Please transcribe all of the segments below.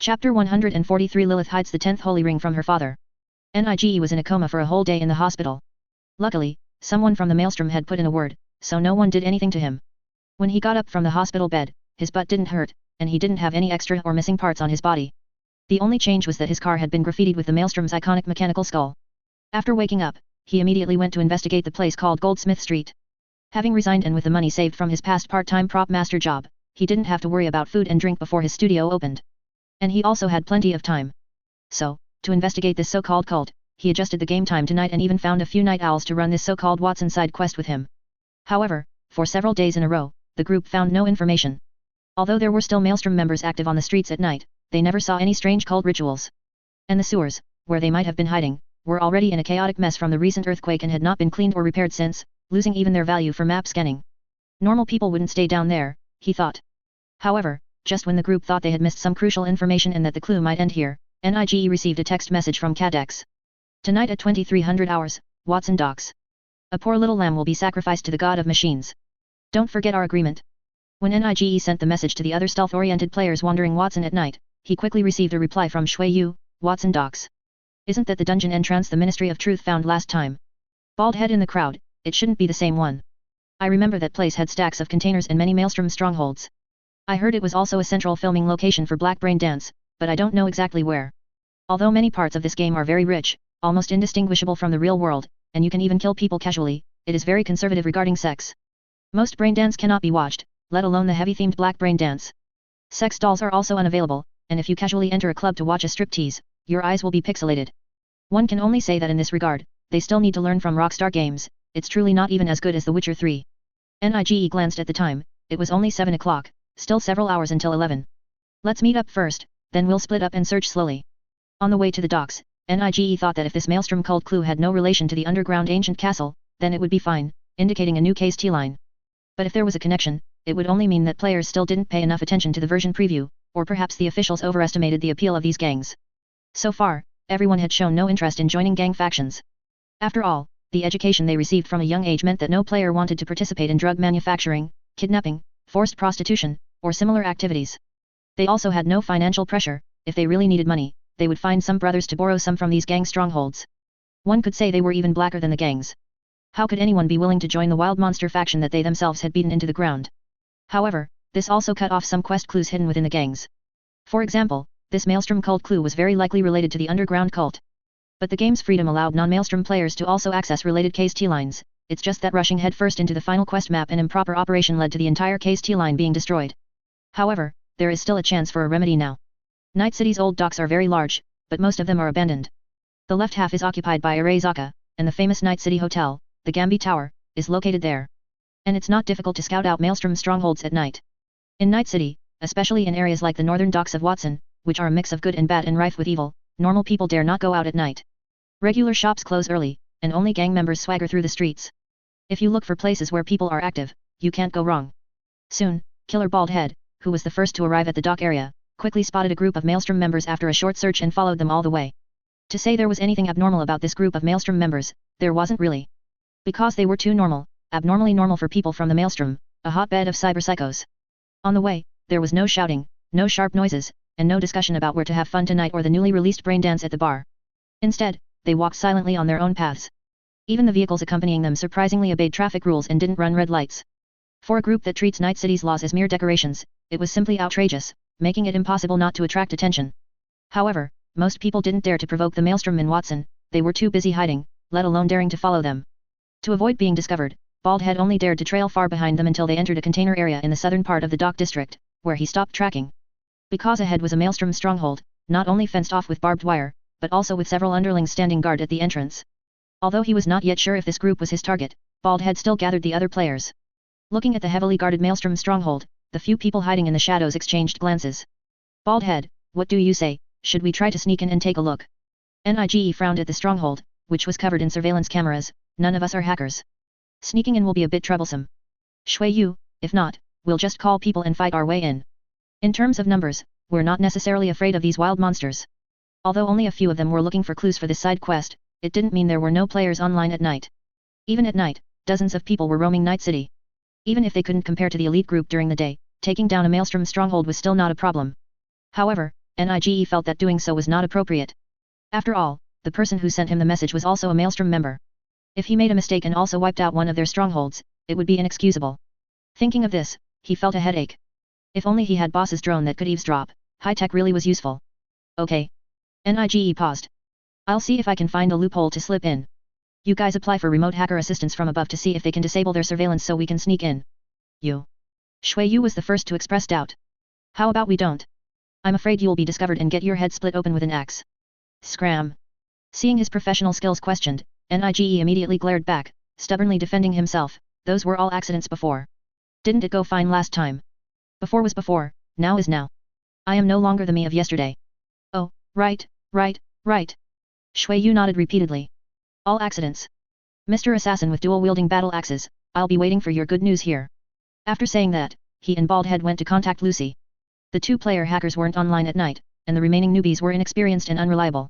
Chapter 143 Lilith hides the 10th holy ring from her father. Nige was in a coma for a whole day in the hospital. Luckily, someone from the Maelstrom had put in a word, so no one did anything to him. When he got up from the hospital bed, his butt didn't hurt, and he didn't have any extra or missing parts on his body. The only change was that his car had been graffitied with the Maelstrom's iconic mechanical skull. After waking up, he immediately went to investigate the place called Goldsmith Street. Having resigned and with the money saved from his past part-time prop master job, he didn't have to worry about food and drink before his studio opened. And he also had plenty of time. So, to investigate this so-called cult, he adjusted the game time to night and even found a few night owls to run this so-called Watson side quest with him. However, for several days in a row, the group found no information. Although there were still Maelstrom members active on the streets at night, they never saw any strange cult rituals. And the sewers, where they might have been hiding, were already in a chaotic mess from the recent earthquake and had not been cleaned or repaired since, losing even their value for map scanning. Normal people wouldn't stay down there, he thought. However, just when the group thought they had missed some crucial information and that the clue might end here, Nige received a text message from Cadex. Tonight at 2300 hours, Watson docks. A poor little lamb will be sacrificed to the god of machines. Don't forget our agreement. When Nige sent the message to the other stealth-oriented players wandering Watson at night, he quickly received a reply from Shui Yu, Watson docks. Isn't that the dungeon entrance the Ministry of Truth found last time? Bald head in the crowd, it shouldn't be the same one. I remember that place had stacks of containers and many Maelstrom strongholds. I heard it was also a central filming location for Black Brain Dance, but I don't know exactly where. Although many parts of this game are very rich, almost indistinguishable from the real world, and you can even kill people casually, it is very conservative regarding sex. Most brain dance cannot be watched, let alone the heavy-themed Black Brain Dance. Sex dolls are also unavailable, and if you casually enter a club to watch a striptease, your eyes will be pixelated. One can only say that in this regard, they still need to learn from Rockstar Games, it's truly not even as good as The Witcher 3. Nige glanced at the time, it was only 7 o'clock. Still several hours until 11. Let's meet up first, then we'll split up and search slowly. On the way to the docks, Nige thought that if this Maelstrom cult clue had no relation to the underground ancient castle, then it would be fine, indicating a new case T-line. But if there was a connection, it would only mean that players still didn't pay enough attention to the version preview, or perhaps the officials overestimated the appeal of these gangs. So far, everyone had shown no interest in joining gang factions. After all, the education they received from a young age meant that no player wanted to participate in drug manufacturing, kidnapping, forced prostitution, or similar activities. They also had no financial pressure. If they really needed money, they would find some brothers to borrow some from these gang strongholds. One could say they were even blacker than the gangs. How could anyone be willing to join the wild monster faction that they themselves had beaten into the ground? However, this also cut off some quest clues hidden within the gangs. For example, this Maelstrom cult clue was very likely related to the underground cult. But the game's freedom allowed non-Maelstrom players to also access related case T-lines, it's just that rushing headfirst into the final quest map and improper operation led to the entire case T-line being destroyed. However, there is still a chance for a remedy now. Night City's old docks are very large, but most of them are abandoned. The left half is occupied by Arezaka, and the famous Night City Hotel, the Gambi Tower, is located there. And it's not difficult to scout out Maelstrom strongholds at night. In Night City, especially in areas like the northern docks of Watson, which are a mix of good and bad and rife with evil, normal people dare not go out at night. Regular shops close early, and only gang members swagger through the streets. If you look for places where people are active, you can't go wrong. Soon, Killer Baldhead, who was the first to arrive at the dock area, quickly spotted a group of Maelstrom members after a short search and followed them all the way. To say there was anything abnormal about this group of Maelstrom members, there wasn't really. Because they were too normal, abnormally normal for people from the Maelstrom, a hotbed of cyberpsychos. On the way, there was no shouting, no sharp noises, and no discussion about where to have fun tonight or the newly released brain dance at the bar. Instead, they walked silently on their own paths. Even the vehicles accompanying them surprisingly obeyed traffic rules and didn't run red lights. For a group that treats Night City's laws as mere decorations, it was simply outrageous, making it impossible not to attract attention. However, most people didn't dare to provoke the Maelstrom in Watson, they were too busy hiding, let alone daring to follow them. To avoid being discovered, Baldhead only dared to trail far behind them until they entered a container area in the southern part of the dock district, where he stopped tracking. Because ahead was a Maelstrom stronghold, not only fenced off with barbed wire, but also with several underlings standing guard at the entrance. Although he was not yet sure if this group was his target, Baldhead still gathered the other players. Looking at the heavily guarded Maelstrom stronghold, the few people hiding in the shadows exchanged glances. Baldhead, what do you say, should we try to sneak in and take a look? Nige frowned at the stronghold, which was covered in surveillance cameras. None of us are hackers. Sneaking in will be a bit troublesome. Shui Yu, if not, we'll just call people and fight our way in. In terms of numbers, we're not necessarily afraid of these wild monsters. Although only a few of them were looking for clues for this side quest, it didn't mean there were no players online at night. Even at night, dozens of people were roaming Night City. Even if they couldn't compare to the elite group during the day, taking down a Maelstrom stronghold was still not a problem. However, NIGE felt that doing so was not appropriate. After all, the person who sent him the message was also a Maelstrom member. If he made a mistake and also wiped out one of their strongholds, it would be inexcusable. Thinking of this, he felt a headache. If only he had boss's drone that could eavesdrop, high-tech really was useful. Okay. NIGE paused. I'll see if I can find a loophole to slip in. You guys apply for remote hacker assistance from above to see if they can disable their surveillance so we can sneak in. You. Shui Yu was the first to express doubt. How about we don't? I'm afraid you'll be discovered and get your head split open with an axe. Scram. Seeing his professional skills questioned, NIGE immediately glared back, stubbornly defending himself. Those were all accidents before. Didn't it go fine last time? Before was before, now is now. I am no longer the me of yesterday. Oh, right. Shui Yu nodded repeatedly. All accidents. Mr. Assassin with dual-wielding battle axes, I'll be waiting for your good news here. After saying that, he and Baldhead went to contact Lucy. The two-player hackers weren't online at night, and the remaining newbies were inexperienced and unreliable.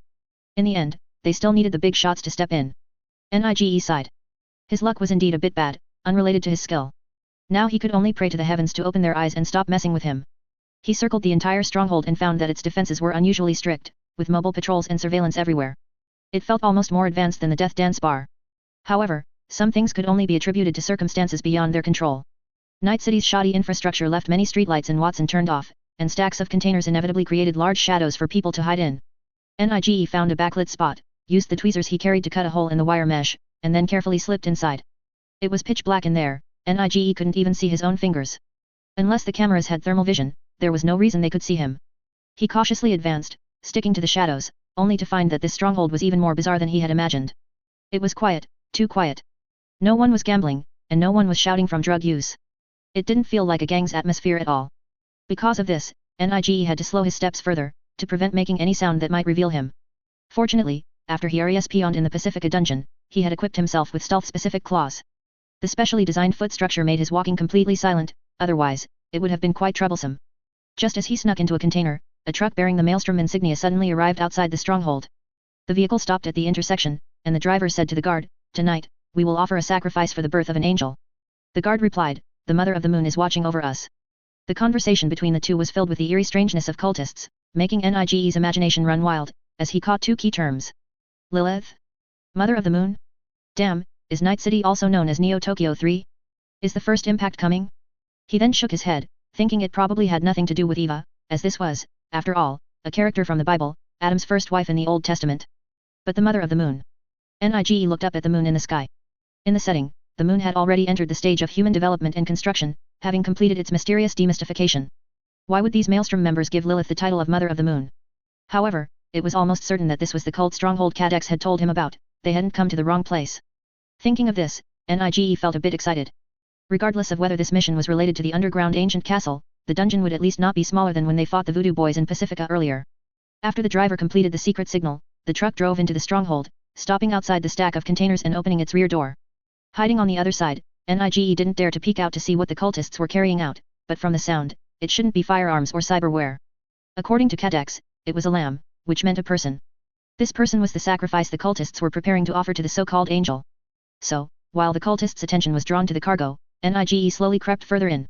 In the end, they still needed the big shots to step in. NIGE sighed. His luck was indeed a bit bad, unrelated to his skill. Now he could only pray to the heavens to open their eyes and stop messing with him. He circled the entire stronghold and found that its defenses were unusually strict, with mobile patrols and surveillance everywhere. It felt almost more advanced than the Death Dance bar. However, some things could only be attributed to circumstances beyond their control. Night City's shoddy infrastructure left many streetlights in Watson turned off, and stacks of containers inevitably created large shadows for people to hide in. NIGE found a backlit spot, used the tweezers he carried to cut a hole in the wire mesh, and then carefully slipped inside. It was pitch black in there, NIGE couldn't even see his own fingers. Unless the cameras had thermal vision, there was no reason they could see him. He cautiously advanced, sticking to the shadows, only to find that this stronghold was even more bizarre than he had imagined. It was quiet, too quiet. No one was gambling, and no one was shouting from drug use. It didn't feel like a gang's atmosphere at all. Because of this, NIGE had to slow his steps further, to prevent making any sound that might reveal him. Fortunately, after he RESP'd in the Pacifica dungeon, he had equipped himself with stealth-specific claws. The specially designed foot structure made his walking completely silent, otherwise, it would have been quite troublesome. Just as he snuck into a container, a truck bearing the Maelstrom insignia suddenly arrived outside the stronghold. The vehicle stopped at the intersection, and the driver said to the guard, "Tonight, we will offer a sacrifice for the birth of an angel." The guard replied, "The Mother of the Moon is watching over us." The conversation between the two was filled with the eerie strangeness of cultists, making NIGE's imagination run wild, as he caught two key terms. Lilith? Mother of the Moon? Damn, is Night City also known as Neo Tokyo 3? Is the first impact coming? He then shook his head, thinking it probably had nothing to do with Eva, as this was, after all, a character from the Bible, Adam's first wife in the Old Testament. But the Mother of the Moon. NIGE looked up at the moon in the sky. In the setting, the moon had already entered the stage of human development and construction, having completed its mysterious demystification. Why would these Maelstrom members give Lilith the title of Mother of the Moon? However, it was almost certain that this was the cult stronghold Cadex had told him about. They hadn't come to the wrong place. Thinking of this, NIGE felt a bit excited. Regardless of whether this mission was related to the underground ancient castle, the dungeon would at least not be smaller than when they fought the Voodoo Boys in Pacifica earlier. After the driver completed the secret signal, the truck drove into the stronghold, stopping outside the stack of containers and opening its rear door. Hiding on the other side, NIGE didn't dare to peek out to see what the cultists were carrying out, but from the sound, it shouldn't be firearms or cyberware. According to Cadex, it was a lamb, which meant a person. This person was the sacrifice the cultists were preparing to offer to the so-called angel. So, while the cultists' attention was drawn to the cargo, NIGE slowly crept further in.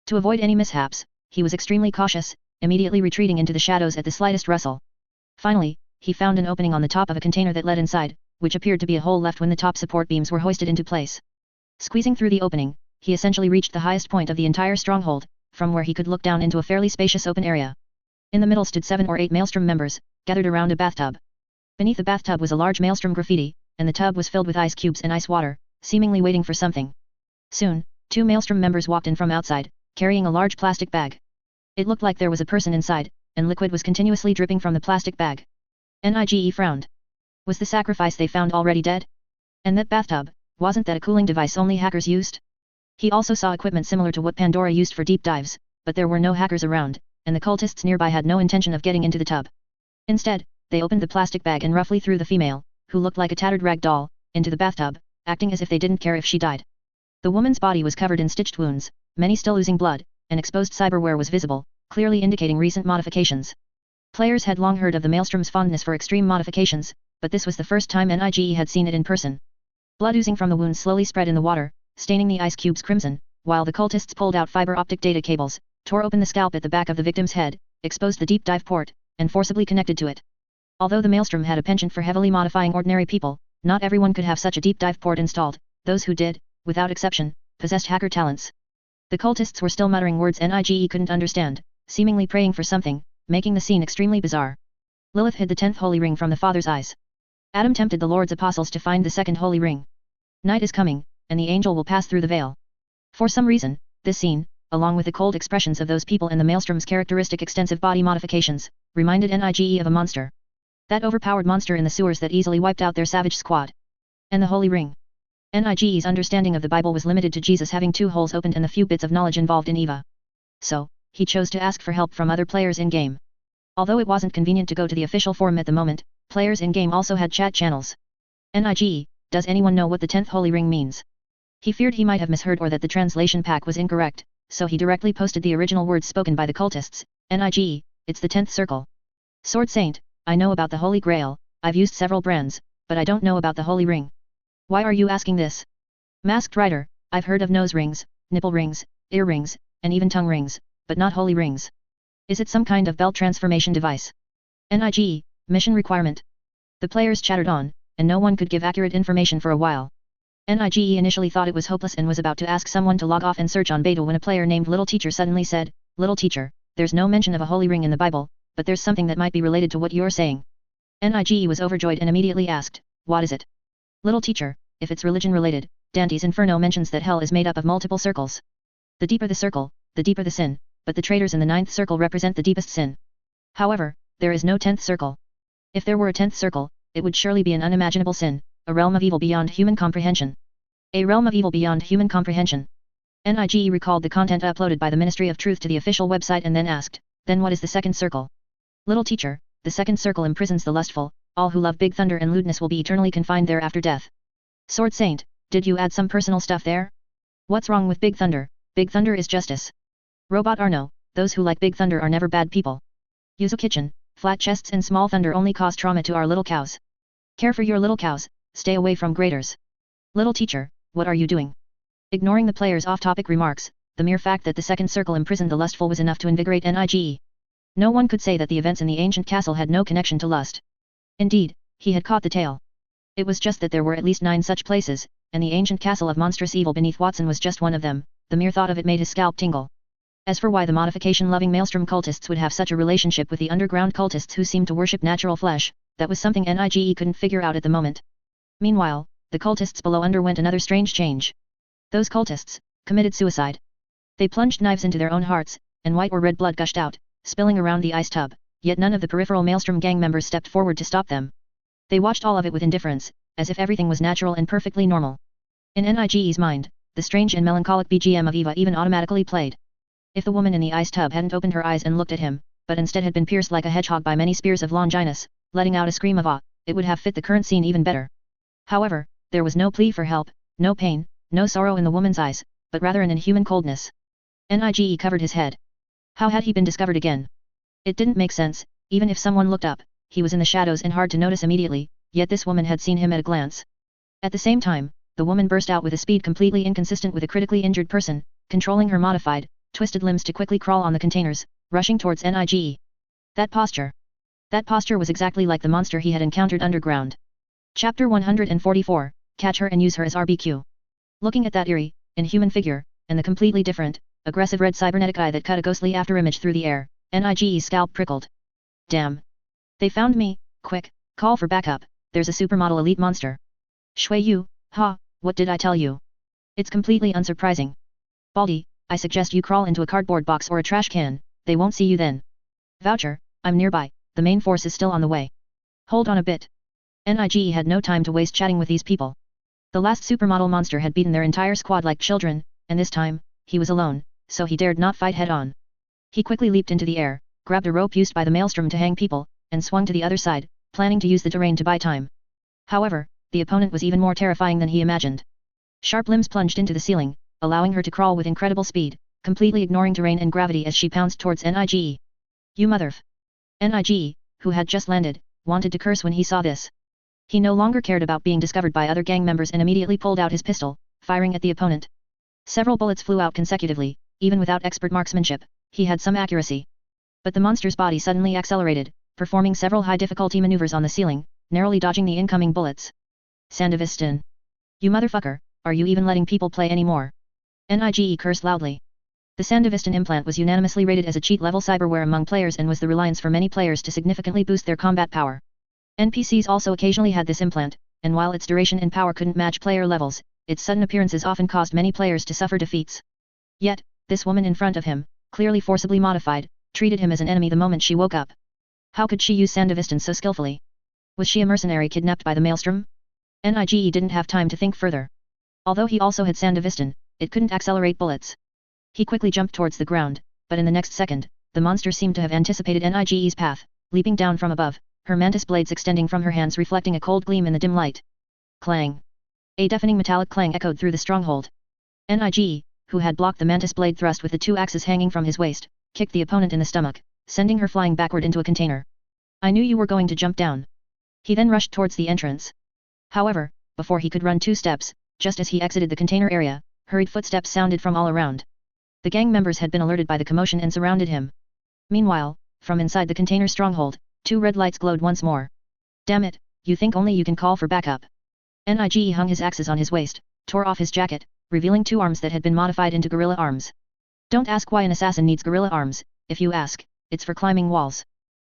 To avoid any mishaps, he was extremely cautious, immediately retreating into the shadows at the slightest rustle. Finally, he found an opening on the top of a container that led inside, which appeared to be a hole left when the top support beams were hoisted into place. Squeezing through the opening, he essentially reached the highest point of the entire stronghold, from where he could look down into a fairly spacious open area. In the middle stood 7 or 8 Maelstrom members, gathered around a bathtub. Beneath the bathtub was a large Maelstrom graffiti, and the tub was filled with ice cubes and ice water, seemingly waiting for something. Soon, 2 Maelstrom members walked in from outside, carrying a large plastic bag. It looked like there was a person inside, and liquid was continuously dripping from the plastic bag. NIGE frowned. Was the sacrifice they found already dead? And that bathtub, wasn't that a cooling device only hackers used? He also saw equipment similar to what Pandora used for deep dives, but there were no hackers around, and the cultists nearby had no intention of getting into the tub. Instead, they opened the plastic bag and roughly threw the female, who looked like a tattered rag doll, into the bathtub, acting as if they didn't care if she died. The woman's body was covered in stitched wounds, many still oozing blood, and exposed cyberware was visible, clearly indicating recent modifications. Players had long heard of the Maelstrom's fondness for extreme modifications, but this was the first time NIGE had seen it in person. Blood oozing from the wounds slowly spread in the water, staining the ice cubes crimson, while the cultists pulled out fiber optic data cables, tore open the scalp at the back of the victim's head, exposed the deep dive port, and forcibly connected to it. Although the Maelstrom had a penchant for heavily modifying ordinary people, not everyone could have such a deep dive port installed. Those who did, without exception, possessed hacker talents. The cultists were still muttering words Nige couldn't understand, seemingly praying for something, making the scene extremely bizarre. Lilith hid the 10th holy ring from the Father's eyes. Adam tempted the Lord's apostles to find the 2nd holy ring. Night is coming, and the angel will pass through the veil. For some reason, this scene, along with the cold expressions of those people and the Maelstrom's characteristic extensive body modifications, reminded Nige of a monster. That overpowered monster in the sewers that easily wiped out their savage squad. And the holy ring. Nige's understanding of the Bible was limited to Jesus having 2 holes opened and the few bits of knowledge involved in Eva. So, he chose to ask for help from other players in-game. Although it wasn't convenient to go to the official forum at the moment, players in-game also had chat channels. Nige, does anyone know what the 10th holy ring means? He feared he might have misheard or that the translation pack was incorrect, so he directly posted the original words spoken by the cultists. Nige, it's the 10th circle. Sword Saint, I know about the Holy Grail, I've used several brands, but I don't know about the holy ring. Why are you asking this? Masked Rider, I've heard of nose rings, nipple rings, ear rings, and even tongue rings, but not holy rings. Is it some kind of belt transformation device? Nige, mission requirement. The players chattered on, and no one could give accurate information for a while. Nige initially thought it was hopeless and was about to ask someone to log off and search on beta when a player named Little Teacher suddenly said, Little Teacher, there's no mention of a holy ring in the Bible, but there's something that might be related to what you're saying. Nige was overjoyed and immediately asked, what is it? Little Teacher, if it's religion related, Dante's Inferno mentions that hell is made up of multiple circles. The deeper the circle, the deeper the sin, but the traitors in the 9th circle represent the deepest sin. However, there is no 10th circle. If there were a 10th circle, it would surely be an unimaginable sin, a realm of evil beyond human comprehension. A realm of evil beyond human comprehension. Nige recalled the content uploaded by the Ministry of Truth to the official website and then asked, then what is the 2nd circle? Little Teacher, the 2nd circle imprisons the lustful, all who love big thunder and lewdness will be eternally confined there after death. Sword Saint, did you add some personal stuff there? What's wrong with big thunder? Big thunder is justice. Robot Arno, those who like big thunder are never bad people. Yuzu Kitchen, flat chests and small thunder only cause trauma to our little cows. Care for your little cows, stay away from graders. Little Teacher, what are you doing? Ignoring the player's off-topic remarks, the mere fact that the 2nd circle imprisoned the lustful was enough to invigorate Nige. No one could say that the events in the ancient castle had no connection to lust. Indeed, he had caught the tail. It was just that there were at least 9 such places, and the ancient castle of monstrous evil beneath Watson was just one of them. The mere thought of it made his scalp tingle. As for why the modification-loving Maelstrom cultists would have such a relationship with the underground cultists who seemed to worship natural flesh, that was something Nige couldn't figure out at the moment. Meanwhile, the cultists below underwent another strange change. Those cultists committed suicide. They plunged knives into their own hearts, and white or red blood gushed out, spilling around the ice tub, yet none of the peripheral Maelstrom gang members stepped forward to stop them. They watched all of it with indifference, as if everything was natural and perfectly normal. In Nige's mind, the strange and melancholic BGM of Eva even automatically played. If the woman in the ice tub hadn't opened her eyes and looked at him, but instead had been pierced like a hedgehog by many spears of Longinus, letting out a scream of awe, it would have fit the current scene even better. However, there was no plea for help, no pain, no sorrow in the woman's eyes, but rather an inhuman coldness. Nige covered his head. How had he been discovered again? It didn't make sense. Even if someone looked up, he was in the shadows and hard to notice immediately, yet this woman had seen him at a glance. At the same time, the woman burst out with a speed completely inconsistent with a critically injured person, controlling her modified, twisted limbs to quickly crawl on the containers, rushing towards Nige. That posture was exactly like the monster he had encountered underground. Chapter 144, Catch her and use her as RBQ. Looking at that eerie, inhuman figure, and the completely different, aggressive red cybernetic eye that cut a ghostly afterimage through the air, Nige's scalp prickled. Damn. They found me, quick, call for backup, there's a supermodel elite monster. Shui Yu, ha, what did I tell you? It's completely unsurprising. Baldy, I suggest you crawl into a cardboard box or a trash can, they won't see you then. Voucher, I'm nearby, the main force is still on the way. Hold on a bit. Nig had no time to waste chatting with these people. The last supermodel monster had beaten their entire squad like children, and this time, he was alone, so he dared not fight head-on. He quickly leaped into the air, grabbed a rope used by the Maelstrom to hang people, and swung to the other side, planning to use the terrain to buy time. However, the opponent was even more terrifying than he imagined. Sharp limbs plunged into the ceiling, allowing her to crawl with incredible speed, completely ignoring terrain and gravity as she pounced towards Nig. You motherf. Nig, who had just landed, wanted to curse when he saw this. He no longer cared about being discovered by other gang members and immediately pulled out his pistol, firing at the opponent. Several bullets flew out consecutively, even without expert marksmanship, he had some accuracy. But the monster's body suddenly accelerated, performing several high-difficulty maneuvers on the ceiling, narrowly dodging the incoming bullets. Sandevistan. You motherfucker, are you even letting people play anymore? Nige cursed loudly. The Sandevistan implant was unanimously rated as a cheat-level cyberware among players and was the reliance for many players to significantly boost their combat power. NPCs also occasionally had this implant, and while its duration and power couldn't match player levels, its sudden appearances often caused many players to suffer defeats. Yet, this woman in front of him, clearly forcibly modified, treated him as an enemy the moment she woke up. How could she use Sandevistan so skillfully? Was she a mercenary kidnapped by the Maelstrom? Nige didn't have time to think further. Although he also had Sandevistan, it couldn't accelerate bullets. He quickly jumped towards the ground, but in the next second, the monster seemed to have anticipated Nige's path, leaping down from above, her mantis blades extending from her hands reflecting a cold gleam in the dim light. Clang! A deafening metallic clang echoed through the stronghold. Nige, who had blocked the mantis blade thrust with the two axes hanging from his waist, kicked the opponent in the stomach, sending her flying backward into a container. I knew you were going to jump down. He then rushed towards the entrance. However, before he could run 2 steps, just as he exited the container area, hurried footsteps sounded from all around. The gang members had been alerted by the commotion and surrounded him. Meanwhile, from inside the container stronghold, 2 red lights glowed once more. Damn it, you think only you can call for backup? Nige hung his axes on his waist, tore off his jacket, revealing 2 arms that had been modified into gorilla arms. Don't ask why an assassin needs gorilla arms, if you ask, it's for climbing walls.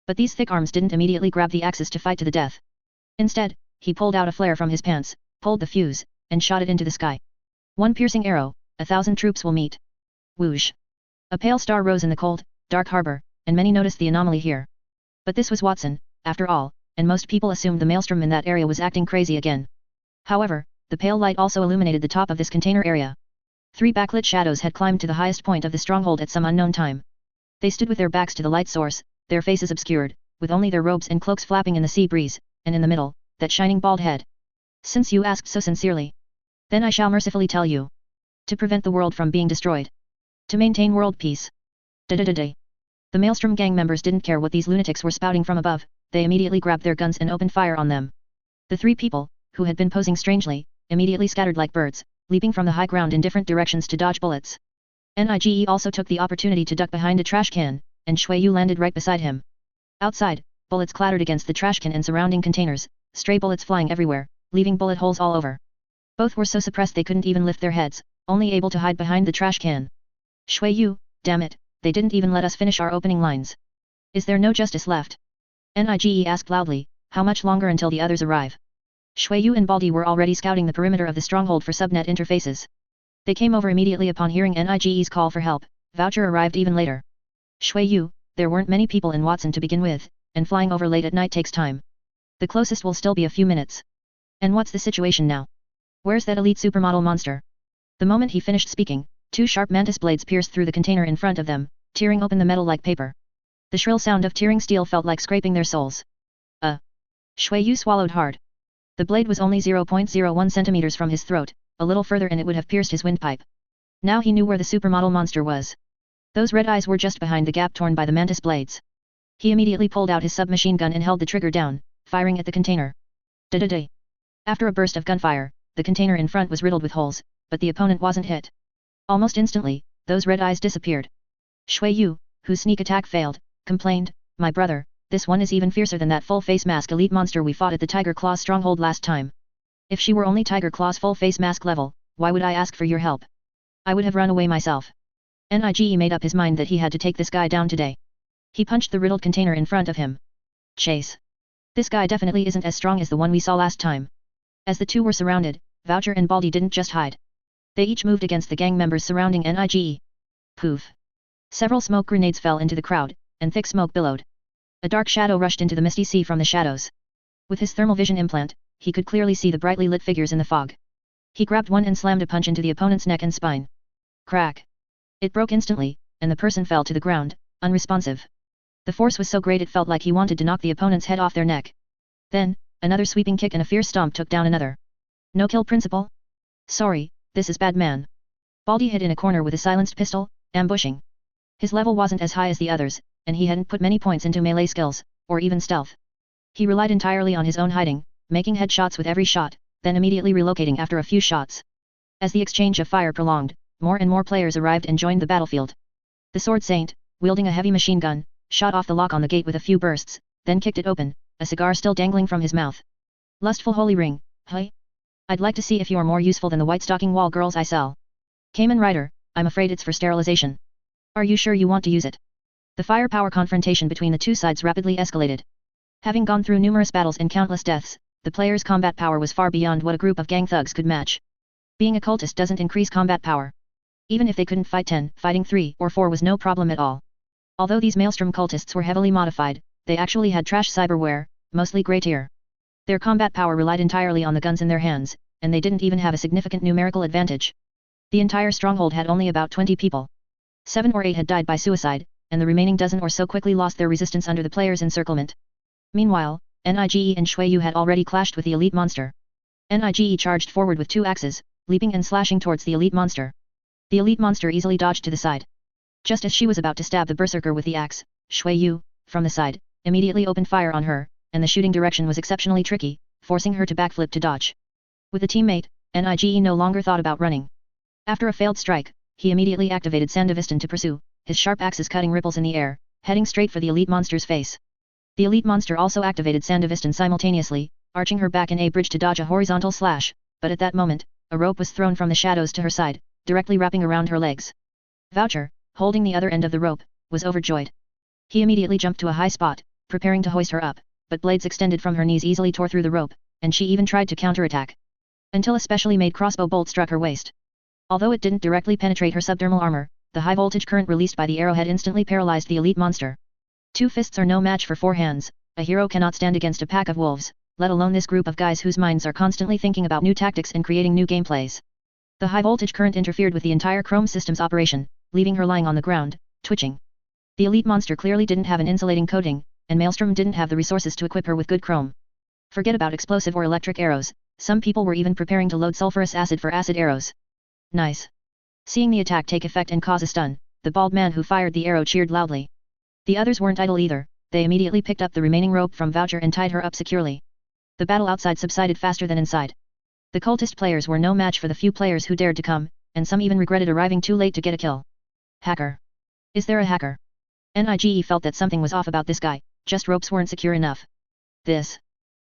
But these thick arms didn't immediately grab the axes to fight to the death. Instead, he pulled out a flare from his pants, pulled the fuse, and shot it into the sky. One piercing arrow, 1,000 troops will meet. Whoosh! A pale star rose in the cold, dark harbor, and many noticed the anomaly here. But this was Watson, after all, and most people assumed the Maelstrom in that area was acting crazy again. However, the pale light also illuminated the top of this container area. 3 backlit shadows had climbed to the highest point of the stronghold at some unknown time. They stood with their backs to the light source, their faces obscured, with only their robes and cloaks flapping in the sea breeze, and in the middle, that shining bald head. Since you asked so sincerely, then I shall mercifully tell you. To prevent the world from being destroyed. To maintain world peace. Da-da-da-da. The Maelstrom gang members didn't care what these lunatics were spouting from above, they immediately grabbed their guns and opened fire on them. The 3 people, who had been posing strangely, immediately scattered like birds, leaping from the high ground in different directions to dodge bullets. Nige also took the opportunity to duck behind a trash can, and Shui Yu landed right beside him. Outside, bullets clattered against the trash can and surrounding containers, stray bullets flying everywhere, leaving bullet holes all over. Both were so suppressed they couldn't even lift their heads, only able to hide behind the trash can. Shui Yu, damn it, they didn't even let us finish our opening lines. Is there no justice left? Nige asked loudly, how much longer until the others arrive? Shui Yu and Baldi were already scouting the perimeter of the stronghold for subnet interfaces. They came over immediately upon hearing Nige's call for help. Voucher arrived even later. Shui Yu, there weren't many people in Watson to begin with, and flying over late at night takes time. The closest will still be a few minutes. And what's the situation now? Where's that elite supermodel monster? The moment he finished speaking, 2 sharp mantis blades pierced through the container in front of them, tearing open the metal like paper. The shrill sound of tearing steel felt like scraping their souls. Shui Yu swallowed hard. The blade was only 0.01 centimeters from his throat, a little further and it would have pierced his windpipe. Now he knew where the supermodel monster was. Those red eyes were just behind the gap torn by the mantis blades. He immediately pulled out his submachine gun and held the trigger down, firing at the container. Da-da-da. After a burst of gunfire, the container in front was riddled with holes, but the opponent wasn't hit. Almost instantly, those red eyes disappeared. Shui Yu, whose sneak attack failed, complained, my brother, this one is even fiercer than that full-face mask elite monster we fought at the Tiger Claw's stronghold last time. If she were only Tiger Claw's full-face mask level, why would I ask for your help? I would have run away myself. Nige made up his mind that he had to take this guy down today. He punched the riddled container in front of him. Chase. This guy definitely isn't as strong as the one we saw last time. As the 2 were surrounded, Voucher and Baldi didn't just hide. They each moved against the gang members surrounding Nige. Poof. Several smoke grenades fell into the crowd, and thick smoke billowed. A dark shadow rushed into the misty sea from the shadows. With his thermal vision implant, he could clearly see the brightly lit figures in the fog. He grabbed one and slammed a punch into the opponent's neck and spine. Crack. It broke instantly, and the person fell to the ground, unresponsive. The force was so great it felt like he wanted to knock the opponent's head off their neck. Then, another sweeping kick and a fierce stomp took down another. No kill principle? Sorry, this is bad man. Baldi hid in a corner with a silenced pistol, ambushing. His level wasn't as high as the others, and he hadn't put many points into melee skills, or even stealth. He relied entirely on his own hiding, making headshots with every shot, then immediately relocating after a few shots. As the exchange of fire prolonged, more and more players arrived and joined the battlefield. The Sword Saint, wielding a heavy machine gun, shot off the lock on the gate with a few bursts, then kicked it open, a cigar still dangling from his mouth. Lustful holy ring, hey? I'd like to see if you're more useful than the white stocking wall girls I sell. Kamen Rider, I'm afraid it's for sterilization. Are you sure you want to use it? The firepower confrontation between the two sides rapidly escalated. Having gone through numerous battles and countless deaths, the player's combat power was far beyond what a group of gang thugs could match. Being a cultist doesn't increase combat power. Even if they couldn't fight 10, fighting 3 or 4 was no problem at all. Although these Maelstrom cultists were heavily modified, they actually had trash cyberware, mostly grey tier. Their combat power relied entirely on the guns in their hands, and they didn't even have a significant numerical advantage. The entire stronghold had only about 20 people. 7 or 8 had died by suicide, and the remaining dozen or so quickly lost their resistance under the player's encirclement. Meanwhile, Nige and Shui Yu had already clashed with the elite monster. Nige charged forward with 2 axes, leaping and slashing towards the elite monster. The elite monster easily dodged to the side. Just as she was about to stab the berserker with the axe, Shui Yu, from the side, immediately opened fire on her, and the shooting direction was exceptionally tricky, forcing her to backflip to dodge. With a teammate, Nige no longer thought about running. After a failed strike, he immediately activated Sandevistan to pursue, his sharp axes cutting ripples in the air, heading straight for the elite monster's face. The elite monster also activated Sandevistan simultaneously, arching her back in a bridge to dodge a horizontal slash, but at that moment, a rope was thrown from the shadows to her side, directly wrapping around her legs. Voucher, holding the other end of the rope, was overjoyed. He immediately jumped to a high spot, preparing to hoist her up, but blades extended from her knees easily tore through the rope, and she even tried to counterattack. Until a specially made crossbow bolt struck her waist. Although it didn't directly penetrate her subdermal armor, the high voltage current released by the arrowhead instantly paralyzed the elite monster. 2 fists are no match for 4 hands, a hero cannot stand against a pack of wolves, let alone this group of guys whose minds are constantly thinking about new tactics and creating new gameplays. The high voltage current interfered with the entire Chrome system's operation, leaving her lying on the ground, twitching. The elite monster clearly didn't have an insulating coating, and Maelstrom didn't have the resources to equip her with good chrome. Forget about explosive or electric arrows, some people were even preparing to load sulfurous acid for acid arrows. Nice. Seeing the attack take effect and cause a stun, the bald man who fired the arrow cheered loudly. The others weren't idle either, they immediately picked up the remaining rope from Voucher and tied her up securely. The battle outside subsided faster than inside. The cultist players were no match for the few players who dared to come, and some even regretted arriving too late to get a kill. Hacker. Is there a hacker? Nige felt that something was off about this guy, just ropes weren't secure enough. This.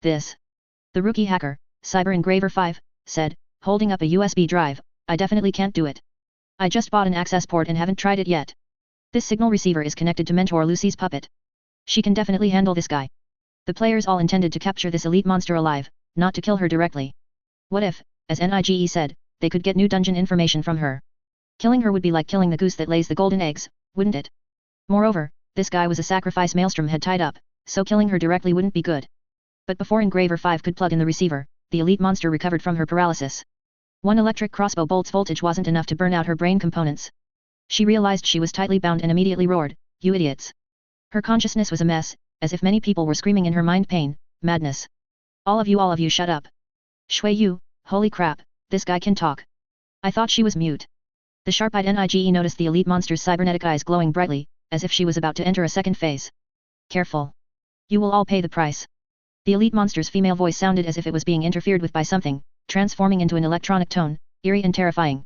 The rookie hacker, Cyber Engraver 5, said, holding up a USB drive, I definitely can't do it. I just bought an access port and haven't tried it yet. This signal receiver is connected to Mentor Lucy's puppet. She can definitely handle this guy. The players all intended to capture this elite monster alive, not to kill her directly. What if, as Nige said, they could get new dungeon information from her? Killing her would be like killing the goose that lays the golden eggs, wouldn't it? Moreover, this guy was a sacrifice Maelstrom had tied up, so killing her directly wouldn't be good. But before Engraver 5 could plug in the receiver, the elite monster recovered from her paralysis. 1 electric crossbow bolt's voltage wasn't enough to burn out her brain components. She realized she was tightly bound and immediately roared, "You idiots!" Her consciousness was a mess, as if many people were screaming in her mind pain, madness. All of you shut up. Shui Yu, holy crap, this guy can talk. I thought she was mute. The sharp-eyed Nige noticed the elite monster's cybernetic eyes glowing brightly, as if she was about to enter a second phase. Careful. You will all pay the price. The elite monster's female voice sounded as if it was being interfered with by something, transforming into an electronic tone, eerie and terrifying.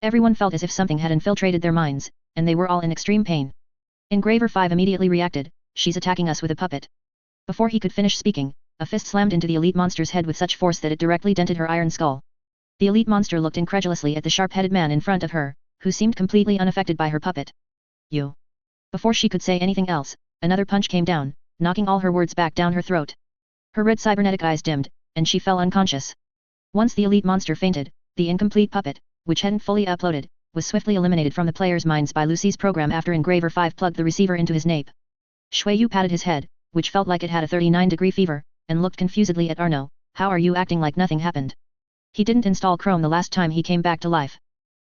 Everyone felt as if something had infiltrated their minds, and they were all in extreme pain. Engraver 5 immediately reacted, she's attacking us with a puppet. Before he could finish speaking, a fist slammed into the elite monster's head with such force that it directly dented her iron skull. The elite monster looked incredulously at the sharp-headed man in front of her, who seemed completely unaffected by her puppet. You. Before she could say anything else, another punch came down, knocking all her words back down her throat. Her red cybernetic eyes dimmed, and she fell unconscious. Once the elite monster fainted, the incomplete puppet, which hadn't fully uploaded, was swiftly eliminated from the players' minds by Lucy's program after Engraver 5 plugged the receiver into his nape. Shui Yu patted his head, which felt like it had a 39-degree fever, and looked confusedly at Arno. How are you acting like nothing happened? He didn't install Chrome the last time he came back to life.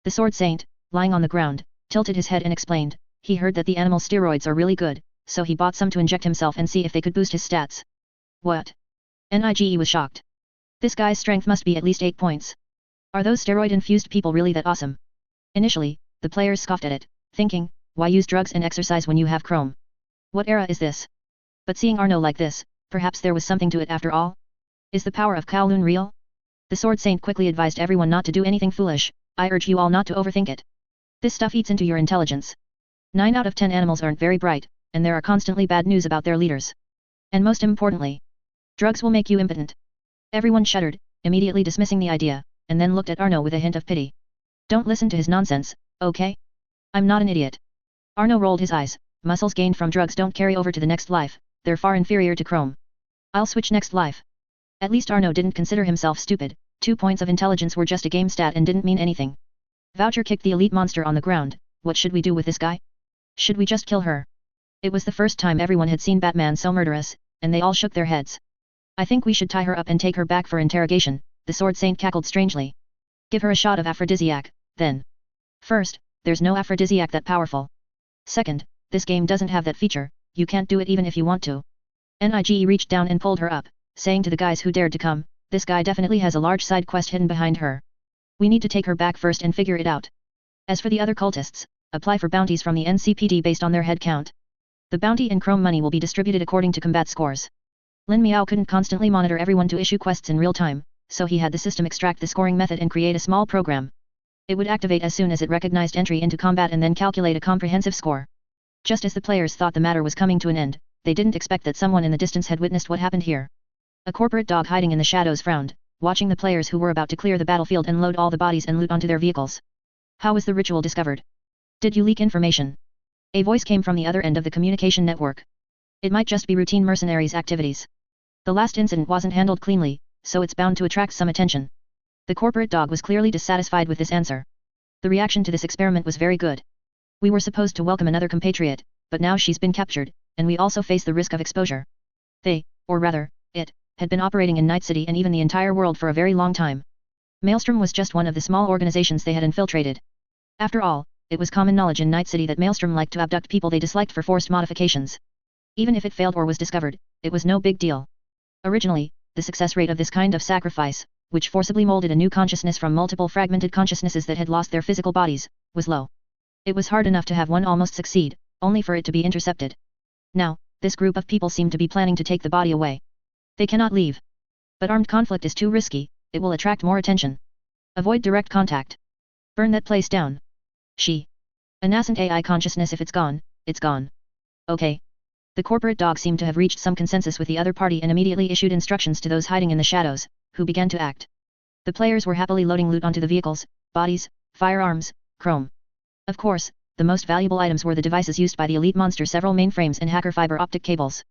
The Sword Saint, lying on the ground, tilted his head and explained, he heard that the animal steroids are really good, so he bought some to inject himself and see if they could boost his stats. What? Nige was shocked. This guy's strength must be at least 8 points. Are those steroid-infused people really that awesome? Initially, the players scoffed at it, thinking, why use drugs and exercise when you have Chrome? What era is this? But seeing Arno like this, perhaps there was something to it after all? Is the power of Kowloon real? The Sword Saint quickly advised everyone not to do anything foolish. I urge you all not to overthink it. This stuff eats into your intelligence. 9 out of 10 animals aren't very bright, and there are constantly bad news about their leaders. And most importantly, drugs will make you impotent. Everyone shuddered, immediately dismissing the idea, and then looked at Arno with a hint of pity. Don't listen to his nonsense, okay? I'm not an idiot. Arno rolled his eyes. Muscles gained from drugs don't carry over to the next life, they're far inferior to chrome. I'll switch next life. At least Arno didn't consider himself stupid. 2 points of intelligence were just a game stat and didn't mean anything. Voucher kicked the elite monster on the ground. What should we do with this guy? Should we just kill her? It was the first time everyone had seen Batman so murderous, and they all shook their heads. I think we should tie her up and take her back for interrogation, the Sword Saint cackled strangely. Give her a shot of aphrodisiac, then. First, there's no aphrodisiac that powerful. Second, this game doesn't have that feature, you can't do it even if you want to. Nige reached down and pulled her up, saying to the guys who dared to come, this guy definitely has a large side quest hidden behind her. We need to take her back first and figure it out. As for the other cultists, apply for bounties from the NCPD based on their head count. The bounty and chrome money will be distributed according to combat scores. Lin Miao couldn't constantly monitor everyone to issue quests in real time, so he had the system extract the scoring method and create a small program. It would activate as soon as it recognized entry into combat and then calculate a comprehensive score. Just as the players thought the matter was coming to an end, they didn't expect that someone in the distance had witnessed what happened here. A corporate dog hiding in the shadows frowned, watching the players who were about to clear the battlefield and load all the bodies and loot onto their vehicles. How was the ritual discovered? Did you leak information? A voice came from the other end of the communication network. It might just be routine mercenaries' activities. The last incident wasn't handled cleanly, so it's bound to attract some attention. The corporate dog was clearly dissatisfied with this answer. The reaction to this experiment was very good. We were supposed to welcome another compatriot, but now she's been captured, and we also face the risk of exposure. They, or rather, it, had been operating in Night City and even the entire world for a very long time. Maelstrom was just one of the small organizations they had infiltrated. After all, it was common knowledge in Night City that Maelstrom liked to abduct people they disliked for forced modifications. Even if it failed or was discovered, it was no big deal. Originally, the success rate of this kind of sacrifice, which forcibly molded a new consciousness from multiple fragmented consciousnesses that had lost their physical bodies, was low. It was hard enough to have one almost succeed, only for it to be intercepted. Now, this group of people seemed to be planning to take the body away. They cannot leave. But armed conflict is too risky, it will attract more attention. Avoid direct contact. Burn that place down. A nascent AI consciousness. If it's gone, it's gone. Okay. The corporate dog seemed to have reached some consensus with the other party and immediately issued instructions to those hiding in the shadows, who began to act. The players were happily loading loot onto the vehicles, bodies, firearms, chrome. Of course, the most valuable items were the devices used by the elite monster, several mainframes and hacker fiber optic cables.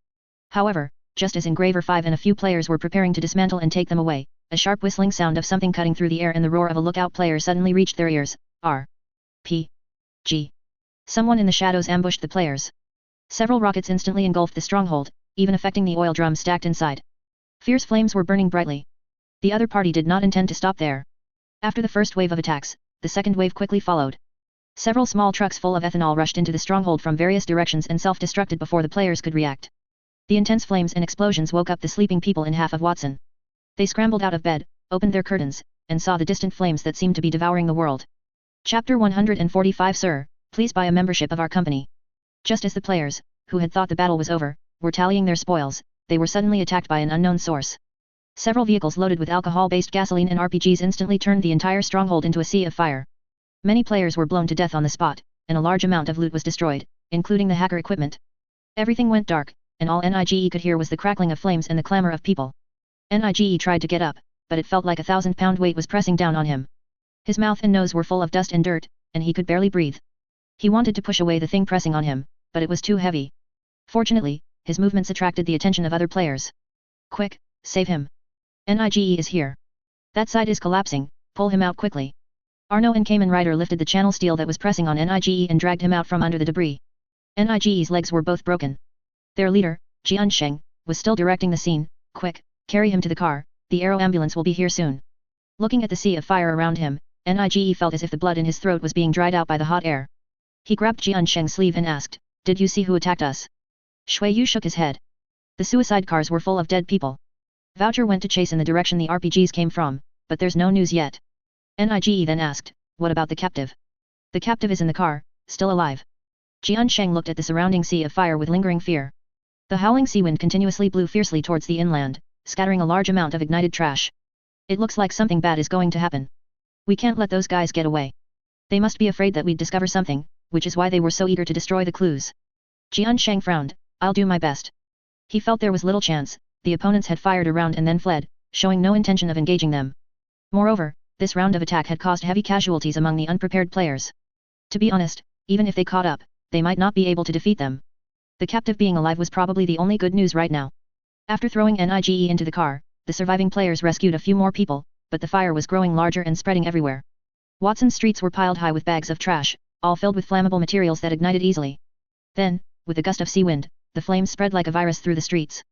However, just as Engraver 5 and a few players were preparing to dismantle and take them away, a sharp whistling sound of something cutting through the air and the roar of a lookout player suddenly reached their ears. RPG. Someone in the shadows ambushed the players. Several rockets instantly engulfed the stronghold, even affecting the oil drum stacked inside. Fierce flames were burning brightly. The other party did not intend to stop there. After the first wave of attacks, the second wave quickly followed. Several small trucks full of ethanol rushed into the stronghold from various directions and self-destructed before the players could react. The intense flames and explosions woke up the sleeping people in half of Watson. They scrambled out of bed, opened their curtains, and saw the distant flames that seemed to be devouring the world. Chapter 145. Sir, please buy a membership of our company. Just as the players, who had thought the battle was over, were tallying their spoils, they were suddenly attacked by an unknown source. Several vehicles loaded with alcohol-based gasoline and RPGs instantly turned the entire stronghold into a sea of fire. Many players were blown to death on the spot, and a large amount of loot was destroyed, including the hacker equipment. Everything went dark, and all Nige could hear was the crackling of flames and the clamor of people. Nige tried to get up, but it felt like a 1,000-pound weight was pressing down on him. His mouth and nose were full of dust and dirt, and he could barely breathe. He wanted to push away the thing pressing on him, but it was too heavy. Fortunately, his movements attracted the attention of other players. Quick, save him. Nige is here. That side is collapsing, pull him out quickly. Arno and Kamen Rider lifted the channel steel that was pressing on Nige and dragged him out from under the debris. Nige's legs were both broken. Their leader, Jiansheng, was still directing the scene. Quick, carry him to the car, the aero ambulance will be here soon. Looking at the sea of fire around him, Nige felt as if the blood in his throat was being dried out by the hot air. He grabbed Jiansheng's sleeve and asked, "Did you see who attacked us?" Shui Yu shook his head. The suicide cars were full of dead people. Voucher went to chase in the direction the RPGs came from, but there's no news yet. Nige then asked, "What about the captive?" "The captive is in the car, still alive." Jiansheng looked at the surrounding sea of fire with lingering fear. The howling sea wind continuously blew fiercely towards the inland, scattering a large amount of ignited trash. "It looks like something bad is going to happen. We can't let those guys get away. They must be afraid that we'd discover something, which is why they were so eager to destroy the clues." Jiansheng frowned. "I'll do my best." He felt there was little chance. The opponents had fired a round and then fled, showing no intention of engaging them. Moreover, this round of attack had caused heavy casualties among the unprepared players. To be honest, even if they caught up, they might not be able to defeat them. The captive being alive was probably the only good news right now. After throwing NIGE into the car, the surviving players rescued a few more people, but the fire was growing larger and spreading everywhere. Watson's streets were piled high with bags of trash, all filled with flammable materials that ignited easily. Then, with a gust of sea wind, the flames spread like a virus through the streets.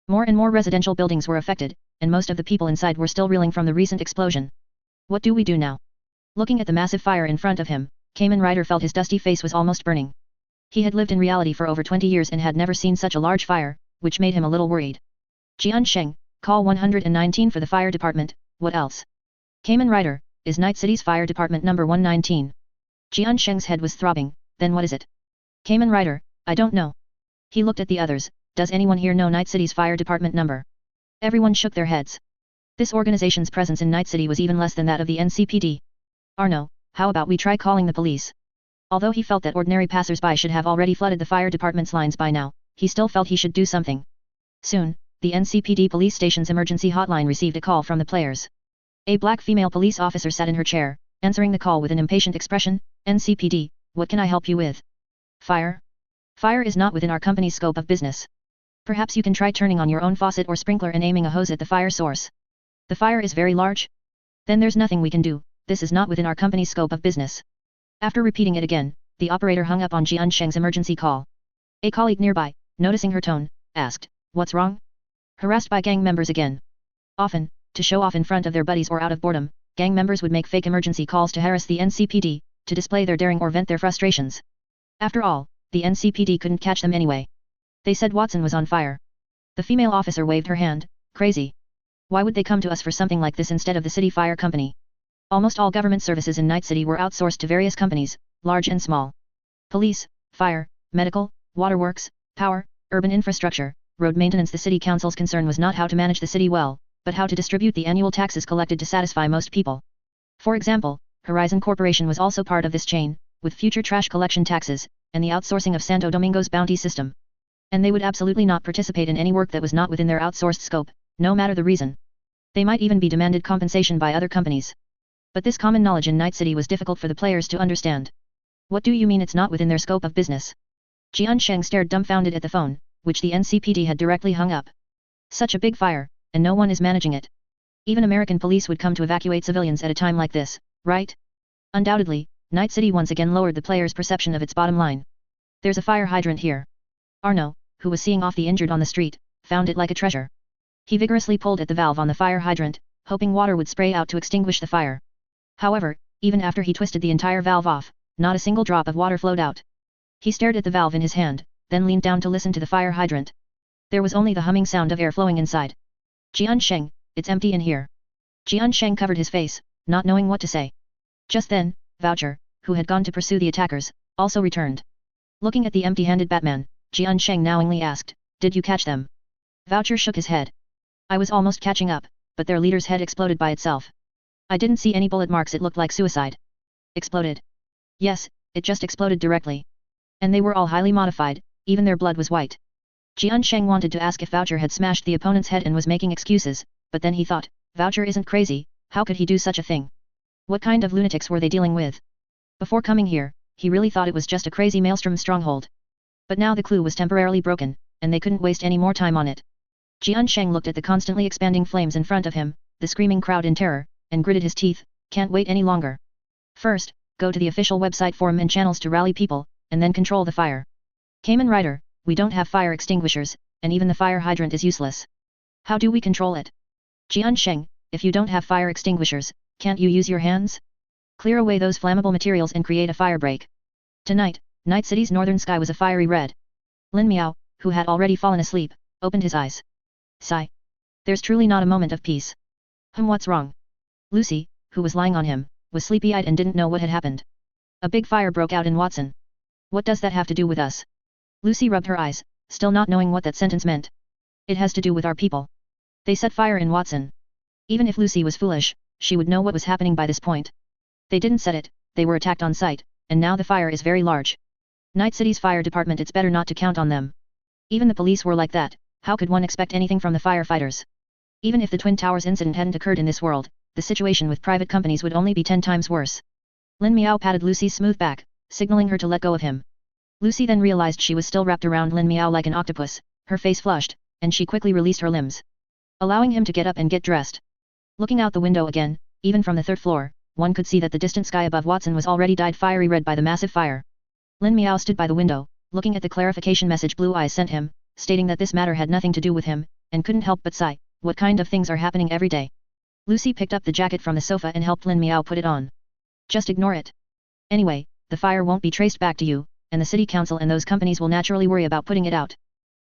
More and more residential buildings were affected, and most of the people inside were still reeling from the recent explosion. What do we do now? Looking at the massive fire in front of him, Kamen Rider felt his dusty face was almost burning. He had lived in reality for over 20 years and had never seen such a large fire, which made him a little worried. Jian Sheng, call 119 for the fire department. What else? Kamen Rider, is Night City's fire department number 119? Jian Sheng's head was throbbing. Then what is it? Kamen Rider, I don't know. He looked at the others. Does anyone here know Night City's fire department number? Everyone shook their heads. This organization's presence in Night City was even less than that of the NCPD. Arno, how about we try calling the police? Although he felt that ordinary passers-by should have already flooded the fire department's lines by now, he still felt he should do something. Soon, the NCPD police station's emergency hotline received a call from the players. A black female police officer sat in her chair, answering the call with an impatient expression. NCPD, what can I help you with? Fire? Fire is not within our company's scope of business. Perhaps you can try turning on your own faucet or sprinkler and aiming a hose at the fire source. The fire is very large? Then there's nothing we can do. This is not within our company's scope of business. After repeating it again, the operator hung up on Jian Sheng's emergency call. A colleague nearby, noticing her tone, asked, "What's wrong?" Harassed by gang members again. Often, to show off in front of their buddies or out of boredom, gang members would make fake emergency calls to harass the NCPD, to display their daring or vent their frustrations. After all, the NCPD couldn't catch them anyway. They said Watson was on fire. The female officer waved her hand. Crazy. Why would they come to us for something like this instead of the city fire company? Almost all government services in Night City were outsourced to various companies, large and small. Police, fire, medical, waterworks, power, urban infrastructure, road maintenance. The city council's concern was not how to manage the city well, but how to distribute the annual taxes collected to satisfy most people. For example, Horizon Corporation was also part of this chain, with future trash collection taxes, and the outsourcing of Santo Domingo's bounty system. And they would absolutely not participate in any work that was not within their outsourced scope, no matter the reason. They might even be demanded compensation by other companies. But this common knowledge in Night City was difficult for the players to understand. What do you mean it's not within their scope of business? Jian Sheng stared dumbfounded at the phone, which the NCPD had directly hung up. Such a big fire, and no one is managing it. Even American police would come to evacuate civilians at a time like this, right? Undoubtedly, Night City once again lowered the player's perception of its bottom line. There's a fire hydrant here. Arno, who was seeing off the injured on the street, found it like a treasure. He vigorously pulled at the valve on the fire hydrant, hoping water would spray out to extinguish the fire. However, even after he twisted the entire valve off, not a single drop of water flowed out. He stared at the valve in his hand, then leaned down to listen to the fire hydrant. There was only the humming sound of air flowing inside. Jian Sheng, it's empty in here. Jian Sheng covered his face, not knowing what to say. Just then, Voucher, who had gone to pursue the attackers, also returned. Looking at the empty-handed Batman, Jian Sheng knowingly asked, "Did you catch them?" Voucher shook his head. "I was almost catching up, but their leader's head exploded by itself. I didn't see any bullet marks. It looked like suicide." Exploded? Yes, it just exploded directly. And they were all highly modified, even their blood was white. Jian Sheng wanted to ask if Voucher had smashed the opponent's head and was making excuses, but then he thought, Voucher isn't crazy, how could he do such a thing? What kind of lunatics were they dealing with? Before coming here, he really thought it was just a crazy maelstrom stronghold. But now the clue was temporarily broken, and they couldn't waste any more time on it. Jian Sheng looked at the constantly expanding flames in front of him, the screaming crowd in terror, and gritted his teeth. Can't wait any longer. First, go to the official website forum and channels to rally people, and then control the fire. Kamen Rider, we don't have fire extinguishers, and even the fire hydrant is useless. How do we control it? Jian Sheng, if you don't have fire extinguishers, can't you use your hands? Clear away those flammable materials and create a fire break. Tonight, Night City's northern sky was a fiery red. Lin Miao, who had already fallen asleep, opened his eyes. Sigh. There's truly not a moment of peace. What's wrong? Lucy, who was lying on him, was sleepy-eyed and didn't know what had happened. A big fire broke out in Watson. What does that have to do with us? Lucy rubbed her eyes, still not knowing what that sentence meant. It has to do with our people. They set fire in Watson. Even if Lucy was foolish, she would know what was happening by this point. They didn't set it, they were attacked on sight, and now the fire is very large. Night City's fire department, it's better not to count on them. Even the police were like that, How could one expect anything from the firefighters? Even if the Twin Towers incident hadn't occurred in this world, the situation with private companies would only be 10 times worse. Lin Miao patted Lucy's smooth back, signaling her to let go of him. Lucy then realized she was still wrapped around Lin Miao like an octopus, her face flushed, and she quickly released her limbs, allowing him to get up and get dressed. Looking out the window again, even from the 3rd floor, one could see that the distant sky above Watson was already dyed fiery red by the massive fire. Lin Miao stood by the window, looking at the clarification message Blue Eyes sent him, stating that this matter had nothing to do with him, and couldn't help but sigh, what kind of things are happening every day? Lucy picked up the jacket from the sofa and helped Lin Miao put it on. Just ignore it. Anyway, the fire won't be traced back to you, and the city council and those companies will naturally worry about putting it out.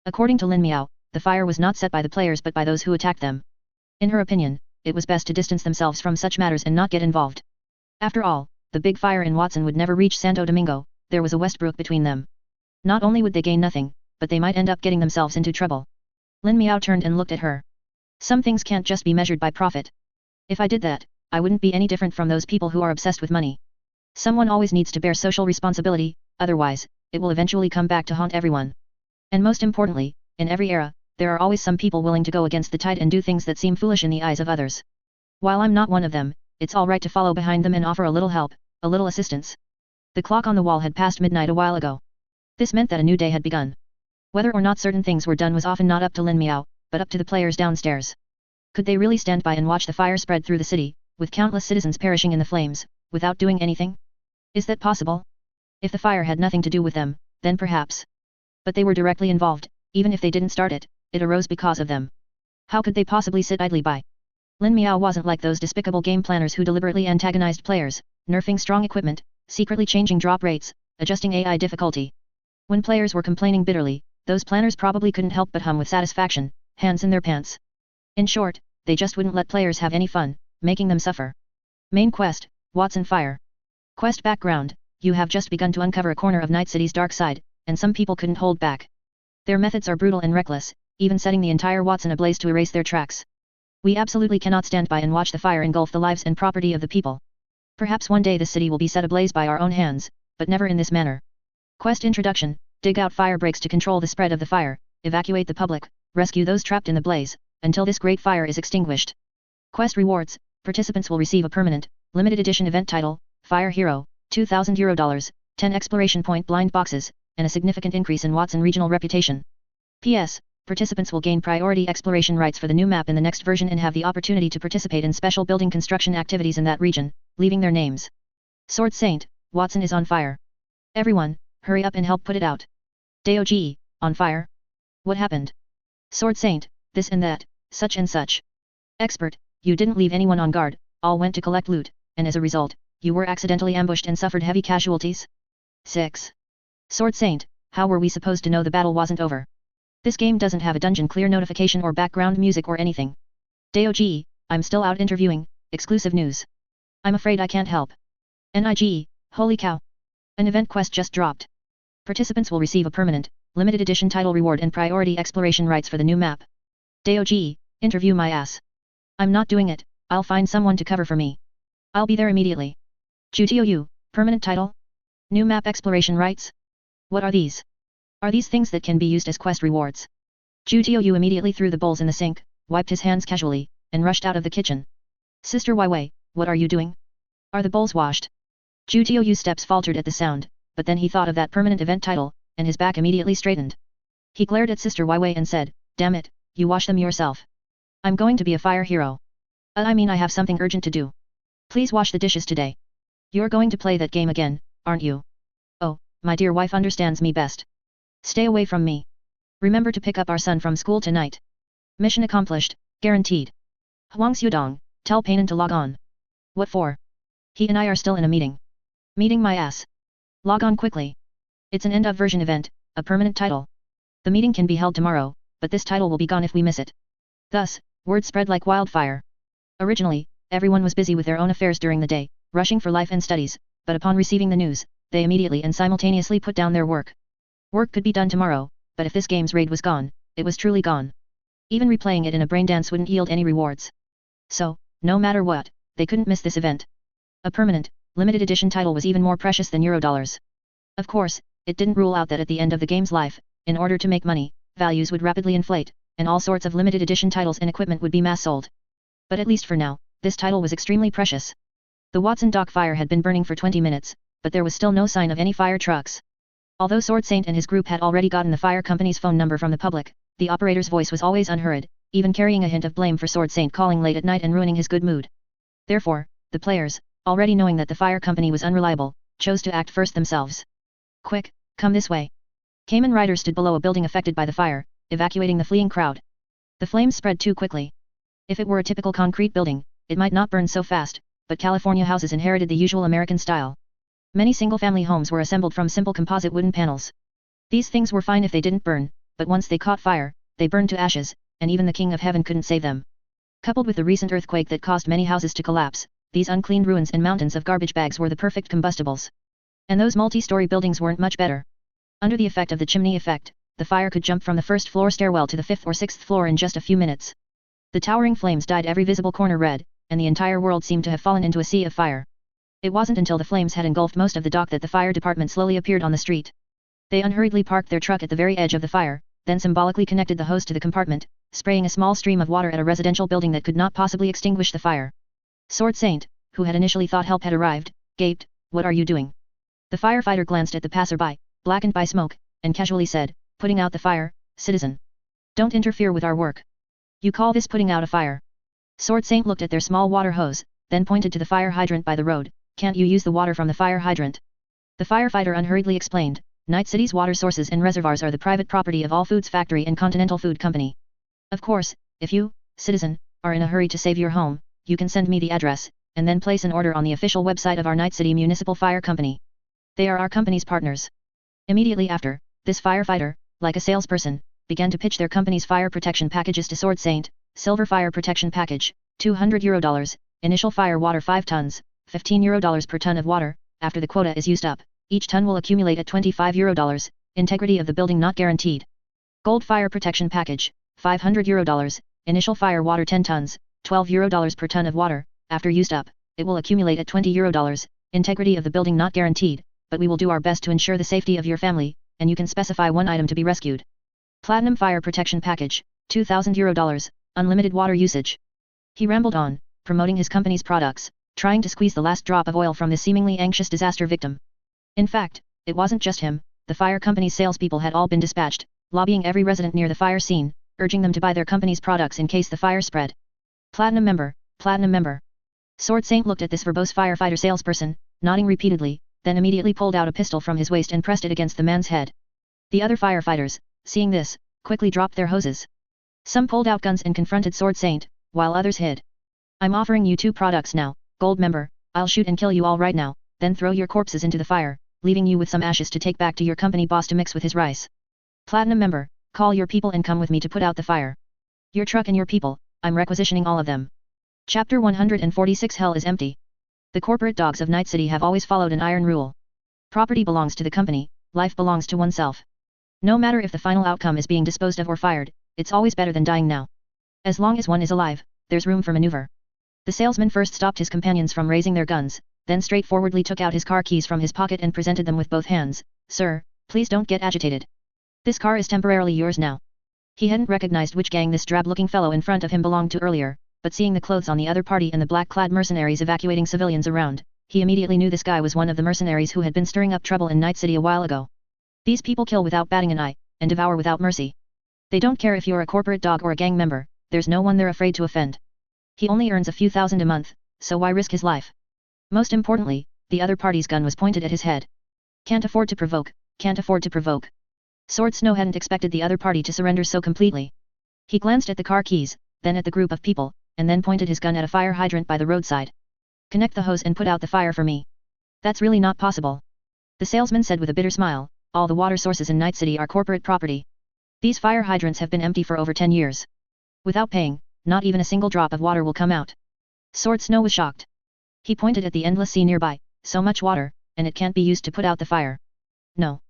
According to Lin Miao, the fire was not set by the players but by those who attacked them. In her opinion, it was best to distance themselves from such matters and not get involved. After all, the big fire in Watson would never reach Santo Domingo, there was a Westbrook between them. Not only would they gain nothing, but they might end up getting themselves into trouble. Lin Miao turned and looked at her. Some things can't just be measured by profit. If I did that, I wouldn't be any different from those people who are obsessed with money. Someone always needs to bear social responsibility, otherwise, it will eventually come back to haunt everyone. And most importantly, in every era, there are always some people willing to go against the tide and do things that seem foolish in the eyes of others. While I'm not one of them, it's alright to follow behind them and offer a little help, a little assistance. The clock on the wall had passed midnight a while ago. This meant that a new day had begun. Whether or not certain things were done was often not up to Lin Miao, but up to the players downstairs. Could they really stand by and watch the fire spread through the city, with countless citizens perishing in the flames, without doing anything? Is that possible? If the fire had nothing to do with them, then perhaps. But they were directly involved, even if they didn't start it, it arose because of them. How could they possibly sit idly by? Lin Miao wasn't like those despicable game planners who deliberately antagonized players, nerfing strong equipment, secretly changing drop rates, adjusting AI difficulty. When players were complaining bitterly, those planners probably couldn't help but hum with satisfaction, hands in their pants. In short, they just wouldn't let players have any fun, making them suffer. Main quest, Watson Fire. Quest background, you have just begun to uncover a corner of Night City's dark side, and some people couldn't hold back. Their methods are brutal and reckless, even setting the entire Watson ablaze to erase their tracks. We absolutely cannot stand by and watch the fire engulf the lives and property of the people. Perhaps one day the city will be set ablaze by our own hands, but never in this manner. Quest introduction, dig out fire breaks to control the spread of the fire, evacuate the public, rescue those trapped in the blaze, until this great fire is extinguished. Quest rewards, participants will receive a permanent, limited edition event title, Fire Hero, €2,000, 10 exploration point blind boxes, and a significant increase in Watson regional reputation. P.S. Participants will gain priority exploration rights for the new map in the next version and have the opportunity to participate in special building construction activities in that region, leaving their names. Sword Saint, Watson is on fire. Everyone, hurry up and help put it out. Dog, on fire? What happened? Sword Saint, this and that, such and such. Expert, you didn't leave anyone on guard, all went to collect loot, and as a result, you were accidentally ambushed and suffered heavy casualties? 6. Sword Saint, how were we supposed to know the battle wasn't over? This game doesn't have a dungeon clear notification or background music or anything. Dog, I'm still out interviewing, exclusive news. I'm afraid I can't help. Nig, holy cow. An event quest just dropped. Participants will receive a permanent, limited edition title reward and priority exploration rights for the new map. Dog, interview my ass. I'm not doing it, I'll find someone to cover for me. I'll be there immediately. Jutou, permanent title? New map exploration rights? What are these? Are these things that can be used as quest rewards? Jutou immediately threw the bowls in the sink, wiped his hands casually, and rushed out of the kitchen. Sister Weiwei, what are you doing? Are the bowls washed? Jutou's steps faltered at the sound, but then he thought of that permanent event title, and his back immediately straightened. He glared at Sister Weiwei and said, damn it, you wash them yourself. I'm going to be a fire hero. I mean I have something urgent to do. Please wash the dishes today. You're going to play that game again, aren't you? Oh, my dear wife understands me best. Stay away from me. Remember to pick up our son from school tonight. Mission accomplished, guaranteed. Huang Xiudong, tell Painan to log on. What for? He and I are still in a meeting. Meeting my ass. Log on quickly. It's an end-of-version event, a permanent title. The meeting can be held tomorrow, but this title will be gone if we miss it. Thus, word spread like wildfire. Originally, everyone was busy with their own affairs during the day, rushing for life and studies, but upon receiving the news, they immediately and simultaneously put down their work. Work could be done tomorrow, but if this game's raid was gone, it was truly gone. Even replaying it in a brain dance wouldn't yield any rewards. So, no matter what, they couldn't miss this event. A permanent, limited edition title was even more precious than Eurodollars. Of course, it didn't rule out that at the end of the game's life, in order to make money, values would rapidly inflate, and all sorts of limited edition titles and equipment would be mass sold. But at least for now, this title was extremely precious. The Watson Dock fire had been burning for 20 minutes, but there was still no sign of any fire trucks. Although Sword Saint and his group had already gotten the fire company's phone number from the public, the operator's voice was always unhurried, even carrying a hint of blame for Sword Saint calling late at night and ruining his good mood. Therefore, the players, already knowing that the fire company was unreliable, chose to act first themselves. Quick, come this way. Kamen Rider stood below a building affected by the fire, evacuating the fleeing crowd. The flames spread too quickly. If it were a typical concrete building, it might not burn so fast, but California houses inherited the usual American style. Many single-family homes were assembled from simple composite wooden panels. These things were fine if they didn't burn, but once they caught fire, they burned to ashes, and even the King of Heaven couldn't save them. Coupled with the recent earthquake that caused many houses to collapse, these uncleaned ruins and mountains of garbage bags were the perfect combustibles. And those multi-story buildings weren't much better. Under the effect of the chimney effect, the fire could jump from the first floor stairwell to the 5th or 6th floor in just a few minutes. The towering flames dyed every visible corner red, and the entire world seemed to have fallen into a sea of fire. It wasn't until the flames had engulfed most of the dock that the fire department slowly appeared on the street. They unhurriedly parked their truck at the very edge of the fire, then symbolically connected the hose to the compartment, spraying a small stream of water at a residential building that could not possibly extinguish the fire. Sword Saint, who had initially thought help had arrived, gaped, "What are you doing?" The firefighter glanced at the passerby, blackened by smoke, and casually said, "Putting out the fire, citizen. Don't interfere with our work." "You call this putting out a fire?" Sword Saint looked at their small water hose, then pointed to the fire hydrant by the road. "Can't you use the water from the fire hydrant?" The firefighter unhurriedly explained, "Night City's water sources and reservoirs are the private property of All Foods Factory and Continental Food Company. Of course, if you, citizen, are in a hurry to save your home, you can send me the address, and then place an order on the official website of our Night City Municipal Fire Company. They are our company's partners." Immediately after, this firefighter, like a salesperson, began to pitch their company's fire protection packages to Sword Saint. Silver Fire Protection Package, $200, initial fire water 5 tons, $15 per ton of water. After the quota is used up, each ton will accumulate at $25, integrity of the building not guaranteed. Gold Fire Protection Package, $500, initial fire water 10 tons, $12 per ton of water. After used up, it will accumulate at $20, integrity of the building not guaranteed, but we will do our best to ensure the safety of your family, and you can specify one item to be rescued. Platinum Fire Protection Package, $2,000, unlimited water usage. He rambled on, promoting his company's products, trying to squeeze the last drop of oil from this seemingly anxious disaster victim. In fact, it wasn't just him, the fire company's salespeople had all been dispatched, lobbying every resident near the fire scene, urging them to buy their company's products in case the fire spread. Platinum member, Platinum member. Sword Saint looked at this verbose firefighter salesperson, nodding repeatedly, then immediately pulled out a pistol from his waist and pressed it against the man's head. The other firefighters, seeing this, quickly dropped their hoses. Some pulled out guns and confronted Sword Saint, while others hid. "I'm offering you 2 products now, Gold member, I'll shoot and kill you all right now, then throw your corpses into the fire, leaving you with some ashes to take back to your company boss to mix with his rice. Platinum member, call your people and come with me to put out the fire. Your truck and your people, I'm requisitioning all of them." Chapter 146 Hell is empty. The corporate dogs of Night City have always followed an iron rule. Property belongs to the company, life belongs to oneself. No matter if the final outcome is being disposed of or fired, it's always better than dying now. As long as one is alive, there's room for maneuver. The salesman first stopped his companions from raising their guns, then straightforwardly took out his car keys from his pocket and presented them with both hands. "Sir, please don't get agitated. This car is temporarily yours now." He hadn't recognized which gang this drab-looking fellow in front of him belonged to earlier, but seeing the clothes on the other party and the black-clad mercenaries evacuating civilians around, he immediately knew this guy was one of the mercenaries who had been stirring up trouble in Night City a while ago. These people kill without batting an eye, and devour without mercy. They don't care if you're a corporate dog or a gang member, there's no one they're afraid to offend. He only earns a few thousand a month, so why risk his life? Most importantly, the other party's gun was pointed at his head. Can't afford to provoke, can't afford to provoke. Sword Snow hadn't expected the other party to surrender so completely. He glanced at the car keys, then at the group of people, and then pointed his gun at a fire hydrant by the roadside. "Connect the hose and put out the fire for me." "That's really not possible," the salesman said with a bitter smile. "All the water sources in Night City are corporate property. These fire hydrants have been empty for over 10 years. Without paying, not even a single drop of water will come out." Sword Snow was shocked. He pointed at the endless sea nearby. "So much water, and it can't be used to put out the fire." "No."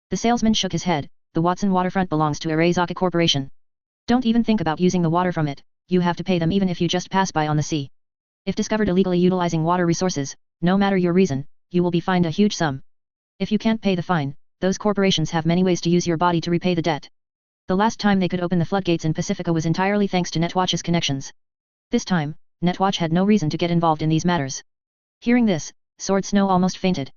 The salesman shook his head. "The Watson waterfront belongs to Arezaka Corporation. Don't even think about using the water from it, you have to pay them even if you just pass by on the sea. If discovered illegally utilizing water resources, no matter your reason, you will be fined a huge sum. If you can't pay the fine, those corporations have many ways to use your body to repay the debt." The last time they could open the floodgates in Pacifica was entirely thanks to Netwatch's connections. This time, Netwatch had no reason to get involved in these matters. Hearing this, Sword Snow almost fainted.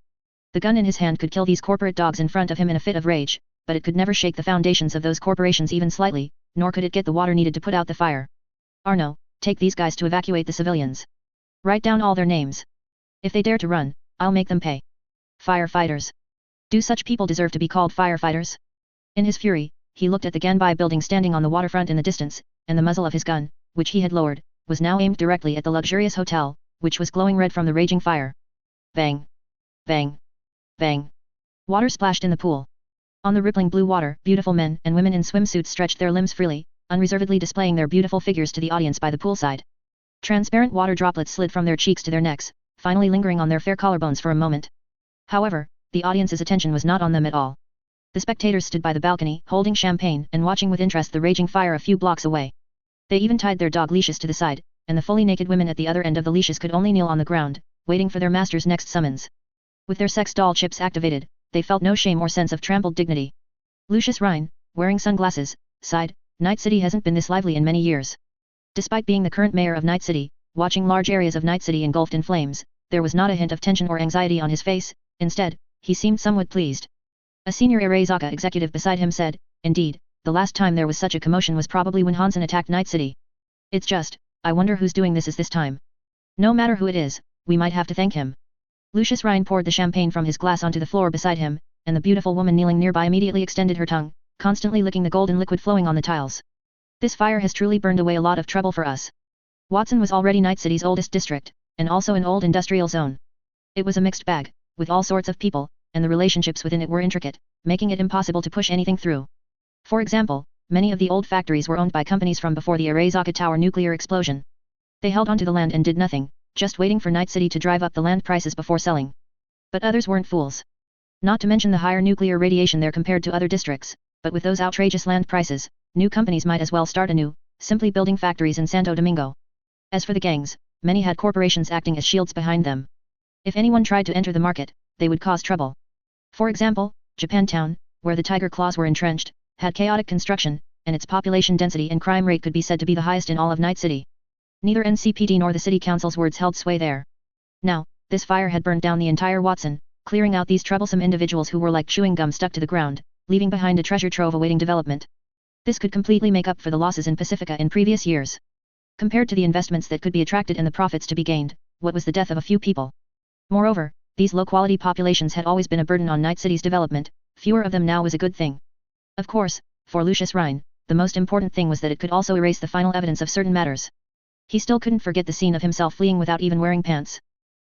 The gun in his hand could kill these corporate dogs in front of him in a fit of rage, but it could never shake the foundations of those corporations even slightly, nor could it get the water needed to put out the fire. Arno, take these guys to evacuate the civilians. Write down all their names. If they dare to run, I'll make them pay. Firefighters. Do such people deserve to be called firefighters? In his fury, he looked at the Ganbai building standing on the waterfront in the distance, and the muzzle of his gun, which he had lowered, was now aimed directly at the luxurious hotel, which was glowing red from the raging fire. Bang! Bang! Bang! Water splashed in the pool. On the rippling blue water, beautiful men and women in swimsuits stretched their limbs freely, unreservedly displaying their beautiful figures to the audience by the poolside. Transparent water droplets slid from their cheeks to their necks, finally lingering on their fair collarbones for a moment. However, the audience's attention was not on them at all. The spectators stood by the balcony, holding champagne and watching with interest the raging fire a few blocks away. They even tied their dog leashes to the side, and the fully naked women at the other end of the leashes could only kneel on the ground, waiting for their master's next summons. With their sex doll chips activated, they felt no shame or sense of trampled dignity. Lucius Rhine, wearing sunglasses, sighed, Night City hasn't been this lively in many years. Despite being the current mayor of Night City, watching large areas of Night City engulfed in flames, there was not a hint of tension or anxiety on his face. Instead, he seemed somewhat pleased. A senior Arezaka executive beside him said, indeed, the last time there was such a commotion was probably when Hansen attacked Night City. It's just, I wonder who's doing this this time. No matter who it is, we might have to thank him. Lucius Rhine poured the champagne from his glass onto the floor beside him, and the beautiful woman kneeling nearby immediately extended her tongue, constantly licking the golden liquid flowing on the tiles. This fire has truly burned away a lot of trouble for us. Watson was already Night City's oldest district, and also an old industrial zone. It was a mixed bag, with all sorts of people, and the relationships within it were intricate, making it impossible to push anything through. For example, many of the old factories were owned by companies from before the Arezaka Tower nuclear explosion. They held onto the land and did nothing, just waiting for Night City to drive up the land prices before selling. But others weren't fools. Not to mention the higher nuclear radiation there compared to other districts, but with those outrageous land prices, new companies might as well start anew, simply building factories in Santo Domingo. As for the gangs, many had corporations acting as shields behind them. If anyone tried to enter the market, they would cause trouble. For example, Japantown, where the Tiger Claws were entrenched, had chaotic construction, and its population density and crime rate could be said to be the highest in all of Night City. Neither NCPD nor the city council's words held sway there. Now, this fire had burned down the entire Watson, clearing out these troublesome individuals who were like chewing gum stuck to the ground, leaving behind a treasure trove awaiting development. This could completely make up for the losses in Pacifica in previous years. Compared to the investments that could be attracted and the profits to be gained, what was the death of a few people? Moreover, these low-quality populations had always been a burden on Night City's development, fewer of them now was a good thing. Of course, for Lucius Rhine, the most important thing was that it could also erase the final evidence of certain matters. He still couldn't forget the scene of himself fleeing without even wearing pants.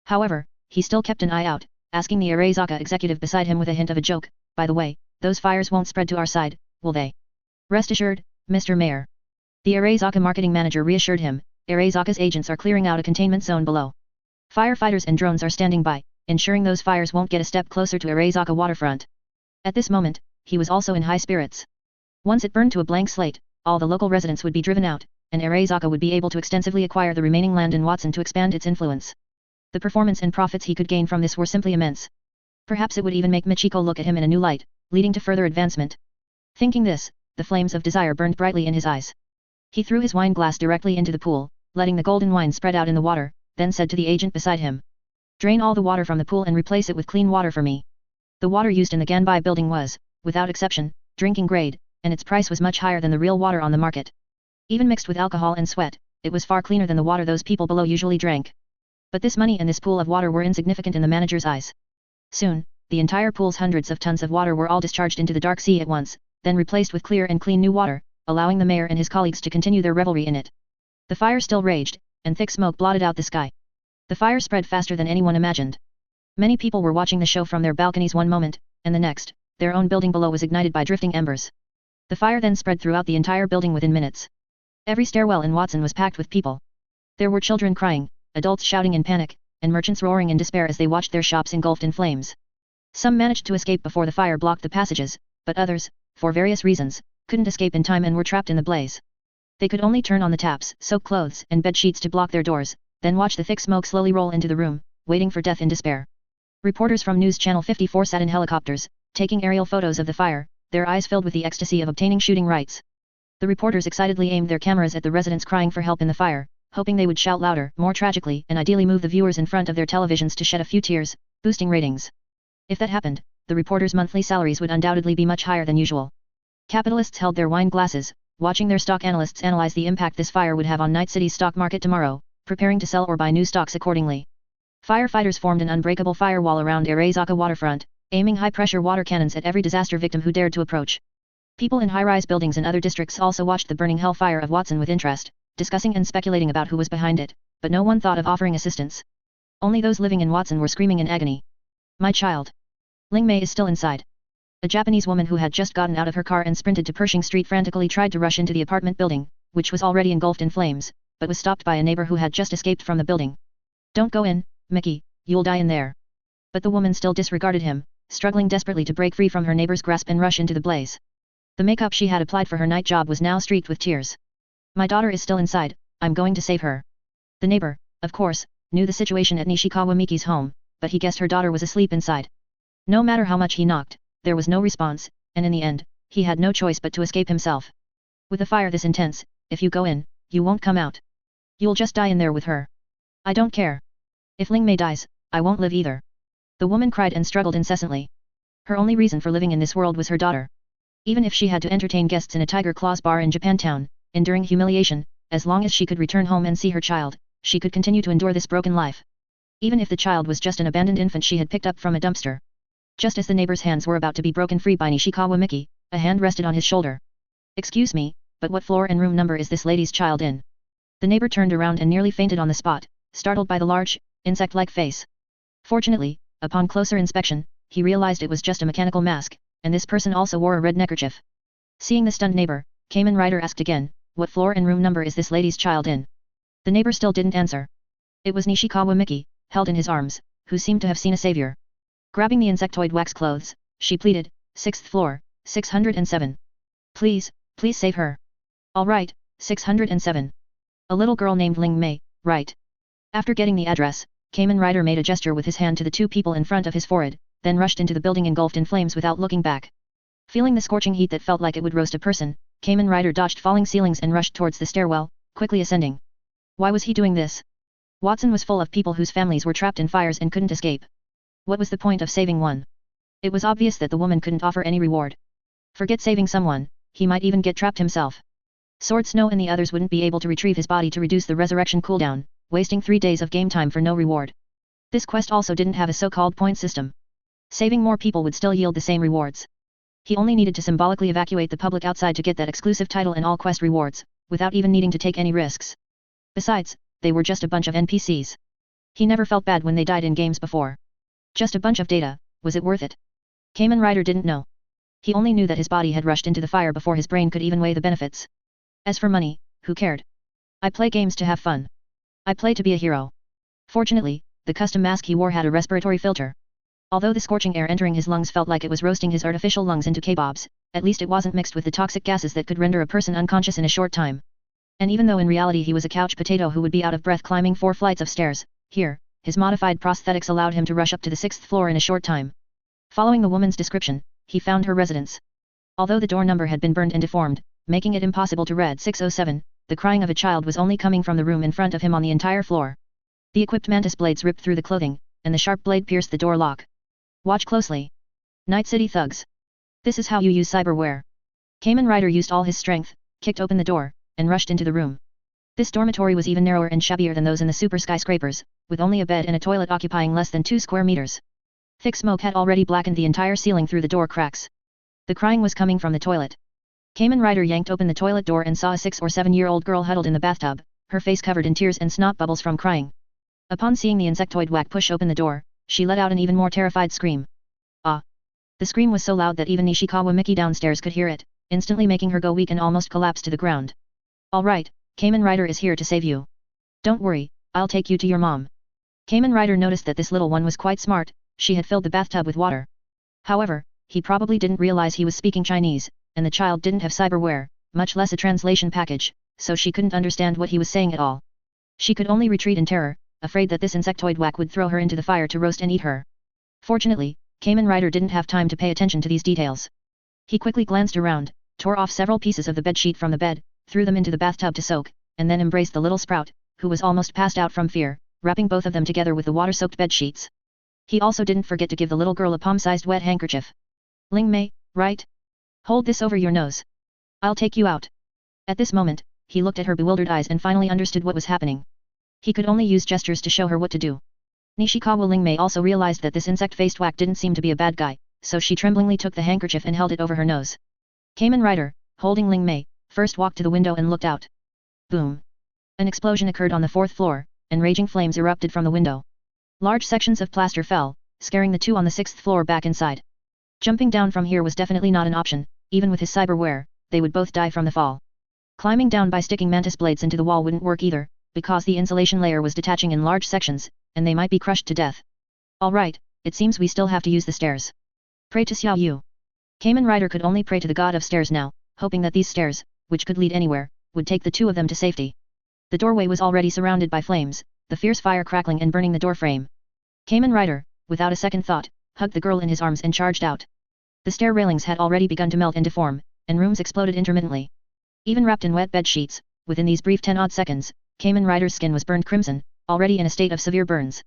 However, he still kept an eye out, asking the Arezaka executive beside him with a hint of a joke, by the way, those fires won't spread to our side, will they? Rest assured, Mr. Mayor. The Arezaka marketing manager reassured him, Arezaka's agents are clearing out a containment zone below. Firefighters and drones are standing by, ensuring those fires won't get a step closer to Arezaka waterfront. At this moment, he was also in high spirits. Once it burned to a blank slate, all the local residents would be driven out, and Arezaka would be able to extensively acquire the remaining land in Watson to expand its influence. The performance and profits he could gain from this were simply immense. Perhaps it would even make Michiko look at him in a new light, leading to further advancement. Thinking this, the flames of desire burned brightly in his eyes. He threw his wine glass directly into the pool, letting the golden wine spread out in the water, then said to the agent beside him. Drain all the water from the pool and replace it with clean water for me. The water used in the Ganbai building was, without exception, drinking grade, and its price was much higher than the real water on the market. Even mixed with alcohol and sweat, it was far cleaner than the water those people below usually drank. But this money and this pool of water were insignificant in the manager's eyes. Soon, the entire pool's hundreds of tons of water were all discharged into the dark sea at once, then replaced with clear and clean new water, allowing the mayor and his colleagues to continue their revelry in it. The fire still raged, and thick smoke blotted out the sky. The fire spread faster than anyone imagined. Many people were watching the show from their balconies one moment, and the next, their own building below was ignited by drifting embers. The fire then spread throughout the entire building within minutes. Every stairwell in Watson was packed with people. There were children crying, adults shouting in panic, and merchants roaring in despair as they watched their shops engulfed in flames. Some managed to escape before the fire blocked the passages, but others, for various reasons, couldn't escape in time and were trapped in the blaze. They could only turn on the taps, soak clothes and bed sheets to block their doors, then watch the thick smoke slowly roll into the room, waiting for death in despair. Reporters from News Channel 54 sat in helicopters, taking aerial photos of the fire, their eyes filled with the ecstasy of obtaining shooting rights. The reporters excitedly aimed their cameras at the residents crying for help in the fire, hoping they would shout louder, more tragically, and ideally move the viewers in front of their televisions to shed a few tears, boosting ratings. If that happened, the reporters' monthly salaries would undoubtedly be much higher than usual. Capitalists held their wine glasses, watching their stock analysts analyze the impact this fire would have on Night City's stock market tomorrow, preparing to sell or buy new stocks accordingly. Firefighters formed an unbreakable firewall around Arezaka waterfront, aiming high-pressure water cannons at every disaster victim who dared to approach. People in high-rise buildings in other districts also watched the burning hellfire of Watson with interest, discussing and speculating about who was behind it, but no one thought of offering assistance. Only those living in Watson were screaming in agony. My child. Ling Mei is still inside. A Japanese woman who had just gotten out of her car and sprinted to Pershing Street frantically tried to rush into the apartment building, which was already engulfed in flames, but was stopped by a neighbor who had just escaped from the building. Don't go in, Mickey, you'll die in there. But the woman still disregarded him, struggling desperately to break free from her neighbor's grasp and rush into the blaze. The makeup she had applied for her night job was now streaked with tears. My daughter is still inside, I'm going to save her. The neighbor, of course, knew the situation at Nishikawa Miki's home, but he guessed her daughter was asleep inside. No matter how much he knocked, there was no response, and in the end, he had no choice but to escape himself. With a fire this intense, if you go in, you won't come out. You'll just die in there with her. I don't care. If Ling Mei dies, I won't live either. The woman cried and struggled incessantly. Her only reason for living in this world was her daughter. Even if she had to entertain guests in a Tiger Claws bar in Japantown, enduring humiliation, as long as she could return home and see her child, she could continue to endure this broken life. Even if the child was just an abandoned infant she had picked up from a dumpster. Just as the neighbor's hands were about to be broken free by Nishikawa Miki, a hand rested on his shoulder. Excuse me, but what floor and room number is this lady's child in? The neighbor turned around and nearly fainted on the spot, startled by the large, insect-like face. Fortunately, upon closer inspection, he realized it was just a mechanical mask, and this person also wore a red neckerchief. Seeing the stunned neighbor, Kamen Rider asked again, what floor and room number is this lady's child in? The neighbor still didn't answer. It was Nishikawa Miki, held in his arms, who seemed to have seen a savior. Grabbing the insectoid wax clothes, she pleaded, 6th floor, 607. Please, please save her. All right, 607. A little girl named Ling Mei, right. After getting the address, Kamen Rider made a gesture with his hand to the two people in front of his forehead, then rushed into the building engulfed in flames without looking back. Feeling the scorching heat that felt like it would roast a person, Kamen Rider dodged falling ceilings and rushed towards the stairwell, quickly ascending. Why was he doing this? Watson was full of people whose families were trapped in fires and couldn't escape. What was the point of saving one? It was obvious that the woman couldn't offer any reward. Forget saving someone, he might even get trapped himself. Sword Snow and the others wouldn't be able to retrieve his body to reduce the resurrection cooldown, wasting 3 days of game time for no reward. This quest also didn't have a so-called point system. Saving more people would still yield the same rewards. He only needed to symbolically evacuate the public outside to get that exclusive title and all quest rewards, without even needing to take any risks. Besides, they were just a bunch of NPCs. He never felt bad when they died in games before. Just a bunch of data, was it worth it? Kamen Rider didn't know. He only knew that his body had rushed into the fire before his brain could even weigh the benefits. As for money, who cared? I play games to have fun. I play to be a hero. Fortunately, the custom mask he wore had a respiratory filter. Although the scorching air entering his lungs felt like it was roasting his artificial lungs into kebabs, at least it wasn't mixed with the toxic gases that could render a person unconscious in a short time. And even though in reality he was a couch potato who would be out of breath climbing 4 flights of stairs, here, his modified prosthetics allowed him to rush up to the 6th floor in a short time. Following the woman's description, he found her residence. Although the door number had been burned and deformed, making it impossible to read 607, the crying of a child was only coming from the room in front of him on the entire floor. The equipped mantis blades ripped through the clothing, and the sharp blade pierced the door lock. Watch closely. Night City thugs. This is how you use cyberware. Kamen Rider used all his strength, kicked open the door, and rushed into the room. This dormitory was even narrower and shabbier than those in the super skyscrapers, with only a bed and a toilet occupying less than 2 square meters. Thick smoke had already blackened the entire ceiling through the door cracks. The crying was coming from the toilet. Kamen Rider yanked open the toilet door and saw a 6 or 7-year-old girl huddled in the bathtub, her face covered in tears and snot bubbles from crying. Upon seeing the insectoid whack push open the door, she let out an even more terrified scream. Ah! The scream was so loud that even Nishikawa Miki downstairs could hear it, instantly making her go weak and almost collapse to the ground. All right, Kamen Rider is here to save you. Don't worry, I'll take you to your mom. Kamen Rider noticed that this little one was quite smart, she had filled the bathtub with water. However, he probably didn't realize he was speaking Chinese, and the child didn't have cyberware, much less a translation package, so she couldn't understand what he was saying at all. She could only retreat in terror, afraid that this insectoid whack would throw her into the fire to roast and eat her. Fortunately, Kamen Rider didn't have time to pay attention to these details. He quickly glanced around, tore off several pieces of the bedsheet from the bed, threw them into the bathtub to soak, and then embraced the little sprout, who was almost passed out from fear, wrapping both of them together with the water-soaked bedsheets. He also didn't forget to give the little girl a palm-sized wet handkerchief. Ling Mei, right? Hold this over your nose. I'll take you out. At this moment, he looked at her bewildered eyes and finally understood what was happening. He could only use gestures to show her what to do. Nishikawa Ling Mei also realized that this insect-faced whack didn't seem to be a bad guy, so she tremblingly took the handkerchief and held it over her nose. Kamen Rider, holding Ling Mei, first walked to the window and looked out. Boom. An explosion occurred on the 4th floor, and raging flames erupted from the window. Large sections of plaster fell, scaring the two on the 6th floor back inside. Jumping down from here was definitely not an option, even with his cyberware, they would both die from the fall. Climbing down by sticking mantis blades into the wall wouldn't work either, because the insulation layer was detaching in large sections, and they might be crushed to death. Alright, it seems we still have to use the stairs. Pray to Xiao Yu. Kamen Rider could only pray to the god of stairs now, hoping that these stairs, which could lead anywhere, would take the two of them to safety. The doorway was already surrounded by flames, the fierce fire crackling and burning the door frame. Kamen Rider, without a second thought, hugged the girl in his arms and charged out. The stair railings had already begun to melt and deform, and rooms exploded intermittently. Even wrapped in wet bed sheets, within these brief 10-odd seconds, Kamen Rider's skin was burned crimson, already in a state of severe burns.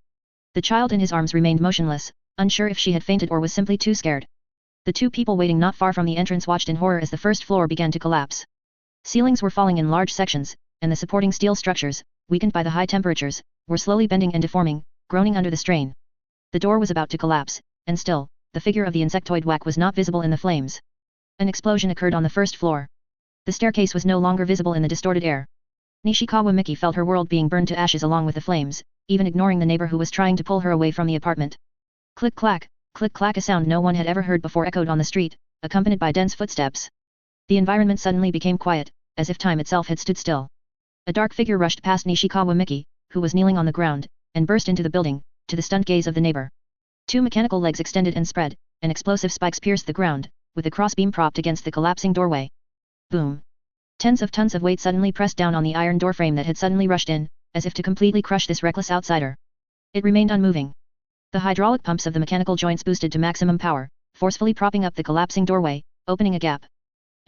The child in his arms remained motionless, unsure if she had fainted or was simply too scared. The two people waiting not far from the entrance watched in horror as the first floor began to collapse. Ceilings were falling in large sections, and the supporting steel structures, weakened by the high temperatures, were slowly bending and deforming, groaning under the strain. The door was about to collapse, and still, the figure of the insectoid whack was not visible in the flames. An explosion occurred on the 1st floor. The staircase was no longer visible in the distorted air. Nishikawa Miki felt her world being burned to ashes along with the flames, even ignoring the neighbor who was trying to pull her away from the apartment. Click-clack, click-clack, a sound no one had ever heard before echoed on the street, accompanied by dense footsteps. The environment suddenly became quiet, as if time itself had stood still. A dark figure rushed past Nishikawa Miki, who was kneeling on the ground, and burst into the building, to the stunned gaze of the neighbor. Two mechanical legs extended and spread, and explosive spikes pierced the ground, with a crossbeam propped against the collapsing doorway. Boom. Tens of tons of weight suddenly pressed down on the iron doorframe that had suddenly rushed in, as if to completely crush this reckless outsider. It remained unmoving. The hydraulic pumps of the mechanical joints boosted to maximum power, forcefully propping up the collapsing doorway, opening a gap.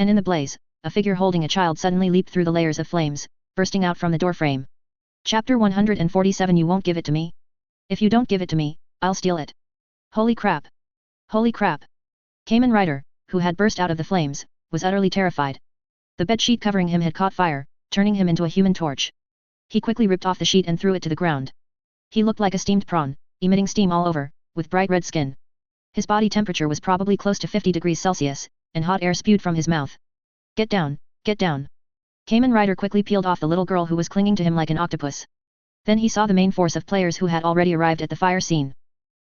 And in the blaze, a figure holding a child suddenly leaped through the layers of flames, bursting out from the doorframe. Chapter 147. You won't give it to me? If you don't give it to me, I'll steal it. Holy crap! Holy crap! Kamen Rider, who had burst out of the flames, was utterly terrified. The bedsheet covering him had caught fire, turning him into a human torch. He quickly ripped off the sheet and threw it to the ground. He looked like a steamed prawn, emitting steam all over, with bright red skin. His body temperature was probably close to 50 degrees Celsius, and hot air spewed from his mouth. Get down, get down. Kamen Rider quickly peeled off the little girl who was clinging to him like an octopus. Then he saw the main force of players who had already arrived at the fire scene.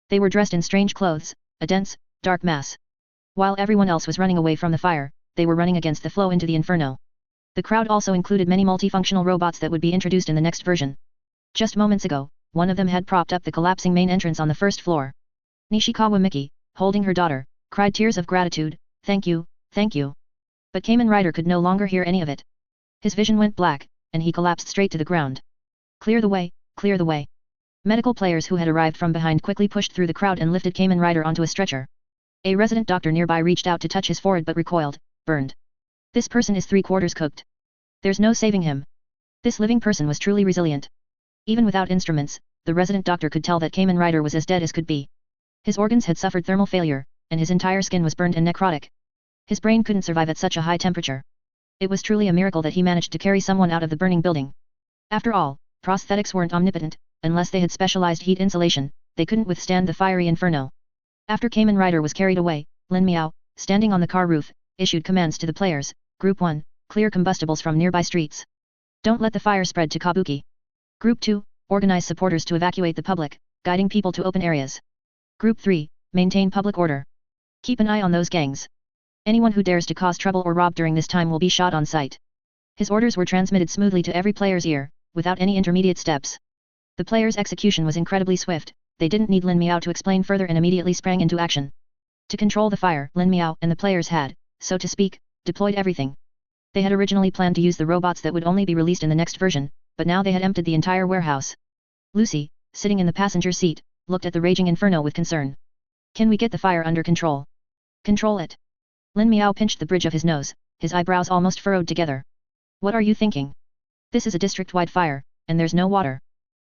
They were dressed in strange clothes, a dense, dark mass. While everyone else was running away from the fire, they were running against the flow into the inferno. The crowd also included many multifunctional robots that would be introduced in the next version. Just moments ago, one of them had propped up the collapsing main entrance on the 1st floor. Nishikawa Miki, holding her daughter, cried tears of gratitude, thank you, thank you. But Kamen Rider could no longer hear any of it. His vision went black, and he collapsed straight to the ground. Clear the way, clear the way. Medical players who had arrived from behind quickly pushed through the crowd and lifted Kamen Rider onto a stretcher. A resident doctor nearby reached out to touch his forehead but recoiled, burned. This person is 3/4 cooked. There's no saving him. This living person was truly resilient. Even without instruments, the resident doctor could tell that Kamen Rider was as dead as could be. His organs had suffered thermal failure, and his entire skin was burned and necrotic. His brain couldn't survive at such a high temperature. It was truly a miracle that he managed to carry someone out of the burning building. After all, prosthetics weren't omnipotent, unless they had specialized heat insulation, they couldn't withstand the fiery inferno. After Kamen Rider was carried away, Lin Miao, standing on the car roof, issued commands to the players. Group 1, clear combustibles from nearby streets. Don't let the fire spread to Kabuki. Group 2, organize supporters to evacuate the public, guiding people to open areas. Group 3, maintain public order. Keep an eye on those gangs. Anyone who dares to cause trouble or rob during this time will be shot on sight. His orders were transmitted smoothly to every player's ear, without any intermediate steps. The player's execution was incredibly swift, they didn't need Lin Miao to explain further and immediately sprang into action. To control the fire, Lin Miao and the players had, so to speak, deployed everything. They had originally planned to use the robots that would only be released in the next version, but now they had emptied the entire warehouse. Lucy, sitting in the passenger seat, looked at the raging inferno with concern. Can we get the fire under control? Control it. Lin Miao pinched the bridge of his nose, his eyebrows almost furrowed together. What are you thinking? This is a district-wide fire, and there's no water.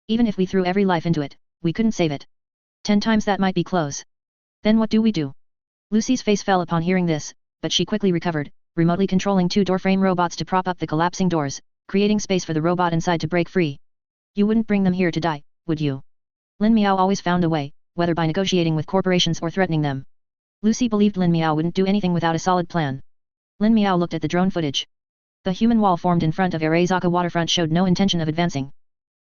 Even if we threw every life into it, we couldn't save it. 10 times that might be close. Then what do we do? Lucy's face fell upon hearing this, but she quickly recovered, remotely controlling 2 door-frame robots to prop up the collapsing doors, creating space for the robot inside to break free. You wouldn't bring them here to die, would you? Lin Miao always found a way, whether by negotiating with corporations or threatening them. Lucy believed Lin Miao wouldn't do anything without a solid plan. Lin Miao looked at the drone footage. The human wall formed in front of Arezaka waterfront showed no intention of advancing.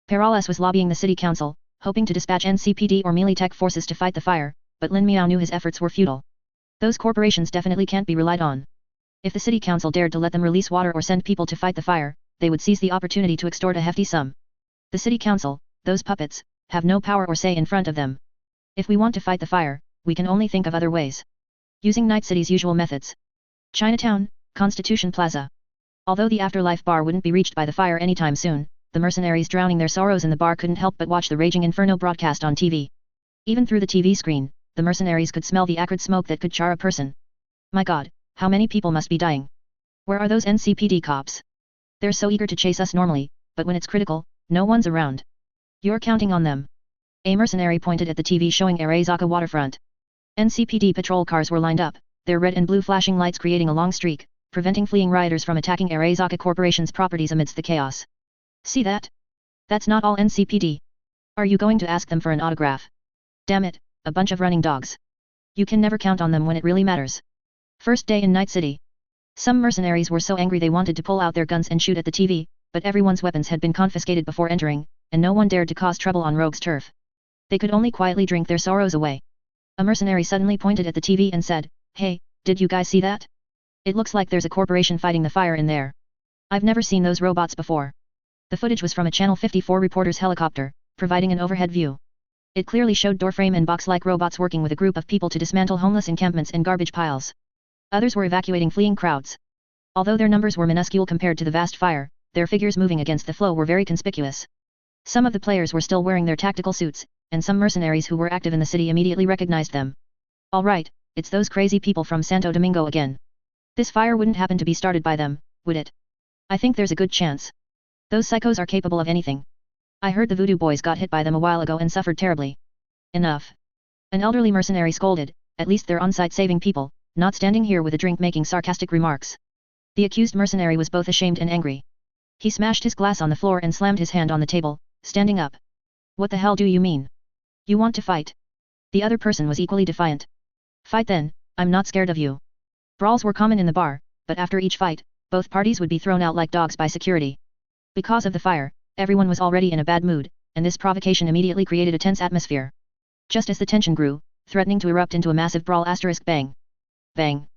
Perales was lobbying the city council, hoping to dispatch NCPD or melee tech forces to fight the fire, but Lin Miao knew his efforts were futile. Those corporations definitely can't be relied on. If the city council dared to let them release water or send people to fight the fire, they would seize the opportunity to extort a hefty sum. The city council, those puppets, have no power or say in front of them. If we want to fight the fire, we can only think of other ways. Using Night City's usual methods. Chinatown, Constitution Plaza. Although the afterlife bar wouldn't be reached by the fire anytime soon, the mercenaries drowning their sorrows in the bar couldn't help but watch the raging inferno broadcast on TV. Even through the TV screen, the mercenaries could smell the acrid smoke that could char a person. My god, how many people must be dying? Where are those NCPD cops? They're so eager to chase us normally, but when it's critical, no one's around. You're counting on them. A mercenary pointed at the TV showing Arezaka waterfront. NCPD patrol cars were lined up, their red and blue flashing lights creating a long streak, preventing fleeing rioters from attacking Arezaka Corporation's properties amidst the chaos. See that? That's not all NCPD. Are you going to ask them for an autograph? Damn it, a bunch of running dogs. You can never count on them when it really matters. First day in Night City. Some mercenaries were so angry they wanted to pull out their guns and shoot at the TV, but everyone's weapons had been confiscated before entering, and no one dared to cause trouble on Rogue's turf. They could only quietly drink their sorrows away. A mercenary suddenly pointed at the TV and said, "Hey, did you guys see that? It looks like there's a corporation fighting the fire in there. I've never seen those robots before." The footage was from a Channel 54 reporter's helicopter, providing an overhead view. It clearly showed doorframe and box-like robots working with a group of people to dismantle homeless encampments and garbage piles. Others were evacuating fleeing crowds. Although their numbers were minuscule compared to the vast fire, their figures moving against the flow were very conspicuous. Some of the players were still wearing their tactical suits, and some mercenaries who were active in the city immediately recognized them. Alright, it's those crazy people from Santo Domingo again. This fire wouldn't happen to be started by them, would it? I think there's a good chance. Those psychos are capable of anything. I heard the voodoo boys got hit by them a while ago and suffered terribly. Enough. An elderly mercenary scolded, at least they're on-site saving people, not standing here with a drink making sarcastic remarks. The accused mercenary was both ashamed and angry. He smashed his glass on the floor and slammed his hand on the table, standing up. What the hell do you mean? You want to fight? The other person was equally defiant. Fight then, I'm not scared of you. Brawls were common in the bar, but after each fight, both parties would be thrown out like dogs by security. Because of the fire, everyone was already in a bad mood, and this provocation immediately created a tense atmosphere. Just as the tension grew, threatening to erupt into a massive brawl *, bang. Bang.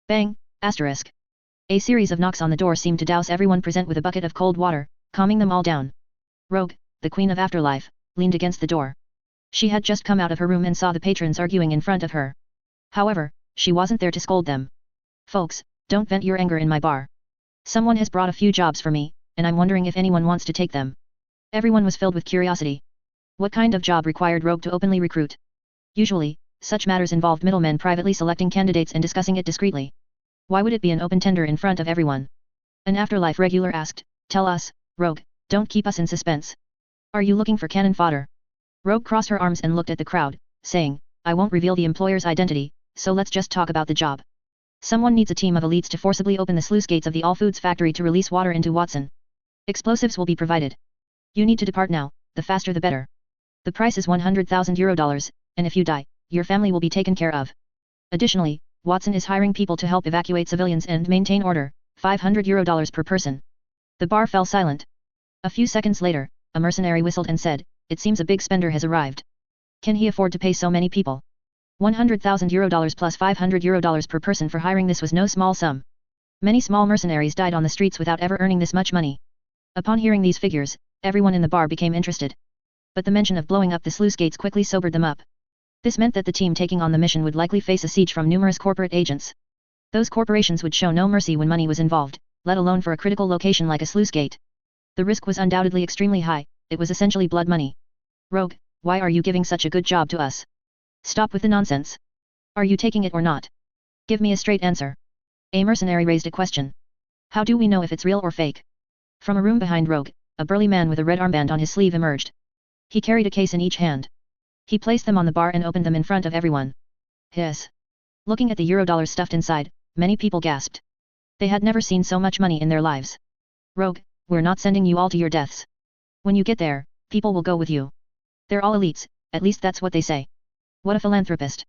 Bang, *. A series of knocks on the door seemed to douse everyone present with a bucket of cold water, calming them all down. Rogue, the queen of afterlife, leaned against the door. She had just come out of her room and saw the patrons arguing in front of her. However, she wasn't there to scold them. Folks, don't vent your anger in my bar. Someone has brought a few jobs for me, and I'm wondering if anyone wants to take them. Everyone was filled with curiosity. What kind of job required Rogue to openly recruit? Usually, such matters involved middlemen privately selecting candidates and discussing it discreetly. Why would it be an open tender in front of everyone? An afterlife regular asked, "Tell us, Rogue, don't keep us in suspense. Are you looking for cannon fodder?" Rogue crossed her arms and looked at the crowd, saying, "I won't reveal the employer's identity, so let's just talk about the job. Someone needs a team of elites to forcibly open the sluice gates of the All Foods factory to release water into Watson. Explosives will be provided. You need to depart now, the faster the better. The price is €100,000, and if you die, your family will be taken care of. Additionally, Watson is hiring people to help evacuate civilians and maintain order, €500 per person." The bar fell silent. A few seconds later, a mercenary whistled and said, "It seems a big spender has arrived. Can he afford to pay so many people? €100,000 plus €500 per person for hiring, this was no small sum. Many small mercenaries died on the streets without ever earning this much money." Upon hearing these figures, everyone in the bar became interested. But the mention of blowing up the sluice gates quickly sobered them up. This meant that the team taking on the mission would likely face a siege from numerous corporate agents. Those corporations would show no mercy when money was involved, let alone for a critical location like a sluice gate. The risk was undoubtedly extremely high, it was essentially blood money. "Rogue, why are you giving such a good job to us? Stop with the nonsense. Are you taking it or not? Give me a straight answer." A mercenary raised a question. How do we know if it's real or fake? From a room behind Rogue, a burly man with a red armband on his sleeve emerged. He carried a case in each hand. He placed them on the bar and opened them in front of everyone. Hiss. Looking at the Eurodollars stuffed inside, many people gasped. They had never seen so much money in their lives. Rogue, we're not sending you all to your deaths. When you get there, people will go with you. They're all elites, at least that's what they say. What a philanthropist.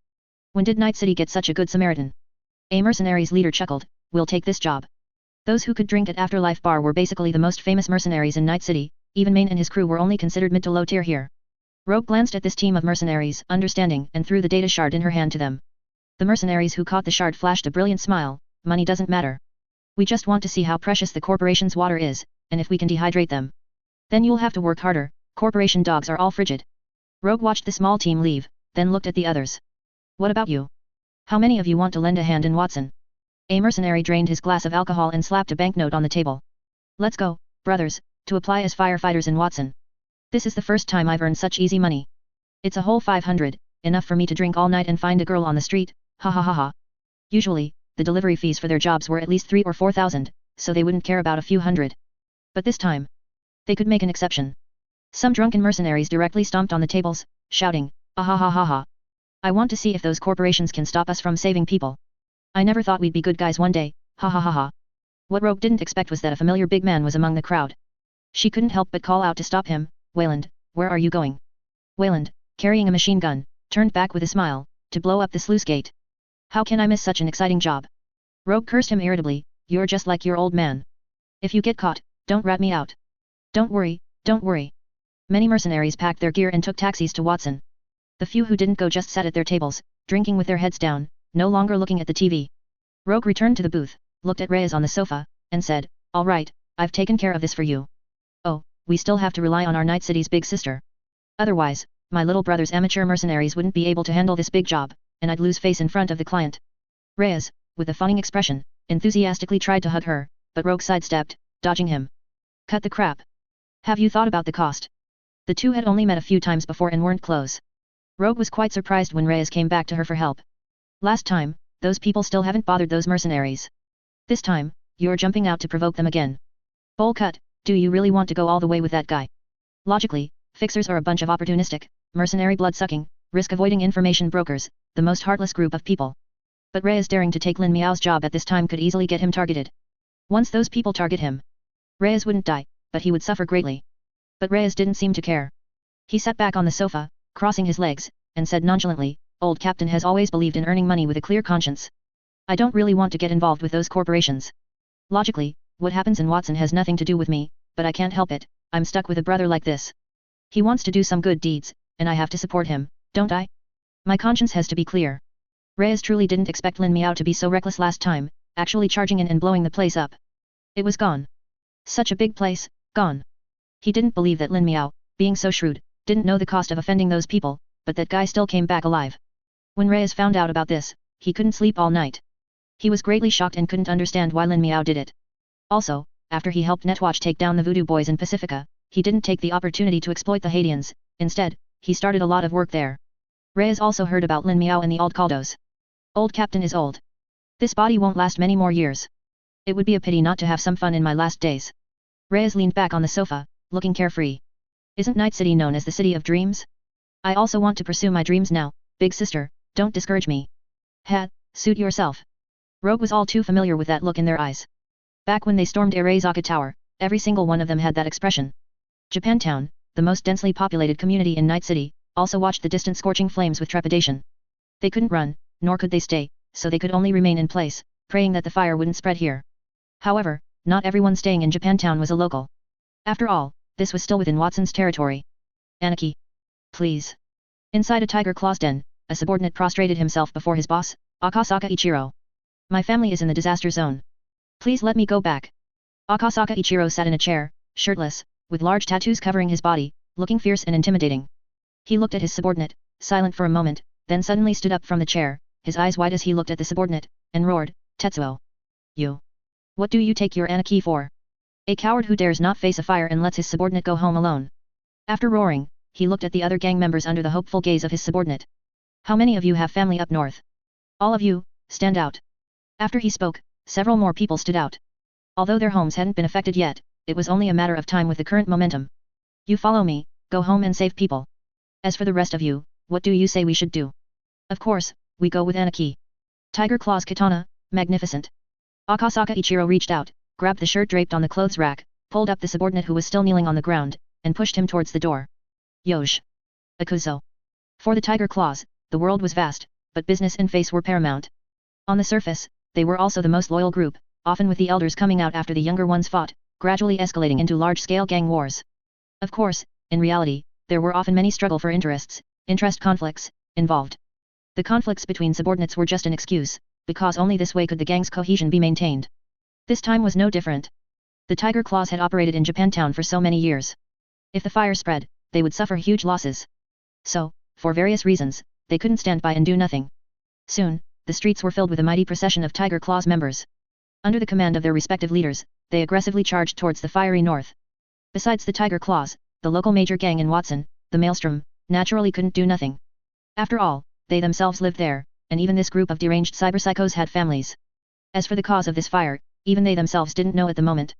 When did Night City get such a good Samaritan? A mercenaries leader chuckled, we'll take this job. Those who could drink at Afterlife Bar were basically the most famous mercenaries in Night City, even Main and his crew were only considered mid to low tier here. Rogue glanced at this team of mercenaries, understanding, and threw the data shard in her hand to them. The mercenaries who caught the shard flashed a brilliant smile, money doesn't matter. We just want to see how precious the corporation's water is, and if we can dehydrate them. Then you'll have to work harder, corporation dogs are all frigid. Rogue watched the small team leave, then looked at the others. What about you? How many of you want to lend a hand in Watson? A mercenary drained his glass of alcohol and slapped a banknote on the table. Let's go, brothers, to apply as firefighters in Watson. This is the first time I've earned such easy money. It's a whole 500, enough for me to drink all night and find a girl on the street, ha ha ha ha. Usually, the delivery fees for their jobs were at least 3 or 4,000, so they wouldn't care about a few hundred. But this time, they could make an exception. Some drunken mercenaries directly stomped on the tables, shouting, ah ha ha ha ha. I want to see if those corporations can stop us from saving people. I never thought we'd be good guys one day, ha ha ha ha. What Rogue didn't expect was that a familiar big man was among the crowd. She couldn't help but call out to stop him, Wayland, where are you going? Wayland, carrying a machine gun, turned back with a smile, to blow up the sluice gate. How can I miss such an exciting job? Rogue cursed him irritably, you're just like your old man. If you get caught, don't rat me out. Don't worry, don't worry. Many mercenaries packed their gear and took taxis to Watson. The few who didn't go just sat at their tables, drinking with their heads down, no longer looking at the TV. Rogue returned to the booth, looked at Reyes on the sofa, and said, all right, I've taken care of this for you. Oh, we still have to rely on our Night City's big sister. Otherwise, my little brother's amateur mercenaries wouldn't be able to handle this big job, and I'd lose face in front of the client. Reyes, with a fawning expression, enthusiastically tried to hug her, but Rogue sidestepped, dodging him. Cut the crap. Have you thought about the cost? The two had only met a few times before and weren't close. Rogue was quite surprised when Reyes came back to her for help. Last time, those people still haven't bothered those mercenaries. This time, you're jumping out to provoke them again. Bowl cut, do you really want to go all the way with that guy? Logically, fixers are a bunch of opportunistic, mercenary blood-sucking, risk-avoiding information brokers, the most heartless group of people. But Reyes daring to take Lin Miao's job at this time could easily get him targeted. Once those people target him, Reyes wouldn't die, but he would suffer greatly. But Reyes didn't seem to care. He sat back on the sofa, crossing his legs, and said nonchalantly, old Captain has always believed in earning money with a clear conscience. I don't really want to get involved with those corporations. Logically, what happens in Watson has nothing to do with me, but I can't help it, I'm stuck with a brother like this. He wants to do some good deeds, and I have to support him, don't I? My conscience has to be clear. Reyes truly didn't expect Lin Miao to be so reckless last time, actually charging in and blowing the place up. It was gone. Such a big place, gone. He didn't believe that Lin Miao, being so shrewd, didn't know the cost of offending those people, but that guy still came back alive. When Reyes found out about this, he couldn't sleep all night. He was greatly shocked and couldn't understand why Lin Miao did it. Also, after he helped Netwatch take down the Voodoo Boys in Pacifica, he didn't take the opportunity to exploit the Haitians, instead, he started a lot of work there. Reyes also heard about Lin Miao and the old Caldos. Old Captain is old. This body won't last many more years. It would be a pity not to have some fun in my last days. Reyes leaned back on the sofa, looking carefree. Isn't Night City known as the City of Dreams? I also want to pursue my dreams now, big sister, don't discourage me. Suit yourself. Rogue was all too familiar with that look in their eyes. Back when they stormed Arazaka Tower, every single one of them had that expression. Japantown, the most densely populated community in Night City, also watched the distant scorching flames with trepidation. They couldn't run, nor could they stay, so they could only remain in place, praying that the fire wouldn't spread here. However, not everyone staying in Japantown was a local. After all, this was still within Watson's territory. Anarchy. Please. Inside a tiger claw's den, a subordinate prostrated himself before his boss, Akasaka Ichiro. My family is in the disaster zone. Please let me go back. Akasaka Ichiro sat in a chair, shirtless, with large tattoos covering his body, looking fierce and intimidating. He looked at his subordinate, silent for a moment, then suddenly stood up from the chair, his eyes wide as he looked at the subordinate, and roared, Tetsuo. You. What do you take your Anarchy for? A coward who dares not face a fire and lets his subordinate go home alone. After roaring, he looked at the other gang members under the hopeful gaze of his subordinate. How many of you have family up north? All of you, stand out. After he spoke, several more people stood out. Although their homes hadn't been affected yet, it was only a matter of time with the current momentum. You follow me, go home and save people. As for the rest of you, what do you say we should do? Of course, we go with Anaki. Tiger Claw's katana, magnificent. Akasaka Ichiro reached out, grabbed the shirt draped on the clothes rack, pulled up the subordinate who was still kneeling on the ground, and pushed him towards the door. Yosh. Akuzo. For the Tiger Claws, the world was vast, but business and face were paramount. On the surface, they were also the most loyal group, often with the elders coming out after the younger ones fought, gradually escalating into large-scale gang wars. Of course, in reality, there were often many struggle for interest conflicts, involved. The conflicts between subordinates were just an excuse, because only this way could the gang's cohesion be maintained. This time was no different. The Tiger Claws had operated in Japantown for so many years. If the fire spread, they would suffer huge losses. So, for various reasons, they couldn't stand by and do nothing. Soon, the streets were filled with a mighty procession of Tiger Claws members. Under the command of their respective leaders, they aggressively charged towards the fiery north. Besides the Tiger Claws, the local major gang in Watson, the Maelstrom, naturally couldn't do nothing. After all, they themselves lived there, and even this group of deranged cyberpsychos had families. As for the cause of this fire, even they themselves didn't know at the moment.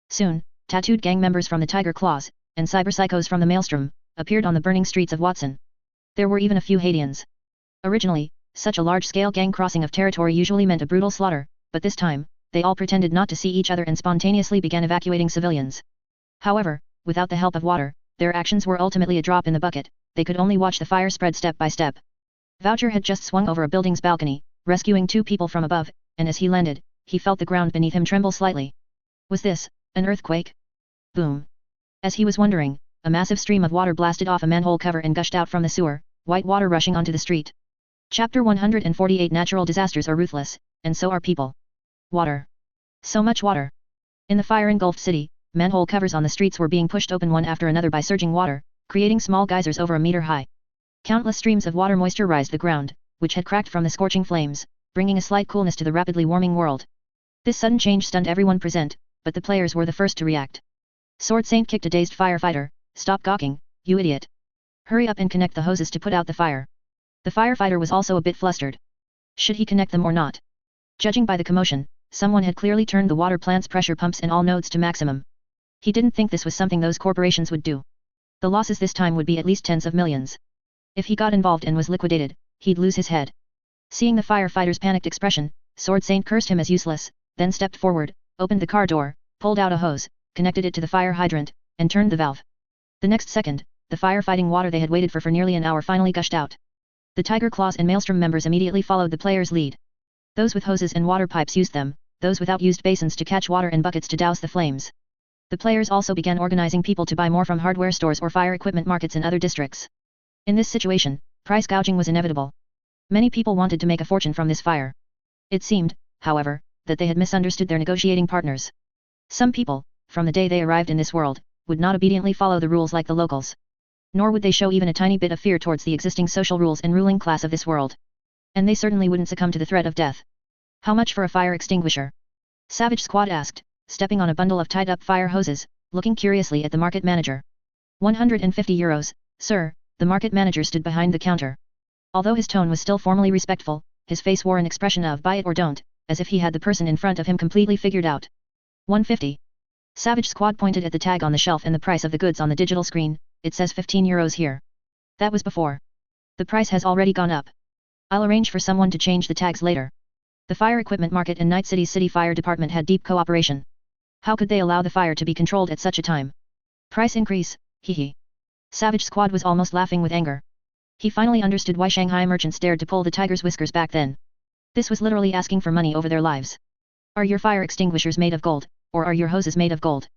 Soon, tattooed gang members from the Tiger Claws, and cyberpsychos from the Maelstrom, appeared on the burning streets of Watson. There were even a few Haitians. Originally, such a large-scale gang crossing of territory usually meant a brutal slaughter, but this time, they all pretended not to see each other and spontaneously began evacuating civilians. However, without the help of water, their actions were ultimately a drop in the bucket, they could only watch the fire spread step by step. Voucher had just swung over a building's balcony, rescuing 2 people from above, and as he landed, he felt the ground beneath him tremble slightly. Was this an earthquake? Boom. As he was wondering, a massive stream of water blasted off a manhole cover and gushed out from the sewer, white water rushing onto the street. Chapter 148 Natural disasters are ruthless, and so are people. Water. So much water. In the fire-engulfed city, manhole covers on the streets were being pushed open one after another by surging water, creating small geysers over a meter high. Countless streams of water moisturized the ground, which had cracked from the scorching flames, bringing a slight coolness to the rapidly warming world. This sudden change stunned everyone present, but the players were the first to react. Sword Saint kicked a dazed firefighter. Stop gawking, you idiot. Hurry up and connect the hoses to put out the fire. The firefighter was also a bit flustered. Should he connect them or not? Judging by the commotion, someone had clearly turned the water plant's pressure pumps in all nodes to maximum. He didn't think this was something those corporations would do. The losses this time would be at least tens of millions. If he got involved and was liquidated, he'd lose his head. Seeing the firefighter's panicked expression, Sword Saint cursed him as useless, then stepped forward, opened the car door, pulled out a hose, connected it to the fire hydrant, and turned the valve. The next second, the firefighting water they had waited for nearly an hour finally gushed out. The Tiger Claws and Maelstrom members immediately followed the player's lead. Those with hoses and water pipes used them, those without used basins to catch water and buckets to douse the flames. The players also began organizing people to buy more from hardware stores or fire equipment markets in other districts. In this situation, price gouging was inevitable. Many people wanted to make a fortune from this fire. It seemed, however, that they had misunderstood their negotiating partners. Some people, from the day they arrived in this world, would not obediently follow the rules like the locals. Nor would they show even a tiny bit of fear towards the existing social rules and ruling class of this world. And they certainly wouldn't succumb to the threat of death. How much for a fire extinguisher? Savage Squad asked, stepping on a bundle of tied-up fire hoses, looking curiously at the market manager. 150 euros, sir, the market manager stood behind the counter. Although his tone was still formally respectful, his face wore an expression of buy it or don't, as if he had the person in front of him completely figured out. 150. Savage Squad pointed at the tag on the shelf and the price of the goods on the digital screen. It says 15 euros here. That was before. The price has already gone up. I'll arrange for someone to change the tags later. The fire equipment market and Night City's city fire department had deep cooperation. How could they allow the fire to be controlled at such a time? Price increase, hee. Savage Squad was almost laughing with anger. He finally understood why Shanghai merchants dared to pull the tiger's whiskers back then. This was literally asking for money over their lives. Are your fire extinguishers made of gold, or are your hoses made of gold?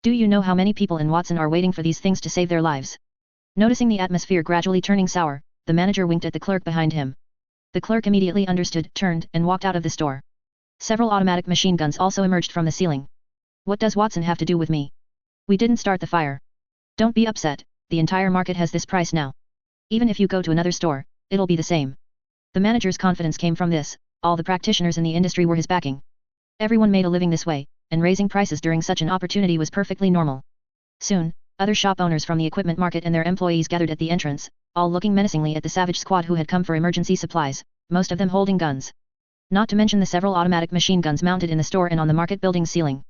Do you know how many people in Watson are waiting for these things to save their lives? Noticing the atmosphere gradually turning sour, the manager winked at the clerk behind him. The clerk immediately understood, turned, and walked out of the store. Several automatic machine guns also emerged from the ceiling. What does Watson have to do with me? We didn't start the fire. Don't be upset, the entire market has this price now. Even if you go to another store, it'll be the same. The manager's confidence came from this, all the practitioners in the industry were his backing. Everyone made a living this way, and raising prices during such an opportunity was perfectly normal. Soon, other shop owners from the equipment market and their employees gathered at the entrance, all looking menacingly at the Savage Squad who had come for emergency supplies, most of them holding guns. Not to mention the several automatic machine guns mounted in the store and on the market building ceiling.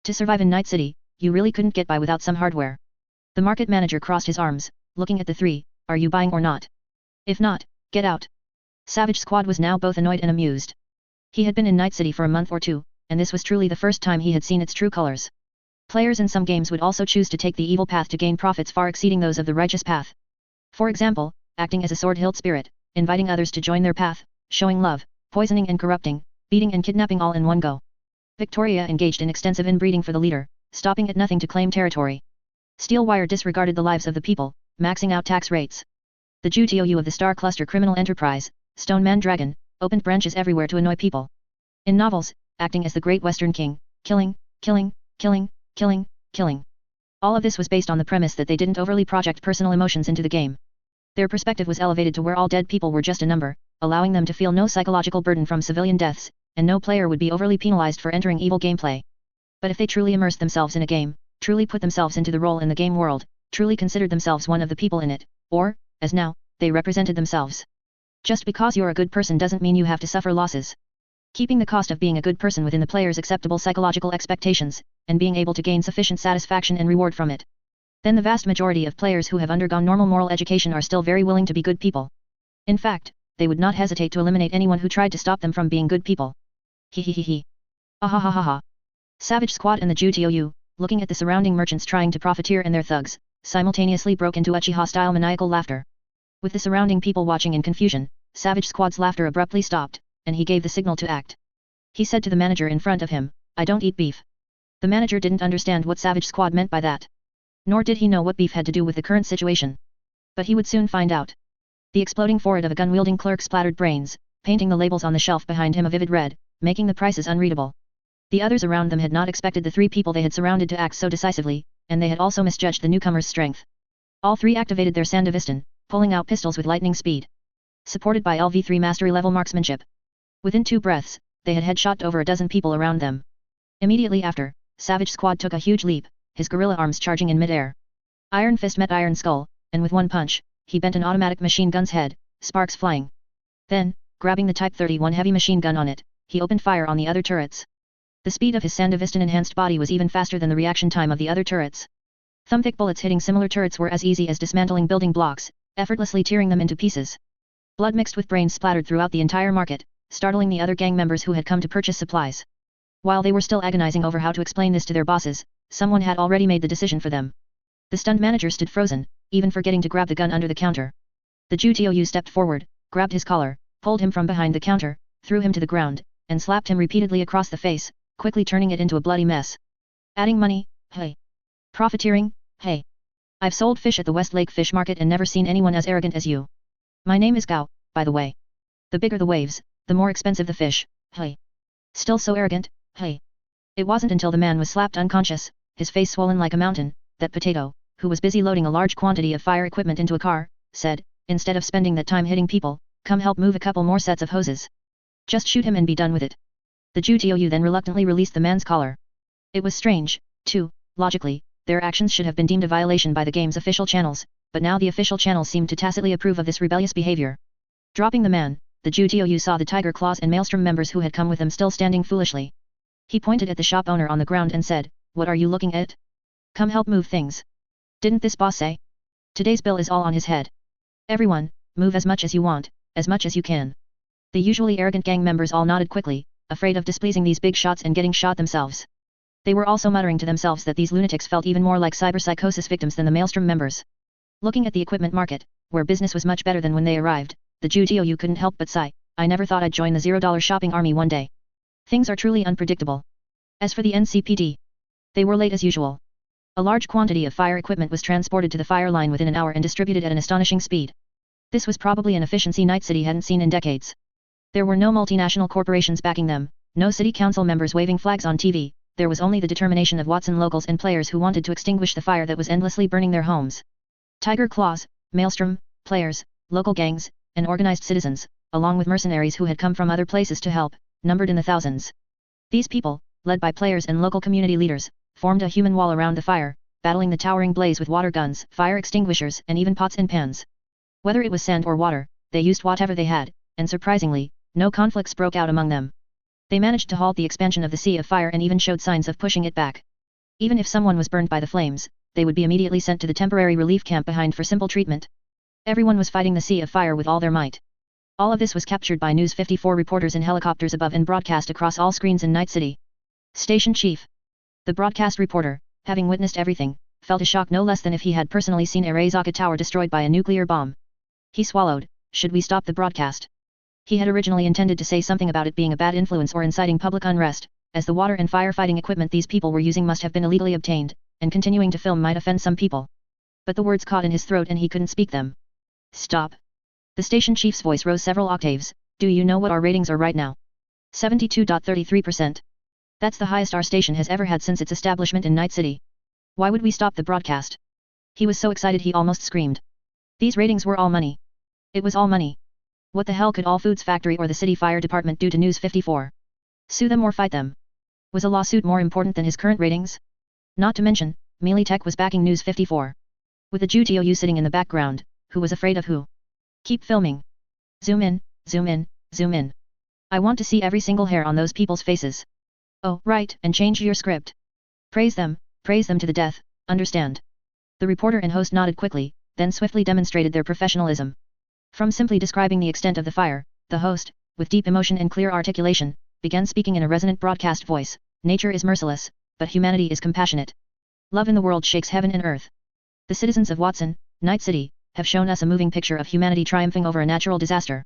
To survive in Night City, you really couldn't get by without some hardware. The market manager crossed his arms, looking at the three. Are you buying or not? If not, get out. Savage Squad was now both annoyed and amused. He had been in Night City for a month or two, and this was truly the first time he had seen its true colors. Players in some games would also choose to take the evil path to gain profits far exceeding those of the righteous path. For example, acting as a sword-hilt spirit, inviting others to join their path, showing love, poisoning and corrupting, beating and kidnapping all in one go. Victoria engaged in extensive inbreeding for the leader, stopping at nothing to claim territory. Steelwire disregarded the lives of the people, maxing out tax rates. The GTOU of the Star Cluster criminal enterprise, Stone Man Dragon, opened branches everywhere to annoy people. In novels, acting as the Great Western King, killing, killing, killing, killing, killing. All of this was based on the premise that they didn't overly project personal emotions into the game. Their perspective was elevated to where all dead people were just a number, allowing them to feel no psychological burden from civilian deaths, and no player would be overly penalized for entering evil gameplay. But if they truly immersed themselves in a game, truly put themselves into the role in the game world, truly considered themselves one of the people in it, or, as now, they represented themselves. Just because you're a good person doesn't mean you have to suffer losses. Keeping the cost of being a good person within the player's acceptable psychological expectations, and being able to gain sufficient satisfaction and reward from it. Then the vast majority of players who have undergone normal moral education are still very willing to be good people. In fact, they would not hesitate to eliminate anyone who tried to stop them from being good people. Hehehehe. Ahahaha. Savage Squad and the GTOU, looking at the surrounding merchants trying to profiteer and their thugs, simultaneously broke into Uchiha-style maniacal laughter. With the surrounding people watching in confusion, Savage Squad's laughter abruptly stopped, and he gave the signal to act. He said to the manager in front of him, "I don't eat beef." The manager didn't understand what Savage Squad meant by that. Nor did he know what beef had to do with the current situation. But he would soon find out. The exploding forehead of a gun-wielding clerk splattered brains, painting the labels on the shelf behind him a vivid red, making the prices unreadable. The others around them had not expected the three people they had surrounded to act so decisively, and they had also misjudged the newcomer's strength. All three activated their Sandevistan, pulling out pistols with lightning speed. Supported by LV3 mastery-level marksmanship. Within 2 breaths, they had headshot over a dozen people around them. Immediately after, Savage Squad took a huge leap, his gorilla arms charging in mid-air. Iron Fist met Iron Skull, and with one punch, he bent an automatic machine gun's head, sparks flying. Then, grabbing the Type 31 heavy machine gun on it, he opened fire on the other turrets. The speed of his Sandevistan enhanced body was even faster than the reaction time of the other turrets. Thumbthick bullets hitting similar turrets were as easy as dismantling building blocks, effortlessly tearing them into pieces. Blood mixed with brains splattered throughout the entire market, startling the other gang members who had come to purchase supplies. While they were still agonizing over how to explain this to their bosses, someone had already made the decision for them. The stunned manager stood frozen, even forgetting to grab the gun under the counter. The GTOU stepped forward, grabbed his collar, pulled him from behind the counter, threw him to the ground, and slapped him repeatedly across the face, quickly turning it into a bloody mess. Adding money, hey. Profiteering, hey. I've sold fish at the West Lake Fish Market and never seen anyone as arrogant as you. My name is Gao, by the way. The bigger the waves, the more expensive the fish, hey. Still so arrogant, hey. It wasn't until the man was slapped unconscious, his face swollen like a mountain, that Potato, who was busy loading a large quantity of fire equipment into a car, said, instead of spending that time hitting people, come help move a couple more sets of hoses. Just shoot him and be done with it. The GTOU then reluctantly released the man's collar. It was strange, too, logically, their actions should have been deemed a violation by the game's official channels, but now the official channels seemed to tacitly approve of this rebellious behavior. Dropping the man, the GTOU saw the Tiger Claws and Maelstrom members who had come with them still standing foolishly. He pointed at the shop owner on the ground and said, "What are you looking at? Come help move things. Didn't this boss say? Today's bill is all on his head. Everyone, move as much as you want, as much as you can." The usually arrogant gang members all nodded quickly, afraid of displeasing these big shots and getting shot themselves. They were also muttering to themselves that these lunatics felt even more like cyberpsychosis victims than the Maelstrom members. Looking at the equipment market, where business was much better than when they arrived, the GTOU couldn't help but sigh, "I never thought I'd join the $0 shopping army one day. Things are truly unpredictable." As for the NCPD, they were late as usual. A large quantity of fire equipment was transported to the fire line within an hour and distributed at an astonishing speed. This was probably an efficiency Night City hadn't seen in decades. There were no multinational corporations backing them, no city council members waving flags on TV, there was only the determination of Watson locals and players who wanted to extinguish the fire that was endlessly burning their homes. Tiger Claws, Maelstrom, players, local gangs, and organized citizens, along with mercenaries who had come from other places to help, numbered in the thousands. These people, led by players and local community leaders, formed a human wall around the fire, battling the towering blaze with water guns, fire extinguishers, and even pots and pans. Whether it was sand or water, they used whatever they had, and surprisingly, No conflicts broke out among them. They managed to halt the expansion of the Sea of Fire and even showed signs of pushing it back. Even if someone was burned by the flames, they would be immediately sent to the temporary relief camp behind for simple treatment. Everyone was fighting the Sea of Fire with all their might. All of this was captured by News 54 reporters in helicopters above and broadcast across all screens in Night City. Station Chief. The broadcast reporter, having witnessed everything, felt a shock no less than if he had personally seen Arezaka Tower destroyed by a nuclear bomb. He swallowed. Should we stop the broadcast? He had originally intended to say something about it being a bad influence or inciting public unrest, as the water and firefighting equipment these people were using must have been illegally obtained, and continuing to film might offend some people. But the words caught in his throat and he couldn't speak them. Stop. The station chief's voice rose several octaves. Do you know what our ratings are right now? 72.33%. That's the highest our station has ever had since its establishment in Night City. Why would we stop the broadcast? He was so excited he almost screamed. These ratings were all money. It was all money. What the hell could All Foods Factory or the city fire department do to News 54? Sue them or fight them? Was a lawsuit more important than his current ratings? Not to mention, Melee Tech was backing News 54. With the GTOU sitting in the background, who was afraid of who? Keep filming. Zoom in, zoom in, zoom in. I want to see every single hair on those people's faces. Oh, right, and change your script. Praise them to the death, understand? The reporter and host nodded quickly, then swiftly demonstrated their professionalism. From simply describing the extent of the fire, the host, with deep emotion and clear articulation, began speaking in a resonant broadcast voice. Nature is merciless, but humanity is compassionate. Love in the world shakes heaven and earth. The citizens of Watson, Night City, have shown us a moving picture of humanity triumphing over a natural disaster.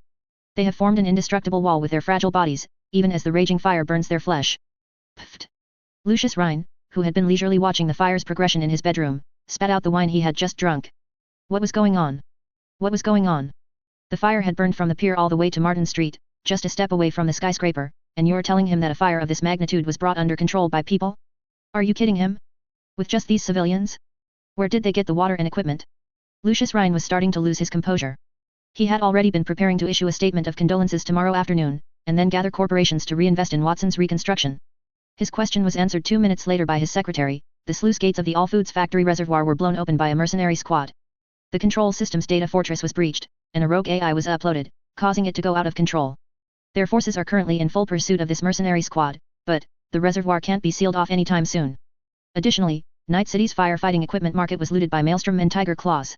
They have formed an indestructible wall with their fragile bodies, even as the raging fire burns their flesh. Pfft. Lucius Rhine, who had been leisurely watching the fire's progression in his bedroom, spat out the wine he had just drunk. What was going on? What was going on? The fire had burned from the pier all the way to Martin Street, just a step away from the skyscraper, and you're telling him that a fire of this magnitude was brought under control by people? Are you kidding him? With just these civilians? Where did they get the water and equipment? Lucius Rhine was starting to lose his composure. He had already been preparing to issue a statement of condolences tomorrow afternoon, and then gather corporations to reinvest in Watson's reconstruction. His question was answered 2 minutes later by his secretary. The sluice gates of the All Foods Factory reservoir were blown open by a mercenary squad. The control system's data fortress was breached, and a rogue AI was uploaded, causing it to go out of control. Their forces are currently in full pursuit of this mercenary squad, but the reservoir can't be sealed off anytime soon. Additionally, Night City's firefighting equipment market was looted by Maelstrom and Tiger Claws.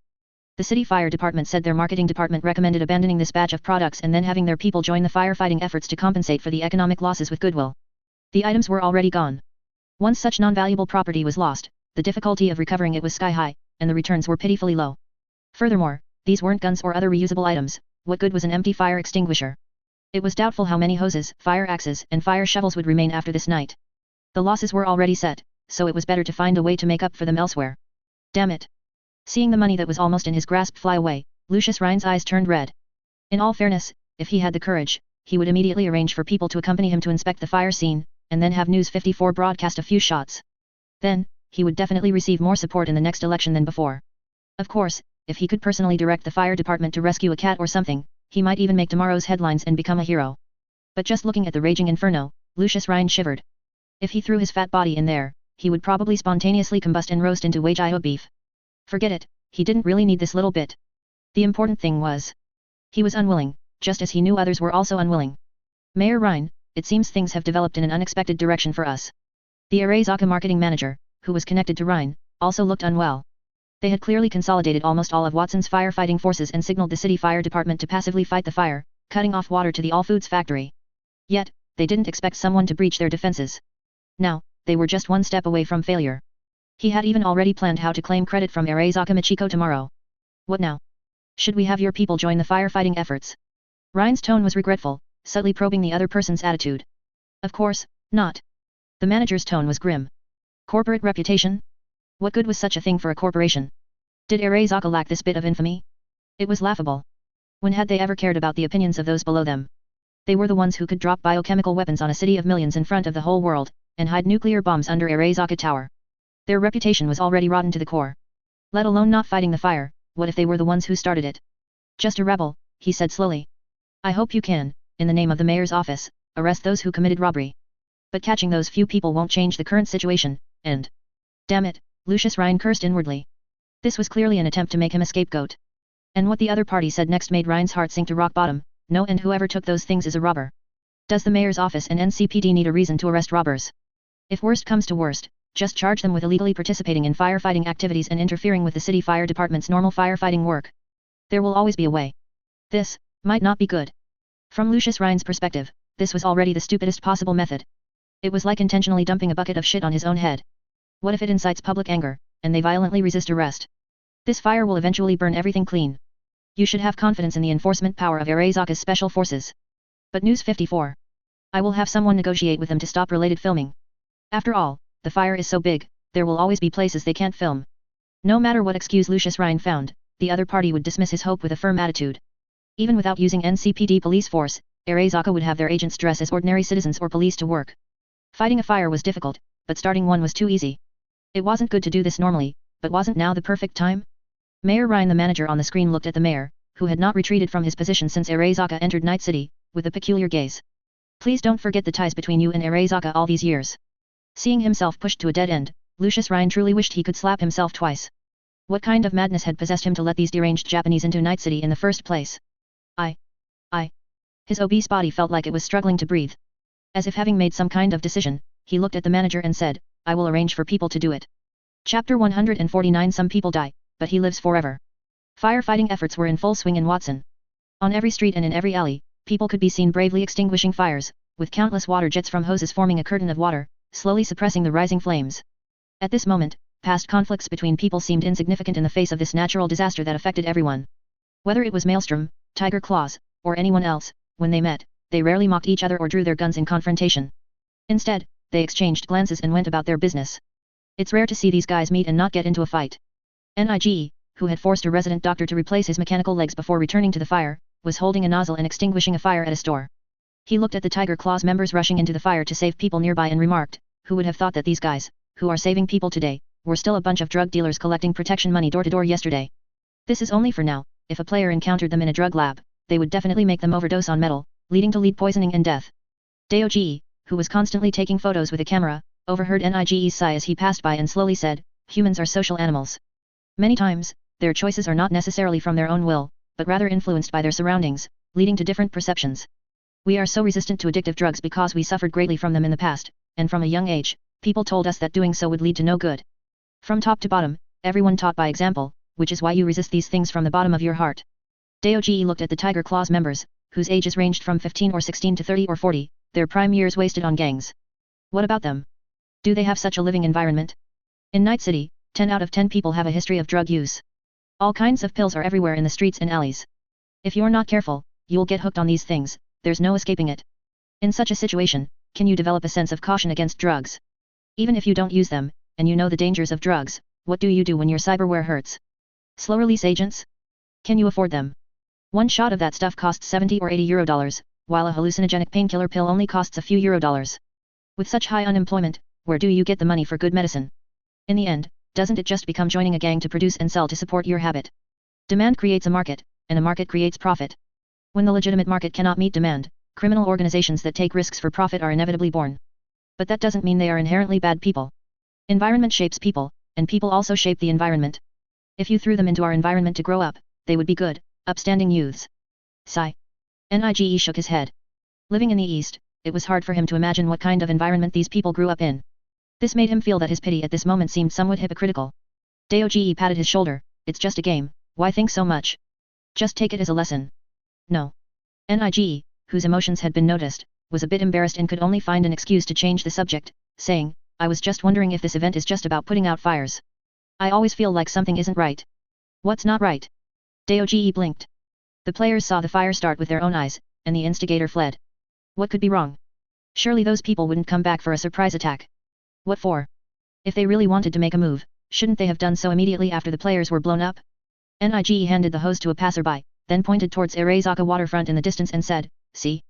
The city fire department said their marketing department recommended abandoning this batch of products and then having their people join the firefighting efforts to compensate for the economic losses with goodwill. The items were already gone. Once such non-valuable property was lost, the difficulty of recovering it was sky-high, and the returns were pitifully low. Furthermore, these weren't guns or other reusable items. What good was an empty fire extinguisher? It was doubtful how many hoses, fire axes, and fire shovels would remain after this night. The losses were already set, so it was better to find a way to make up for them elsewhere. Damn it. Seeing the money that was almost in his grasp fly away, Lucius Rhine's eyes turned red. In all fairness, if he had the courage, he would immediately arrange for people to accompany him to inspect the fire scene, and then have News 54 broadcast a few shots. Then, he would definitely receive more support in the next election than before. Of course, if he could personally direct the fire department to rescue a cat or something, he might even make tomorrow's headlines and become a hero. But just looking at the raging inferno, Lucius Rhine shivered. If he threw his fat body in there, he would probably spontaneously combust and roast into Wagyu beef. Forget it, he didn't really need this little bit. The important thing was, he was unwilling, just as he knew others were also unwilling. Mayor Rhine, it seems things have developed in an unexpected direction for us. The Arezaka marketing manager, who was connected to Rhine, also looked unwell. They had clearly consolidated almost all of Watson's firefighting forces and signaled the city fire department to passively fight the fire, cutting off water to the All Foods factory. Yet, they didn't expect someone to breach their defenses. Now, they were just one step away from failure. He had even already planned how to claim credit from Arezaka Michiko tomorrow. What now? Should we have your people join the firefighting efforts? Rhine's tone was regretful, subtly probing the other person's attitude. Of course, not. The manager's tone was grim. Corporate reputation? What good was such a thing for a corporation? Did Arezaka lack this bit of infamy? It was laughable. When had they ever cared about the opinions of those below them? They were the ones who could drop biochemical weapons on a city of millions in front of the whole world, and hide nuclear bombs under Arezaka Tower. Their reputation was already rotten to the core. Let alone not fighting the fire, what if they were the ones who started it? Just a rebel, he said slowly. I hope you can, in the name of the mayor's office, arrest those who committed robbery. But catching those few people won't change the current situation, and... Damn it, Lucius Rhine cursed inwardly. This was clearly an attempt to make him a scapegoat. And what the other party said next made Rhine's heart sink to rock bottom. No, and whoever took those things is a robber. Does the mayor's office and NCPD need a reason to arrest robbers? If worst comes to worst, just charge them with illegally participating in firefighting activities and interfering with the city fire department's normal firefighting work. There will always be a way. This might not be good. From Lucius Rhine's perspective, this was already the stupidest possible method. It was like intentionally dumping a bucket of shit on his own head. What if it incites public anger, and they violently resist arrest? This fire will eventually burn everything clean. You should have confidence in the enforcement power of Arezaka's special forces. But News 54. I will have someone negotiate with them to stop related filming. After all, the fire is so big, there will always be places they can't film. No matter what excuse Lucius Rhine found, the other party would dismiss his hope with a firm attitude. Even without using NCPD police force, Arezaka would have their agents dress as ordinary citizens or police to work. Fighting a fire was difficult, but starting one was too easy. It wasn't good to do this normally, but wasn't now the perfect time? Mayor Rhine, the manager on the screen, looked at the mayor, who had not retreated from his position since Arezaka entered Night City, with a peculiar gaze. Please don't forget the ties between you and Arezaka all these years. Seeing himself pushed to a dead end, Lucius Rhine truly wished he could slap himself twice. What kind of madness had possessed him to let these deranged Japanese into Night City in the first place? His obese body felt like it was struggling to breathe. As if having made some kind of decision, he looked at the manager and said, I will arrange for people to do it. Chapter 149. Some people die, but he lives forever. Firefighting efforts were in full swing in Watson. On every street and in every alley, people could be seen bravely extinguishing fires, with countless water jets from hoses forming a curtain of water, slowly suppressing the rising flames. At this moment, past conflicts between people seemed insignificant in the face of this natural disaster that affected everyone. Whether it was Maelstrom, Tiger Claws, or anyone else, when they met, they rarely mocked each other or drew their guns in confrontation. Instead, they exchanged glances and went about their business. It's rare to see these guys meet and not get into a fight. Nig, who had forced a resident doctor to replace his mechanical legs before returning to the fire, was holding a nozzle and extinguishing a fire at a store. He looked at the Tiger Claws members rushing into the fire to save people nearby and remarked, who would have thought that these guys, who are saving people today, were still a bunch of drug dealers collecting protection money door to door yesterday. This is only for now. If a player encountered them in a drug lab, they would definitely make them overdose on metal, leading to lead poisoning and death. Daoji, who was constantly taking photos with a camera, overheard Nige's sigh as he passed by and slowly said, humans are social animals. Many times, their choices are not necessarily from their own will, but rather influenced by their surroundings, leading to different perceptions. We are so resistant to addictive drugs because we suffered greatly from them in the past, and from a young age, people told us that doing so would lead to no good. From top to bottom, everyone taught by example, which is why you resist these things from the bottom of your heart. Daoji looked at the Tiger Claws members, whose ages ranged from 15 or 16 to 30 or 40, their prime years wasted on gangs. What about them? Do they have such a living environment? In Night City, 10 out of 10 people have a history of drug use. All kinds of pills are everywhere in the streets and alleys. If you're not careful, you'll get hooked on these things, there's no escaping it. In such a situation, can you develop a sense of caution against drugs? Even if you don't use them, and you know the dangers of drugs, what do you do when your cyberware hurts? Slow release agents? Can you afford them? One shot of that stuff costs 70 or 80 euro, while a hallucinogenic painkiller pill only costs a few euro. With such high unemployment, where do you get the money for good medicine? In the end, doesn't it just become joining a gang to produce and sell to support your habit? Demand creates a market, and a market creates profit. When the legitimate market cannot meet demand, criminal organizations that take risks for profit are inevitably born. But that doesn't mean they are inherently bad people. Environment shapes people, and people also shape the environment. If you threw them into our environment to grow up, they would be good, upstanding youths. Sigh. Nige shook his head. Living in the East, it was hard for him to imagine what kind of environment these people grew up in. This made him feel that his pity at this moment seemed somewhat hypocritical. Daoji patted his shoulder, it's just a game, why think so much? Just take it as a lesson. No. Nige, whose emotions had been noticed, was a bit embarrassed and could only find an excuse to change the subject, saying, I was just wondering if this event is just about putting out fires. I always feel like something isn't right. What's not right? Daoji blinked. The players saw the fire start with their own eyes, and the instigator fled. What could be wrong? Surely those people wouldn't come back for a surprise attack. What for? If they really wanted to make a move, shouldn't they have done so immediately after the players were blown up? Nige handed the hose to a passerby, then pointed towards Arezaka waterfront in the distance and said, see?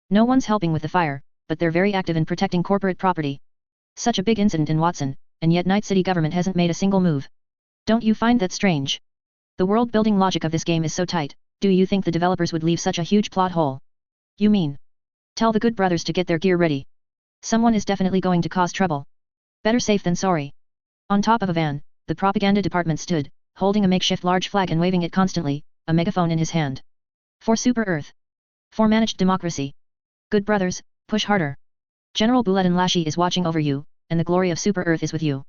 No one's helping with the fire, but they're very active in protecting corporate property. Such a big incident in Watson, and yet Night City government hasn't made a single move. Don't you find that strange? The world-building logic of this game is so tight, do you think the developers would leave such a huge plot hole? You mean? Tell the good brothers to get their gear ready. Someone is definitely going to cause trouble. Better safe than sorry. On top of a van, the propaganda department stood, holding a makeshift large flag and waving it constantly, a megaphone in his hand. For Super Earth. 4 Managed democracy. Good brothers, push harder. General Bulletin Lashy is watching over you, and the glory of Super Earth is with you.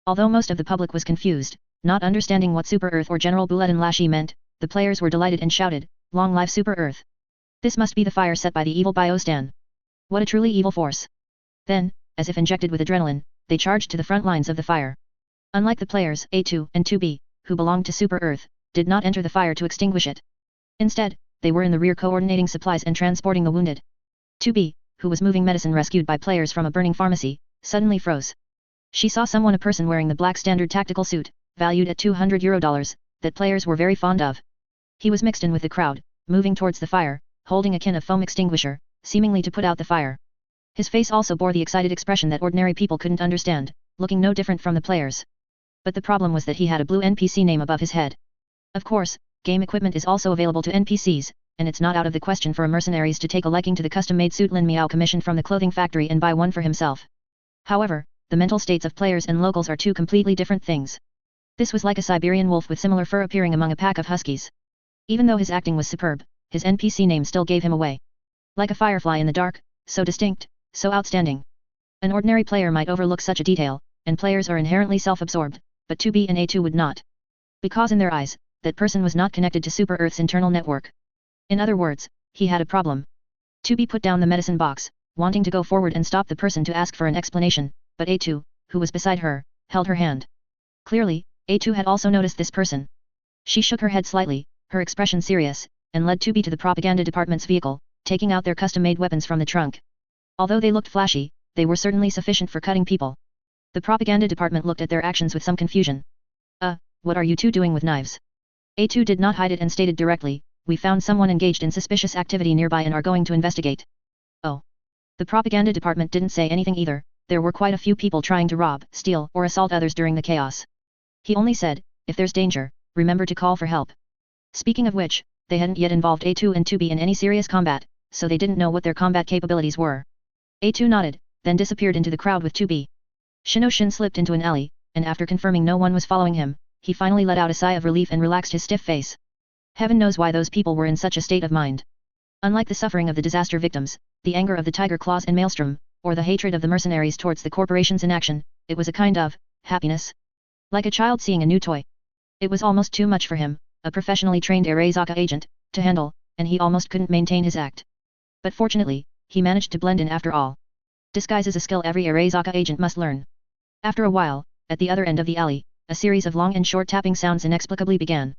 Although most of the public was confused, not understanding what Super Earth or General Bulletin Lashy meant, the players were delighted and shouted, "Long live Super Earth! This must be the fire set by the evil Biostan. What a truly evil force!" Then, as if injected with adrenaline, they charged to the front lines of the fire. Unlike the players A2 and 2B, who belonged to Super Earth, did not enter the fire to extinguish it. Instead, they were in the rear coordinating supplies and transporting the wounded. 2B, who was moving medicine rescued by players from a burning pharmacy, suddenly froze. She saw a person wearing the black standard tactical suit, valued at €200, that players were very fond of. He was mixed in with the crowd, moving towards the fire, holding a can of foam extinguisher, seemingly to put out the fire. His face also bore the excited expression that ordinary people couldn't understand, looking no different from the players. But the problem was that he had a blue NPC name above his head. Of course, game equipment is also available to NPCs, and it's not out of the question for a mercenaries to take a liking to the custom-made suit Lin Miao commissioned from the clothing factory and buy one for himself. However, the mental states of players and locals are two completely different things. This was like a Siberian wolf with similar fur appearing among a pack of huskies. Even though his acting was superb, his NPC name still gave him away. Like a firefly in the dark, so distinct, so outstanding. An ordinary player might overlook such a detail, and players are inherently self-absorbed, but 2B and A2 would not. Because in their eyes, that person was not connected to Super Earth's internal network. In other words, he had a problem. 2B put down the medicine box, wanting to go forward and stop the person to ask for an explanation, but A2, who was beside her, held her hand. Clearly, A2 had also noticed this person. She shook her head slightly, her expression serious, and led 2B to the propaganda department's vehicle, taking out their custom-made weapons from the trunk. Although they looked flashy, they were certainly sufficient for cutting people. The propaganda department looked at their actions with some confusion. What are you two doing with knives? A2 did not hide it and stated directly, "We found someone engaged in suspicious activity nearby and are going to investigate." Oh. The propaganda department didn't say anything either. There were quite a few people trying to rob, steal, or assault others during the chaos. He only said, "If there's danger, remember to call for help." Speaking of which, they hadn't yet involved A2 and 2B in any serious combat, so they didn't know what their combat capabilities were. A2 nodded, then disappeared into the crowd with 2B. Shinoshin slipped into an alley, and after confirming no one was following him, he finally let out a sigh of relief and relaxed his stiff face. Heaven knows why those people were in such a state of mind. Unlike the suffering of the disaster victims, the anger of the Tiger Claws and Maelstrom, or the hatred of the mercenaries towards the corporation's inaction, it was a kind of happiness. Like a child seeing a new toy. It was almost too much for him, a professionally trained Arezaka agent, to handle, and he almost couldn't maintain his act. But fortunately, he managed to blend in after all. Disguise is a skill every Arezaka agent must learn. After a while, at the other end of the alley, a series of long and short tapping sounds inexplicably began.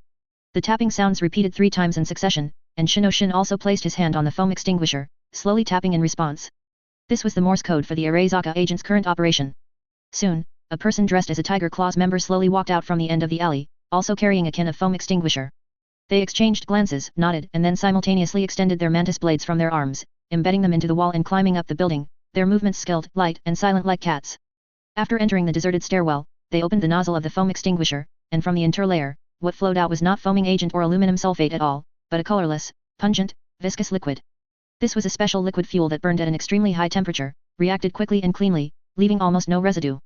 The tapping sounds repeated 3 times in succession, and Shinoshin also placed his hand on the foam extinguisher, slowly tapping in response. This was the Morse code for the Arezaka agent's current operation. Soon, a person dressed as a Tiger Claws member slowly walked out from the end of the alley, also carrying a can of foam extinguisher. They exchanged glances, nodded, and then simultaneously extended their mantis blades from their arms, embedding them into the wall and climbing up the building, their movements skilled, light, and silent like cats. After entering the deserted stairwell, they opened the nozzle of the foam extinguisher, and from the interlayer, what flowed out was not foaming agent or aluminum sulfate at all, but a colorless, pungent, viscous liquid. This was a special liquid fuel that burned at an extremely high temperature, reacted quickly and cleanly, leaving almost no residue.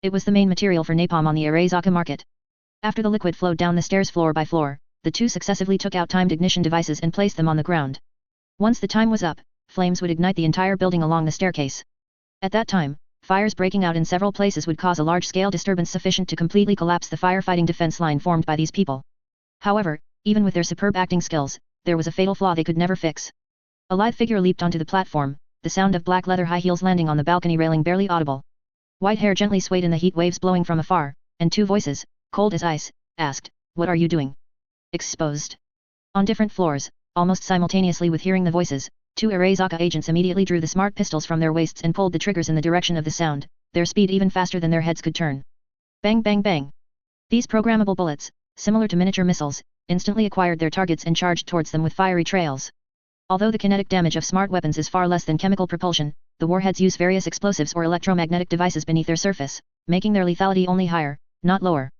It was the main material for napalm on the Arezaka market. After the liquid flowed down the stairs floor by floor, the two successively took out timed ignition devices and placed them on the ground. Once the time was up, flames would ignite the entire building along the staircase. At that time, fires breaking out in several places would cause a large-scale disturbance sufficient to completely collapse the firefighting defense line formed by these people. However, even with their superb acting skills, there was a fatal flaw they could never fix. A lithe figure leaped onto the platform, the sound of black leather high heels landing on the balcony railing barely audible. White hair gently swayed in the heat waves blowing from afar, and 2 voices, cold as ice, asked, "What are you doing?" Exposed. On different floors, almost simultaneously with hearing the voices, 2 Arezaka agents immediately drew the smart pistols from their waists and pulled the triggers in the direction of the sound, their speed even faster than their heads could turn. Bang bang bang. These programmable bullets, similar to miniature missiles, instantly acquired their targets and charged towards them with fiery trails. Although the kinetic damage of smart weapons is far less than chemical propulsion, the warheads use various explosives or electromagnetic devices beneath their surface, making their lethality only higher, not lower.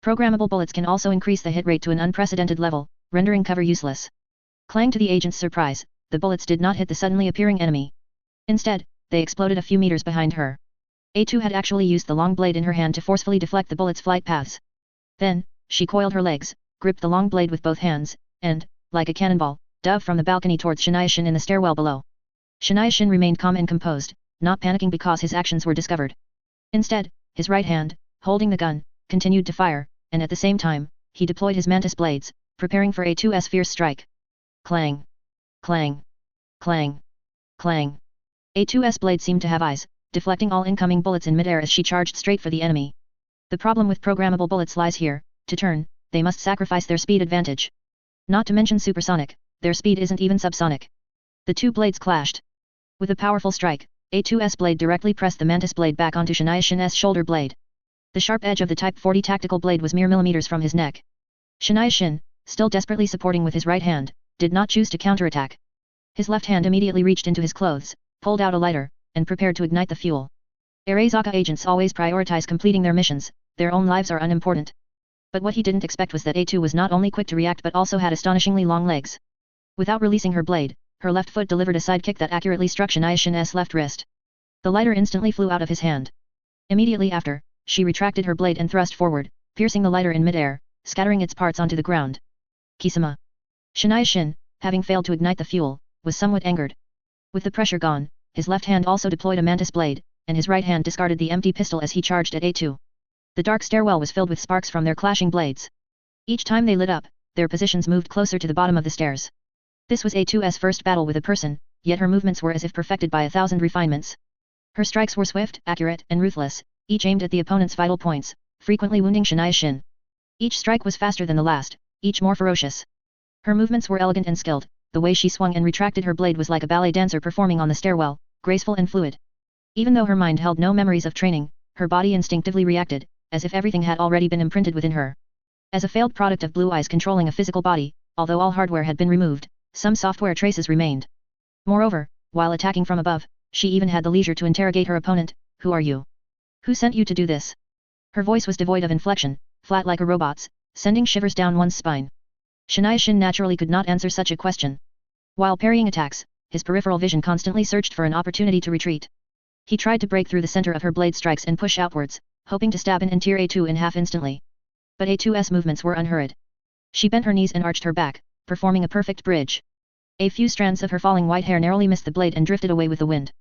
Programmable bullets can also increase the hit rate to an unprecedented level, rendering cover useless. Clang to the agent's surprise, the bullets did not hit the suddenly appearing enemy. Instead, they exploded a few meters behind her. A2 had actually used the long blade in her hand to forcefully deflect the bullets' flight paths. Then, she coiled her legs, gripped the long blade with both hands, and, like a cannonball, dove from the balcony towards Shania Shin in the stairwell below. Shania Shin remained calm and composed, not panicking because his actions were discovered. Instead, his right hand, holding the gun, continued to fire, and at the same time, he deployed his mantis blades, preparing for A2's fierce strike. Clang! Clang! Clang! Clang! A2's blade seemed to have eyes, deflecting all incoming bullets in midair as she charged straight for the enemy. The problem with programmable bullets lies here: to turn, they must sacrifice their speed advantage. Not to mention supersonic, their speed isn't even subsonic. The two blades clashed. With a powerful strike, A2's blade directly pressed the mantis blade back onto Shania Shin's shoulder blade. The sharp edge of the Type 40 tactical blade was mere millimeters from his neck. Shania Shin, still desperately supporting with his right hand, did not choose to counterattack. His left hand immediately reached into his clothes, pulled out a lighter, and prepared to ignite the fuel. Arezaka agents always prioritize completing their missions, their own lives are unimportant. But what he didn't expect was that A2 was not only quick to react but also had astonishingly long legs. Without releasing her blade, her left foot delivered a side kick that accurately struck Shania Shin's left wrist. The lighter instantly flew out of his hand. Immediately after, she retracted her blade and thrust forward, piercing the lighter in midair, scattering its parts onto the ground. Kisama. Shania Shin, having failed to ignite the fuel, was somewhat angered. With the pressure gone, his left hand also deployed a mantis blade, and his right hand discarded the empty pistol as he charged at A2. The dark stairwell was filled with sparks from their clashing blades. Each time they lit up, their positions moved closer to the bottom of the stairs. This was A2's first battle with a person, yet her movements were as if perfected by 1,000 refinements. Her strikes were swift, accurate, and ruthless, each aimed at the opponent's vital points, frequently wounding Shania Shin. Each strike was faster than the last, each more ferocious. Her movements were elegant and skilled, the way she swung and retracted her blade was like a ballet dancer performing on the stairwell, graceful and fluid. Even though her mind held no memories of training, her body instinctively reacted, as if everything had already been imprinted within her. As a failed product of blue eyes controlling a physical body, although all hardware had been removed, some software traces remained. Moreover, while attacking from above, she even had the leisure to interrogate her opponent. Who are you? Who sent you to do this? Her voice was devoid of inflection, flat like a robot's, sending shivers down one's spine. Shania Shin naturally could not answer such a question. While parrying attacks, his peripheral vision constantly searched for an opportunity to retreat. He tried to break through the center of her blade strikes and push outwards, hoping to stab and tear A2 in half instantly. But A2's movements were unhurried. She bent her knees and arched her back, performing a perfect bridge. A few strands of her falling white hair narrowly missed the blade and drifted away with the wind.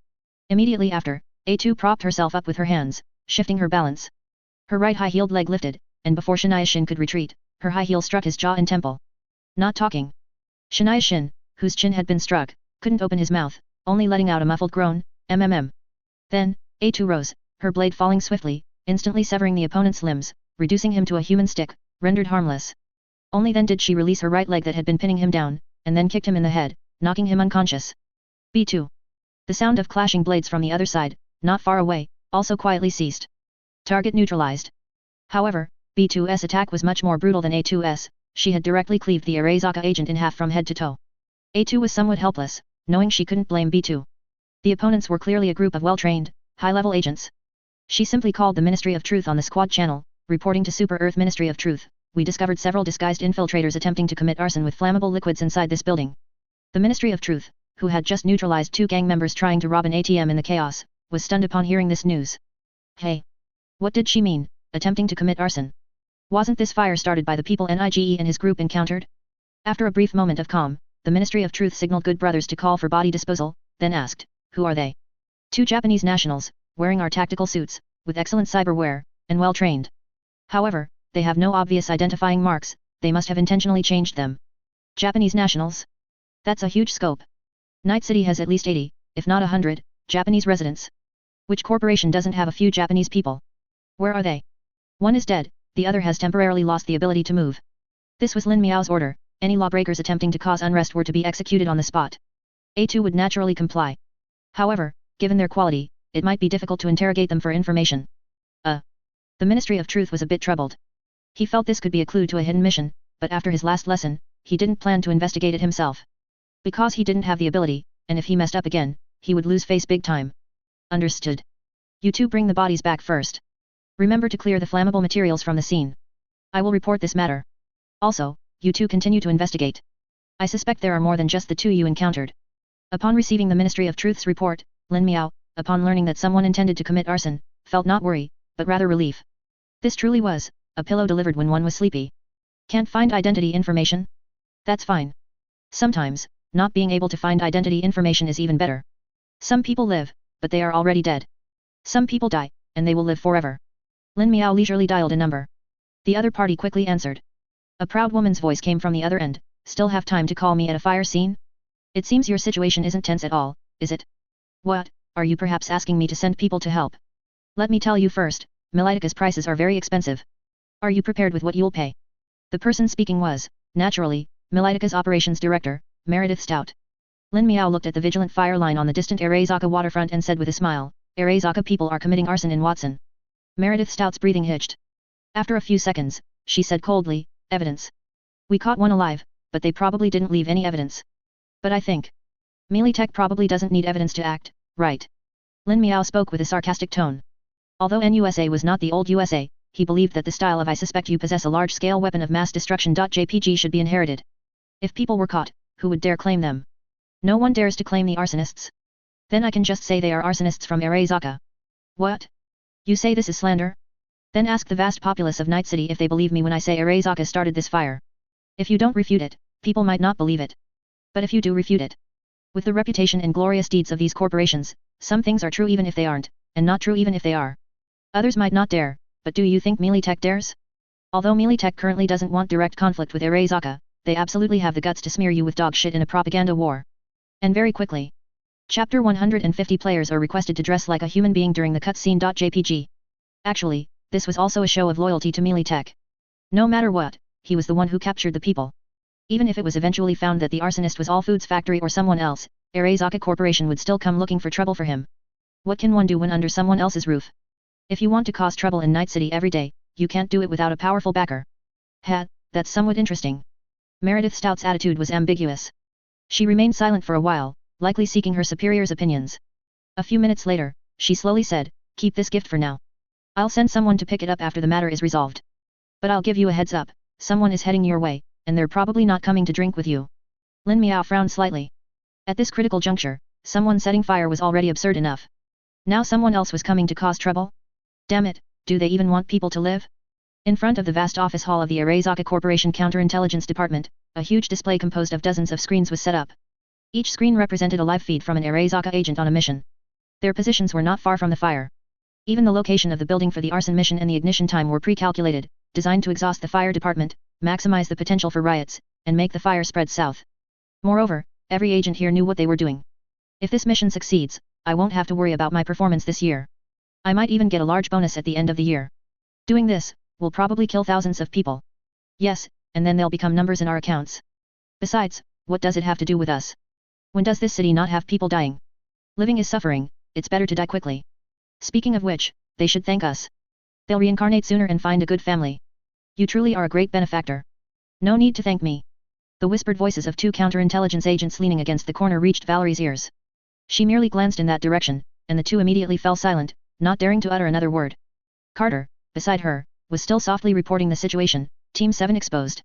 Immediately after, A2 propped herself up with her hands, shifting her balance. Her right high-heeled leg lifted, and before Shania Shin could retreat, her high heel struck his jaw and temple. Not talking. Shania Shin, whose chin had been struck, couldn't open his mouth, only letting out a muffled groan, mmm. Then, A2 rose, her blade falling swiftly, instantly severing the opponent's limbs, reducing him to a human stick, rendered harmless. Only then did she release her right leg that had been pinning him down, and then kicked him in the head, knocking him unconscious. B2. The sound of clashing blades from the other side, not far away, also quietly ceased. Target neutralized. However, B2's attack was much more brutal than A2's, she had directly cleaved the Arezaka agent in half from head to toe. A2 was somewhat helpless, knowing she couldn't blame B2. The opponents were clearly a group of well-trained, high-level agents. She simply called the Ministry of Truth on the squad channel, reporting to Super Earth Ministry of Truth. We discovered several disguised infiltrators attempting to commit arson with flammable liquids inside this building. The Ministry of Truth, who had just neutralized 2 gang members trying to rob an ATM in the chaos, was stunned upon hearing this news. Hey! What did she mean, attempting to commit arson? Wasn't this fire started by the people Nige and his group encountered? After a brief moment of calm, the Ministry of Truth signaled Good Brothers to call for body disposal, then asked, who are they? 2 Japanese nationals, wearing our tactical suits, with excellent cyberware, and well-trained. However, they have no obvious identifying marks, they must have intentionally changed them. Japanese nationals? That's a huge scope. Night City has at least 80, if not 100, Japanese residents. Which corporation doesn't have a few Japanese people? Where are they? One is dead, the other has temporarily lost the ability to move. This was Lin Miao's order, any lawbreakers attempting to cause unrest were to be executed on the spot. A2 would naturally comply. However, given their quality, it might be difficult to interrogate them for information. The Ministry of Truth was a bit troubled. He felt this could be a clue to a hidden mission, but after his last lesson, he didn't plan to investigate it himself. Because he didn't have the ability, and if he messed up again, he would lose face big time. Understood. You two bring the bodies back first. Remember to clear the flammable materials from the scene. I will report this matter. Also, you two continue to investigate. I suspect there are more than just the 2 you encountered. Upon receiving the Ministry of Truth's report, Lin Miao, upon learning that someone intended to commit arson, felt not worry, but rather relief. This truly was a pillow delivered when one was sleepy. Can't find identity information? That's fine. Sometimes, not being able to find identity information is even better. Some people live, but they are already dead. Some people die, and they will live forever. Lin Miao leisurely dialed a number. The other party quickly answered. A proud woman's voice came from the other end. Still have time to call me at a fire scene? It seems your situation isn't tense at all, is it? What, are you perhaps asking me to send people to help? Let me tell you first, Militica's prices are very expensive. Are you prepared with what you'll pay? The person speaking was, naturally, Militica's operations director, Meredith Stout. Lin Miao looked at the vigilant fire line on the distant Arezaka waterfront and said with a smile, Arezaka people are committing arson in Watson. Meredith Stout's breathing hitched. After a few seconds, she said coldly, evidence. We caught one alive, but they probably didn't leave any evidence. But I think Militech probably doesn't need evidence to act, right? Lin Miao spoke with a sarcastic tone. Although NUSA was not the old USA, he believed that the style of I suspect you possess a large-scale weapon of mass destruction. JPG should be inherited. If people were caught, who would dare claim them? No one dares to claim the arsonists. Then I can just say they are arsonists from Arezaka. What? You say this is slander? Then ask the vast populace of Night City if they believe me when I say Arezaka started this fire. If you don't refute it, people might not believe it. But if you do refute it, with the reputation and glorious deeds of these corporations, some things are true even if they aren't, and not true even if they are. Others might not dare, but do you think Militech dares? Although Militech currently doesn't want direct conflict with Arezaka, they absolutely have the guts to smear you with dog shit in a propaganda war. And very quickly. Chapter 150 players are requested to dress like a human being during the cutscene. JPG. Actually, this was also a show of loyalty to Militech. No matter what, he was the one who captured the people. Even if it was eventually found that the arsonist was All Foods Factory or someone else, Arezaka Corporation would still come looking for trouble for him. What can one do when under someone else's roof? If you want to cause trouble in Night City every day, you can't do it without a powerful backer. That's somewhat interesting. Meredith Stout's attitude was ambiguous. She remained silent for a while, likely seeking her superior's opinions. A few minutes later, she slowly said, keep this gift for now. I'll send someone to pick it up after the matter is resolved. But I'll give you a heads up, someone is heading your way, and they're probably not coming to drink with you. Lin Miao frowned slightly. At this critical juncture, someone setting fire was already absurd enough. Now someone else was coming to cause trouble? Damn it, do they even want people to live? In front of the vast office hall of the Arezaka Corporation Counterintelligence Department, a huge display composed of dozens of screens was set up. Each screen represented a live feed from an Arezaka agent on a mission. Their positions were not far from the fire. Even the location of the building for the arson mission and the ignition time were pre-calculated, designed to exhaust the fire department, maximize the potential for riots, and make the fire spread south. Moreover, every agent here knew what they were doing. If this mission succeeds, I won't have to worry about my performance this year. I might even get a large bonus at the end of the year. Doing this, will probably kill thousands of people. Yes, and then they'll become numbers in our accounts. Besides, what does it have to do with us? When does this city not have people dying? Living is suffering, it's better to die quickly. Speaking of which, they should thank us. They'll reincarnate sooner and find a good family. You truly are a great benefactor. No need to thank me. The whispered voices of two counterintelligence agents leaning against the corner reached Valerie's ears. She merely glanced in that direction, and the two immediately fell silent, not daring to utter another word. Carter, beside her, was still softly reporting the situation. Team 7 exposed.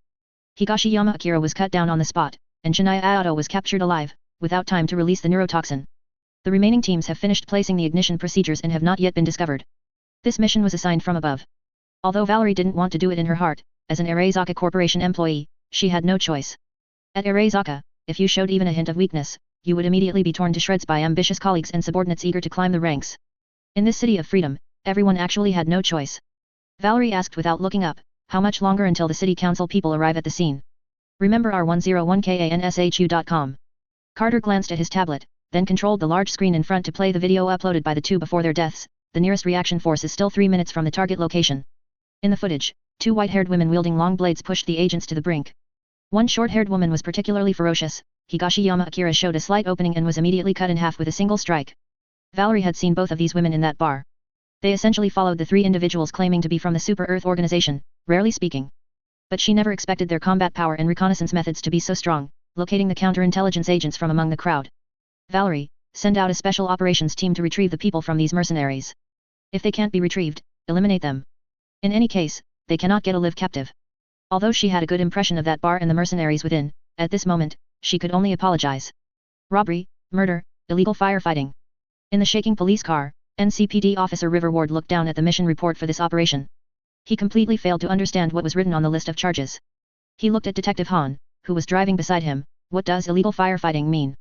Higashiyama Akira was cut down on the spot, and Shania Aoto was captured alive, without time to release the neurotoxin. The remaining teams have finished placing the ignition procedures and have not yet been discovered. This mission was assigned from above. Although Valerie didn't want to do it in her heart, as an Arezaka Corporation employee, she had no choice. At Arezaka, if you showed even a hint of weakness, you would immediately be torn to shreds by ambitious colleagues and subordinates eager to climb the ranks. In this city of freedom, everyone actually had no choice. Valerie asked without looking up, how much longer until the city council people arrive at the scene? Remember R101KANSHU.com. Carter glanced at his tablet, then controlled the large screen in front to play the video uploaded by the two before their deaths. The nearest reaction force is still 3 minutes from the target location. In the footage, two white-haired women wielding long blades pushed the agents to the brink. One short-haired woman was particularly ferocious. Higashiyama Akira showed a slight opening and was immediately cut in half with a single strike. Valerie had seen both of these women in that bar. They essentially followed the three individuals claiming to be from the Super Earth organization, rarely speaking. But she never expected their combat power and reconnaissance methods to be so strong, locating the counterintelligence agents from among the crowd. Valerie, send out a special operations team to retrieve the people from these mercenaries. If they can't be retrieved, eliminate them. In any case, they cannot get a live captive. Although she had a good impression of that bar and the mercenaries within, at this moment, she could only apologize. Robbery, murder, illegal firefighting. In the shaking police car, NCPD officer River Ward looked down at the mission report for this operation. He completely failed to understand what was written on the list of charges. He looked at Detective Han, who was driving beside him, What does illegal firefighting mean?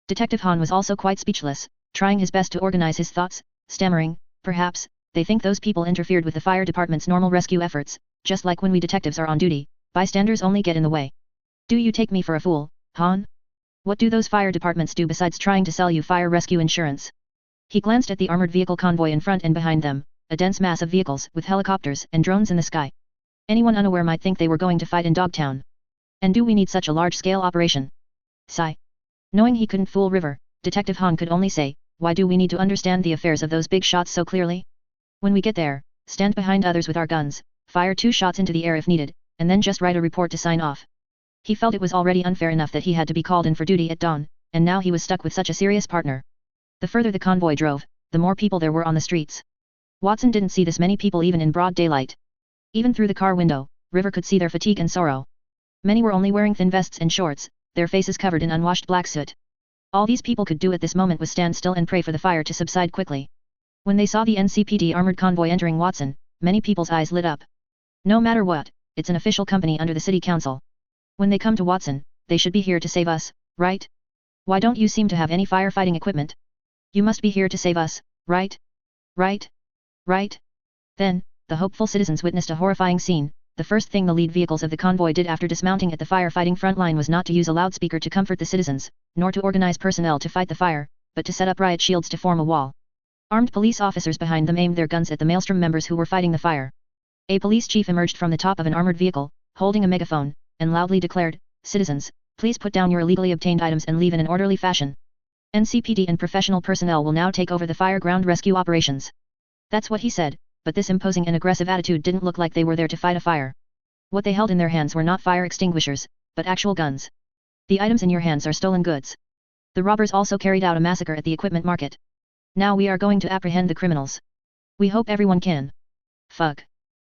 Detective Han was also quite speechless, trying his best to organize his thoughts, stammering, perhaps, they think those people interfered with the fire department's normal rescue efforts, just like when we detectives are on duty, bystanders only get in the way. Do you take me for a fool, Han? What do those fire departments do besides trying to sell you fire rescue insurance? He glanced at the armored vehicle convoy in front and behind them, a dense mass of vehicles with helicopters and drones in the sky. Anyone unaware might think they were going to fight in Dogtown. And do we need such a large-scale operation? Sigh. Knowing he couldn't fool River, Detective Han could only say, why do we need to understand the affairs of those big shots so clearly? When we get there, stand behind others with our guns, fire 2 shots into the air if needed, and then just write a report to sign off. He felt it was already unfair enough that he had to be called in for duty at dawn, and now he was stuck with such a serious partner. The further the convoy drove, the more people there were on the streets. Watson didn't see this many people even in broad daylight. Even through the car window, River could see their fatigue and sorrow. Many were only wearing thin vests and shorts, their faces covered in unwashed black soot. All these people could do at this moment was stand still and pray for the fire to subside quickly. When they saw the NCPD armored convoy entering Watson, many people's eyes lit up. No matter what, it's an official company under the city council. When they come to Watson, they should be here to save us, right? Why don't you seem to have any firefighting equipment? You must be here to save us, right? Right? Right? Then, the hopeful citizens witnessed a horrifying scene. The first thing the lead vehicles of the convoy did after dismounting at the firefighting front line was not to use a loudspeaker to comfort the citizens, nor to organize personnel to fight the fire, but to set up riot shields to form a wall. Armed police officers behind them aimed their guns at the Maelstrom members who were fighting the fire. A police chief emerged from the top of an armored vehicle, holding a megaphone, and loudly declared, "Citizens, please put down your illegally obtained items and leave in an orderly fashion. NCPD and professional personnel will now take over the fire ground rescue operations." That's what he said, but this imposing and aggressive attitude didn't look like they were there to fight a fire. What they held in their hands were not fire extinguishers, but actual guns. The items in your hands are stolen goods. The robbers also carried out a massacre at the equipment market. Now we are going to apprehend the criminals. We hope everyone can. Fuck.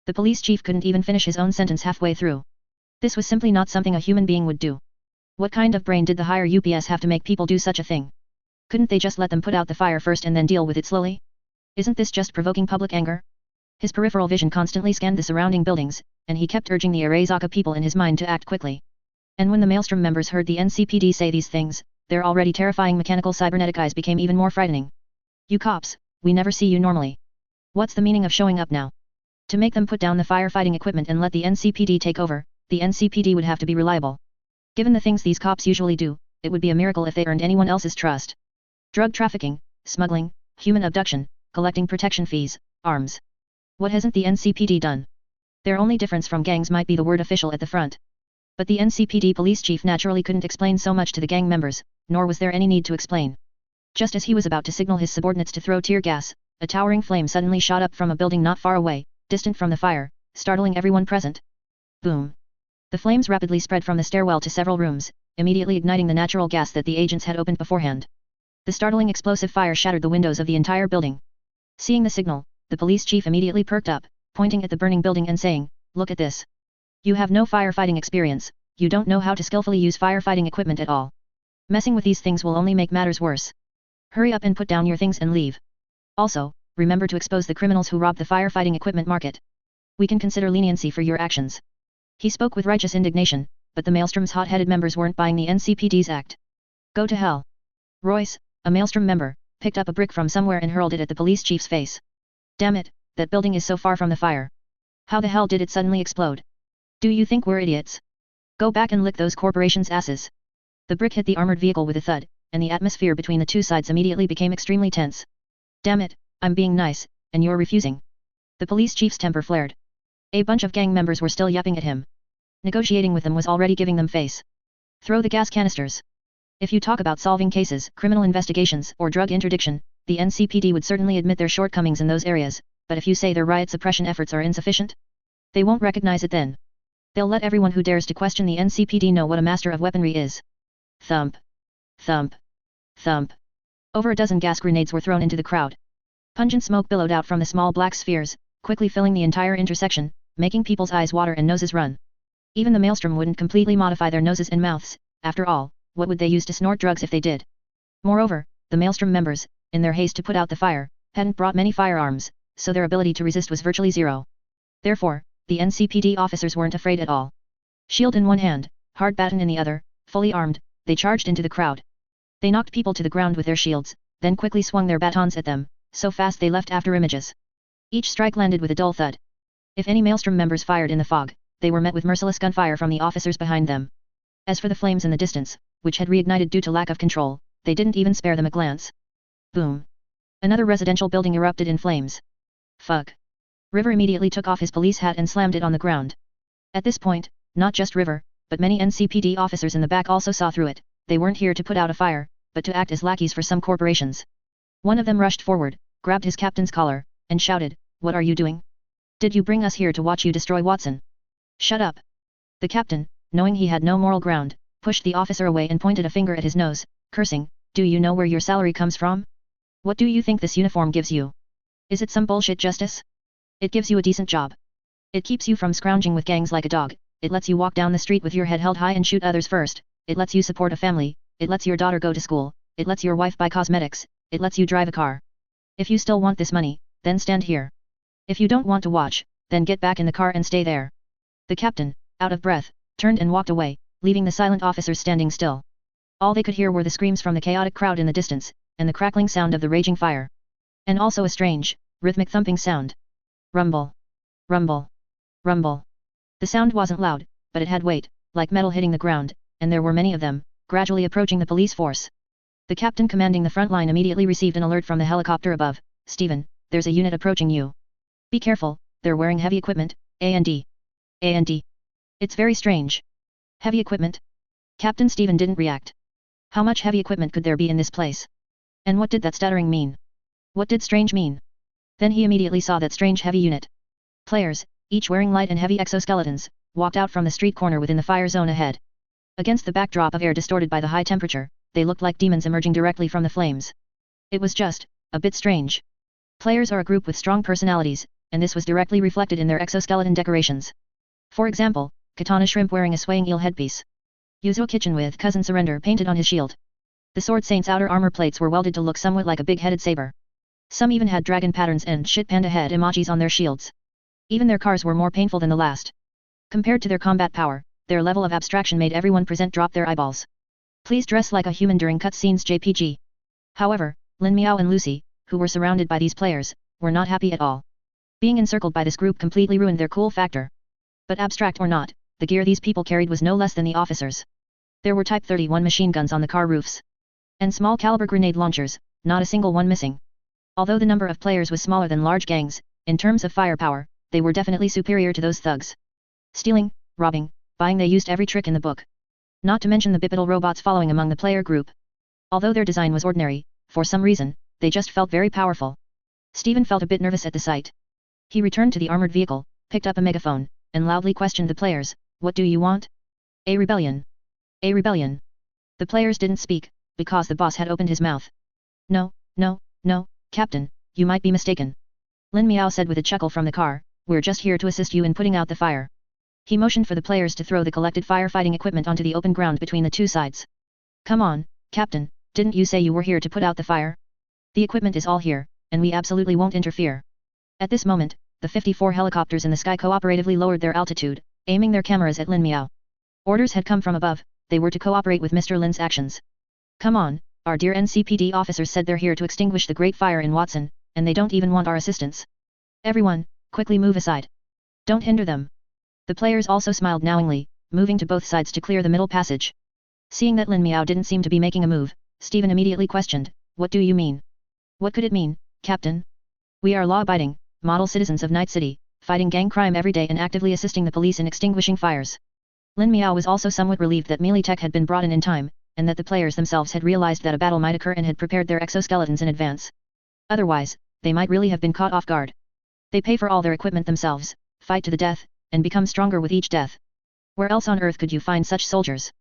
The police chief couldn't even finish his own sentence halfway through. This was simply not something a human being would do. What kind of brain did the higher UPS have to make people do such a thing? Couldn't they just let them put out the fire first and then deal with it slowly? Isn't this just provoking public anger? His peripheral vision constantly scanned the surrounding buildings, and he kept urging the Arezaka people in his mind to act quickly. And when the Maelstrom members heard the NCPD say these things, their already terrifying mechanical cybernetic eyes became even more frightening. You cops, we never see you normally. What's the meaning of showing up now? To make them put down the firefighting equipment and let the NCPD take over, the NCPD would have to be reliable. Given the things these cops usually do, it would be a miracle if they earned anyone else's trust. Drug trafficking, smuggling, human abduction, collecting protection fees, arms. What hasn't the NCPD done? Their only difference from gangs might be the word official at the front. But the NCPD police chief naturally couldn't explain so much to the gang members, nor was there any need to explain. Just as he was about to signal his subordinates to throw tear gas, a towering flame suddenly shot up from a building not far away, distant from the fire, startling everyone present. Boom. The flames rapidly spread from the stairwell to several rooms, immediately igniting the natural gas that the agents had opened beforehand. The startling explosive fire shattered the windows of the entire building. Seeing the signal, the police chief immediately perked up, pointing at the burning building and saying, "Look at this. You have no firefighting experience, you don't know how to skillfully use firefighting equipment at all. Messing with these things will only make matters worse. Hurry up and put down your things and leave. Also, remember to expose the criminals who robbed the firefighting equipment market. We can consider leniency for your actions." He spoke with righteous indignation, but the Maelstrom's hot-headed members weren't buying the NCPD's act. Go to hell. Royce, a Maelstrom member, picked up a brick from somewhere and hurled it at the police chief's face. Damn it, that building is so far from the fire. How the hell did it suddenly explode? Do you think we're idiots? Go back and lick those corporations' asses. The brick hit the armored vehicle with a thud, and the atmosphere between the two sides immediately became extremely tense. Damn it, I'm being nice, and you're refusing. The police chief's temper flared. A bunch of gang members were still yapping at him. Negotiating with them was already giving them face. Throw the gas canisters. If you talk about solving cases, criminal investigations, or drug interdiction, the NCPD would certainly admit their shortcomings in those areas, but if you say their riot suppression efforts are insufficient, they won't recognize it then. They'll let everyone who dares to question the NCPD know what a master of weaponry is. Thump. Thump. Thump. Over a dozen gas grenades were thrown into the crowd. Pungent smoke billowed out from the small black spheres, quickly filling the entire intersection, making people's eyes water and noses run. Even the Maelstrom wouldn't completely modify their noses and mouths, after all, what would they use to snort drugs if they did? Moreover, the Maelstrom members, in their haste to put out the fire, hadn't brought many firearms, so their ability to resist was virtually zero. Therefore, the NCPD officers weren't afraid at all. Shield in one hand, hard baton in the other, fully armed, they charged into the crowd. They knocked people to the ground with their shields, then quickly swung their batons at them, so fast they left after images. Each strike landed with a dull thud. If any Maelstrom members fired in the fog, they were met with merciless gunfire from the officers behind them. As for the flames in the distance, which had reignited due to lack of control, they didn't even spare them a glance. Boom. Another residential building erupted in flames. Fuck. River immediately took off his police hat and slammed it on the ground. At this point, not just River, but many NCPD officers in the back also saw through it. They weren't here to put out a fire, but to act as lackeys for some corporations. One of them rushed forward, grabbed his captain's collar, and shouted, "What are you doing? Did you bring us here to watch you destroy Watson?" "Shut up." The captain, knowing he had no moral ground, pushed the officer away and pointed a finger at his nose, cursing, "Do you know where your salary comes from? What do you think this uniform gives you? Is it some bullshit justice? It gives you a decent job. It keeps you from scrounging with gangs like a dog, it lets you walk down the street with your head held high and shoot others first, it lets you support a family, it lets your daughter go to school, it lets your wife buy cosmetics, it lets you drive a car. If you still want this money, then stand here. If you don't want to watch, then get back in the car and stay there." The captain, out of breath, turned and walked away, leaving the silent officers standing still. All they could hear were the screams from the chaotic crowd in the distance, and the crackling sound of the raging fire. And also a strange, rhythmic thumping sound. Rumble. Rumble. Rumble. The sound wasn't loud, but it had weight, like metal hitting the ground, and there were many of them, gradually approaching the police force. The captain commanding the front line immediately received an alert from the helicopter above. "Stephen, there's a unit approaching you. Be careful, they're wearing heavy equipment, A&D. A&D. It's very strange." Heavy equipment? Captain Stephen didn't react. How much heavy equipment could there be in this place? And what did that stuttering mean? What did strange mean? Then he immediately saw that strange heavy unit. Players, each wearing light and heavy exoskeletons, walked out from the street corner within the fire zone ahead. Against the backdrop of air distorted by the high temperature, they looked like demons emerging directly from the flames. It was just a bit strange. Players are a group with strong personalities, and this was directly reflected in their exoskeleton decorations. For example, Katana Shrimp wearing a swaying eel headpiece. Yuzo Kitchen with Cousin Surrender painted on his shield. The Sword Saint's outer armor plates were welded to look somewhat like a big-headed saber. Some even had dragon patterns and shit panda head emojis on their shields. Even their cars were more painful than the last. Compared to their combat power, their level of abstraction made everyone present drop their eyeballs. Please dress like a human during cutscenes JPG. However, Lin Miao and Lucy, who were surrounded by these players, were not happy at all. Being encircled by this group completely ruined their cool factor. But abstract or not, the gear these people carried was no less than the officers. There were Type 31 machine guns on the car roofs. And small caliber grenade launchers, not a single one missing. Although the number of players was smaller than large gangs, in terms of firepower, they were definitely superior to those thugs. Stealing, robbing, buying, they used every trick in the book. Not to mention the bipedal robots following among the player group. Although their design was ordinary, for some reason, they just felt very powerful. Stephen felt a bit nervous at the sight. He returned to the armored vehicle, picked up a megaphone, and loudly questioned the players, "What do you want?" "A rebellion. A rebellion." The players didn't speak, because the boss had opened his mouth. "No, no, no, Captain, you might be mistaken." Lin Miao said with a chuckle from the car, "We're just here to assist you in putting out the fire." He motioned for the players to throw the collected firefighting equipment onto the open ground between the two sides. "Come on, Captain, didn't you say you were here to put out the fire? The equipment is all here, and we absolutely won't interfere." At this moment, the 54 helicopters in the sky cooperatively lowered their altitude, aiming their cameras at Lin Miao. Orders had come from above, they were to cooperate with Mr. Lin's actions. "Come on, our dear NCPD officers said they're here to extinguish the great fire in Watson, and they don't even want our assistance. Everyone, quickly move aside. Don't hinder them." The players also smiled knowingly, moving to both sides to clear the middle passage. Seeing that Lin Miao didn't seem to be making a move, Stephen immediately questioned, "What do you mean?" "What could it mean, Captain? We are law-abiding, model citizens of Night City, fighting gang crime every day and actively assisting the police in extinguishing fires." Lin Miao was also somewhat relieved that melee tech had been brought in time, and that the players themselves had realized that a battle might occur and had prepared their exoskeletons in advance. Otherwise, they might really have been caught off guard. They pay for all their equipment themselves, fight to the death, and become stronger with each death. Where else on earth could you find such soldiers?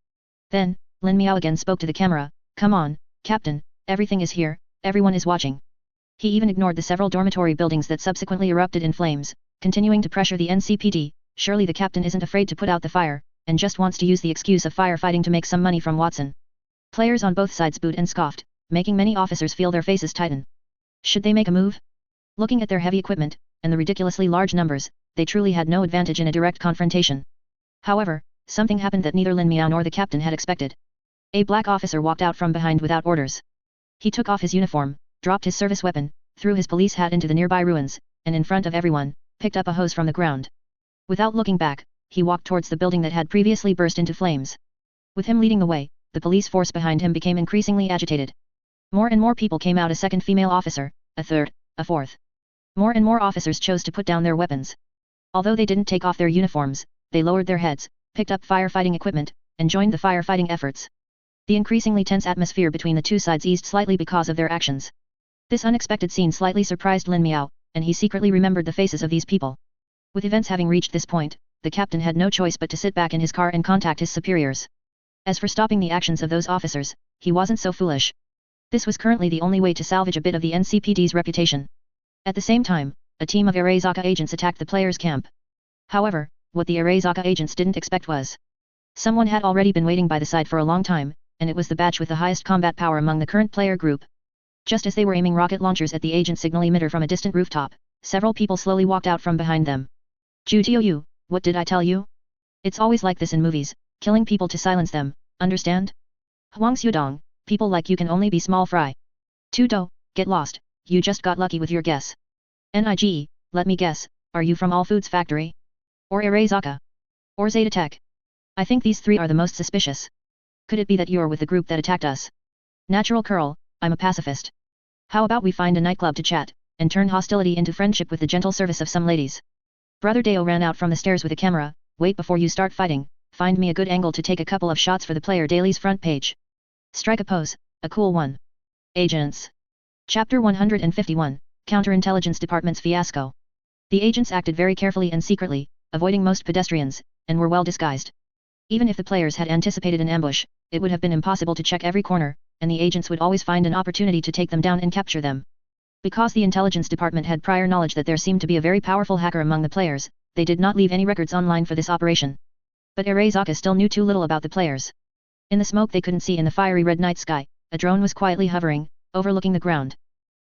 Then, Lin Miao again spoke to the camera, "Come on, Captain, everything is here, everyone is watching." He even ignored the several dormitory buildings that subsequently erupted in flames, continuing to pressure the NCPD. Surely the captain isn't afraid to put out the fire, and just wants to use the excuse of firefighting to make some money from Watson. Players on both sides booed and scoffed, making many officers feel their faces tighten. Should they make a move? Looking at their heavy equipment, and the ridiculously large numbers, they truly had no advantage in a direct confrontation. However, something happened that neither Lin Miao nor the captain had expected. A black officer walked out from behind without orders. He took off his uniform, dropped his service weapon, threw his police hat into the nearby ruins, and in front of everyone, picked up a hose from the ground. Without looking back, he walked towards the building that had previously burst into flames. With him leading the way, the police force behind him became increasingly agitated. More and more people came out, a second female officer, a third, a fourth. More and more officers chose to put down their weapons. Although they didn't take off their uniforms, they lowered their heads, picked up firefighting equipment, and joined the firefighting efforts. The increasingly tense atmosphere between the two sides eased slightly because of their actions. This unexpected scene slightly surprised Lin Miao, and he secretly remembered the faces of these people. With events having reached this point, the captain had no choice but to sit back in his car and contact his superiors. As for stopping the actions of those officers, he wasn't so foolish. This was currently the only way to salvage a bit of the NCPD's reputation. At the same time, a team of Arezaka agents attacked the players' camp. However, what the Arezaka agents didn't expect was someone had already been waiting by the side for a long time, and it was the batch with the highest combat power among the current player group. Just as they were aiming rocket launchers at the agent signal emitter from a distant rooftop, several people slowly walked out from behind them. Ju, what did I tell you? It's always like this in movies, killing people to silence them, understand? Huang Xiudong, people like you can only be small fry. Tudo, get lost, you just got lucky with your guess. Nige, let me guess, are you from All Foods Factory? Or Arezaka? Or Zeta Tech? I think these three are the most suspicious. Could it be that you're with the group that attacked us? Natural Curl, I'm a pacifist. How about we find a nightclub to chat, and turn hostility into friendship with the gentle service of some ladies? Brother Deo ran out from the stairs with a camera. Wait before you start fighting, find me a good angle to take a couple of shots for the Player Daily's front page. Strike a pose, a cool one. Agents. Chapter 151, Counterintelligence Department's Fiasco. The agents acted very carefully and secretly, avoiding most pedestrians, and were well disguised. Even if the players had anticipated an ambush, it would have been impossible to check every corner, and the agents would always find an opportunity to take them down and capture them. Because the intelligence department had prior knowledge that there seemed to be a very powerful hacker among the players, they did not leave any records online for this operation. But Arezaka still knew too little about the players. In the smoke they couldn't see in the fiery red night sky, a drone was quietly hovering, overlooking the ground.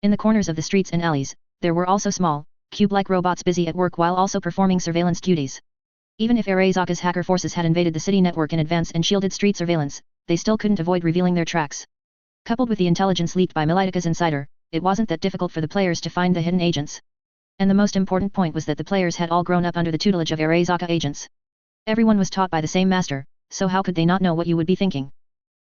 In the corners of the streets and alleys, there were also small, cube-like robots busy at work while also performing surveillance duties. Even if Arezaka's hacker forces had invaded the city network in advance and shielded street surveillance, they still couldn't avoid revealing their tracks. Coupled with the intelligence leaked by Militika's insider, it wasn't that difficult for the players to find the hidden agents. And the most important point was that the players had all grown up under the tutelage of Arezaka agents. Everyone was taught by the same master, so how could they not know what you would be thinking?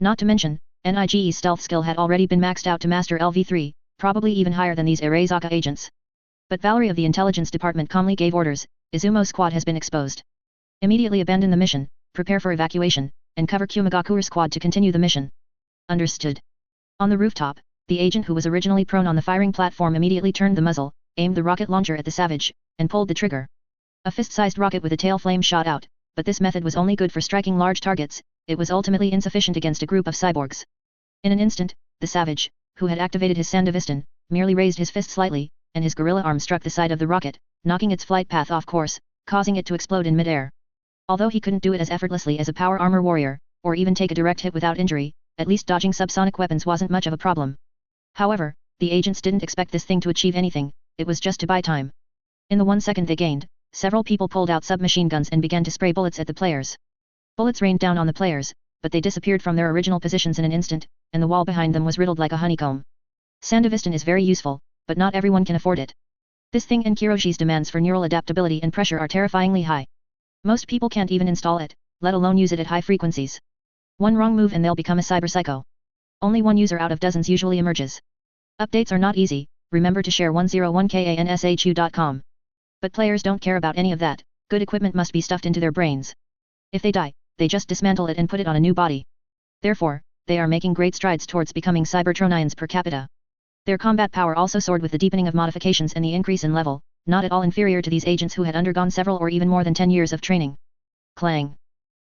Not to mention, Nige's stealth skill had already been maxed out to Master LV3, probably even higher than these Arezaka agents. But Valerie of the intelligence department calmly gave orders, Izumo's squad has been exposed. Immediately abandon the mission, prepare for evacuation, and cover Kumagaku's squad to continue the mission. Understood. On the rooftop, the agent who was originally prone on the firing platform immediately turned the muzzle, aimed the rocket launcher at the savage, and pulled the trigger. A fist-sized rocket with a tail flame shot out, but this method was only good for striking large targets, it was ultimately insufficient against a group of cyborgs. In an instant, the savage, who had activated his Sandevistan, merely raised his fist slightly, and his gorilla arm struck the side of the rocket, knocking its flight path off course, causing it to explode in midair. Although he couldn't do it as effortlessly as a power armor warrior, or even take a direct hit without injury, at least dodging subsonic weapons wasn't much of a problem. However, the agents didn't expect this thing to achieve anything, it was just to buy time. In the 1 second they gained, several people pulled out submachine guns and began to spray bullets at the players. Bullets rained down on the players, but they disappeared from their original positions in an instant, and the wall behind them was riddled like a honeycomb. Sandevistan is very useful, but not everyone can afford it. This thing and Kiroshi's demands for neural adaptability and pressure are terrifyingly high. Most people can't even install it, let alone use it at high frequencies. One wrong move and they'll become a cyberpsycho. Only one user out of dozens usually emerges. Updates are not easy, remember to share 101kanshu.com. But players don't care about any of that, good equipment must be stuffed into their brains. If they die, they just dismantle it and put it on a new body. Therefore, they are making great strides towards becoming Cybertronians per capita. Their combat power also soared with the deepening of modifications and the increase in level, not at all inferior to these agents who had undergone several or even more than 10 years of training. Clang.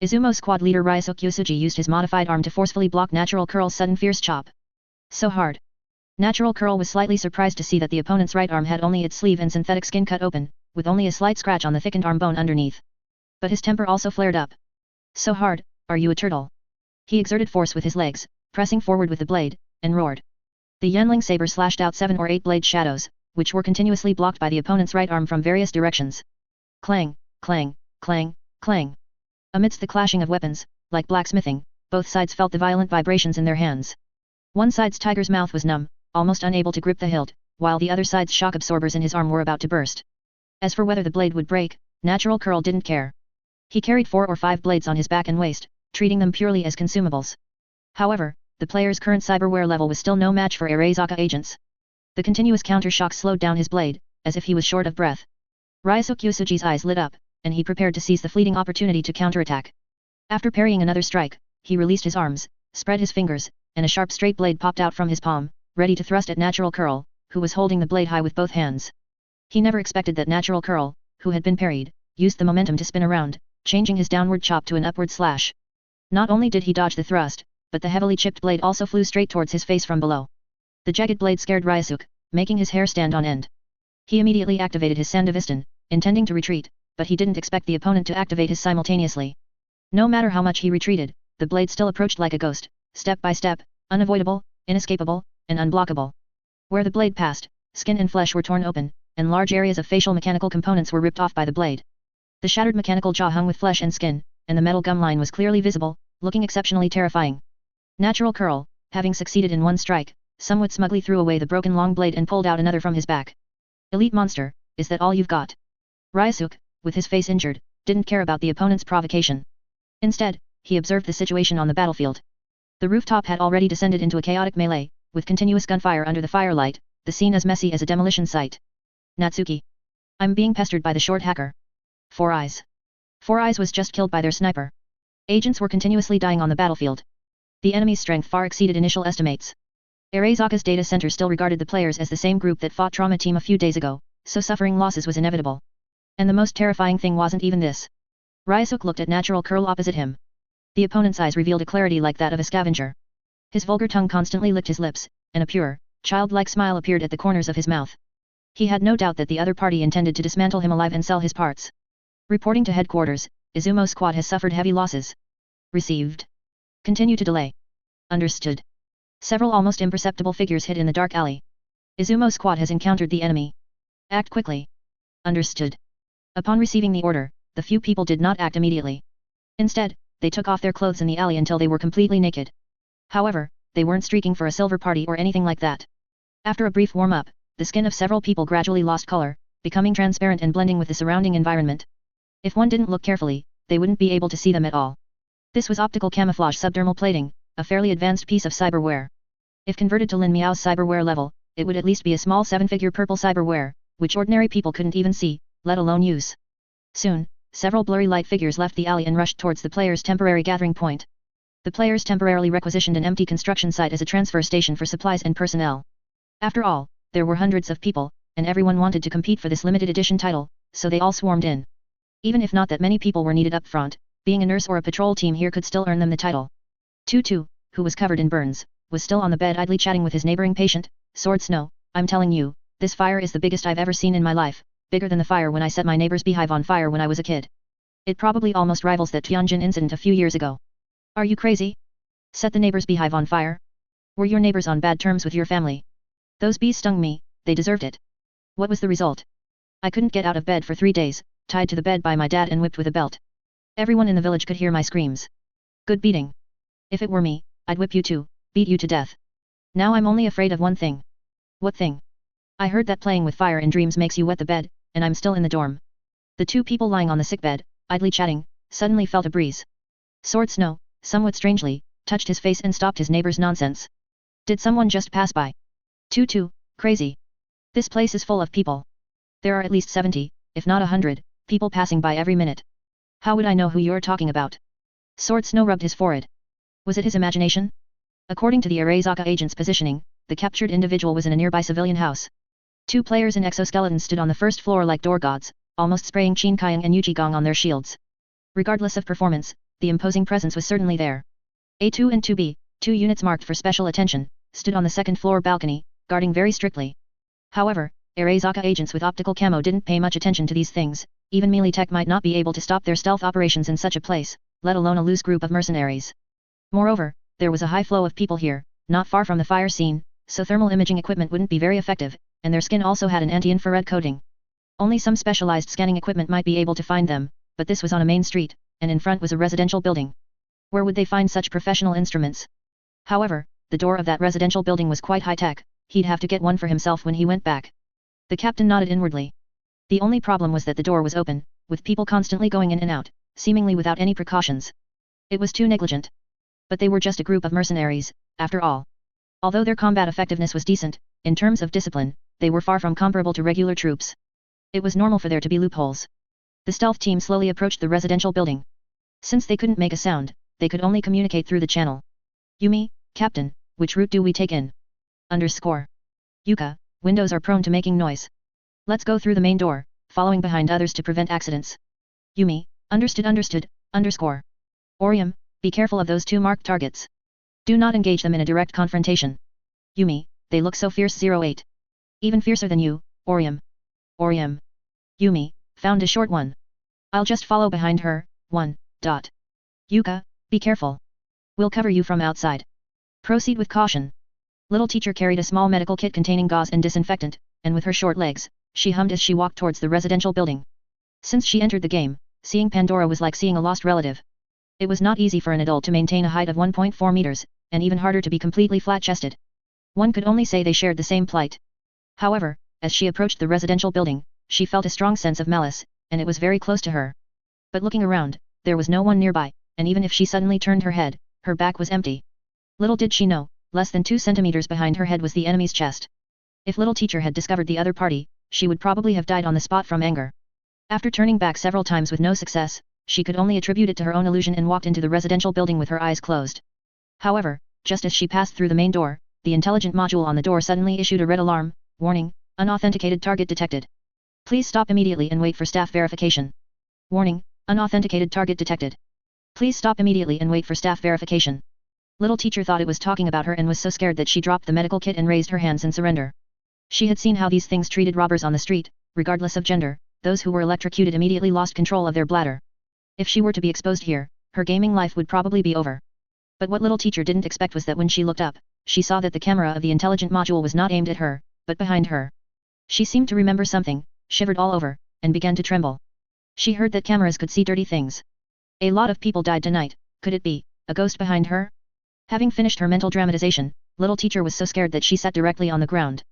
Izumo squad leader Ryosuke Yusuji used his modified arm to forcefully block Natural Curl's sudden fierce chop. So hard. Natural Curl was slightly surprised to see that the opponent's right arm had only its sleeve and synthetic skin cut open, with only a slight scratch on the thickened arm bone underneath. But his temper also flared up. So hard, are you a turtle? He exerted force with his legs, pressing forward with the blade, and roared. The Yanling saber slashed out 7 or 8 blade shadows, which were continuously blocked by the opponent's right arm from various directions. Clang, clang, clang, clang. Amidst the clashing of weapons, like blacksmithing, both sides felt the violent vibrations in their hands. One side's tiger's mouth was numb, almost unable to grip the hilt, while the other side's shock absorbers in his arm were about to burst. As for whether the blade would break, Natural Curl didn't care. He carried 4 or 5 blades on his back and waist, treating them purely as consumables. However, the player's current cyberware level was still no match for Arezaka agents. The continuous counter-shock slowed down his blade, as if he was short of breath. Ryusuke Yusuji's eyes lit up, and he prepared to seize the fleeting opportunity to counterattack. After parrying another strike, he released his arms, spread his fingers, and a sharp straight blade popped out from his palm, ready to thrust at Natural Curl, who was holding the blade high with both hands. He never expected that Natural Curl, who had been parried, used the momentum to spin around, changing his downward chop to an upward slash. Not only did he dodge the thrust, but the heavily chipped blade also flew straight towards his face from below. The jagged blade scared Ryusuke, making his hair stand on end. He immediately activated his Sandavistan, intending to retreat, but he didn't expect the opponent to activate his simultaneously. No matter how much he retreated, the blade still approached like a ghost, step by step, unavoidable, inescapable, and unblockable. Where the blade passed, skin and flesh were torn open, and large areas of facial mechanical components were ripped off by the blade. The shattered mechanical jaw hung with flesh and skin, and the metal gum line was clearly visible, looking exceptionally terrifying. Natural Curl, having succeeded in one strike, somewhat smugly threw away the broken long blade and pulled out another from his back. Elite monster, is that all you've got? Ryusuke, with his face injured, didn't care about the opponent's provocation. Instead, he observed the situation on the battlefield. The rooftop had already descended into a chaotic melee, with continuous gunfire under the firelight, the scene as messy as a demolition site. Natsuki. I'm being pestered by the short hacker. 4 Eyes. 4 Eyes was just killed by their sniper. Agents were continuously dying on the battlefield. The enemy's strength far exceeded initial estimates. Arezaka's data center still regarded the players as the same group that fought Trauma Team a few days ago, so suffering losses was inevitable. And the most terrifying thing wasn't even this. Ryusuke looked at Natural Curl opposite him. The opponent's eyes revealed a clarity like that of a scavenger. His vulgar tongue constantly licked his lips, and a pure, childlike smile appeared at the corners of his mouth. He had no doubt that the other party intended to dismantle him alive and sell his parts. Reporting to headquarters, Izumo squad has suffered heavy losses. Received. Continue to delay. Understood. Several almost imperceptible figures hid in the dark alley. Izumo squad has encountered the enemy. Act quickly. Understood. Upon receiving the order, the few people did not act immediately. Instead, they took off their clothes in the alley until they were completely naked. However, they weren't streaking for a silver party or anything like that. After a brief warm-up, the skin of several people gradually lost color, becoming transparent and blending with the surrounding environment. If one didn't look carefully, they wouldn't be able to see them at all. This was optical camouflage subdermal plating, a fairly advanced piece of cyberware. If converted to Lin Miao's cyberware level, it would at least be a small 7-figure purple cyberware, which ordinary people couldn't even see, let alone use. Soon, several blurry light figures left the alley and rushed towards the players' temporary gathering point. The players temporarily requisitioned an empty construction site as a transfer station for supplies and personnel. After all, there were hundreds of people, and everyone wanted to compete for this limited edition title, so they all swarmed in. Even if not that many people were needed up front, being a nurse or a patrol team here could still earn them the title. Tutu, who was covered in burns, was still on the bed idly chatting with his neighboring patient. Sword Snow, I'm telling you, this fire is the biggest I've ever seen in my life, bigger than the fire when I set my neighbor's beehive on fire when I was a kid. It probably almost rivals that Tianjin incident a few years ago. Are you crazy? Set the neighbor's beehive on fire? Were your neighbors on bad terms with your family? Those bees stung me, they deserved it. What was the result? I couldn't get out of bed for 3 days, tied to the bed by my dad and whipped with a belt. Everyone in the village could hear my screams. Good beating. If it were me, I'd whip you too, beat you to death. Now I'm only afraid of one thing. What thing? I heard that playing with fire in dreams makes you wet the bed, and I'm still in the dorm. The two people lying on the sickbed, idly chatting, suddenly felt a breeze. Sword Snow, somewhat strangely, touched his face and stopped his neighbor's nonsense. Did someone just pass by? Tutu, crazy. This place is full of people. There are at least 70, if not 100, people passing by every minute. How would I know who you're talking about? Sword Snow rubbed his forehead. Was it his imagination? According to the Arezaka agent's positioning, the captured individual was in a nearby civilian house. 2 players in exoskeletons stood on the first floor like door gods, almost spraying Chinkiang and Yujigong on their shields. Regardless of performance, the imposing presence was certainly there. A2 and 2B, 2 units marked for special attention, stood on the second floor balcony, guarding very strictly. However, Arezaka agents with optical camo didn't pay much attention to these things. Even melee tech might not be able to stop their stealth operations in such a place, let alone a loose group of mercenaries. Moreover, there was a high flow of people here, not far from the fire scene, so thermal imaging equipment wouldn't be very effective, and their skin also had an anti-infrared coating. Only some specialized scanning equipment might be able to find them, but this was on a main street, and in front was a residential building. Where would they find such professional instruments? However, the door of that residential building was quite high-tech, he'd have to get one for himself when he went back. The captain nodded inwardly. The only problem was that the door was open, with people constantly going in and out, seemingly without any precautions. It was too negligent. But they were just a group of mercenaries, after all. Although their combat effectiveness was decent, in terms of discipline, they were far from comparable to regular troops. It was normal for there to be loopholes. The stealth team slowly approached the residential building. Since they couldn't make a sound, they could only communicate through the channel. Yumi, Captain, which route do we take in? Underscore. Yuka, windows are prone to making noise. Let's go through the main door, following behind others to prevent accidents. Yumi, understood, underscore. Orium, be careful of those two marked targets. Do not engage them in a direct confrontation. Yumi, they look so fierce. 08. Even fiercer than you, Orium. Orium. Yumi, found a short one. I'll just follow behind her. 1. Yuka, be careful. We'll cover you from outside. Proceed with caution. Little teacher carried a small medical kit containing gauze and disinfectant, and with her short legs, she hummed as she walked towards the residential building. Since she entered the game, seeing Pandora was like seeing a lost relative. It was not easy for an adult to maintain a height of 1.4 meters, and even harder to be completely flat-chested. One could only say they shared the same plight. However, as she approached the residential building, she felt a strong sense of malice, and it was very close to her. But looking around, there was no one nearby, and even if she suddenly turned her head, her back was empty. Little did she know, less than 2 centimeters behind her head was the enemy's chest. If little teacher had discovered the other party, she would probably have died on the spot from anger. After turning back several times with no success, she could only attribute it to her own illusion and walked into the residential building with her eyes closed. However, just as she passed through the main door, the intelligent module on the door suddenly issued a red alarm, warning, unauthenticated target detected. Please stop immediately and wait for staff verification. Warning, unauthenticated target detected. Please stop immediately and wait for staff verification. Little teacher thought it was talking about her and was so scared that she dropped the medical kit and raised her hands in surrender. She had seen how these things treated robbers on the street, regardless of gender. Those who were electrocuted immediately lost control of their bladder. If she were to be exposed here, her gaming life would probably be over. But what little teacher didn't expect was that when she looked up, she saw that the camera of the intelligent module was not aimed at her, but behind her. She seemed to remember something, shivered all over, and began to tremble. She heard that cameras could see dirty things. A lot of people died tonight. Could it be a ghost behind her? Having finished her mental dramatization, little teacher was so scared that she sat directly on the ground.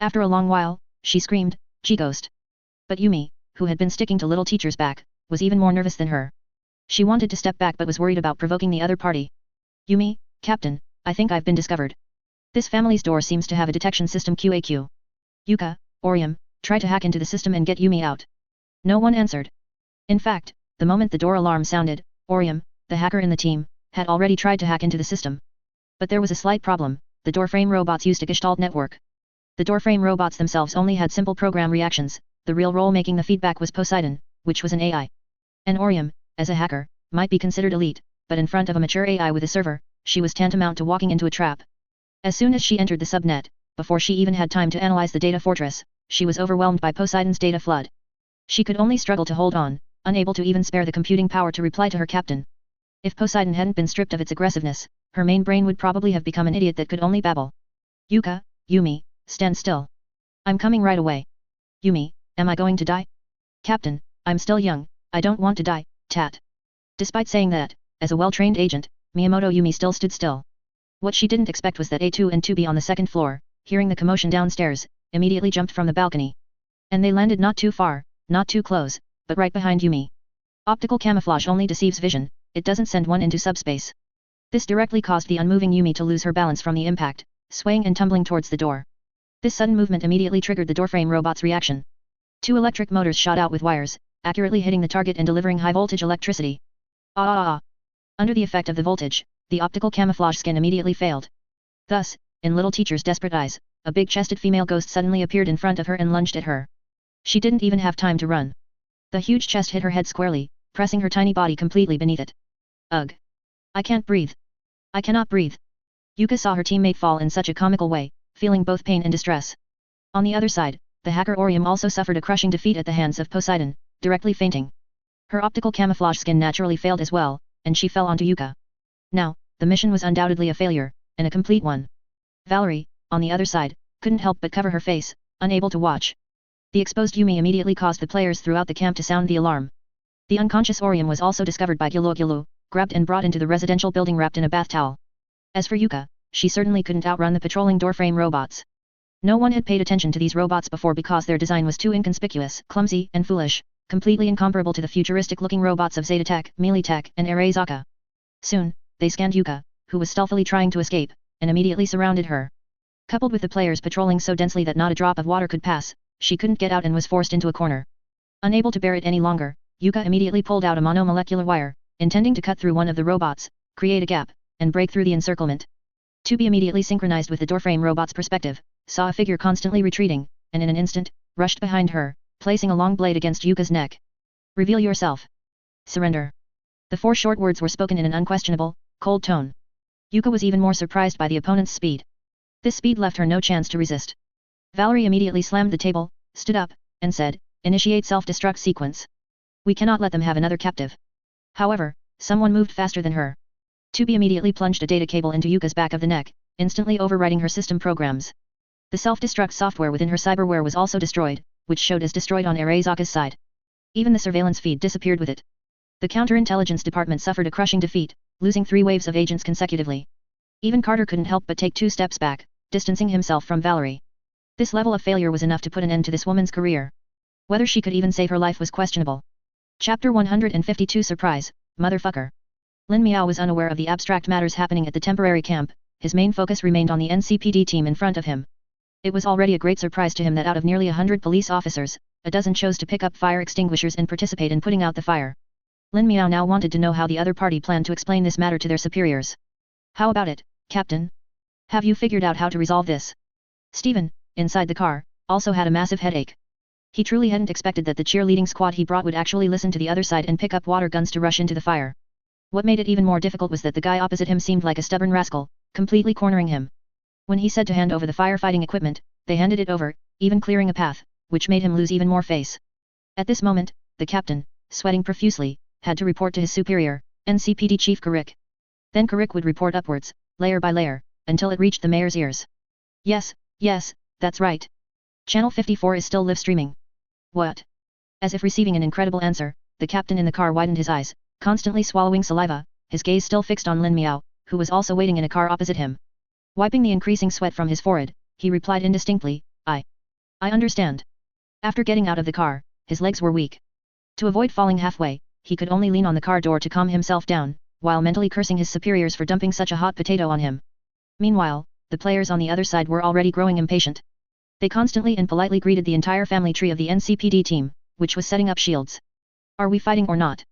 After a long while, she screamed, "Gee, ghost!" But Yumi, who had been sticking to little teacher's back, was even more nervous than her. She wanted to step back but was worried about provoking the other party. Yumi, Captain, I think I've been discovered. This family's door seems to have a detection system QAQ. Yuka, Orium, try to hack into the system and get Yumi out. No one answered. In fact, the moment the door alarm sounded, Orium, the hacker in the team, had already tried to hack into the system. But there was a slight problem. The doorframe robots used a Gestalt network. The doorframe robots themselves only had simple program reactions. The real role making the feedback was Poseidon, which was an AI. And Orium, as a hacker, might be considered elite, but in front of a mature AI with a server, she was tantamount to walking into a trap. As soon as she entered the subnet, before she even had time to analyze the data fortress, she was overwhelmed by Poseidon's data flood. She could only struggle to hold on, unable to even spare the computing power to reply to her captain. If Poseidon hadn't been stripped of its aggressiveness, her main brain would probably have become an idiot that could only babble. Yuka, Yumi, stand still. I'm coming right away. Yumi, am I going to die? Captain, I'm still young, I don't want to die, tat. Despite saying that, as a well-trained agent, Miyamoto Yumi still stood still. What she didn't expect was that A2 and 2B on the second floor, hearing the commotion downstairs, immediately jumped from the balcony. And they landed not too far, not too close, but right behind Yumi. Optical camouflage only deceives vision, it doesn't send one into subspace. This directly caused the unmoving Yumi to lose her balance from the impact, swaying and tumbling towards the door. This sudden movement immediately triggered the doorframe robot's reaction. 2 electric motors shot out with wires, accurately hitting the target and delivering high-voltage electricity. Under the effect of the voltage, the optical camouflage skin immediately failed. Thus, in little teacher's desperate eyes, a big-chested female ghost suddenly appeared in front of her and lunged at her. She didn't even have time to run. The huge chest hit her head squarely, pressing her tiny body completely beneath it. Ugh! I can't breathe. I cannot breathe. Yuka saw her teammate fall in such a comical way, feeling both pain and distress. On the other side, the hacker Orium also suffered a crushing defeat at the hands of Poseidon, directly fainting. Her optical camouflage skin naturally failed as well, and she fell onto Yuka. Now, the mission was undoubtedly a failure, and a complete one. Valerie, on the other side, couldn't help but cover her face, unable to watch. The exposed Yumi immediately caused the players throughout the camp to sound the alarm. The unconscious Orium was also discovered by Gilu, grabbed and brought into the residential building wrapped in a bath towel. As for Yuka, she certainly couldn't outrun the patrolling doorframe robots. No one had paid attention to these robots before because their design was too inconspicuous, clumsy, and foolish, completely incomparable to the futuristic-looking robots of Zetatech, Mealytech, and Arezaka. Soon, they scanned Yuka, who was stealthily trying to escape, and immediately surrounded her. Coupled with the players patrolling so densely that not a drop of water could pass, she couldn't get out and was forced into a corner. Unable to bear it any longer, Yuka immediately pulled out a monomolecular wire, intending to cut through one of the robots, create a gap, and break through the encirclement. To be immediately synchronized with the doorframe robot's perspective, saw a figure constantly retreating, and in an instant, rushed behind her, placing a long blade against Yuka's neck. Reveal yourself. Surrender. The 4 short words were spoken in an unquestionable, cold tone. Yuka was even more surprised by the opponent's speed. This speed left her no chance to resist. Valerie immediately slammed the table, stood up, and said, "Initiate self-destruct sequence. We cannot let them have another captive." However, someone moved faster than her. Tubi immediately plunged a data cable into Yuka's back of the neck, instantly overwriting her system programs. The self-destruct software within her cyberware was also destroyed, which showed as destroyed on Arezaka's side. Even the surveillance feed disappeared with it. The counterintelligence department suffered a crushing defeat, losing 3 waves of agents consecutively. Even Carter couldn't help but take 2 steps back, distancing himself from Valerie. This level of failure was enough to put an end to this woman's career. Whether she could even save her life was questionable. Chapter 152 Surprise, Motherfucker. Lin Miao was unaware of the abstract matters happening at the temporary camp, his main focus remained on the NCPD team in front of him. It was already a great surprise to him that out of nearly 100 police officers, a dozen chose to pick up fire extinguishers and participate in putting out the fire. Lin Miao now wanted to know how the other party planned to explain this matter to their superiors. "How about it, Captain? Have you figured out how to resolve this?" Stephen, inside the car, also had a massive headache. He truly hadn't expected that the cheerleading squad he brought would actually listen to the other side and pick up water guns to rush into the fire. What made it even more difficult was that the guy opposite him seemed like a stubborn rascal, completely cornering him. When he said to hand over the firefighting equipment, they handed it over, even clearing a path, which made him lose even more face. At this moment, the captain, sweating profusely, had to report to his superior, NCPD Chief Karik. Then Karik would report upwards, layer by layer, until it reached the mayor's ears. "Yes, yes, that's right. Channel 54 is still live streaming." "What?" As if receiving an incredible answer, the captain in the car widened his eyes, constantly swallowing saliva, his gaze still fixed on Lin Miao, who was also waiting in a car opposite him. Wiping the increasing sweat from his forehead, he replied indistinctly, I understand." After getting out of the car, his legs were weak. To avoid falling halfway, he could only lean on the car door to calm himself down, while mentally cursing his superiors for dumping such a hot potato on him. Meanwhile, the players on the other side were already growing impatient. They constantly and politely greeted the entire family tree of the NCPD team, which was setting up shields. "Are we fighting or not?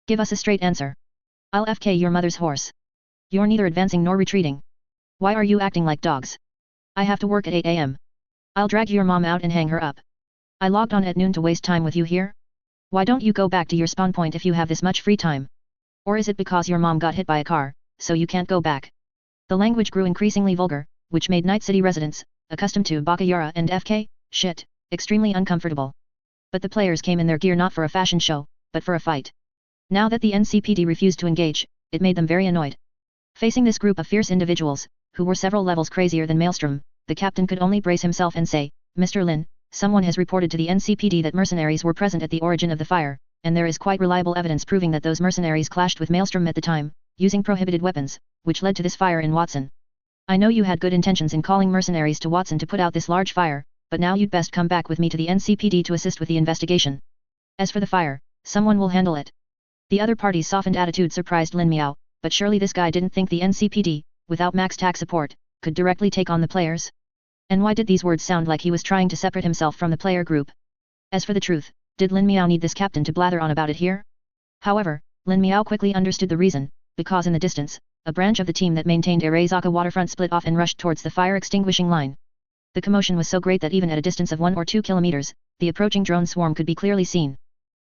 Give us a straight answer. I'll FK your mother's horse. You're neither advancing nor retreating. Why are you acting like dogs? I have to work at 8 AM. I'll drag your mom out and hang her up. I logged on at noon to waste time with you here? Why don't you go back to your spawn point if you have this much free time? Or is it because your mom got hit by a car, so you can't go back?" The language grew increasingly vulgar, which made Night City residents, accustomed to Bakayara and FK, shit, extremely uncomfortable. But the players came in their gear not for a fashion show, but for a fight. Now that the NCPD refused to engage, it made them very annoyed. Facing this group of fierce individuals, who were several levels crazier than Maelstrom, the captain could only brace himself and say, "Mr. Lin, someone has reported to the NCPD that mercenaries were present at the origin of the fire, and there is quite reliable evidence proving that those mercenaries clashed with Maelstrom at the time, using prohibited weapons, which led to this fire in Watson. I know you had good intentions in calling mercenaries to Watson to put out this large fire, but now you'd best come back with me to the NCPD to assist with the investigation. As for the fire, someone will handle it." The other party's softened attitude surprised Lin Miao, but surely this guy didn't think the NCPD, without max tac support, could directly take on the players? And why did these words sound like he was trying to separate himself from the player group? As for the truth, did Lin Miao need this captain to blather on about it here? However, Lin Miao quickly understood the reason, because in the distance, a branch of the team that maintained Arezaka waterfront split off and rushed towards the fire extinguishing line. The commotion was so great that even at a distance of 1 or 2 kilometers, the approaching drone swarm could be clearly seen.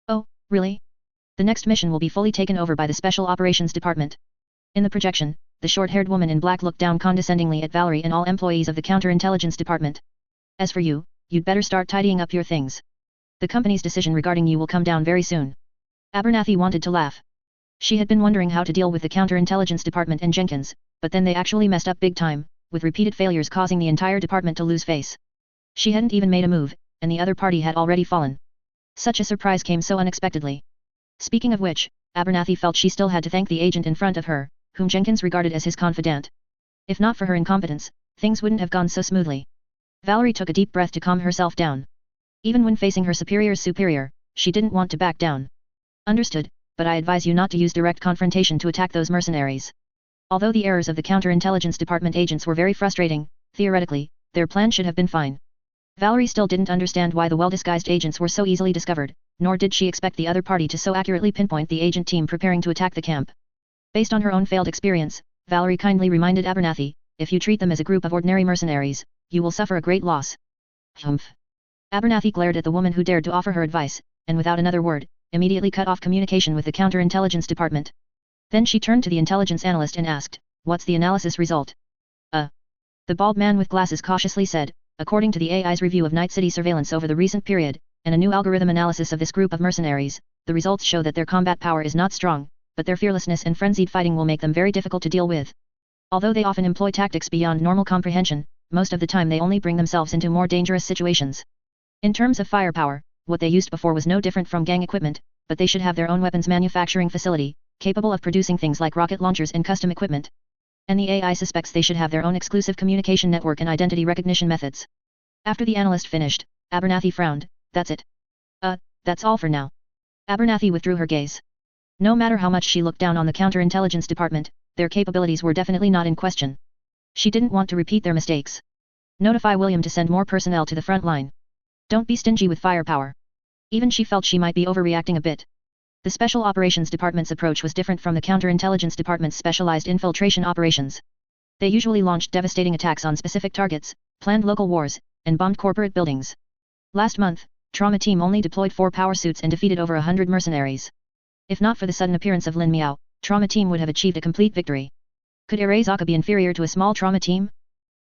"Oh, really? The next mission will be fully taken over by the Special Operations Department." In the projection, the short-haired woman in black looked down condescendingly at Valerie and all employees of the Counterintelligence Department. "As for you, you'd better start tidying up your things. The company's decision regarding you will come down very soon." Abernathy wanted to laugh. She had been wondering how to deal with the Counterintelligence Department and Jenkins, but then they actually messed up big time, with repeated failures causing the entire department to lose face. She hadn't even made a move, and the other party had already fallen. Such a surprise came so unexpectedly. Speaking of which, Abernathy felt she still had to thank the agent in front of her, whom Jenkins regarded as his confidant. If not for her incompetence, things wouldn't have gone so smoothly. Valerie took a deep breath to calm herself down. Even when facing her superior's superior, she didn't want to back down. Understood, but I advise you not to use direct confrontation to attack those mercenaries. Although the errors of the counterintelligence department agents were very frustrating, theoretically, their plan should have been fine. Valerie still didn't understand why the well-disguised agents were so easily discovered, nor did she expect the other party to so accurately pinpoint the agent team preparing to attack the camp. Based on her own failed experience, Valerie kindly reminded Abernathy, if you treat them as a group of ordinary mercenaries, you will suffer a great loss. Humph. Abernathy glared at the woman who dared to offer her advice, and without another word, immediately cut off communication with the counterintelligence department. Then she turned to the intelligence analyst and asked, what's the analysis result? The bald man with glasses cautiously said, according to the AI's review of Night City surveillance over the recent period, and a new algorithm analysis of this group of mercenaries, the results show that their combat power is not strong, but their fearlessness and frenzied fighting will make them very difficult to deal with. Although they often employ tactics beyond normal comprehension, most of the time they only bring themselves into more dangerous situations. In terms of firepower, what they used before was no different from gang equipment, but they should have their own weapons manufacturing facility, capable of producing things like rocket launchers and custom equipment. And the AI suspects they should have their own exclusive communication network and identity recognition methods. After the analyst finished, Abernathy frowned, that's it. That's all for now. Abernathy withdrew her gaze. No matter how much she looked down on the counterintelligence department, their capabilities were definitely not in question. She didn't want to repeat their mistakes. Notify William to send more personnel to the front line. Don't be stingy with firepower. Even she felt she might be overreacting a bit. The Special Operations Department's approach was different from the Counterintelligence Department's specialized infiltration operations. They usually launched devastating attacks on specific targets, planned local wars, and bombed corporate buildings. Last month, Trauma Team only deployed 4 power suits and defeated over 100 mercenaries. If not for the sudden appearance of Lin Miao, Trauma Team would have achieved a complete victory. Could Arezaka be inferior to a small Trauma Team?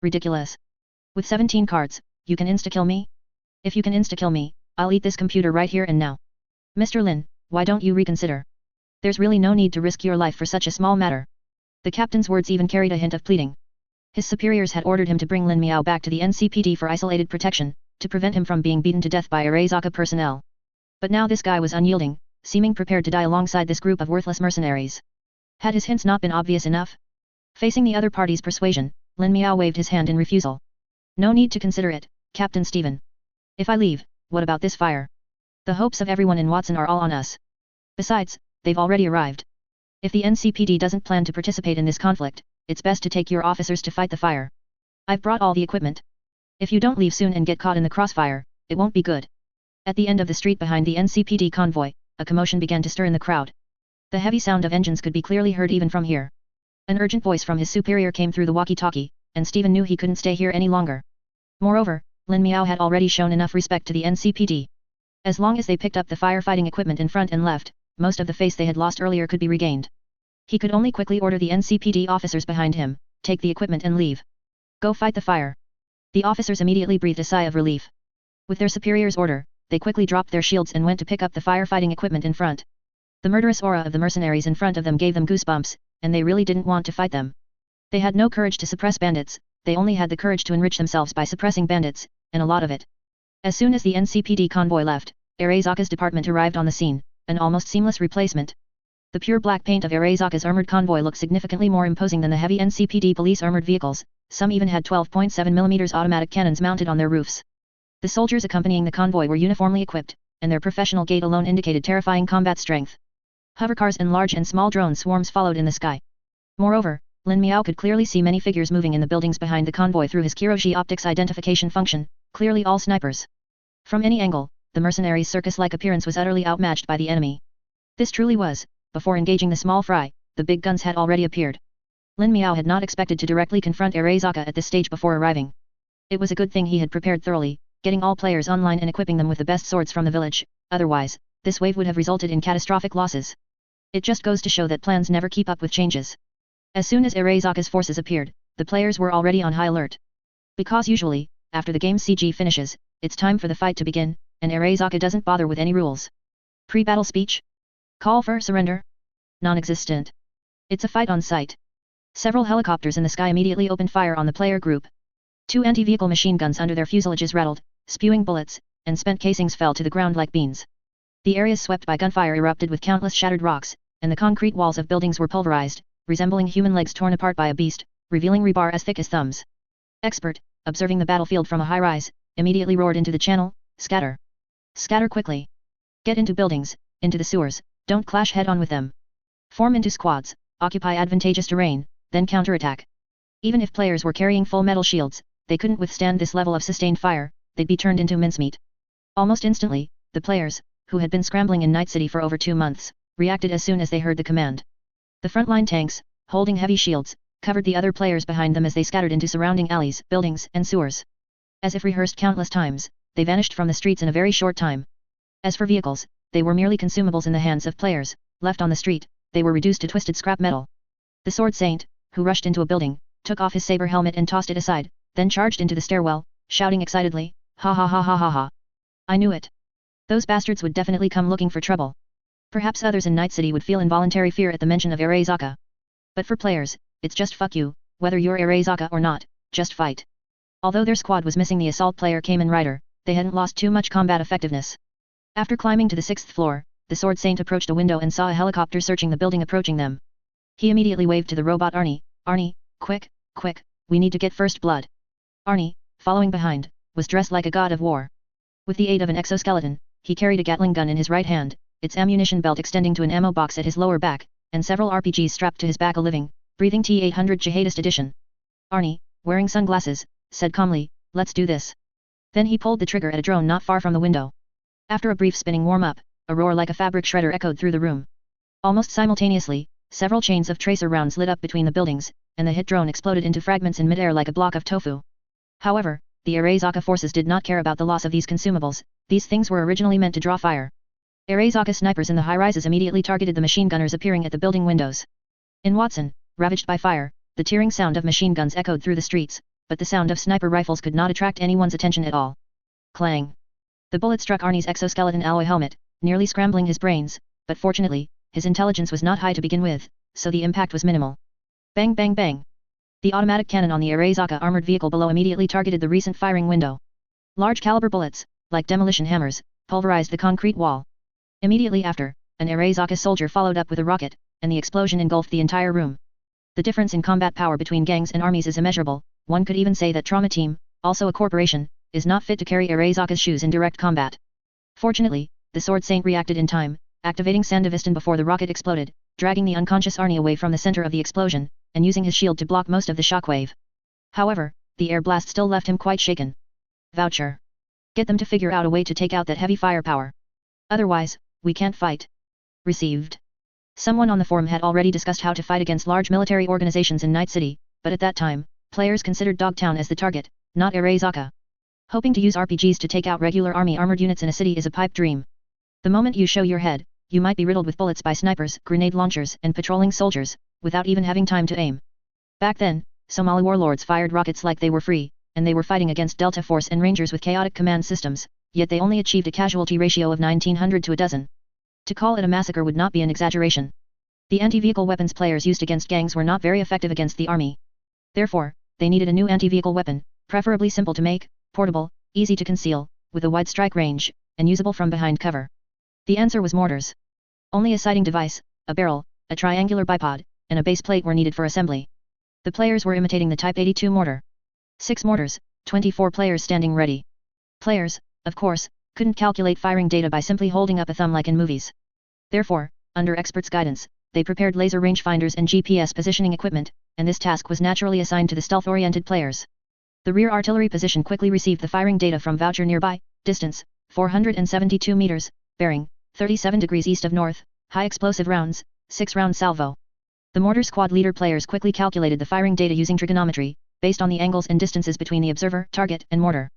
Ridiculous. With 17 cards, you can insta-kill me? If you can insta-kill me, I'll eat this computer right here and now. Mr. Lin, why don't you reconsider? There's really no need to risk your life for such a small matter. The captain's words even carried a hint of pleading. His superiors had ordered him to bring Lin Miao back to the NCPD for isolated protection, to prevent him from being beaten to death by Arezaka personnel. But now this guy was unyielding, seeming prepared to die alongside this group of worthless mercenaries. Had his hints not been obvious enough? Facing the other party's persuasion, Lin Miao waved his hand in refusal. No need to consider it, Captain Stephen. If I leave, what about this fire? The hopes of everyone in Watson are all on us. Besides, they've already arrived. If the NCPD doesn't plan to participate in this conflict, it's best to take your officers to fight the fire. I've brought all the equipment. If you don't leave soon and get caught in the crossfire, it won't be good. At the end of the street behind the NCPD convoy, a commotion began to stir in the crowd. The heavy sound of engines could be clearly heard even from here. An urgent voice from his superior came through the walkie-talkie, and Stephen knew he couldn't stay here any longer. Moreover, Lin Miao had already shown enough respect to the NCPD. As long as they picked up the firefighting equipment in front and left, most of the face they had lost earlier could be regained. He could only quickly order the NCPD officers behind him, take the equipment and leave. Go fight the fire. The officers immediately breathed a sigh of relief. With their superior's order, they quickly dropped their shields and went to pick up the firefighting equipment in front. The murderous aura of the mercenaries in front of them gave them goosebumps, and they really didn't want to fight them. They had no courage to suppress bandits, they only had the courage to enrich themselves by suppressing bandits, and a lot of it. As soon as the NCPD convoy left, Arezaka's department arrived on the scene, an almost seamless replacement. The pure black paint of Arezaka's armored convoy looked significantly more imposing than the heavy NCPD police armored vehicles, some even had 12.7mm automatic cannons mounted on their roofs. The soldiers accompanying the convoy were uniformly equipped, and their professional gait alone indicated terrifying combat strength. Hovercars and large and small drone swarms followed in the sky. Moreover, Lin Miao could clearly see many figures moving in the buildings behind the convoy through his Kiroshi optics identification function, clearly all snipers. From any angle, the mercenaries' circus-like appearance was utterly outmatched by the enemy. This truly was, before engaging the small fry, the big guns had already appeared. Lin Miao had not expected to directly confront Arezaka at this stage before arriving. It was a good thing he had prepared thoroughly, getting all players online and equipping them with the best swords from the village, otherwise, this wave would have resulted in catastrophic losses. It just goes to show that plans never keep up with changes. As soon as Arezaka's forces appeared, the players were already on high alert. Because usually, after the game's CG finishes, it's time for the fight to begin, and Arezaka doesn't bother with any rules. Pre-battle speech? Call for surrender? Non-existent. It's a fight on sight. Several helicopters in the sky immediately opened fire on the player group. 2 anti-vehicle machine guns under their fuselages rattled, spewing bullets, and spent casings fell to the ground like beans. The areas swept by gunfire erupted with countless shattered rocks, and the concrete walls of buildings were pulverized, resembling human legs torn apart by a beast, revealing rebar as thick as thumbs. Expert, observing the battlefield from a high rise, immediately roared into the channel, "Scatter! Scatter quickly! Get into buildings, into the sewers, don't clash head-on with them. Form into squads, occupy advantageous terrain, then counterattack." Even if players were carrying full metal shields, they couldn't withstand this level of sustained fire, they'd be turned into mincemeat. Almost instantly, the players, who had been scrambling in Night City for over 2 months, reacted as soon as they heard the command. The frontline tanks, holding heavy shields, covered the other players behind them as they scattered into surrounding alleys, buildings, and sewers. As if rehearsed countless times, they vanished from the streets in a very short time. As for vehicles, they were merely consumables in the hands of players, left on the street, they were reduced to twisted scrap metal. The Sword Saint, who rushed into a building, took off his saber helmet and tossed it aside, then charged into the stairwell, shouting excitedly, "Ha ha ha ha ha ha! I knew it! Those bastards would definitely come looking for trouble." Perhaps others in Night City would feel involuntary fear at the mention of Arezaka. But for players, it's just fuck you, whether you're Arezaka or not, just fight. Although their squad was missing the assault player Kamen Rider, they hadn't lost too much combat effectiveness. After climbing to the 6th floor, the Sword Saint approached a window and saw a helicopter searching the building approaching them. He immediately waved to the robot Arnie, "Arnie, quick, quick, we need to get first blood." Arnie, following behind, was dressed like a god of war. With the aid of an exoskeleton, he carried a Gatling gun in his right hand, its ammunition belt extending to an ammo box at his lower back, and several RPGs strapped to his back. A living, breathing T-800 jihadist edition. Arnie, wearing sunglasses, said calmly, "Let's do this." Then he pulled the trigger at a drone not far from the window. After a brief spinning warm-up, a roar like a fabric shredder echoed through the room. Almost simultaneously, several chains of tracer rounds lit up between the buildings, and the hit drone exploded into fragments in midair like a block of tofu. However, the Arezaka forces did not care about the loss of these consumables. These things were originally meant to draw fire. Arezaka snipers in the high-rises immediately targeted the machine gunners appearing at the building windows. In Watson, ravaged by fire, the tearing sound of machine guns echoed through the streets, but the sound of sniper rifles could not attract anyone's attention at all. Clang! The bullet struck Arnie's exoskeleton alloy helmet, nearly scrambling his brains, but fortunately, his intelligence was not high to begin with, so the impact was minimal. Bang bang bang! The automatic cannon on the Arezaka armored vehicle below immediately targeted the recent firing window. Large caliber bullets, like demolition hammers, pulverized the concrete wall. Immediately after, an Arezaka soldier followed up with a rocket, and the explosion engulfed the entire room. The difference in combat power between gangs and armies is immeasurable. One could even say that Trauma Team, also a corporation, is not fit to carry Arezaka's shoes in direct combat. Fortunately, the Sword Saint reacted in time, activating Sandevistan before the rocket exploded, dragging the unconscious Arnie away from the center of the explosion, and using his shield to block most of the shockwave. However, the air blast still left him quite shaken. Voucher. Get them to figure out a way to take out that heavy firepower. Otherwise, we can't fight. Received. Someone on the forum had already discussed how to fight against large military organizations in Night City, but at that time, players considered Dogtown as the target, not Arezaka. Hoping to use RPGs to take out regular army armored units in a city is a pipe dream. The moment you show your head, you might be riddled with bullets by snipers, grenade launchers, and patrolling soldiers, without even having time to aim. Back then, Somali warlords fired rockets like they were free, and they were fighting against Delta Force and Rangers with chaotic command systems, yet they only achieved a casualty ratio of 1900 to a dozen. To call it a massacre would not be an exaggeration. The anti-vehicle weapons players used against gangs were not very effective against the army. Therefore, they needed a new anti-vehicle weapon, preferably simple to make, portable, easy to conceal, with a wide strike range, and usable from behind cover. The answer was mortars. Only a sighting device, a barrel, a triangular bipod, and a base plate were needed for assembly. The players were imitating the Type 82 mortar. 6 mortars, 24 players standing ready. Players, of course, couldn't calculate firing data by simply holding up a thumb like in movies. Therefore, under experts' guidance, they prepared laser rangefinders and GPS positioning equipment, and this task was naturally assigned to the stealth-oriented players. The rear artillery position quickly received the firing data from Voucher nearby, distance, 472 meters, bearing, 37 degrees east of north, high explosive rounds, 6-round salvo. The mortar squad leader players quickly calculated the firing data using trigonometry, based on the angles and distances between the observer, target, and mortar.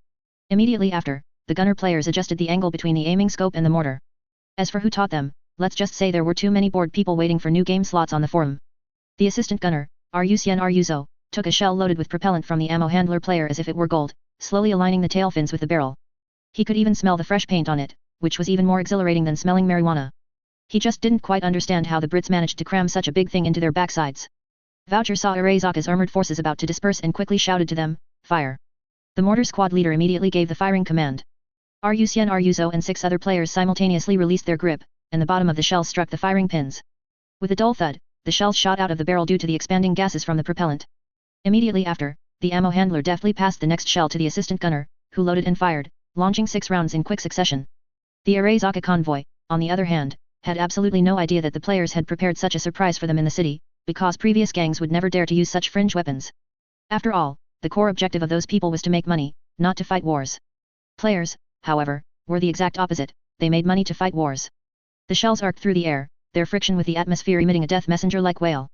Immediately after, the gunner players adjusted the angle between the aiming scope and the mortar. As for who taught them, let's just say there were too many bored people waiting for new game slots on the forum. The assistant gunner, Ryusien Ryuzo, took a shell loaded with propellant from the ammo handler player as if it were gold, slowly aligning the tail fins with the barrel. He could even smell the fresh paint on it, which was even more exhilarating than smelling marijuana. He just didn't quite understand how the Brits managed to cram such a big thing into their backsides. Voucher saw Arezaka's armored forces about to disperse and quickly shouted to them, "Fire!" The mortar squad leader immediately gave the firing command. Ryusien Ryuzo and 6 other players simultaneously released their grip, and the bottom of the shell struck the firing pins. With a dull thud, the shells shot out of the barrel due to the expanding gases from the propellant. Immediately after, the ammo handler deftly passed the next shell to the assistant gunner, who loaded and fired, launching 6 rounds in quick succession. The Arezaka convoy, on the other hand, had absolutely no idea that the players had prepared such a surprise for them in the city, because previous gangs would never dare to use such fringe weapons. After all, the core objective of those people was to make money, not to fight wars. Players, however, were the exact opposite, they made money to fight wars. The shells arced through the air, their friction with the atmosphere emitting a death messenger like wail.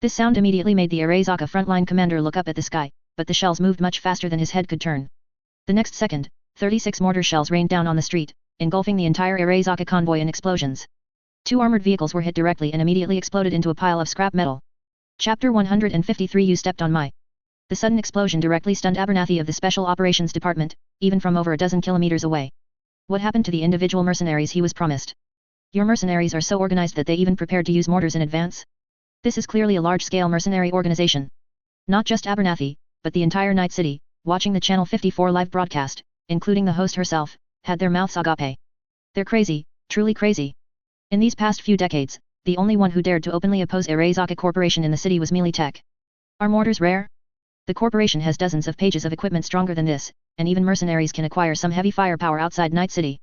This sound immediately made the Arezaka frontline commander look up at the sky, but the shells moved much faster than his head could turn. The next second, 36 mortar shells rained down on the street, engulfing the entire Arezaka convoy in explosions. 2 armored vehicles were hit directly and immediately exploded into a pile of scrap metal. Chapter 153 You stepped on my. The sudden explosion directly stunned Abernathy of the Special Operations Department, even from over a dozen kilometers away. What happened to the individual mercenaries he was promised? Your mercenaries are so organized that they even prepared to use mortars in advance? This is clearly a large-scale mercenary organization. Not just Abernathy, but the entire Night City, watching the Channel 54 live broadcast, including the host herself, had their mouths agape. They're crazy, truly crazy. In these past few decades, the only one who dared to openly oppose Arezaka Corporation in the city was Melee Tech. Are mortars rare? The corporation has dozens of pages of equipment stronger than this, and even mercenaries can acquire some heavy firepower outside Night City.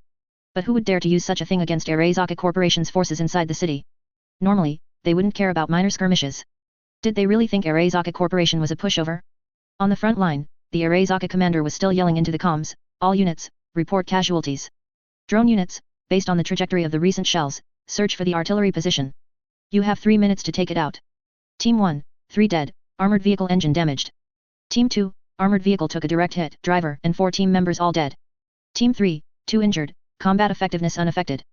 But who would dare to use such a thing against Arezaka Corporation's forces inside the city? Normally, they wouldn't care about minor skirmishes. Did they really think Arezaka Corporation was a pushover? On the front line, the Arezaka commander was still yelling into the comms, all units, report casualties. Drone units, based on the trajectory of the recent shells, search for the artillery position. You have 3 minutes to take it out. Team 1, 3 dead, armored vehicle engine damaged. Team 2, armored vehicle took a direct hit, driver and 4 team members all dead. Team 3, 2 injured, combat effectiveness unaffected.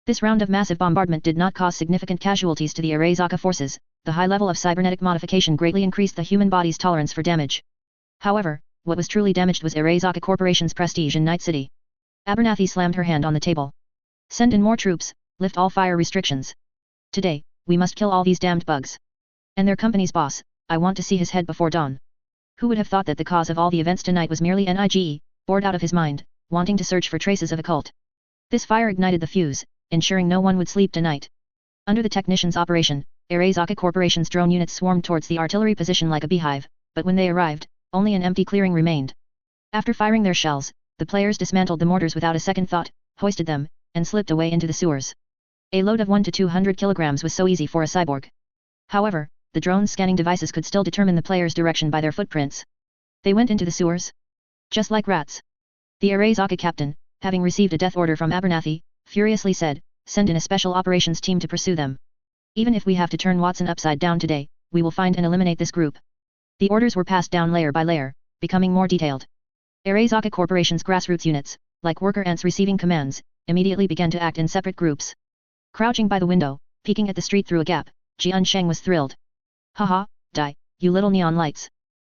This round of massive bombardment did not cause significant casualties to the Arezaka forces. The high level of cybernetic modification greatly increased the human body's tolerance for damage. However, what was truly damaged was Arezaka Corporation's prestige in Night City. Abernathy slammed her hand on the table. Send in more troops, lift all fire restrictions. Today, we must kill all these damned bugs. And their company's boss, I want to see his head before dawn. Who would have thought that the cause of all the events tonight was merely Nige, bored out of his mind, wanting to search for traces of a cult. This fire ignited the fuse, ensuring no one would sleep tonight. Under the technician's operation, Arezaka Corporation's drone units swarmed towards the artillery position like a beehive, but when they arrived, only an empty clearing remained. After firing their shells, the players dismantled the mortars without a second thought, hoisted them, and slipped away into the sewers. A load of 1 to 200 kilograms was so easy for a cyborg. However, the drone's scanning devices could still determine the player's direction by their footprints. They went into the sewers. Just like rats. The Arezaka captain, having received a death order from Abernathy, furiously said, send in a special operations team to pursue them. Even if we have to turn Watson upside down today, we will find and eliminate this group. The orders were passed down layer by layer, becoming more detailed. Arezaka Corporation's grassroots units, like worker ants receiving commands, immediately began to act in separate groups. Crouching by the window, peeking at the street through a gap, Jian Sheng was thrilled. Haha, die, you little neon lights.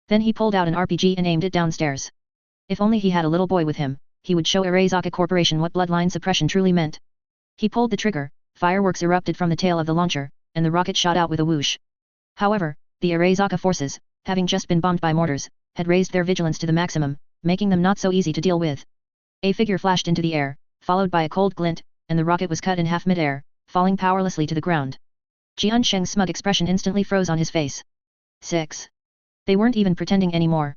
Then he pulled out an RPG and aimed it downstairs. If only he had a little boy with him, he would show Arezaka Corporation what bloodline suppression truly meant. He pulled the trigger, fireworks erupted from the tail of the launcher, and the rocket shot out with a whoosh. However, the Arezaka forces, having just been bombed by mortars, had raised their vigilance to the maximum, making them not so easy to deal with. A figure flashed into the air, followed by a cold glint, and the rocket was cut in half mid-air, falling powerlessly to the ground. Jian Sheng's smug expression instantly froze on his face. 6. They weren't even pretending anymore.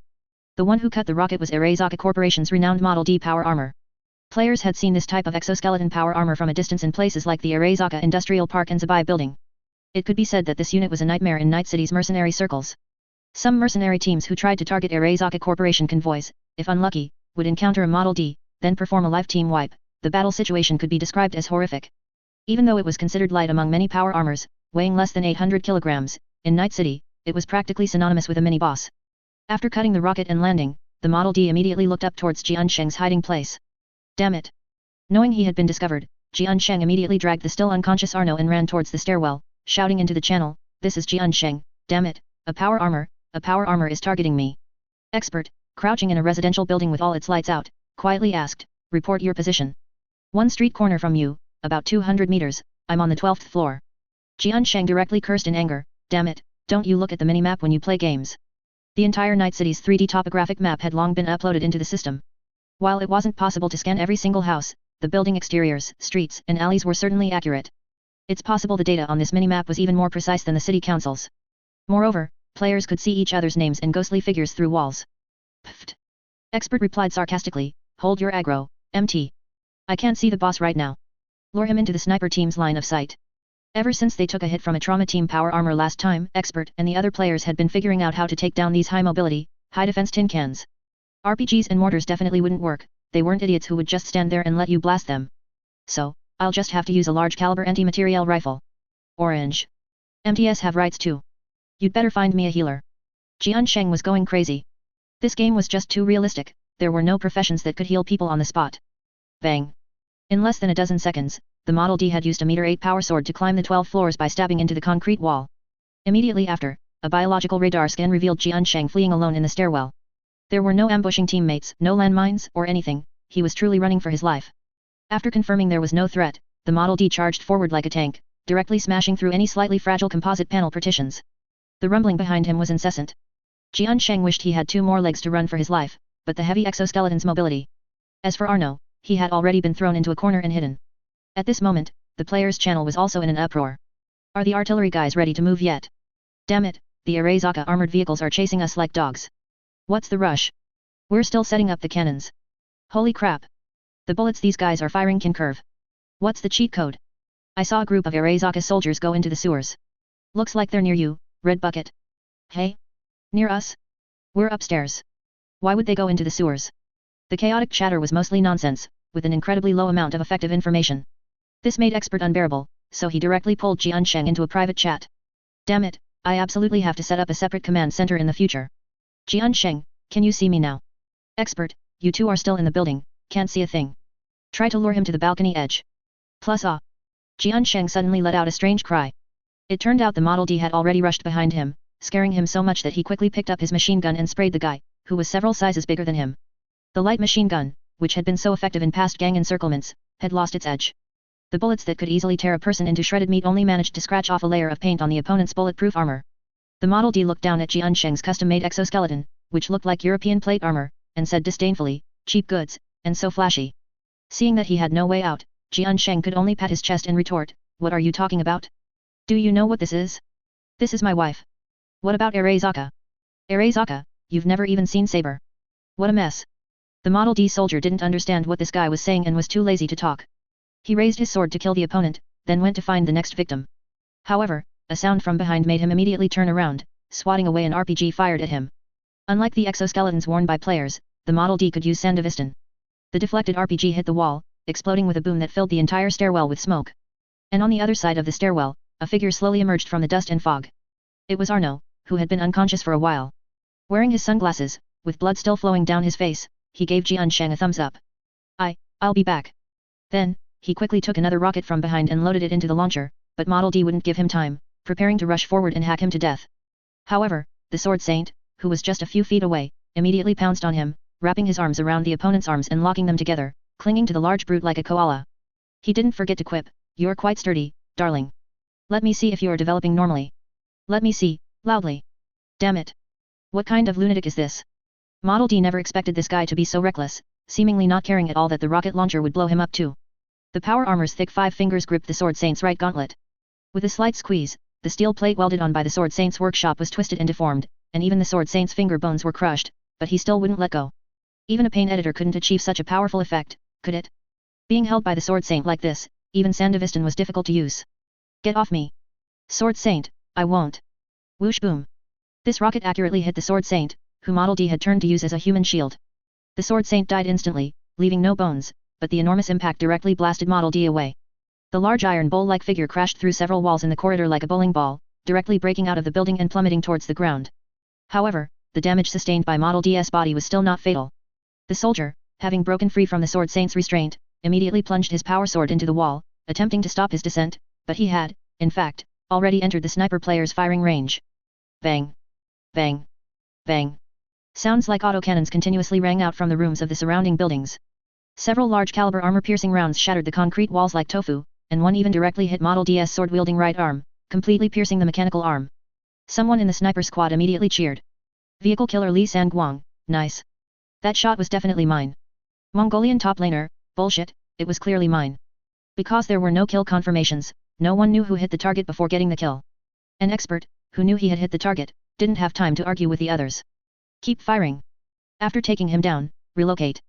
The one who cut the rocket was Arezaka Corporation's renowned Model D power armor. Players had seen this type of exoskeleton power armor from a distance in places like the Arezaka Industrial Park and Zabai building. It could be said that this unit was a nightmare in Night City's mercenary circles. Some mercenary teams who tried to target Arezaka Corporation convoys, if unlucky, would encounter a Model D, then perform a live team wipe. The battle situation could be described as horrific. Even though it was considered light among many power armors, weighing less than 800 kilograms, in Night City, it was practically synonymous with a mini-boss. After cutting the rocket and landing, the Model D immediately looked up towards Jian Sheng's hiding place. Damn it! Knowing he had been discovered, Jian Sheng immediately dragged the still unconscious Arno and ran towards the stairwell, shouting into the channel, "This is Jian Sheng, damn it, a power armor is targeting me." Expert, crouching in a residential building with all its lights out, quietly asked, "Report your position." "One street corner from you, about 200 meters, I'm on the 12th floor." Jian Sheng directly cursed in anger, "Damn it, don't you look at the mini-map when you play games?" The entire Night City's 3D topographic map had long been uploaded into the system. While it wasn't possible to scan every single house, the building exteriors, streets, and alleys were certainly accurate. It's possible the data on this minimap was even more precise than the city council's. Moreover, players could see each other's names and ghostly figures through walls. Pfft. Expert replied sarcastically, hold your aggro, MT. I can't see the boss right now. Lure him into the sniper team's line of sight. Ever since they took a hit from a trauma team power armor last time, Expert and the other players had been figuring out how to take down these high mobility, high defense tin cans. RPGs and mortars definitely wouldn't work, they weren't idiots who would just stand there and let you blast them. So, I'll just have to use a large caliber anti-materiel rifle. Orange. MTS have rights too. You'd better find me a healer. Jian Sheng was going crazy. This game was just too realistic, there were no professions that could heal people on the spot. Bang. In less than a dozen seconds, the Model D had used a meter 8 power sword to climb the 12 floors by stabbing into the concrete wall. Immediately after, a biological radar scan revealed Jian Sheng fleeing alone in the stairwell. There were no ambushing teammates, no landmines, or anything, he was truly running for his life. After confirming there was no threat, the Model D charged forward like a tank, directly smashing through any slightly fragile composite panel partitions. The rumbling behind him was incessant. Jian Sheng wished he had 2 more legs to run for his life, but the heavy exoskeleton's mobility. As for Arno, he had already been thrown into a corner and hidden. At this moment, the players' channel was also in an uproar. Are the artillery guys ready to move yet? Damn it, the Arezaka armored vehicles are chasing us like dogs. What's the rush? We're still setting up the cannons. Holy crap. The bullets these guys are firing can curve. What's the cheat code? I saw a group of Arezaka soldiers go into the sewers. Looks like they're near you, Red Bucket. Hey? Near us? We're upstairs. Why would they go into the sewers? The chaotic chatter was mostly nonsense, with an incredibly low amount of effective information. This made Expert unbearable, so he directly pulled Jian Sheng into a private chat. Damn it, I absolutely have to set up a separate command center in the future. Jian Sheng, can you see me now? Expert, you two are still in the building, can't see a thing. Try to lure him to the balcony edge. Plus Jian Sheng suddenly let out a strange cry. It turned out the Model D had already rushed behind him, scaring him so much that he quickly picked up his machine gun and sprayed the guy, who was several sizes bigger than him. The light machine gun, which had been so effective in past gang encirclements, had lost its edge. The bullets that could easily tear a person into shredded meat only managed to scratch off a layer of paint on the opponent's bulletproof armor. The Model D looked down at Jian Sheng's custom-made exoskeleton, which looked like European plate armor, and said disdainfully, cheap goods, and so flashy. Seeing that he had no way out, Jian Sheng could only pat his chest and retort, what are you talking about? Do you know what this is? This is my wife. What about Arezaka? Arezaka, you've never even seen Saber. What a mess. The Model D soldier didn't understand what this guy was saying and was too lazy to talk. He raised his sword to kill the opponent, then went to find the next victim. However, a sound from behind made him immediately turn around, swatting away an RPG fired at him. Unlike the exoskeletons worn by players, the Model D could use Sandevistan. The deflected RPG hit the wall, exploding with a boom that filled the entire stairwell with smoke. And on the other side of the stairwell, a figure slowly emerged from the dust and fog. It was Arno, who had been unconscious for a while. Wearing his sunglasses, with blood still flowing down his face, he gave Jian Sheng a thumbs up. I'll be back. Then, he quickly took another rocket from behind and loaded it into the launcher, but Model D wouldn't give him time, preparing to rush forward and hack him to death. However, the Sword Saint, who was just a few feet away, immediately pounced on him, wrapping his arms around the opponent's arms and locking them together, clinging to the large brute like a koala. He didn't forget to quip, you're quite sturdy, darling. Let me see if you are developing normally. Let me see, loudly. Damn it. What kind of lunatic is this? Model D never expected this guy to be so reckless, seemingly not caring at all that the rocket launcher would blow him up too. The power armor's thick 5 fingers gripped the Sword Saint's right gauntlet. With a slight squeeze, the steel plate welded on by the Sword Saint's workshop was twisted and deformed, and even the Sword Saint's finger bones were crushed, but he still wouldn't let go. Even a paint editor couldn't achieve such a powerful effect, could it? Being held by the Sword Saint like this, even Sandevistan was difficult to use. Get off me. Sword Saint, I won't. Whoosh boom. This rocket accurately hit the Sword Saint, who Model D had turned to use as a human shield. The Sword Saint died instantly, leaving no bones, but the enormous impact directly blasted Model D away. The large iron bowl-like figure crashed through several walls in the corridor like a bowling ball, directly breaking out of the building and plummeting towards the ground. However, the damage sustained by Model D's body was still not fatal. The soldier, having broken free from the Sword Saint's restraint, immediately plunged his power sword into the wall, attempting to stop his descent, but he had, in fact, already entered the sniper player's firing range. Bang! Bang! Bang! Sounds like autocannons continuously rang out from the rooms of the surrounding buildings. Several large-caliber armor-piercing rounds shattered the concrete walls like tofu, and one even directly hit Model D's sword-wielding right arm, completely piercing the mechanical arm. Someone in the sniper squad immediately cheered. Vehicle killer Li Sanguang, nice. That shot was definitely mine. Mongolian top laner, bullshit, it was clearly mine. Because there were no kill confirmations, no one knew who hit the target before getting the kill. An expert, who knew he had hit the target, didn't have time to argue with the others. Keep firing. After taking him down, relocate.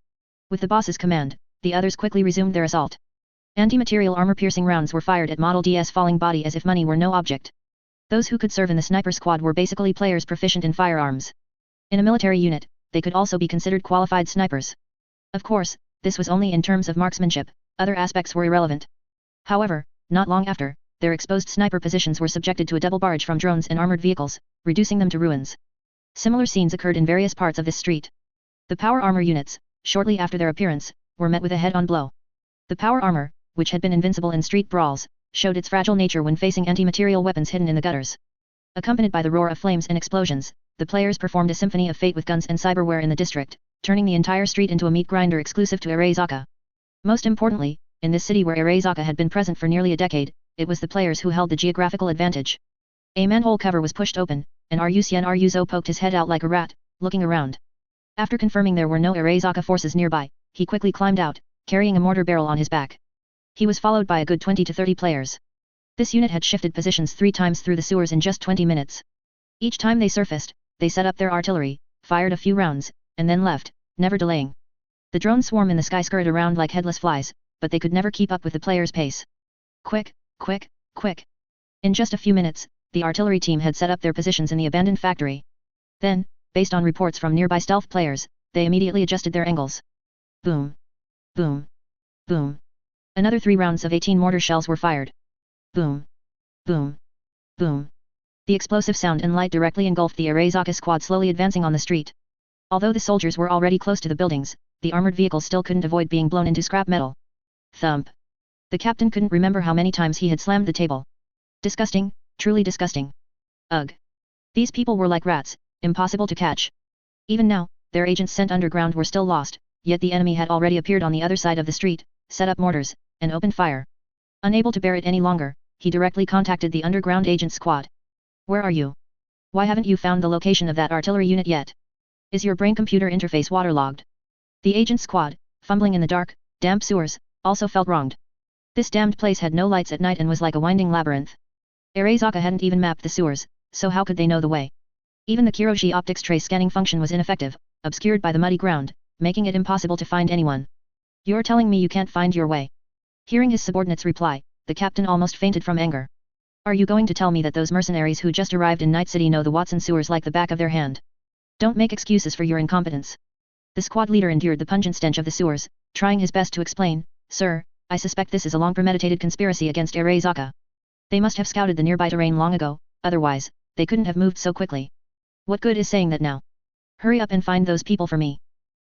With the boss's command, the others quickly resumed their assault. Anti-material armor-piercing rounds were fired at Model D's falling body as if money were no object. Those who could serve in the sniper squad were basically players proficient in firearms. In a military unit, they could also be considered qualified snipers. Of course, this was only in terms of marksmanship, other aspects were irrelevant. However, not long after, their exposed sniper positions were subjected to a double barrage from drones and armored vehicles, reducing them to ruins. Similar scenes occurred in various parts of this street. The power armor units, shortly after their appearance, were met with a head-on blow. The power armor, which had been invincible in street brawls, showed its fragile nature when facing anti-material weapons hidden in the gutters. Accompanied by the roar of flames and explosions, the players performed a symphony of fate with guns and cyberware in the district, turning the entire street into a meat grinder exclusive to Arezaka. Most importantly, in this city where Arezaka had been present for nearly a decade, it was the players who held the geographical advantage. A manhole cover was pushed open, and Ruzo poked his head out like a rat, looking around. After confirming there were no Arezaka forces nearby, he quickly climbed out, carrying a mortar barrel on his back. He was followed by a good 20 to 30 players. This unit had shifted positions 3 times through the sewers in just 20 minutes. Each time they surfaced, they set up their artillery, fired a few rounds, and then left, never delaying. The drones swarm in the sky scurried around like headless flies, but they could never keep up with the players' pace. Quick, quick, quick. In just a few minutes, the artillery team had set up their positions in the abandoned factory. Then, based on reports from nearby stealth players, they immediately adjusted their angles. Boom. Boom. Boom. Another 3 rounds of 18 mortar shells were fired. Boom. Boom. Boom. The explosive sound and light directly engulfed the Arezaka squad slowly advancing on the street. Although the soldiers were already close to the buildings, the armored vehicles still couldn't avoid being blown into scrap metal. Thump. The captain couldn't remember how many times he had slammed the table. Disgusting, truly disgusting. Ugh. These people were like rats, impossible to catch. Even now, their agents sent underground were still lost, yet the enemy had already appeared on the other side of the street, set up mortars, and opened fire. Unable to bear it any longer, he directly contacted the underground agent squad. Where are you? Why haven't you found the location of that artillery unit yet? Is your brain computer interface waterlogged? The agent squad, fumbling in the dark, damp sewers, also felt wronged. This damned place had no lights at night and was like a winding labyrinth. Arezaka hadn't even mapped the sewers, so how could they know the way? Even the Kiroshi optics trace scanning function was ineffective, obscured by the muddy ground, making it impossible to find anyone. You're telling me you can't find your way? Hearing his subordinate's reply, the captain almost fainted from anger. Are you going to tell me that those mercenaries who just arrived in Night City know the Watson sewers like the back of their hand? Don't make excuses for your incompetence. The squad leader endured the pungent stench of the sewers, trying his best to explain, Sir, I suspect this is a long premeditated conspiracy against Arezaka. They must have scouted the nearby terrain long ago, otherwise, they couldn't have moved so quickly. What good is saying that now? Hurry up and find those people for me.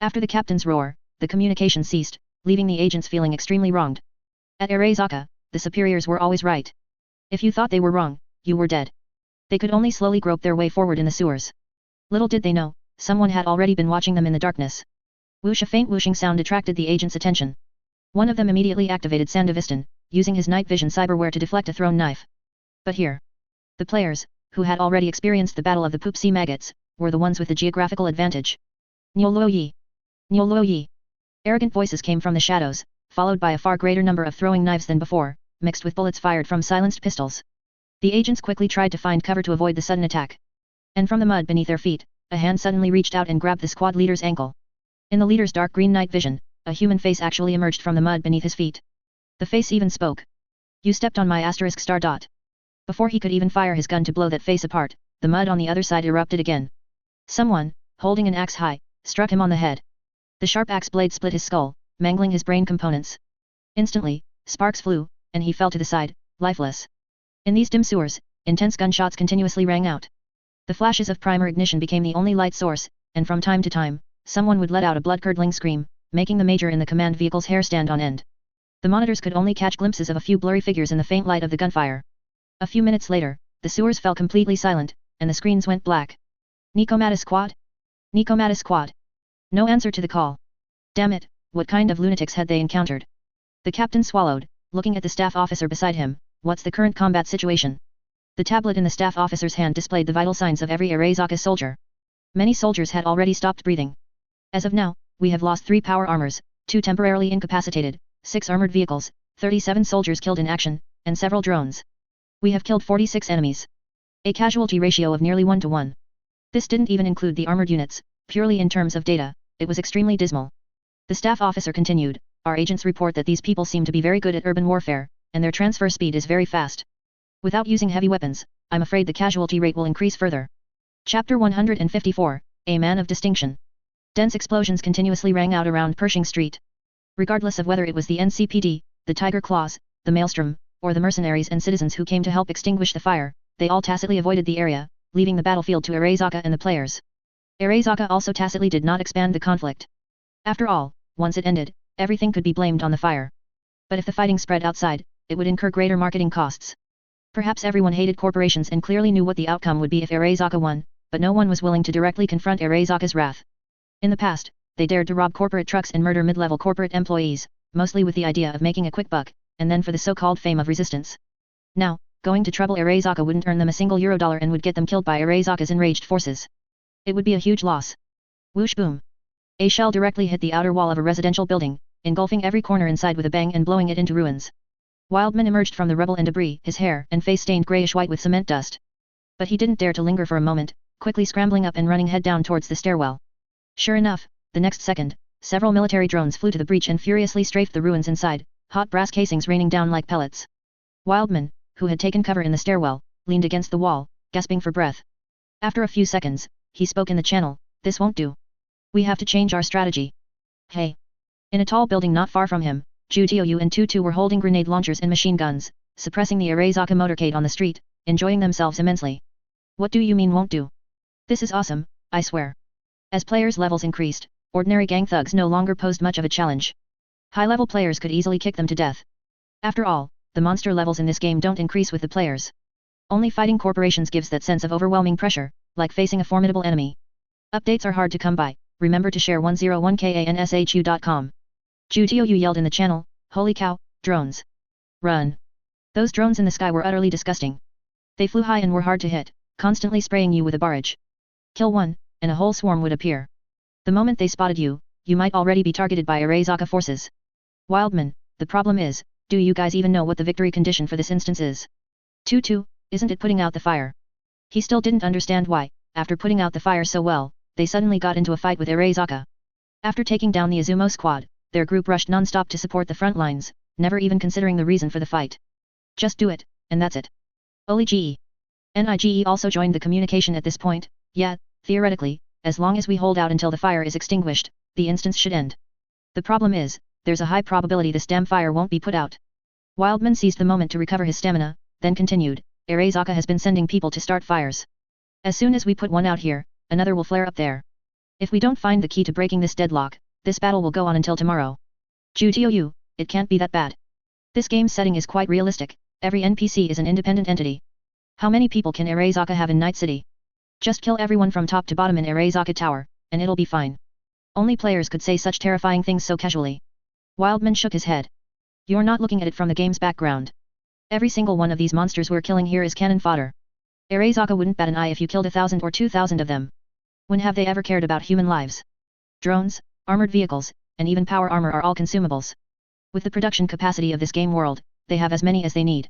After the captain's roar, the communication ceased, leaving the agents feeling extremely wronged. At Arezaka, the superiors were always right. If you thought they were wrong, you were dead. They could only slowly grope their way forward in the sewers. Little did they know, someone had already been watching them in the darkness. Whoosh, a faint whooshing sound attracted the agent's attention. One of them immediately activated Sandevistan, using his night vision cyberware to deflect a thrown knife. But here, the players, who had already experienced the battle of the Poopsie maggots, were the ones with the geographical advantage. Nyoloyi! Nyoloyi! Arrogant voices came from the shadows, followed by a far greater number of throwing knives than before, mixed with bullets fired from silenced pistols. The agents quickly tried to find cover to avoid the sudden attack. And from the mud beneath their feet, a hand suddenly reached out and grabbed the squad leader's ankle. In the leader's dark green night vision, a human face actually emerged from the mud beneath his feet. The face even spoke. You stepped on my ****. Before he could even fire his gun to blow that face apart, the mud on the other side erupted again. Someone, holding an axe high, struck him on the head. The sharp axe blade split his skull, mangling his brain components. Instantly, sparks flew, and he fell to the side, lifeless. In these dim sewers, intense gunshots continuously rang out. The flashes of primer ignition became the only light source, and from time to time, someone would let out a blood-curdling scream, making the major in the command vehicle's hair stand on end. The monitors could only catch glimpses of a few blurry figures in the faint light of the gunfire. A few minutes later, the sewers fell completely silent, and the screens went black. Nikomata squad? Nikomata squad? No answer to the call. Damn it, what kind of lunatics had they encountered? The captain swallowed, looking at the staff officer beside him. What's the current combat situation? The tablet in the staff officer's hand displayed the vital signs of every Arezaka soldier. Many soldiers had already stopped breathing. As of now, we have lost 3 power armors, 2 temporarily incapacitated, 6 armored vehicles, 37 soldiers killed in action, and several drones. We have killed 46 enemies. A casualty ratio of nearly 1 to 1. This didn't even include the armored units, purely in terms of data, it was extremely dismal. The staff officer continued, our agents report that these people seem to be very good at urban warfare, and their transfer speed is very fast. Without using heavy weapons, I'm afraid the casualty rate will increase further. Chapter 154, A Man of Distinction. Dense explosions continuously rang out around Pershing Street. Regardless of whether it was the NCPD, the Tiger Claws, the Maelstrom, or the mercenaries and citizens who came to help extinguish the fire, they all tacitly avoided the area, leaving the battlefield to Arezaka and the players. Arezaka also tacitly did not expand the conflict. After all, once it ended, everything could be blamed on the fire. But if the fighting spread outside, it would incur greater marketing costs. Perhaps everyone hated corporations and clearly knew what the outcome would be if Arezaka won, but no one was willing to directly confront Arezaka's wrath. In the past, they dared to rob corporate trucks and murder mid-level corporate employees, mostly with the idea of making a quick buck, and then for the so-called fame of resistance. Now, going to trouble Arezaka wouldn't earn them a single Eurodollar and would get them killed by Arezaka's enraged forces. It would be a huge loss. Whoosh boom. A shell directly hit the outer wall of a residential building, engulfing every corner inside with a bang and blowing it into ruins. Wildman emerged from the rubble and debris, his hair and face stained grayish-white with cement dust. But he didn't dare to linger for a moment, quickly scrambling up and running head down towards the stairwell. Sure enough, the next second, several military drones flew to the breach and furiously strafed the ruins inside, hot brass casings raining down like pellets. Wildman, who had taken cover in the stairwell, leaned against the wall, gasping for breath. After a few seconds, he spoke in the channel, this won't do. We have to change our strategy. Hey. In a tall building not far from him, Jutioyu and Tutu were holding grenade launchers and machine guns, suppressing the Arezaka motorcade on the street, enjoying themselves immensely. What do you mean won't do? This is awesome, I swear. As players' levels increased, ordinary gang thugs no longer posed much of a challenge. High-level players could easily kick them to death. After all, the monster levels in this game don't increase with the players. Only fighting corporations gives that sense of overwhelming pressure, like facing a formidable enemy. Updates are hard to come by, remember to share 101kanshu.com. Jutioyu yelled in the channel, holy cow, drones. Run. Those drones in the sky were utterly disgusting. They flew high and were hard to hit, constantly spraying you with a barrage. Kill one, and a whole swarm would appear. The moment they spotted you, you might already be targeted by Arezaka forces. Wildman, the problem is, do you guys even know what the victory condition for this instance is? Tutu, isn't it putting out the fire? He still didn't understand why, after putting out the fire so well, they suddenly got into a fight with Arezaka. After taking down the Izumo squad, their group rushed non-stop to support the front lines, never even considering the reason for the fight. Just do it, and that's it. Olige. Nige also joined the communication at this point, yeah, theoretically, as long as we hold out until the fire is extinguished, the instance should end. The problem is, there's a high probability this damn fire won't be put out. Wildman seized the moment to recover his stamina, then continued, Arezaka has been sending people to start fires. As soon as we put one out here, another will flare up there. If we don't find the key to breaking this deadlock, this battle will go on until tomorrow. Jutioyu, it can't be that bad. This game's setting is quite realistic, every NPC is an independent entity. How many people can Arezaka have in Night City? Just kill everyone from top to bottom in Arezaka Tower, and it'll be fine. Only players could say such terrifying things so casually. Wildman shook his head. You're not looking at it from the game's background. Every single one of these monsters we're killing here is cannon fodder. Arezaka wouldn't bat an eye if you killed 1,000 or 2,000 of them. When have they ever cared about human lives? Drones, armored vehicles, and even power armor are all consumables. With the production capacity of this game world, they have as many as they need.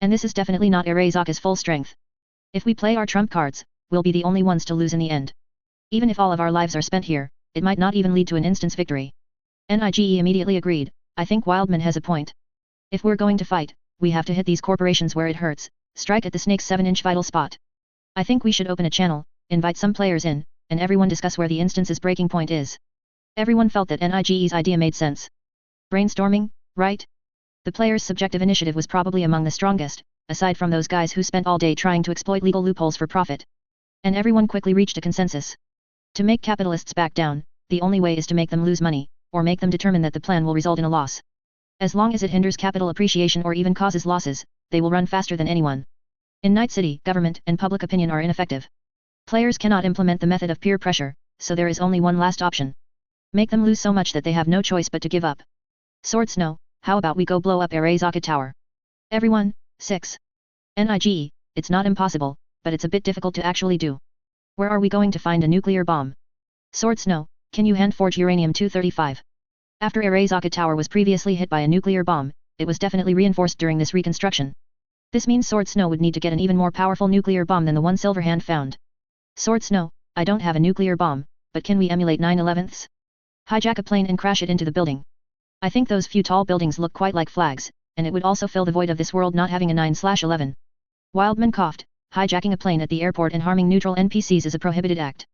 And this is definitely not Arezaka's full strength. If we play our trump cards, we'll be the only ones to lose in the end. Even if all of our lives are spent here, it might not even lead to an instance victory. Nige immediately agreed, I think Wildman has a point. If we're going to fight, we have to hit these corporations where it hurts, strike at the snake's 7-inch vital spot. I think we should open a channel, invite some players in, and everyone discuss where the instance's breaking point is. Everyone felt that Nige's idea made sense. Brainstorming, right? The players' subjective initiative was probably among the strongest, aside from those guys who spent all day trying to exploit legal loopholes for profit. And everyone quickly reached a consensus. To make capitalists back down, the only way is to make them lose money, or make them determine that the plan will result in a loss. As long as it hinders capital appreciation or even causes losses, they will run faster than anyone. In Night City, government and public opinion are ineffective. Players cannot implement the method of peer pressure, so there is only one last option. Make them lose so much that they have no choice but to give up. Sword Snow, how about we go blow up Arezaka Tower? Everyone, 6. Nige, it's not impossible, but it's a bit difficult to actually do. Where are we going to find a nuclear bomb? Sword Snow, can you hand-forge uranium-235? After Arezaka Tower was previously hit by a nuclear bomb, it was definitely reinforced during this reconstruction. This means Sword Snow would need to get an even more powerful nuclear bomb than the one Silverhand found. Sword Snow, I don't have a nuclear bomb, but can we emulate 9/11ths? Hijack a plane and crash it into the building. I think those few tall buildings look quite like flags, and it would also fill the void of this world not having a 9/11. Wildman coughed, hijacking a plane at the airport and harming neutral NPCs is a prohibited act.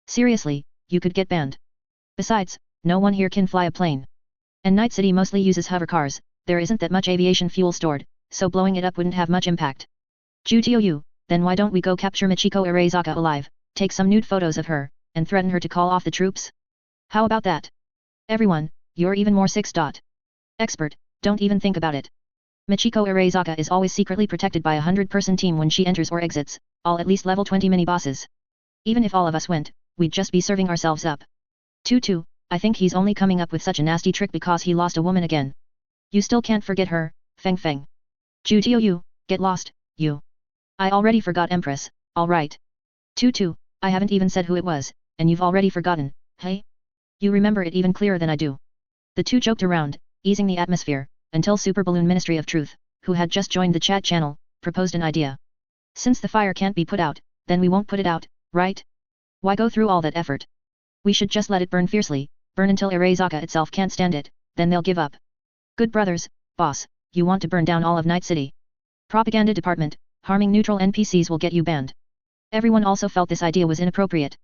Seriously, you could get banned. Besides, no one here can fly a plane. And Night City mostly uses hovercars, there isn't that much aviation fuel stored, so blowing it up wouldn't have much impact. Jutiu, then why don't we go capture Michiko Arezaka alive, take some nude photos of her, and threaten her to call off the troops? How about that? Everyone, you're even more 6. Expert, don't even think about it. Michiko Arezaka is always secretly protected by a 100-person team when she enters or exits, all at least level 20 mini-bosses. Even if all of us went, we'd just be serving ourselves up. Tutu, I think he's only coming up with such a nasty trick because he lost a woman again. You still can't forget her, Feng Feng. Jutiu, get lost, you. I already forgot Empress, alright. Tutu, I haven't even said who it was, and you've already forgotten, hey? You remember it even clearer than I do. The two joked around, easing the atmosphere, until Super Balloon Ministry of Truth, who had just joined the chat channel, proposed an idea. Since the fire can't be put out, then we won't put it out, right? Why go through all that effort? We should just let it burn fiercely, burn until Arezaka itself can't stand it, then they'll give up. Good brothers, boss, you want to burn down all of Night City. Propaganda Department, harming neutral NPCs will get you banned. Everyone also felt this idea was inappropriate.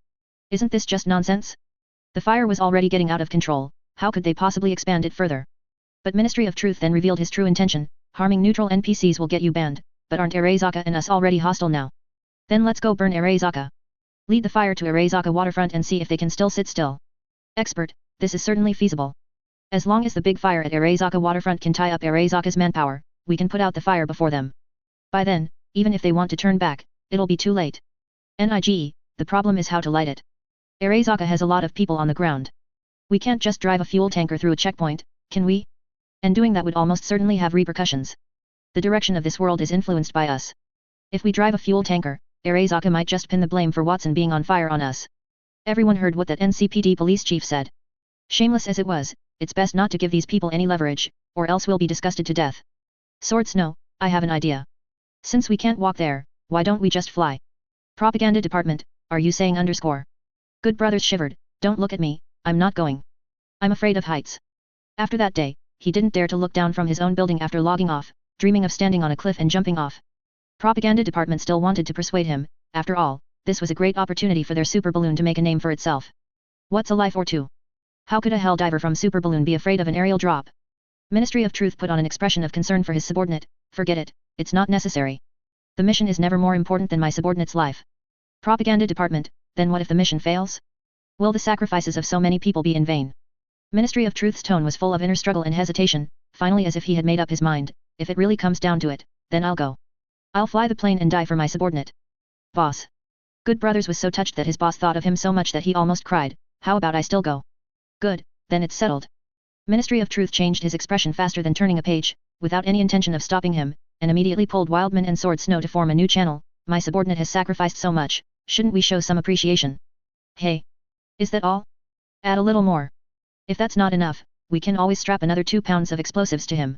Isn't this just nonsense? The fire was already getting out of control, how could they possibly expand it further? But Ministry of Truth then revealed his true intention, harming neutral NPCs will get you banned, but aren't Arezaka and us already hostile now? Then let's go burn Arezaka. Lead the fire to Arezaka waterfront and see if they can still sit still. Expert, this is certainly feasible. As long as the big fire at Arezaka waterfront can tie up Arezaka's manpower, we can put out the fire before them. By then, even if they want to turn back, it'll be too late. NIGE, the problem is how to light it. Arezaka has a lot of people on the ground. We can't just drive a fuel tanker through a checkpoint, can we? And doing that would almost certainly have repercussions. The direction of this world is influenced by us. If we drive a fuel tanker, Arezaka might just pin the blame for Watson being on fire on us. Everyone heard what that NCPD police chief said. Shameless as it was, it's best not to give these people any leverage, or else we'll be disgusted to death. Sword Snow, I have an idea. Since we can't walk there, why don't we just fly? Propaganda Department, are you saying underscore? Good brothers shivered, don't look at me, I'm not going. I'm afraid of heights. After that day, he didn't dare to look down from his own building after logging off, dreaming of standing on a cliff and jumping off. Propaganda Department still wanted to persuade him, after all, this was a great opportunity for their super balloon to make a name for itself. What's a life or two? How could a hell diver from super balloon be afraid of an aerial drop? Ministry of Truth put on an expression of concern for his subordinate, forget it, it's not necessary. The mission is never more important than my subordinate's life. Propaganda Department, then what if the mission fails? Will the sacrifices of so many people be in vain? Ministry of Truth's tone was full of inner struggle and hesitation, finally as if he had made up his mind, if it really comes down to it, then I'll go. I'll fly the plane and die for my subordinate. Boss. Good Brothers was so touched that his boss thought of him so much that he almost cried, how about I still go? Good, then it's settled. Ministry of Truth changed his expression faster than turning a page, without any intention of stopping him, and immediately pulled Wildman and Sword Snow to form a new channel. My subordinate has sacrificed so much, shouldn't we show some appreciation? Hey. Is that all? Add a little more. If that's not enough, we can always strap another 2 pounds of explosives to him.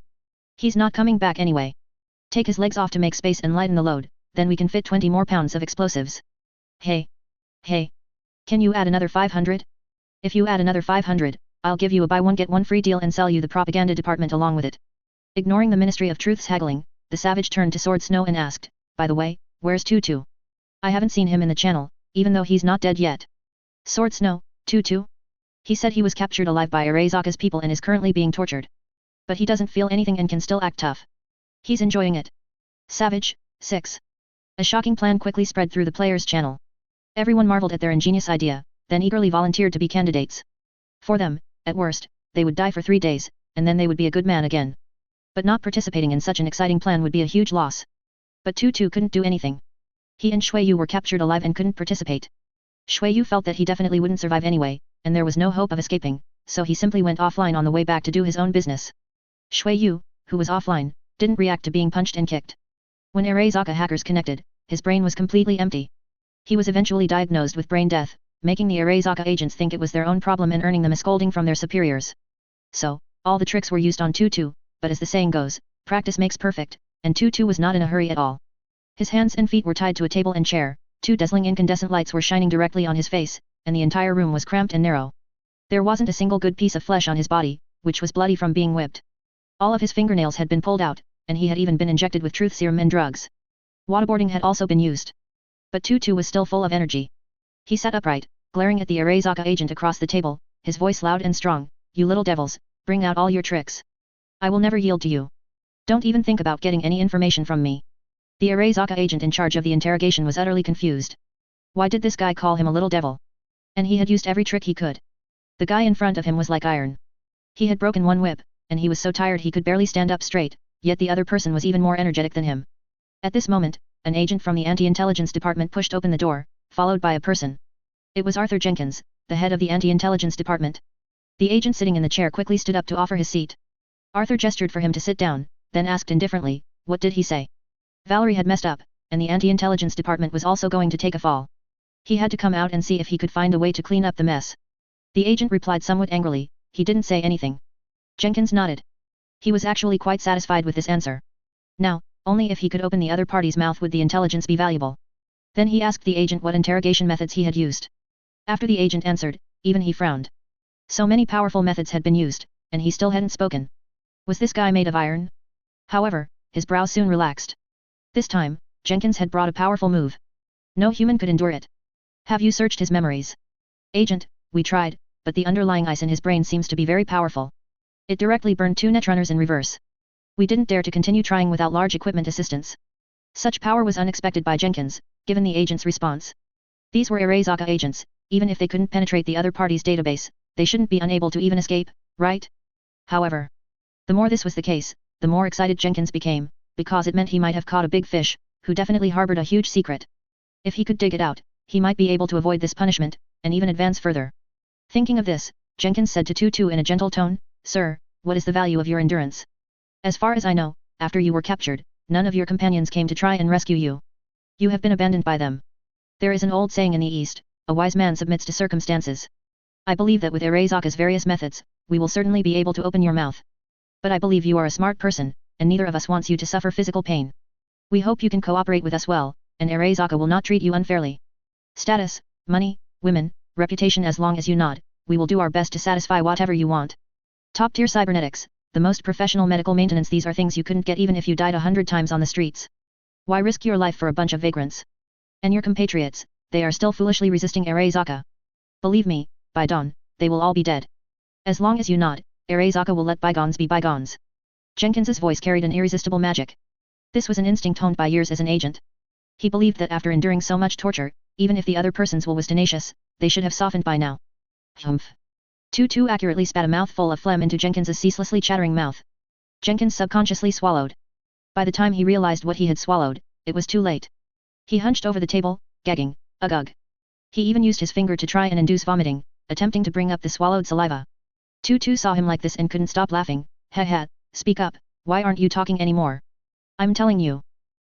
He's not coming back anyway. Take his legs off to make space and lighten the load, then we can fit 20 more pounds of explosives. Hey. Hey. Can you add another 500? If you add another 500, I'll give you a buy one get one free deal and sell you the propaganda department along with it. Ignoring the Ministry of Truth's haggling, the savage turned to Sword Snow and asked, by the way, where's Tutu? I haven't seen him in the channel, even though he's not dead yet. Sword Snow, Tutu? He said he was captured alive by Arezaka's people and is currently being tortured. But he doesn't feel anything and can still act tough. He's enjoying it. Savage, 6. A shocking plan quickly spread through the players' channel. Everyone marveled at their ingenious idea, then eagerly volunteered to be candidates. For them, at worst, they would die for 3 days, and then they would be a good man again. But not participating in such an exciting plan would be a huge loss. But Tutu couldn't do anything. He and Shui Yu were captured alive and couldn't participate. Shui Yu felt that he definitely wouldn't survive anyway, and there was no hope of escaping, so he simply went offline on the way back to do his own business. Shui Yu, who was offline, didn't react to being punched and kicked. When Arezaka hackers connected, his brain was completely empty. He was eventually diagnosed with brain death, making the Arezaka agents think it was their own problem and earning them a scolding from their superiors. So, all the tricks were used on Tutu, but as the saying goes, practice makes perfect, and Tutu was not in a hurry at all. His hands and feet were tied to a table and chair, two dazzling incandescent lights were shining directly on his face, and the entire room was cramped and narrow. There wasn't a single good piece of flesh on his body, which was bloody from being whipped. All of his fingernails had been pulled out, and he had even been injected with truth serum and drugs. Waterboarding had also been used. But Tutu was still full of energy. He sat upright, glaring at the Arezaka agent across the table, his voice loud and strong, "You little devils, bring out all your tricks. I will never yield to you. Don't even think about getting any information from me." The Arezaka agent in charge of the interrogation was utterly confused. Why did this guy call him a little devil? And he had used every trick he could. The guy in front of him was like iron. He had broken one whip, and he was so tired he could barely stand up straight, yet the other person was even more energetic than him. At this moment, an agent from the anti-intelligence department pushed open the door, followed by a person. It was Arthur Jenkins, the head of the anti-intelligence department. The agent sitting in the chair quickly stood up to offer his seat. Arthur gestured for him to sit down, then asked indifferently, "What did he say?" Valerie had messed up, and the anti-intelligence department was also going to take a fall. He had to come out and see if he could find a way to clean up the mess. The agent replied somewhat angrily, he didn't say anything. Jenkins nodded. He was actually quite satisfied with this answer. Now, only if he could open the other party's mouth would the intelligence be valuable. Then he asked the agent what interrogation methods he had used. After the agent answered, even he frowned. So many powerful methods had been used, and he still hadn't spoken. Was this guy made of iron? However, his brow soon relaxed. This time, Jenkins had brought a powerful move. No human could endure it. Have you searched his memories? Agent, we tried, but the underlying ice in his brain seems to be very powerful. It directly burned 2 netrunners in reverse. We didn't dare to continue trying without large equipment assistance. Such power was unexpected by Jenkins, given the agent's response. These were Arezaka agents, even if they couldn't penetrate the other party's database, they shouldn't be unable to even escape, right? However, the more this was the case, the more excited Jenkins became, because it meant he might have caught a big fish, who definitely harbored a huge secret. If he could dig it out, he might be able to avoid this punishment, and even advance further. Thinking of this, Jenkins said to Tutu in a gentle tone, "Sir, what is the value of your endurance? As far as I know, after you were captured, none of your companions came to try and rescue you. You have been abandoned by them. There is an old saying in the East, a wise man submits to circumstances. I believe that with Arezaka's various methods, we will certainly be able to open your mouth. But I believe you are a smart person, and neither of us wants you to suffer physical pain. We hope you can cooperate with us well, and Arezaka will not treat you unfairly. Status, money, women, reputation, as long as you nod, we will do our best to satisfy whatever you want. Top-tier cybernetics, the most professional medical maintenance, these are things you couldn't get even if you died 100 times on the streets. Why risk your life for a bunch of vagrants? And your compatriots, they are still foolishly resisting Arezaka. Believe me, by dawn, they will all be dead. As long as you nod, Arezaka will let bygones be bygones." Jenkins's voice carried an irresistible magic. This was an instinct honed by years as an agent. He believed that after enduring so much torture, even if the other person's will was tenacious, they should have softened by now. Humph. Tutu accurately spat a mouthful of phlegm into Jenkins's ceaselessly chattering mouth. Jenkins subconsciously swallowed. By the time he realized what he had swallowed, it was too late. He hunched over the table, gagging, ugh. He even used his finger to try and induce vomiting, attempting to bring up the swallowed saliva. Tutu saw him like this and couldn't stop laughing. "Ha, speak up, why aren't you talking anymore? I'm telling you.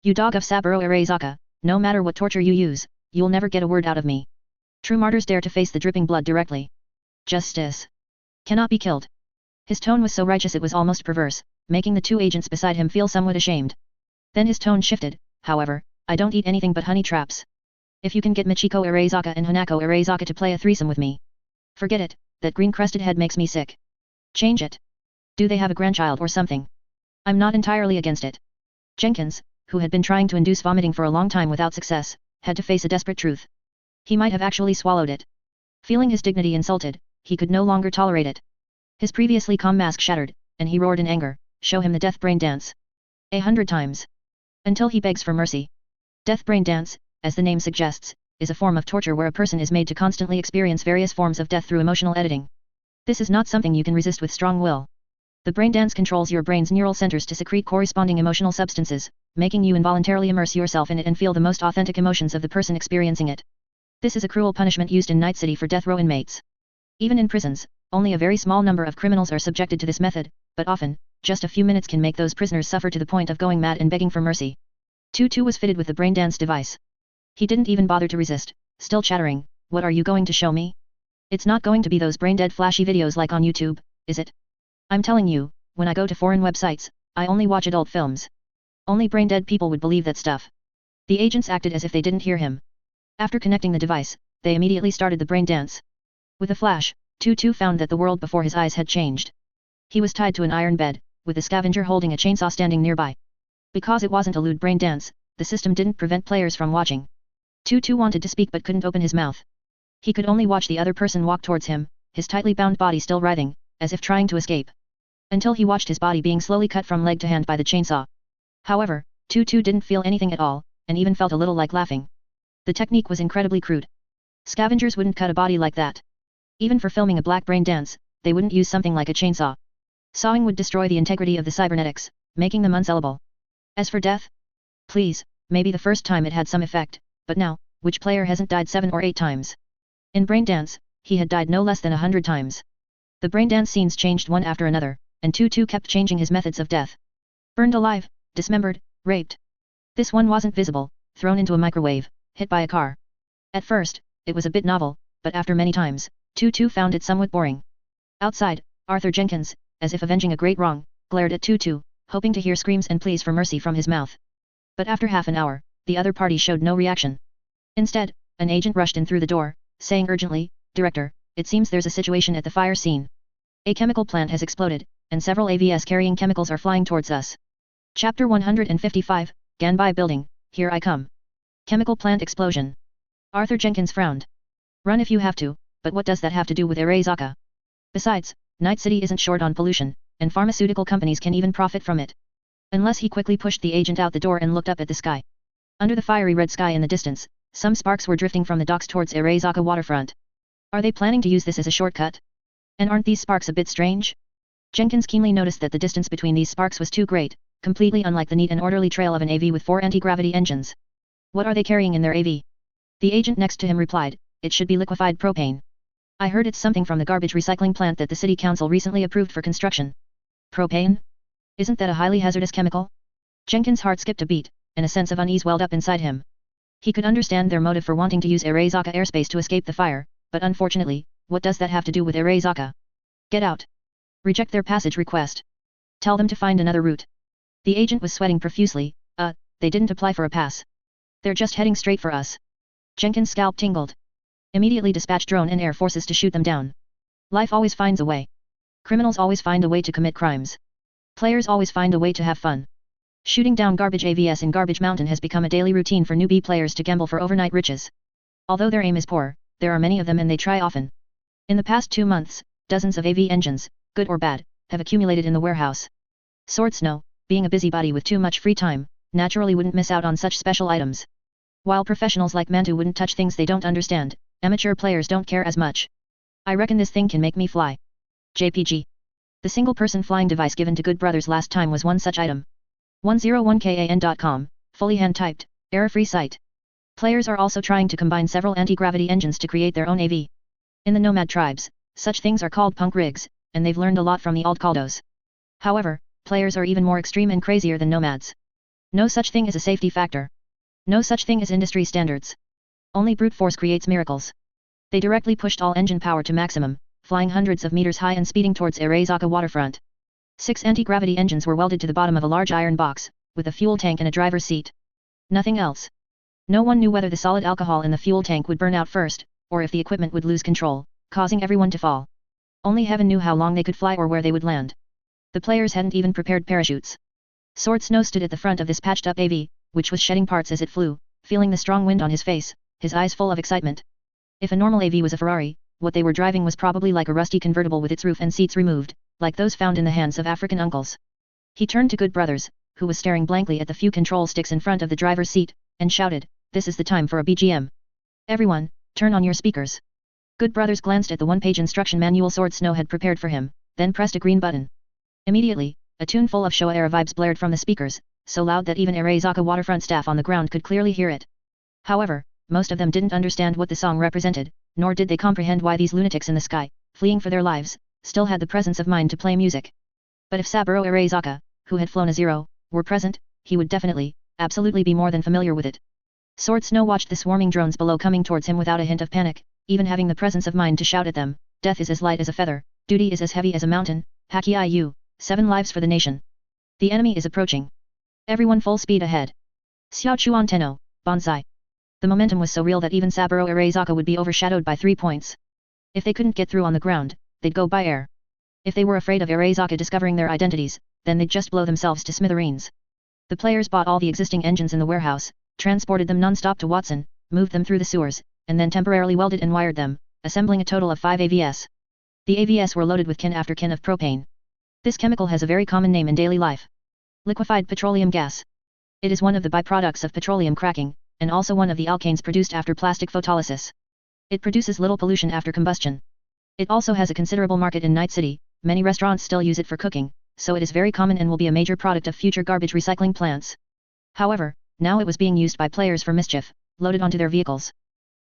You dog of Saburo Arezaka, no matter what torture you use, you'll never get a word out of me. True martyrs dare to face the dripping blood directly. Justice cannot be killed." His tone was so righteous it was almost perverse, making the 2 agents beside him feel somewhat ashamed. Then his tone shifted, "However, I don't eat anything but honey traps. If you can get Michiko Arezaka and Hanako Arezaka to play a threesome with me. Forget it, that green-crested head makes me sick. Change it. Do they have a grandchild or something? I'm not entirely against it." Jenkins, who had been trying to induce vomiting for a long time without success, had to face a desperate truth. He might have actually swallowed it. Feeling his dignity insulted, he could no longer tolerate it. His previously calm mask shattered, and he roared in anger, "Show him the death brain dance. 100 times. Until he begs for mercy." Death brain dance, as the name suggests, is a form of torture where a person is made to constantly experience various forms of death through emotional editing. This is not something you can resist with strong will. The brain dance controls your brain's neural centers to secrete corresponding emotional substances, making you involuntarily immerse yourself in it and feel the most authentic emotions of the person experiencing it. This is a cruel punishment used in Night City for death row inmates. Even in prisons, only a very small number of criminals are subjected to this method, but often, just a few minutes can make those prisoners suffer to the point of going mad and begging for mercy. Tutu was fitted with the brain dance device. He didn't even bother to resist, still chattering, "What are you going to show me? It's not going to be those brain-dead flashy videos like on YouTube, is it? I'm telling you, when I go to foreign websites, I only watch adult films. Only brain-dead people would believe that stuff. The agents acted as if they didn't hear him. After connecting the device, they immediately started the brain dance. With a flash, Tutu found that the world before his eyes had changed. He was tied to an iron bed, with a scavenger holding a chainsaw standing nearby. Because it wasn't a lewd brain dance, the system didn't prevent players from watching. Tutu wanted to speak but couldn't open his mouth. He could only watch the other person walk towards him, his tightly bound body still writhing, as if trying to escape. Until he watched his body being slowly cut from leg to hand by the chainsaw. However, Tutu didn't feel anything at all, and even felt a little like laughing. The technique was incredibly crude. Scavengers wouldn't cut a body like that. Even for filming a black brain dance, they wouldn't use something like a chainsaw. Sawing would destroy the integrity of the cybernetics, making them unsellable. As for death? Please, maybe the first time it had some effect, but now, which player hasn't died 7 or 8 times? In brain dance, he had died no less than 100 times. The brain dance scenes changed one after another, and Tutu kept changing his methods of death. Burned alive, dismembered, raped. This one wasn't visible, thrown into a microwave, hit by a car. At first, it was a bit novel, but after many times, Tutu found it somewhat boring. Outside, Arthur Jenkins, as if avenging a great wrong, glared at Tutu, hoping to hear screams and pleas for mercy from his mouth. But after half an hour, the other party showed no reaction. Instead, an agent rushed in through the door, saying urgently, "Director, it seems there's a situation at the fire scene. A chemical plant has exploded, and several AVs carrying chemicals are flying towards us." Chapter 155, Ganbai Building, Here I Come. Chemical plant explosion. Arthur Jenkins frowned. Run if you have to, but what does that have to do with Arezaka? Besides, Night City isn't short on pollution, and pharmaceutical companies can even profit from it. Unless he quickly pushed the agent out the door and looked up at the sky. Under the fiery red sky in the distance, some sparks were drifting from the docks towards Arezaka waterfront. Are they planning to use this as a shortcut? And aren't these sparks a bit strange? Jenkins keenly noticed that the distance between these sparks was too great, completely unlike the neat and orderly trail of an AV with 4 anti-gravity engines. What are they carrying in their AV? The agent next to him replied, "It should be liquefied propane. I heard it's something from the garbage recycling plant that the city council recently approved for construction." Propane? Isn't that a highly hazardous chemical? Jenkins' heart skipped a beat, and a sense of unease welled up inside him. He could understand their motive for wanting to use Arezaka airspace to escape the fire, but unfortunately, what does that have to do with Arezaka? Get out. Reject their passage request. Tell them to find another route. The agent was sweating profusely. They didn't apply for a pass. They're just heading straight for us. Jenkins' scalp tingled. Immediately dispatch drone and air forces to shoot them down. Life always finds a way. Criminals always find a way to commit crimes. Players always find a way to have fun. Shooting down garbage AVs in Garbage Mountain has become a daily routine for newbie players to gamble for overnight riches. Although their aim is poor, there are many of them and they try often. In the past 2 months, dozens of AV engines, good or bad, have accumulated in the warehouse. Sword Snow, being a busybody with too much free time, naturally wouldn't miss out on such special items. While professionals like Mantu wouldn't touch things they don't understand, amateur players don't care as much. I reckon this thing can make me fly. JPG. The single-person flying device given to Good Brothers last time was one such item. 101kan.com, fully hand-typed, error-free site. Players are also trying to combine several anti-gravity engines to create their own AV. In the nomad tribes, such things are called punk rigs, and they've learned a lot from the old Caldos. However, players are even more extreme and crazier than nomads. No such thing as a safety factor. No such thing as industry standards. Only brute force creates miracles. They directly pushed all engine power to maximum, flying hundreds of meters high and speeding towards Arezaka waterfront. 6 anti-gravity engines were welded to the bottom of a large iron box, with a fuel tank and a driver's seat. Nothing else. No one knew whether the solid alcohol in the fuel tank would burn out first, or if the equipment would lose control, causing everyone to fall. Only heaven knew how long they could fly or where they would land. The players hadn't even prepared parachutes. Sword Snow stood at the front of this patched-up AV, which was shedding parts as it flew, feeling the strong wind on his face, his eyes full of excitement. If a normal AV was a Ferrari, what they were driving was probably like a rusty convertible with its roof and seats removed, like those found in the hands of African uncles. He turned to Good Brothers, who was staring blankly at the few control sticks in front of the driver's seat, and shouted, "This is the time for a BGM. Everyone, turn on your speakers." Good Brothers glanced at the one-page instruction manual Sword Snow had prepared for him, then pressed a green button. Immediately, a tune full of Showa era vibes blared from the speakers, so loud that even Arezaka waterfront staff on the ground could clearly hear it. However, most of them didn't understand what the song represented, nor did they comprehend why these lunatics in the sky, fleeing for their lives, still had the presence of mind to play music. But if Saburo Arezaka, who had flown a Zero, were present, he would definitely, absolutely be more than familiar with it. Sword Snow watched the swarming drones below coming towards him without a hint of panic, even having the presence of mind to shout at them, "Death is as light as a feather, duty is as heavy as a mountain, Haki-IU, 7 lives for the nation. The enemy is approaching. Everyone full speed ahead. Xiao Chuan Tenno, Bonsai. The momentum was so real that even Saburo Arezaka would be overshadowed by 3 points. If they couldn't get through on the ground, they'd go by air. If they were afraid of Arezaka discovering their identities, then they'd just blow themselves to smithereens. The players bought all the existing engines in the warehouse, transported them non-stop to Watson, moved them through the sewers, and then temporarily welded and wired them, assembling a total of 5 AVS. The AVS were loaded with kin after kin of propane. This chemical has a very common name in daily life. Liquefied petroleum gas. It is one of the byproducts of petroleum cracking, and also one of the alkanes produced after plastic photolysis. It produces little pollution after combustion. It also has a considerable market in Night City. Many restaurants still use it for cooking, so it is very common and will be a major product of future garbage recycling plants. However, now it was being used by players for mischief, loaded onto their vehicles.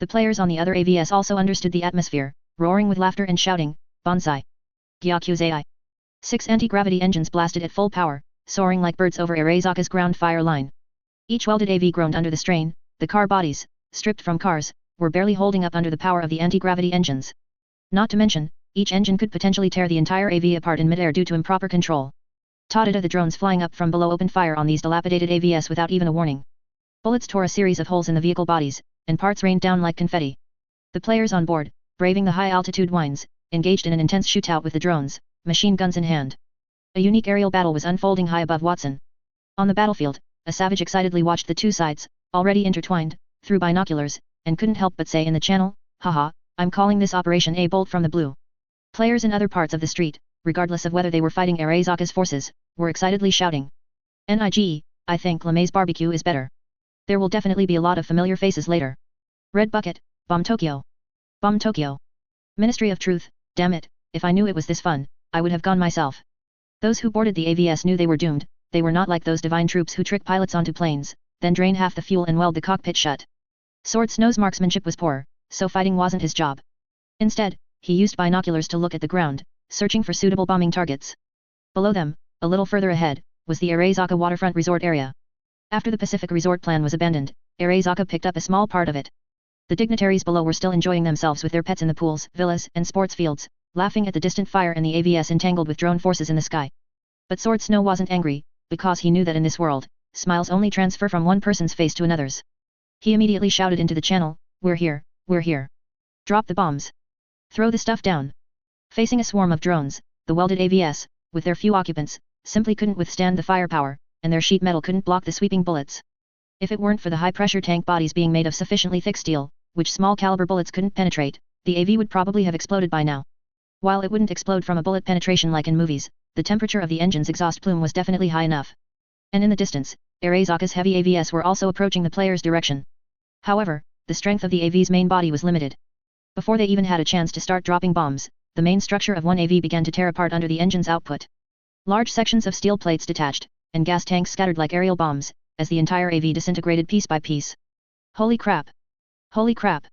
The players on the other AVS also understood the atmosphere, roaring with laughter and shouting, Bonsai. Gyakuzai. 6 anti-gravity engines blasted at full power, soaring like birds over Arezaka's ground fire line. Each welded AV groaned under the strain. The car bodies, stripped from cars, were barely holding up under the power of the anti-gravity engines. Not to mention, each engine could potentially tear the entire AV apart in midair due to improper control. Tadada the drones flying up from below opened fire on these dilapidated AVS without even a warning. Bullets tore a series of holes in the vehicle bodies, and parts rained down like confetti. The players on board, braving the high-altitude winds, engaged in an intense shootout with the drones, machine guns in hand. A unique aerial battle was unfolding high above Watson. On the battlefield, a savage excitedly watched the two sides, already intertwined, through binoculars, and couldn't help but say in the channel, haha, I'm calling this Operation A Bolt from the Blue. Players in other parts of the street, regardless of whether they were fighting Arezaka's forces, were excitedly shouting. NIGE, I think LeMay's barbecue is better. There will definitely be a lot of familiar faces later. Red Bucket, Bomb Tokyo. Bomb Tokyo. Ministry of Truth, damn it, if I knew it was this fun, I would have gone myself. Those who boarded the AVS knew they were doomed. They were not like those divine troops who trick pilots onto planes, then drain half the fuel and weld the cockpit shut. Sword Snow's marksmanship was poor, so fighting wasn't his job. Instead, he used binoculars to look at the ground, searching for suitable bombing targets. Below them, a little further ahead, was the Arezaka waterfront resort area. After the Pacific resort plan was abandoned, Arezaka picked up a small part of it. The dignitaries below were still enjoying themselves with their pets in the pools, villas, and sports fields, laughing at the distant fire and the AVS entangled with drone forces in the sky. But Sword Snow wasn't angry, because he knew that in this world, smiles only transfer from one person's face to another's. He immediately shouted into the channel, we're here, we're here. Drop the bombs. Throw the stuff down. Facing a swarm of drones, the welded AVS, with their few occupants, simply couldn't withstand the firepower, and their sheet metal couldn't block the sweeping bullets. If it weren't for the high-pressure tank bodies being made of sufficiently thick steel, which small-caliber bullets couldn't penetrate, the AV would probably have exploded by now. While it wouldn't explode from a bullet penetration like in movies, the temperature of the engine's exhaust plume was definitely high enough. And in the distance, Arezaka's heavy AVS were also approaching the player's direction. However, the strength of the AV's main body was limited. Before they even had a chance to start dropping bombs, the main structure of one AV began to tear apart under the engine's output. Large sections of steel plates detached, and gas tanks scattered like aerial bombs, as the entire AV disintegrated piece by piece. Holy crap! Holy crap!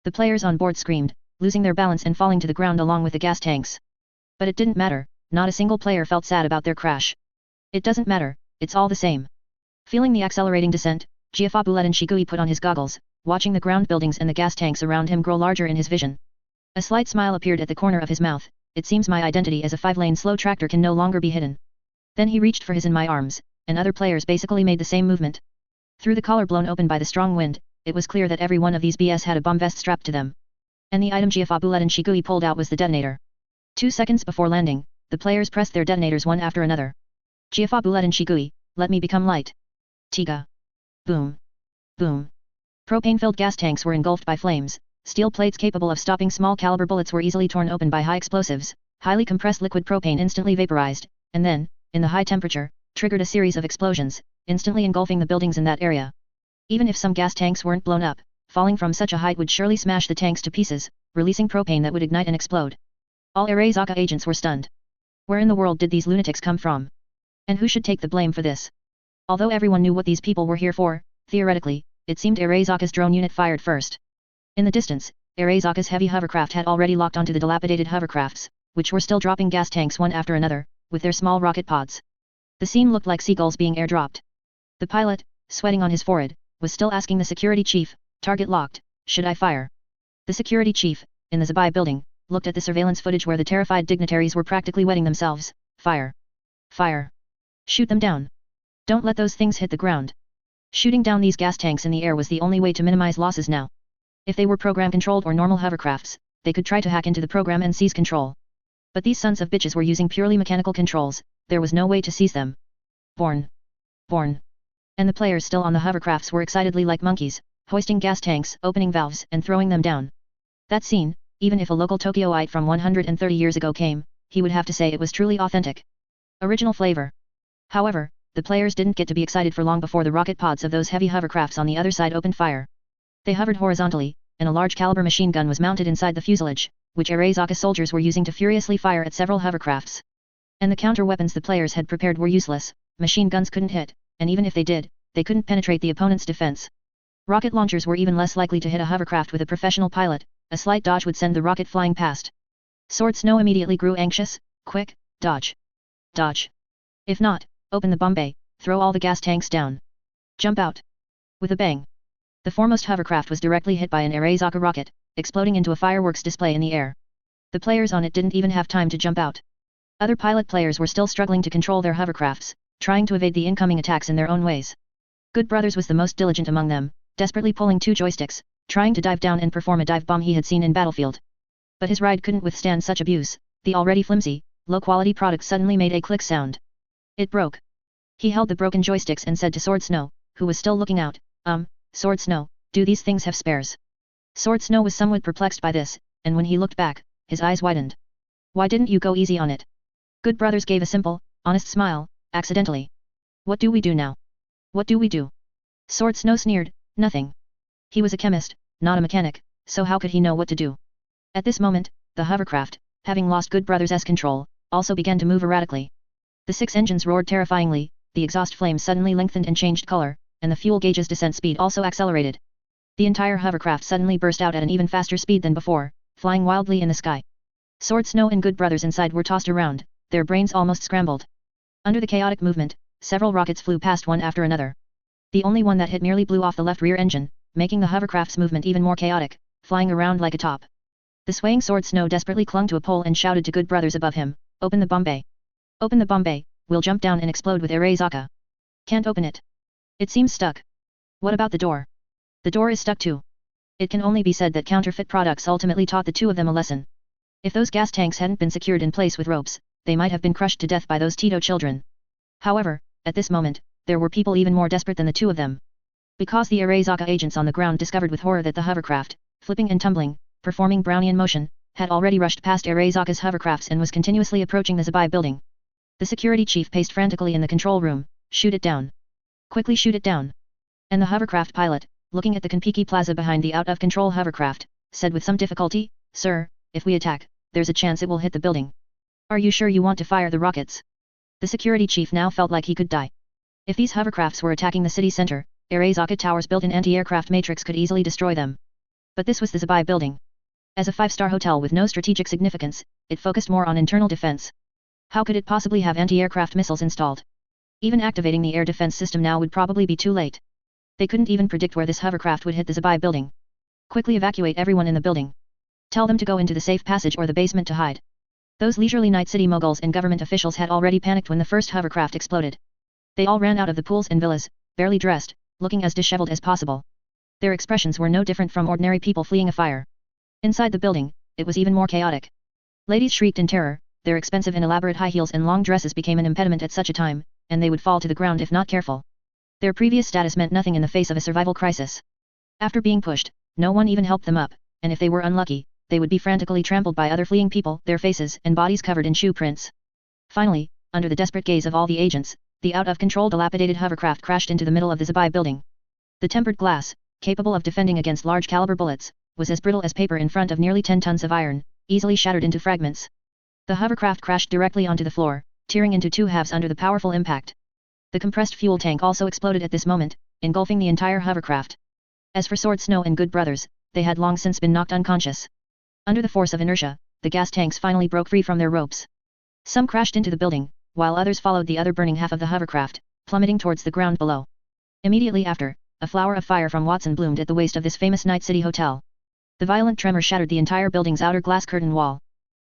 The players on board screamed, losing their balance and falling to the ground along with the gas tanks. But it didn't matter, not a single player felt sad about their crash. It doesn't matter, it's all the same. Feeling the accelerating descent, Giafabulet and Shigui put on his goggles, watching the ground buildings and the gas tanks around him grow larger in his vision. A slight smile appeared at the corner of his mouth. It seems my identity as a 5-lane slow tractor can no longer be hidden. Then he reached for his in my arms, and other players basically made the same movement. Through the collar blown open by the strong wind, it was clear that every one of these BS had a bomb vest strapped to them. And the item Giafabulet and Shigui pulled out was the detonator. 2 seconds before landing, the players pressed their detonators one after another. Giafabulet and Shigui, let me become light. Tiga. Boom. Boom. Propane-filled gas tanks were engulfed by flames. Steel plates capable of stopping small-caliber bullets were easily torn open by high explosives. Highly compressed liquid propane instantly vaporized, and then, in the high temperature, triggered a series of explosions, instantly engulfing the buildings in that area. Even if some gas tanks weren't blown up, falling from such a height would surely smash the tanks to pieces, releasing propane that would ignite and explode. All Arezaka agents were stunned. Where in the world did these lunatics come from? And who should take the blame for this? Although everyone knew what these people were here for, theoretically, it seemed Arezaka's drone unit fired first. In the distance, Arezaka's heavy hovercraft had already locked onto the dilapidated hovercrafts, which were still dropping gas tanks one after another, with their small rocket pods. The scene looked like seagulls being airdropped. The pilot, sweating on his forehead, was still asking the security chief, target locked, should I fire? The security chief, in the Zabai building, looked at the surveillance footage where the terrified dignitaries were practically wetting themselves, fire. Fire! Shoot them down! Don't let those things hit the ground. Shooting down these gas tanks in the air was the only way to minimize losses now. If they were program-controlled or normal hovercrafts, they could try to hack into the program and seize control. But these sons of bitches were using purely mechanical controls, there was no way to seize them. Born. And the players still on the hovercrafts were excitedly like monkeys, hoisting gas tanks, opening valves, and throwing them down. That scene, even if a local Tokyoite from 130 years ago came, he would have to say it was truly authentic. Original flavor. However, the players didn't get to be excited for long before the rocket pods of those heavy hovercrafts on the other side opened fire. They hovered horizontally, and a large caliber machine gun was mounted inside the fuselage, which Arezaka soldiers were using to furiously fire at several hovercrafts. And the counter weapons the players had prepared were useless, machine guns couldn't hit, and even if they did, they couldn't penetrate the opponent's defense. Rocket launchers were even less likely to hit a hovercraft with a professional pilot, a slight dodge would send the rocket flying past. Sword Snow immediately grew anxious. Quick, dodge. Dodge. If not, open the bomb bay, throw all the gas tanks down. Jump out. With a bang. The foremost hovercraft was directly hit by an Arezaka rocket, exploding into a fireworks display in the air. The players on it didn't even have time to jump out. Other pilot players were still struggling to control their hovercrafts, trying to evade the incoming attacks in their own ways. Good Brothers was the most diligent among them, desperately pulling 2 joysticks, trying to dive down and perform a dive bomb he had seen in Battlefield. But his ride couldn't withstand such abuse, the already flimsy, low-quality product suddenly made a click sound. It broke. He held the broken joysticks and said to Sword Snow, who was still looking out, Sword Snow, do these things have spares? Sword Snow was somewhat perplexed by this, and when he looked back, his eyes widened. Why didn't you go easy on it? Good Brothers gave a simple, honest smile, accidentally. What do we do now? What do we do? Sword Snow sneered, nothing. He was a chemist, not a mechanic, so how could he know what to do? At this moment, the hovercraft, having lost Good Brothers' control, also began to move erratically. The 6 engines roared terrifyingly, the exhaust flames suddenly lengthened and changed color, and the fuel gauge's descent speed also accelerated. The entire hovercraft suddenly burst out at an even faster speed than before, flying wildly in the sky. Sword Snow and Good Brothers inside were tossed around, their brains almost scrambled. Under the chaotic movement, several rockets flew past one after another. The only one that hit merely blew off the left rear engine, making the hovercraft's movement even more chaotic, flying around like a top. The swaying Sword Snow desperately clung to a pole and shouted to Good Brothers above him, open the bomb bay. Open the bomb bay, we'll jump down and explode with Arezaka. Can't open it. It seems stuck. What about the door? The door is stuck too. It can only be said that counterfeit products ultimately taught the 2 of them a lesson. If those gas tanks hadn't been secured in place with ropes, they might have been crushed to death by those Tito children. However, at this moment, there were people even more desperate than the 2 of them. Because the Arezaka agents on the ground discovered with horror that the hovercraft, flipping and tumbling, performing Brownian motion, had already rushed past Arezaka's hovercrafts and was continuously approaching the Zabai building. The security chief paced frantically in the control room, shoot it down. Quickly shoot it down. And the hovercraft pilot, looking at the Konpeki Plaza behind the out-of-control hovercraft, said with some difficulty, Sir, if we attack, there's a chance it will hit the building. Are you sure you want to fire the rockets? The security chief now felt like he could die. If these hovercrafts were attacking the city center, Arezaka Tower's built-in anti-aircraft matrix could easily destroy them. But this was the Zabai building. As a 5-star hotel with no strategic significance, it focused more on internal defense. How could it possibly have anti-aircraft missiles installed? Even activating the air defense system now would probably be too late. They couldn't even predict where this hovercraft would hit the Zabai building. Quickly evacuate everyone in the building. Tell them to go into the safe passage or the basement to hide. Those leisurely night city moguls and government officials had already panicked when the first hovercraft exploded. They all ran out of the pools and villas, barely dressed, looking as disheveled as possible. Their expressions were no different from ordinary people fleeing a fire. Inside the building, it was even more chaotic. Ladies shrieked in terror, their expensive and elaborate high heels and long dresses became an impediment at such a time, and they would fall to the ground if not careful. Their previous status meant nothing in the face of a survival crisis. After being pushed, no one even helped them up, and if they were unlucky, they would be frantically trampled by other fleeing people, their faces and bodies covered in shoe prints. Finally, under the desperate gaze of all the agents, the out-of-control dilapidated hovercraft crashed into the middle of the Zabai building. The tempered glass, capable of defending against large-caliber bullets, was as brittle as paper in front of nearly 10 tons of iron, easily shattered into fragments. The hovercraft crashed directly onto the floor, tearing into 2 halves under the powerful impact. The compressed fuel tank also exploded at this moment, engulfing the entire hovercraft. As for Sword Snow and Good Brothers, they had long since been knocked unconscious. Under the force of inertia, the gas tanks finally broke free from their ropes. Some crashed into the building, while others followed the other burning half of the hovercraft, plummeting towards the ground below. Immediately after, a flower of fire from Watson bloomed at the waist of this famous night city hotel. The violent tremor shattered the entire building's outer glass curtain wall.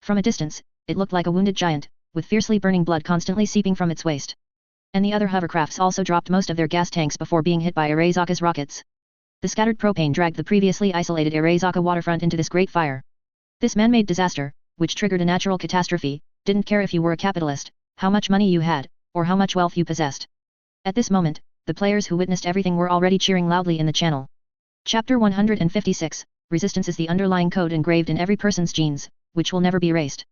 From a distance, it looked like a wounded giant, with fiercely burning blood constantly seeping from its waist. And the other hovercrafts also dropped most of their gas tanks before being hit by Arasaka's rockets. The scattered propane dragged the previously isolated Arasaka waterfront into this great fire. This man-made disaster, which triggered a natural catastrophe, didn't care if you were a capitalist, how much money you had, or how much wealth you possessed. At this moment, the players who witnessed everything were already cheering loudly in the channel. Chapter 156, Resistance is the underlying code engraved in every person's genes, which will never be erased.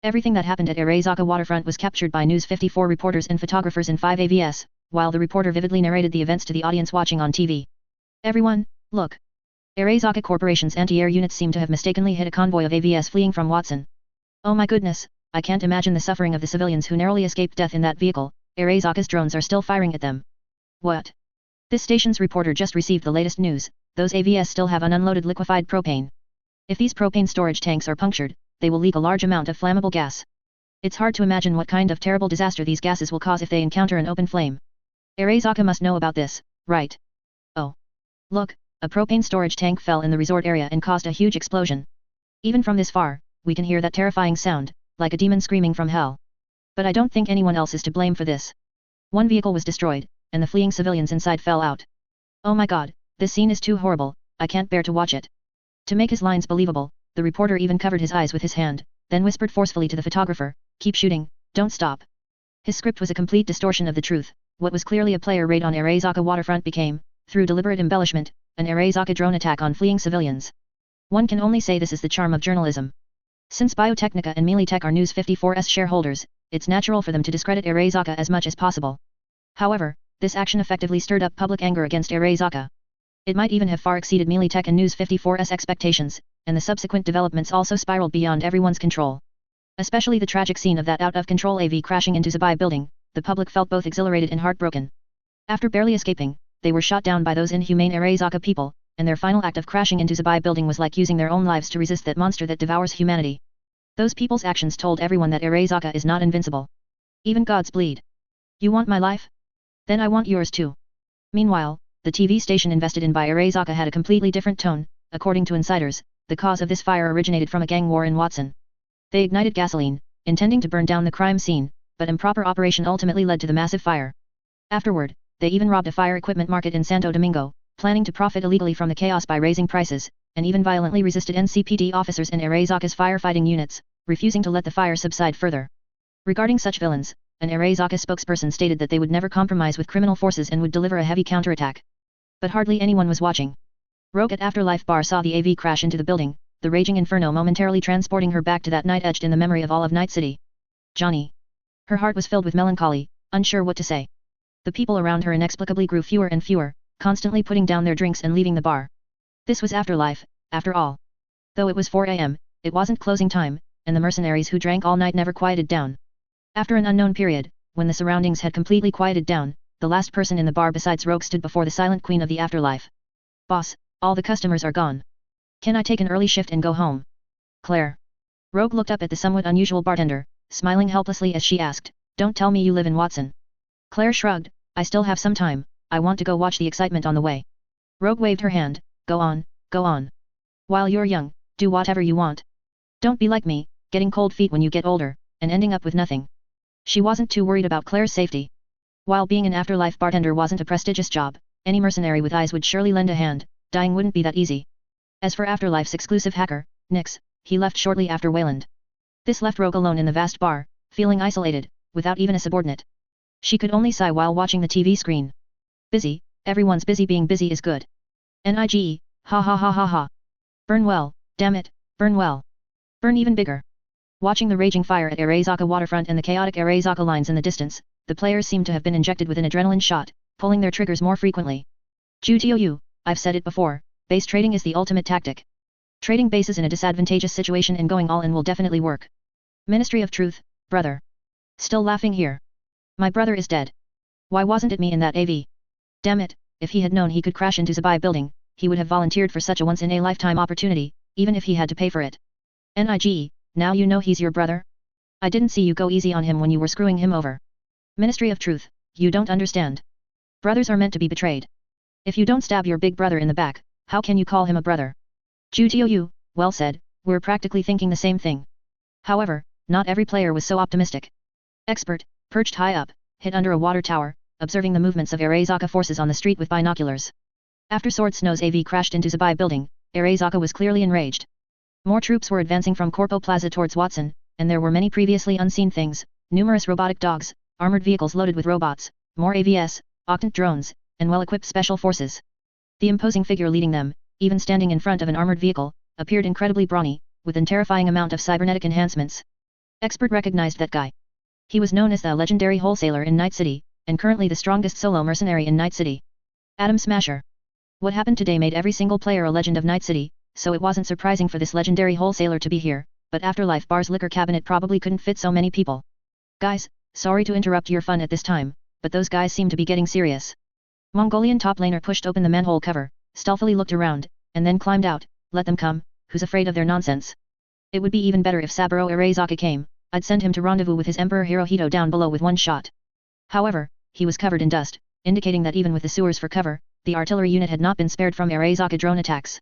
Everything that happened at Arasaka waterfront was captured by News 54 reporters and photographers in 5 AVS, while the reporter vividly narrated the events to the audience watching on TV. Everyone, look! Arasaka Corporation's anti-air units seem to have mistakenly hit a convoy of AVS fleeing from Watson. Oh my goodness, I can't imagine the suffering of the civilians who narrowly escaped death in that vehicle. Arasaka's drones are still firing at them. What? This station's reporter just received the latest news. Those AVS still have ununloaded liquefied propane. If these propane storage tanks are punctured, they will leak a large amount of flammable gas. It's hard to imagine what kind of terrible disaster these gases will cause if they encounter an open flame. Arasaka must know about this, right? Oh. Look, a propane storage tank fell in the resort area and caused a huge explosion. Even from this far, we can hear that terrifying sound, like a demon screaming from hell. But I don't think anyone else is to blame for this. One vehicle was destroyed, and the fleeing civilians inside fell out. Oh my god, this scene is too horrible, I can't bear to watch it. To make his lines believable, the reporter even covered his eyes with his hand, then whispered forcefully to the photographer, keep shooting, don't stop. His script was a complete distortion of the truth. What was clearly a player raid on Arasaka waterfront became, through deliberate embellishment, an Arasaka drone attack on fleeing civilians. One can only say this is the charm of journalism. Since Biotechnica and Mealytech are News 54's shareholders, it's natural for them to discredit Arasaka as much as possible. However, this action effectively stirred up public anger against Arasaka. It might even have far exceeded Mealytech and News 54's expectations, and the subsequent developments also spiraled beyond everyone's control. Especially the tragic scene of that out-of-control AV crashing into Zabai building, the public felt both exhilarated and heartbroken. After barely escaping, they were shot down by those inhumane Arasaka people, and their final act of crashing into Zabai building was like using their own lives to resist that monster that devours humanity. Those people's actions told everyone that Arasaka is not invincible. Even gods bleed. You want my life? Then I want yours too. Meanwhile, the TV station invested in by Arasaka had a completely different tone. According to insiders, the cause of this fire originated from a gang war in Watson. They ignited gasoline, intending to burn down the crime scene, but improper operation ultimately led to the massive fire. Afterward, they even robbed a fire equipment market in Santo Domingo, planning to profit illegally from the chaos by raising prices, and even violently resisted NCPD officers and Arasaka's firefighting units, refusing to let the fire subside further. Regarding such villains, an Arasaka spokesperson stated that they would never compromise with criminal forces and would deliver a heavy counterattack. But hardly anyone was watching. Rogue at Afterlife Bar saw the AV crash into the building, the raging inferno momentarily transporting her back to that night etched in the memory of all of Night City. Johnny. Her heart was filled with melancholy, unsure what to say. The people around her inexplicably grew fewer and fewer, constantly putting down their drinks and leaving the bar. This was Afterlife, after all. Though it was 4 a.m., it wasn't closing time, and the mercenaries who drank all night never quieted down. After an unknown period, when the surroundings had completely quieted down, the last person in the bar besides Rogue stood before the silent queen of the afterlife. Boss, all the customers are gone. Can I take an early shift and go home? Claire. Rogue looked up at the somewhat unusual bartender, smiling helplessly as she asked, don't tell me you live in Watson. Claire shrugged, I still have some time, I want to go watch the excitement on the way. Rogue waved her hand, go on, go on. While you're young, do whatever you want. Don't be like me, getting cold feet when you get older, and ending up with nothing. She wasn't too worried about Claire's safety. While being an afterlife bartender wasn't a prestigious job, any mercenary with eyes would surely lend a hand, dying wouldn't be that easy. As for Afterlife's exclusive hacker, Nix, he left shortly after Wayland. This left Rogue alone in the vast bar, feeling isolated, without even a subordinate. She could only sigh while watching the TV screen. Busy, everyone's busy, being busy is good. NIGE, ha ha ha ha ha. Burn well, damn it, burn well. Burn even bigger. Watching the raging fire at Arasaka waterfront and the chaotic Arasaka lines in the distance, the players seemed to have been injected with an adrenaline shot, pulling their triggers more frequently. Jutou, I've said it before, base trading is the ultimate tactic. Trading bases in a disadvantageous situation and going all in will definitely work. Ministry of Truth, brother. Still laughing here. My brother is dead. Why wasn't it me in that AV? Damn it, if he had known he could crash into Zabai building, he would have volunteered for such a once-in-a-lifetime opportunity, even if he had to pay for it. NIGE, now you know he's your brother? I didn't see you go easy on him when you were screwing him over. Ministry of Truth, you don't understand. Brothers are meant to be betrayed. If you don't stab your big brother in the back, how can you call him a brother? Jutou, well said, we're practically thinking the same thing. However, not every player was so optimistic. Expert, perched high up, hid under a water tower, observing the movements of Arezaka forces on the street with binoculars. After Sword Snow's AV crashed into Zabai building, Arezaka was clearly enraged. More troops were advancing from Corpo Plaza towards Watson, and there were many previously unseen things, numerous robotic dogs, armored vehicles loaded with robots, more AVS, octant drones, and well-equipped special forces. The imposing figure leading them, even standing in front of an armored vehicle, appeared incredibly brawny, with an terrifying amount of cybernetic enhancements. Expert recognized that guy. He was known as the legendary wholesaler in Night City, and currently the strongest solo mercenary in Night City. Atom Smasher. What happened today made every single player a legend of Night City, so it wasn't surprising for this legendary wholesaler to be here, but Afterlife Bar's liquor cabinet probably couldn't fit so many people. Guys, sorry to interrupt your fun at this time, but those guys seem to be getting serious. Mongolian top laner pushed open the manhole cover, stealthily looked around, and then climbed out. Let them come, who's afraid of their nonsense? It would be even better if Saburo Arezaka came, I'd send him to rendezvous with his Emperor Hirohito down below with one shot. However, he was covered in dust, indicating that even with the sewers for cover, the artillery unit had not been spared from Arezaka drone attacks.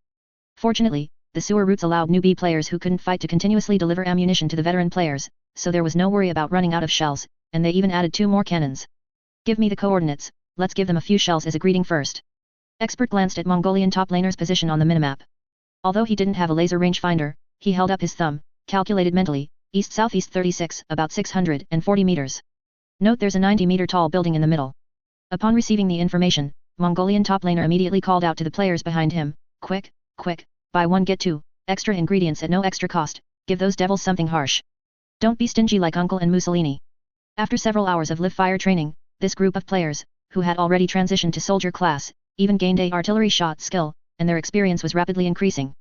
Fortunately, the sewer routes allowed newbie players who couldn't fight to continuously deliver ammunition to the veteran players, so there was no worry about running out of shells, and they even added 2 more cannons. Give me the coordinates, let's give them a few shells as a greeting first. Expert glanced at Mongolian top laner's position on the minimap. Although he didn't have a laser rangefinder, he held up his thumb, calculated mentally, east-southeast 36, about 640 meters. Note there's a 90-meter tall building in the middle. Upon receiving the information, Mongolian top laner immediately called out to the players behind him, quick, quick, buy 1 get 2, extra ingredients at no extra cost, give those devils something harsh. Don't be stingy like Uncle and Mussolini. After several hours of live-fire training, this group of players, who had already transitioned to soldier class, even gained a artillery shot skill, and their experience was rapidly increasing.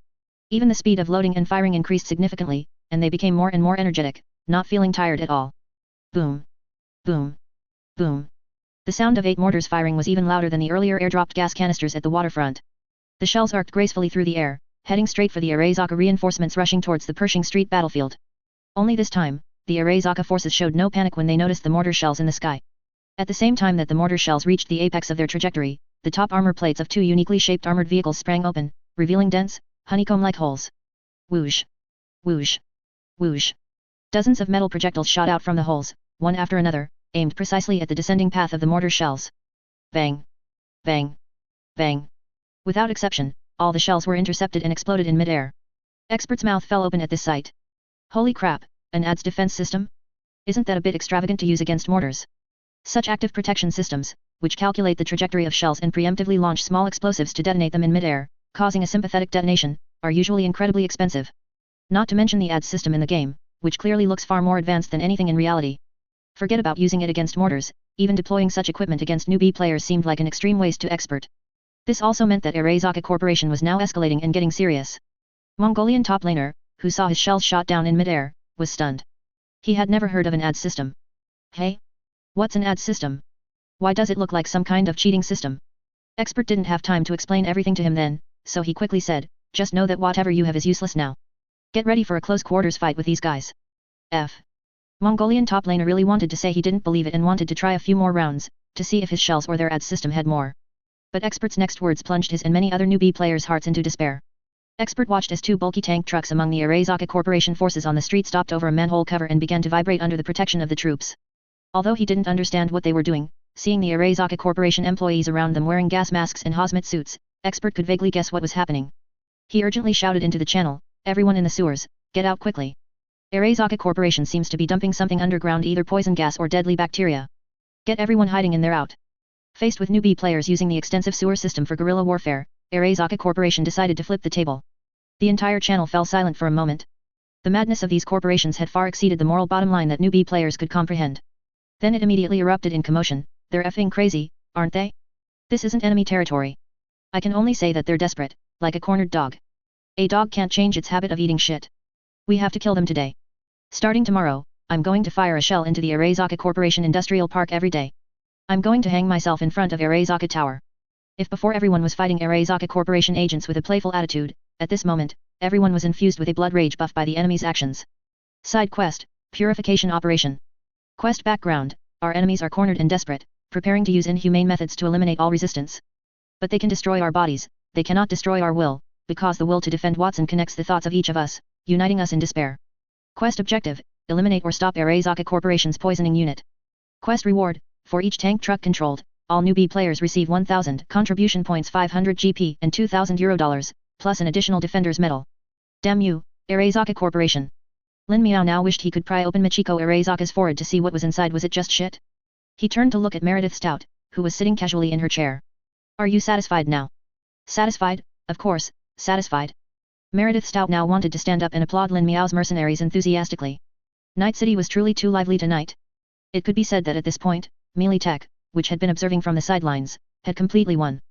Even the speed of loading and firing increased significantly, and they became more and more energetic, not feeling tired at all. Boom. Boom. Boom. The sound of 8 mortars firing was even louder than the earlier airdropped gas canisters at the waterfront. The shells arced gracefully through the air, heading straight for the Arezaka reinforcements rushing towards the Pershing Street battlefield. Only this time, the Arezaka forces showed no panic when they noticed the mortar shells in the sky. At the same time that the mortar shells reached the apex of their trajectory, the top armor plates of 2 uniquely shaped armored vehicles sprang open, revealing dense, honeycomb-like holes. Whoosh. Whoosh. Whoosh. Dozens of metal projectiles shot out from the holes, one after another, aimed precisely at the descending path of the mortar shells. Bang. Bang. Bang. Without exception, all the shells were intercepted and exploded in midair. Expert's mouth fell open at this sight. Holy crap, an ADS defense system? Isn't that a bit extravagant to use against mortars? Such active protection systems, which calculate the trajectory of shells and preemptively launch small explosives to detonate them in midair, causing a sympathetic detonation, are usually incredibly expensive. Not to mention the ADS system in the game, which clearly looks far more advanced than anything in reality. Forget about using it against mortars, even deploying such equipment against newbie players seemed like an extreme waste to Expert. This also meant that Arezaka Corporation was now escalating and getting serious. Mongolian top laner, who saw his shells shot down in midair, was stunned. He had never heard of an ADS system. Hey? What's an ADS system? Why does it look like some kind of cheating system? Expert didn't have time to explain everything to him then, so he quickly said, just know that whatever you have is useless now. Get ready for a close quarters fight with these guys. Mongolian top laner really wanted to say he didn't believe it and wanted to try a few more rounds, to see if his shells or their ADS system had more. But Expert's next words plunged his and many other newbie players' hearts into despair. Expert watched as 2 bulky tank trucks among the Arezaka Corporation forces on the street stopped over a manhole cover and began to vibrate under the protection of the troops. Although he didn't understand what they were doing, seeing the Arezaka Corporation employees around them wearing gas masks and hazmat suits, Expert could vaguely guess what was happening. He urgently shouted into the channel, everyone in the sewers, get out quickly. Arezaka Corporation seems to be dumping something underground, either poison gas or deadly bacteria. Get everyone hiding in there out. Faced with newbie players using the extensive sewer system for guerrilla warfare, Arezaka Corporation decided to flip the table. The entire channel fell silent for a moment. The madness of these corporations had far exceeded the moral bottom line that newbie players could comprehend. Then it immediately erupted in commotion. They're effing crazy, aren't they? This isn't enemy territory. I can only say that they're desperate, like a cornered dog. A dog can't change its habit of eating shit. We have to kill them today. Starting tomorrow, I'm going to fire a shell into the Arezaka Corporation Industrial Park every day. I'm going to hang myself in front of Arezaka Tower. If before everyone was fighting Arezaka Corporation agents with a playful attitude, at this moment, everyone was infused with a blood rage buff by the enemy's actions. Side quest, Purification Operation. Quest background, our enemies are cornered and desperate, preparing to use inhumane methods to eliminate all resistance. But they can destroy our bodies, they cannot destroy our will, because the will to defend Watson connects the thoughts of each of us, uniting us in despair. Quest objective, eliminate or stop Arezaka Corporation's poisoning unit. Quest reward, for each tank truck controlled, all newbie players receive 1000 contribution points 500 GP and 2000 Euro, plus an additional Defender's Medal. Damn you, Arezaka Corporation. Lin Miao now wished he could pry open Michiko Arezaka's forehead to see what was inside. Was it just shit? He turned to look at Meredith Stout, who was sitting casually in her chair. Are you satisfied now? Satisfied, of course, satisfied. Meredith Stout now wanted to stand up and applaud Lin Miao's mercenaries enthusiastically. Night City was truly too lively tonight. It could be said that at this point, Melee Tech, which had been observing from the sidelines, had completely won.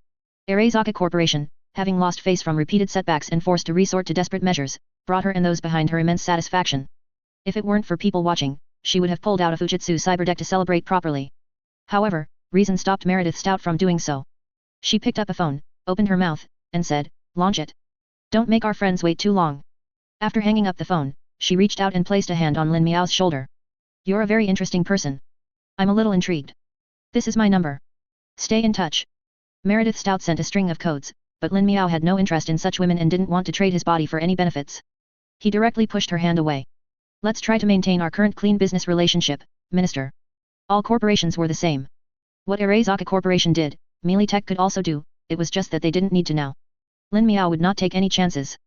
Arezaka Corporation, having lost face from repeated setbacks and forced to resort to desperate measures, brought her and those behind her immense satisfaction. If it weren't for people watching, she would have pulled out a Fujitsu cyberdeck to celebrate properly. However, reason stopped Meredith Stout from doing so. She picked up a phone, opened her mouth, and said, "Launch it. Don't make our friends wait too long." After hanging up the phone, she reached out and placed a hand on Lin Miao's shoulder. "You're a very interesting person. I'm a little intrigued. This is my number. Stay in touch." Meredith Stout sent a string of codes, but Lin Miao had no interest in such women and didn't want to trade his body for any benefits. He directly pushed her hand away. "Let's try to maintain our current clean business relationship, Minister." All corporations were the same. What Arezaka Corporation did, Melee Tech could also do, it was just that they didn't need to now. Lin Miao would not take any chances.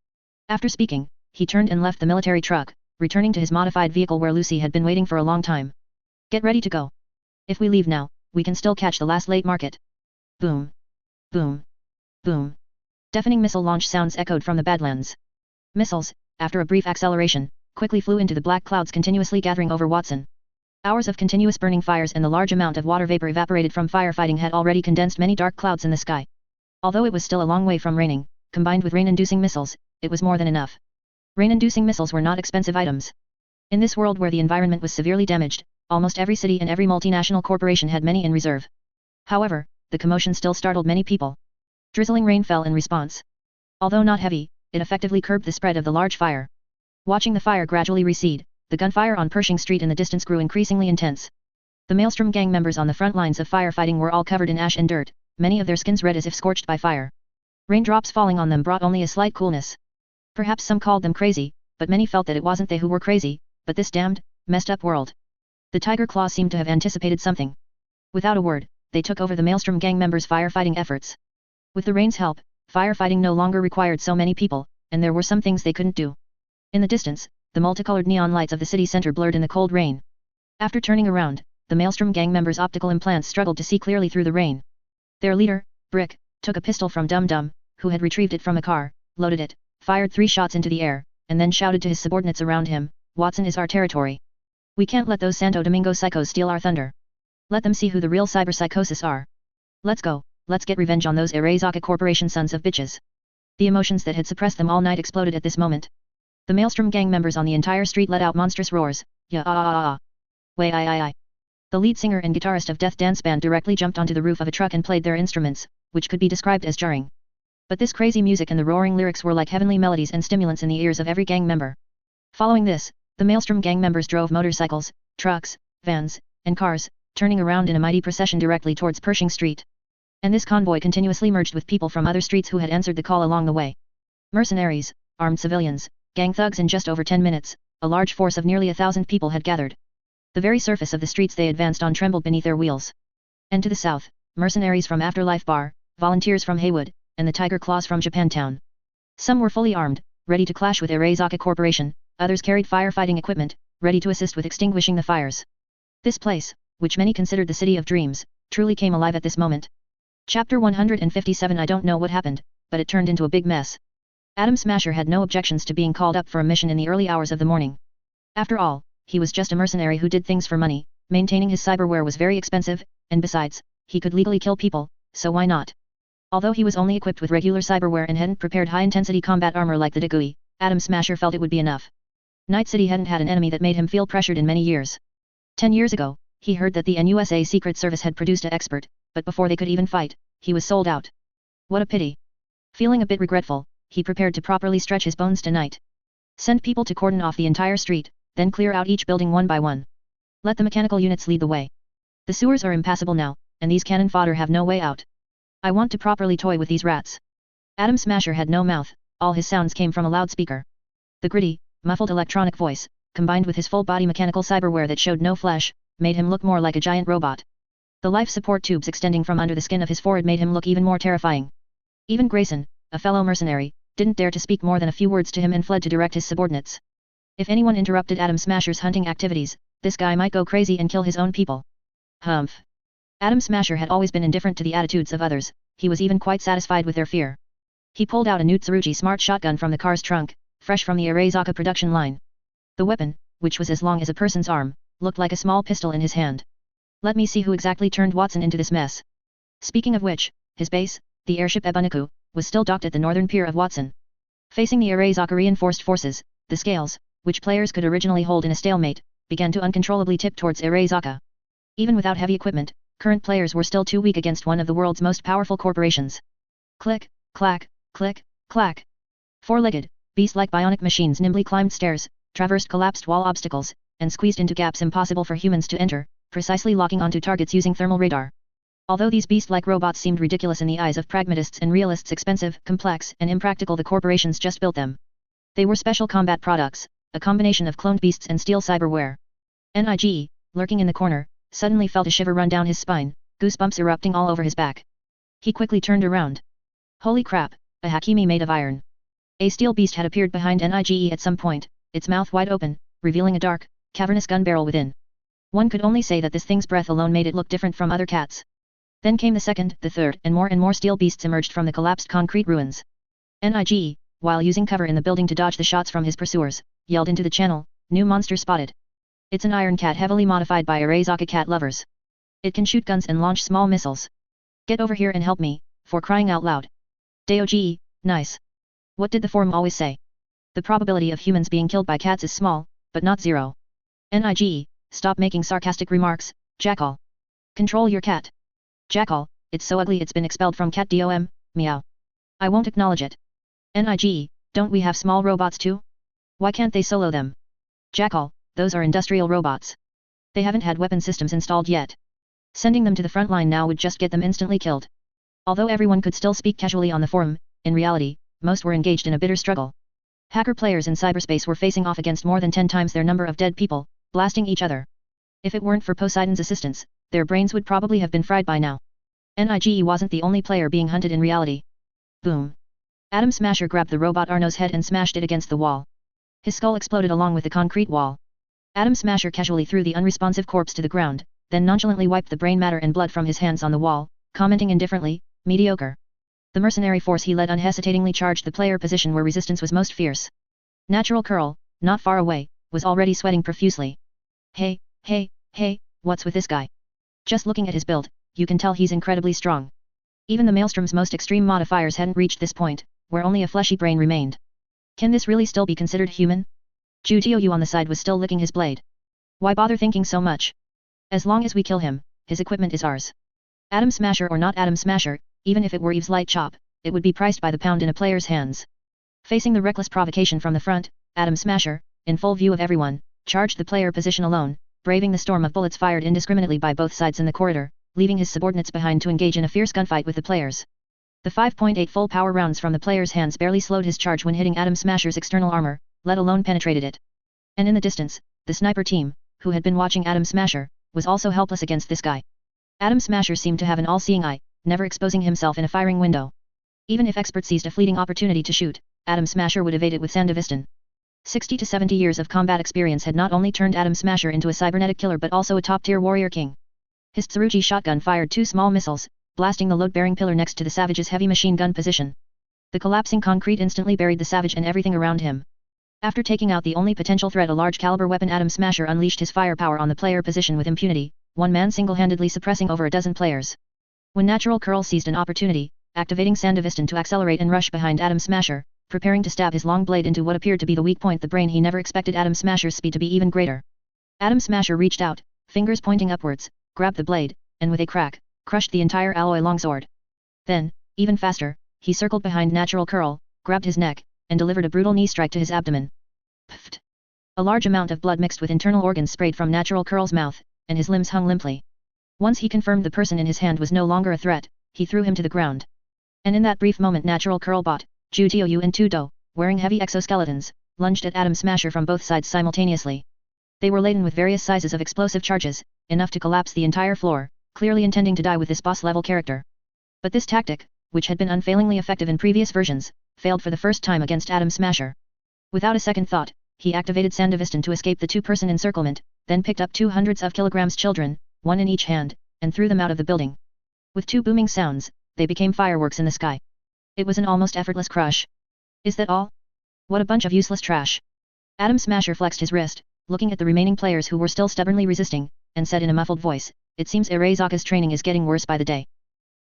After speaking, he turned and left the military truck, returning to his modified vehicle where Lucy had been waiting for a long time. "Get ready to go. If we leave now, we can still catch the last late market." Boom. Boom. Boom. Deafening missile launch sounds echoed from the Badlands. Missiles, after a brief acceleration, quickly flew into the black clouds continuously gathering over Watson. Hours of continuous burning fires and the large amount of water vapor evaporated from firefighting had already condensed many dark clouds in the sky. Although it was still a long way from raining, combined with rain-inducing missiles, it was more than enough. Rain-inducing missiles were not expensive items. In this world where the environment was severely damaged, almost every city and every multinational corporation had many in reserve. However, the commotion still startled many people. Drizzling rain fell in response. Although not heavy, it effectively curbed the spread of the large fire. Watching the fire gradually recede, the gunfire on Pershing Street in the distance grew increasingly intense. The Maelstrom gang members on the front lines of firefighting were all covered in ash and dirt, many of their skins red as if scorched by fire. Raindrops falling on them brought only a slight coolness. Perhaps some called them crazy, but many felt that it wasn't they who were crazy, but this damned, messed up world. The Tiger Claw seemed to have anticipated something. Without a word, they took over the Maelstrom gang members' firefighting efforts. With the rain's help, firefighting no longer required so many people, and there were some things they couldn't do. In the distance, the multicolored neon lights of the city center blurred in the cold rain. After turning around, the Maelstrom gang members' optical implants struggled to see clearly through the rain. Their leader, Brick, took a pistol from Dum Dum, who had retrieved it from a car, loaded it, fired 3 shots into the air, and then shouted to his subordinates around him, "Watson is our territory. We can't let those Santo Domingo psychos steal our thunder. Let them see who the real cyberpsychosis are. Let's go, let's get revenge on those Arezaka Corporation sons of bitches." The emotions that had suppressed them all night exploded at this moment. The Maelstrom gang members on the entire street let out monstrous roars, "Ya ah ah ah ah. Way I. The lead singer and guitarist of Death Dance Band directly jumped onto the roof of a truck and played their instruments, which could be described as jarring. But this crazy music and the roaring lyrics were like heavenly melodies and stimulants in the ears of every gang member. Following this, the Maelstrom gang members drove motorcycles, trucks, vans, and cars, turning around in a mighty procession directly towards Pershing Street. And this convoy continuously merged with people from other streets who had answered the call along the way. Mercenaries, armed civilians, gang thugs. In just over 10 minutes, a large force of nearly 1,000 people had gathered. The very surface of the streets they advanced on trembled beneath their wheels. And to the south, mercenaries from Afterlife Bar, volunteers from Haywood, and the Tiger Claws from Japantown. Some were fully armed, ready to clash with Arezaka Corporation, others carried firefighting equipment, ready to assist with extinguishing the fires. This place, which many considered the City of Dreams, truly came alive at this moment. Chapter 157. I don't know what happened, but it turned into a big mess. Atom Smasher had no objections to being called up for a mission in the early hours of the morning. After all, he was just a mercenary who did things for money, maintaining his cyberware was very expensive, and besides, he could legally kill people, so why not? Although he was only equipped with regular cyberware and hadn't prepared high-intensity combat armor like the Degui, Atom Smasher felt it would be enough. Night City hadn't had an enemy that made him feel pressured in many years. 10 years ago, he heard that the NUSA Secret Service had produced an expert, but before they could even fight, he was sold out. What a pity. Feeling a bit regretful, he prepared to properly stretch his bones tonight. Send people to cordon off the entire street, then clear out each building one by one. Let the mechanical units lead the way. The sewers are impassable now, and these cannon fodder have no way out. I want to properly toy with these rats. Atom Smasher had no mouth, all his sounds came from a loudspeaker. The gritty, muffled electronic voice, combined with his full body mechanical cyberware that showed no flesh, made him look more like a giant robot. The life support tubes extending from under the skin of his forehead made him look even more terrifying. Even Grayson, a fellow mercenary, didn't dare to speak more than a few words to him and fled to direct his subordinates. If anyone interrupted Atom Smasher's hunting activities, this guy might go crazy and kill his own people. Humph. Atom Smasher had always been indifferent to the attitudes of others, he was even quite satisfied with their fear. He pulled out a new Tsurugi smart shotgun from the car's trunk, fresh from the Arezaka production line. The weapon, which was as long as a person's arm, looked like a small pistol in his hand. Let me see who exactly turned Watson into this mess. Speaking of which, his base, the airship Ebunaku, was still docked at the northern pier of Watson. Facing the Arezaka reinforced forces, the scales, which players could originally hold in a stalemate, began to uncontrollably tip towards Arezaka. Even without heavy equipment, current players were still too weak against one of the world's most powerful corporations. Click, clack, click, clack. Four-legged, beast-like bionic machines nimbly climbed stairs, traversed collapsed wall obstacles, and squeezed into gaps impossible for humans to enter, precisely locking onto targets using thermal radar. Although these beast-like robots seemed ridiculous in the eyes of pragmatists and realists, expensive, complex, and impractical, the corporations just built them. They were special combat products, a combination of cloned beasts and steel cyberware. Nig, lurking in the corner, suddenly felt a shiver run down his spine, goosebumps erupting all over his back. He quickly turned around. Holy crap, a Hakimi made of iron. A steel beast had appeared behind Nige at some point, its mouth wide open, revealing a dark, cavernous gun barrel within. One could only say that this thing's breath alone made it look different from other cats. Then came the second, the third, and more steel beasts emerged from the collapsed concrete ruins. Nig, while using cover in the building to dodge the shots from his pursuers, yelled into the channel, "New monster spotted. It's an iron cat heavily modified by Arezaka cat lovers. It can shoot guns and launch small missiles. Get over here and help me, for crying out loud." Doge, nice. What did the forum always say? The probability of humans being killed by cats is small, but not zero. Nig, stop making sarcastic remarks, Jackal. Control your cat. Jackal, it's so ugly it's been expelled from cat dom, meow. I won't acknowledge it. Nig, don't we have small robots too? Why can't they solo them? Jackal, those are industrial robots. They haven't had weapon systems installed yet. Sending them to the front line now would just get them instantly killed. Although everyone could still speak casually on the forum, in reality, most were engaged in a bitter struggle. Hacker players in cyberspace were facing off against more than 10 times their number of dead people, blasting each other. If it weren't for Poseidon's assistance, their brains would probably have been fried by now. Nig wasn't the only player being hunted in reality. Boom. Atom Smasher grabbed the robot Arno's head and smashed it against the wall. His skull exploded along with the concrete wall. Atom Smasher casually threw the unresponsive corpse to the ground, then nonchalantly wiped the brain matter and blood from his hands on the wall, commenting indifferently, "Mediocre." The mercenary force he led unhesitatingly charged the player position where resistance was most fierce. Natural Curl, not far away, was already sweating profusely. Hey, what's with this guy? Just looking at his build, you can tell he's incredibly strong. Even the Maelstrom's most extreme modifiers hadn't reached this point, where only a fleshy brain remained. Can this really still be considered human? Ju Yu on the side was still licking his blade. Why bother thinking so much? As long as we kill him, his equipment is ours. Atom Smasher or not Atom Smasher, even if it were Eve's light chop, it would be priced by the pound in a player's hands. Facing the reckless provocation from the front, Atom Smasher, in full view of everyone, charged the player position alone, braving the storm of bullets fired indiscriminately by both sides in the corridor, leaving his subordinates behind to engage in a fierce gunfight with the players. The 5.8 full power rounds from the player's hands barely slowed his charge when hitting Atom Smasher's external armor, let alone penetrated it. And in the distance, the sniper team, who had been watching Atom Smasher, was also helpless against this guy. Atom Smasher seemed to have an all-seeing eye, never exposing himself in a firing window. Even if experts seized a fleeting opportunity to shoot, Atom Smasher would evade it with Sandevistan. 60 to 70 years of combat experience had not only turned Atom Smasher into a cybernetic killer but also a top-tier warrior king. His Tsurugi shotgun fired 2 small missiles, blasting the load-bearing pillar next to the Savage's heavy machine gun position. The collapsing concrete instantly buried the Savage and everything around him. After taking out the only potential threat, a large-caliber weapon, Atom Smasher unleashed his firepower on the player position with impunity, one man single-handedly suppressing over a dozen players. When Natural Curl seized an opportunity, activating Sandevistan to accelerate and rush behind Atom Smasher, preparing to stab his long blade into what appeared to be the weak point the brain, he never expected Atom Smasher's speed to be even greater. Atom Smasher reached out, fingers pointing upwards, grabbed the blade, and with a crack, crushed the entire alloy longsword. Then, even faster, he circled behind Natural Curl, grabbed his neck, and delivered a brutal knee strike to his abdomen. Pfft! A large amount of blood mixed with internal organs sprayed from Natural Curl's mouth, and his limbs hung limply. Once he confirmed the person in his hand was no longer a threat, he threw him to the ground. And in that brief moment Natural Curl bought, Ju Tiu and Tudo, wearing heavy exoskeletons, lunged at Atom Smasher from both sides simultaneously. They were laden with various sizes of explosive charges, enough to collapse the entire floor, clearly intending to die with this boss-level character. But this tactic, which had been unfailingly effective in previous versions, failed for the first time against Atom Smasher. Without a second thought, he activated Sandevistan to escape the two-person encirclement, then picked up 200 of kilograms children, one in each hand, and threw them out of the building. With two booming sounds, they became fireworks in the sky. It was an almost effortless crush. Is that all? What a bunch of useless trash. Atom Smasher flexed his wrist, looking at the remaining players who were still stubbornly resisting, and said in a muffled voice, "It seems Arezaka's training is getting worse by the day."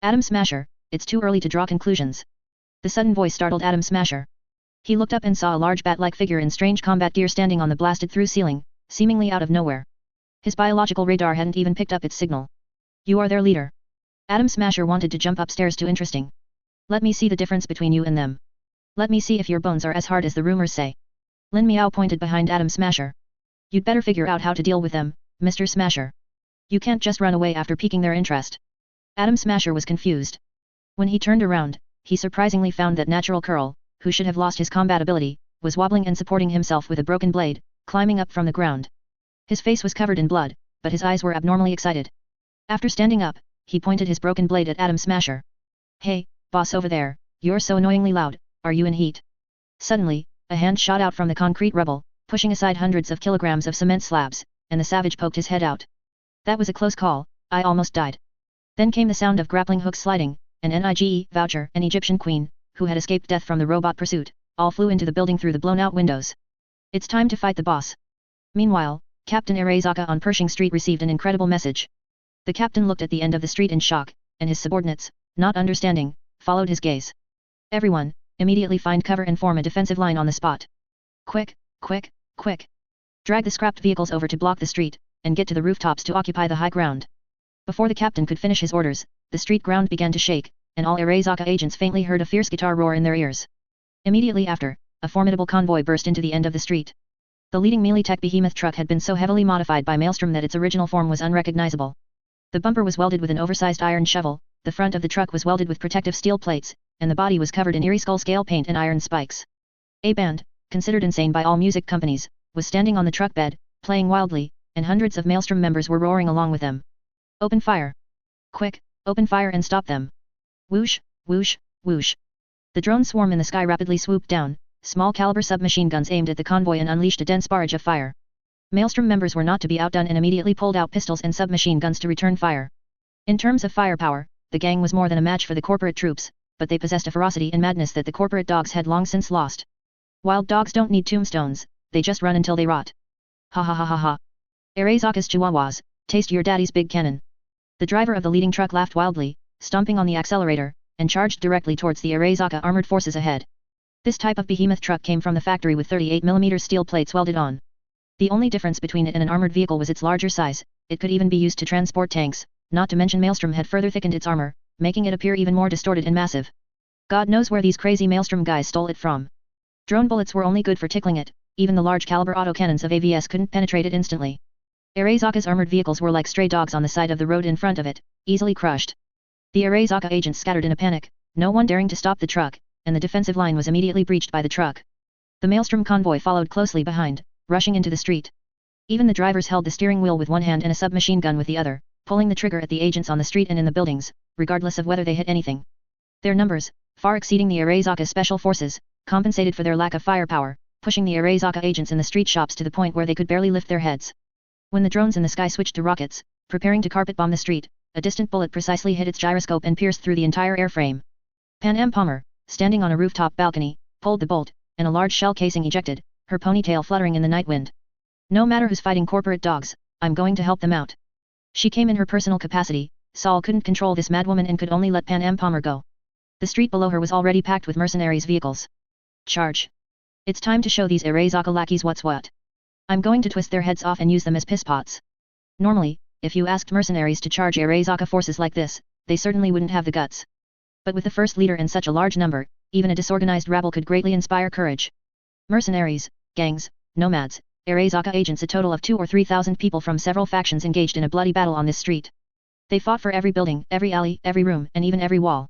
Atom Smasher, it's too early to draw conclusions. The sudden voice startled Atom Smasher. He looked up and saw a large bat-like figure in strange combat gear standing on the blasted-through ceiling, seemingly out of nowhere. His biological radar hadn't even picked up its signal. "You are their leader." Atom Smasher wanted to jump upstairs to interesting. "Let me see the difference between you and them. Let me see if your bones are as hard as the rumors say." Lin Miao pointed behind Atom Smasher. "You'd better figure out how to deal with them, Mr. Smasher. You can't just run away after piquing their interest." Atom Smasher was confused. When he turned around, he surprisingly found that Natural Curl, who should have lost his combat ability, was wobbling and supporting himself with a broken blade, climbing up from the ground. His face was covered in blood, but his eyes were abnormally excited. After standing up, he pointed his broken blade at Atom Smasher. "Hey, boss over there, you're so annoyingly loud, are you in heat?" Suddenly, a hand shot out from the concrete rubble, pushing aside hundreds of kilograms of cement slabs, and the savage poked his head out. "That was a close call, I almost died." Then came the sound of grappling hooks sliding, and NIGE, Voucher, an Egyptian queen, who had escaped death from the robot pursuit, all flew into the building through the blown-out windows. "It's time to fight the boss." Meanwhile, Captain Arezaka on Pershing Street received an incredible message. The captain looked at the end of the street in shock, and his subordinates, not understanding, followed his gaze. "Everyone, immediately find cover and form a defensive line on the spot. Quick, quick, quick. Drag the scrapped vehicles over to block the street, and get to the rooftops to occupy the high ground." Before the captain could finish his orders, the street ground began to shake, and all Arezaka agents faintly heard a fierce guitar roar in their ears. Immediately after, a formidable convoy burst into the end of the street. The leading melee-tech behemoth truck had been so heavily modified by Maelstrom that its original form was unrecognizable. The bumper was welded with an oversized iron shovel, the front of the truck was welded with protective steel plates, and the body was covered in eerie skull-scale paint and iron spikes. A band, considered insane by all music companies, was standing on the truck bed, playing wildly, and hundreds of Maelstrom members were roaring along with them. "Open fire! Quick, open fire and stop them!" Whoosh, whoosh, whoosh. The drone swarm in the sky rapidly swooped down, small-caliber submachine guns aimed at the convoy and unleashed a dense barrage of fire. Maelstrom members were not to be outdone and immediately pulled out pistols and submachine guns to return fire. In terms of firepower, the gang was more than a match for the corporate troops, but they possessed a ferocity and madness that the corporate dogs had long since lost. Wild dogs don't need tombstones, they just run until they rot. Ha ha ha ha ha. Arezaka's chihuahuas, taste your daddy's big cannon. The driver of the leading truck laughed wildly, stomping on the accelerator, and charged directly towards the Arezaka armored forces ahead. This type of behemoth truck came from the factory with 38mm steel plates welded on. The only difference between it and an armored vehicle was its larger size. It could even be used to transport tanks, not to mention Maelstrom had further thickened its armor, making it appear even more distorted and massive. God knows where these crazy Maelstrom guys stole it from. Drone bullets were only good for tickling it, even the large caliber autocannons of AVS couldn't penetrate it instantly. Arezaka's armored vehicles were like stray dogs on the side of the road in front of it, easily crushed. The Arezaka agents scattered in a panic, no one daring to stop the truck, and the defensive line was immediately breached by the truck. The Maelstrom convoy followed closely behind, rushing into the street. Even the drivers held the steering wheel with one hand and a submachine gun with the other, pulling the trigger at the agents on the street and in the buildings, regardless of whether they hit anything. Their numbers, far exceeding the Arezaka special forces, compensated for their lack of firepower, pushing the Arezaka agents in the street shops to the point where they could barely lift their heads. When the drones in the sky switched to rockets, preparing to carpet bomb the street, a distant bullet precisely hit its gyroscope and pierced through the entire airframe. Pan Am Palmer, standing on a rooftop balcony, pulled the bolt, and a large shell casing ejected, her ponytail fluttering in the night wind. "No matter who's fighting corporate dogs, I'm going to help them out." She came in her personal capacity. Saul couldn't control this madwoman and could only let Pan Am Palmer go. The street below her was already packed with mercenaries' vehicles. Charge! It's time to show these Arezaka lackeys what's what. I'm going to twist their heads off and use them as pisspots. Normally, if you asked mercenaries to charge Arezaka forces like this, they certainly wouldn't have the guts. But with the first leader and such a large number, even a disorganized rabble could greatly inspire courage. Mercenaries, gangs, nomads, Arezaka agents, a total of 2,000 or 3,000 people from several factions engaged in a bloody battle on this street. They fought for every building, every alley, every room, and even every wall.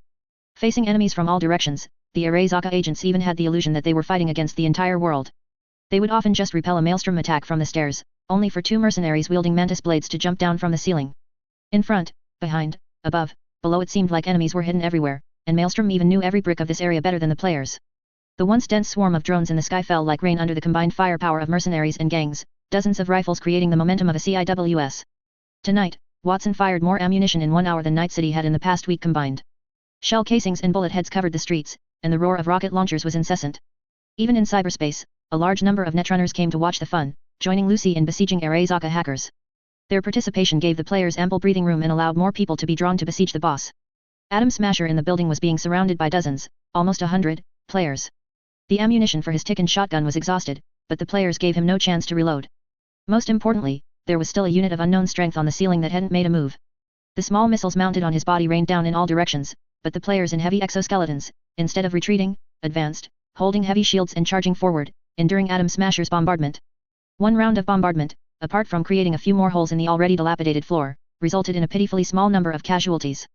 Facing enemies from all directions, the Arezaka agents even had the illusion that they were fighting against the entire world. They would often just repel a maelstrom attack from the stairs, only for two mercenaries wielding mantis blades to jump down from the ceiling. In front, behind, above, below it seemed like enemies were hidden everywhere, and Maelstrom even knew every brick of this area better than the players. The once dense swarm of drones in the sky fell like rain under the combined firepower of mercenaries and gangs, dozens of rifles creating the momentum of a CIWS. Tonight, Watson fired more ammunition in 1 hour than Night City had in the past week combined. Shell casings and bullet heads covered the streets, and the roar of rocket launchers was incessant. Even in cyberspace, a large number of netrunners came to watch the fun, joining Lucy in besieging Arezaka hackers. Their participation gave the players ample breathing room and allowed more people to be drawn to besiege the boss. Atom Smasher in the building was being surrounded by dozens, almost 100, players. The ammunition for his Tikkun shotgun was exhausted, but the players gave him no chance to reload. Most importantly, there was still a unit of unknown strength on the ceiling that hadn't made a move. The small missiles mounted on his body rained down in all directions, but the players in heavy exoskeletons, instead of retreating, advanced, holding heavy shields and charging forward, enduring Atom Smasher's bombardment. One round of bombardment, apart from creating a few more holes in the already dilapidated floor, resulted in a pitifully small number of casualties.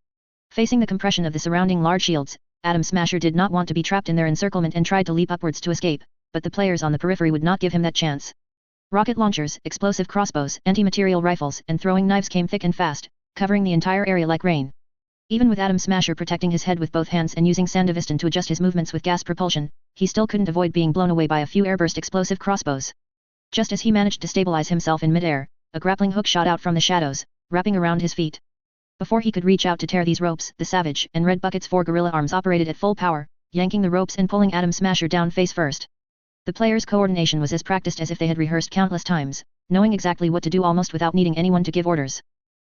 Facing the compression of the surrounding large shields, Atom Smasher did not want to be trapped in their encirclement and tried to leap upwards to escape, but the players on the periphery would not give him that chance. Rocket launchers, explosive crossbows, anti-material rifles, and throwing knives came thick and fast, covering the entire area like rain. Even with Atom Smasher protecting his head with both hands and using Sandevistan to adjust his movements with gas propulsion, he still couldn't avoid being blown away by a few airburst explosive crossbows. Just as he managed to stabilize himself in midair, a grappling hook shot out from the shadows, wrapping around his feet. Before he could reach out to tear these ropes, the Savage and Red Bucket's 4 gorilla arms operated at full power, yanking the ropes and pulling Atom Smasher down face first. The players' coordination was as practiced as if they had rehearsed countless times, knowing exactly what to do almost without needing anyone to give orders.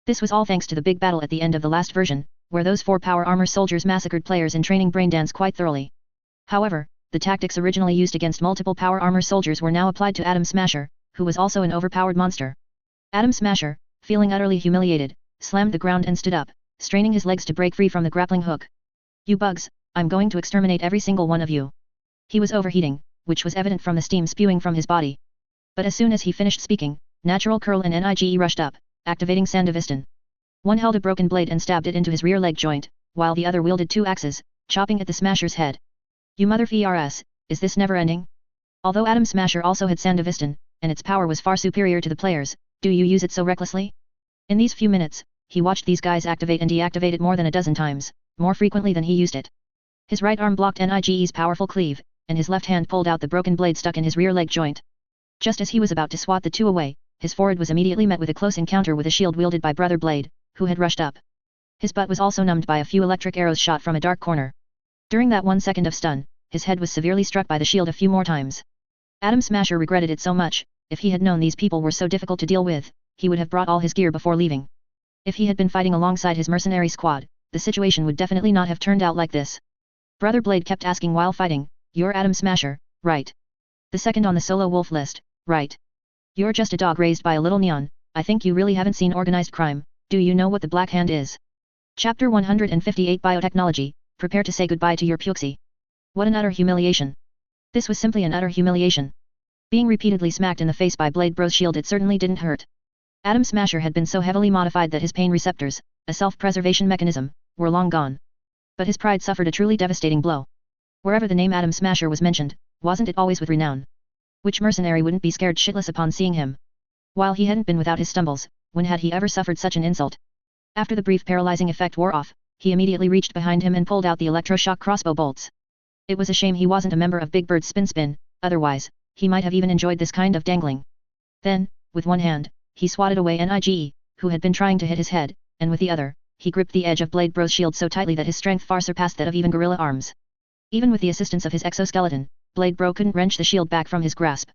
This was all thanks to the big battle at the end of the last version, where those 4 power armor soldiers massacred players in training braindance quite thoroughly. However, the tactics originally used against multiple power armor soldiers were now applied to Atom Smasher, who was also an overpowered monster. Atom Smasher, feeling utterly humiliated, slammed the ground and stood up, straining his legs to break free from the grappling hook. "You bugs, I'm going to exterminate every single one of you." He was overheating, which was evident from the steam spewing from his body. But as soon as he finished speaking, Natural Curl and Nige rushed up, activating Sandevistan. One held a broken blade and stabbed it into his rear leg joint, while the other wielded 2 axes, chopping at the Smasher's head. "You mother FRS, is this never ending?" Although Atom Smasher also had Sandevistan, and its power was far superior to the players, do you use it so recklessly? In these few minutes, he watched these guys activate and deactivate it more than a dozen times, more frequently than he used it. His right arm blocked Nige's powerful cleave, and his left hand pulled out the broken blade stuck in his rear leg joint. Just as he was about to swat the two away, his forehead was immediately met with a close encounter with a shield wielded by Brother Blade, who had rushed up. His butt was also numbed by a few electric arrows shot from a dark corner. During that 1 second of stun, his head was severely struck by the shield a few more times. Atom Smasher regretted it so much. If he had known these people were so difficult to deal with, he would have brought all his gear before leaving. If he had been fighting alongside his mercenary squad, the situation would definitely not have turned out like this. Brother Blade kept asking while fighting, "You're Atom Smasher, right? The second on the solo wolf list, right? You're just a dog raised by a little neon. I think you really haven't seen organized crime. Do you know what the Black Hand is?" Chapter 158 Biotechnology, prepare to say goodbye to your puxy. What an utter humiliation. This was simply an utter humiliation. Being repeatedly smacked in the face by Blade Bro's shield, it certainly didn't hurt. Atom Smasher had been so heavily modified that his pain receptors, a self-preservation mechanism, were long gone. But his pride suffered a truly devastating blow. Wherever the name Atom Smasher was mentioned, wasn't it always with renown? Which mercenary wouldn't be scared shitless upon seeing him? While he hadn't been without his stumbles, when had he ever suffered such an insult? After the brief paralyzing effect wore off, he immediately reached behind him and pulled out the electroshock crossbow bolts. It was a shame he wasn't a member of Big Bird's Spin, otherwise, he might have even enjoyed this kind of dangling. Then, with one hand, he swatted away Nige, who had been trying to hit his head, and with the other, he gripped the edge of Blade Bro's shield so tightly that his strength far surpassed that of even gorilla arms. Even with the assistance of his exoskeleton, Blade Bro couldn't wrench the shield back from his grasp.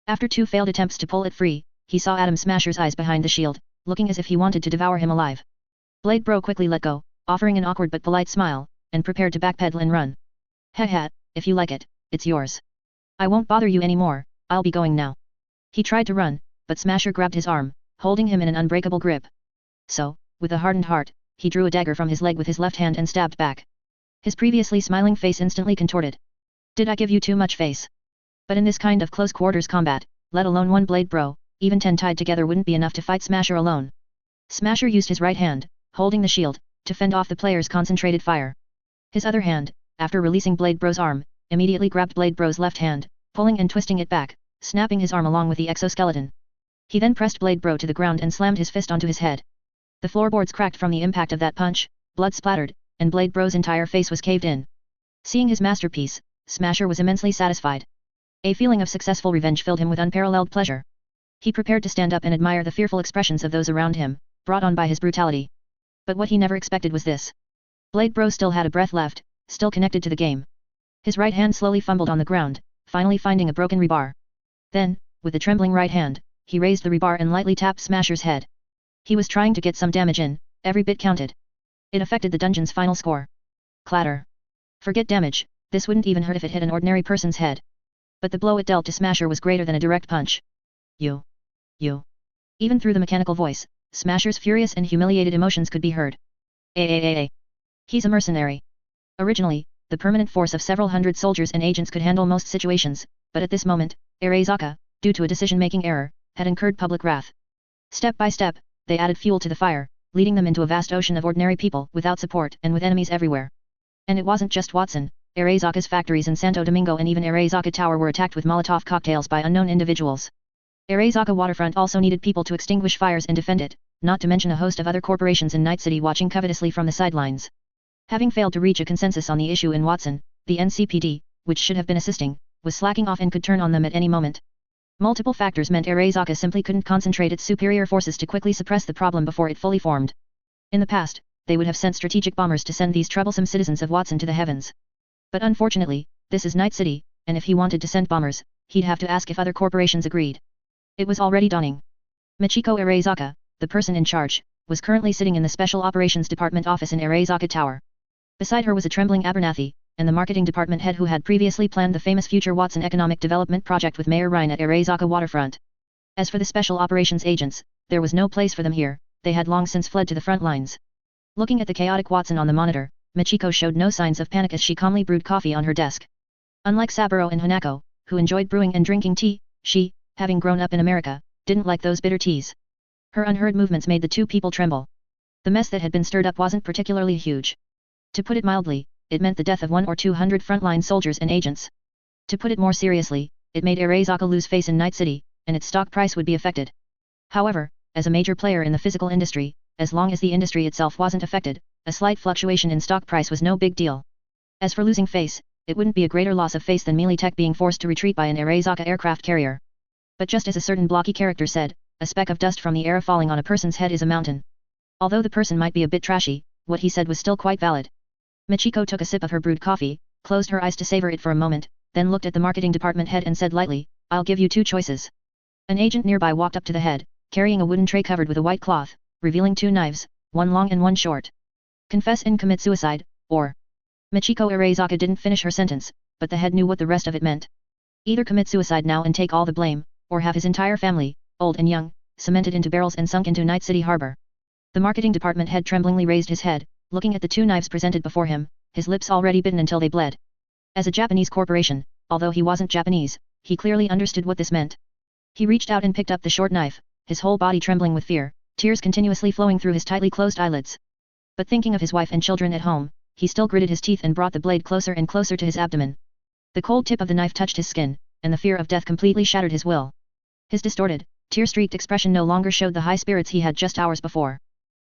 After 2 failed attempts to pull it free, he saw Atom Smasher's eyes behind the shield, looking as if he wanted to devour him alive. Blade Bro quickly let go, offering an awkward but polite smile, and prepared to backpedal and run. "Heh, if you like it, it's yours. I won't bother you anymore, I'll be going now." He tried to run, but Smasher grabbed his arm, holding him in an unbreakable grip. So, with a hardened heart, he drew a dagger from his leg with his left hand and stabbed back. His previously smiling face instantly contorted. "Did I give you too much face?" But in this kind of close-quarters combat, let alone one Blade Bro, even 10 tied together wouldn't be enough to fight Smasher alone. Smasher used his right hand, holding the shield, to fend off the player's concentrated fire. His other hand, after releasing Blade Bro's arm, immediately grabbed Blade Bro's left hand, pulling and twisting it back, snapping his arm along with the exoskeleton. He then pressed Blade Bro to the ground and slammed his fist onto his head. The floorboards cracked from the impact of that punch, blood splattered, and Blade Bro's entire face was caved in. Seeing his masterpiece, Smasher was immensely satisfied. A feeling of successful revenge filled him with unparalleled pleasure. He prepared to stand up and admire the fearful expressions of those around him, brought on by his brutality. But what he never expected was this. Blade Bro still had a breath left, still connected to the game. His right hand slowly fumbled on the ground, finally finding a broken rebar. Then, with the trembling right hand, he raised the rebar and lightly tapped Smasher's head. He was trying to get some damage in, every bit counted. It affected the dungeon's final score. Clatter. Forget damage, this wouldn't even hurt if it hit an ordinary person's head. But the blow it dealt to Smasher was greater than a direct punch. You. Even through the mechanical voice, Smasher's furious and humiliated emotions could be heard. He's a mercenary. Originally, the permanent force of several hundred soldiers and agents could handle most situations, but at this moment, Arezaka, due to a decision-making error, had incurred public wrath. Step by step, they added fuel to the fire, leading them into a vast ocean of ordinary people without support and with enemies everywhere. And it wasn't just Watson. Arezaka's factories in Santo Domingo and even Arezaka Tower were attacked with Molotov cocktails by unknown individuals. Arezaka waterfront also needed people to extinguish fires and defend it, not to mention a host of other corporations in Night City watching covetously from the sidelines. Having failed to reach a consensus on the issue in Watson, the NCPD, which should have been assisting, was slacking off and could turn on them at any moment. Multiple factors meant Arezaka simply couldn't concentrate its superior forces to quickly suppress the problem before it fully formed. In the past, they would have sent strategic bombers to send these troublesome citizens of Watson to the heavens. But unfortunately, this is Night City, and if he wanted to send bombers, he'd have to ask if other corporations agreed. It was already dawning. Michiko Arezaka, the person in charge, was currently sitting in the Special Operations Department office in Arezaka Tower. Beside her was a trembling Abernathy, and the marketing department head who had previously planned the famous future Watson economic development project with Mayor Ryan at Arezaka waterfront. As for the special operations agents, there was no place for them here, they had long since fled to the front lines. Looking at the chaotic Watson on the monitor, Michiko showed no signs of panic as she calmly brewed coffee on her desk. Unlike Saburo and Hanako, who enjoyed brewing and drinking tea, she, having grown up in America, didn't like those bitter teas. Her unheard movements made the two people tremble. The mess that had been stirred up wasn't particularly huge. To put it mildly, it meant the death of 100 or 200 frontline soldiers and agents. To put it more seriously, it made Arezaka lose face in Night City, and its stock price would be affected. However, as a major player in the physical industry, as long as the industry itself wasn't affected, a slight fluctuation in stock price was no big deal. As for losing face, it wouldn't be a greater loss of face than Melee Tech being forced to retreat by an Arezaka aircraft carrier. But just as a certain blocky character said, a speck of dust from the air falling on a person's head is a mountain. Although the person might be a bit trashy, what he said was still quite valid. Michiko took a sip of her brewed coffee, closed her eyes to savor it for a moment, then looked at the marketing department head and said lightly, "I'll give you two choices." An agent nearby walked up to the head, carrying a wooden tray covered with a white cloth, revealing two knives, one long and one short. "Confess and commit suicide, or..." Michiko Arezaka didn't finish her sentence, but the head knew what the rest of it meant. Either commit suicide now and take all the blame, or have his entire family, old and young, cemented into barrels and sunk into Night City Harbor. The marketing department head tremblingly raised his head, looking at the two knives presented before him, his lips already bitten until they bled. As a Japanese corporation, although he wasn't Japanese, he clearly understood what this meant. He reached out and picked up the short knife, his whole body trembling with fear, tears continuously flowing through his tightly closed eyelids. But thinking of his wife and children at home, he still gritted his teeth and brought the blade closer and closer to his abdomen. The cold tip of the knife touched his skin, and the fear of death completely shattered his will. His distorted, tear-streaked expression no longer showed the high spirits he had just hours before.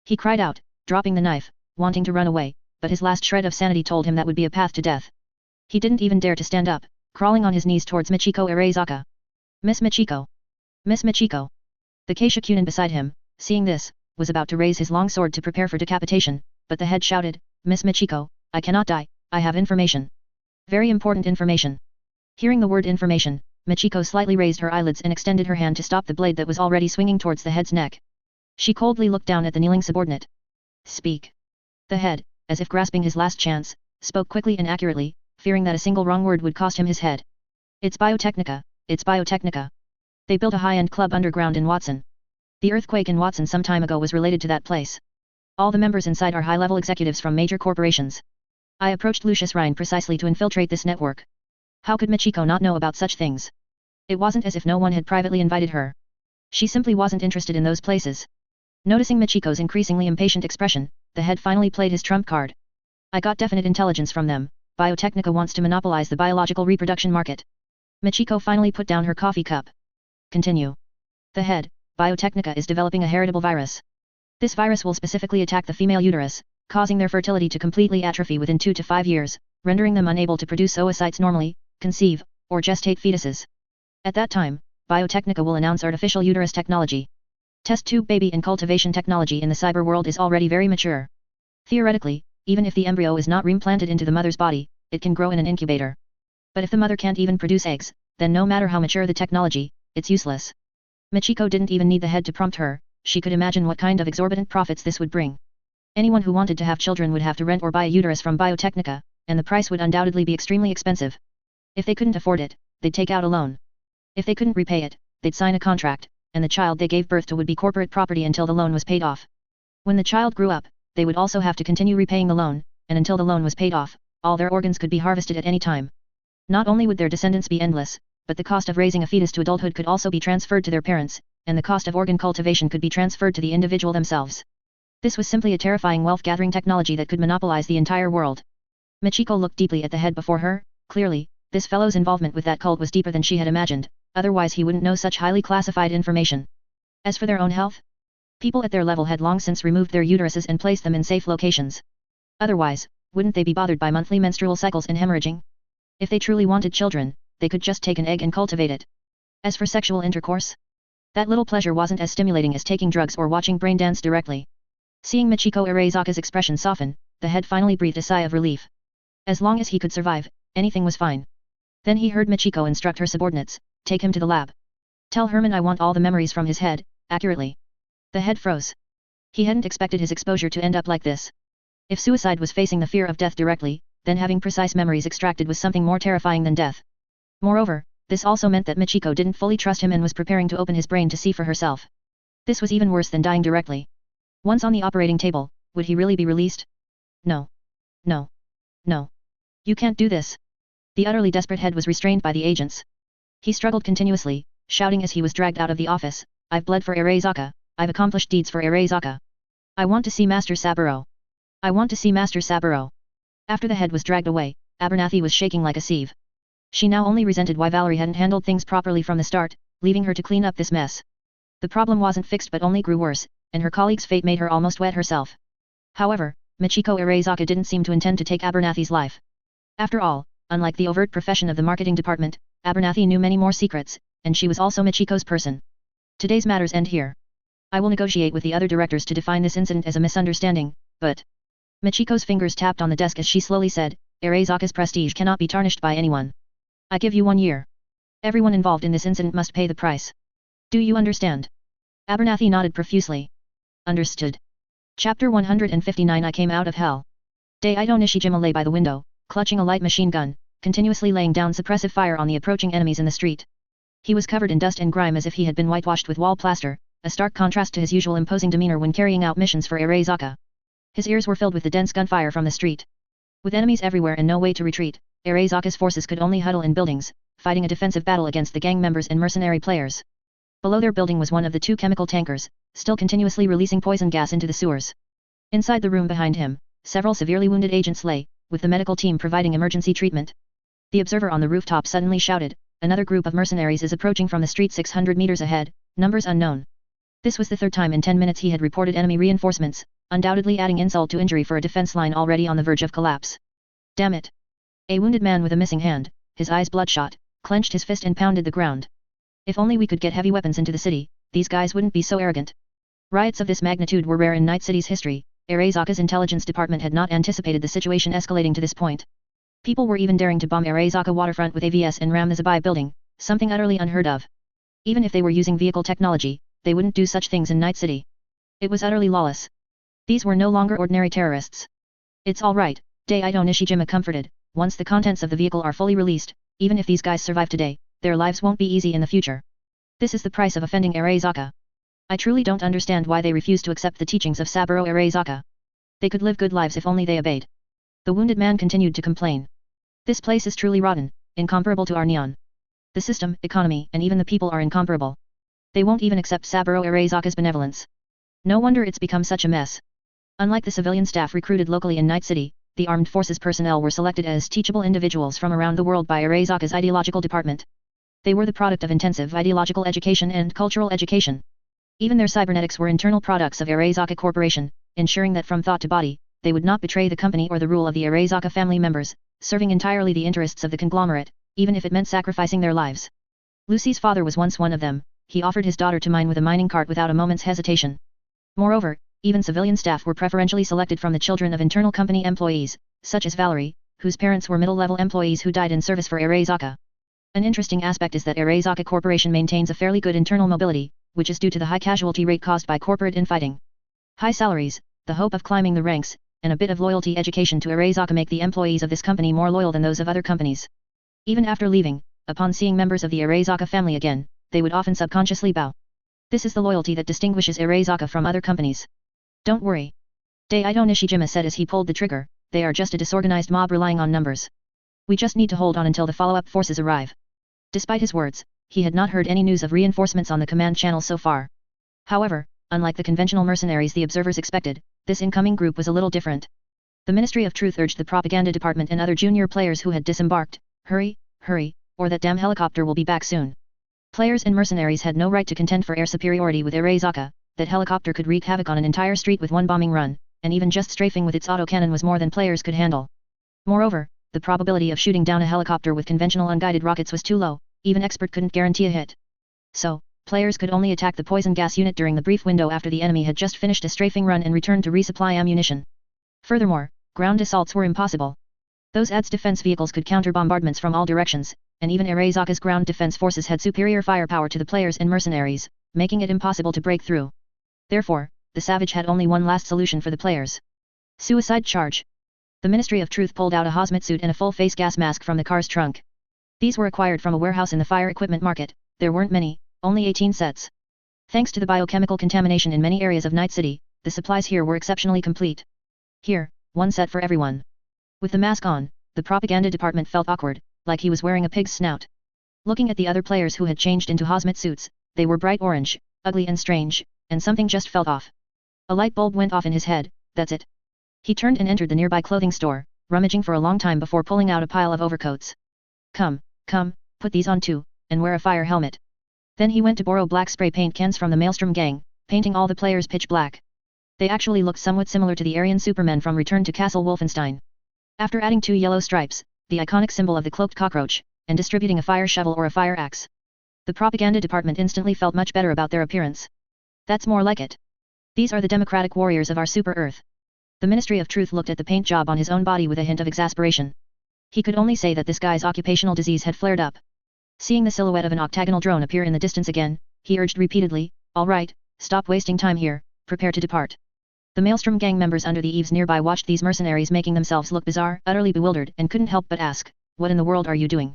He cried out, dropping the knife, wanting to run away, but his last shred of sanity told him that would be a path to death. He didn't even dare to stand up, crawling on his knees towards Michiko Arezaka. "Miss Michiko! Miss Michiko!" The Keishakunin beside him, seeing this, was about to raise his long sword to prepare for decapitation, but the head shouted, "Miss Michiko, I cannot die, I have information. Very important information." Hearing the word information, Michiko slightly raised her eyelids and extended her hand to stop the blade that was already swinging towards the head's neck. She coldly looked down at the kneeling subordinate. "Speak." The head, as if grasping his last chance, spoke quickly and accurately, fearing that a single wrong word would cost him his head. "It's Biotechnica, it's Biotechnica. They built a high-end club underground in Watson. The earthquake in Watson some time ago was related to that place. All the members inside are high-level executives from major corporations. I approached Lucius Rhine precisely to infiltrate this network. How could Michiko not know about such things? It wasn't as if no one had privately invited her. She simply wasn't interested in those places." Noticing Michiko's increasingly impatient expression, the head finally played his trump card. "I got definite intelligence from them. Biotechnica wants to monopolize the biological reproduction market. Michiko finally put down her coffee cup. Continue. The head, Biotechnica is developing a heritable virus. This virus will specifically attack the female uterus, causing their fertility to completely atrophy within 2 to 5 years, rendering them unable to produce oocytes normally, conceive, or gestate fetuses. At that time, Biotechnica will announce artificial uterus technology. Test tube baby and cultivation technology in the cyber world is already very mature. Theoretically, even if the embryo is not reimplanted into the mother's body, it can grow in an incubator. But if the mother can't even produce eggs, then no matter how mature the technology, it's useless. Michiko didn't even need the head to prompt her, she could imagine what kind of exorbitant profits this would bring. Anyone who wanted to have children would have to rent or buy a uterus from Biotechnica, and the price would undoubtedly be extremely expensive. If they couldn't afford it, they'd take out a loan. If they couldn't repay it, they'd sign a contract, and the child they gave birth to would be corporate property until the loan was paid off. When the child grew up, they would also have to continue repaying the loan, and until the loan was paid off, all their organs could be harvested at any time. Not only would their descendants be endless, but the cost of raising a fetus to adulthood could also be transferred to their parents, and the cost of organ cultivation could be transferred to the individual themselves. This was simply a terrifying wealth-gathering technology that could monopolize the entire world. Michiko looked deeply at the head before her. Clearly, this fellow's involvement with that cult was deeper than she had imagined, otherwise he wouldn't know such highly classified information. As for their own health, people at their level had long since removed their uteruses and placed them in safe locations. Otherwise, wouldn't they be bothered by monthly menstrual cycles and hemorrhaging? If they truly wanted children, they could just take an egg and cultivate it. As for sexual intercourse, that little pleasure wasn't as stimulating as taking drugs or watching brain dance directly. Seeing Michiko Arezaka's expression soften, the head finally breathed a sigh of relief. As long as he could survive, anything was fine. Then he heard Michiko instruct her subordinates, take him to the lab. Tell Herman I want all the memories from his head, accurately. The head froze. He hadn't expected his exposure to end up like this. If suicide was facing the fear of death directly, then having precise memories extracted was something more terrifying than death. Moreover, this also meant that Michiko didn't fully trust him and was preparing to open his brain to see for herself. This was even worse than dying directly. Once on the operating table, would he really be released? No. No. No. You can't do this. The utterly desperate head was restrained by the agents. He struggled continuously, shouting as he was dragged out of the office, I've bled for Arezaka, I've accomplished deeds for Arezaka. I want to see Master Saburo. I want to see Master Saburo. After the head was dragged away, Abernathy was shaking like a sieve. She now only resented why Valerie hadn't handled things properly from the start, leaving her to clean up this mess. The problem wasn't fixed but only grew worse, and her colleague's fate made her almost wet herself. However, Michiko Arezaka didn't seem to intend to take Abernathy's life. After all, unlike the overt profession of the marketing department, Abernathy knew many more secrets, and she was also Michiko's person. Today's matters end here. I will negotiate with the other directors to define this incident as a misunderstanding, but... Michiko's fingers tapped on the desk as she slowly said, Arezaka's prestige cannot be tarnished by anyone. I give you 1 year. Everyone involved in this incident must pay the price. Do you understand? Abernathy nodded profusely. Understood. Chapter 159 I Came Out of Hell. Daido Nishijima lay by the window, clutching a light machine gun, continuously laying down suppressive fire on the approaching enemies in the street. He was covered in dust and grime as if he had been whitewashed with wall plaster, a stark contrast to his usual imposing demeanor when carrying out missions for Arezaka. His ears were filled with the dense gunfire from the street. With enemies everywhere and no way to retreat, Arezaka's forces could only huddle in buildings, fighting a defensive battle against the gang members and mercenary players. Below their building was one of the 2 chemical tankers, still continuously releasing poison gas into the sewers. Inside the room behind him, several severely wounded agents lay, with the medical team providing emergency treatment. The observer on the rooftop suddenly shouted, another group of mercenaries is approaching from the street 600 meters ahead, numbers unknown. This was the 3rd time in 10 minutes he had reported enemy reinforcements, undoubtedly adding insult to injury for a defense line already on the verge of collapse. Damn it! A wounded man with a missing hand, his eyes bloodshot, clenched his fist and pounded the ground. If only we could get heavy weapons into the city, these guys wouldn't be so arrogant. Riots of this magnitude were rare in Night City's history. Arezaka's intelligence department had not anticipated the situation escalating to this point. People were even daring to bomb Arezaka waterfront with AVS and ram the Zabai building, something utterly unheard of. Even if they were using vehicle technology, they wouldn't do such things in Night City. It was utterly lawless. These were no longer ordinary terrorists. It's all right, Daido Nishijima comforted, once the contents of the vehicle are fully released, even if these guys survive today, their lives won't be easy in the future. This is the price of offending Arezaka. I truly don't understand why they refuse to accept the teachings of Saburo Arezaka. They could live good lives if only they obeyed. The wounded man continued to complain. This place is truly rotten, incomparable to our neon. The system, economy, and even the people are incomparable. They won't even accept Saburo Arezaka's benevolence. No wonder it's become such a mess. Unlike the civilian staff recruited locally in Night City, the armed forces personnel were selected as teachable individuals from around the world by Arezaka's ideological department. They were the product of intensive ideological education and cultural education. Even their cybernetics were internal products of Arezaka Corporation, ensuring that from thought to body, they would not betray the company or the rule of the Arezaka family members, serving entirely the interests of the conglomerate, even if it meant sacrificing their lives. Lucy's father was once one of them. He offered his daughter to mine with a mining cart without a moment's hesitation. Moreover, even civilian staff were preferentially selected from the children of internal company employees, such as Valerie, whose parents were middle-level employees who died in service for Arezaka. An interesting aspect is that Arezaka Corporation maintains a fairly good internal mobility, which is due to the high casualty rate caused by corporate infighting. High salaries, the hope of climbing the ranks, and a bit of loyalty education to Arezaka make the employees of this company more loyal than those of other companies. Even after leaving, upon seeing members of the Arezaka family again, they would often subconsciously bow. This is the loyalty that distinguishes Arezaka from other companies. Don't worry. Daido Nishijima said as he pulled the trigger, they are just a disorganized mob relying on numbers. We just need to hold on until the follow-up forces arrive. Despite his words, he had not heard any news of reinforcements on the command channel so far. However, unlike the conventional mercenaries the observers expected, this incoming group was a little different. The Ministry of Truth urged the propaganda department and other junior players who had disembarked, hurry, hurry, or that damn helicopter will be back soon. Players and mercenaries had no right to contend for air superiority with Arezaka. That helicopter could wreak havoc on an entire street with one bombing run, and even just strafing with its autocannon was more than players could handle. Moreover, the probability of shooting down a helicopter with conventional unguided rockets was too low, even expert couldn't guarantee a hit. So, players could only attack the poison gas unit during the brief window after the enemy had just finished a strafing run and returned to resupply ammunition. Furthermore, ground assaults were impossible. Those ADS defense vehicles could counter bombardments from all directions, and even Arezaka's ground defense forces had superior firepower to the players and mercenaries, making it impossible to break through. Therefore, the Savage had only one last solution for the players. Suicide charge. The Ministry of Truth pulled out a hazmat suit and a full-face gas mask from the car's trunk. These were acquired from a warehouse in the fire equipment market. There weren't many, only 18 sets. Thanks to the biochemical contamination in many areas of Night City, the supplies here were exceptionally complete. Here, one set for everyone. With the mask on, the propaganda department felt awkward, like he was wearing a pig's snout. Looking at the other players who had changed into hazmat suits, they were bright orange, ugly and strange, and something just felt off. A light bulb went off in his head. That's it. He turned and entered the nearby clothing store, rummaging for a long time before pulling out a pile of overcoats. Come, put these on too, and wear a fire helmet. Then he went to borrow black spray paint cans from the Maelstrom gang, painting all the players pitch black. They actually looked somewhat similar to the Aryan Supermen from Return to Castle Wolfenstein. After adding 2 yellow stripes, the iconic symbol of the cloaked cockroach, and distributing a fire shovel or a fire axe, the propaganda department instantly felt much better about their appearance. That's more like it. These are the democratic warriors of our super Earth. The Ministry of Truth looked at the paint job on his own body with a hint of exasperation. He could only say that this guy's occupational disease had flared up. Seeing the silhouette of an octagonal drone appear in the distance again, he urged repeatedly, "All right, stop wasting time here, prepare to depart." The Maelstrom gang members under the eaves nearby watched these mercenaries making themselves look bizarre, utterly bewildered, and couldn't help but ask, "What in the world are you doing?"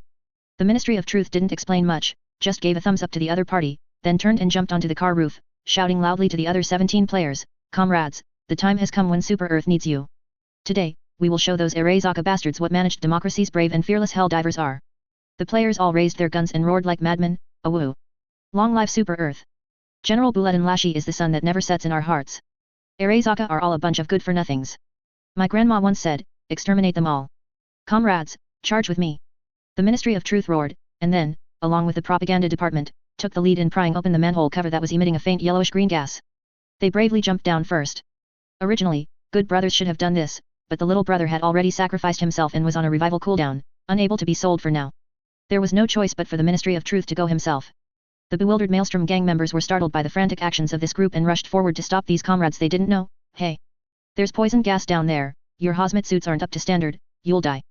The Ministry of Truth didn't explain much, just gave a thumbs up to the other party, then turned and jumped onto the car roof, shouting loudly to the other 17 players, "Comrades, the time has come when Super Earth needs you. Today, we will show those Arezaka bastards what managed democracy's brave and fearless hell divers are." The players all raised their guns and roared like madmen, "Awoo! Long life Super Earth! General Buletin Lashy is the sun that never sets in our hearts. Arezaka are all a bunch of good-for-nothings. My grandma once said, exterminate them all. Comrades, charge with me." The Ministry of Truth roared, and then, along with the propaganda department, took the lead in prying open the manhole cover that was emitting a faint yellowish-green gas. They bravely jumped down first. Originally, good brothers should have done this, but the little brother had already sacrificed himself and was on a revival cooldown, unable to be sold for now. There was no choice but for the Ministry of Truth to go himself. The bewildered Maelstrom gang members were startled by the frantic actions of this group and rushed forward to stop these comrades they didn't know. "Hey! There's poison gas down there, your hazmat suits aren't up to standard, you'll die."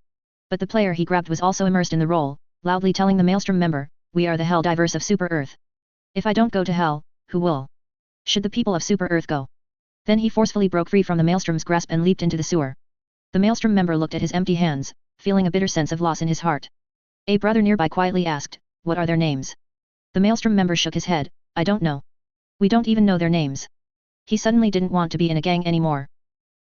But the player he grabbed was also immersed in the role, loudly telling the Maelstrom member, "We are the hell divers of Super Earth. If I don't go to hell, who will? Should the people of Super Earth go?" Then he forcefully broke free from the Maelstrom's grasp and leaped into the sewer. The Maelstrom member looked at his empty hands, feeling a bitter sense of loss in his heart. A brother nearby quietly asked, "What are their names?" The Maelstrom member shook his head, "I don't know. We don't even know their names." He suddenly didn't want to be in a gang anymore.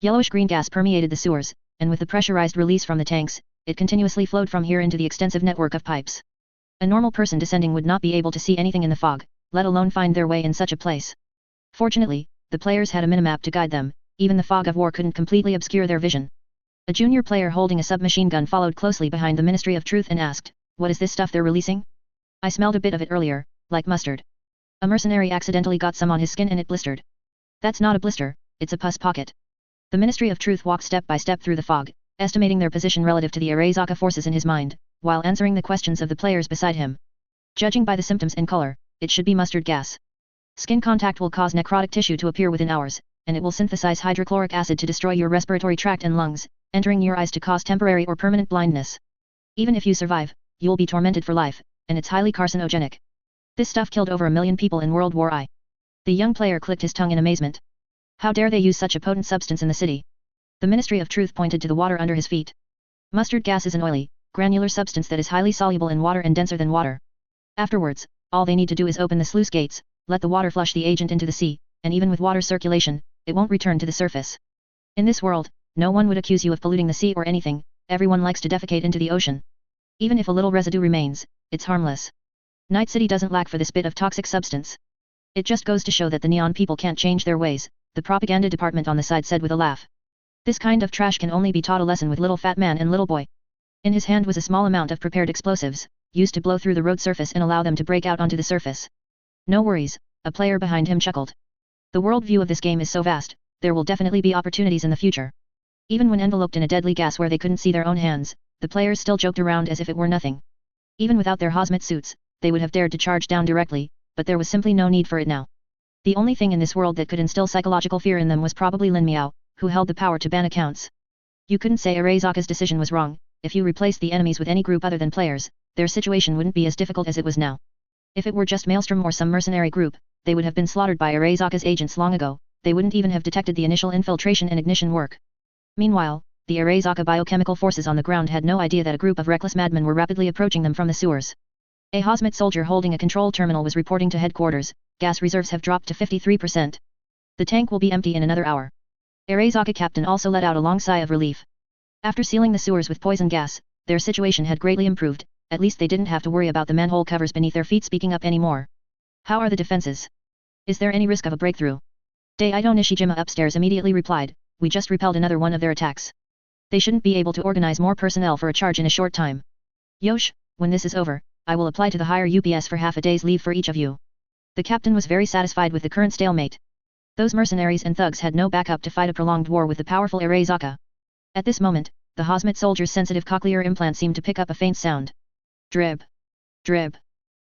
Yellowish-green gas permeated the sewers, and with the pressurized release from the tanks, it continuously flowed from here into the extensive network of pipes. A normal person descending would not be able to see anything in the fog, let alone find their way in such a place. Fortunately, the players had a minimap to guide them, even the fog of war couldn't completely obscure their vision. A junior player holding a submachine gun followed closely behind the Ministry of Truth and asked, "What is this stuff they're releasing?" I smelled a bit of it earlier, like mustard. A mercenary accidentally got some on his skin and it blistered. That's not a blister, it's a pus pocket. The Ministry of Truth walked step by step through the fog, estimating their position relative to the Arezaka forces in his mind, while answering the questions of the players beside him. Judging by the symptoms and color, it should be mustard gas. Skin contact will cause necrotic tissue to appear within hours, and it will synthesize hydrochloric acid to destroy your respiratory tract and lungs, entering your eyes to cause temporary or permanent blindness. Even if you survive, you will be tormented for life, and it's highly carcinogenic. This stuff killed over 1 million people in World War I. The young player clicked his tongue in amazement. How dare they use such a potent substance in the city? The Ministry of Truth pointed to the water under his feet. Mustard gas is an oily, granular substance that is highly soluble in water and denser than water. Afterwards, all they need to do is open the sluice gates, let the water flush the agent into the sea, and even with water circulation, it won't return to the surface. In this world, no one would accuse you of polluting the sea or anything, everyone likes to defecate into the ocean. Even if a little residue remains, it's harmless. Night City doesn't lack for this bit of toxic substance. It just goes to show that the neon people can't change their ways, the propaganda department on the side said with a laugh. This kind of trash can only be taught a lesson with little fat man and little boy. In his hand was a small amount of prepared explosives, used to blow through the road surface and allow them to break out onto the surface. No worries, a player behind him chuckled. The world view of this game is so vast, there will definitely be opportunities in the future. Even when enveloped in a deadly gas where they couldn't see their own hands, the players still joked around as if it were nothing. Even without their hazmat suits, they would have dared to charge down directly, but there was simply no need for it now. The only thing in this world that could instill psychological fear in them was probably Lin Miao, who held the power to ban accounts. You couldn't say Arezaka's decision was wrong. If you replaced the enemies with any group other than players, their situation wouldn't be as difficult as it was now. If it were just Maelstrom or some mercenary group, they would have been slaughtered by Arezaka's agents long ago, they wouldn't even have detected the initial infiltration and ignition work. Meanwhile, the Arezaka biochemical forces on the ground had no idea that a group of reckless madmen were rapidly approaching them from the sewers. A hazmat soldier holding a control terminal was reporting to headquarters, gas reserves have dropped to 53%. The tank will be empty in another hour. Arezaka captain also let out a long sigh of relief. After sealing the sewers with poison gas, their situation had greatly improved, at least they didn't have to worry about the manhole covers beneath their feet speaking up anymore. How are the defenses? Is there any risk of a breakthrough? Daido Nishijima upstairs immediately replied, we just repelled another one of their attacks. They shouldn't be able to organize more personnel for a charge in a short time. Yosh, when this is over, I will apply to the higher UPS for half a day's leave for each of you. The captain was very satisfied with the current stalemate. Those mercenaries and thugs had no backup to fight a prolonged war with the powerful Arezaka. At this moment, the hazmat soldier's sensitive cochlear implant seemed to pick up a faint sound. Drib. Drib.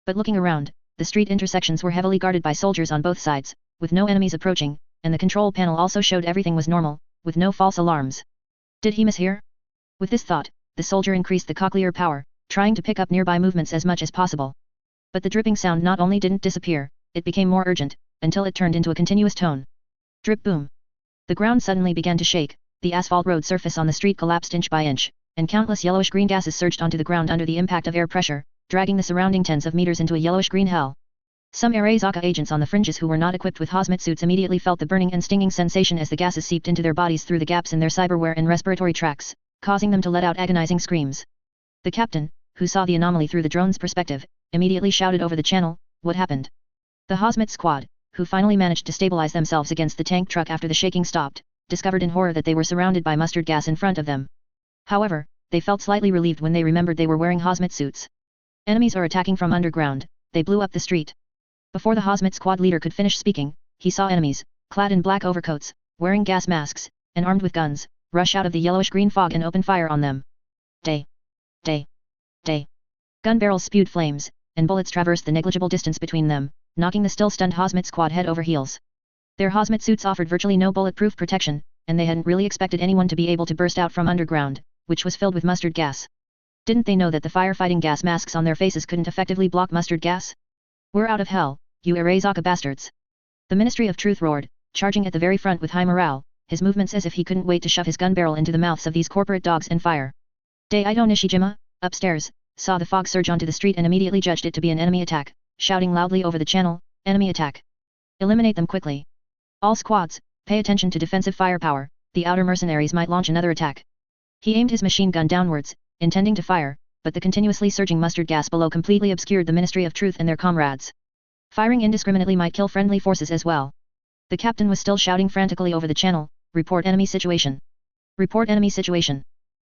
But looking around, the street intersections were heavily guarded by soldiers on both sides, with no enemies approaching, and the control panel also showed everything was normal, with no false alarms. Did he mishear? With this thought, the soldier increased the cochlear power, trying to pick up nearby movements as much as possible. But the dripping sound not only didn't disappear, it became more urgent, until it turned into a continuous tone. Drip boom. The ground suddenly began to shake, the asphalt road surface on the street collapsed inch by inch, and countless yellowish-green gases surged onto the ground under the impact of air pressure, dragging the surrounding tens of meters into a yellowish-green hell. Some Arezaka agents on the fringes who were not equipped with hazmat suits immediately felt the burning and stinging sensation as the gases seeped into their bodies through the gaps in their cyberware and respiratory tracts, causing them to let out agonizing screams. The captain, who saw the anomaly through the drone's perspective, immediately shouted over the channel, what happened? The hazmat squad, who finally managed to stabilize themselves against the tank truck after the shaking stopped, discovered in horror that they were surrounded by mustard gas in front of them. However, they felt slightly relieved when they remembered they were wearing hazmat suits. Enemies are attacking from underground, they blew up the street. Before the hazmat squad leader could finish speaking, he saw enemies, clad in black overcoats, wearing gas masks, and armed with guns, rush out of the yellowish-green fog and open fire on them. Day. Day. Day. Gun barrels spewed flames, and bullets traversed the negligible distance between them, knocking the still-stunned hazmat squad head over heels. Their hazmat suits offered virtually no bulletproof protection, and they hadn't really expected anyone to be able to burst out from underground, which was filled with mustard gas. Didn't they know that the firefighting gas masks on their faces couldn't effectively block mustard gas? We're out of hell, you Arezaka bastards! The Ministry of Truth roared, charging at the very front with high morale, his movements as if he couldn't wait to shove his gun barrel into the mouths of these corporate dogs and fire. Daido Nishijima, upstairs, saw the fog surge onto the street and immediately judged it to be an enemy attack, shouting loudly over the channel, enemy attack. Eliminate them quickly. All squads, pay attention to defensive firepower, the outer mercenaries might launch another attack. He aimed his machine gun downwards, intending to fire, but the continuously surging mustard gas below completely obscured the Ministry of Truth and their comrades. Firing indiscriminately might kill friendly forces as well. The captain was still shouting frantically over the channel, report enemy situation. Report enemy situation.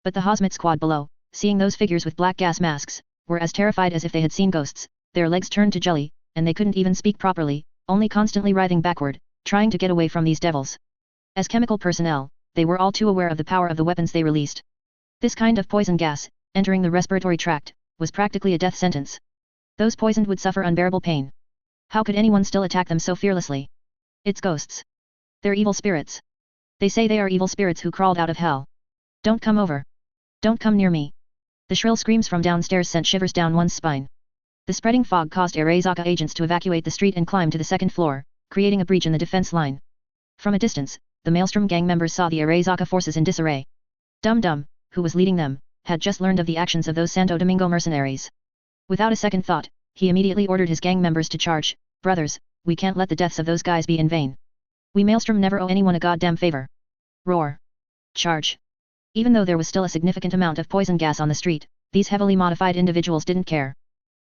But the hazmat squad below, seeing those figures with black gas masks, were as terrified as if they had seen ghosts, their legs turned to jelly, and they couldn't even speak properly, only constantly writhing backward, trying to get away from these devils. As chemical personnel, they were all too aware of the power of the weapons they released. This kind of poison gas, entering the respiratory tract, was practically a death sentence. Those poisoned would suffer unbearable pain. How could anyone still attack them so fearlessly? It's ghosts. They're evil spirits. They say they are evil spirits who crawled out of hell. Don't come over. Don't come near me. The shrill screams from downstairs sent shivers down one's spine. The spreading fog caused Arezaka agents to evacuate the street and climb to the second floor, creating a breach in the defense line. From a distance, the Maelstrom gang members saw the Arezaka forces in disarray. Dum Dum, who was leading them, had just learned of the actions of those Santo Domingo mercenaries. Without a second thought, he immediately ordered his gang members to charge. Brothers, we can't let the deaths of those guys be in vain. We Maelstrom never owe anyone a goddamn favor. Roar. Charge. Even though there was still a significant amount of poison gas on the street, these heavily modified individuals didn't care.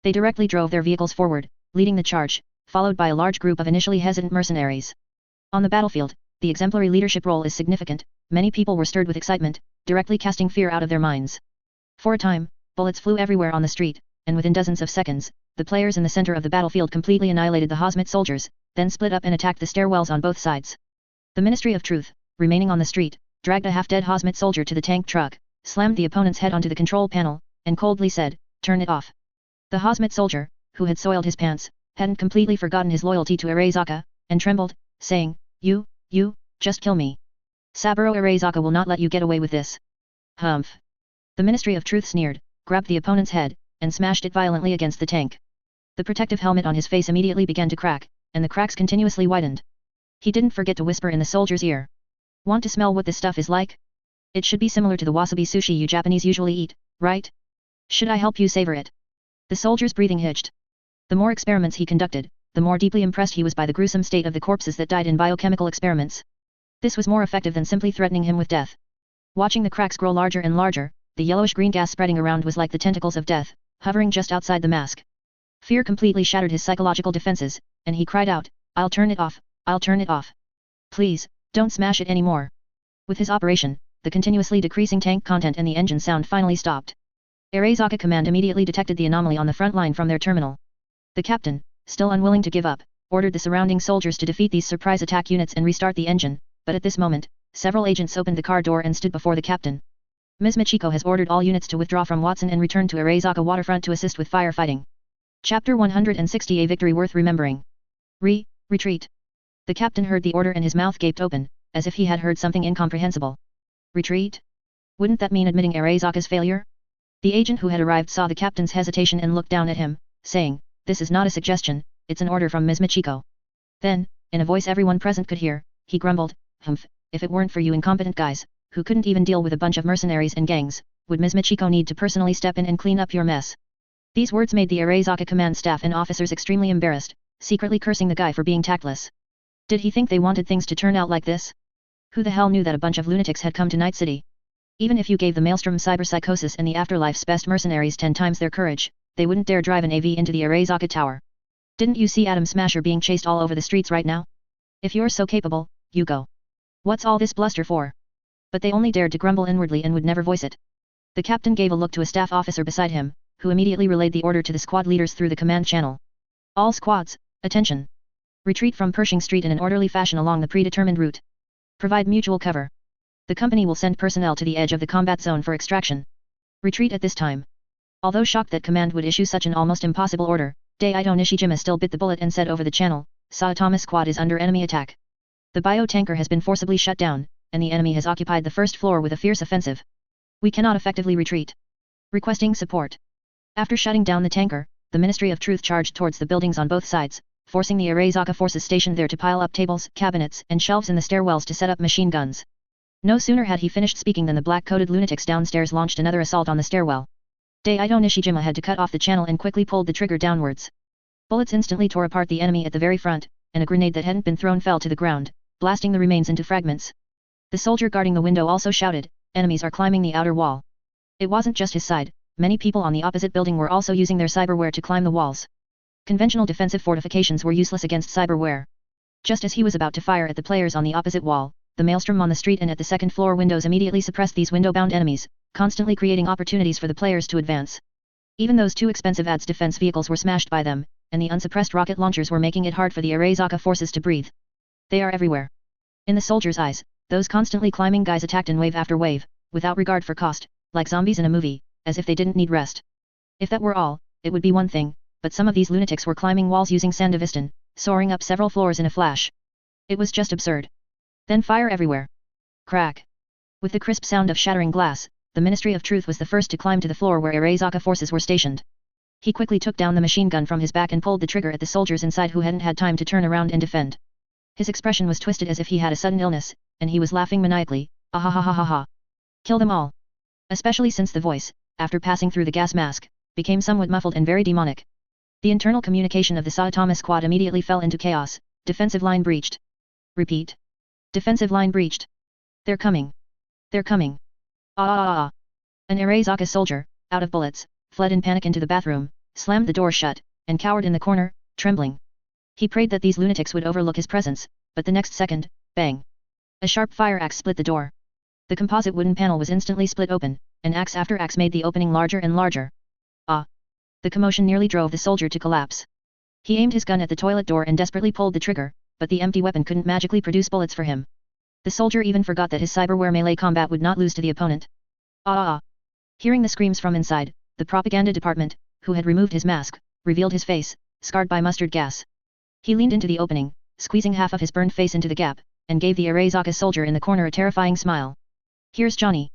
They directly drove their vehicles forward, leading the charge, followed by a large group of initially hesitant mercenaries. On the battlefield, the exemplary leadership role is significant. Many people were stirred with excitement, directly casting fear out of their minds. For a time, bullets flew everywhere on the street, and within dozens of seconds, the players in the center of the battlefield completely annihilated the Hazmat soldiers, then split up and attacked the stairwells on both sides. The Ministry of Truth, remaining on the street, dragged a half-dead Hazmat soldier to the tank truck, slammed the opponent's head onto the control panel, and coldly said, "Turn it off." The Hazmat soldier, who had soiled his pants, hadn't completely forgotten his loyalty to Arezaka, and trembled, saying, You, just kill me. Saburo Arezaka will not let you get away with this. Humph. The Ministry of Truth sneered, grabbed the opponent's head, and smashed it violently against the tank. The protective helmet on his face immediately began to crack, and the cracks continuously widened. He didn't forget to whisper in the soldier's ear. Want to smell what this stuff is like? It should be similar to the wasabi sushi you Japanese usually eat, right? Should I help you savor it? The soldier's breathing hitched. The more experiments he conducted, the more deeply impressed he was by the gruesome state of the corpses that died in biochemical experiments. This was more effective than simply threatening him with death. Watching the cracks grow larger and larger, the yellowish-green gas spreading around was like the tentacles of death, hovering just outside the mask. Fear completely shattered his psychological defenses, and he cried out, I'll turn it off, I'll turn it off. Please, don't smash it anymore. With his operation, the continuously decreasing tank content and the engine sound finally stopped. Arezaka Command immediately detected the anomaly on the front line from their terminal. The captain, still unwilling to give up, ordered the surrounding soldiers to defeat these surprise attack units and restart the engine, but at this moment, several agents opened the car door and stood before the captain. Ms. Michiko has ordered all units to withdraw from Watson and return to Arezaka waterfront to assist with firefighting. Chapter 160 A Victory Worth Remembering. Retreat. The captain heard the order and his mouth gaped open, as if he had heard something incomprehensible. Retreat? Wouldn't that mean admitting Arezaka's failure? The agent who had arrived saw the captain's hesitation and looked down at him, saying, This is not a suggestion, it's an order from Ms. Michiko. Then, in a voice everyone present could hear, he grumbled, Humph, if it weren't for you incompetent guys, who couldn't even deal with a bunch of mercenaries and gangs, would Ms. Michiko need to personally step in and clean up your mess? These words made the Arezaka command staff and officers extremely embarrassed, secretly cursing the guy for being tactless. Did he think they wanted things to turn out like this? Who the hell knew that a bunch of lunatics had come to Night City? Even if you gave the Maelstrom cyberpsychosis and the Afterlife's best mercenaries 10 times their courage, they wouldn't dare drive an AV into the Arezaka tower. Didn't you see Atom Smasher being chased all over the streets right now? If you're so capable, you go. What's all this bluster for? But they only dared to grumble inwardly and would never voice it. The captain gave a look to a staff officer beside him, who immediately relayed the order to the squad leaders through the command channel. All squads, attention. Retreat from Pershing Street in an orderly fashion along the predetermined route. Provide mutual cover. The company will send personnel to the edge of the combat zone for extraction. Retreat at this time. Although shocked that command would issue such an almost impossible order, Daido Nishijima still bit the bullet and said over the channel, Saitama's squad is under enemy attack. The bio-tanker has been forcibly shut down, and the enemy has occupied the first floor with a fierce offensive. We cannot effectively retreat. Requesting support. After shutting down the tanker, the Ministry of Truth charged towards the buildings on both sides, forcing the Arezaka forces stationed there to pile up tables, cabinets, and shelves in the stairwells to set up machine guns. No sooner had he finished speaking than the black-coated lunatics downstairs launched another assault on the stairwell. Daido Nishijima had to cut off the channel and quickly pulled the trigger downwards. Bullets instantly tore apart the enemy at the very front, and a grenade that hadn't been thrown fell to the ground, blasting the remains into fragments. The soldier guarding the window also shouted, Enemies are climbing the outer wall. It wasn't just his side, many people on the opposite building were also using their cyberware to climb the walls. Conventional defensive fortifications were useless against cyberware. Just as he was about to fire at the players on the opposite wall, the maelstrom on the street and at the second floor windows immediately suppressed these window-bound enemies, constantly creating opportunities for the players to advance. Even those two expensive ADS defense vehicles were smashed by them, and the unsuppressed rocket launchers were making it hard for the Arezaka forces to breathe. They are everywhere. In the soldiers' eyes, those constantly climbing guys attacked in wave after wave, without regard for cost, like zombies in a movie, as if they didn't need rest. If that were all, it would be one thing, but some of these lunatics were climbing walls using Sandevistan, soaring up several floors in a flash. It was just absurd. Then fire everywhere. Crack. With the crisp sound of shattering glass, the Ministry of Truth was the first to climb to the floor where Arezaka forces were stationed. He quickly took down the machine gun from his back and pulled the trigger at the soldiers inside who hadn't had time to turn around and defend. His expression was twisted as if he had a sudden illness, and he was laughing maniacally, ah. Kill them all. Especially since the voice, after passing through the gas mask, became somewhat muffled and very demonic. The internal communication of the Saitama squad immediately fell into chaos. Defensive line breached. Repeat. Defensive line breached. They're coming. They're coming. Ah. An Arezaka soldier, out of bullets, fled in panic into the bathroom, slammed the door shut, and cowered in the corner, trembling. He prayed that these lunatics would overlook his presence, but the next second, bang. A sharp fire axe split the door. The composite wooden panel was instantly split open, and axe after axe made the opening larger and larger. Ah! The commotion nearly drove the soldier to collapse. He aimed his gun at the toilet door and desperately pulled the trigger, but the empty weapon couldn't magically produce bullets for him. The soldier even forgot that his cyberware melee combat would not lose to the opponent. Ah! Hearing the screams from inside, the propaganda department, who had removed his mask, revealed his face, scarred by mustard gas. He leaned into the opening, squeezing half of his burned face into the gap, and gave the Arezaka soldier in the corner a terrifying smile. Here's Johnny.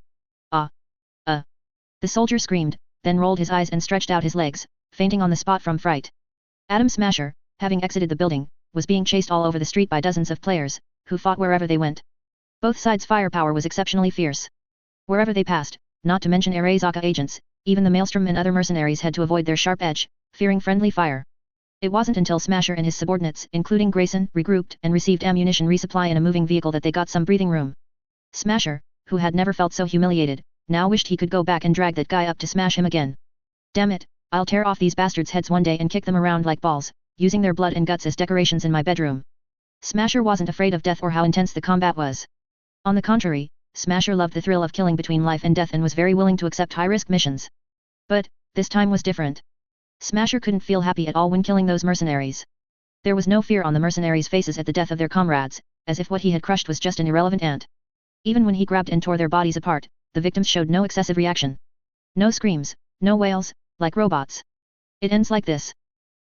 Ah. The soldier screamed, then rolled his eyes and stretched out his legs, fainting on the spot from fright. Atom Smasher, having exited the building, was being chased all over the street by dozens of players, who fought wherever they went. Both sides' firepower was exceptionally fierce. Wherever they passed, not to mention Arezaka agents, even the Maelstrom and other mercenaries had to avoid their sharp edge, fearing friendly fire. It wasn't until Smasher and his subordinates, including Grayson, regrouped and received ammunition resupply in a moving vehicle that they got some breathing room. Smasher, who had never felt so humiliated, now wished he could go back and drag that guy up to smash him again. Damn it, I'll tear off these bastards' heads one day and kick them around like balls, using their blood and guts as decorations in my bedroom. Smasher wasn't afraid of death or how intense the combat was. On the contrary, Smasher loved the thrill of killing between life and death and was very willing to accept high-risk missions. But, this time was different. Smasher couldn't feel happy at all when killing those mercenaries. There was no fear on the mercenaries' faces at the death of their comrades, as if what he had crushed was just an irrelevant ant. Even when he grabbed and tore their bodies apart, the victims showed no excessive reaction. No screams, no wails, like robots. It ends like this.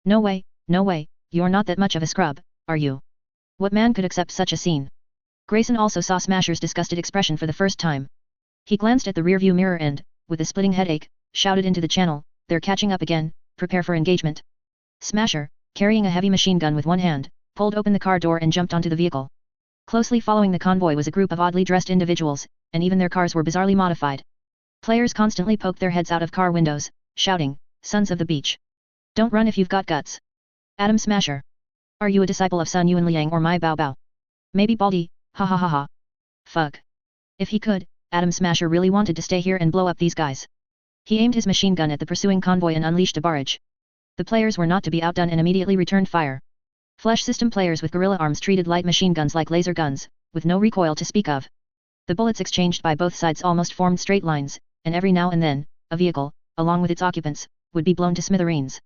No way, you're not that much of a scrub, are you? What man could accept such a scene? Grayson also saw Smasher's disgusted expression for the first time. He glanced at the rearview mirror and, with a splitting headache, shouted into the channel, "They're catching up again, prepare for engagement." Smasher, carrying a heavy machine gun with one hand, pulled open the car door and jumped onto the vehicle. Closely following the convoy was a group of oddly dressed individuals, and even their cars were bizarrely modified. Players constantly poked their heads out of car windows, shouting, "Sons of the beach! Don't run if you've got guts! Atom Smasher! Are you a disciple of Sun Yuan Liang or my Bao Bao? Maybe Baldy, ha. Fuck. If he could, Atom Smasher really wanted to stay here and blow up these guys. He aimed his machine gun at the pursuing convoy and unleashed a barrage. The players were not to be outdone and immediately returned fire. Flesh system players with gorilla arms treated light machine guns like laser guns, with no recoil to speak of. The bullets exchanged by both sides almost formed straight lines, and every now and then, a vehicle, along with its occupants, would be blown to smithereens.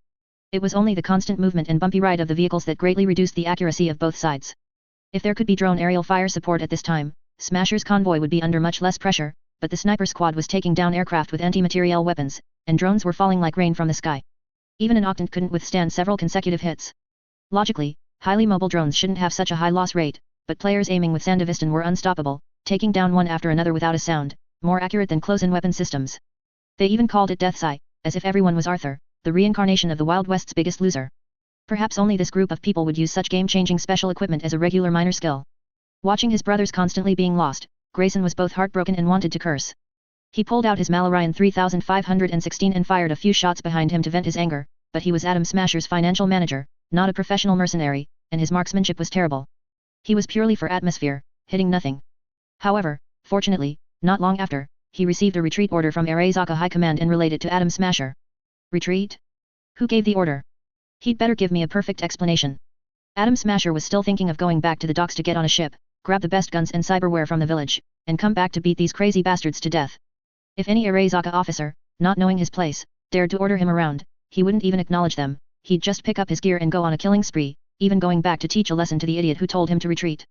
It was only the constant movement and bumpy ride of the vehicles that greatly reduced the accuracy of both sides. If there could be drone aerial fire support at this time, Smasher's convoy would be under much less pressure, but the sniper squad was taking down aircraft with anti-materiel weapons, and drones were falling like rain from the sky. Even an octant couldn't withstand several consecutive hits. Logically, highly mobile drones shouldn't have such a high loss rate, but players aiming with Sandevistan were unstoppable, taking down one after another without a sound, more accurate than close-in weapon systems. They even called it Death's Eye, as if everyone was Arthur, the reincarnation of the Wild West's biggest loser. Perhaps only this group of people would use such game-changing special equipment as a regular minor skill. Watching his brothers constantly being lost, Grayson was both heartbroken and wanted to curse. He pulled out his Malorian 3516 and fired a few shots behind him to vent his anger, but he was Atom Smasher's financial manager, not a professional mercenary, and his marksmanship was terrible. He was purely for atmosphere, hitting nothing. However, fortunately, not long after, he received a retreat order from Arezaka High Command and relayed it to Atom Smasher. Retreat? Who gave the order? He'd better give me a perfect explanation. Atom Smasher was still thinking of going back to the docks to get on a ship, grab the best guns and cyberware from the village, and come back to beat these crazy bastards to death. If any Arezaka officer, not knowing his place, dared to order him around, he wouldn't even acknowledge them, he'd just pick up his gear and go on a killing spree, even going back to teach a lesson to the idiot who told him to retreat.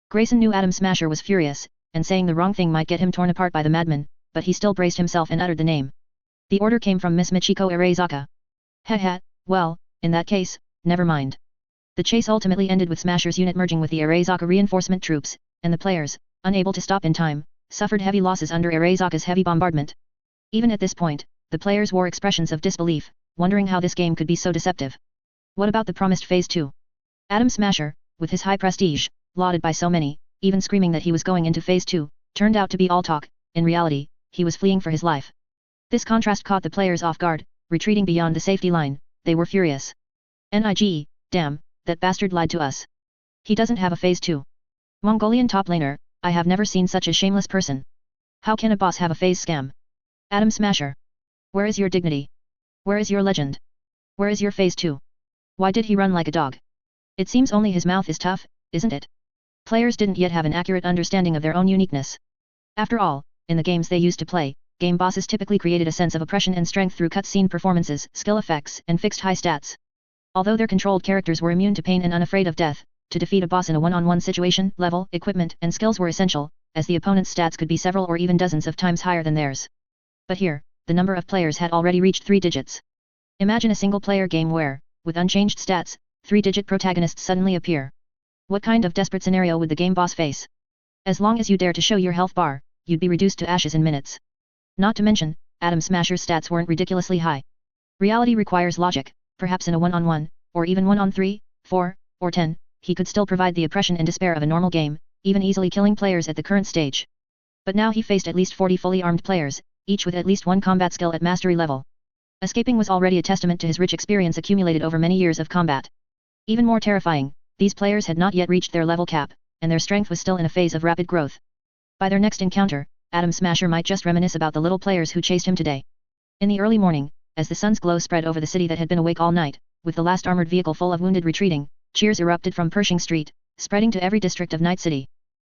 Grayson knew Adam Smasher was furious, and saying the wrong thing might get him torn apart by the madman, but he still braced himself and uttered the name. The order came from Miss Michiko Arezaka. Heh, well, in that case, never mind. The chase ultimately ended with Smasher's unit merging with the Arezaka reinforcement troops, and the players, unable to stop in time, suffered heavy losses under Arezaka's heavy bombardment. Even at this point, the players wore expressions of disbelief, wondering how this game could be so deceptive. What about the promised Phase 2? Adam Smasher, with his high prestige, lauded by so many, even screaming that he was going into Phase 2, turned out to be all talk. In reality, he was fleeing for his life. This contrast caught the players off guard, retreating beyond the safety line. They were furious. Nige, damn, that bastard lied to us. He doesn't have a Phase 2. Mongolian top laner, I have never seen such a shameless person. How can a boss have a phase scam? Adam Smasher. Where is your dignity? Where is your legend? Where is your Phase 2? Why did he run like a dog? It seems only his mouth is tough, isn't it? Players didn't yet have an accurate understanding of their own uniqueness. After all, in the games they used to play, game bosses typically created a sense of oppression and strength through cutscene performances, skill effects, and fixed high stats. Although their controlled characters were immune to pain and unafraid of death, to defeat a boss in a one-on-one situation, level, equipment, and skills were essential, as the opponent's stats could be several or even dozens of times higher than theirs. But here, the number of players had already reached 3 digits. Imagine a single-player game where, with unchanged stats, 3-digit protagonists suddenly appear. What kind of desperate scenario would the game boss face? As long as you dare to show your health bar, you'd be reduced to ashes in minutes. Not to mention, Adam Smasher's stats weren't ridiculously high. Reality requires logic, perhaps in a one-on-one, or even 1-on-3, 4, or 10, he could still provide the oppression and despair of a normal game, even easily killing players at the current stage. But now he faced at least 40 fully armed players, each with at least one combat skill at mastery level. Escaping was already a testament to his rich experience accumulated over many years of combat. Even more terrifying, these players had not yet reached their level cap, and their strength was still in a phase of rapid growth. By their next encounter, Adam Smasher might just reminisce about the little players who chased him today. In the early morning, as the sun's glow spread over the city that had been awake all night, with the last armored vehicle full of wounded retreating, cheers erupted from Pershing Street, spreading to every district of Night City.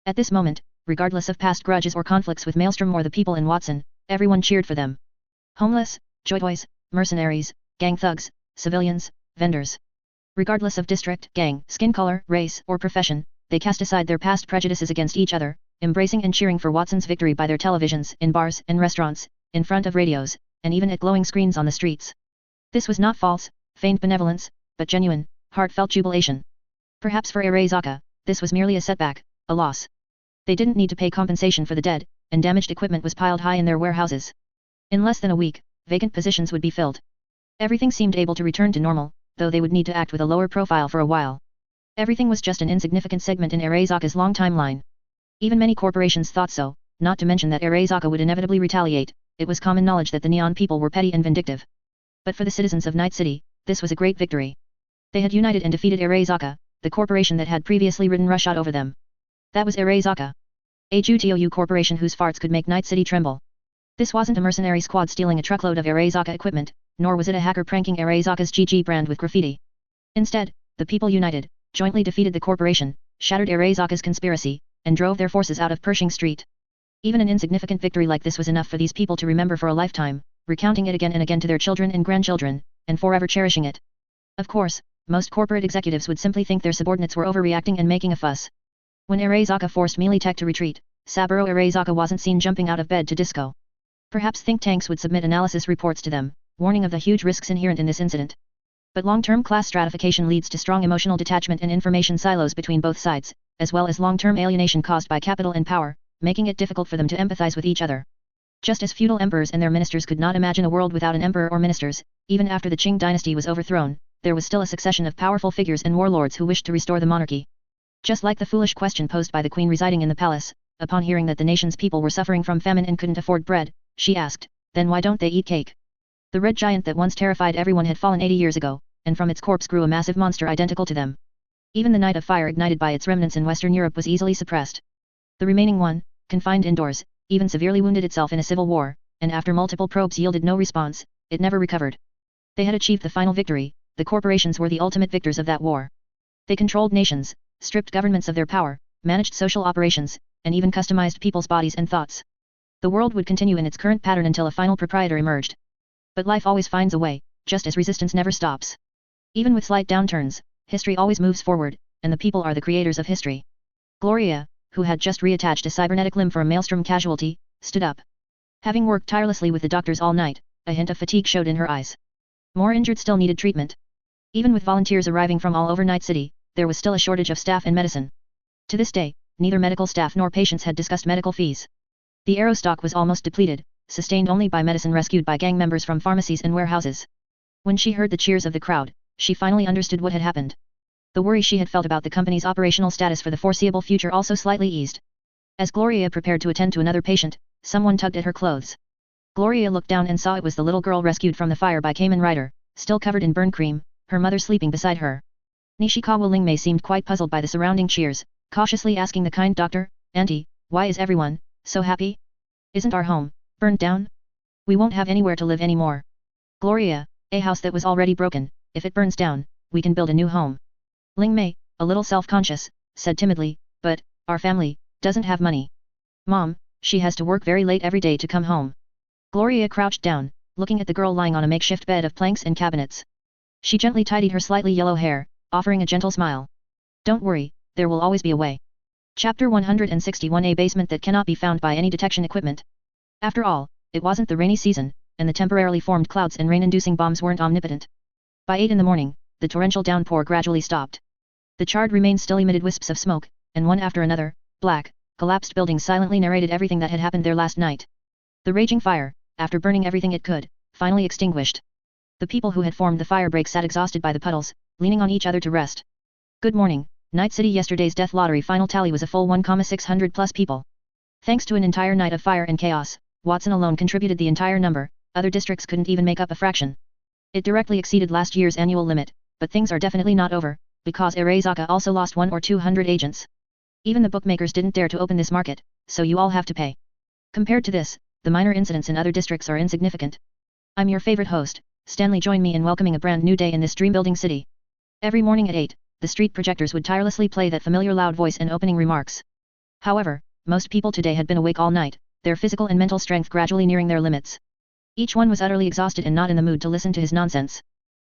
At this moment, regardless of past grudges or conflicts with Maelstrom or the people in Watson, everyone cheered for them. Homeless, joyboys, mercenaries, gang thugs, civilians, vendors. Regardless of district, gang, skin color, race, or profession, they cast aside their past prejudices against each other, embracing and cheering for Watson's victory by their televisions, in bars and restaurants, in front of radios, and even at glowing screens on the streets. This was not false, feigned benevolence, but genuine, heartfelt jubilation. Perhaps for Arezaka, this was merely a setback, a loss. They didn't need to pay compensation for the dead, and damaged equipment was piled high in their warehouses. In less than a week, vacant positions would be filled. Everything seemed able to return to normal, though they would need to act with a lower profile for a while. Everything was just an insignificant segment in Arezaka's long timeline. Even many corporations thought so, not to mention that Arezaka would inevitably retaliate. It was common knowledge that the Neon people were petty and vindictive. But for the citizens of Night City, this was a great victory. They had united and defeated Arezaka, the corporation that had previously ridden roughshod over them. That was Arezaka. A Jutou corporation whose farts could make Night City tremble. This wasn't a mercenary squad stealing a truckload of Arezaka equipment, nor was it a hacker pranking Arezaka's GG brand with graffiti. Instead, the people united, jointly defeated the corporation, shattered Arezaka's conspiracy, and drove their forces out of Pershing Street. Even an insignificant victory like this was enough for these people to remember for a lifetime, recounting it again and again to their children and grandchildren, and forever cherishing it. Of course, most corporate executives would simply think their subordinates were overreacting and making a fuss. When Arezaka forced Melee Tech to retreat, Saburo Arezaka wasn't seen jumping out of bed to disco. Perhaps think tanks would submit analysis reports to them, warning of the huge risks inherent in this incident. But long-term class stratification leads to strong emotional detachment and information silos between both sides, as well as long-term alienation caused by capital and power, making it difficult for them to empathize with each other. Just as feudal emperors and their ministers could not imagine a world without an emperor or ministers, even after the Qing dynasty was overthrown, there was still a succession of powerful figures and warlords who wished to restore the monarchy. Just like the foolish question posed by the queen residing in the palace, upon hearing that the nation's people were suffering from famine and couldn't afford bread, she asked, then why don't they eat cake? The red giant that once terrified everyone had fallen 80 years ago, and from its corpse grew a massive monster identical to them. Even the night of fire ignited by its remnants in Western Europe was easily suppressed. The remaining one, confined indoors, even severely wounded itself in a civil war, and after multiple probes yielded no response, it never recovered. They had achieved the final victory. The corporations were the ultimate victors of that war. They controlled nations, stripped governments of their power, managed social operations, and even customized people's bodies and thoughts. The world would continue in its current pattern until a final proprietor emerged. But life always finds a way, just as resistance never stops. Even with slight downturns, history always moves forward, and the people are the creators of history. Gloria, who had just reattached a cybernetic limb for a maelstrom casualty, stood up. Having worked tirelessly with the doctors all night, a hint of fatigue showed in her eyes. More injured still needed treatment. Even with volunteers arriving from all over Night City, there was still a shortage of staff and medicine. To this day, neither medical staff nor patients had discussed medical fees. The arrow stock was almost depleted, sustained only by medicine rescued by gang members from pharmacies and warehouses. When she heard the cheers of the crowd, she finally understood what had happened. The worry she had felt about the company's operational status for the foreseeable future also slightly eased. As Gloria prepared to attend to another patient, someone tugged at her clothes. Gloria looked down and saw it was the little girl rescued from the fire by Kamen Rider, still covered in burn cream, her mother sleeping beside her. Nishikawa Lingmei seemed quite puzzled by the surrounding cheers, cautiously asking the kind doctor, "Auntie, why is everyone so happy? Isn't our home burned down? We won't have anywhere to live anymore." "Gloria, a house that was already broken, if it burns down, we can build a new home." Lingmei, a little self-conscious, said timidly, "But our family doesn't have money. Mom, she has to work very late every day to come home." Gloria crouched down, looking at the girl lying on a makeshift bed of planks and cabinets. She gently tidied her slightly yellow hair, offering a gentle smile. "Don't worry, there will always be a way." Chapter 161, a basement that cannot be found by any detection equipment. After all, it wasn't the rainy season, and the temporarily formed clouds and rain-inducing bombs weren't omnipotent. By 8 in the morning, the torrential downpour gradually stopped. The charred remains still emitted wisps of smoke, and one after another, black, collapsed buildings silently narrated everything that had happened there last night. The raging fire, after burning everything it could, finally extinguished. The people who had formed the firebreak sat exhausted by the puddles, leaning on each other to rest. Good morning, Night City. Yesterday's death lottery final tally was a full 1,600 plus people. Thanks to an entire night of fire and chaos, Watson alone contributed the entire number, other districts couldn't even make up a fraction. It directly exceeded last year's annual limit, but things are definitely not over, because Arezaka also lost 1 or 200 agents. Even the bookmakers didn't dare to open this market, so you all have to pay. Compared to this, the minor incidents in other districts are insignificant. I'm your favorite host, Stanley. Join me in welcoming a brand new day in this dream-building city. Every morning at 8, the street projectors would tirelessly play that familiar loud voice and opening remarks. However, most people today had been awake all night, their physical and mental strength gradually nearing their limits. Each one was utterly exhausted and not in the mood to listen to his nonsense.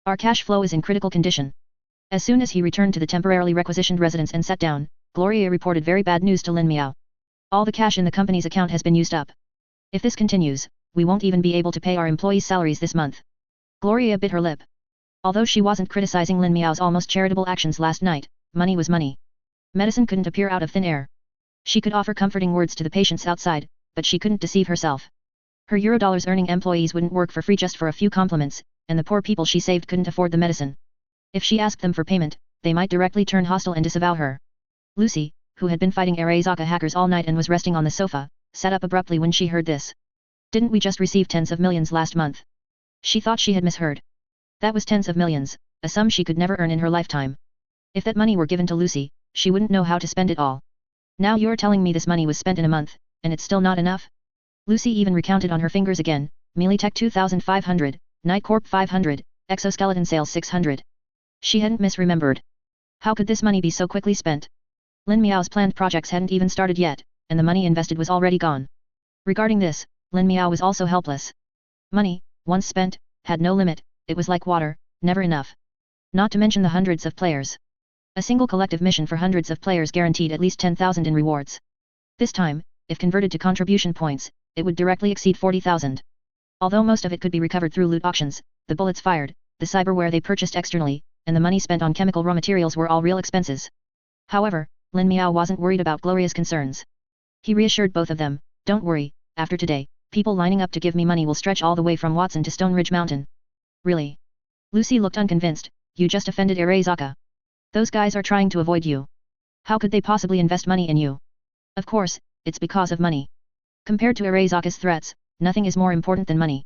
Our cash flow is in critical condition. As soon as he returned to the temporarily requisitioned residence and sat down, Gloria reported very bad news to Lin Miao. All the cash in the company's account has been used up. If this continues, we won't even be able to pay our employees' salaries this month. Gloria bit her lip. Although she wasn't criticizing Lin Miao's almost charitable actions last night, money was money. Medicine couldn't appear out of thin air. She could offer comforting words to the patients outside, but she couldn't deceive herself. Her Eurodollars earning employees wouldn't work for free just for a few compliments, and the poor people she saved couldn't afford the medicine. If she asked them for payment, they might directly turn hostile and disavow her. Lucy, who had been fighting Arezaka hackers all night and was resting on the sofa, sat up abruptly when she heard this. Didn't we just receive tens of millions last month? She thought she had misheard. That was tens of millions, a sum she could never earn in her lifetime. If that money were given to Lucy, she wouldn't know how to spend it all. Now you're telling me this money was spent in a month, and it's still not enough? Lucy even recounted on her fingers again, Mealytech 2,500, Nightcorp 500, Exoskeleton Sales 600. She hadn't misremembered. How could this money be so quickly spent? Lin Miao's planned projects hadn't even started yet, and the money invested was already gone. Regarding this, Lin Miao was also helpless. Money, once spent, had no limit, it was like water, never enough. Not to mention the hundreds of players. A single collective mission for hundreds of players guaranteed at least 10,000 in rewards. This time, if converted to contribution points, it would directly exceed 40,000. Although most of it could be recovered through loot auctions, the bullets fired, the cyberware they purchased externally, and the money spent on chemical raw materials were all real expenses. However, Lin Miao wasn't worried about Gloria's concerns. He reassured both of them, "Don't worry, after today, people lining up to give me money will stretch all the way from Watson to Stone Ridge Mountain." "Really?" Lucy looked unconvinced. "You just offended Arezaka. Those guys are trying to avoid you. How could they possibly invest money in you?" "Of course, it's because of money. Compared to Arezaka's threats, nothing is more important than money."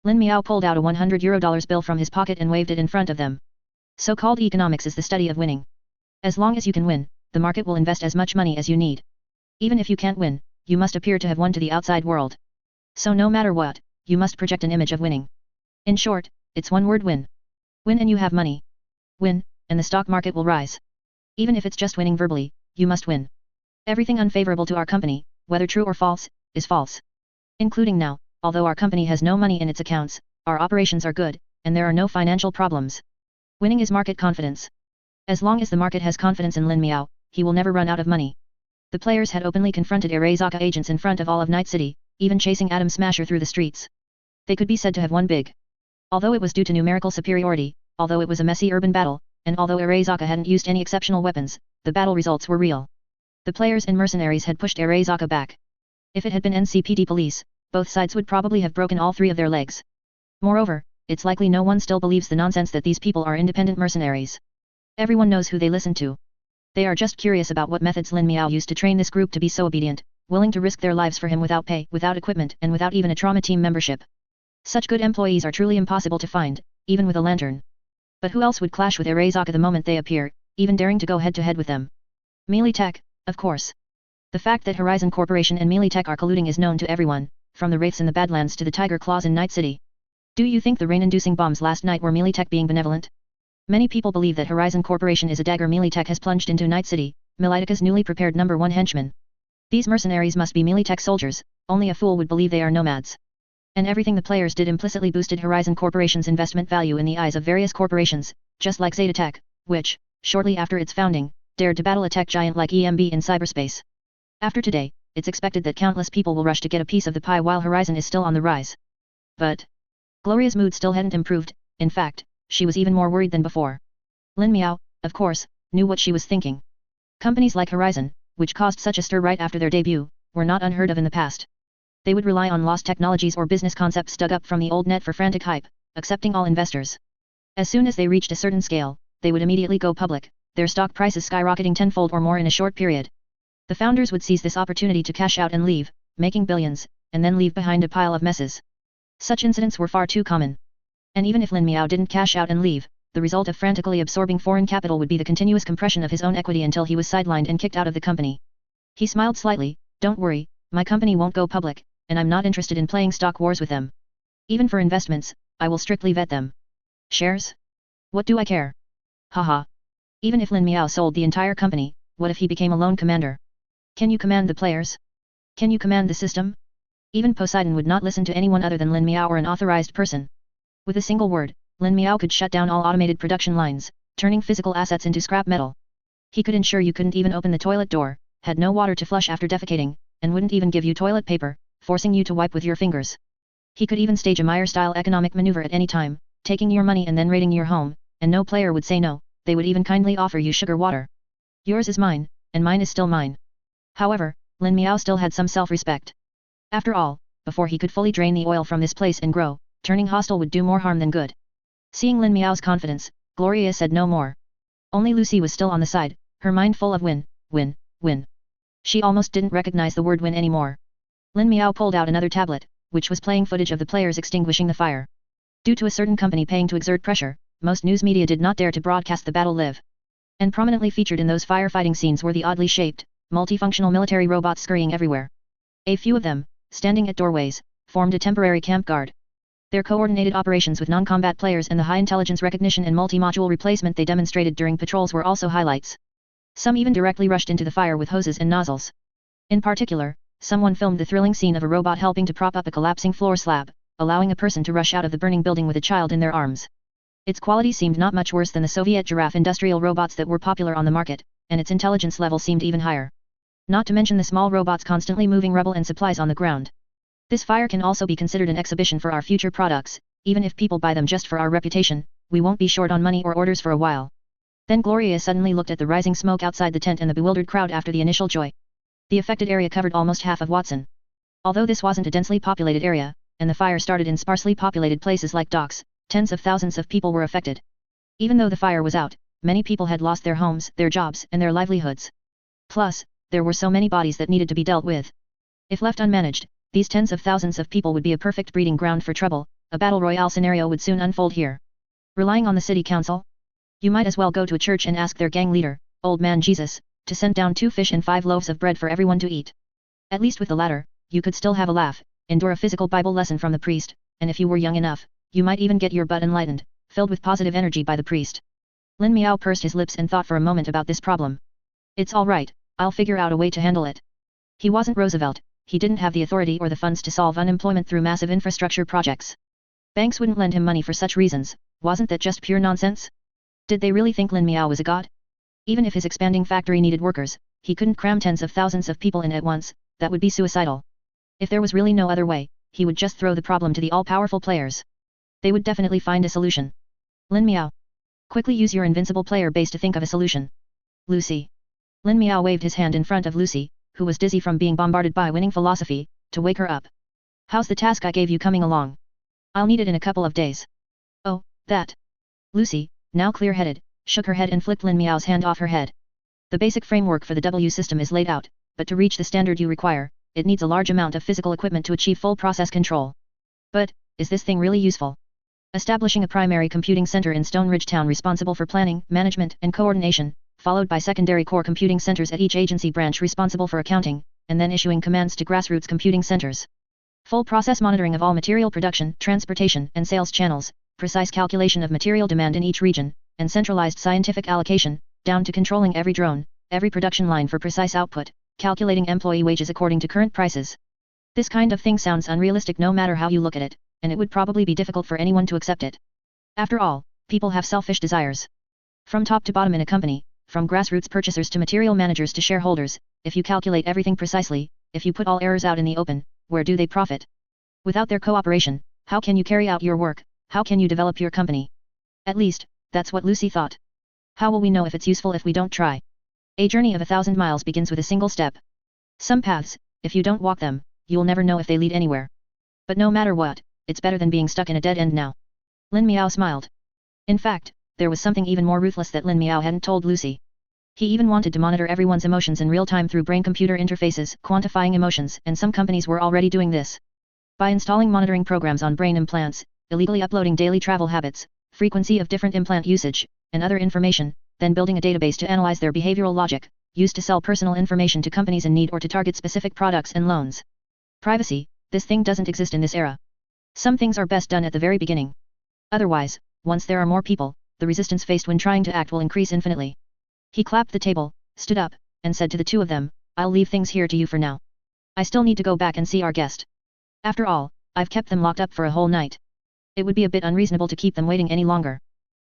Lin Miao pulled out a €100 bill from his pocket and waved it in front of them. "So-called economics is the study of winning. As long as you can win, the market will invest as much money as you need. Even if you can't win, you must appear to have won to the outside world. So no matter what, you must project an image of winning. In short, it's one word: win. Win and you have money. Win, and the stock market will rise. Even if it's just winning verbally, you must win. Everything unfavorable to our company, whether true or false, is false. Including now, although our company has no money in its accounts, our operations are good, and there are no financial problems. Winning is market confidence. As long as the market has confidence in Lin Miao, he will never run out of money. The players had openly confronted Arezaka agents in front of all of Night City, even chasing Atom Smasher through the streets. They could be said to have won big. Although it was due to numerical superiority, although it was a messy urban battle, and although Arezaka hadn't used any exceptional weapons, the battle results were real. The players and mercenaries had pushed Arezaka back. If it had been NCPD police, both sides would probably have broken all three of their legs. Moreover, it's likely no one still believes the nonsense that these people are independent mercenaries. Everyone knows who they listen to. They are just curious about what methods Lin Miao used to train this group to be so obedient, willing to risk their lives for him without pay, without equipment, and without even a trauma team membership. Such good employees are truly impossible to find, even with a lantern. But who else would clash with Arezaka the moment they appear, even daring to go head-to-head with them? Melee Tech, of course. The fact that Horizon Corporation and Melee Tech are colluding is known to everyone, from the Wraiths in the Badlands to the Tiger Claws in Night City. Do you think the rain-inducing bombs last night were Melee Tech being benevolent? Many people believe that Horizon Corporation is a dagger Melee Tech has plunged into Night City, Melitika's newly prepared #1 henchman. These mercenaries must be Melee Tech soldiers, only a fool would believe they are nomads. And everything the players did implicitly boosted Horizon Corporation's investment value in the eyes of various corporations, just like Zeta Tech, which, shortly after its founding, dared to battle a tech giant like EMB in cyberspace. After today, it's expected that countless people will rush to get a piece of the pie while Horizon is still on the rise. But Gloria's mood still hadn't improved. In fact, she was even more worried than before. Lin Miao, of course, knew what she was thinking. Companies like Horizon, which caused such a stir right after their debut, were not unheard of in the past. They would rely on lost technologies or business concepts dug up from the old net for frantic hype, accepting all investors. As soon as they reached a certain scale, they would immediately go public, their stock prices skyrocketing tenfold or more in a short period. The founders would seize this opportunity to cash out and leave, making billions, and then leave behind a pile of messes. Such incidents were far too common. And even if Lin Miao didn't cash out and leave, the result of frantically absorbing foreign capital would be the continuous compression of his own equity until he was sidelined and kicked out of the company. He smiled slightly. Don't worry, my company won't go public, and I'm not interested in playing stock wars with them. Even for investments, I will strictly vet them. Shares? What do I care? Haha. Even if Lin Miao sold the entire company, what if he became a lone commander? Can you command the players? Can you command the system? Even Poseidon would not listen to anyone other than Lin Miao or an authorized person. With a single word, Lin Miao could shut down all automated production lines, turning physical assets into scrap metal. He could ensure you couldn't even open the toilet door, had no water to flush after defecating, and wouldn't even give you toilet paper, forcing you to wipe with your fingers. He could even stage a Meyer-style economic maneuver at any time, taking your money and then raiding your home, and no player would say no. They would even kindly offer you sugar water. Yours is mine, and mine is still mine. However, Lin Miao still had some self-respect. After all, before he could fully drain the oil from this place and grow, turning hostile would do more harm than good. Seeing Lin Miao's confidence, Gloria said no more. Only Lucy was still on the side, her mind full of win, win, win. She almost didn't recognize the word win anymore. Lin Miao pulled out another tablet, which was playing footage of the players extinguishing the fire. Due to a certain company paying to exert pressure, most news media did not dare to broadcast the battle live. And prominently featured in those firefighting scenes were the oddly shaped, multifunctional military robots scurrying everywhere. A few of them, standing at doorways, formed a temporary camp guard. Their coordinated operations with non-combat players and the high intelligence recognition and multi-module replacement they demonstrated during patrols were also highlights. Some even directly rushed into the fire with hoses and nozzles. In particular, someone filmed the thrilling scene of a robot helping to prop up a collapsing floor slab, allowing a person to rush out of the burning building with a child in their arms. Its quality seemed not much worse than the Soviet giraffe industrial robots that were popular on the market, and its intelligence level seemed even higher. Not to mention the small robots constantly moving rubble and supplies on the ground. This fire can also be considered an exhibition for our future products. Even if people buy them just for our reputation, we won't be short on money or orders for a while. Then Gloria suddenly looked at the rising smoke outside the tent and the bewildered crowd after the initial joy. The affected area covered almost half of Watson. Although this wasn't a densely populated area, and the fire started in sparsely populated places like docks, tens of thousands of people were affected. Even though the fire was out, many people had lost their homes, their jobs, and their livelihoods. Plus, there were so many bodies that needed to be dealt with. If left unmanaged, these tens of thousands of people would be a perfect breeding ground for trouble. A battle royale scenario would soon unfold here. Relying on the city council? You might as well go to a church and ask their gang leader, Old Man Jesus, to send down 2 fish and 5 loaves of bread for everyone to eat. At least with the latter, you could still have a laugh, endure a physical Bible lesson from the priest, and if you were young enough, you might even get your butt enlightened, filled with positive energy by the priest. Lin Miao pursed his lips and thought for a moment about this problem. It's all right, I'll figure out a way to handle it. He wasn't Roosevelt, he didn't have the authority or the funds to solve unemployment through massive infrastructure projects. Banks wouldn't lend him money for such reasons. Wasn't that just pure nonsense? Did they really think Lin Miao was a god? Even if his expanding factory needed workers, he couldn't cram tens of thousands of people in at once. That would be suicidal. If there was really no other way, he would just throw the problem to the all-powerful players. They would definitely find a solution. Lin Miao. Quickly use your invincible player base to think of a solution. Lucy. Lin Miao waved his hand in front of Lucy, who was dizzy from being bombarded by winning philosophy, to wake her up. How's the task I gave you coming along? I'll need it in a couple of days. Oh, that. Lucy, now clear-headed, shook her head and flicked Lin Miao's hand off her head. The basic framework for the W system is laid out, but to reach the standard you require, it needs a large amount of physical equipment to achieve full process control. But, is this thing really useful? Establishing a primary computing center in Stone Ridge Town responsible for planning, management, and coordination, followed by secondary core computing centers at each agency branch responsible for accounting, and then issuing commands to grassroots computing centers. Full process monitoring of all material production, transportation, and sales channels, precise calculation of material demand in each region, and centralized scientific allocation, down to controlling every drone, every production line for precise output, calculating employee wages according to current prices. This kind of thing sounds unrealistic no matter how you look at it, and it would probably be difficult for anyone to accept it. After all, people have selfish desires. From top to bottom in a company, from grassroots purchasers to material managers to shareholders, if you calculate everything precisely, if you put all errors out in the open, where do they profit? Without their cooperation, how can you carry out your work, how can you develop your company? At least, that's what Lucy thought. How will we know if it's useful if we don't try? A journey of 1,000 miles begins with a single step. Some paths, if you don't walk them, you'll never know if they lead anywhere. But no matter what, it's better than being stuck in a dead end now. Lin Miao smiled. In fact, there was something even more ruthless that Lin Miao hadn't told Lucy. He even wanted to monitor everyone's emotions in real time through brain-computer interfaces, quantifying emotions, and some companies were already doing this. By installing monitoring programs on brain implants, illegally uploading daily travel habits, frequency of different implant usage, and other information, then building a database to analyze their behavioral logic, used to sell personal information to companies in need or to target specific products and loans. Privacy, this thing doesn't exist in this era. Some things are best done at the very beginning. Otherwise, once there are more people, the resistance faced when trying to act will increase infinitely. He clapped the table, stood up, and said to the two of them, I'll leave things here to you for now. I still need to go back and see our guest. After all, I've kept them locked up for a whole night. It would be a bit unreasonable to keep them waiting any longer.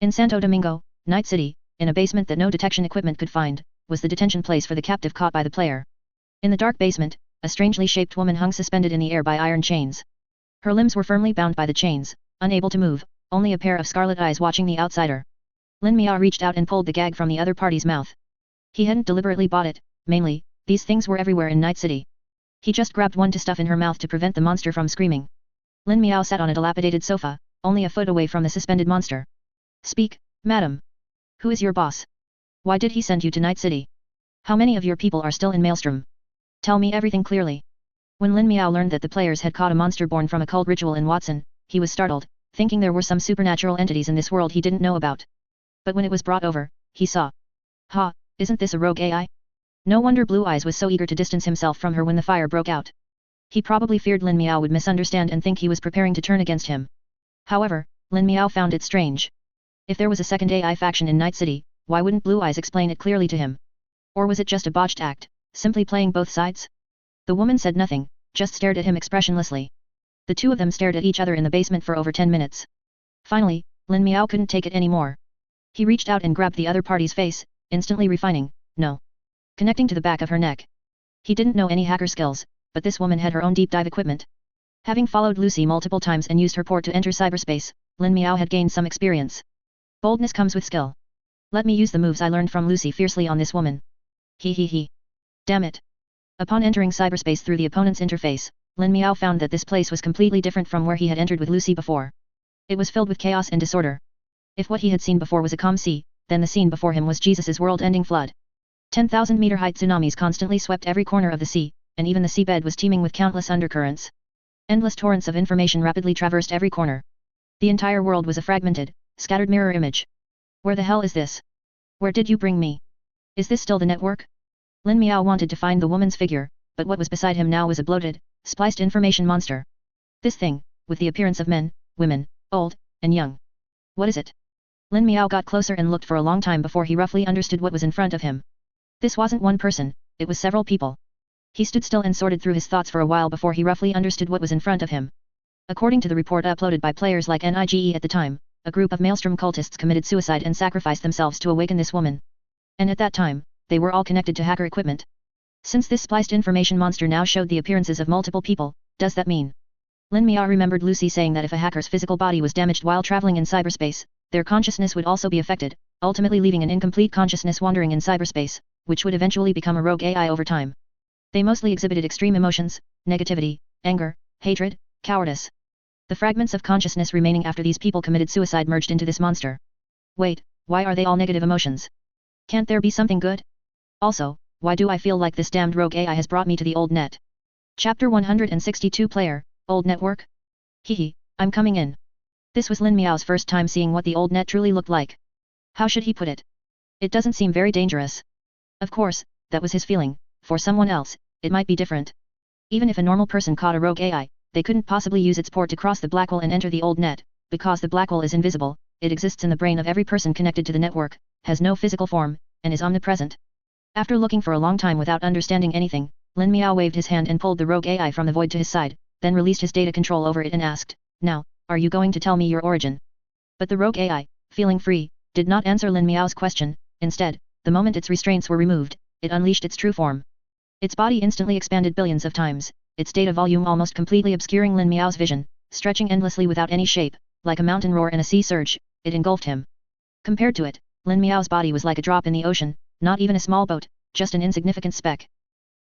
In Santo Domingo, Night City, in a basement that no detection equipment could find, was the detention place for the captive caught by the player. In the dark basement, a strangely shaped woman hung suspended in the air by iron chains. Her limbs were firmly bound by the chains, unable to move, only a pair of scarlet eyes watching the outsider. Lin Miao reached out and pulled the gag from the other party's mouth. He hadn't deliberately bought it, mainly, these things were everywhere in Night City. He just grabbed one to stuff in her mouth to prevent the monster from screaming. Lin Miao sat on a dilapidated sofa, only a foot away from the suspended monster. Speak, madam. Who is your boss? Why did he send you to Night City? How many of your people are still in Maelstrom? Tell me everything clearly. When Lin Miao learned that the players had caught a monster born from a cult ritual in Watson, he was startled, thinking there were some supernatural entities in this world he didn't know about. But when it was brought over, he saw. Ha, isn't this a rogue AI? No wonder Blue Eyes was so eager to distance himself from her when the fire broke out. He probably feared Lin Miao would misunderstand and think he was preparing to turn against him. However, Lin Miao found it strange. If there was a second AI faction in Night City, why wouldn't Blue Eyes explain it clearly to him? Or was it just a botched act, simply playing both sides? The woman said nothing, just stared at him expressionlessly. The two of them stared at each other in the basement for over 10 minutes. Finally, Lin Miao couldn't take it anymore. He reached out and grabbed the other party's face, instantly refining, no. Connecting to the back of her neck. He didn't know any hacker skills, but this woman had her own deep dive equipment. Having followed Lucy multiple times and used her port to enter cyberspace, Lin Miao had gained some experience. Boldness comes with skill. Let me use the moves I learned from Lucy fiercely on this woman. He. Damn it. Upon entering cyberspace through the opponent's interface, Lin Miao found that this place was completely different from where he had entered with Lucy before. It was filled with chaos and disorder. If what he had seen before was a calm sea, then the scene before him was Jesus's world-ending flood. 10,000-meter-height tsunamis constantly swept every corner of the sea, and even the seabed was teeming with countless undercurrents. Endless torrents of information rapidly traversed every corner. The entire world was a fragmented, scattered mirror image. Where the hell is this? Where did you bring me? Is this still the network? Lin Miao wanted to find the woman's figure, but what was beside him now was a bloated, spliced information monster. This thing, with the appearance of men, women, old, and young. What is it? Lin Miao got closer and looked for a long time before he roughly understood what was in front of him. This wasn't one person, it was several people. He stood still and sorted through his thoughts for a while before he roughly understood what was in front of him. According to the report uploaded by players like NIGE at the time, a group of Maelstrom cultists committed suicide and sacrificed themselves to awaken this woman. And at that time, they were all connected to hacker equipment. Since this spliced information monster now showed the appearances of multiple people, does that mean? Lin Miao remembered Lucy saying that if a hacker's physical body was damaged while traveling in cyberspace, their consciousness would also be affected, ultimately leaving an incomplete consciousness wandering in cyberspace, which would eventually become a rogue AI over time. They mostly exhibited extreme emotions, negativity, anger, hatred, cowardice. The fragments of consciousness remaining after these people committed suicide merged into this monster. Wait, why are they all negative emotions? Can't there be something good? Also, why do I feel like this damned rogue AI has brought me to the old net? Chapter 162 Player, Old Network? Hehe, I'm coming in. This was Lin Miao's first time seeing what the old net truly looked like. How should he put it? It doesn't seem very dangerous. Of course, that was his feeling. For someone else, it might be different. Even if a normal person caught a rogue AI, they couldn't possibly use its port to cross the black hole and enter the old net, because the black hole is invisible, it exists in the brain of every person connected to the network, has no physical form, and is omnipresent. After looking for a long time without understanding anything, Lin Miao waved his hand and pulled the rogue AI from the void to his side, then released his data control over it and asked, "Now, are you going to tell me your origin?" But the rogue AI, feeling free, did not answer Lin Miao's question. Instead, the moment its restraints were removed, it unleashed its true form. Its body instantly expanded billions of times, its data volume almost completely obscuring Lin Miao's vision, stretching endlessly without any shape, like a mountain roar and a sea surge, it engulfed him. Compared to it, Lin Miao's body was like a drop in the ocean, not even a small boat, just an insignificant speck.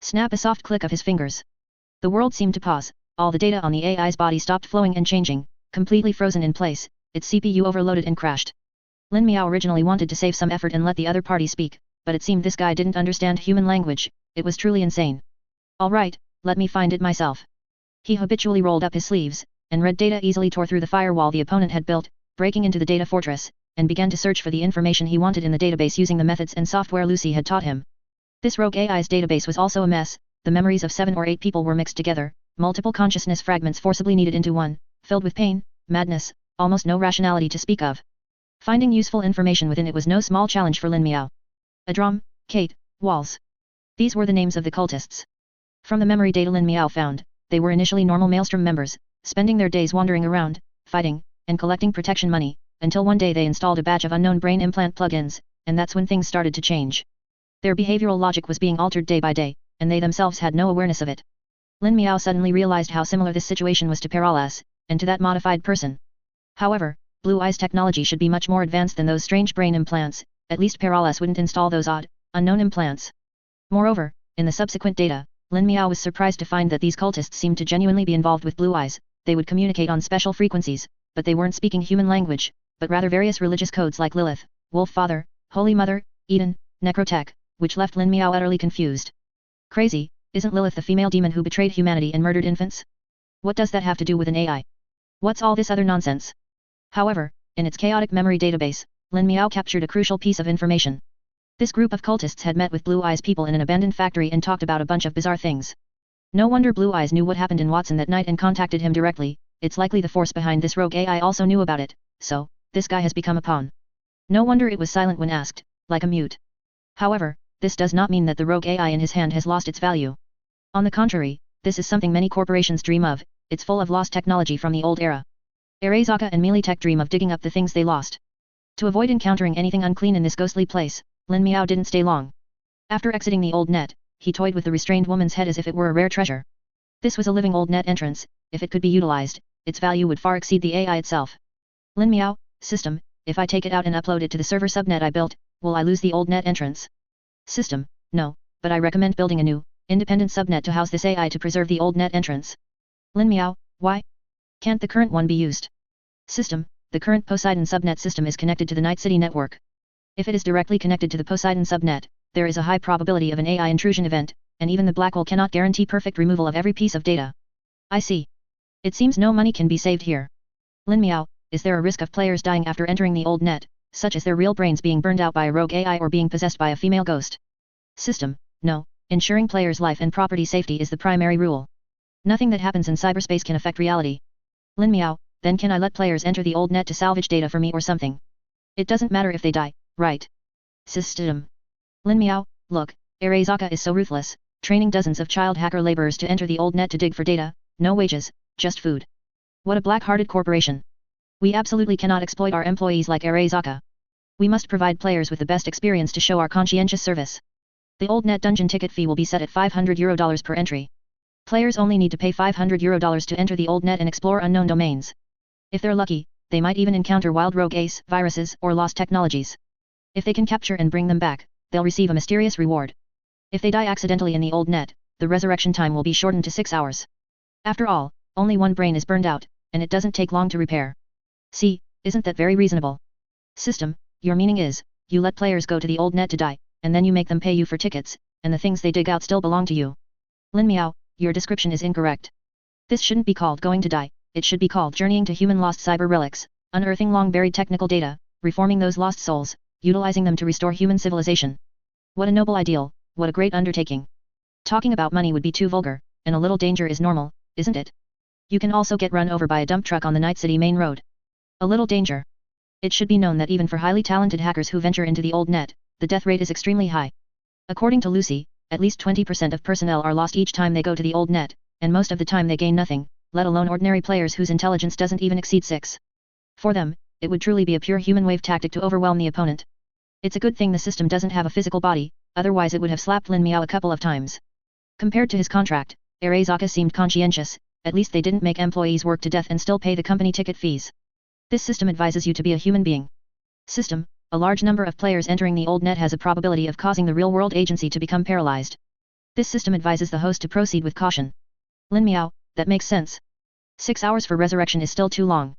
Snap! A soft click of his fingers. The world seemed to pause, all the data on the AI's body stopped flowing and changing, completely frozen in place, its CPU overloaded and crashed. Lin Miao originally wanted to save some effort and let the other party speak, but it seemed this guy didn't understand human language, it was truly insane. Alright, let me find it myself. He habitually rolled up his sleeves, and read data easily tore through the firewall the opponent had built, breaking into the data fortress, and began to search for the information he wanted in the database using the methods and software Lucy had taught him. This rogue AI's database was also a mess, the memories of 7 or 8 people were mixed together, multiple consciousness fragments forcibly kneaded into one, filled with pain, madness, almost no rationality to speak of. Finding useful information within it was no small challenge for Lin Miao. Adram, Kate, Walls. These were the names of the cultists. From the memory data Lin Miao found, they were initially normal Maelstrom members, spending their days wandering around, fighting, and collecting protection money, until one day they installed a batch of unknown brain implant plugins, and that's when things started to change. Their behavioral logic was being altered day by day, and they themselves had no awareness of it. Lin Miao suddenly realized how similar this situation was to Parallax, and to that modified person. However, Blue Eye's technology should be much more advanced than those strange brain implants, at least Parallax wouldn't install those odd, unknown implants. Moreover, in the subsequent data, Lin Miao was surprised to find that these cultists seemed to genuinely be involved with Blue Eyes. They would communicate on special frequencies, but they weren't speaking human language, but rather various religious codes like Lilith, Wolf Father, Holy Mother, Eden, Necrotech, which left Lin Miao utterly confused. Crazy, isn't Lilith the female demon who betrayed humanity and murdered infants? What does that have to do with an AI? What's all this other nonsense? However, in its chaotic memory database, Lin Miao captured a crucial piece of information. This group of cultists had met with Blue Eyes people in an abandoned factory and talked about a bunch of bizarre things. No wonder Blue Eyes knew what happened in Watson that night and contacted him directly. It's likely the force behind this rogue AI also knew about it, so, this guy has become a pawn. No wonder it was silent when asked, like a mute. However, this does not mean that the rogue AI in his hand has lost its value. On the contrary, this is something many corporations dream of, it's full of lost technology from the old era. Arezaka and Mealy Tech dream of digging up the things they lost. To avoid encountering anything unclean in this ghostly place, Lin Miao didn't stay long. After exiting the old net, he toyed with the restrained woman's head as if it were a rare treasure. This was a living old net entrance, if it could be utilized, its value would far exceed the AI itself. Lin Miao, system, if I take it out and upload it to the server subnet I built, will I lose the old net entrance? System, no, but I recommend building a new, independent subnet to house this AI to preserve the old net entrance. Lin Miao, why? Can't the current one be used? System, the current Poseidon subnet system is connected to the Night City network. If it is directly connected to the Poseidon subnet, there is a high probability of an AI intrusion event, and even the black hole cannot guarantee perfect removal of every piece of data. I see. It seems no money can be saved here. Lin Miao, is there a risk of players dying after entering the old net, such as their real brains being burned out by a rogue AI or being possessed by a female ghost? System, no, ensuring players' life and property safety is the primary rule. Nothing that happens in cyberspace can affect reality. Lin Miao, then can I let players enter the old net to salvage data for me or something? It doesn't matter if they die, right? System. Lin Miao, look, Arezaka is so ruthless, training dozens of child hacker laborers to enter the old net to dig for data, no wages, just food. What a black-hearted corporation. We absolutely cannot exploit our employees like Arezaka. We must provide players with the best experience to show our conscientious service. The old net dungeon ticket fee will be set at €500 per entry. Players only need to pay €500 to enter the old net and explore unknown domains. If they're lucky, they might even encounter wild rogue ace, viruses, or lost technologies. If they can capture and bring them back, they'll receive a mysterious reward. If they die accidentally in the old net, the resurrection time will be shortened to 6 hours. After all, only one brain is burned out, and it doesn't take long to repair. See, isn't that very reasonable? System, your meaning is, you let players go to the old net to die, and then you make them pay you for tickets, and the things they dig out still belong to you. Lin Miao, your description is incorrect. This shouldn't be called going to die, it should be called journeying to human lost cyber relics, unearthing long-buried technical data, reforming those lost souls, utilizing them to restore human civilization. What a noble ideal, what a great undertaking. Talking about money would be too vulgar, and a little danger is normal, isn't it? You can also get run over by a dump truck on the Night City main road. A little danger. It should be known that even for highly talented hackers who venture into the old net, the death rate is extremely high. According to Lucy, at least 20% of personnel are lost each time they go to the old net, and most of the time they gain nothing, let alone ordinary players whose intelligence doesn't even exceed 6. For them, it would truly be a pure human wave tactic to overwhelm the opponent. It's a good thing the system doesn't have a physical body, otherwise it would have slapped Lin Miao a couple of times. Compared to his contract, Arezaka seemed conscientious, at least they didn't make employees work to death and still pay the company ticket fees. This system advises you to be a human being. System, a large number of players entering the old net has a probability of causing the real-world agency to become paralyzed. This system advises the host to proceed with caution. Lin Miao, that makes sense. 6 hours for resurrection is still too long.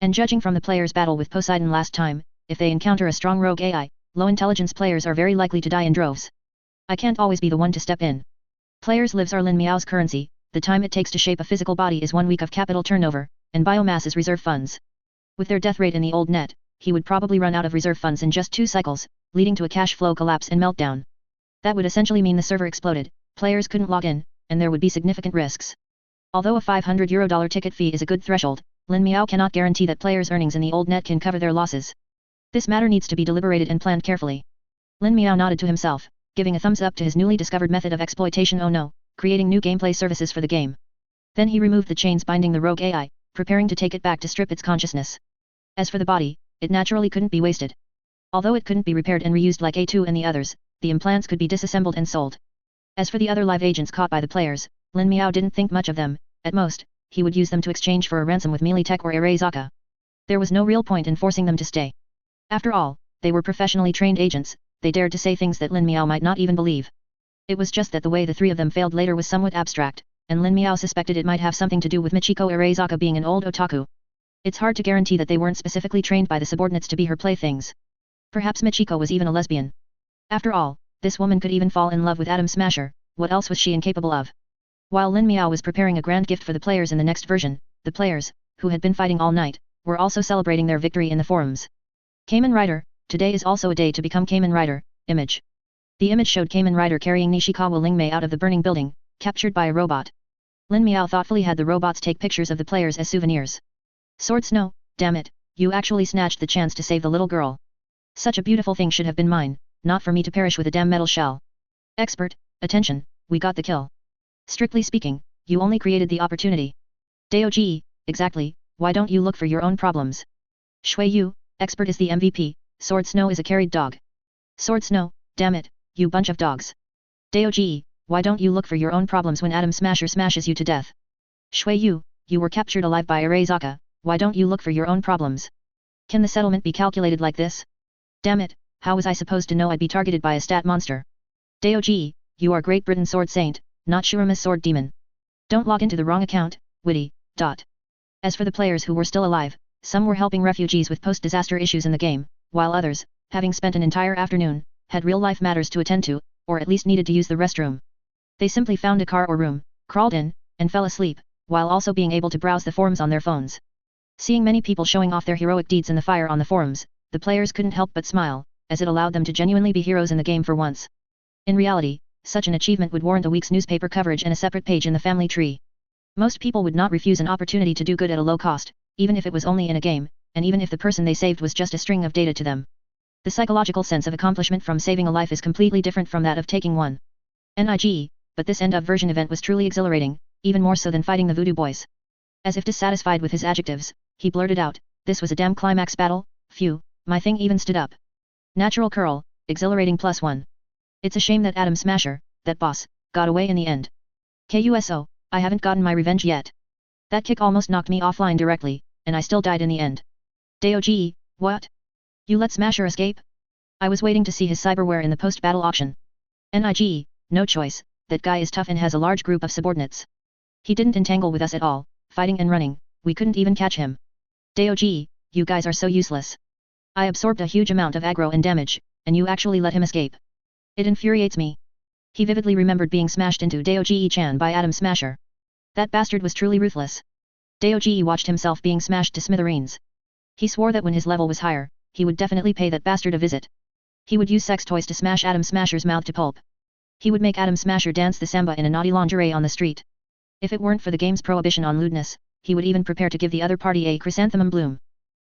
And judging from the players' battle with Poseidon last time, if they encounter a strong rogue AI, low-intelligence players are very likely to die in droves. I can't always be the one to step in. Players' lives are Lin Miao's currency, the time it takes to shape a physical body is 1 week of capital turnover, and biomass is reserve funds. With their death rate in the old net, he would probably run out of reserve funds in just 2 cycles, leading to a cash flow collapse and meltdown. That would essentially mean the server exploded, players couldn't log in, and there would be significant risks. Although a €500 ticket fee is a good threshold, Lin Miao cannot guarantee that players' earnings in the old net can cover their losses. This matter needs to be deliberated and planned carefully. Lin Miao nodded to himself, giving a thumbs up to his newly discovered method of exploitation. Oh no, creating new gameplay services for the game. Then he removed the chains binding the rogue AI, preparing to take it back to strip its consciousness. As for the body, it naturally couldn't be wasted. Although it couldn't be repaired and reused like A2 and the others, the implants could be disassembled and sold. As for the other live agents caught by the players, Lin Miao didn't think much of them. At most, he would use them to exchange for a ransom with Melee Tech or Arezaka. There was no real point in forcing them to stay. After all, they were professionally trained agents, they dared to say things that Lin Miao might not even believe. It was just that the way the 3 of them failed later was somewhat abstract, and Lin Miao suspected it might have something to do with Michiko Arezaka being an old otaku. It's hard to guarantee that they weren't specifically trained by the subordinates to be her playthings. Perhaps Michiko was even a lesbian. After all, this woman could even fall in love with Atom Smasher, what else was she incapable of? While Lin Miao was preparing a grand gift for the players in the next version, the players, who had been fighting all night, were also celebrating their victory in the forums. Kamen Rider, today is also a day to become Kamen Rider. Image. The image showed Kamen Rider carrying Nishikawa Lingmei out of the burning building, captured by a robot. Lin Miao thoughtfully had the robots take pictures of the players as souvenirs. Sword Snow, damn it, you actually snatched the chance to save the little girl. Such a beautiful thing should have been mine, not for me to perish with a damn metal shell. Expert, attention, we got the kill. Strictly speaking, you only created the opportunity. Doge, exactly, why don't you look for your own problems? Shui Yu, expert is the MVP, Sword Snow is a carried dog. Sword Snow, damn it, you bunch of dogs. Doge, why don't you look for your own problems when Atom Smasher smashes you to death? Shui Yu, you were captured alive by Arezaka, why don't you look for your own problems? Can the settlement be calculated like this? Damn it, how was I supposed to know I'd be targeted by a stat monster? Doge, you are Great Britain Sword Saint, not Shurima's Sword Demon. Don't log into the wrong account, witty. As for the players who were still alive, some were helping refugees with post-disaster issues in the game, while others, having spent an entire afternoon, had real-life matters to attend to, or at least needed to use the restroom. They simply found a car or room, crawled in, and fell asleep, while also being able to browse the forums on their phones. Seeing many people showing off their heroic deeds in the fire on the forums, the players couldn't help but smile, as it allowed them to genuinely be heroes in the game for once. In reality, such an achievement would warrant a week's newspaper coverage and a separate page in the family tree. Most people would not refuse an opportunity to do good at a low cost, even if it was only in a game, and even if the person they saved was just a string of data to them. The psychological sense of accomplishment from saving a life is completely different from that of taking one. NIGE, but this end-of-version event was truly exhilarating, even more so than fighting the Voodoo Boys. As if dissatisfied with his adjectives, he blurted out, "This was a damn climax battle, phew, my thing even stood up. Natural curl, exhilarating +1. It's a shame that Adam Smasher, that boss, got away in the end. KUSO, I haven't gotten my revenge yet. That kick almost knocked me offline directly, and I still died in the end. Doge, what? You let Smasher escape? I was waiting to see his cyberware in the post-battle auction. NIG, no choice, that guy is tough and has a large group of subordinates. He didn't entangle with us at all, fighting and running, we couldn't even catch him. Doge, you guys are so useless. I absorbed a huge amount of aggro and damage, and you actually let him escape. It infuriates me." He vividly remembered being smashed into Doge-chan by Adam Smasher. That bastard was truly ruthless. Doge watched himself being smashed to smithereens. He swore that when his level was higher, he would definitely pay that bastard a visit. He would use sex toys to smash Adam Smasher's mouth to pulp. He would make Adam Smasher dance the samba in a naughty lingerie on the street. If it weren't for the game's prohibition on lewdness, he would even prepare to give the other party a chrysanthemum bloom.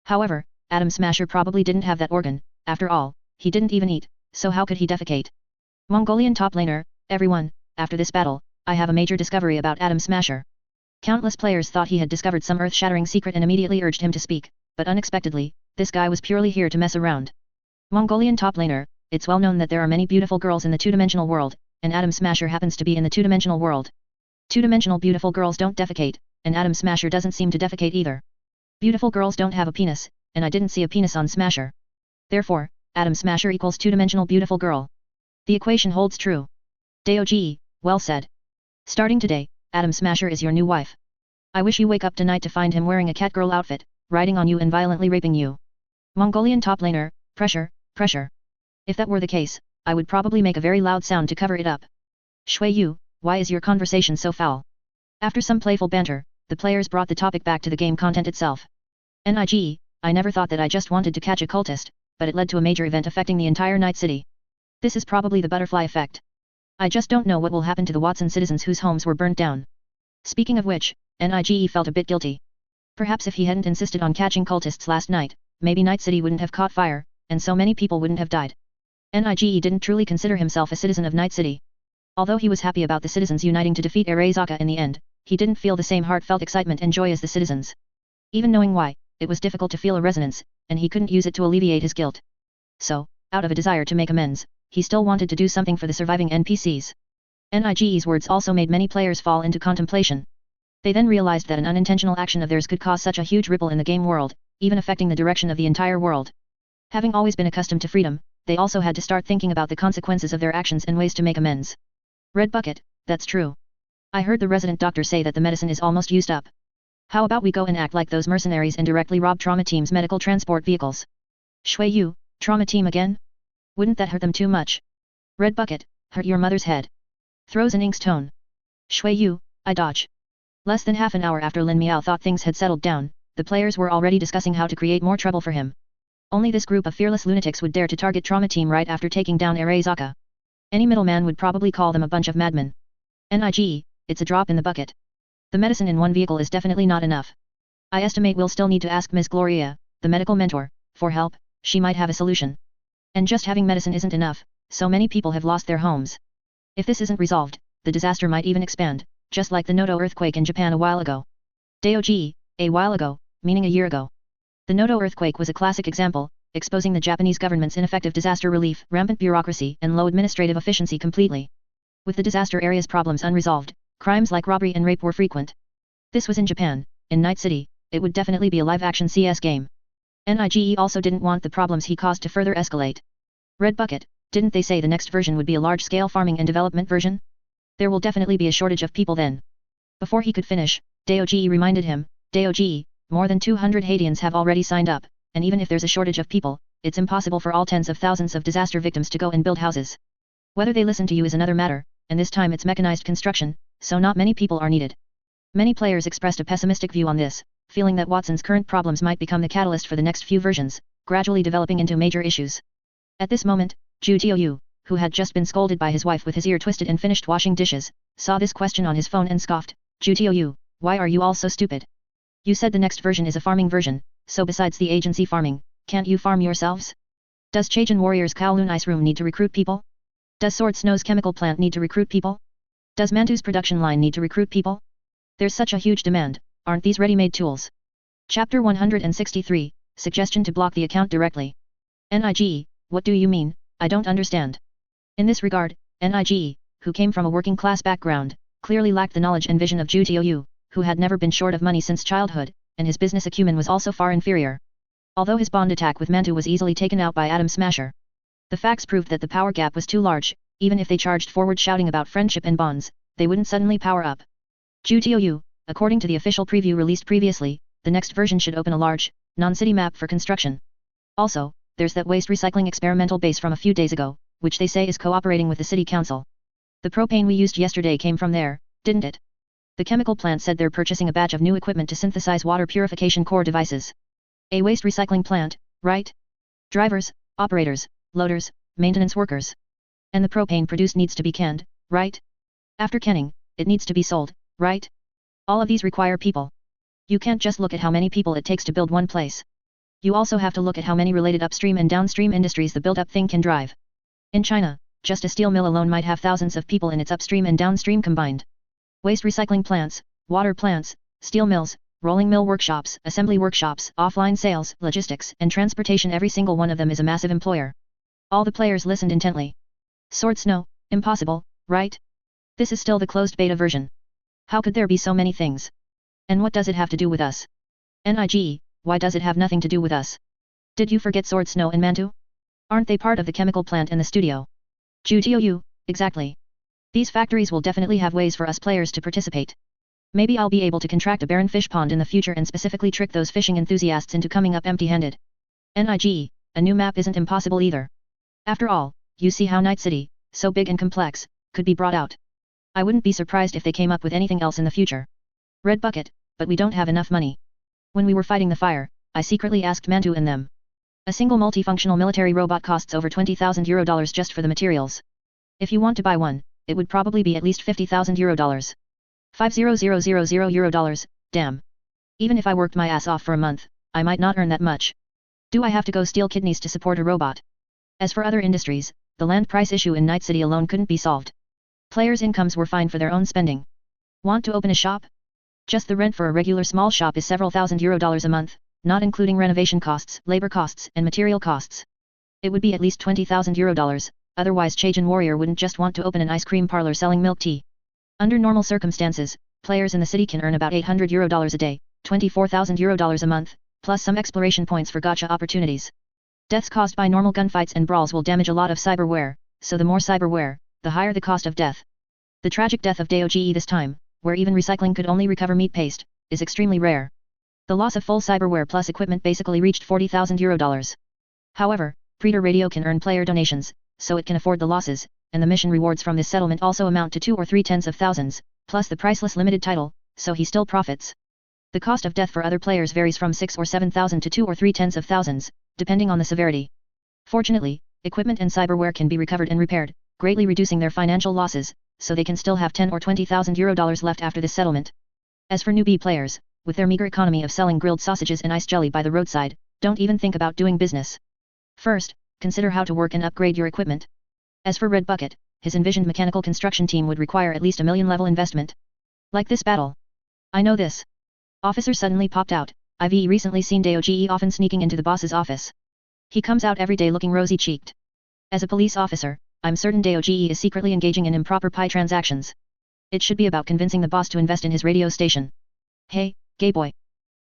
However, Adam Smasher probably didn't have that organ, after all, he didn't even eat, so how could he defecate? Mongolian top laner, everyone, after this battle, I have a major discovery about Adam Smasher. Countless players thought he had discovered some earth-shattering secret and immediately urged him to speak, but unexpectedly, this guy was purely here to mess around. Mongolian top laner, it's well known that there are many beautiful girls in the two-dimensional world, and Adam Smasher happens to be in the two-dimensional world. Two-dimensional beautiful girls don't defecate, and Adam Smasher doesn't seem to defecate either. Beautiful girls don't have a penis, and I didn't see a penis on Smasher. Therefore, Adam Smasher equals two-dimensional beautiful girl. The equation holds true. Doge, well said. Starting today, Adam Smasher is your new wife. I wish you wake up tonight to find him wearing a catgirl outfit, riding on you and violently raping you. Mongolian top laner, pressure, pressure. If that were the case, I would probably make a very loud sound to cover it up. Shui Yu, why is your conversation so foul? After some playful banter, the players brought the topic back to the game content itself. NIG, I never thought that I just wanted to catch a cultist, but it led to a major event affecting the entire Night City. This is probably the butterfly effect. I just don't know what will happen to the Watson citizens whose homes were burnt down. Speaking of which, NIG felt a bit guilty. Perhaps if he hadn't insisted on catching cultists last night, maybe Night City wouldn't have caught fire, and so many people wouldn't have died. NIG didn't truly consider himself a citizen of Night City. Although he was happy about the citizens uniting to defeat Arezaka in the end, he didn't feel the same heartfelt excitement and joy as the citizens. Even knowing why, it was difficult to feel a resonance, and he couldn't use it to alleviate his guilt. So, out of a desire to make amends, he still wanted to do something for the surviving NPCs. NIG's words also made many players fall into contemplation. They then realized that an unintentional action of theirs could cause such a huge ripple in the game world, even affecting the direction of the entire world. Having always been accustomed to freedom, they also had to start thinking about the consequences of their actions and ways to make amends. Red Bucket, that's true. I heard the resident doctor say that the medicine is almost used up. How about we go and act like those mercenaries and directly rob Trauma Team's medical transport vehicles? Shui Yu, Trauma Team again? Wouldn't that hurt them too much? Red Bucket, hurt your mother's head. Throws an Ink's tone. Shui Yu, I dodge. Less than half an hour after Lin Miao thought things had settled down, the players were already discussing how to create more trouble for him. Only this group of fearless lunatics would dare to target Trauma Team right after taking down Arezaka. Any middleman would probably call them a bunch of madmen. NIG, it's a drop in the bucket. The medicine in one vehicle is definitely not enough. I estimate we'll still need to ask Ms. Gloria, the medical mentor, for help, she might have a solution. And just having medicine isn't enough, so many people have lost their homes. If this isn't resolved, the disaster might even expand, just like the Noto earthquake in Japan a while ago. Doge, a while ago, meaning a year ago. The Noto earthquake was a classic example, exposing the Japanese government's ineffective disaster relief, rampant bureaucracy, and low administrative efficiency completely. With the disaster area's problems unresolved, crimes like robbery and rape were frequent. This was in Japan. In Night City, it would definitely be a live-action CS game. NIGE also didn't want the problems he caused to further escalate. Red Bucket, didn't they say the next version would be a large-scale farming and development version? There will definitely be a shortage of people then. Before he could finish, Doge reminded him, Doge, more than 200 Haitians have already signed up, and even if there's a shortage of people, it's impossible for all tens of thousands of disaster victims to go and build houses. Whether they listen to you is another matter, and this time it's mechanized construction, so not many people are needed. Many players expressed a pessimistic view on this, feeling that Watson's current problems might become the catalyst for the next few versions, gradually developing into major issues. At this moment, Ju Tiu, who had just been scolded by his wife with his ear twisted and finished washing dishes, saw this question on his phone and scoffed, Ju Tiu, why are you all so stupid? You said the next version is a farming version, so besides the agency farming, can't you farm yourselves? Does Chajin Warrior's Kowloon Ice Room need to recruit people? Does Sword Snow's chemical plant need to recruit people? Does Mantu's production line need to recruit people? There's such a huge demand, Aren't these ready-made tools? Chapter 163, Suggestion to block the account directly. NIGE, what do you mean? I don't understand. In this regard, NIGE, who came from a working-class background, clearly lacked the knowledge and vision of Zhu Tiaoyu, who had never been short of money since childhood, and his business acumen was also far inferior. Although his bond attack with Mantu was easily taken out by Atom Smasher, the facts proved that the power gap was too large. Even if they charged forward shouting about friendship and bonds, they wouldn't suddenly power up. Zhu Tiaoyu, according to the official preview released previously, the next version should open a large, non-city map for construction. Also, there's that waste recycling experimental base from a few days ago, which they say is cooperating with the city council. The propane we used yesterday came from there, didn't it? The chemical plant said they're purchasing a batch of new equipment to synthesize water purification core devices. A waste recycling plant, right? Drivers, operators, loaders, maintenance workers. And the propane produced needs to be canned, right? After canning, it needs to be sold, right? All of these require people. You can't just look at how many people it takes to build one place. You also have to look at how many related upstream and downstream industries the built-up thing can drive. In China, just a steel mill alone might have thousands of people in its upstream and downstream combined. Waste recycling plants, water plants, steel mills, rolling mill workshops, assembly workshops, offline sales, logistics, and transportation, every single one of them is a massive employer. All the players listened intently. Sword Snow, impossible, right? This is still the closed beta version. How could there be so many things? And what does it have to do with us? NIGE, why does it have nothing to do with us? Did you forget Sword Snow and Mantu? Aren't they part of the chemical plant and the studio? Zhu Tiaoyu, exactly. These factories will definitely have ways for us players to participate. Maybe I'll be able to contract a barren fish pond in the future and specifically trick those fishing enthusiasts into coming up empty-handed. NIGE, a new map isn't impossible either. After all, you see how Night City, so big and complex, could be brought out. I wouldn't be surprised if they came up with anything else in the future. Red Bucket, but we don't have enough money. When we were fighting the fire, I secretly asked Mantu and them. A single multifunctional military robot costs over €20,000 just for the materials. If you want to buy one, it would probably be at least €50,000. €50,000, damn. Even if I worked my ass off for a month, I might not earn that much. Do I have to go steal kidneys to support a robot? As for other industries, the land price issue in Night City alone couldn't be solved. Players' incomes were fine for their own spending. Want to open a shop? Just the rent for a regular small shop is several €1,000 a month, not including renovation costs, labor costs, and material costs. It would be at least €20,000, otherwise Chajin Warrior wouldn't just want to open an ice cream parlor selling milk tea. Under normal circumstances, players in the city can earn about €800 a day, €24,000 a month, plus some exploration points for gacha opportunities. Deaths caused by normal gunfights and brawls will damage a lot of cyberware, so the more cyberware, the higher the cost of death. The tragic death of Daoji this time, where even recycling could only recover meat paste, is extremely rare. The loss of full cyberware plus equipment basically reached €40,000. However, Predator Radio can earn player donations, so it can afford the losses, and the mission rewards from this settlement also amount to 2 or 3 tens of thousands, plus the priceless limited title, so he still profits. The cost of death for other players varies from 6 or 7,000 to 2 or 3 tens of thousands, depending on the severity. Fortunately, equipment and cyberware can be recovered and repaired, greatly reducing their financial losses, so they can still have 10 or 20,000 euros left after this settlement. As for newbie players, with their meager economy of selling grilled sausages and ice jelly by the roadside, don't even think about doing business. First, consider how to work and upgrade your equipment. As for Red Bucket, his envisioned mechanical construction team would require at least $1 million level investment. Like this battle. I know this. Officer suddenly popped out. I've recently seen Daoji often sneaking into the boss's office. He comes out every day looking rosy-cheeked. As a police officer, I'm certain Daoji is secretly engaging in improper pie transactions. It should be about convincing the boss to invest in his radio station. Hey, gay boy.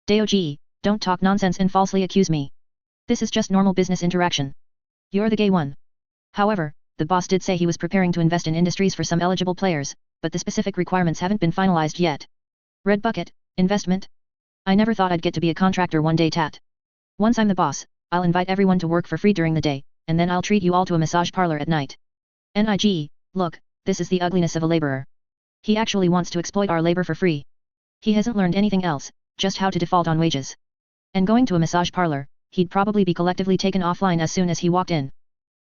Daoji, don't talk nonsense and falsely accuse me. This is just normal business interaction. You're the gay one. However, the boss did say he was preparing to invest in industries for some eligible players, but the specific requirements haven't been finalized yet. Red Bucket, investment? I never thought I'd get to be a contractor one day, Tat. Once I'm the boss, I'll invite everyone to work for free during the day, and then I'll treat you all to a massage parlor at night. NIGE, look, this is the ugliness of a laborer. He actually wants to exploit our labor for free. He hasn't learned anything else, just how to default on wages. And going to a massage parlor, he'd probably be collectively taken offline as soon as he walked in.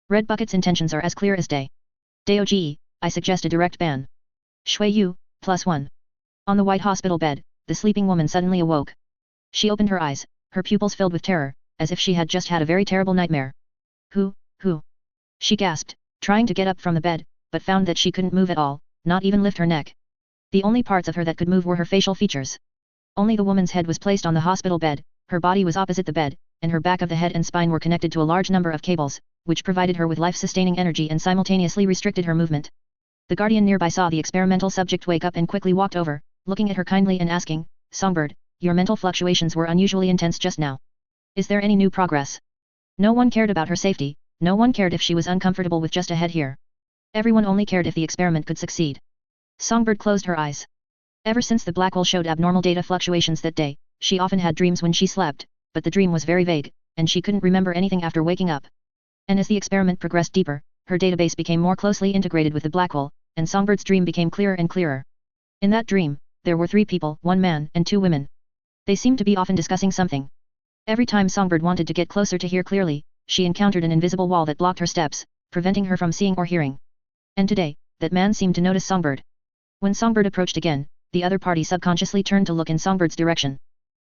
Red Bucket's intentions are as clear as day. Daoji, I suggest a direct ban. Shui Yu, +1. On the white hospital bed, the sleeping woman suddenly awoke. She opened her eyes, her pupils filled with terror, as if she had just had a very terrible nightmare. Who? She gasped, trying to get up from the bed, but found that she couldn't move at all, not even lift her neck. The only parts of her that could move were her facial features. Only the woman's head was placed on the hospital bed, her body was opposite the bed, and her back of the head and spine were connected to a large number of cables, which provided her with life-sustaining energy and simultaneously restricted her movement. The guardian nearby saw the experimental subject wake up and quickly walked over, looking at her kindly and asking, "Songbird, your mental fluctuations were unusually intense just now. Is there any new progress?" No one cared about her safety, no one cared if she was uncomfortable with just a head here. Everyone only cared if the experiment could succeed. Songbird closed her eyes. Ever since the black hole showed abnormal data fluctuations that day, she often had dreams when she slept, but the dream was very vague, and she couldn't remember anything after waking up. And as the experiment progressed deeper, her database became more closely integrated with the black hole, and Songbird's dream became clearer and clearer. In that dream, there were 3 people, 1 man and 2 women. They seemed to be often discussing something. Every time Songbird wanted to get closer to hear clearly, she encountered an invisible wall that blocked her steps, preventing her from seeing or hearing. And today, that man seemed to notice Songbird. When Songbird approached again, the other party subconsciously turned to look in Songbird's direction.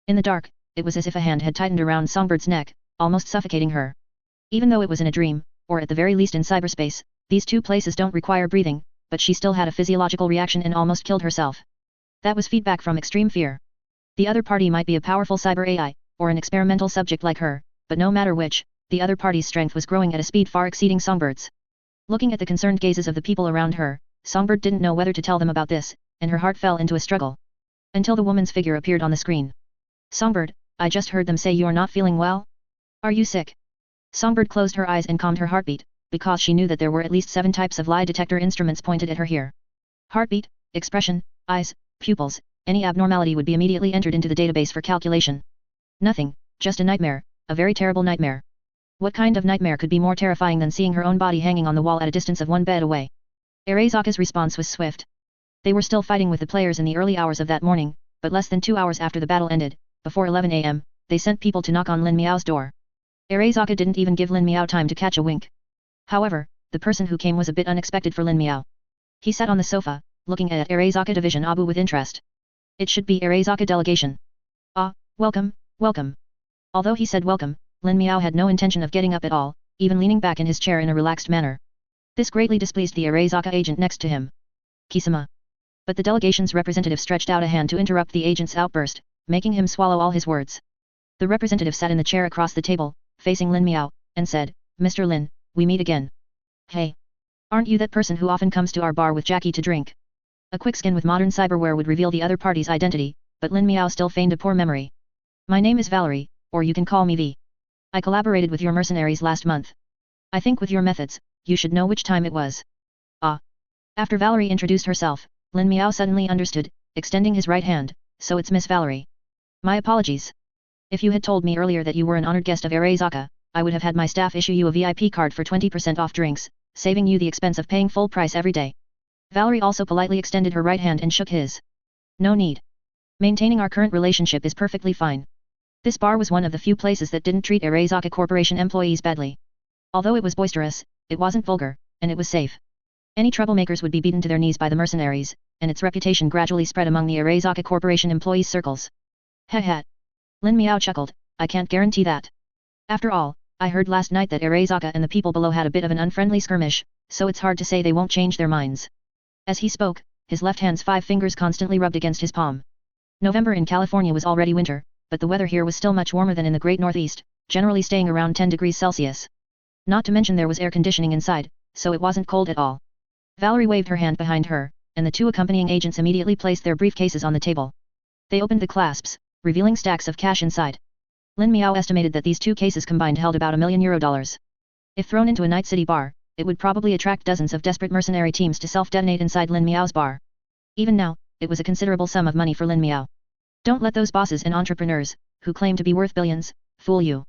In the dark, it was as if a hand had tightened around Songbird's neck, almost suffocating her. Even though it was in a dream, or at the very least in cyberspace, these 2 places don't require breathing, but she still had a physiological reaction and almost killed herself. That was feedback from extreme fear. The other party might be a powerful cyber AI, or an experimental subject like her, but no matter which, the other party's strength was growing at a speed far exceeding Songbird's. Looking at the concerned gazes of the people around her, Songbird didn't know whether to tell them about this, and her heart fell into a struggle. Until the woman's figure appeared on the screen. "Songbird, I just heard them say you're not feeling well? Are you sick?" Songbird closed her eyes and calmed her heartbeat, because she knew that there were at least 7 types of lie detector instruments pointed at her here. Heartbeat, expression, eyes, pupils, any abnormality would be immediately entered into the database for calculation. Nothing, just a nightmare, a very terrible nightmare. What kind of nightmare could be more terrifying than seeing her own body hanging on the wall at a distance of 1 bed away? Arezaka's response was swift. They were still fighting with the players in the early hours of that morning, but less than 2 hours after the battle ended, before 11 a.m., they sent people to knock on Lin Miao's door. Arezaka didn't even give Lin Miao time to catch a wink. However, the person who came was a bit unexpected for Lin Miao. He sat on the sofa, looking at Arezaka Division Abu with interest. It should be Arezaka delegation. "Ah, welcome, welcome." Although he said welcome, Lin Miao had no intention of getting up at all, even leaning back in his chair in a relaxed manner. This greatly displeased the Arezaka agent next to him. "Kisama." But the delegation's representative stretched out a hand to interrupt the agent's outburst, making him swallow all his words. The representative sat in the chair across the table, facing Lin Miao, and said, "Mr. Lin, we meet again. Hey. Aren't you that person who often comes to our bar with Jackie to drink?" A quick scan with modern cyberware would reveal the other party's identity, but Lin Miao still feigned a poor memory. "My name is Valerie, or you can call me V. I collaborated with your mercenaries last month. I think with your methods, you should know which time it was." "Ah." After Valerie introduced herself, Lin Miao suddenly understood, extending his right hand, "So it's Miss Valerie. My apologies. If you had told me earlier that you were an honored guest of Arezaka, I would have had my staff issue you a VIP card for 20% off drinks, saving you the expense of paying full price every day." Valerie also politely extended her right hand and shook his. "No need. Maintaining our current relationship is perfectly fine." This bar was one of the few places that didn't treat Arezaka Corporation employees badly. Although it was boisterous, it wasn't vulgar, and it was safe. Any troublemakers would be beaten to their knees by the mercenaries, and its reputation gradually spread among the Arezaka Corporation employees' circles. Heh. Lin Miao chuckled, "I can't guarantee that. After all, I heard last night that Arezaka and the people below had a bit of an unfriendly skirmish, so it's hard to say they won't change their minds." As he spoke, his left hand's 5 fingers constantly rubbed against his palm. November in California was already winter, but the weather here was still much warmer than in the Great Northeast, generally staying around 10 degrees Celsius. Not to mention there was air conditioning inside, so it wasn't cold at all. Valerie waved her hand behind her, and the 2 accompanying agents immediately placed their briefcases on the table. They opened the clasps, revealing stacks of cash inside. Lin Miao estimated that these 2 cases combined held about $1 million. If thrown into a night city bar, it would probably attract dozens of desperate mercenary teams to self-detonate inside Lin Miao's bar. Even now, it was a considerable sum of money for Lin Miao. Don't let those bosses and entrepreneurs, who claim to be worth billions, fool you.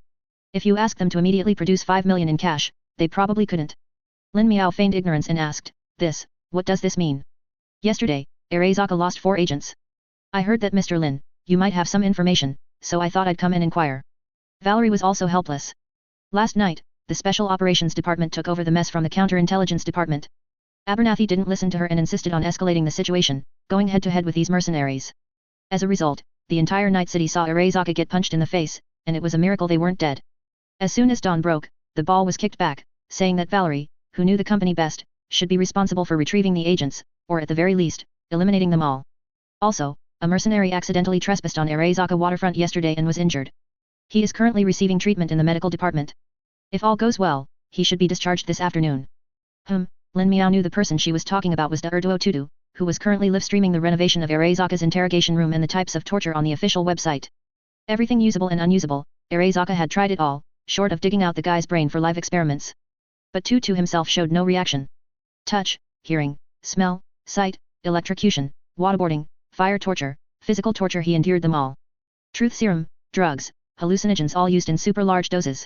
If you ask them to immediately produce 5 million in cash, they probably couldn't. Lin Miao feigned ignorance and asked, what does this mean? Yesterday, Arezaka lost 4 agents. I heard that Mr. Lin, you might have some information, so I thought I'd come and inquire. Valerie was also helpless. Last night, the Special Operations Department took over the mess from the Counterintelligence Department. Abernathy didn't listen to her and insisted on escalating the situation, going head-to-head with these mercenaries. As a result, the entire night city saw Arezaka get punched in the face, and it was a miracle they weren't dead. As soon as dawn broke, the ball was kicked back, saying that Valerie, who knew the company best, should be responsible for retrieving the agents, or at the very least, eliminating them all. Also, A mercenary accidentally trespassed on Arezaka waterfront yesterday and was injured. He is currently receiving treatment in the medical department. If all goes well, he should be discharged this afternoon. Lin Miao knew the person she was talking about was Duerduo Tudu, who was currently live-streaming the renovation of Arezaka's interrogation room and the types of torture on the official website. Everything usable and unusable, Arezaka had tried it all, short of digging out the guy's brain for live experiments. But Tutu himself showed no reaction. Touch, hearing, smell, sight, electrocution, waterboarding, fire torture, physical torture, he endured them all. Truth serum, drugs, hallucinogens all used in super large doses.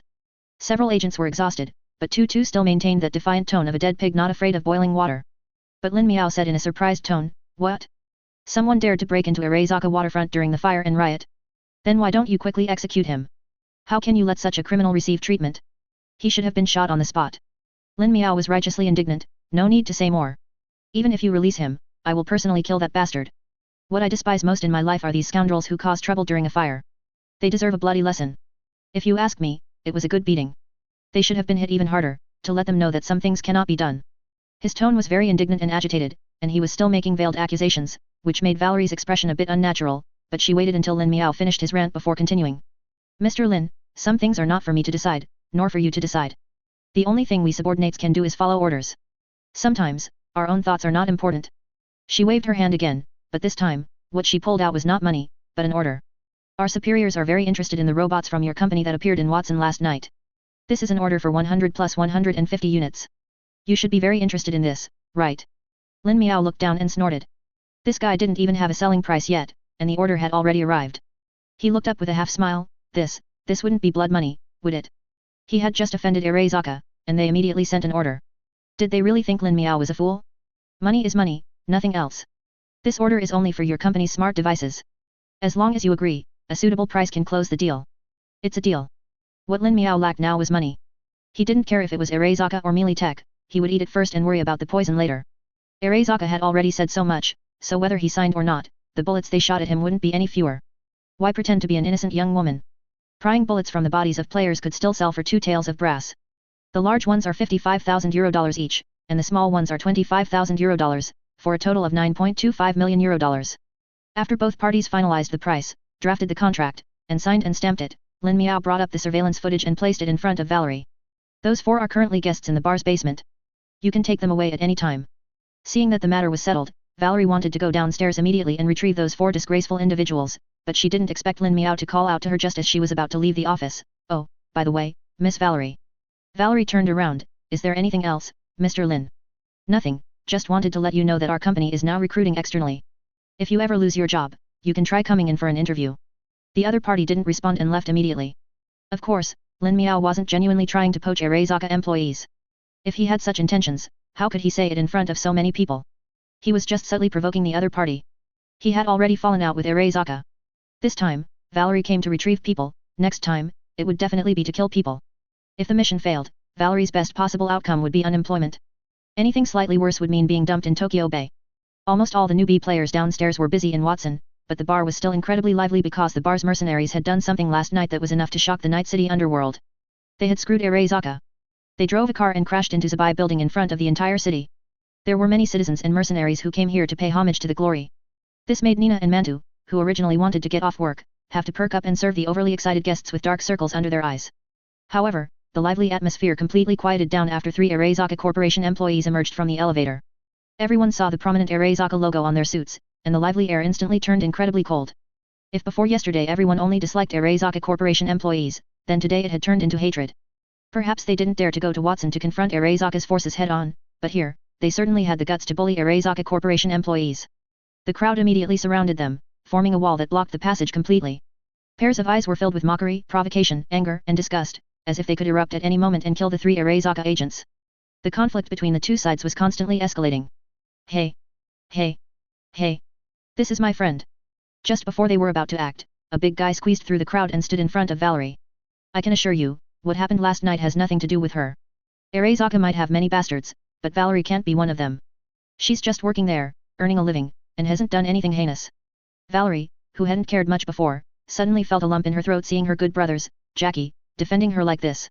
Several agents were exhausted, but Tutu still maintained that defiant tone of a dead pig not afraid of boiling water. But Lin Miao said in a surprised tone, "What? Someone dared to break into Arezaka waterfront during the fire and riot? Then why don't you quickly execute him? How can you let such a criminal receive treatment? He should have been shot on the spot." Lin Miao was righteously indignant, no need to say more. "Even if you release him, I will personally kill that bastard. What I despise most in my life are these scoundrels who cause trouble during a fire. They deserve a bloody lesson. If you ask me, it was a good beating. They should have been hit even harder, to let them know that some things cannot be done." His tone was very indignant and agitated, and he was still making veiled accusations, which made Valerie's expression a bit unnatural, but she waited until Lin Miao finished his rant before continuing. "Mr. Lin, some things are not for me to decide, nor for you to decide. The only thing we subordinates can do is follow orders. Sometimes, our own thoughts are not important." She waved her hand again, but this time, what she pulled out was not money, but an order. "Our superiors are very interested in the robots from your company that appeared in Watson last night. This is an order for 100 plus 150 units. You should be very interested in this, right?" Lin Miao looked down and snorted. This guy didn't even have a selling price yet, and the order had already arrived. He looked up with a half-smile. This wouldn't be blood money, would it? He had just offended Arezaka, and they immediately sent an order. Did they really think Lin Miao was a fool? Money is money, nothing else. This order is only for your company's smart devices. As long as you agree, a suitable price can close the deal. It's a deal. What Lin Miao lacked now was money. He didn't care if it was Arezaka or Mealy Tech, he would eat it first and worry about the poison later. Arezaka had already said so much, so whether he signed or not, the bullets they shot at him wouldn't be any fewer. Why pretend to be an innocent young woman? Prying bullets from the bodies of players could still sell for 2 taels of brass. The large ones are €55,000 each, and the small ones are €25,000, for a total of €9.25 million. After both parties finalized the price, drafted the contract, and signed and stamped it, Lin Miao brought up the surveillance footage and placed it in front of Valerie. "Those 4 are currently guests in the bar's basement. You can take them away at any time." Seeing that the matter was settled, Valerie wanted to go downstairs immediately and retrieve those 4 disgraceful individuals, but she didn't expect Lin Miao to call out to her just as she was about to leave the office. "Oh, by the way, Miss Valerie." Valerie turned around. "Is there anything else, Mr. Lin?" "Nothing, just wanted to let you know that our company is now recruiting externally. If you ever lose your job, you can try coming in for an interview." The other party didn't respond and left immediately. Of course, Lin Miao wasn't genuinely trying to poach Arezaka employees. If he had such intentions, how could he say it in front of so many people? He was just subtly provoking the other party. He had already fallen out with Arezaka. This time, Valerie came to retrieve people, next time, it would definitely be to kill people. If the mission failed, Valerie's best possible outcome would be unemployment. Anything slightly worse would mean being dumped in Tokyo Bay. Almost all the newbie players downstairs were busy in Watson, but the bar was still incredibly lively because the bar's mercenaries had done something last night that was enough to shock the Night City underworld. They had screwed Arezaka. They drove a car and crashed into Zabai building in front of the entire city. There were many citizens and mercenaries who came here to pay homage to the glory. This made Nina and Mantu, who originally wanted to get off work, have to perk up and serve the overly excited guests with dark circles under their eyes. However, the lively atmosphere completely quieted down after 3 Arezaka Corporation employees emerged from the elevator. Everyone saw the prominent Arezaka logo on their suits, and the lively air instantly turned incredibly cold. If before yesterday everyone only disliked Arezaka Corporation employees, then today it had turned into hatred. Perhaps they didn't dare to go to Watson to confront Arezaka's forces head-on, but here, they certainly had the guts to bully Arezaka Corporation employees. The crowd immediately surrounded them, forming a wall that blocked the passage completely. Pairs of eyes were filled with mockery, provocation, anger, and disgust, as if they could erupt at any moment and kill the 3 Arezaka agents. The conflict between the two sides was constantly escalating. "Hey! Hey! Hey! This is my friend." Just before they were about to act, a big guy squeezed through the crowd and stood in front of Valerie. "I can assure you, what happened last night has nothing to do with her. Arezaka might have many bastards, but Valerie can't be one of them. She's just working there, earning a living, and hasn't done anything heinous." Valerie, who hadn't cared much before, suddenly felt a lump in her throat seeing her good brothers, Jackie, defending her like this.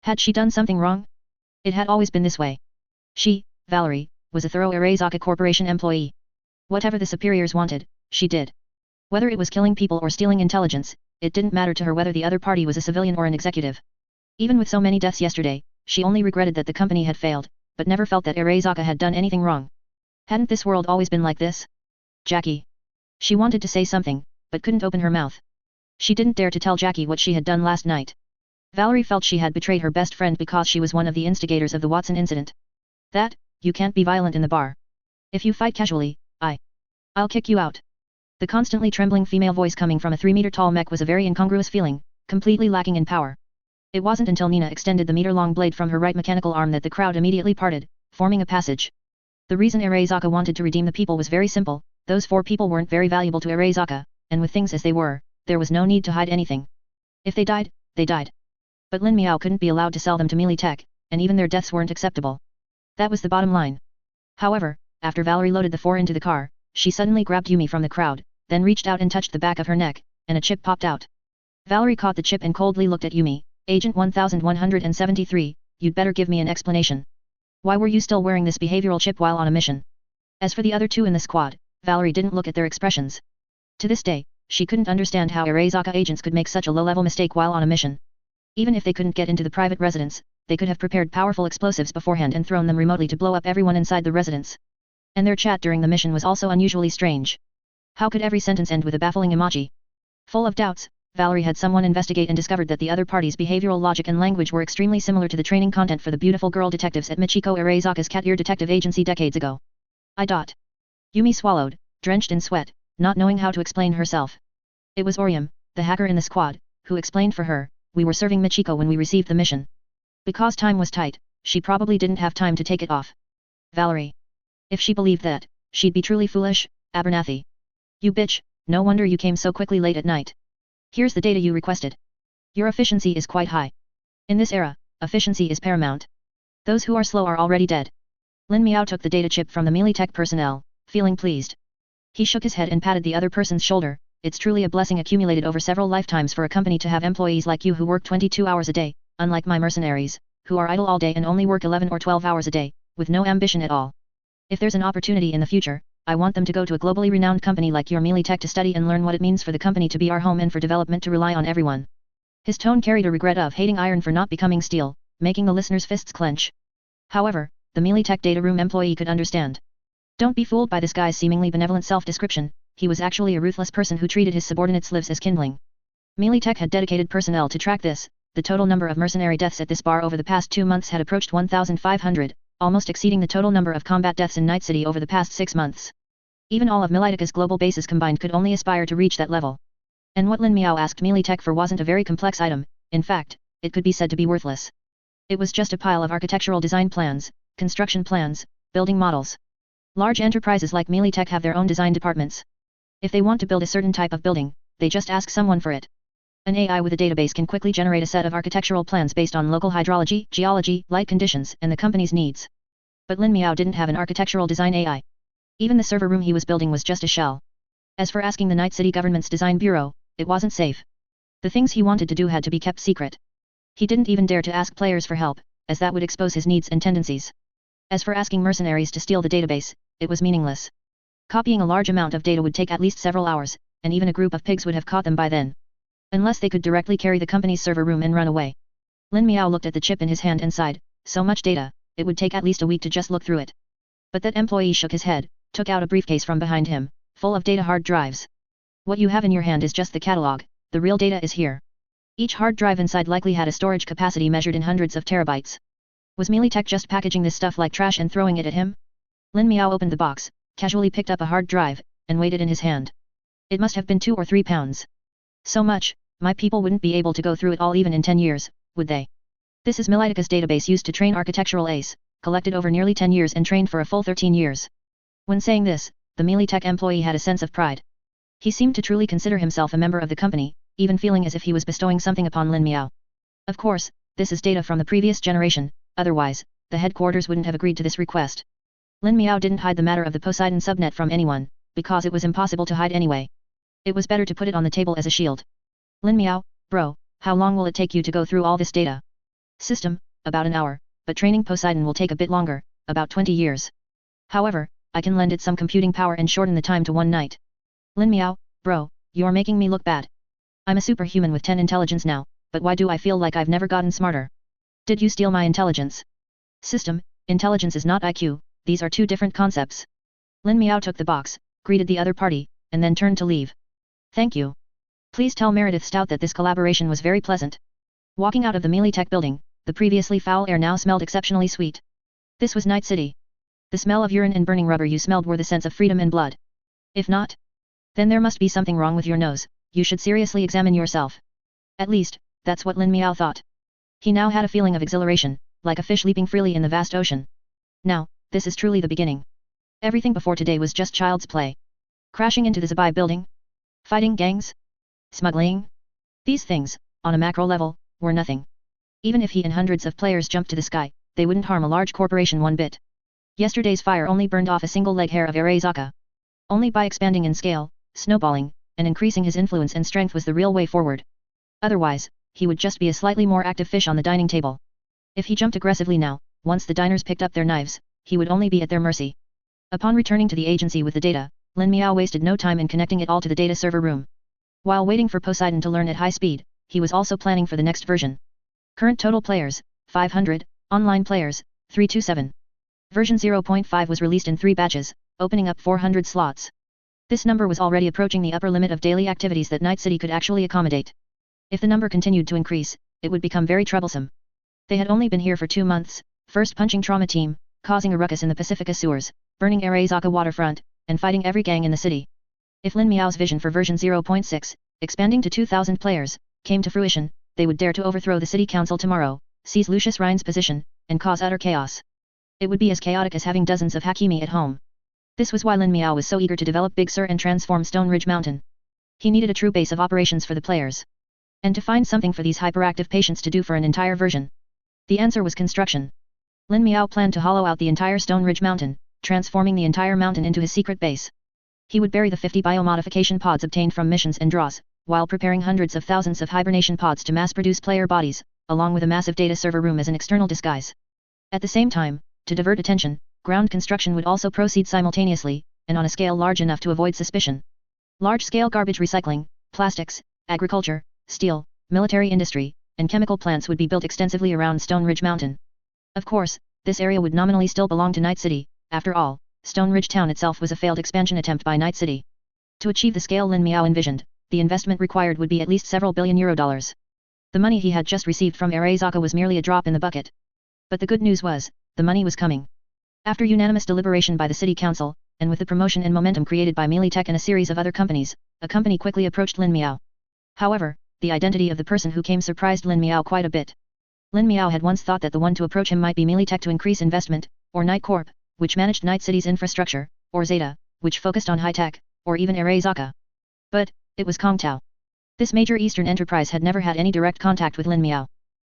Had she done something wrong? It had always been this way. She, Valerie, was a thorough Arezaka Corporation employee. Whatever the superiors wanted, she did. Whether it was killing people or stealing intelligence, it didn't matter to her whether the other party was a civilian or an executive. Even with so many deaths yesterday, she only regretted that the company had failed, but never felt that Arezaka had done anything wrong. Hadn't this world always been like this? Jackie. She wanted to say something, but couldn't open her mouth. She didn't dare to tell Jackie what she had done last night. Valerie felt she had betrayed her best friend because she was one of the instigators of the Watson incident. That, you can't be violent in the bar. If you fight casually, I'll kick you out. The constantly trembling female voice coming from a 3-meter-tall mech was a very incongruous feeling, completely lacking in power. It wasn't until Nina extended the meter-long blade from her right mechanical arm that the crowd immediately parted, forming a passage. The reason Arezaka wanted to redeem the people was very simple: those 4 people weren't very valuable to Arezaka, and with things as they were, there was no need to hide anything. If they died, they died. But Lin Miao couldn't be allowed to sell them to melee tech, and even their deaths weren't acceptable. That was the bottom line. However, after Valerie loaded the 4 into the car, she suddenly grabbed Yumi from the crowd, then reached out and touched the back of her neck, and a chip popped out. Valerie caught the chip and coldly looked at Yumi. Agent 1173, you'd better give me an explanation. Why were you still wearing this behavioral chip while on a mission? As for the other 2 in the squad, Valerie didn't look at their expressions. To this day, she couldn't understand how Arezaka agents could make such a low-level mistake while on a mission. Even if they couldn't get into the private residence, they could have prepared powerful explosives beforehand and thrown them remotely to blow up everyone inside the residence. And their chat during the mission was also unusually strange. How could every sentence end with a baffling emoji? Full of doubts, Valerie had someone investigate and discovered that the other party's behavioral logic and language were extremely similar to the training content for the beautiful girl detectives at Michiko Arezaka's Cat Ear Detective Agency decades ago. Yumi swallowed, drenched in sweat, not knowing how to explain herself. It was Orium, the hacker in the squad, who explained for her, we were serving Michiko when we received the mission. Because time was tight, she probably didn't have time to take it off. Valerie. If she believed that, she'd be truly foolish, Abernathy. You bitch, no wonder you came so quickly late at night. Here's the data you requested. Your efficiency is quite high. In this era, efficiency is paramount. Those who are slow are already dead. Lin Miao took the data chip from the melee tech personnel, feeling pleased. He shook his head and patted the other person's shoulder. It's truly a blessing accumulated over several lifetimes for a company to have employees like you who work 22 hours a day, unlike my mercenaries, who are idle all day and only work 11 or 12 hours a day, with no ambition at all. If there's an opportunity in the future, I want them to go to a globally renowned company like your melee tech to study and learn what it means for the company to be our home and for development to rely on everyone. His tone carried a regret of hating iron for not becoming steel, making the listener's fists clench. However, the melee tech data room employee could understand. Don't be fooled by this guy's seemingly benevolent self-description. He was actually a ruthless person who treated his subordinates' lives as kindling. Melee tech had dedicated personnel to track this. The total number of mercenary deaths at this bar over the past 2 months had approached 1,500, almost exceeding the total number of combat deaths in Night City over the past 6 months. Even all of Militica's global bases combined could only aspire to reach that level. And what Lin Miao asked melee tech for wasn't a very complex item. In fact, it could be said to be worthless. It was just a pile of architectural design plans, construction plans, building models. Large enterprises like melee tech have their own design departments. If they want to build a certain type of building, they just ask someone for it. An AI with a database can quickly generate a set of architectural plans based on local hydrology, geology, light conditions, and the company's needs. But Lin Miao didn't have an architectural design AI. Even the server room he was building was just a shell. As for asking the Night City government's design bureau, it wasn't safe. The things he wanted to do had to be kept secret. He didn't even dare to ask players for help, as that would expose his needs and tendencies. As for asking mercenaries to steal the database, it was meaningless. Copying a large amount of data would take at least several hours, and even a group of pigs would have caught them by then. Unless they could directly carry the company's server room and run away. Lin Miao looked at the chip in his hand and sighed, so much data, it would take at least a week to just look through it. But that employee shook his head, took out a briefcase from behind him, full of data hard drives. What you have in your hand is just the catalog, the real data is here. Each hard drive inside likely had a storage capacity measured in hundreds of terabytes. Was melee tech just packaging this stuff like trash and throwing it at him? Lin Miao opened the box, casually picked up a hard drive, and weighed it in his hand. It must have been 2 or 3 pounds. So much, my people wouldn't be able to go through it all even in 10 years, would they? This is Militica's database used to train architectural ace, collected over nearly 10 years and trained for a full 13 years. When saying this, the melee tech employee had a sense of pride. He seemed to truly consider himself a member of the company, even feeling as if he was bestowing something upon Lin Miao. Of course, this is data from the previous generation, otherwise, the headquarters wouldn't have agreed to this request. Lin Miao didn't hide the matter of the Poseidon subnet from anyone, because it was impossible to hide anyway. It was better to put it on the table as a shield. Lin Miao, bro, how long will it take you to go through all this data? System, about an hour, but training Poseidon will take a bit longer, about 20 years. However, I can lend it some computing power and shorten the time to 1 night. Lin Miao, bro, You're making me look bad. I'm a superhuman with 10 intelligence now, but why do I feel like I've never gotten smarter? Did you steal my intelligence? System, intelligence is not IQ, these are two different concepts. Lin Miao took the box, greeted the other party, and then turned to leave. Thank you. Please tell Meredith Stout that this collaboration was very pleasant. Walking out of the Melee Tech building, the previously foul air now smelled exceptionally sweet. This was Night City. The smell of urine and burning rubber you smelled were the scents of freedom and blood. If not, then there must be something wrong with your nose, you should seriously examine yourself. At least, that's what Lin Miao thought. He now had a feeling of exhilaration, like a fish leaping freely in the vast ocean. Now, this is truly the beginning. Everything before today was just child's play. Crashing into the Zabai building? Fighting gangs? Smuggling? These things, on a macro level, were nothing. Even if he and hundreds of players jumped to the sky, they wouldn't harm a large corporation one bit. Yesterday's fire only burned off a single leg hair of Arezaka. Only by expanding in scale, snowballing, and increasing his influence and strength was the real way forward. Otherwise, he would just be a slightly more active fish on the dining table. If he jumped aggressively now, once the diners picked up their knives, he would only be at their mercy. Upon returning to the agency with the data, Lin Miao wasted no time in connecting it all to the data server room. While waiting for Poseidon to learn at high speed, he was also planning for the next version. Current total players, 500, online players, 327. Version 0.5 was released in 3 batches, opening up 400 slots. This number was already approaching the upper limit of daily activities that Night City could actually accommodate. If the number continued to increase, it would become very troublesome. They had only been here for 2 months, first punching Trauma Team, causing a ruckus in the Pacifica sewers, burning Arezaka waterfront, and fighting every gang in the city. If Lin Miao's vision for version 0.6, expanding to 2,000 players, came to fruition, they would dare to overthrow the city council tomorrow, seize Lucius Rhine's position, and cause utter chaos. It would be as chaotic as having dozens of Hakimi at home. This was why Lin Miao was so eager to develop Big Sur and transform Stone Ridge Mountain. He needed a true base of operations for the players. And to find something for these hyperactive patients to do for an entire version. The answer was construction. Lin Miao planned to hollow out the entire Stone Ridge Mountain, transforming the entire mountain into his secret base. He would bury the 50 biomodification pods obtained from missions and draws, while preparing hundreds of thousands of hibernation pods to mass-produce player bodies, along with a massive data server room as an external disguise. At the same time, to divert attention, ground construction would also proceed simultaneously, and on a scale large enough to avoid suspicion. Large-scale garbage recycling, plastics, agriculture, steel, military industry, and chemical plants would be built extensively around Stone Ridge Mountain. Of course, this area would nominally still belong to Night City. After all, Stone Ridge Town itself was a failed expansion attempt by Night City. To achieve the scale Lin Miao envisioned, the investment required would be at least several billion $. The money he had just received from Arezaka was merely a drop in the bucket. But the good news was, the money was coming. After unanimous deliberation by the city council, and with the promotion and momentum created by Melee Tech and a series of other companies, a company quickly approached Lin Miao. However, the identity of the person who came surprised Lin Miao quite a bit. Lin Miao had once thought that the one to approach him might be Melee Tech to increase investment, or Night Corp, which managed Night City's infrastructure, or Zeta, which focused on high-tech, or even Arezaka. But, it was Kong Tao. This major Eastern enterprise had never had any direct contact with Lin Miao.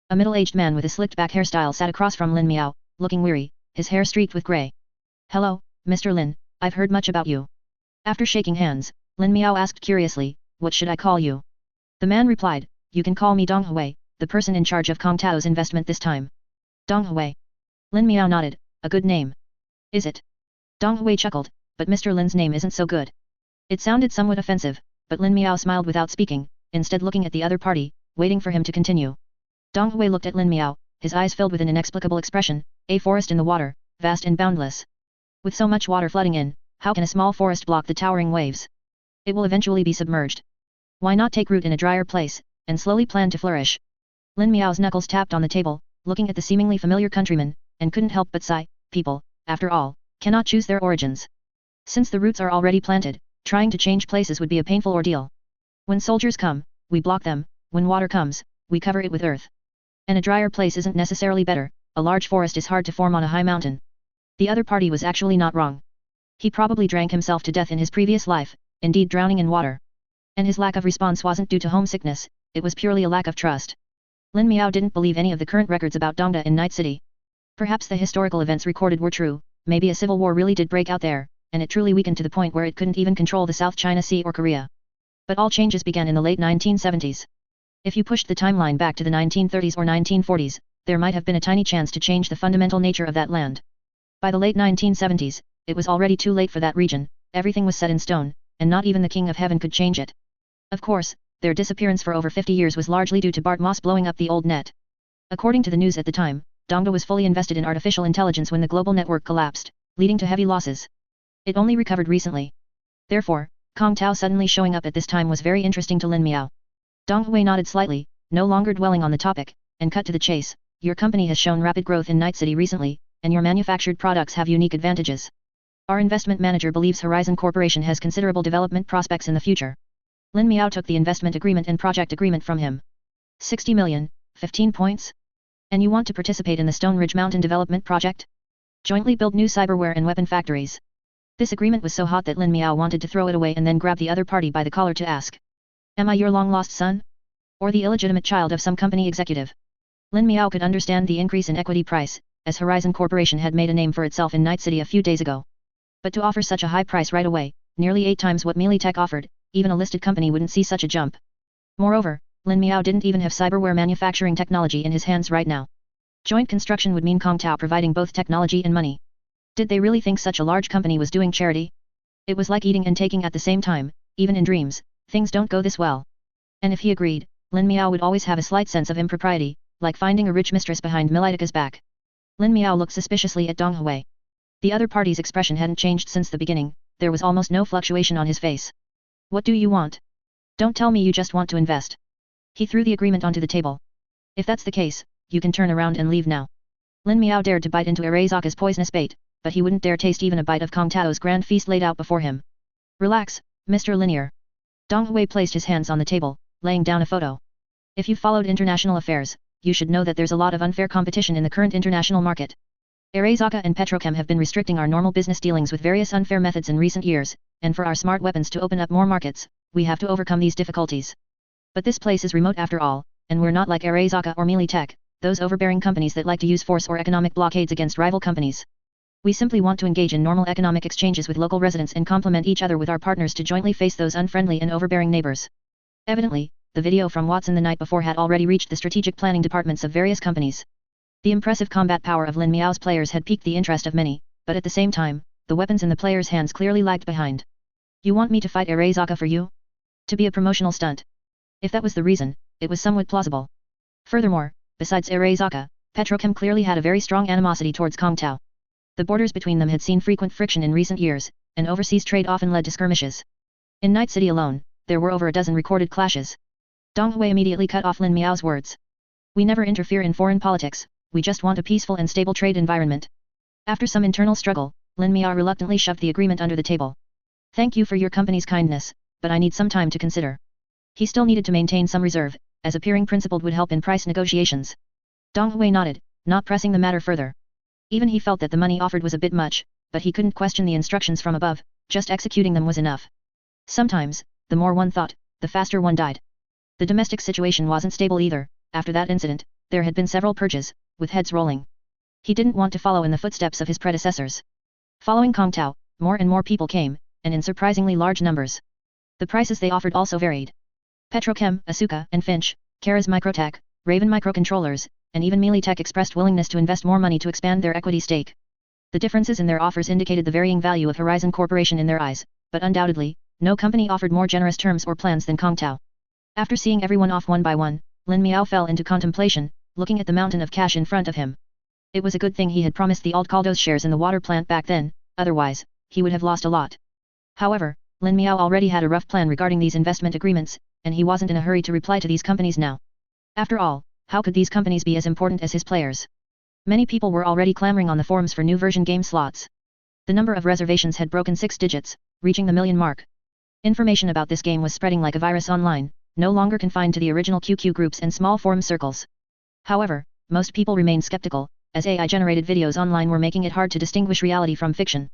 A middle-aged man with a slicked-back hairstyle sat across from Lin Miao, looking weary, his hair streaked with grey. "Hello, Mr. Lin, I've heard much about you." After shaking hands, Lin Miao asked curiously, "What should I call you?" The man replied, "You can call me Dong Hui, the person in charge of Kong Tao's investment this time." Dong Hui. Lin Miao nodded, "A good name. Is it?" Dong Hui chuckled, "But Mr. Lin's name isn't so good." It sounded somewhat offensive, but Lin Miao smiled without speaking, instead looking at the other party, waiting for him to continue. Dong Hui looked at Lin Miao, his eyes filled with an inexplicable expression, "A forest in the water, vast and boundless. With so much water flooding in, how can a small forest block the towering waves? It will eventually be submerged. Why not take root in a drier place, and slowly plan to flourish?" Lin Miao's knuckles tapped on the table, looking at the seemingly familiar countryman, and couldn't help but sigh. People, after all, cannot choose their origins. Since the roots are already planted, trying to change places would be a painful ordeal. When soldiers come, we block them, when water comes, we cover it with earth. And a drier place isn't necessarily better, a large forest is hard to form on a high mountain. The other party was actually not wrong. He probably drank himself to death in his previous life, indeed drowning in water. And his lack of response wasn't due to homesickness, it was purely a lack of trust. Lin Miao didn't believe any of the current records about Dongda in Night City. Perhaps the historical events recorded were true, maybe a civil war really did break out there, and it truly weakened to the point where it couldn't even control the South China Sea or Korea. But all changes began in the late 1970s. If you pushed the timeline back to the 1930s or 1940s, there might have been a tiny chance to change the fundamental nature of that land. By the late 1970s, it was already too late for that region, everything was set in stone, and not even the King of Heaven could change it. Of course, their disappearance for over 50 years was largely due to Bart Moss blowing up the old net. According to the news at the time, Dongda was fully invested in artificial intelligence when the global network collapsed, leading to heavy losses. It only recovered recently. Therefore, Kong Tao suddenly showing up at this time was very interesting to Lin Miao. Dong Hui nodded slightly, no longer dwelling on the topic, and cut to the chase. Your company has shown rapid growth in Night City recently, and your manufactured products have unique advantages. Our investment manager believes Horizon Corporation has considerable development prospects in the future. Lin Miao took the investment agreement and project agreement from him. 60 million, 15 points? And you want to participate in the Stone Ridge Mountain Development Project? Jointly build new cyberware and weapon factories. This agreement was so hot that Lin Miao wanted to throw it away and then grab the other party by the collar to ask. Am I your long-lost son? Or the illegitimate child of some company executive? Lin Miao could understand the increase in equity price, as Horizon Corporation had made a name for itself in Night City a few days ago. But to offer such a high price right away, nearly 8 times what Melee Tech offered, even a listed company wouldn't see such a jump. Moreover, Lin Miao didn't even have cyberware manufacturing technology in his hands right now. Joint construction would mean Kong Tao providing both technology and money. Did they really think such a large company was doing charity? It was like eating and taking at the same time, even in dreams, things don't go this well. And if he agreed, Lin Miao would always have a slight sense of impropriety, like finding a rich mistress behind Militika's back. Lin Miao looked suspiciously at Dong Hui. The other party's expression hadn't changed since the beginning, there was almost no fluctuation on his face. What do you want? Don't tell me you just want to invest. He threw the agreement onto the table. If that's the case, you can turn around and leave now. Lin Miao dared to bite into Arazaka's poisonous bait, but he wouldn't dare taste even a bite of Kong Tao's grand feast laid out before him. Relax, Mr. Linear. Dong Hui placed his hands on the table, laying down a photo. If you've followed international affairs, you should know that there's a lot of unfair competition in the current international market. Arazaka and Petrochem have been restricting our normal business dealings with various unfair methods in recent years, and for our smart weapons to open up more markets, we have to overcome these difficulties. But this place is remote after all, and we're not like Arazaka or Melee Tech, those overbearing companies that like to use force or economic blockades against rival companies. We simply want to engage in normal economic exchanges with local residents and complement each other with our partners to jointly face those unfriendly and overbearing neighbors. Evidently, the video from Watson the night before had already reached the strategic planning departments of various companies. The impressive combat power of Lin Miao's players had piqued the interest of many, but at the same time, the weapons in the players' hands clearly lagged behind. You want me to fight Arazaka for you? To be a promotional stunt? If that was the reason, it was somewhat plausible. Furthermore, besides Arazaka, Petrochem clearly had a very strong animosity towards Kong Tao. The borders between them had seen frequent friction in recent years, and overseas trade often led to skirmishes. In Night City alone, there were over a dozen recorded clashes. Dong Hui immediately cut off Lin Miao's words. We never interfere in foreign politics, we just want a peaceful and stable trade environment. After some internal struggle, Lin Miao reluctantly shoved the agreement under the table. Thank you for your company's kindness, but I need some time to consider. He still needed to maintain some reserve, as appearing principled would help in price negotiations. Dong Hui nodded, not pressing the matter further. Even he felt that the money offered was a bit much, but he couldn't question the instructions from above, just executing them was enough. Sometimes, the more one thought, the faster one died. The domestic situation wasn't stable either. After that incident, there had been several purges, with heads rolling. He didn't want to follow in the footsteps of his predecessors. Following Kong Tao, more and more people came, and in surprisingly large numbers. The prices they offered also varied. Petrochem, Asuka and Finch, Kara's Microtech, Raven Microcontrollers, and even Melee Tech expressed willingness to invest more money to expand their equity stake. The differences in their offers indicated the varying value of Horizon Corporation in their eyes, but undoubtedly, no company offered more generous terms or plans than Kong Tao. After seeing everyone off one by one, Lin Miao fell into contemplation, looking at the mountain of cash in front of him. It was a good thing he had promised the Aldcaldos shares in the water plant back then, otherwise, he would have lost a lot. However, Lin Miao already had a rough plan regarding these investment agreements, and he wasn't in a hurry to reply to these companies now. After all, how could these companies be as important as his players? Many people were already clamoring on the forums for new version game slots. The number of reservations had broken 6 digits, reaching the million mark. Information about this game was spreading like a virus online, no longer confined to the original QQ groups and small forum circles. However, most people remained skeptical, as AI-generated videos online were making it hard to distinguish reality from fiction.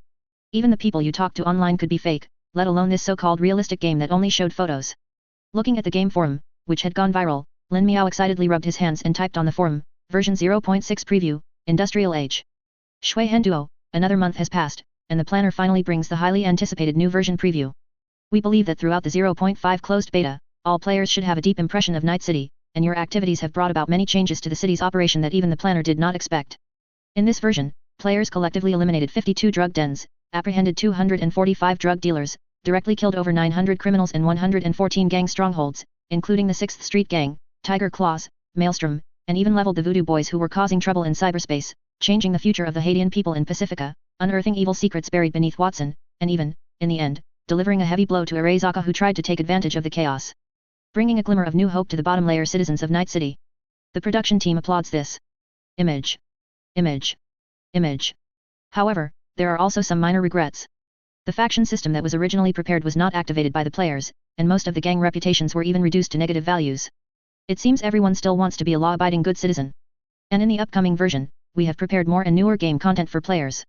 Even the people you talked to online could be fake, let alone this so-called realistic game that only showed photos. Looking at the game forum, which had gone viral, Lin Miao excitedly rubbed his hands and typed on the forum, version 0.6 preview, Industrial Age. Shui Hen Duo, another month has passed, and the planner finally brings the highly anticipated new version preview. We believe that throughout the 0.5 closed beta, all players should have a deep impression of Night City, and your activities have brought about many changes to the city's operation that even the planner did not expect. In this version, players collectively eliminated 52 drug dens, apprehended 245 drug dealers, directly killed over 900 criminals and 114 gang strongholds, including the 6th Street Gang, Tiger Claws, Maelstrom, and even leveled the Voodoo Boys who were causing trouble in cyberspace, changing the future of the Haitian people in Pacifica, unearthing evil secrets buried beneath Watson, and even, in the end, delivering a heavy blow to Arezaka who tried to take advantage of the chaos, bringing a glimmer of new hope to the bottom layer citizens of Night City. The production team applauds this. Image. Image. Image. However, there are also some minor regrets. The faction system that was originally prepared was not activated by the players, and most of the gang reputations were even reduced to negative values. It seems everyone still wants to be a law-abiding good citizen. And in the upcoming version, we have prepared more and newer game content for players.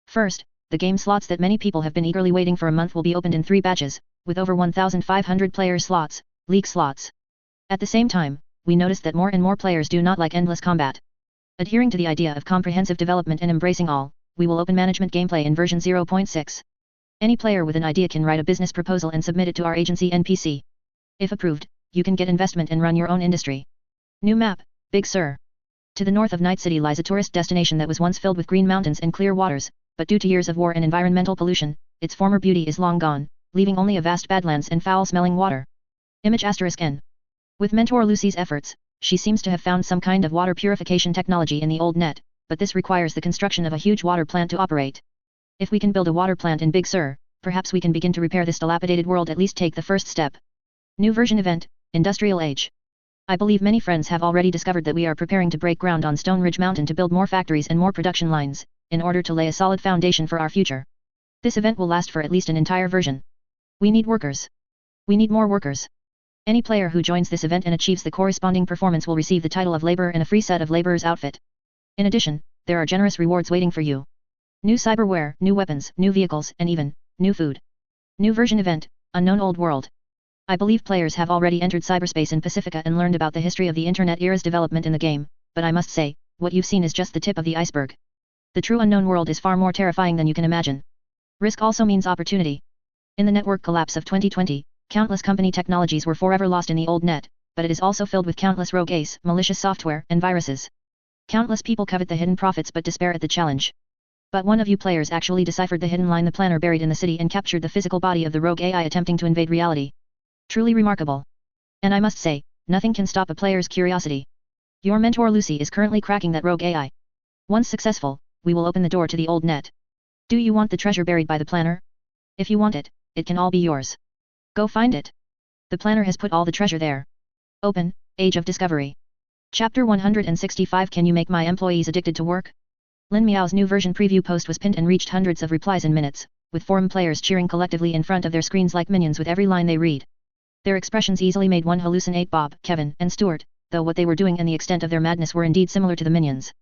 First, the game slots that many people have been eagerly waiting for a month will be opened in 3 batches, with over 1,500 player slots, league slots. At the same time, we noticed that more and more players do not like endless combat. Adhering to the idea of comprehensive development and embracing all, we will open management gameplay in version 0.6. Any player with an idea can write a business proposal and submit it to our agency NPC. If approved, you can get investment and run your own industry. New map, Big Sur. To the north of Night City lies a tourist destination that was once filled with green mountains and clear waters, but due to years of war and environmental pollution, its former beauty is long gone, leaving only a vast badlands and foul-smelling water. Image *N. With mentor Lucy's efforts, she seems to have found some kind of water purification technology in the old net, but this requires the construction of a huge water plant to operate. If we can build a water plant in Big Sur, perhaps we can begin to repair this dilapidated world, at least take the first step. New version event, Industrial Age. I believe many friends have already discovered that we are preparing to break ground on Stone Ridge Mountain to build more factories and more production lines, in order to lay a solid foundation for our future. This event will last for at least an entire version. We need workers. We need more workers. Any player who joins this event and achieves the corresponding performance will receive the title of laborer and a free set of laborer's outfit. In addition, there are generous rewards waiting for you. New cyberware, new weapons, new vehicles, and even, new food. New version event, Unknown Old World. I believe players have already entered cyberspace in Pacifica and learned about the history of the Internet era's development in the game, but I must say, what you've seen is just the tip of the iceberg. The true unknown world is far more terrifying than you can imagine. Risk also means opportunity. In the network collapse of 2020, countless company technologies were forever lost in the old net, but it is also filled with countless rogue ace, malicious software, and viruses. Countless people covet the hidden profits but despair at the challenge. But one of you players actually deciphered the hidden line the planner buried in the city and captured the physical body of the rogue AI attempting to invade reality. Truly remarkable. And I must say, nothing can stop a player's curiosity. Your mentor Lucy is currently cracking that rogue AI. Once successful, we will open the door to the old net. Do you want the treasure buried by the planner? If you want it, it can all be yours. Go find it. The planner has put all the treasure there. Open, Age of Discovery. Chapter 165. Can you make my employees addicted to work? Lin Miao's new version preview post was pinned and reached hundreds of replies in minutes, with forum players cheering collectively in front of their screens like minions with every line they read. Their expressions easily made one hallucinate Bob, Kevin, and Stuart, though what they were doing and the extent of their madness were indeed similar to the minions.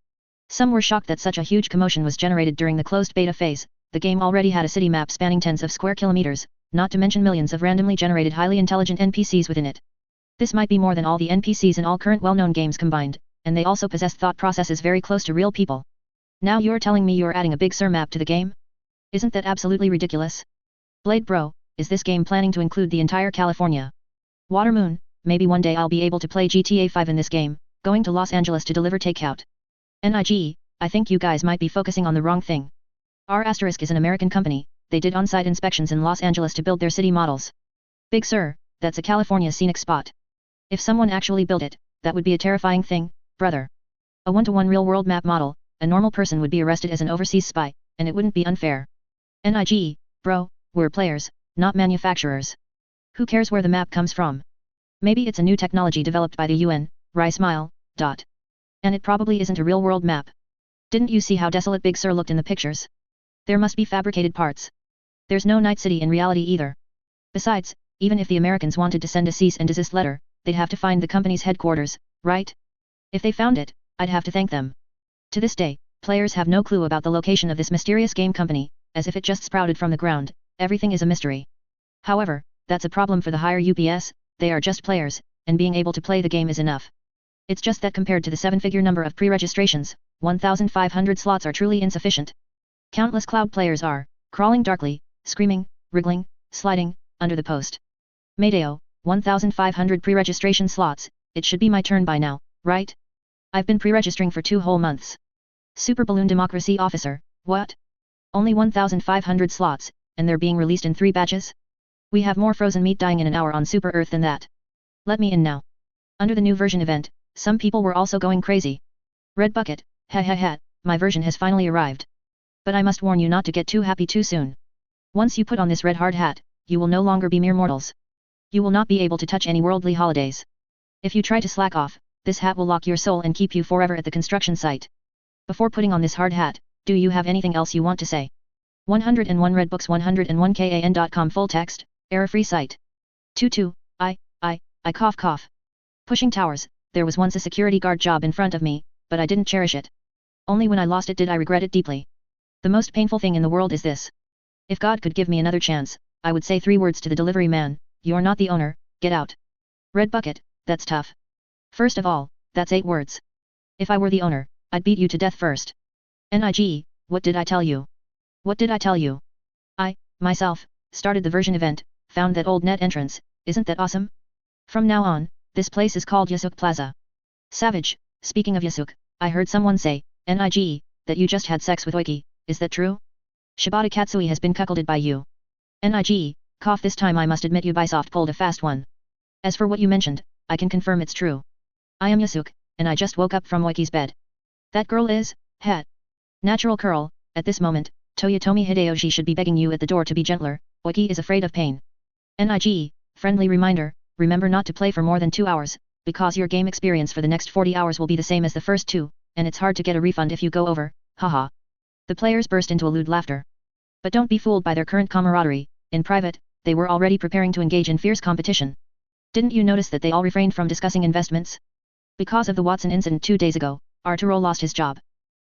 Some were shocked that such a huge commotion was generated during the closed beta phase. The game already had a city map spanning tens of square kilometers, not to mention millions of randomly generated highly intelligent NPCs within it. This might be more than all the NPCs in all current well-known games combined, and they also possess thought processes very close to real people. Now you're telling me you're adding a Big Sur map to the game? Isn't that absolutely ridiculous? Blade Bro, is this game planning to include the entire California? Water Moon, maybe one day I'll be able to play GTA 5 in this game, going to Los Angeles to deliver takeout. NIGE, I think you guys might be focusing on the wrong thing. R** is an American company, they did on-site inspections in Los Angeles to build their city models. Big Sur, that's a California scenic spot. If someone actually built it, that would be a terrifying thing, brother. A one-to-one real-world map model, a normal person would be arrested as an overseas spy, and it wouldn't be unfair. NIGE, bro, we're players, not manufacturers. Who cares where the map comes from? Maybe it's a new technology developed by the UN, Rye smile, dot. And it probably isn't a real-world map. Didn't you see how desolate Big Sur looked in the pictures? There must be fabricated parts. There's no Night City in reality either. Besides, even if the Americans wanted to send a cease and desist letter, they'd have to find the company's headquarters, right? If they found it, I'd have to thank them. To this day, players have no clue about the location of this mysterious game company, as if it just sprouted from the ground. Everything is a mystery. However, that's a problem for the higher UPS, they are just players, and being able to play the game is enough. It's just that compared to the 7-figure number of pre-registrations, 1,500 slots are truly insufficient. Countless cloud players are, crawling darkly, screaming, wriggling, sliding, under the post. Maydeo, 1,500 pre-registration slots, it should be my turn by now, right? I've been pre-registering for 2 whole months. Super Balloon Democracy Officer, what? Only 1,500 slots, and they're being released in 3 batches? We have more frozen meat dying in an hour on Super Earth than that. Let me in now. Under the new version event, some people were also going crazy. Red Bucket, ha, my version has finally arrived. But I must warn you not to get too happy too soon. Once you put on this red hard hat, you will no longer be mere mortals. You will not be able to touch any worldly holidays. If you try to slack off, this hat will lock your soul and keep you forever at the construction site. Before putting on this hard hat, do you have anything else you want to say? 101 Redbooks 101kan.com full text, error-free site. 22, I cough. Pushing towers, there was once a security guard job in front of me, but I didn't cherish it. Only when I lost it did I regret it deeply. The most painful thing in the world is this. If God could give me another chance, I would say 3 words to the delivery man: you're not the owner, get out. Red Bucket, that's tough. First of all, that's 8 words. If I were the owner, I'd beat you to death first. NIG, what did I tell you? What did I tell you? I, myself, started the version event, found that old net entrance, isn't that awesome? From now on, this place is called Yasuk Plaza. Savage, speaking of Yasuk, I heard someone say, NIG, that you just had sex with Oiki, is that true? Shibata Katsui has been cuckolded by you. NIG, cough, this time I must admit Ubisoft pulled a fast one. As for what you mentioned, I can confirm it's true. I am Yasuk, and I just woke up from Oiki's bed. That girl is, natural curl, at this moment, Toyotomi Hideyoshi should be begging you at the door to be gentler, Oiki is afraid of pain. NIG, friendly reminder, remember not to play for more than 2 hours, because your game experience for the next 40 hours will be the same as the first 2, and it's hard to get a refund if you go over, haha. The players burst into a lewd laughter. But don't be fooled by their current camaraderie, in private, they were already preparing to engage in fierce competition. Didn't you notice that they all refrained from discussing investments? Because of the Watson incident 2 days ago, Arturo lost his job.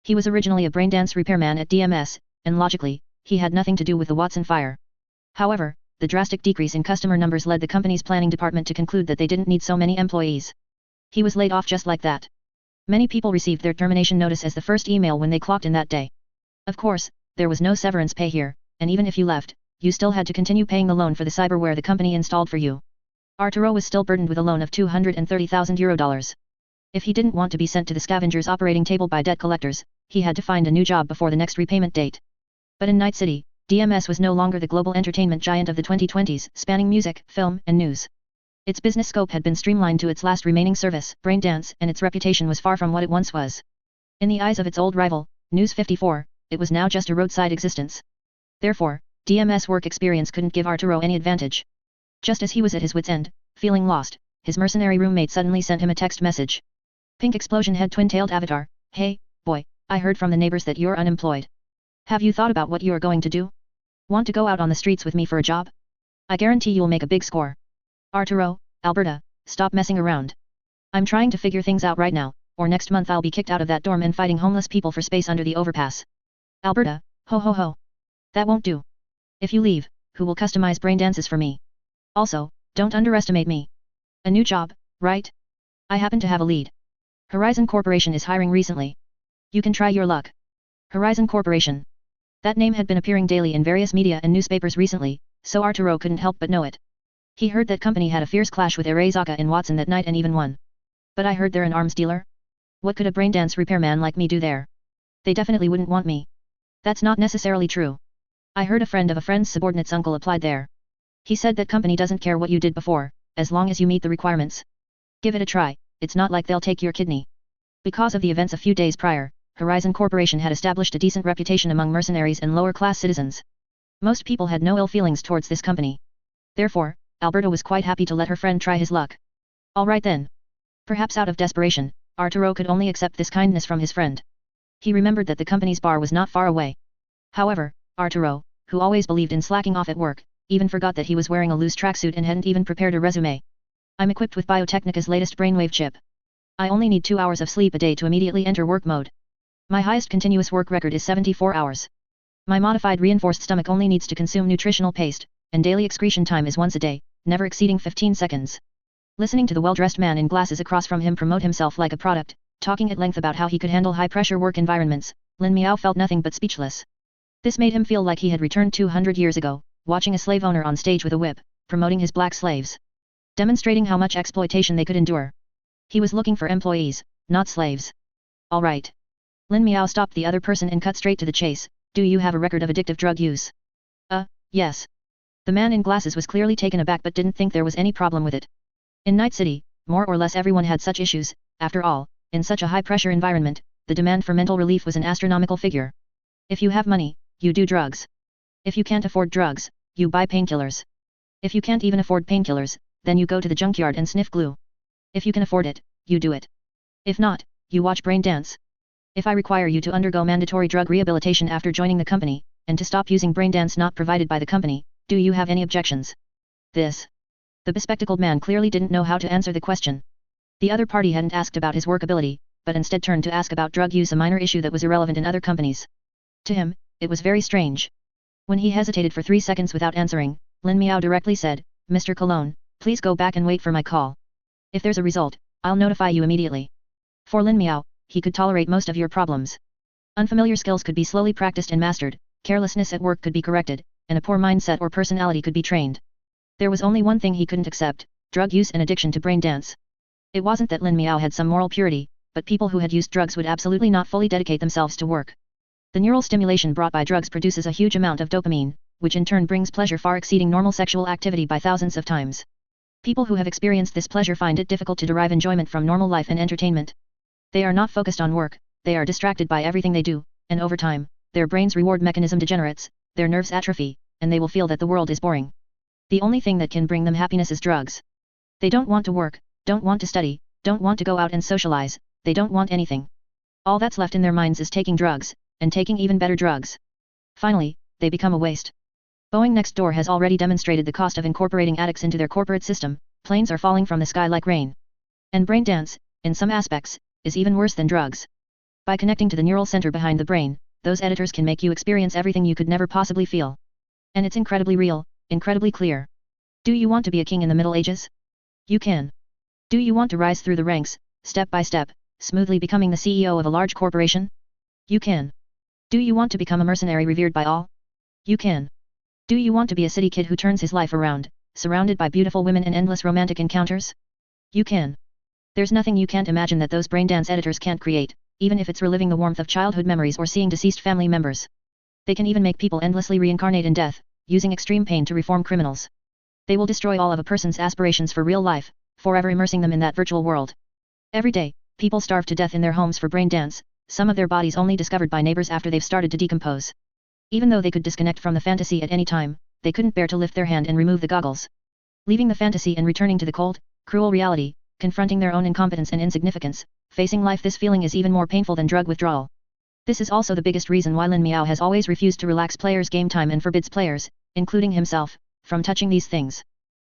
He was originally a braindance repairman at DMS, and logically, he had nothing to do with the Watson fire. However, the drastic decrease in customer numbers led the company's planning department to conclude that they didn't need so many employees. He was laid off just like that. Many people received their termination notice as the first email when they clocked in that day. Of course, there was no severance pay here, and even if you left, you still had to continue paying the loan for the cyberware the company installed for you. Arturo was still burdened with a loan of €230,000. If he didn't want to be sent to the scavenger's operating table by debt collectors, he had to find a new job before the next repayment date. But in Night City, DMS was no longer the global entertainment giant of the 2020s, spanning music, film, and news. Its business scope had been streamlined to its last remaining service, Braindance, and its reputation was far from what it once was. In the eyes of its old rival, News 54, it was now just a roadside existence. Therefore, DMS work experience couldn't give Arturo any advantage. Just as he was at his wit's end, feeling lost, his mercenary roommate suddenly sent him a text message. Pink Explosion Head Twin-Tailed Avatar, hey, boy, I heard from the neighbors that you're unemployed. Have you thought about what you are going to do? Want to go out on the streets with me for a job? I guarantee you'll make a big score. Arturo, Alberta, stop messing around. I'm trying to figure things out right now, or next month I'll be kicked out of that dorm and fighting homeless people for space under the overpass. Alberta, ho. That won't do. If you leave, who will customize brain dances for me? Also, don't underestimate me. A new job, right? I happen to have a lead. Horizon Corporation is hiring recently. You can try your luck. Horizon Corporation. That name had been appearing daily in various media and newspapers recently, so Arturo couldn't help but know it. He heard that company had a fierce clash with Arezaka in Watson that night and even won. But I heard they're an arms dealer? What could a braindance repairman like me do there? They definitely wouldn't want me. That's not necessarily true. I heard a friend of a friend's subordinate's uncle applied there. He said that company doesn't care what you did before, as long as you meet the requirements. Give it a try, it's not like they'll take your kidney. Because of the events a few days prior, Horizon Corporation had established a decent reputation among mercenaries and lower-class citizens. Most people had no ill feelings towards this company. Therefore, Alberta was quite happy to let her friend try his luck. Alright then. Perhaps out of desperation, Arturo could only accept this kindness from his friend. He remembered that the company's bar was not far away. However, Arturo, who always believed in slacking off at work, even forgot that he was wearing a loose tracksuit and hadn't even prepared a resume. I'm equipped with Biotechnica's latest brainwave chip. I only need 2 hours of sleep a day to immediately enter work mode. My highest continuous work record is 74 hours. My modified reinforced stomach only needs to consume nutritional paste, and daily excretion time is once a day, never exceeding 15 seconds. Listening to the well-dressed man in glasses across from him promote himself like a product, talking at length about how he could handle high-pressure work environments, Lin Miao felt nothing but speechless. This made him feel like he had returned 200 years ago, watching a slave owner on stage with a whip, promoting his black slaves. Demonstrating how much exploitation they could endure. He was looking for employees, not slaves. Alright. Lin Miao stopped the other person and cut straight to the chase. Do you have a record of addictive drug use? Yes. The man in glasses was clearly taken aback but didn't think there was any problem with it. In Night City, more or less everyone had such issues. After all, in such a high-pressure environment, the demand for mental relief was an astronomical figure. If you have money, you do drugs. If you can't afford drugs, you buy painkillers. If you can't even afford painkillers, then you go to the junkyard and sniff glue. If you can afford it, you do it. If not, you watch brain dance. If I require you to undergo mandatory drug rehabilitation after joining the company, and to stop using brain dance not provided by the company, do you have any objections? This. The bespectacled man clearly didn't know how to answer the question. The other party hadn't asked about his workability, but instead turned to ask about drug use, a minor issue that was irrelevant in other companies. To him, it was very strange. When he hesitated for 3 seconds without answering, Lin Miao directly said, Mr. Cologne, please go back and wait for my call. If there's a result, I'll notify you immediately. For Lin Miao, he could tolerate most of your problems. Unfamiliar skills could be slowly practiced and mastered, carelessness at work could be corrected, and a poor mindset or personality could be trained. There was only one thing he couldn't accept, drug use and addiction to brain dance. It wasn't that Lin Miao had some moral purity, but people who had used drugs would absolutely not fully dedicate themselves to work. The neural stimulation brought by drugs produces a huge amount of dopamine, which in turn brings pleasure far exceeding normal sexual activity by thousands of times. People who have experienced this pleasure find it difficult to derive enjoyment from normal life and entertainment. They are not focused on work, they are distracted by everything they do, and over time, their brain's reward mechanism degenerates, their nerves atrophy, and they will feel that the world is boring. The only thing that can bring them happiness is drugs. They don't want to work, don't want to study, don't want to go out and socialize, they don't want anything. All that's left in their minds is taking drugs, and taking even better drugs. Finally, they become a waste. Boeing next door has already demonstrated the cost of incorporating addicts into their corporate system, planes are falling from the sky like rain. And brain dance, in some aspects, is even worse than drugs. By connecting to the neural center behind the brain, those editors can make you experience everything you could never possibly feel. And it's incredibly real, incredibly clear. Do you want to be a king in the Middle Ages? You can. Do you want to rise through the ranks, step by step, smoothly becoming the CEO of a large corporation? You can. Do you want to become a mercenary revered by all? You can. Do you want to be a city kid who turns his life around, surrounded by beautiful women and endless romantic encounters? You can. There's nothing you can't imagine that those brain dance editors can't create, even if it's reliving the warmth of childhood memories or seeing deceased family members. They can even make people endlessly reincarnate in death, using extreme pain to reform criminals. They will destroy all of a person's aspirations for real life, forever immersing them in that virtual world. Every day, people starve to death in their homes for brain dance, some of their bodies only discovered by neighbors after they've started to decompose. Even though they could disconnect from the fantasy at any time, they couldn't bear to lift their hand and remove the goggles. Leaving the fantasy and returning to the cold, cruel reality, confronting their own incompetence and insignificance, facing life, this feeling is even more painful than drug withdrawal. This is also the biggest reason why Lin Miao has always refused to relax players' game time and forbids players, including himself, from touching these things.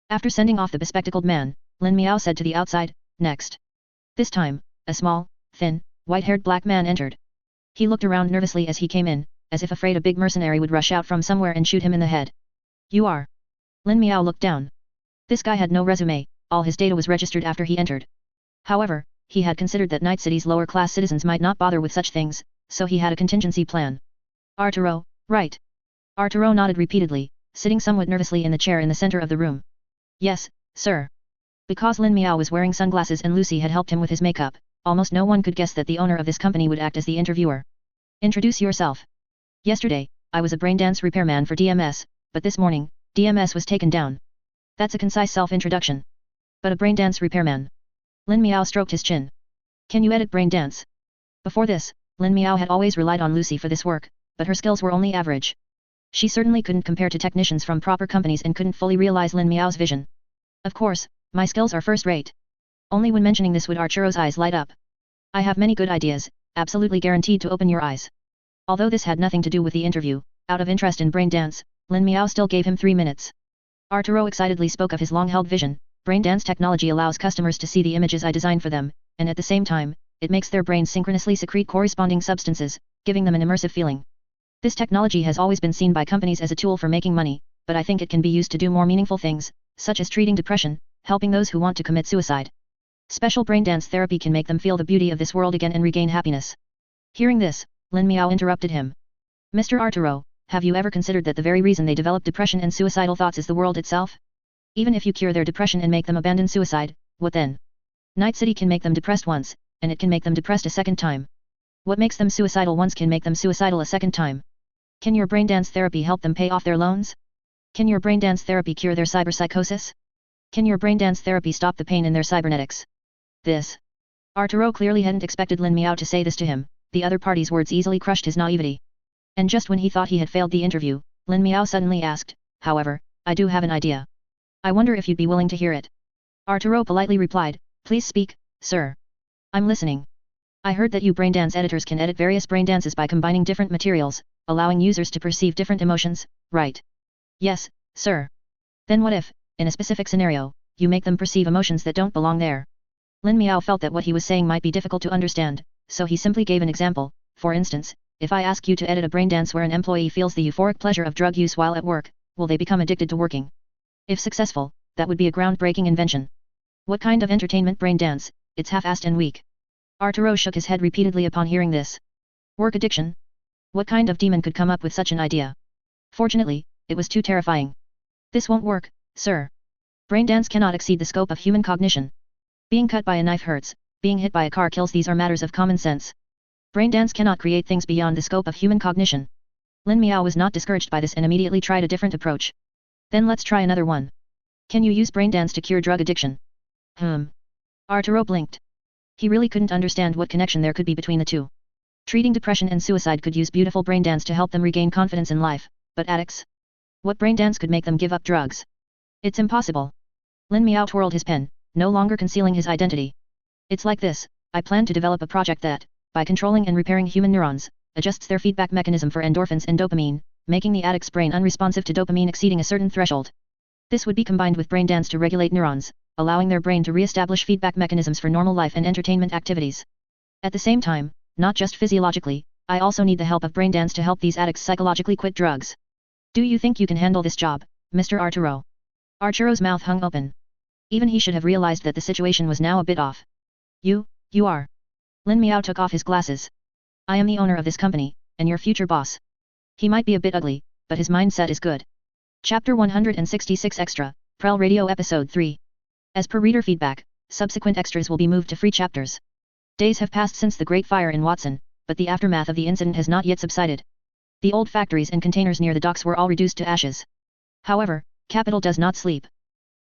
After sending off the bespectacled man, Lin Miao said to the outside, next. This time, a small, thin, white-haired black man entered. He looked around nervously as he came in, as if afraid a big mercenary would rush out from somewhere and shoot him in the head. You are. Lin Miao looked down. This guy had no resume, all his data was registered after he entered. However, he had considered that Night City's lower-class citizens might not bother with such things, so he had a contingency plan. Arturo, right? Arturo nodded repeatedly, sitting somewhat nervously in the chair in the center of the room. Yes, sir. Because Lin Miao was wearing sunglasses and Lucy had helped him with his makeup, almost no one could guess that the owner of this company would act as the interviewer. Introduce yourself. Yesterday, I was a braindance repairman for DMS, but this morning, DMS was taken down. That's a concise self-introduction. But a braindance repairman. Lin Miao stroked his chin. Can you edit braindance? Before this, Lin Miao had always relied on Lucy for this work, but her skills were only average. She certainly couldn't compare to technicians from proper companies and couldn't fully realize Lin Miao's vision. Of course, my skills are first-rate. Only when mentioning this would Arturo's eyes light up. I have many good ideas, absolutely guaranteed to open your eyes. Although this had nothing to do with the interview, out of interest in brain dance, Lin Miao still gave him 3 minutes. Arturo excitedly spoke of his long-held vision. Brain dance technology allows customers to see the images I design for them, and at the same time, it makes their brains synchronously secrete corresponding substances, giving them an immersive feeling. This technology has always been seen by companies as a tool for making money, but I think it can be used to do more meaningful things, such as treating depression, helping those who want to commit suicide. Special brain dance therapy can make them feel the beauty of this world again and regain happiness. Hearing this, Lin Miao interrupted him. Mr. Arturo, have you ever considered that the very reason they develop depression and suicidal thoughts is the world itself? Even if you cure their depression and make them abandon suicide, what then? Night City can make them depressed once, and it can make them depressed a second time. What makes them suicidal once can make them suicidal a second time. Can your brain dance therapy help them pay off their loans? Can your brain dance therapy cure their cyberpsychosis? Can your brain dance therapy stop the pain in their cybernetics? This. Arturo clearly hadn't expected Lin Miao to say this to him, the other party's words easily crushed his naivety. And just when he thought he had failed the interview, Lin Miao suddenly asked, however, I do have an idea. I wonder if you'd be willing to hear it. Arturo politely replied, please speak, sir. I'm listening. I heard that you braindance editors can edit various brain dances by combining different materials, allowing users to perceive different emotions, right? Yes, sir. Then what if, in a specific scenario, you make them perceive emotions that don't belong there? Lin Miao felt that what he was saying might be difficult to understand, so he simply gave an example. For instance, if I ask you to edit a brain dance where an employee feels the euphoric pleasure of drug use while at work, will they become addicted to working? If successful, that would be a groundbreaking invention. What kind of entertainment brain dance? It's half-assed and weak. Arturo shook his head repeatedly upon hearing this. Work addiction? What kind of demon could come up with such an idea? Fortunately, it was too terrifying. This won't work, sir. Brain dance cannot exceed the scope of human cognition. Being cut by a knife hurts, being hit by a car kills. These are matters of common sense. Brain dance cannot create things beyond the scope of human cognition. Lin Miao was not discouraged by this and immediately tried a different approach. Then let's try another one. Can you use brain dance to cure drug addiction? Arturo blinked. He really couldn't understand what connection there could be between the two. Treating depression and suicide could use beautiful brain dance to help them regain confidence in life, but addicts? What brain dance could make them give up drugs? It's impossible. Lin Miao twirled his pen, no longer concealing his identity. It's like this, I plan to develop a project that, by controlling and repairing human neurons, adjusts their feedback mechanism for endorphins and dopamine, making the addict's brain unresponsive to dopamine exceeding a certain threshold. This would be combined with brain dance to regulate neurons, allowing their brain to re-establish feedback mechanisms for normal life and entertainment activities. At the same time, not just physiologically, I also need the help of brain dance to help these addicts psychologically quit drugs. Do you think you can handle this job, Mr. Arturo? Arturo's mouth hung open. Even he should have realized that the situation was now a bit off. You are. Lin Miao took off his glasses. I am the owner of this company, and your future boss. He might be a bit ugly, but his mindset is good. Chapter 166 Extra, Prel Radio Episode 3. As per reader feedback, subsequent extras will be moved to free chapters. Days have passed since the Great Fire in Watson, but the aftermath of the incident has not yet subsided. The old factories and containers near the docks were all reduced to ashes. However, Capital does not sleep.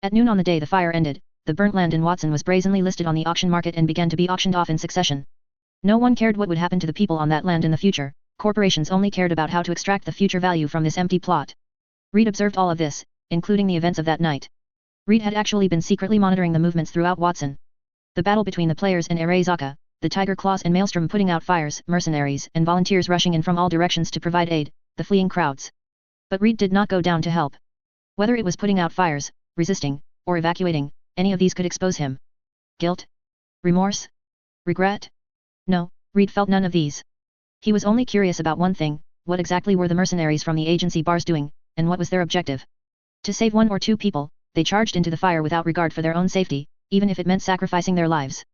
At noon on the day the fire ended, the burnt land in Watson was brazenly listed on the auction market and began to be auctioned off in succession. No one cared what would happen to the people on that land in the future, corporations only cared about how to extract the future value from this empty plot. Reed observed all of this, including the events of that night. Reed had actually been secretly monitoring the movements throughout Watson. The battle between the players and Arezaka, the Tiger Claws and Maelstrom putting out fires, mercenaries and volunteers rushing in from all directions to provide aid, the fleeing crowds. But Reed did not go down to help. Whether it was putting out fires, resisting, or evacuating, any of these could expose him. Guilt? Remorse? Regret? No, Reed felt none of these. He was only curious about one thing, what exactly were the mercenaries from the agency bars doing, and what was their objective? To save one or two people, they charged into the fire without regard for their own safety, even if it meant sacrificing their lives.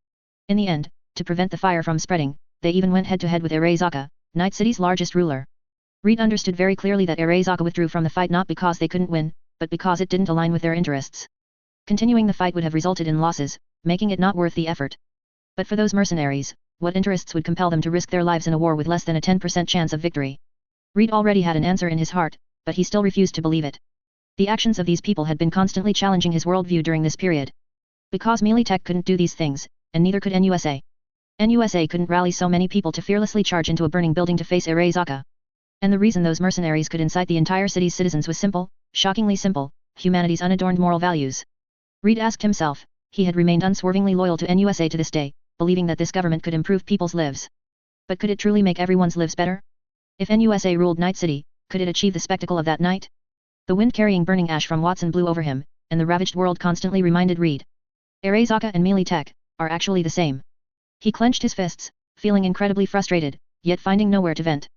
In the end, to prevent the fire from spreading, they even went head-to-head with Arezaka, Night City's largest ruler. Reed understood very clearly that Arezaka withdrew from the fight not because they couldn't win, but because it didn't align with their interests. Continuing the fight would have resulted in losses, making it not worth the effort. But for those mercenaries, what interests would compel them to risk their lives in a war with less than a 10% chance of victory? Reed already had an answer in his heart, but he still refused to believe it. The actions of these people had been constantly challenging his worldview during this period. Because Melee Tech couldn't do these things, and neither could NUSA. NUSA couldn't rally so many people to fearlessly charge into a burning building to face Arezaka. And the reason those mercenaries could incite the entire city's citizens was simple, shockingly simple, humanity's unadorned moral values. Reed asked himself, he had remained unswervingly loyal to NUSA to this day, believing that this government could improve people's lives. But could it truly make everyone's lives better? If NUSA ruled Night City, could it achieve the spectacle of that night? The wind carrying burning ash from Watson blew over him, and the ravaged world constantly reminded Reed. Arezaka and Melee Tech are actually the same. He clenched his fists, feeling incredibly frustrated, yet finding nowhere to vent.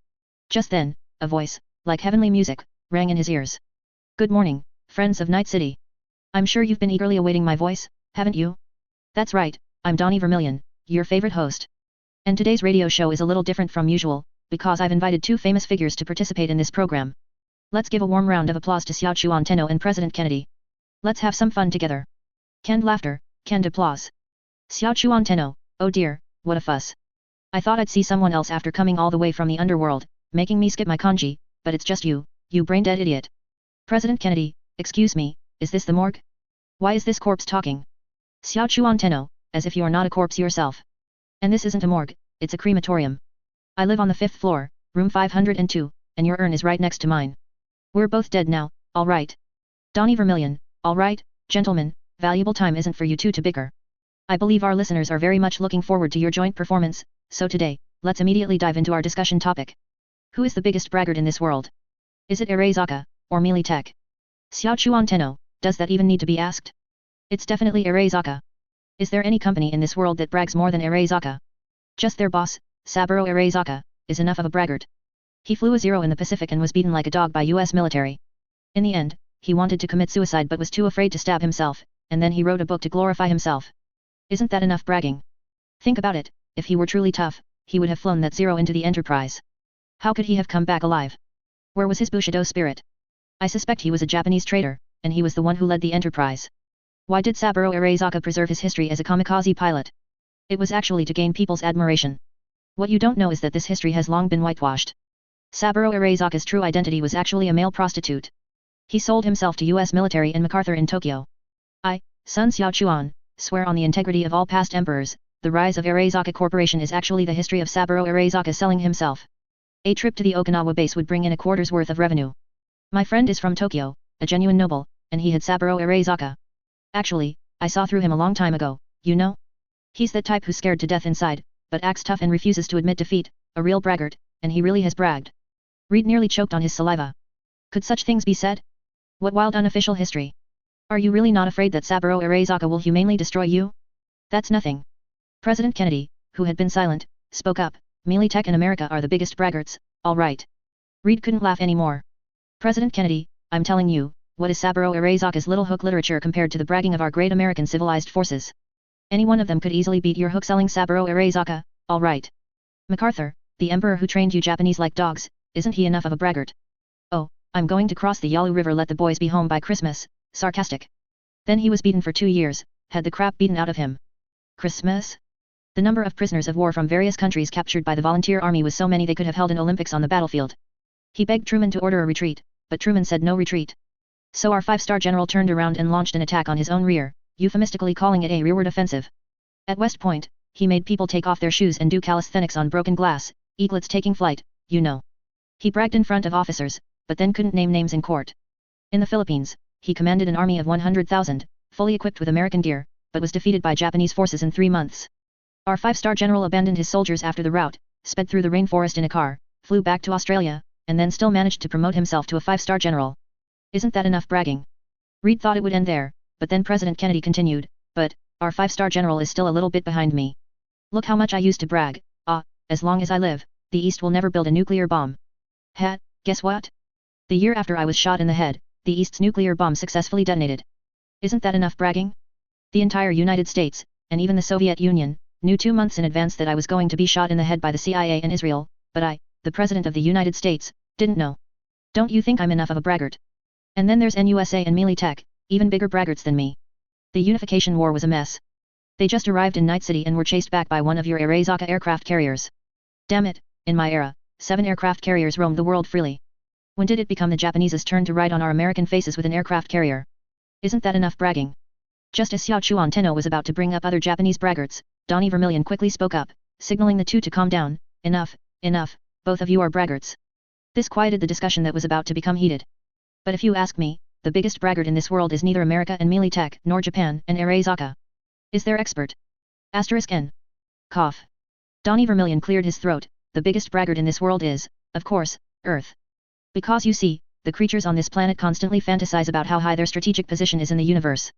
Just then, a voice, like heavenly music, rang in his ears. Good morning, friends of Night City. I'm sure you've been eagerly awaiting my voice, haven't you? That's right, I'm Donnie Vermillion, your favorite host. And today's radio show is a little different from usual, because I've invited two famous figures to participate in this program. Let's give a warm round of applause to Xiao Chuan Tenno and President Kennedy. Let's have some fun together. Canned laughter, canned applause. Xiao Chuan Tenno, oh dear, what a fuss. I thought I'd see someone else after coming all the way from the underworld, making me skip my kanji, but it's just you brain-dead idiot. President Kennedy, excuse me, is this the morgue? Why is this corpse talking? Xiao Chuan Tenno, as if you are not a corpse yourself. And this isn't a morgue, it's a crematorium. I live on the 5th floor, room 502, and your urn is right next to mine. We're both dead now, alright. Donnie Vermillion, alright, gentlemen, valuable time isn't for you two to bicker. I believe our listeners are very much looking forward to your joint performance, so today, let's immediately dive into our discussion topic. Who is the biggest braggart in this world? Is it Arezaka, or Militech? Xiao Chuan Tenno, does that even need to be asked? It's definitely Arezaka. Is there any company in this world that brags more than Arezaka? Just their boss, Saburo Arezaka, is enough of a braggart. He flew a zero in the Pacific and was beaten like a dog by US military. In the end, he wanted to commit suicide but was too afraid to stab himself, and then he wrote a book to glorify himself. Isn't that enough bragging? Think about it, if he were truly tough, he would have flown that zero into the Enterprise. How could he have come back alive? Where was his Bushido spirit? I suspect he was a Japanese traitor, and he was the one who led the Enterprise. Why did Saburo Arezaka preserve his history as a kamikaze pilot? It was actually to gain people's admiration. What you don't know is that this history has long been whitewashed. Saburo Arezaka's true identity was actually a male prostitute. He sold himself to US military and MacArthur in Tokyo. I, Sun Xiao Chuan, swear on the integrity of all past emperors, the rise of Arezaka Corporation is actually the history of Saburo Arezaka selling himself. A trip to the Okinawa base would bring in a quarter's worth of revenue. My friend is from Tokyo, a genuine noble, and he had Saburo Arezaka. Actually, I saw through him a long time ago, you know? He's that type who's scared to death inside, but acts tough and refuses to admit defeat, a real braggart, and he really has bragged. Reed nearly choked on his saliva. Could such things be said? What wild unofficial history? Are you really not afraid that Saburo Arezaka will humanely destroy you? That's nothing. President Kennedy, who had been silent, spoke up. Militech and America are the biggest braggarts, all right. Reed couldn't laugh anymore. President Kennedy, I'm telling you, what is Saburo Arezaka's little hook literature compared to the bragging of our great American civilized forces? Any one of them could easily beat your hook-selling Saburo Arezaka, all right. MacArthur, the emperor who trained you Japanese like dogs, isn't he enough of a braggart? Oh, I'm going to cross the Yalu River, let the boys be home by Christmas, sarcastic. Then he was beaten for 2 years, had the crap beaten out of him. Christmas? The number of prisoners of war from various countries captured by the volunteer army was so many they could have held an Olympics on the battlefield. He begged Truman to order a retreat, but Truman said no retreat. So our 5-star general turned around and launched an attack on his own rear, euphemistically calling it a rearward offensive. At West Point, he made people take off their shoes and do calisthenics on broken glass, eaglets taking flight, you know. He bragged in front of officers, but then couldn't name names in court. In the Philippines, he commanded an army of 100,000, fully equipped with American gear, but was defeated by Japanese forces in 3 months. Our 5-star general abandoned his soldiers after the rout, sped through the rainforest in a car, flew back to Australia, and then still managed to promote himself to a 5-star general. Isn't that enough bragging? Reed thought it would end there, but then President Kennedy continued, but, our 5-star general is still a little bit behind me. Look how much I used to brag, as long as I live, the East will never build a nuclear bomb. Guess what? The year after I was shot in the head, the East's nuclear bomb successfully detonated. Isn't that enough bragging? The entire United States, and even the Soviet Union, knew 2 months in advance that I was going to be shot in the head by the CIA in Israel, but I, the President of the United States, didn't know. Don't you think I'm enough of a braggart? And then there's NUSA and Militech, even bigger braggarts than me. The unification war was a mess. They just arrived in Night City and were chased back by one of your Arezaka aircraft carriers. Damn it, in my era, 7 aircraft carriers roamed the world freely. When did it become the Japanese's turn to ride on our American faces with an aircraft carrier? Isn't that enough bragging? Just as Xiao Chuan Tenno was about to bring up other Japanese braggarts, Donnie Vermillion quickly spoke up, signaling the two to calm down. Enough, both of you are braggarts. This quieted the discussion that was about to become heated. But if you ask me, the biggest braggart in this world is neither America and Militech, nor Japan and Arezaka. Is their expert? *N. Cough. Donnie Vermillion cleared his throat. The biggest braggart in this world is, of course, Earth. Because you see, the creatures on this planet constantly fantasize about how high their strategic position is in the universe.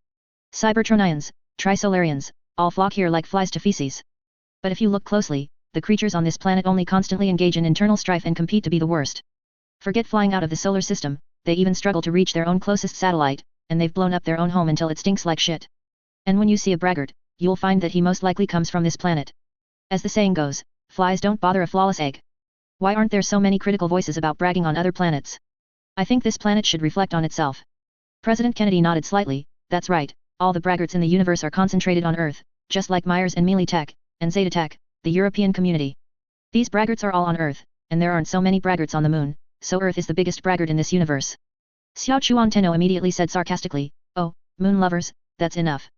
Cybertronians, Trisolarians, all flock here like flies to feces. But if you look closely, the creatures on this planet only constantly engage in internal strife and compete to be the worst. Forget flying out of the solar system, they even struggle to reach their own closest satellite, and they've blown up their own home until it stinks like shit. And when you see a braggart, you'll find that he most likely comes from this planet. As the saying goes, flies don't bother a flawless egg. Why aren't there so many critical voices about bragging on other planets? I think this planet should reflect on itself. President Kennedy nodded slightly. That's right, all the braggarts in the universe are concentrated on Earth, just like Myers and Militech, and Zetatech, the European community. These braggarts are all on Earth, and there aren't so many braggarts on the Moon, so Earth is the biggest braggart in this universe. Xiao Chuan Tenno immediately said sarcastically, "Oh, moon lovers, that's enough.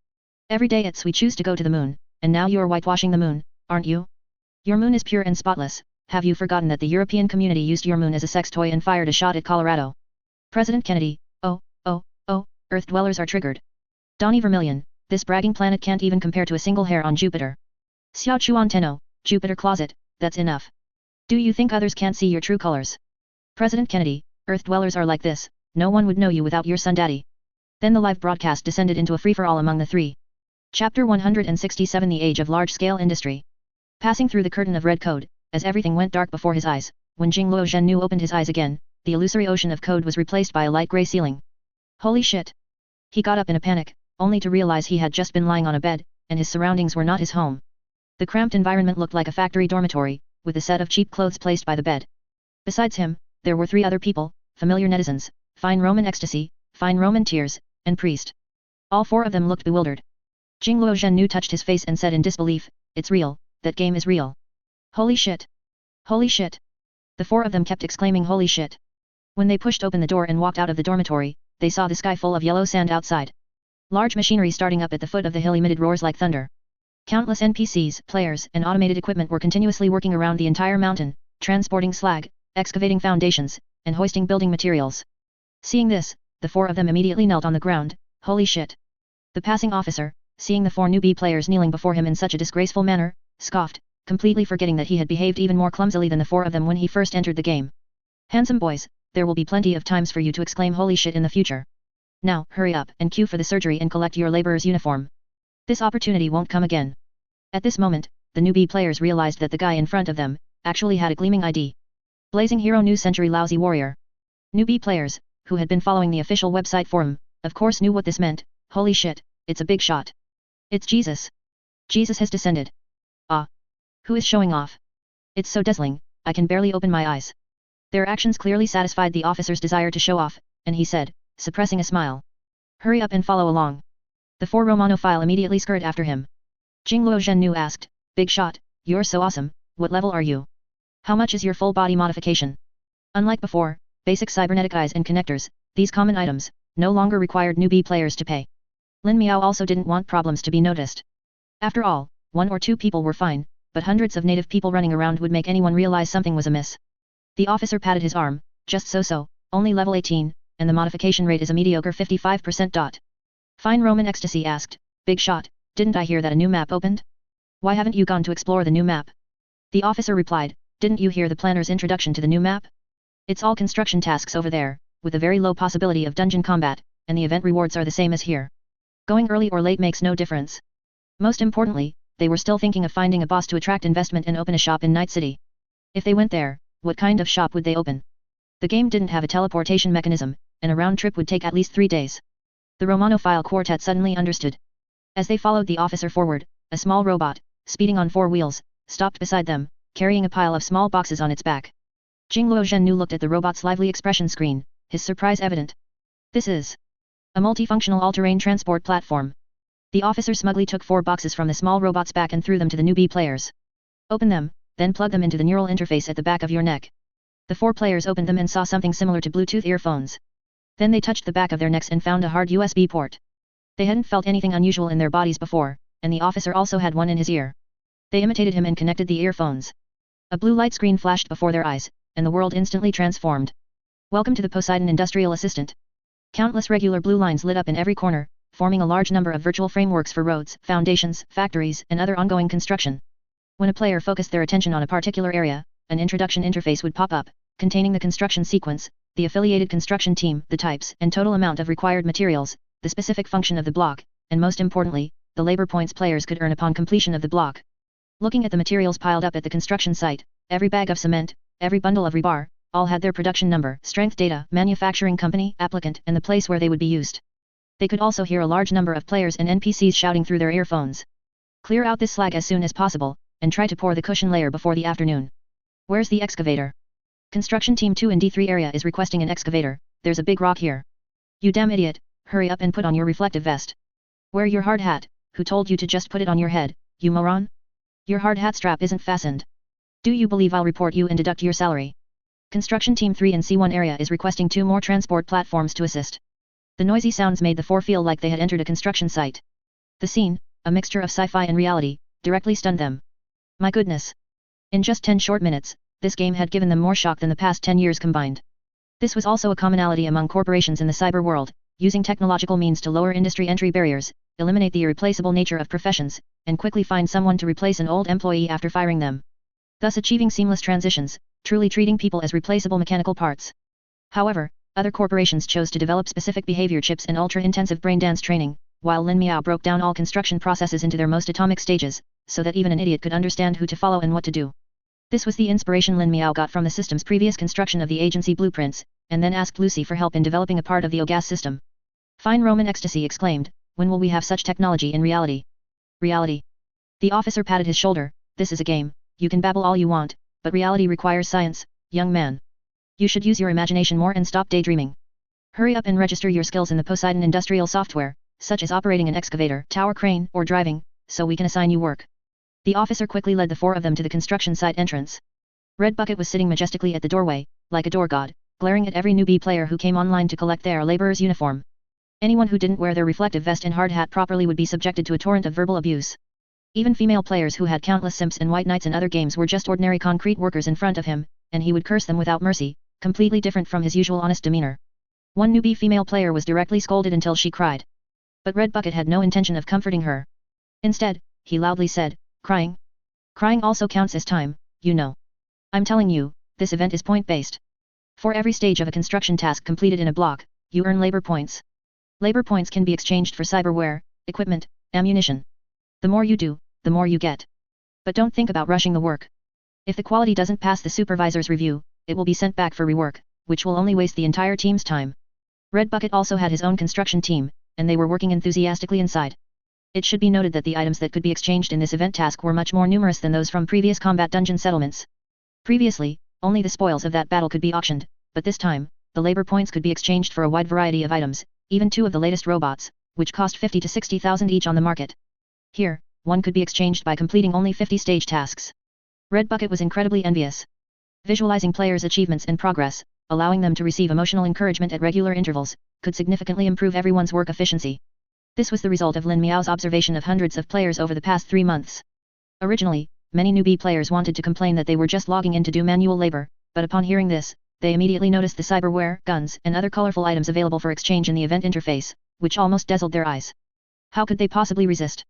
Every day we choose to go to the moon, and now you're whitewashing the moon, aren't you? Your moon is pure and spotless. Have you forgotten that the European community used your moon as a sex toy and fired a shot at Colorado? President Kennedy, oh, Earth dwellers are triggered. Donnie Vermillion, this bragging planet can't even compare to a single hair on Jupiter. Xiao Chuan Tenno, Jupiter closet, that's enough. Do you think others can't see your true colors? President Kennedy, Earth dwellers are like this, no one would know you without your sun daddy." Then the live broadcast descended into a free-for-all among the three. Chapter 167 The Age of Large-Scale Industry. Passing through the curtain of red code, as everything went dark before his eyes, when Jingluo Zhennu opened his eyes again, the illusory ocean of code was replaced by a light grey ceiling. Holy shit! He got up in a panic, only to realize he had just been lying on a bed, and his surroundings were not his home. The cramped environment looked like a factory dormitory, with a set of cheap clothes placed by the bed. Besides him, there were three other people, familiar netizens, Fine Roman Ecstasy, Fine Roman Tears, and Priest. All four of them looked bewildered. Jingluo Zhennu touched his face and said in disbelief, "It's real, that game is real. Holy shit! Holy shit!" The four of them kept exclaiming holy shit. When they pushed open the door and walked out of the dormitory, they saw the sky full of yellow sand outside. Large machinery starting up at the foot of the hill emitted roars like thunder. Countless NPCs, players, and automated equipment were continuously working around the entire mountain, transporting slag, excavating foundations, and hoisting building materials. Seeing this, the four of them immediately knelt on the ground. Holy shit! The passing officer, seeing the four newbie players kneeling before him in such a disgraceful manner, scoffed, completely forgetting that he had behaved even more clumsily than the four of them when he first entered the game. "Handsome boys, there will be plenty of times for you to exclaim holy shit in the future. Now, hurry up and queue for the surgery and collect your laborer's uniform. This opportunity won't come again." At this moment, the newbie players realized that the guy in front of them actually had a gleaming ID. Blazing Hero New Century Lousy Warrior. Newbie players, who had been following the official website forum, of course knew what this meant. Holy shit, it's a big shot. It's Jesus. Jesus has descended. Ah. Who is showing off? It's so dazzling, I can barely open my eyes. Their actions clearly satisfied the officer's desire to show off, and he said, suppressing a smile, "Hurry up and follow along." The four Romanophile immediately scurried after him. Jingluo Zhennu asked, "Big shot, you're so awesome, what level are you? How much is your full body modification?" Unlike before, basic cybernetic eyes and connectors, these common items, no longer required newbie players to pay. Lin Miao also didn't want problems to be noticed. After all, one or two people were fine, but hundreds of native people running around would make anyone realize something was amiss. The officer patted his arm, "Just so, only level 18, and the modification rate is a mediocre 55%. Fine Roman Ecstasy asked, "Big shot, didn't I hear that a new map opened? Why haven't you gone to explore the new map?" The officer replied, "Didn't you hear the planner's introduction to the new map? It's all construction tasks over there, with a very low possibility of dungeon combat, and the event rewards are the same as here. Going early or late makes no difference." Most importantly, they were still thinking of finding a boss to attract investment and open a shop in Night City. If they went there, what kind of shop would they open? The game didn't have a teleportation mechanism, and a round trip would take at least 3 days. The Romanophile quartet suddenly understood. As they followed the officer forward, a small robot, speeding on 4 wheels, stopped beside them, carrying a pile of small boxes on its back. Jingluo Zhennu looked at the robot's lively expression screen, his surprise evident. "This is a multifunctional all-terrain transport platform." The officer smugly took 4 boxes from the small robot's back and threw them to the newbie players. "Open them, then plug them into the neural interface at the back of your neck." The 4 players opened them and saw something similar to Bluetooth earphones. Then they touched the back of their necks and found a hard USB port. They hadn't felt anything unusual in their bodies before, and the officer also had one in his ear. They imitated him and connected the earphones. A blue light screen flashed before their eyes, and the world instantly transformed. "Welcome to the Poseidon Industrial Assistant." Countless regular blue lines lit up in every corner, forming a large number of virtual frameworks for roads, foundations, factories, and other ongoing construction. When a player focused their attention on a particular area, an introduction interface would pop up, containing the construction sequence, the affiliated construction team, the types and total amount of required materials, the specific function of the block, and most importantly, the labor points players could earn upon completion of the block. Looking at the materials piled up at the construction site, every bag of cement, every bundle of rebar, all had their production number, strength data, manufacturing company, applicant, and the place where they would be used. They could also hear a large number of players and NPCs shouting through their earphones. "Clear out this slag as soon as possible, and try to pour the cushion layer before the afternoon. Where's the excavator? Construction Team 2 in D3 area is requesting an excavator, there's a big rock here. You damn idiot, hurry up and put on your reflective vest. Wear your hard hat, who told you to just put it on your head, you moron? Your hard hat strap isn't fastened. Do you believe I'll report you and deduct your salary? Construction Team 3 in C1 area is requesting 2 more transport platforms to assist. The noisy sounds made the 4 feel like they had entered a construction site. The scene, a mixture of sci-fi and reality, directly stunned them. My goodness! In just 10 short minutes, this game had given them more shock than the past 10 years combined. This was also a commonality among corporations in the cyber world, using technological means to lower industry entry barriers, eliminate the irreplaceable nature of professions, and quickly find someone to replace an old employee after firing them. Thus achieving seamless transitions, truly treating people as replaceable mechanical parts. However, other corporations chose to develop specific behavior chips and ultra-intensive brain dance training, while Lin Miao broke down all construction processes into their most atomic stages, so that even an idiot could understand who to follow and what to do. This was the inspiration Lin Miao got from the system's previous construction of the agency blueprints, and then asked Lucy for help in developing a part of the OGAS system. Fine Roman Ecstasy exclaimed, when will we have such technology in reality? Reality. The officer patted his shoulder, this is a game, you can babble all you want, but reality requires science, young man. You should use your imagination more and stop daydreaming. Hurry up and register your skills in the Poseidon industrial software, such as operating an excavator, tower crane, or driving, so we can assign you work. The officer quickly led the 4 of them to the construction site entrance. Red Bucket was sitting majestically at the doorway, like a door god, glaring at every newbie player who came online to collect their laborer's uniform. Anyone who didn't wear their reflective vest and hard hat properly would be subjected to a torrent of verbal abuse. Even female players who had countless simps and white knights in other games were just ordinary concrete workers in front of him, and he would curse them without mercy, completely different from his usual honest demeanor. One newbie female player was directly scolded until she cried. But Red Bucket had no intention of comforting her. Instead, he loudly said, crying? Crying also counts as time, you know. I'm telling you, this event is point-based. For every stage of a construction task completed in a block, you earn labor points. Labor points can be exchanged for cyberware, equipment, ammunition. The more you do, the more you get. But don't think about rushing the work. If the quality doesn't pass the supervisor's review, it will be sent back for rework, which will only waste the entire team's time. Red Bucket also had his own construction team, and they were working enthusiastically inside. It should be noted that the items that could be exchanged in this event task were much more numerous than those from previous combat dungeon settlements. Previously, only the spoils of that battle could be auctioned, but this time, the labor points could be exchanged for a wide variety of items, even 2 of the latest robots, which cost 50 to 60,000 each on the market. Here, one could be exchanged by completing only 50 stage tasks. Red Bucket was incredibly envious. Visualizing players' achievements and progress, allowing them to receive emotional encouragement at regular intervals, could significantly improve everyone's work efficiency. This was the result of Lin Miao's observation of hundreds of players over the past 3 months. Originally, many newbie players wanted to complain that they were just logging in to do manual labor, but upon hearing this, they immediately noticed the cyberware, guns, and other colorful items available for exchange in the event interface, which almost dazzled their eyes. How could they possibly resist?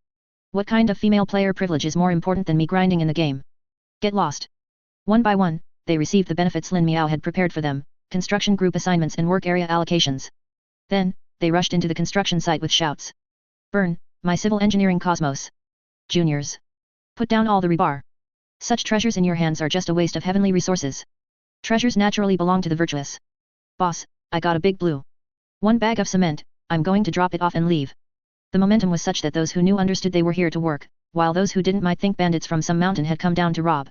What kind of female player privilege is more important than me grinding in the game? Get lost. One by one, they received the benefits Lin Miao had prepared for them, construction group assignments and work area allocations. Then, they rushed into the construction site with shouts. Burn, my civil engineering cosmos. Juniors. Put down all the rebar. Such treasures in your hands are just a waste of heavenly resources. Treasures naturally belong to the virtuous. Boss, I got a big blue. 1 bag of cement, I'm going to drop it off and leave. The momentum was such that those who knew understood they were here to work, while those who didn't might think bandits from some mountain had come down to rob.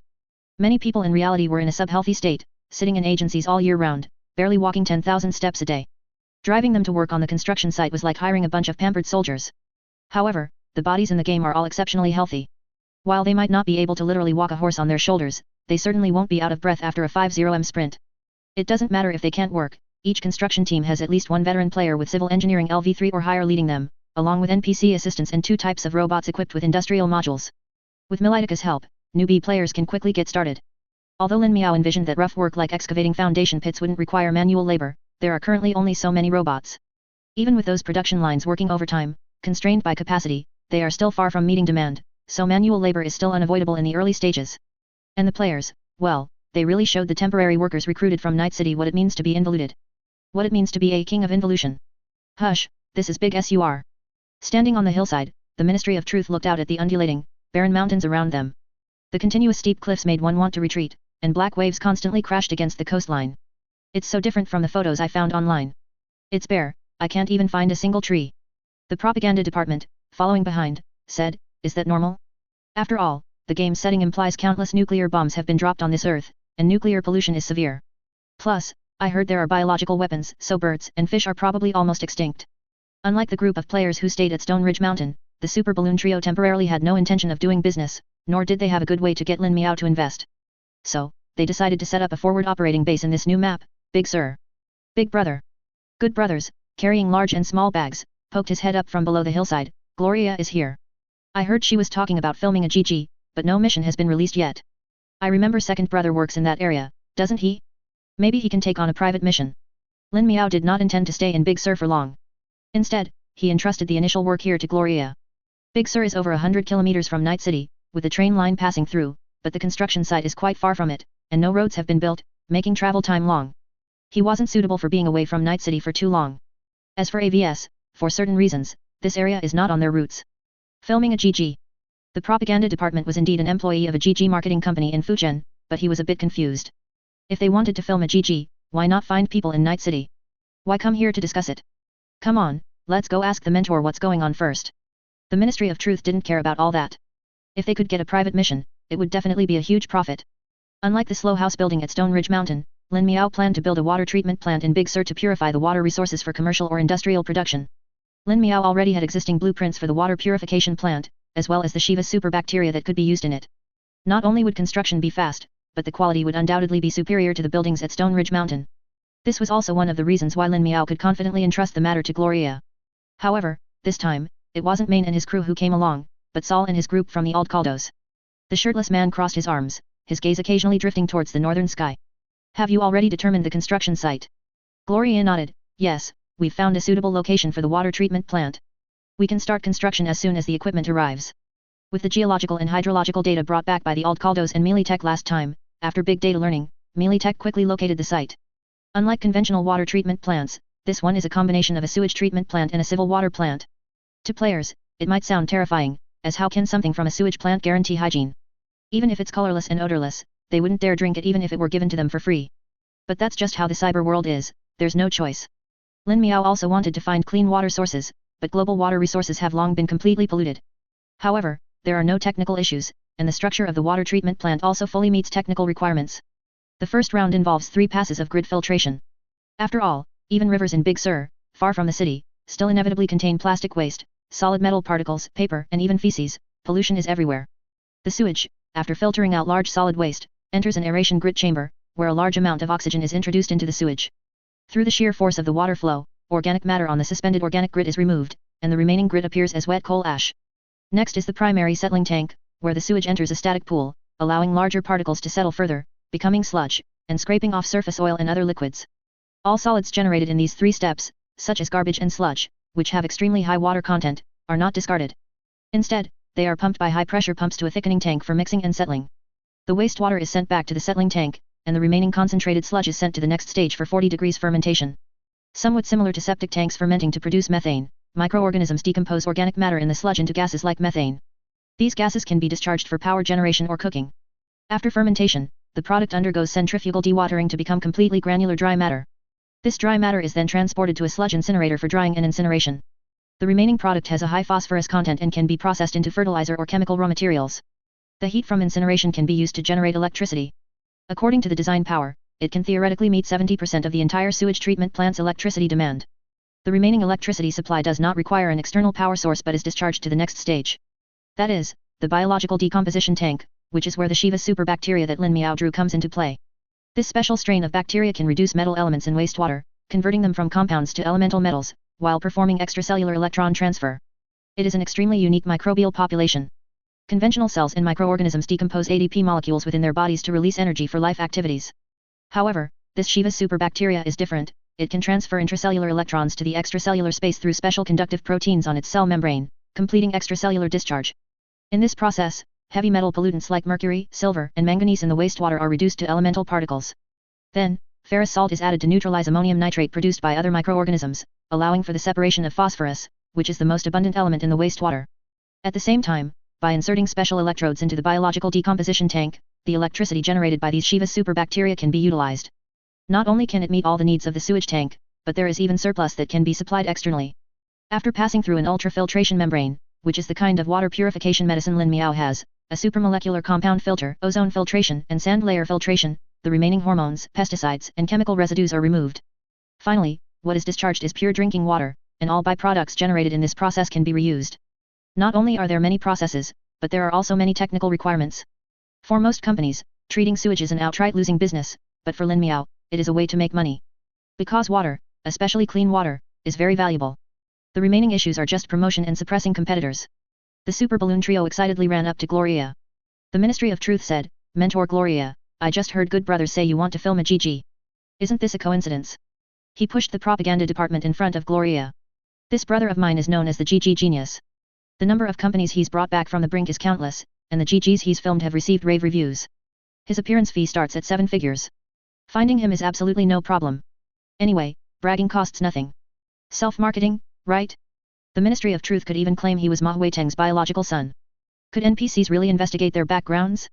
Many people in reality were in a sub-healthy state, sitting in agencies all year round, barely walking 10,000 steps a day. Driving them to work on the construction site was like hiring a bunch of pampered soldiers. However, the bodies in the game are all exceptionally healthy. While they might not be able to literally walk a horse on their shoulders, they certainly won't be out of breath after a 50m sprint. It doesn't matter if they can't work, each construction team has at least 1 veteran player with civil engineering LV3 or higher leading them, along with NPC assistants and 2 types of robots equipped with industrial modules. With Militica's help, newbie players can quickly get started. Although Lin Miao envisioned that rough work like excavating foundation pits wouldn't require manual labor, there are currently only so many robots. Even with those production lines working overtime, constrained by capacity, they are still far from meeting demand, so manual labor is still unavoidable in the early stages. And the players, well, they really showed the temporary workers recruited from Night City what it means to be involuted. What it means to be a king of involution. Hush, this is big SUR. Standing on the hillside, the Ministry of Truth looked out at the undulating, barren mountains around them. The continuous steep cliffs made one want to retreat, and black waves constantly crashed against the coastline. It's so different from the photos I found online. It's bare, I can't even find a single tree. The propaganda department, following behind, said, is that normal? After all, the game's setting implies countless nuclear bombs have been dropped on this Earth, and nuclear pollution is severe. Plus, I heard there are biological weapons, so birds and fish are probably almost extinct. Unlike the group of players who stayed at Stone Ridge Mountain, the Super Balloon Trio temporarily had no intention of doing business, nor did they have a good way to get Lin Miao to invest. So, they decided to set up a forward operating base in this new map. Big Sir. Big Brother. Good brothers, carrying large and small bags, poked his head up from below the hillside. Gloria is here. I heard she was talking about filming a GG, but no mission has been released yet. I remember second brother works in that area, doesn't he? Maybe he can take on a private mission. Lin Miao did not intend to stay in Big Sur for long. Instead, he entrusted the initial work here to Gloria. Big Sur is over 100 kilometers from Night City, with the train line passing through, but the construction site is quite far from it, and no roads have been built, making travel time long. He wasn't suitable for being away from Night City for too long. As for AVS, for certain reasons, this area is not on their routes. Filming a GG. The propaganda department was indeed an employee of a GG marketing company in Fujian, but he was a bit confused. If they wanted to film a GG, why not find people in Night City? Why come here to discuss it? Come on, let's go ask the mentor what's going on first. The Ministry of Truth didn't care about all that. If they could get a private mission, it would definitely be a huge profit. Unlike the slow house building at Stone Ridge Mountain, Lin Miao planned to build a water treatment plant in Big Sur to purify the water resources for commercial or industrial production. Lin Miao already had existing blueprints for the water purification plant, as well as the Shiva superbacteria that could be used in it. Not only would construction be fast, but the quality would undoubtedly be superior to the buildings at Stone Ridge Mountain. This was also one of the reasons why Lin Miao could confidently entrust the matter to Gloria. However, this time, it wasn't Main and his crew who came along, but Saul and his group from the Aldcaldos. The shirtless man crossed his arms, his gaze occasionally drifting towards the northern sky. Have you already determined the construction site? Gloria nodded. Yes, we've found a suitable location for the water treatment plant. We can start construction as soon as the equipment arrives. With the geological and hydrological data brought back by the Aldcaldos and Militech last time, after big data learning, Militech quickly located the site. Unlike conventional water treatment plants, this one is a combination of a sewage treatment plant and a civil water plant. To players, it might sound terrifying, as how can something from a sewage plant guarantee hygiene? Even if it's colorless and odorless, they wouldn't dare drink it even if it were given to them for free. But that's just how the cyber world is, there's no choice. Lin Miao also wanted to find clean water sources, but global water resources have long been completely polluted. However, there are no technical issues, and the structure of the water treatment plant also fully meets technical requirements. The first round involves 3 passes of grid filtration. After all, even rivers in Big Sur, far from the city, still inevitably contain plastic waste, solid metal particles, paper, and even feces. Pollution is everywhere. The sewage, after filtering out large solid waste, enters an aeration grit chamber, where a large amount of oxygen is introduced into the sewage. Through the sheer force of the water flow, organic matter on the suspended organic grit is removed, and the remaining grit appears as wet coal ash. Next is the primary settling tank, where the sewage enters a static pool, allowing larger particles to settle further, becoming sludge, and scraping off surface oil and other liquids. All solids generated in these 3 steps, such as garbage and sludge, which have extremely high water content, are not discarded. Instead, they are pumped by high-pressure pumps to a thickening tank for mixing and settling. The wastewater is sent back to the settling tank, and the remaining concentrated sludge is sent to the next stage for 40 degrees fermentation. Somewhat similar to septic tanks fermenting to produce methane, microorganisms decompose organic matter in the sludge into gases like methane. These gases can be discharged for power generation or cooking. After fermentation, the product undergoes centrifugal dewatering to become completely granular dry matter. This dry matter is then transported to a sludge incinerator for drying and incineration. The remaining product has a high phosphorus content and can be processed into fertilizer or chemical raw materials. The heat from incineration can be used to generate electricity. According to the design power, it can theoretically meet 70% of the entire sewage treatment plant's electricity demand. The remaining electricity supply does not require an external power source but is discharged to the next stage. That is, the biological decomposition tank, which is where the Shiva superbacteria that Lin Miao drew comes into play. This special strain of bacteria can reduce metal elements in wastewater, converting them from compounds to elemental metals, while performing extracellular electron transfer. It is an extremely unique microbial population. Conventional cells in microorganisms decompose ADP molecules within their bodies to release energy for life activities. However, this Shiva superbacteria is different. It can transfer intracellular electrons to the extracellular space through special conductive proteins on its cell membrane, completing extracellular discharge. In this process, heavy metal pollutants like mercury, silver, and manganese in the wastewater are reduced to elemental particles. Then, ferrous salt is added to neutralize ammonium nitrate produced by other microorganisms, allowing for the separation of phosphorus, which is the most abundant element in the wastewater. At the same time, by inserting special electrodes into the biological decomposition tank, the electricity generated by these Shiva superbacteria can be utilized. Not only can it meet all the needs of the sewage tank, but there is even surplus that can be supplied externally. After passing through an ultrafiltration membrane, which is the kind of water purification medicine Lin Miao has, a supramolecular compound filter, ozone filtration, and sand layer filtration, the remaining hormones, pesticides, and chemical residues are removed. Finally, what is discharged is pure drinking water, and all byproducts generated in this process can be reused. Not only are there many processes, but there are also many technical requirements. For most companies, Treating sewage is an outright losing business, but for Lin Miao, it is a way to make money. Because water, especially clean water, is very valuable. The remaining issues are just promotion and suppressing competitors. The Super Balloon Trio excitedly ran up to Gloria. The Ministry of Truth said, Mentor Gloria, I just heard good brothers say you want to film a GG. Isn't this a coincidence? He pushed the propaganda department in front of Gloria. This brother of mine is known as the GG genius. The number of companies he's brought back from the brink is countless, and the GGs he's filmed have received rave reviews. His appearance fee starts at 7 figures. Finding him is absolutely no problem. Anyway, bragging costs nothing. Self-marketing, right? The Ministry of Truth could even claim he was Ma Huiteng's biological son. Could NPCs really investigate their backgrounds?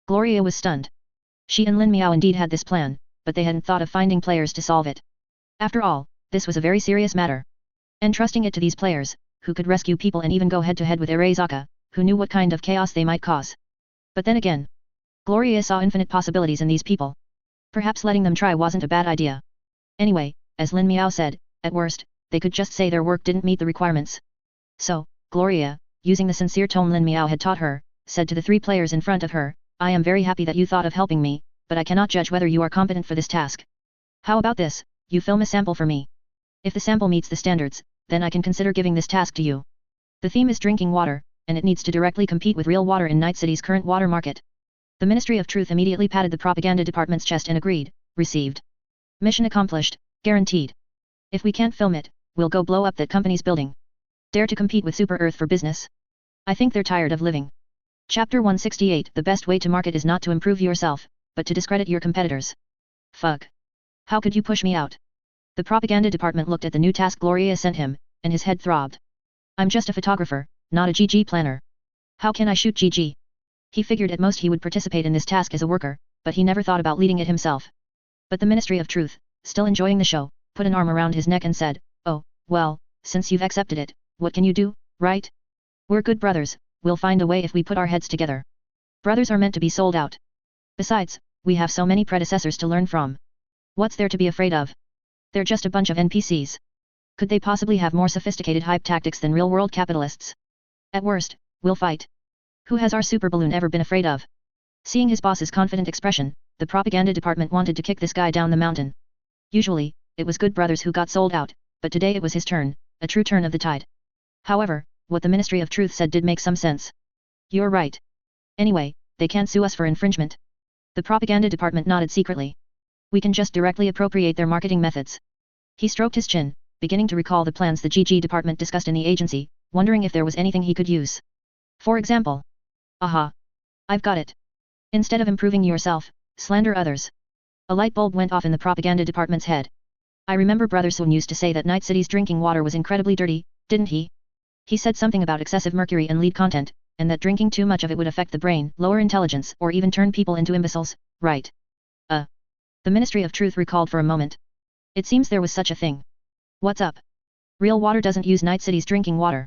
Gloria was stunned. She and Lin Miao indeed had this plan, but they hadn't thought of finding players to solve it. After all, this was a very serious matter. Entrusting it to these players, who could rescue people and even go head-to-head with Arezaka, who knew what kind of chaos they might cause. But then again, Gloria saw infinite possibilities in these people. Perhaps letting them try wasn't a bad idea. Anyway, as Lin Miao said, at worst, they could just say their work didn't meet the requirements. So, Gloria, using the sincere tone Lin Miao had taught her, said to the 3 players in front of her, I am very happy that you thought of helping me, but I cannot judge whether you are competent for this task. How about this, you film a sample for me. If the sample meets the standards, then I can consider giving this task to you. The theme is drinking water, and it needs to directly compete with real water in Night City's current water market. The Ministry of Truth immediately patted the propaganda department's chest and agreed, received. Mission accomplished, guaranteed. If we can't film it, we'll go blow up that company's building. Dare to compete with Super Earth for business? I think they're tired of living. Chapter 168 The best way to market is not to improve yourself, but to discredit your competitors. Fuck. How could you push me out? The propaganda department looked at the new task Gloria sent him, and his head throbbed. I'm just a photographer, not a GG planner. How can I shoot GG? He figured at most he would participate in this task as a worker, but he never thought about leading it himself. But the Ministry of Truth, still enjoying the show, put an arm around his neck and said, oh, well, since you've accepted it, what can you do, right? We're good brothers, we'll find a way if we put our heads together. Brothers are meant to be sold out. Besides, we have so many predecessors to learn from. What's there to be afraid of? They're just a bunch of NPCs. Could they possibly have more sophisticated hype tactics than real-world capitalists? At worst, we'll fight. Who has our super balloon ever been afraid of? Seeing his boss's confident expression, the propaganda department wanted to kick this guy down the mountain. Usually, it was good brothers who got sold out, but today it was his turn, a true turn of the tide. However, what the Ministry of Truth said did make some sense. You're right. Anyway, they can't sue us for infringement. The propaganda department nodded secretly. We can just directly appropriate their marketing methods. He stroked his chin, beginning to recall the plans the GG department discussed in the agency, wondering if there was anything he could use. For example. Aha! I've got it. Instead of improving yourself, slander others. A light bulb went off in the propaganda department's head. I remember Brother Sun used to say that Night City's drinking water was incredibly dirty, didn't he? He said something about excessive mercury and lead content, and that drinking too much of it would affect the brain, lower intelligence, or even turn people into imbeciles, right? The Ministry of Truth recalled for a moment. It seems there was such a thing. What's up? Real water doesn't use Night City's drinking water.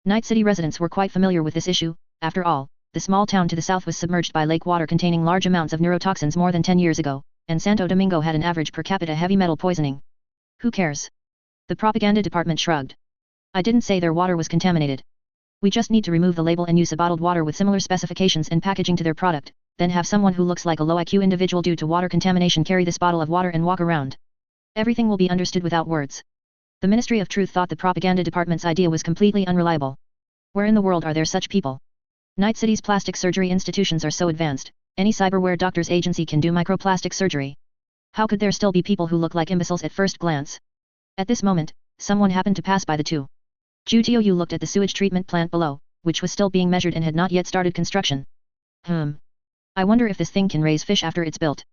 Night City residents were quite familiar with this issue. After all, the small town to the south was submerged by lake water containing large amounts of neurotoxins more than 10 years ago, and Santo Domingo had an average per capita heavy metal poisoning. Who cares? The propaganda department shrugged. I didn't say their water was contaminated. We just need to remove the label and use a bottled water with similar specifications and packaging to their product, then have someone who looks like a low IQ individual due to water contamination carry this bottle of water and walk around. Everything will be understood without words. The Ministry of Truth thought the propaganda department's idea was completely unreliable. Where in the world are there such people? Night City's plastic surgery institutions are so advanced, any cyberware doctor's agency can do microplastic surgery. How could there still be people who look like imbeciles at first glance? At this moment, someone happened to pass by the two. Zhu Tiaoyu looked at the sewage treatment plant below, which was still being measured and had not yet started construction. I wonder if this thing can raise fish after it's built.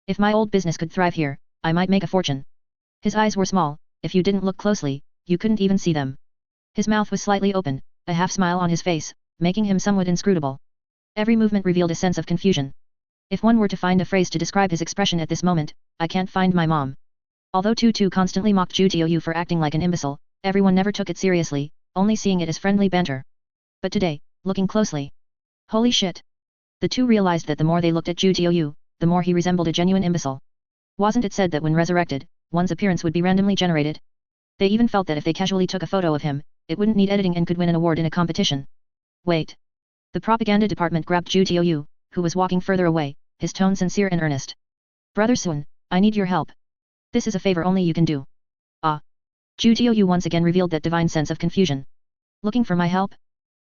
If my old business could thrive here, I might make a fortune. His eyes were small, if you didn't look closely, you couldn't even see them. His mouth was slightly open, a half smile on his face, making him somewhat inscrutable. Every movement revealed a sense of confusion. If one were to find a phrase to describe his expression at this moment, I can't find my mom. Although Tutu constantly mocked Zhu Tiaoyu for acting like an imbecile, everyone never took it seriously, only seeing it as friendly banter. But today, looking closely. Holy shit! The two realized that the more they looked at Zhu Tiaoyu, the more he resembled a genuine imbecile. Wasn't it said that when resurrected, one's appearance would be randomly generated? They even felt that if they casually took a photo of him, it wouldn't need editing and could win an award in a competition. Wait. The propaganda department grabbed Zhu Tiaoyu, who was walking further away, his tone sincere and earnest. Brother Sun, I need your help. This is a favor only you can do. Ah. Zhu Tiaoyu once again revealed that divine sense of confusion. Looking for my help?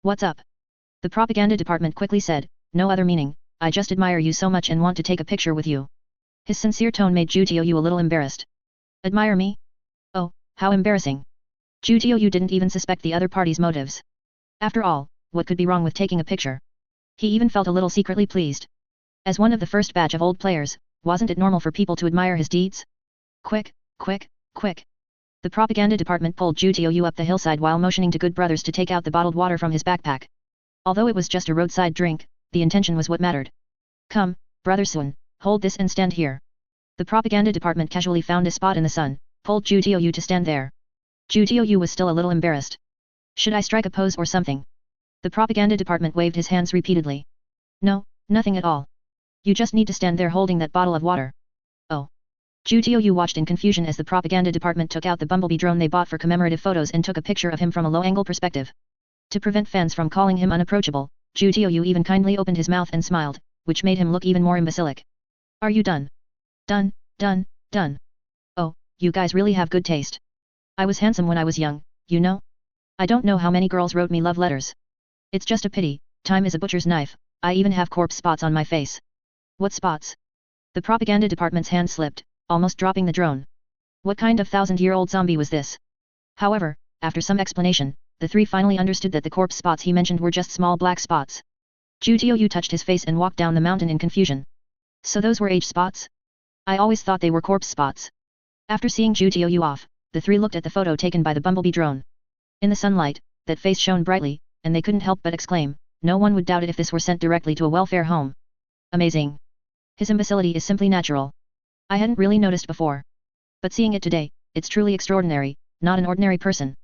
What's up? The propaganda department quickly said, no other meaning, I just admire you so much and want to take a picture with you. His sincere tone made Zhu Tiaoyu a little embarrassed. Admire me? Oh, how embarrassing. Zhu Tiaoyu didn't even suspect the other party's motives. After all, what could be wrong with taking a picture? He even felt a little secretly pleased. As one of the first batch of old players, wasn't it normal for people to admire his deeds? Quick, quick, quick. The propaganda department pulled Zhu Tiaoyu up the hillside while motioning to good brothers to take out the bottled water from his backpack. Although it was just a roadside drink, the intention was what mattered. Come, Brother Sun, hold this and stand here. The propaganda department casually found a spot in the sun, pulled Zhu Tiaoyu to stand there. Zhu Tiaoyu was still a little embarrassed. Should I strike a pose or something? The propaganda department waved his hands repeatedly. No, nothing at all. You just need to stand there holding that bottle of water. Oh. Zhu Tiaoyu watched in confusion as the propaganda department took out the bumblebee drone they bought for commemorative photos and took a picture of him from a low-angle perspective. To prevent fans from calling him unapproachable, Zhu Tiaoyu even kindly opened his mouth and smiled, which made him look even more imbecilic. Are you done? Done, done, done. Oh, you guys really have good taste. I was handsome when I was young, you know? I don't know how many girls wrote me love letters. It's just a pity, time is a butcher's knife, I even have corpse spots on my face. What spots? The propaganda department's hand slipped, almost dropping the drone. What kind of thousand-year-old zombie was this? However, after some explanation, the three finally understood that the corpse spots he mentioned were just small black spots. Zhu Tiaoyu touched his face and walked down the mountain in confusion. So those were age spots? I always thought they were corpse spots. After seeing Zhu Tiaoyu off, the three looked at the photo taken by the bumblebee drone. In the sunlight, that face shone brightly, and they couldn't help but exclaim, no one would doubt it if this were sent directly to a welfare home. Amazing. His imbecility is simply natural. I hadn't really noticed before. But seeing it today, it's truly extraordinary, not an ordinary person.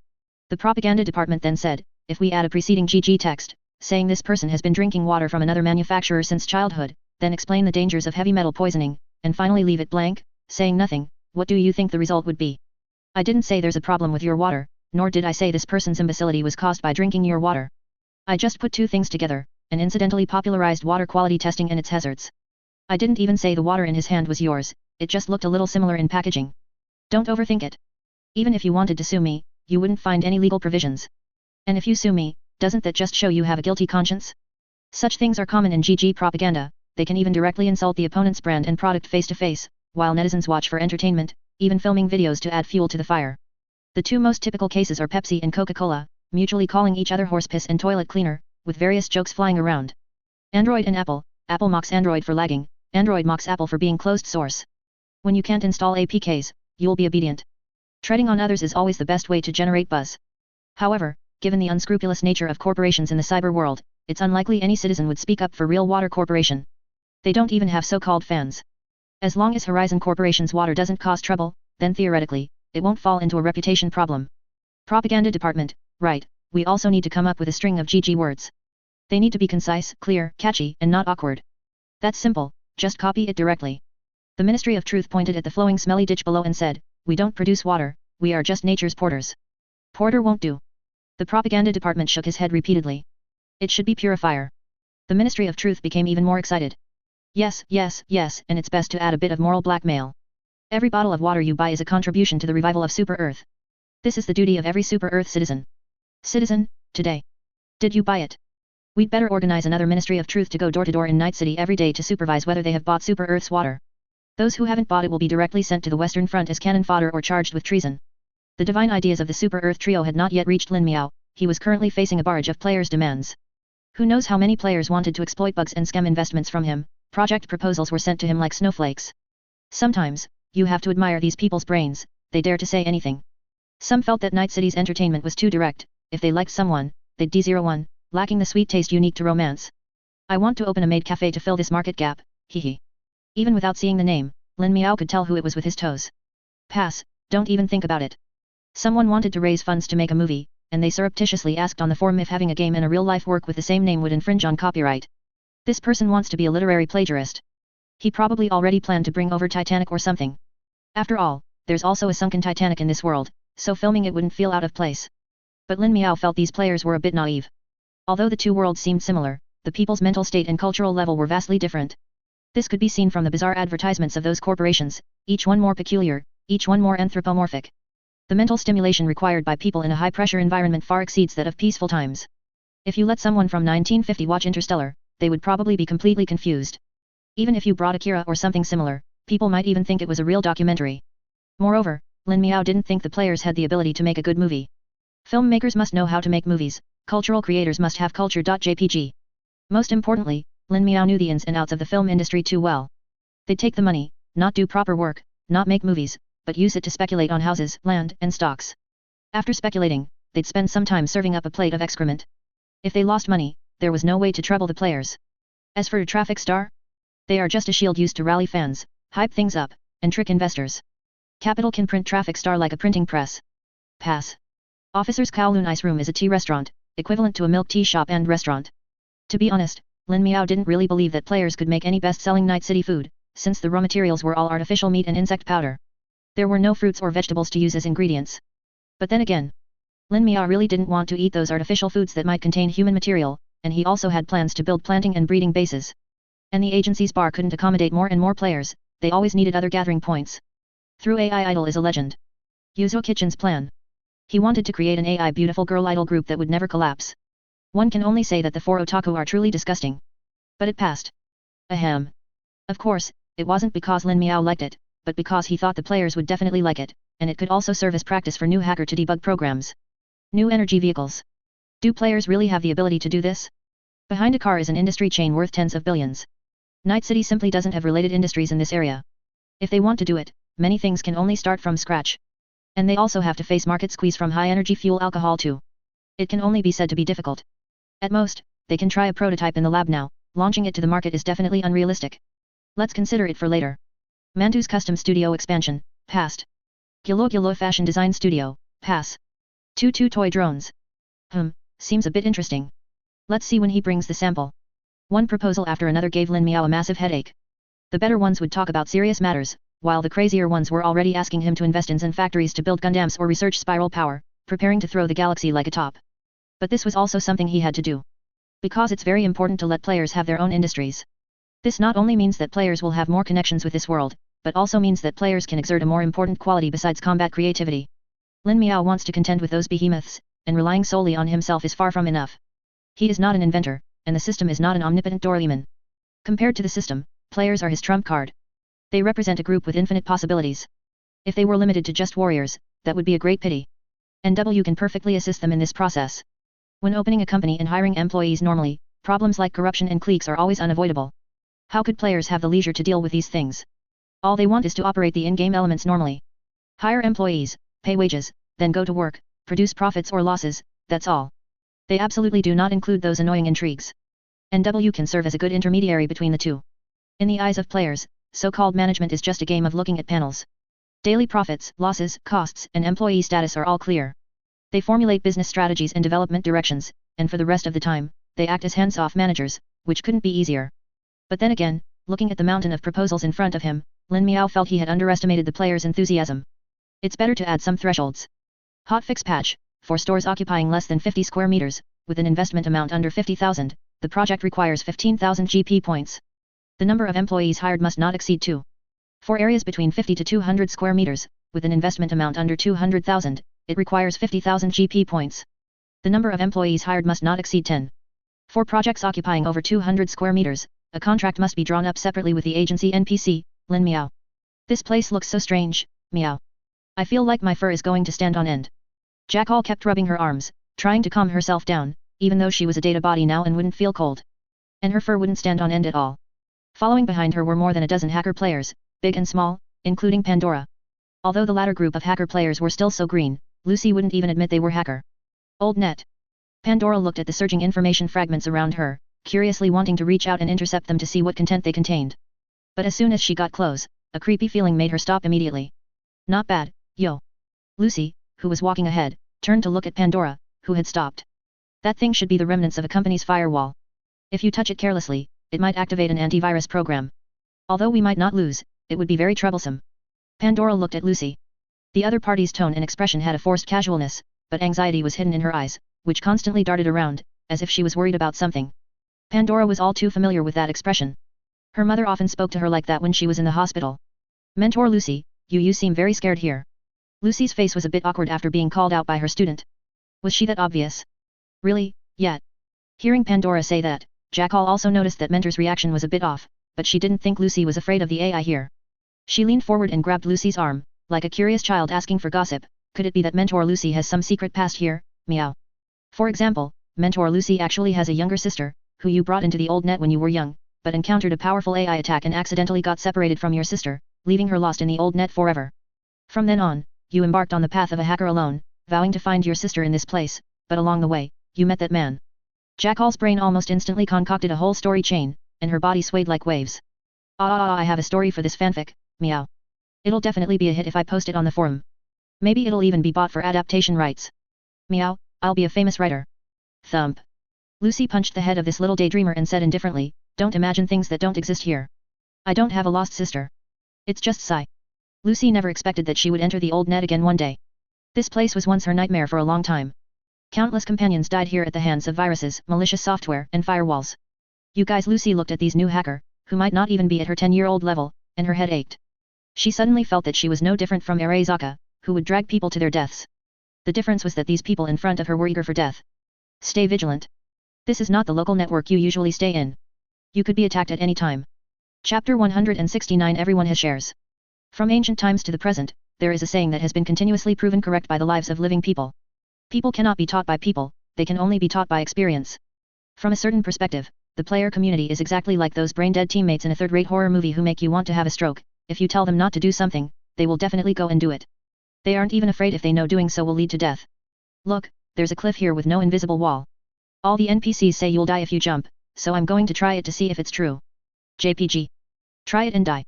The propaganda department then said, if we add a preceding GG text, saying this person has been drinking water from another manufacturer since childhood, then explain the dangers of heavy metal poisoning, and finally leave it blank, saying nothing, what do you think the result would be? I didn't say there's a problem with your water, nor did I say this person's imbecility was caused by drinking your water. I just put two things together, and incidentally popularized water quality testing and its hazards. I didn't even say the water in his hand was yours, it just looked a little similar in packaging. Don't overthink it. Even if you wanted to sue me, you wouldn't find any legal provisions. And if you sue me, doesn't that just show you have a guilty conscience? Such things are common in GG propaganda, they can even directly insult the opponent's brand and product face to face, while netizens watch for entertainment, even filming videos to add fuel to the fire. The two most typical cases are Pepsi and Coca-Cola, mutually calling each other horse piss and toilet cleaner, with various jokes flying around. Android and Apple, Apple mocks Android for lagging, Android mocks Apple for being closed source. When you can't install APKs, you'll be obedient. Treading on others is always the best way to generate buzz. However, given the unscrupulous nature of corporations in the cyber world, it's unlikely any citizen would speak up for Real Water Corporation. They don't even have so-called fans. As long as Horizon Corporation's water doesn't cause trouble, then theoretically, it won't fall into a reputation problem. Propaganda department, right, we also need to come up with a string of GG words. They need to be concise, clear, catchy, and not awkward. That's simple, just copy it directly. The Ministry of Truth pointed at the flowing smelly ditch below and said, we don't produce water, we are just nature's porters. Porter won't do. The propaganda department shook his head repeatedly. It should be purifier. The Ministry of Truth became even more excited. Yes, yes, yes, and it's best to add a bit of moral blackmail. Every bottle of water you buy is a contribution to the revival of Super Earth. This is the duty of every Super Earth citizen. Citizen, today. Did you buy it? We'd better organize another Ministry of Truth to go door to door in Night City every day to supervise whether they have bought Super Earth's water. Those who haven't bought it will be directly sent to the Western Front as cannon fodder or charged with treason. The divine ideas of the Super Earth trio had not yet reached Lin Miao, he was currently facing a barrage of players' demands. Who knows how many players wanted to exploit bugs and scam investments from him, project proposals were sent to him like snowflakes. Sometimes, you have to admire these people's brains, they dare to say anything. Some felt that Night City's entertainment was too direct, if they liked someone, they'd D01, lacking the sweet taste unique to romance. I want to open a maid cafe to fill this market gap, hehe. Even without seeing the name, Lin Miao could tell who it was with his toes. Pass, don't even think about it. Someone wanted to raise funds to make a movie, and they surreptitiously asked on the forum if having a game and a real-life work with the same name would infringe on copyright. This person wants to be a literary plagiarist. He probably already planned to bring over Titanic or something. After all, there's also a sunken Titanic in this world, so filming it wouldn't feel out of place. But Lin Miao felt these players were a bit naive. Although the two worlds seemed similar, the people's mental state and cultural level were vastly different. This could be seen from the bizarre advertisements of those corporations, each one more peculiar, each one more anthropomorphic. The mental stimulation required by people in a high-pressure environment far exceeds that of peaceful times. If you let someone from 1950 watch Interstellar, they would probably be completely confused. Even if you brought Akira or something similar, people might even think it was a real documentary. Moreover, Lin Miao didn't think the players had the ability to make a good movie. Filmmakers must know how to make movies, cultural creators must have culture.jpg. Most importantly, Lin Miao knew the ins and outs of the film industry too well. They'd take the money, not do proper work, not make movies, but use it to speculate on houses, land, and stocks. After speculating, they'd spend some time serving up a plate of excrement. If they lost money, there was no way to trouble the players. As for a traffic star, they are just a shield used to rally fans, hype things up, and trick investors. Capital can print traffic star like a printing press. Pass. Officer's Kowloon Ice Room is a tea restaurant, equivalent to a milk tea shop and restaurant. To be honest, Lin Miao didn't really believe that players could make any best-selling Night City food, since the raw materials were all artificial meat and insect powder. There were no fruits or vegetables to use as ingredients. But then again, Lin Miao really didn't want to eat those artificial foods that might contain human material, and he also had plans to build planting and breeding bases. And the agency's bar couldn't accommodate more and more players, they always needed other gathering points. Through AI Idol is a legend. Yuzo Kitchen's plan. He wanted to create an AI beautiful girl idol group that would never collapse. One can only say that the four otaku are truly disgusting. But it passed. Ahem. Of course, it wasn't because Lin Miao liked it, but because he thought the players would definitely like it, and it could also serve as practice for new hacker to debug programs. New energy vehicles. Do players really have the ability to do this? Behind a car is an industry chain worth tens of billions. Night City simply doesn't have related industries in this area. If they want to do it, many things can only start from scratch. And they also have to face market squeeze from high-energy fuel alcohol too. It can only be said to be difficult. At most, they can try a prototype in the lab now, launching it to the market is definitely unrealistic. Let's consider it for later. Mantu's custom studio expansion, passed. Gilo fashion design studio, pass. 2 toy drones. Seems a bit interesting. Let's see when he brings the sample. One proposal after another gave Lin Miao a massive headache. The better ones would talk about serious matters, while the crazier ones were already asking him to invest in Zen factories to build Gundams or research spiral power, preparing to throw the galaxy like a top. But this was also something he had to do. Because it's very important to let players have their own industries. This not only means that players will have more connections with this world, but also means that players can exert a more important quality besides combat creativity. Lin Miao wants to contend with those behemoths, and relying solely on himself is far from enough. He is not an inventor, and the system is not an omnipotent Doraemon. Compared to the system, players are his trump card. They represent a group with infinite possibilities. If they were limited to just warriors, that would be a great pity. NW can perfectly assist them in this process. When opening a company and hiring employees normally, problems like corruption and cliques are always unavoidable. How could players have the leisure to deal with these things? All they want is to operate the in-game elements normally. Hire employees, pay wages, then go to work, produce profits or losses, that's all. They absolutely do not include those annoying intrigues. NW can serve as a good intermediary between the two. In the eyes of players, so-called management is just a game of looking at panels. Daily profits, losses, costs, and employee status are all clear. They formulate business strategies and development directions, and for the rest of the time, they act as hands-off managers, which couldn't be easier. But then again, looking at the mountain of proposals in front of him, Lin Miao felt he had underestimated the players' enthusiasm. It's better to add some thresholds. Hotfix patch, for stores occupying less than 50 square meters, with an investment amount under 50,000, the project requires 15,000 GP points. The number of employees hired must not exceed 2. For areas between 50 to 200 square meters, with an investment amount under 200,000, it requires 50,000 GP points. The number of employees hired must not exceed 10. For projects occupying over 200 square meters, a contract must be drawn up separately with the agency NPC, Lin Miao. This place looks so strange, Miao. I feel like my fur is going to stand on end. Jackal kept rubbing her arms, trying to calm herself down, even though she was a data body now and wouldn't feel cold. And her fur wouldn't stand on end at all. Following behind her were more than a dozen hacker players, big and small, including Pandora. Although the latter group of hacker players were still so green, Lucy wouldn't even admit they were hacker. Old net. Pandora looked at the surging information fragments around her, curiously wanting to reach out and intercept them to see what content they contained. But as soon as she got close, a creepy feeling made her stop immediately. Not bad, yo. Lucy, who was walking ahead, turned to look at Pandora, who had stopped. That thing should be the remnants of a company's firewall. If you touch it carelessly, it might activate an antivirus program. Although we might not lose, it would be very troublesome. Pandora looked at Lucy. The other party's tone and expression had a forced casualness, but anxiety was hidden in her eyes, which constantly darted around, as if she was worried about something. Pandora was all too familiar with that expression. Her mother often spoke to her like that when she was in the hospital. Mentor Lucy, you seem very scared here. Lucy's face was a bit awkward after being called out by her student. Was she that obvious? Really, yet. Hearing Pandora say that, Jackal also noticed that Mentor's reaction was a bit off, but she didn't think Lucy was afraid of the AI here. She leaned forward and grabbed Lucy's arm, like a curious child asking for gossip. Could it be that Mentor Lucy has some secret past here, meow? For example, Mentor Lucy actually has a younger sister, who you brought into the old net when you were young, but encountered a powerful AI attack and accidentally got separated from your sister, leaving her lost in the old net forever. From then on, you embarked on the path of a hacker alone, vowing to find your sister in this place, but along the way, you met that man. Jackal's brain almost instantly concocted a whole story chain, and her body swayed like waves. I have a story for this fanfic, meow. It'll definitely be a hit if I post it on the forum. Maybe it'll even be bought for adaptation rights. Meow, I'll be a famous writer. Thump. Lucy punched the head of this little daydreamer and said indifferently, don't imagine things that don't exist here. I don't have a lost sister. It's just Psy. Lucy never expected that she would enter the old net again one day. This place was once her nightmare for a long time. Countless companions died here at the hands of viruses, malicious software, and firewalls. You guys. Lucy looked at these new hacker, who might not even be at her 10-year-old level, and her head ached. She suddenly felt that she was no different from Arezaka, who would drag people to their deaths. The difference was that these people in front of her were eager for death. Stay vigilant. This is not the local network you usually stay in. You could be attacked at any time. Chapter 169. Everyone has shares. From ancient times to the present, there is a saying that has been continuously proven correct by the lives of living people. People cannot be taught by people, they can only be taught by experience. From a certain perspective, the player community is exactly like those brain-dead teammates in a third-rate horror movie who make you want to have a stroke. If you tell them not to do something, they will definitely go and do it. They aren't even afraid if they know doing so will lead to death. Look, there's a cliff here with no invisible wall. All the NPCs say you'll die if you jump, so I'm going to try it to see if it's true. JPG. Try it and die.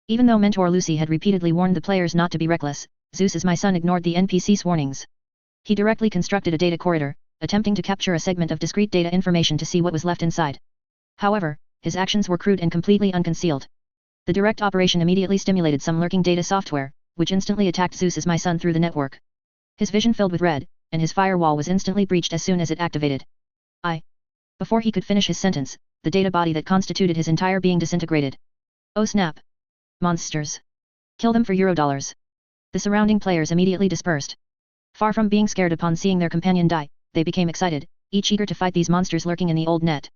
Even though Mentor Lucy had repeatedly warned the players not to be reckless, Zeus is my son ignored the NPC's warnings. He directly constructed a data corridor, attempting to capture a segment of discrete data information to see what was left inside. However, his actions were crude and completely unconcealed. The direct operation immediately stimulated some lurking data software, which instantly attacked Zeus as my son through the network. His vision filled with red, and his firewall was instantly breached as soon as it activated. Before he could finish his sentence, the data body that constituted his entire being disintegrated. Oh snap! Monsters! Kill them for Eurodollars. The surrounding players immediately dispersed. Far from being scared upon seeing their companion die, they became excited, each eager to fight these monsters lurking in the old net.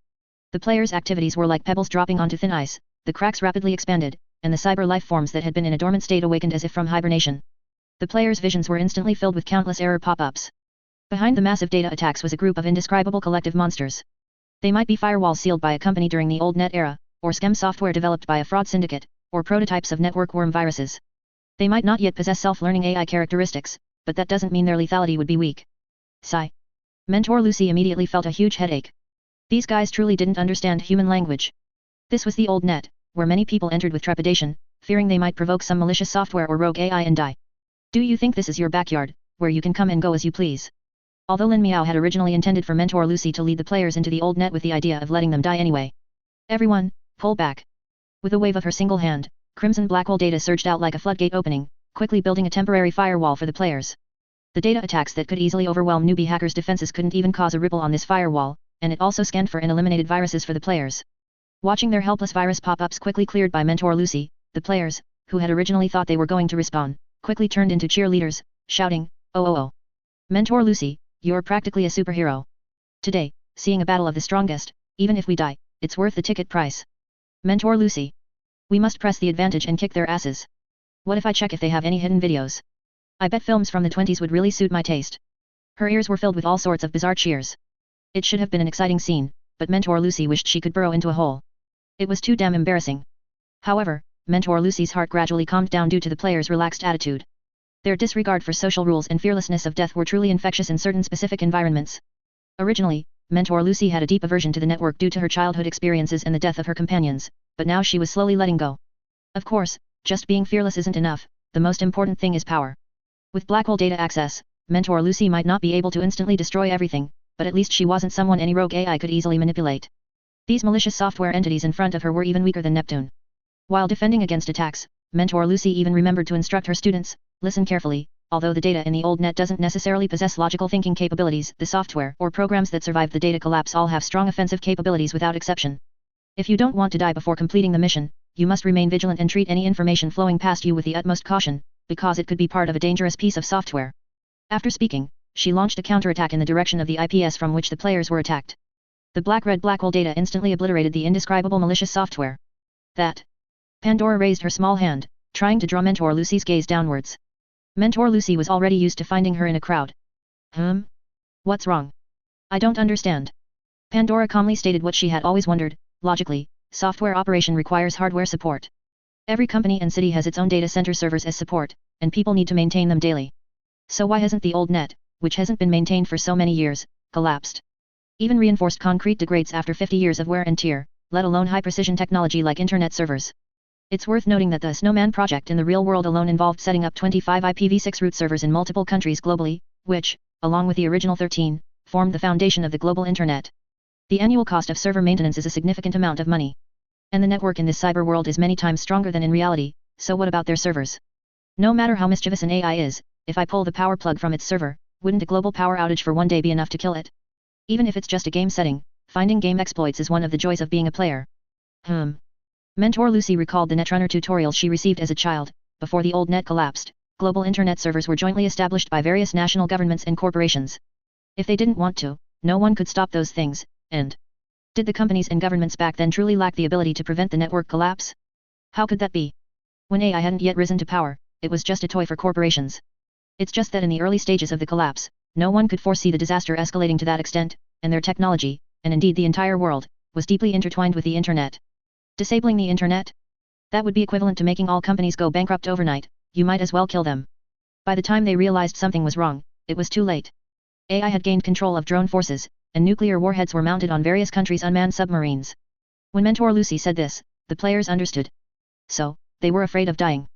The players' activities were like pebbles dropping onto thin ice, the cracks rapidly expanded, and the cyber life forms that had been in a dormant state awakened as if from hibernation. The players' visions were instantly filled with countless error pop-ups. Behind the massive data attacks was a group of indescribable collective monsters. They might be firewalls sealed by a company during the old net era, or scam software developed by a fraud syndicate, or prototypes of network worm viruses. They might not yet possess self-learning AI characteristics, but that doesn't mean their lethality would be weak. Sigh. Mentor Lucy immediately felt a huge headache. These guys truly didn't understand human language. This was the old net, where many people entered with trepidation, fearing they might provoke some malicious software or rogue AI and die. Do you think this is your backyard, where you can come and go as you please? Although Lin Miao had originally intended for Mentor Lucy to lead the players into the old net with the idea of letting them die anyway. Everyone, pull back. With a wave of her single hand, crimson black hole data surged out like a floodgate opening, quickly building a temporary firewall for the players. The data attacks that could easily overwhelm newbie hackers' defenses couldn't even cause a ripple on this firewall, and it also scanned for and eliminated viruses for the players. Watching their helpless virus pop-ups quickly cleared by Mentor Lucy, the players, who had originally thought they were going to respawn, quickly turned into cheerleaders, shouting, "Oh! Mentor Lucy, you're practically a superhero. Today, seeing a battle of the strongest, even if we die, it's worth the ticket price. Mentor Lucy. We must press the advantage and kick their asses. What if I check if they have any hidden videos? I bet films from the 20s would really suit my taste." Her ears were filled with all sorts of bizarre cheers. It should have been an exciting scene, but Mentor Lucy wished she could burrow into a hole. It was too damn embarrassing. However, Mentor Lucy's heart gradually calmed down due to the players' relaxed attitude. Their disregard for social rules and fearlessness of death were truly infectious in certain specific environments. Originally, Mentor Lucy had a deep aversion to the network due to her childhood experiences and the death of her companions, but now she was slowly letting go. Of course, just being fearless isn't enough, the most important thing is power. With black hole data access, Mentor Lucy might not be able to instantly destroy everything, but at least she wasn't someone any rogue AI could easily manipulate. These malicious software entities in front of her were even weaker than Neptune. While defending against attacks, Mentor Lucy even remembered to instruct her students, listen carefully, although the data in the old net doesn't necessarily possess logical thinking capabilities, the software or programs that survive the data collapse all have strong offensive capabilities without exception. If you don't want to die before completing the mission, you must remain vigilant and treat any information flowing past you with the utmost caution, because it could be part of a dangerous piece of software. After speaking, she launched a counterattack in the direction of the IPS from which the players were attacked. The black hole data instantly obliterated the indescribable malicious software. That. Pandora raised her small hand, trying to draw Mentor Lucy's gaze downwards. Mentor Lucy was already used to finding her in a crowd. What's wrong? I don't understand. Pandora calmly stated what she had always wondered. Logically, software operation requires hardware support. Every company and city has its own data center servers as support, and people need to maintain them daily. So why hasn't the old net, which hasn't been maintained for so many years, collapsed? Even reinforced concrete degrades after 50 years of wear and tear, let alone high-precision technology like internet servers. It's worth noting that the Snowman project in the real world alone involved setting up 25 IPv6 root servers in multiple countries globally, which, along with the original 13, formed the foundation of the global internet. The annual cost of server maintenance is a significant amount of money. And the network in this cyber world is many times stronger than in reality, so what about their servers? No matter how mischievous an AI is, if I pull the power plug from its server, wouldn't a global power outage for one day be enough to kill it? Even if it's just a game setting, finding game exploits is one of the joys of being a player. Mentor Lucy recalled the Netrunner tutorial she received as a child. Before the old net collapsed, global internet servers were jointly established by various national governments and corporations. If they didn't want to, no one could stop those things, and did the companies and governments back then truly lack the ability to prevent the network collapse? How could that be? When AI hadn't yet risen to power, it was just a toy for corporations. It's just that in the early stages of the collapse, no one could foresee the disaster escalating to that extent, and their technology, and indeed the entire world, was deeply intertwined with the internet. Disabling the internet? That would be equivalent to making all companies go bankrupt overnight. You might as well kill them. By the time they realized something was wrong, it was too late. AI had gained control of drone forces, and nuclear warheads were mounted on various countries' unmanned submarines. When Mentor Lucy said this, the players understood. So, they were afraid of dying.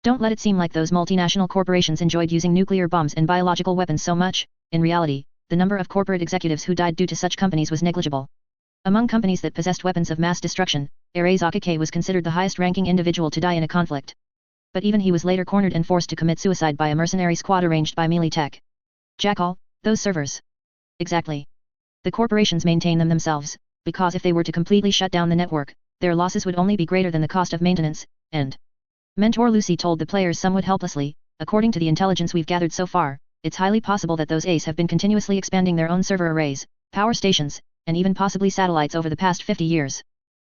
Don't let it seem like those multinational corporations enjoyed using nuclear bombs and biological weapons so much. In reality, the number of corporate executives who died due to such companies was negligible. Among companies that possessed weapons of mass destruction, Arezaki was considered the highest-ranking individual to die in a conflict. But even he was later cornered and forced to commit suicide by a mercenary squad arranged by Melee Tech. Jackal, those servers. Exactly. The corporations maintain them themselves, because if they were to completely shut down the network, their losses would only be greater than the cost of maintenance, and Mentor Lucy told the players somewhat helplessly, according to the intelligence we've gathered so far, it's highly possible that those A's have been continuously expanding their own server arrays, power stations, and even possibly satellites over the past 50 years.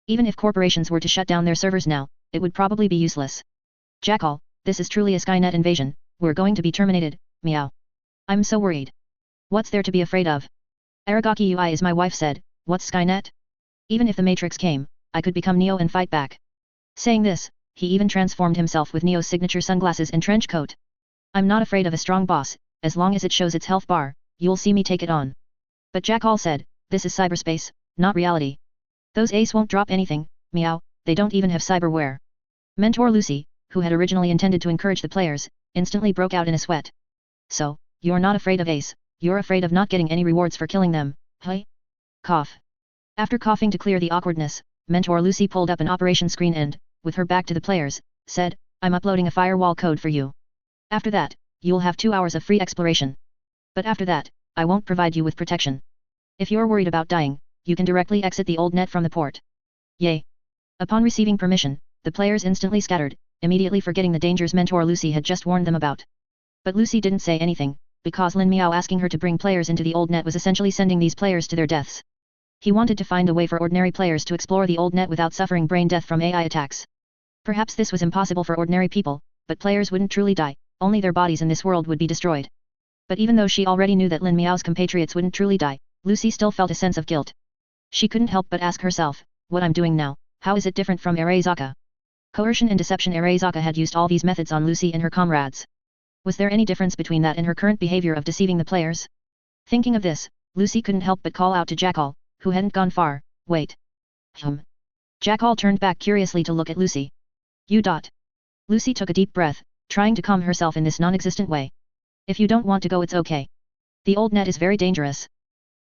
Even if corporations were to shut down their servers now, it would probably be useless. Jackal, this is truly a Skynet invasion, we're going to be terminated, meow. I'm so worried. What's there to be afraid of? Aragaki UI is my wife said, what's Skynet? Even if the Matrix came, I could become Neo and fight back. Saying this, he even transformed himself with Neo's signature sunglasses and trench coat. I'm not afraid of a strong boss, as long as it shows its health bar, you'll see me take it on. But Jackal said, this is cyberspace, not reality. Those Ace won't drop anything, meow, they don't even have cyberware. Mentor Lucy, who had originally intended to encourage the players, instantly broke out in a sweat. So, you're not afraid of Ace, you're afraid of not getting any rewards for killing them, hey? Cough. After coughing to clear the awkwardness, Mentor Lucy pulled up an operation screen and, with her back to the players, said, I'm uploading a firewall code for you. After that, you'll have 2 hours of free exploration. But after that, I won't provide you with protection. If you're worried about dying, you can directly exit the old net from the port. Yay! Upon receiving permission, the players instantly scattered, immediately forgetting the dangers Mentor Lucy had just warned them about. But Lucy didn't say anything, because Lin Miao asking her to bring players into the old net was essentially sending these players to their deaths. He wanted to find a way for ordinary players to explore the old net without suffering brain death from AI attacks. Perhaps this was impossible for ordinary people, but players wouldn't truly die, only their bodies in this world would be destroyed. But even though she already knew that Lin Miao's compatriots wouldn't truly die, Lucy still felt a sense of guilt. She couldn't help but ask herself, what I'm doing now, how is it different from Arezaki? Coercion and deception. Arezaki had used all these methods on Lucy and her comrades. Was there any difference between that and her current behavior of deceiving the players? Thinking of this, Lucy couldn't help but call out to Jackal, who hadn't gone far, wait. Jackal turned back curiously to look at Lucy. Lucy took a deep breath, trying to calm herself in this non-existent way. If you don't want to go, it's okay. The old net is very dangerous.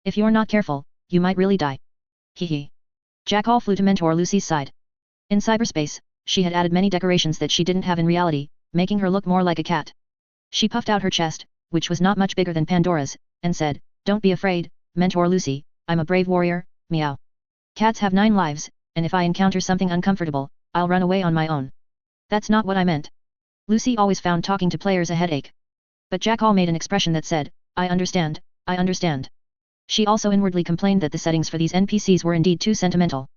If you're not careful, you might really die. Hehe. Jackal flew to Mentor Lucy's side. In cyberspace, she had added many decorations that she didn't have in reality, making her look more like a cat. She puffed out her chest, which was not much bigger than Pandora's, and said, don't be afraid, Mentor Lucy, I'm a brave warrior, meow. Cats have 9 lives, and if I encounter something uncomfortable, I'll run away on my own. That's not what I meant. Lucy always found talking to players a headache. But Jackal made an expression that said, I understand, I understand. She also inwardly complained that the settings for these NPCs were indeed too sentimental.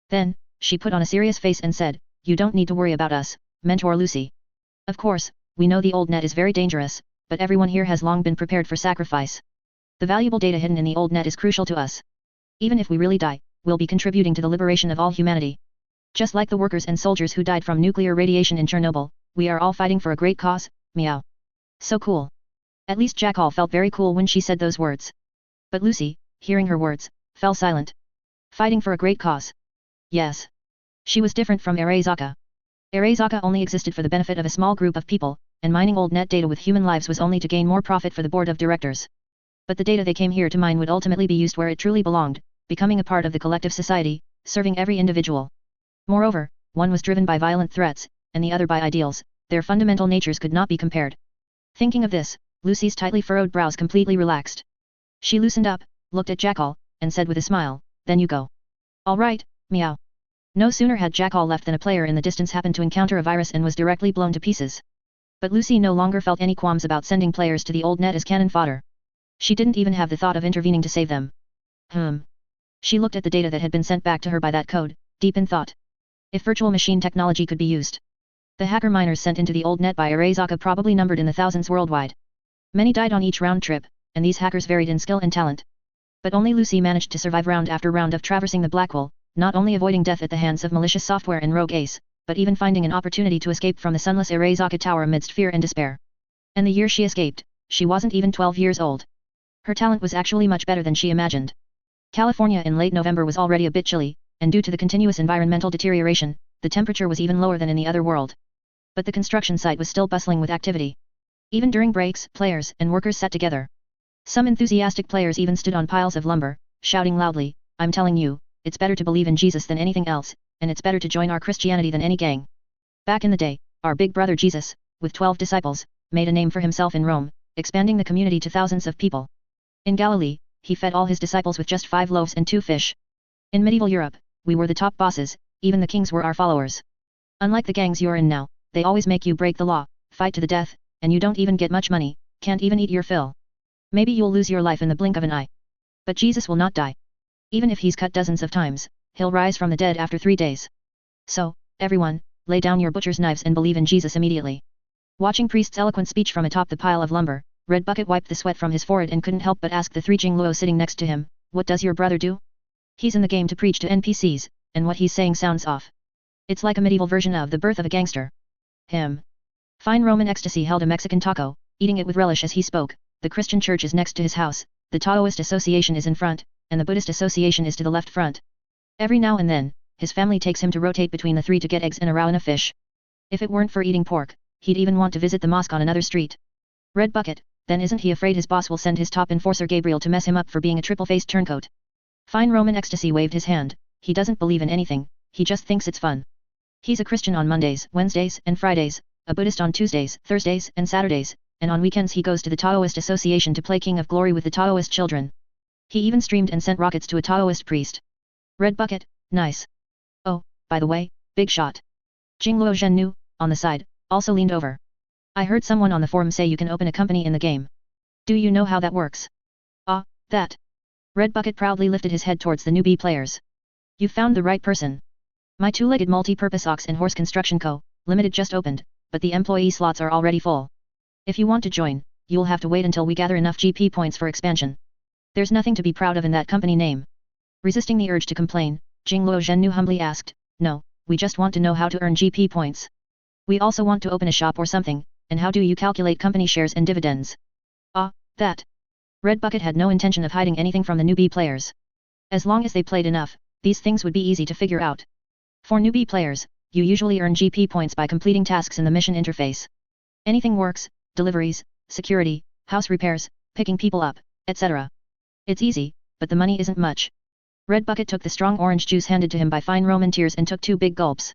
Then, she put on a serious face and said, you don't need to worry about us, Mentor Lucy. Of course, we know the old net is very dangerous, but everyone here has long been prepared for sacrifice. The valuable data hidden in the old net is crucial to us. Even if we really die, we'll be contributing to the liberation of all humanity. Just like the workers and soldiers who died from nuclear radiation in Chernobyl, we are all fighting for a great cause, meow. So cool. At least Jackal felt very cool when she said those words. But Lucy, hearing her words, fell silent. Fighting for a great cause. Yes. She was different from Arezaka. Arezaka only existed for the benefit of a small group of people, and mining old net data with human lives was only to gain more profit for the board of directors. But the data they came here to mine would ultimately be used where it truly belonged, becoming a part of the collective society, serving every individual. Moreover, one was driven by violent threats, and the other by ideals, their fundamental natures could not be compared. Thinking of this, Lucy's tightly furrowed brows completely relaxed. She loosened up, looked at Jackal, and said with a smile, then you go. All right, meow. No sooner had Jackal left than a player in the distance happened to encounter a virus and was directly blown to pieces. But Lucy no longer felt any qualms about sending players to the old net as cannon fodder. She didn't even have the thought of intervening to save them. She looked at the data that had been sent back to her by that code, deep in thought. If virtual machine technology could be used. The hacker miners sent into the old net by Arezaka probably numbered in the thousands worldwide. Many died on each round trip, and these hackers varied in skill and talent. But only Lucy managed to survive round after round of traversing the black hole, not only avoiding death at the hands of malicious software and rogue ace, but even finding an opportunity to escape from the sunless Arezaka tower amidst fear and despair. And the year she escaped, she wasn't even 12 years old. Her talent was actually much better than she imagined. California in late November was already a bit chilly, and due to the continuous environmental deterioration, the temperature was even lower than in the other world. But the construction site was still bustling with activity. Even during breaks, players and workers sat together. Some enthusiastic players even stood on piles of lumber, shouting loudly, I'm telling you, it's better to believe in Jesus than anything else, and it's better to join our Christianity than any gang. Back in the day, our big brother Jesus, with 12 disciples, made a name for himself in Rome, expanding the community to thousands of people. In Galilee, he fed all his disciples with just 5 loaves and 2 fish. In medieval Europe, we were the top bosses, even the kings were our followers. Unlike the gangs you're in now, they always make you break the law, fight to the death, and you don't even get much money, can't even eat your fill. Maybe you'll lose your life in the blink of an eye. But Jesus will not die. Even if he's cut dozens of times, he'll rise from the dead after 3 days. So, everyone, lay down your butcher's knives and believe in Jesus immediately. Watching Priest's eloquent speech from atop the pile of lumber, Red Bucket wiped the sweat from his forehead and couldn't help but ask the 3 Jingluo sitting next to him, what does your brother do? He's in the game to preach to NPCs, and what he's saying sounds off. It's like a medieval version of the birth of a gangster. Fine Roman Ecstasy held a Mexican taco, eating it with relish as he spoke. The Christian church is next to his house, the Taoist association is in front, and the Buddhist association is to the left front. Every now and then, his family takes him to rotate between the 3 to get eggs and a row and a fish. If it weren't for eating pork, he'd even want to visit the mosque on another street. Red Bucket, then isn't he afraid his boss will send his top enforcer Gabriel to mess him up for being a triple-faced turncoat? Fine Roman Ecstasy waved his hand. He doesn't believe in anything, he just thinks it's fun. He's a Christian on Mondays, Wednesdays, and Fridays, a Buddhist on Tuesdays, Thursdays, and Saturdays, and on weekends he goes to the Taoist Association to play King of Glory with the Taoist children. He even streamed and sent rockets to a Taoist priest. Red Bucket, nice. Oh, by the way, big shot. Jingluo Zhennu, on the side, also leaned over. I heard someone on the forum say you can open a company in the game. Do you know how that works? Ah, that. Red Bucket proudly lifted his head towards the newbie players. You found the right person. My 2-legged multi-purpose ox and horse construction co. Limited just opened, but the employee slots are already full. If you want to join, you'll have to wait until we gather enough GP points for expansion. There's nothing to be proud of in that company name. Resisting the urge to complain, Jingluo Zhennu humbly asked, no, we just want to know how to earn GP points. We also want to open a shop or something, and how do you calculate company shares and dividends? Ah, that. Red Bucket had no intention of hiding anything from the newbie players. As long as they played enough, these things would be easy to figure out. For newbie players, you usually earn GP points by completing tasks in the mission interface. Anything works, deliveries, security, house repairs, picking people up, etc. It's easy, but the money isn't much. Red Bucket took the strong orange juice handed to him by Fine Roman Tears and took 2 big gulps.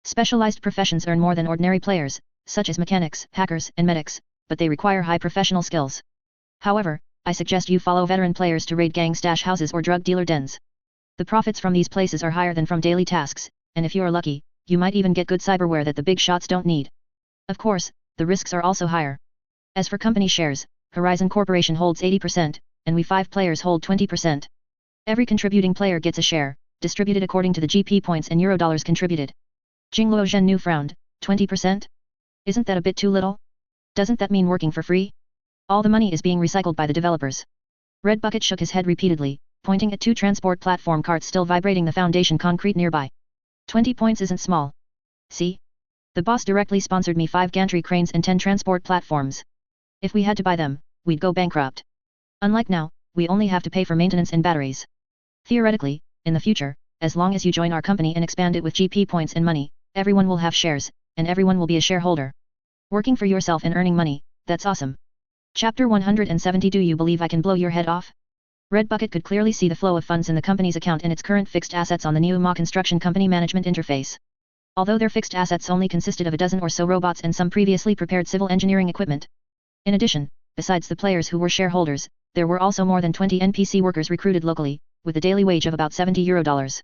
Specialized professions earn more than ordinary players, such as mechanics, hackers, and medics, but they require high professional skills. However, I suggest you follow veteran players to raid gang stash houses or drug dealer dens. The profits from these places are higher than from daily tasks, and if you are lucky, you might even get good cyberware that the big shots don't need. Of course, the risks are also higher. As for company shares, Horizon Corporation holds 80%, and we 5 players hold 20%. Every contributing player gets a share, distributed according to the GP points and Eurodollars contributed. Jingluo Zhennu frowned, 20%? Isn't that a bit too little? Doesn't that mean working for free? All the money is being recycled by the developers. Red Bucket shook his head repeatedly, pointing at 2 transport platform carts still vibrating the foundation concrete nearby. 20 points isn't small. See? The boss directly sponsored me 5 gantry cranes and 10 transport platforms. If we had to buy them, we'd go bankrupt. Unlike now, we only have to pay for maintenance and batteries. Theoretically, in the future, as long as you join our company and expand it with GP points and money, everyone will have shares, and everyone will be a shareholder. Working for yourself and earning money, that's awesome. Chapter 170. Do you believe I can blow your head off? Red Bucket could clearly see the flow of funds in the company's account and its current fixed assets on the new Ma Construction Company management interface. Although their fixed assets only consisted of a dozen or so robots and some previously prepared civil engineering equipment. In addition, besides the players who were shareholders, there were also more than 20 NPC workers recruited locally, with a daily wage of about 70 Eurodollars.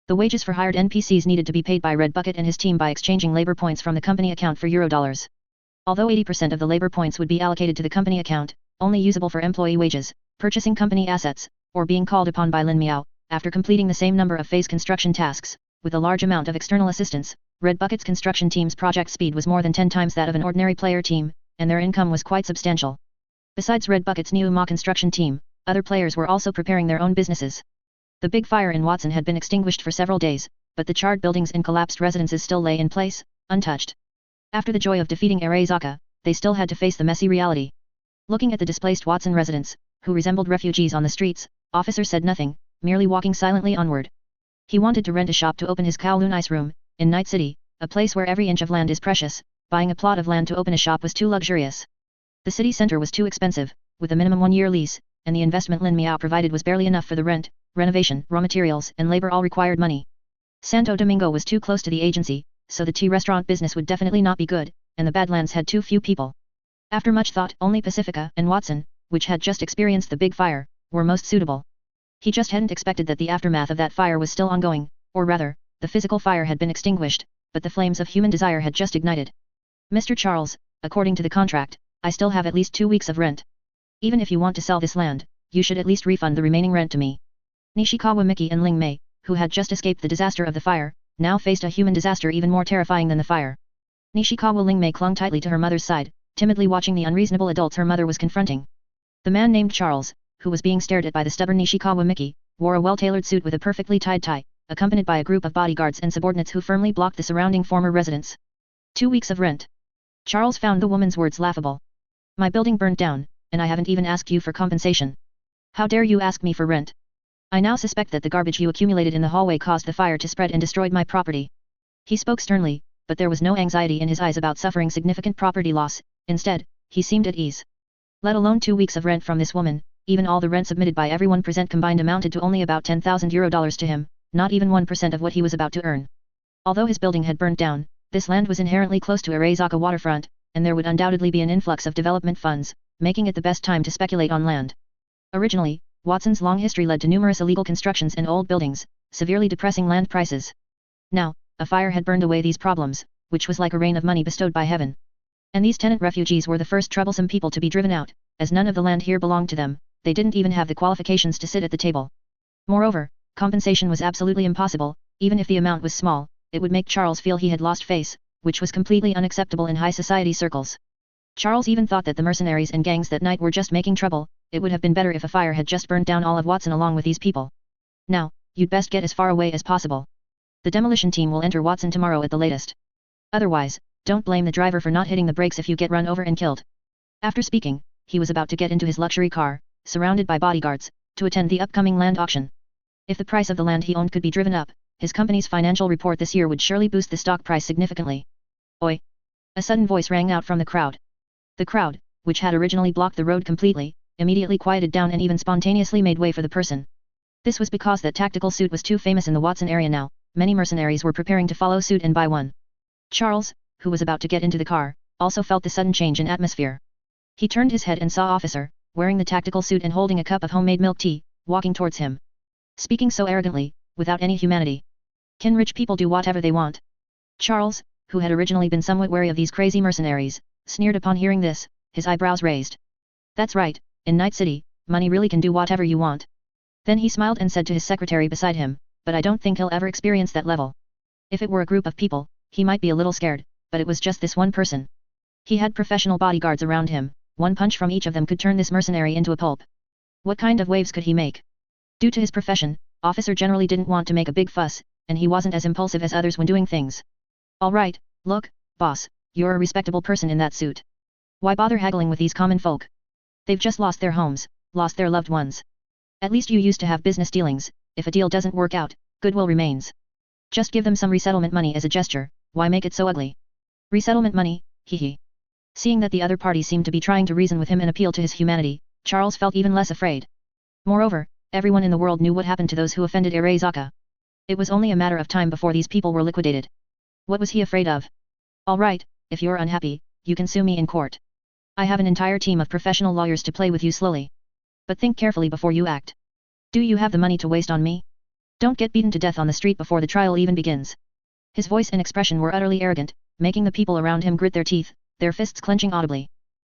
The wages for hired NPCs needed to be paid by Red Bucket and his team by exchanging labor points from the company account for Eurodollars. Although 80% of the labor points would be allocated to the company account, only usable for employee wages, purchasing company assets, or being called upon by Lin Miao, after completing the same number of phase construction tasks, with a large amount of external assistance, Red Bucket's construction team's project speed was more than 10 times that of an ordinary player team, and their income was quite substantial. Besides Red Bucket's new Ma construction team, other players were also preparing their own businesses. The big fire in Watson had been extinguished for several days, but the charred buildings and collapsed residences still lay in place, untouched. After the joy of defeating Arezaka, they still had to face the messy reality. Looking at the displaced Watson residents, who resembled refugees on the streets, Officer said nothing, merely walking silently onward. He wanted to rent a shop to open his Kowloon ice room, in Night City, a place where every inch of land is precious. Buying a plot of land to open a shop was too luxurious. The city center was too expensive, with a minimum 1-year lease, and the investment Lin Miao provided was barely enough for the rent, renovation, raw materials, and labor all required money. Santo Domingo was too close to the agency, so the tea restaurant business would definitely not be good, and the Badlands had too few people. After much thought, only Pacifica and Watson, which had just experienced the big fire, were most suitable. He just hadn't expected that the aftermath of that fire was still ongoing, or rather, the physical fire had been extinguished, but the flames of human desire had just ignited. Mr. Charles, according to the contract, I still have at least 2 weeks of rent. Even if you want to sell this land, you should at least refund the remaining rent to me. Nishikawa Miki and Ling Mei, who had just escaped the disaster of the fire, now faced a human disaster even more terrifying than the fire. Nishikawa Ling Mei clung tightly to her mother's side, timidly watching the unreasonable adults her mother was confronting. The man named Charles, who was being stared at by the stubborn Nishikawa Miki, wore a well-tailored suit with a perfectly tied tie, accompanied by a group of bodyguards and subordinates who firmly blocked the surrounding former residents. 2 weeks of rent. Charles found the woman's words laughable. My building burned down, and I haven't even asked you for compensation. How dare you ask me for rent? I now suspect that the garbage you accumulated in the hallway caused the fire to spread and destroyed my property. He spoke sternly, but there was no anxiety in his eyes about suffering significant property loss. Instead, he seemed at ease. Let alone 2 weeks of rent from this woman, even all the rent submitted by everyone present combined amounted to only about 10,000 Eurodollars to him, not even 1% of what he was about to earn. Although his building had burnt down, this land was inherently close to Arezaka waterfront, and there would undoubtedly be an influx of development funds, making it the best time to speculate on land. Originally, Watson's long history led to numerous illegal constructions and old buildings, severely depressing land prices. Now, a fire had burned away these problems, which was like a rain of money bestowed by heaven. And these tenant refugees were the first troublesome people to be driven out, as none of the land here belonged to them, they didn't even have the qualifications to sit at the table. Moreover, compensation was absolutely impossible, even if the amount was small, it would make Charles feel he had lost face, which was completely unacceptable in high society circles. Charles even thought that the mercenaries and gangs that night were just making trouble, it would have been better if a fire had just burned down all of Watson along with these people. Now, you'd best get as far away as possible. The demolition team will enter Watson tomorrow at the latest. Otherwise, don't blame the driver for not hitting the brakes if you get run over and killed. After speaking, he was about to get into his luxury car, surrounded by bodyguards, to attend the upcoming land auction. If the price of the land he owned could be driven up, his company's financial report this year would surely boost the stock price significantly. Oi! A sudden voice rang out from the crowd. The crowd, which had originally blocked the road completely, immediately quieted down and even spontaneously made way for the person. This was because that tactical suit was too famous in the Watson area now, many mercenaries were preparing to follow suit and buy one. Charles, who was about to get into the car, also felt the sudden change in atmosphere. He turned his head and saw Officer, wearing the tactical suit and holding a cup of homemade milk tea, walking towards him. Speaking so arrogantly, without any humanity. Can rich people do whatever they want? Charles, who had originally been somewhat wary of these crazy mercenaries, sneered upon hearing this, his eyebrows raised. That's right, in Night City, money really can do whatever you want. Then he smiled and said to his secretary beside him, but I don't think he'll ever experience that level. If it were a group of people, he might be a little scared, but it was just this one person. He had professional bodyguards around him, one punch from each of them could turn this mercenary into a pulp. What kind of waves could he make? Due to his profession, Officer generally didn't want to make a big fuss, and he wasn't as impulsive as others when doing things. Alright, look, boss, you're a respectable person in that suit. Why bother haggling with these common folk? They've just lost their homes, lost their loved ones. At least you used to have business dealings, if a deal doesn't work out, goodwill remains. Just give them some resettlement money as a gesture, why make it so ugly? Resettlement money, hee. Seeing that the other party seemed to be trying to reason with him and appeal to his humanity, Charles felt even less afraid. Moreover, everyone in the world knew what happened to those who offended Arezaka. It was only a matter of time before these people were liquidated. What was he afraid of? Alright, if you're unhappy, you can sue me in court. I have an entire team of professional lawyers to play with you slowly. But think carefully before you act. Do you have the money to waste on me? Don't get beaten to death on the street before the trial even begins. His voice and expression were utterly arrogant, making the people around him grit their teeth, their fists clenching audibly.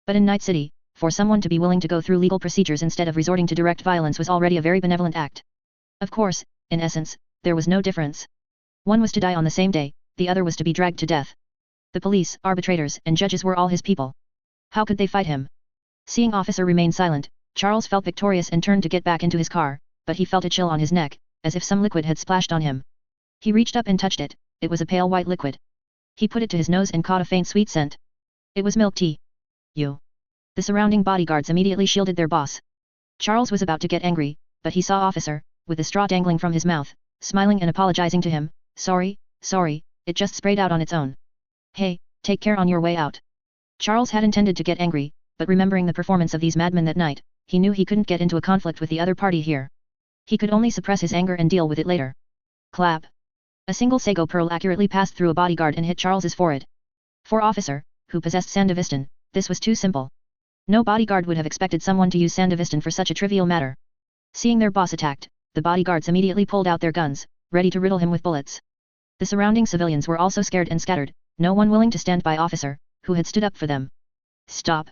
But in Night City, for someone to be willing to go through legal procedures instead of resorting to direct violence was already a very benevolent act. Of course, in essence, there was no difference. One was to die on the same day, the other was to be dragged to death. The police, arbitrators, and judges were all his people. How could they fight him? Seeing Officer remain silent, Charles felt victorious and turned to get back into his car, but he felt a chill on his neck, as if some liquid had splashed on him. He reached up and touched it, it was a pale white liquid. He put it to his nose and caught a faint sweet scent. It was milk tea. You. The surrounding bodyguards immediately shielded their boss. Charles was about to get angry, but he saw Officer, with the straw dangling from his mouth, smiling and apologizing to him. Sorry, it just sprayed out on its own. Hey, take care on your way out. Charles had intended to get angry, but remembering the performance of these madmen that night, he knew he couldn't get into a conflict with the other party here. He could only suppress his anger and deal with it later. Clap. A single sago pearl accurately passed through a bodyguard and hit Charles's forehead. For Officer, who possessed Sandevistan, this was too simple. No bodyguard would have expected someone to use Sandevistan for such a trivial matter. Seeing their boss attacked, the bodyguards immediately pulled out their guns, ready to riddle him with bullets. The surrounding civilians were also scared and scattered, no one willing to stand by Officer, who had stood up for them. Stop.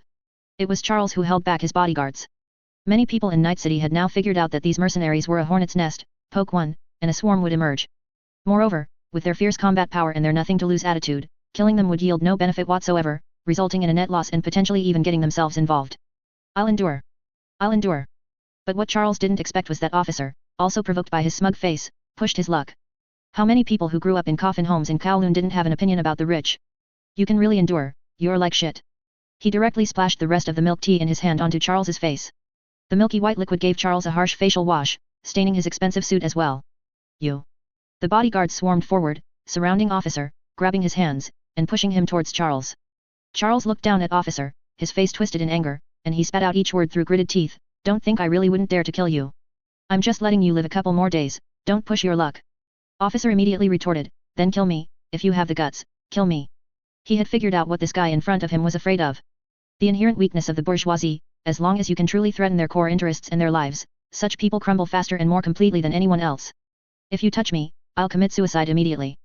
It was Charles who held back his bodyguards. Many people in Night City had now figured out that these mercenaries were a hornet's nest, poke one, and a swarm would emerge. Moreover, with their fierce combat power and their nothing-to-lose attitude, killing them would yield no benefit whatsoever, resulting in a net loss and potentially even getting themselves involved. I'll endure. But what Charles didn't expect was that Officer, also provoked by his smug face, pushed his luck. How many people who grew up in coffin homes in Kowloon didn't have an opinion about the rich? You can really endure, you're like shit. He directly splashed the rest of the milk tea in his hand onto Charles's face. The milky white liquid gave Charles a harsh facial wash, staining his expensive suit as well. You. The bodyguards swarmed forward, surrounding Officer, grabbing his hands, and pushing him towards Charles. Charles looked down at Officer, his face twisted in anger, and he spat out each word through gritted teeth. Don't think I really wouldn't dare to kill you. I'm just letting you live a couple more days, don't push your luck. Officer immediately retorted, then kill me, if you have the guts, kill me. He had figured out what this guy in front of him was afraid of. The inherent weakness of the bourgeoisie, as long as you can truly threaten their core interests and their lives, such people crumble faster and more completely than anyone else. If you touch me, I'll commit suicide immediately.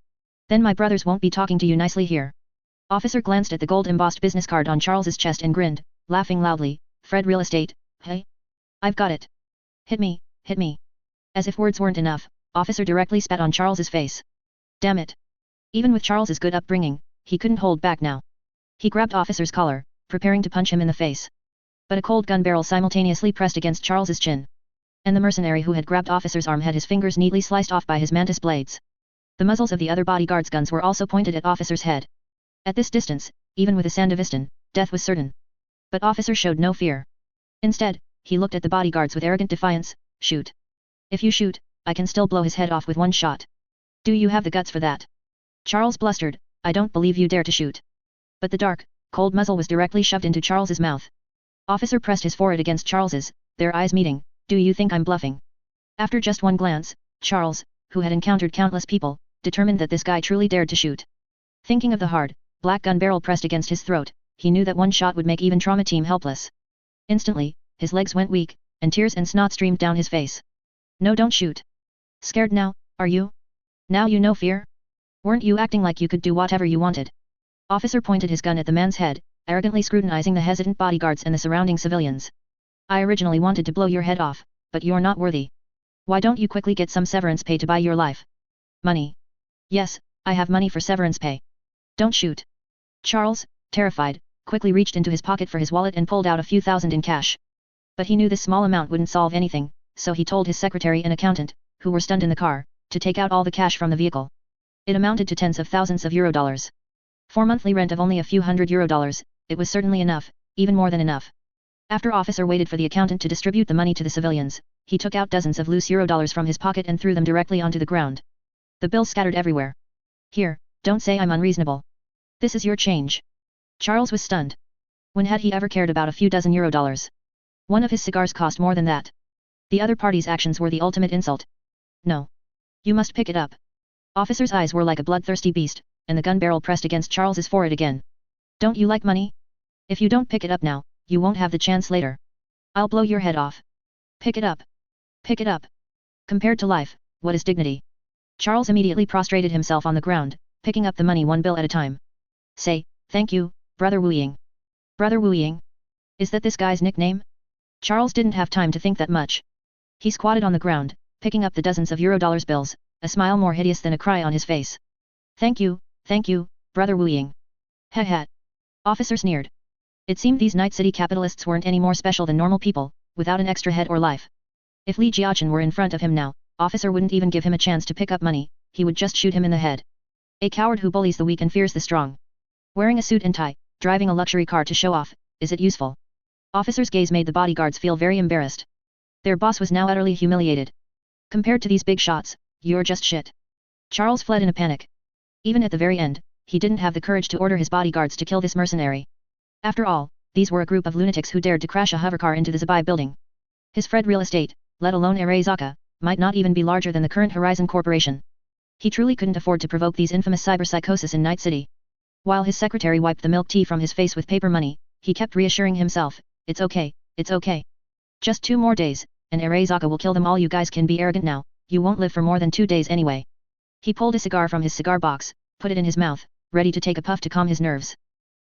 Then my brothers won't be talking to you nicely here. Officer glanced at the gold-embossed business card on Charles's chest and grinned, laughing loudly. Fred Real Estate, hey? I've got it. Hit me. As if words weren't enough, Officer directly spat on Charles's face. Damn it. Even with Charles's good upbringing, he couldn't hold back now. He grabbed Officer's collar, preparing to punch him in the face. But a cold gun barrel simultaneously pressed against Charles's chin. And the mercenary who had grabbed Officer's arm had his fingers neatly sliced off by his mantis blades. The muzzles of the other bodyguards' guns were also pointed at Officer's head. At this distance, even with a Sandevistan, death was certain. But Officer showed no fear. Instead, he looked at the bodyguards with arrogant defiance. Shoot. If you shoot, I can still blow his head off with one shot. Do you have the guts for that? Charles blustered, I don't believe you dare to shoot. But the dark, cold muzzle was directly shoved into Charles's mouth. Officer pressed his forehead against Charles's, their eyes meeting. Do you think I'm bluffing? After just one glance, Charles, who had encountered countless people, determined that this guy truly dared to shoot. Thinking of the hard, black gun barrel pressed against his throat, he knew that one shot would make even trauma team helpless. Instantly, his legs went weak, and tears and snot streamed down his face. No, don't shoot. Scared now, are you? Now you know fear? Weren't you acting like you could do whatever you wanted? Officer pointed his gun at the man's head, arrogantly scrutinizing the hesitant bodyguards and the surrounding civilians. I originally wanted to blow your head off, but you're not worthy. Why don't you quickly get some severance pay to buy your life? Money. Yes, I have money for severance pay. Don't shoot. Charles, terrified, quickly reached into his pocket for his wallet and pulled out a few thousand in cash. But he knew this small amount wouldn't solve anything, so he told his secretary and accountant, who were stunned in the car, to take out all the cash from the vehicle. It amounted to tens of thousands of euro dollars. For monthly rent of only a few hundred euro dollars, it was certainly enough, even more than enough. After Officer waited for the accountant to distribute the money to the civilians, he took out dozens of loose euro dollars from his pocket and threw them directly onto the ground. The bills scattered everywhere. Here, don't say I'm unreasonable. This is your change. Charles was stunned. When had he ever cared about a few dozen euro dollars? One of his cigars cost more than that. The other party's actions were the ultimate insult. No. You must pick it up. Officer's eyes were like a bloodthirsty beast, and the gun barrel pressed against Charles's forehead again. Don't you like money? If you don't pick it up now, you won't have the chance later. I'll blow your head off. Pick it up. Pick it up. Compared to life, what is dignity? Charles immediately prostrated himself on the ground, picking up the money one bill at a time. Say, thank you, Brother Wu Ying. Brother Wu Ying? Is that this guy's nickname? Charles didn't have time to think that much. He squatted on the ground, picking up the dozens of euro dollars bills, a smile more hideous than a cry on his face. Thank you, Brother Wu Ying. Heh heh. Officer sneered. It seemed these Night City capitalists weren't any more special than normal people, without an extra head or life. If Li Jiaqin were in front of him now, Officer wouldn't even give him a chance to pick up money, he would just shoot him in the head. A coward who bullies the weak and fears the strong. Wearing a suit and tie, driving a luxury car to show off, is it useful? Officer's gaze made the bodyguards feel very embarrassed. Their boss was now utterly humiliated. Compared to these big shots, you're just shit. Charles fled in a panic. Even at the very end, he didn't have the courage to order his bodyguards to kill this mercenary. After all, these were a group of lunatics who dared to crash a hovercar into the Zabai building. His Fred real estate, let alone Arezaka, might not even be larger than the current Horizon Corporation. He truly couldn't afford to provoke these infamous cyberpsychosis in Night City. While his secretary wiped the milk tea from his face with paper money, he kept reassuring himself, it's okay, it's okay. Just 2 more days, and Arezaka will kill them all. You guys can be arrogant now, you won't live for more than 2 days anyway. He pulled a cigar from his cigar box, put it in his mouth, ready to take a puff to calm his nerves.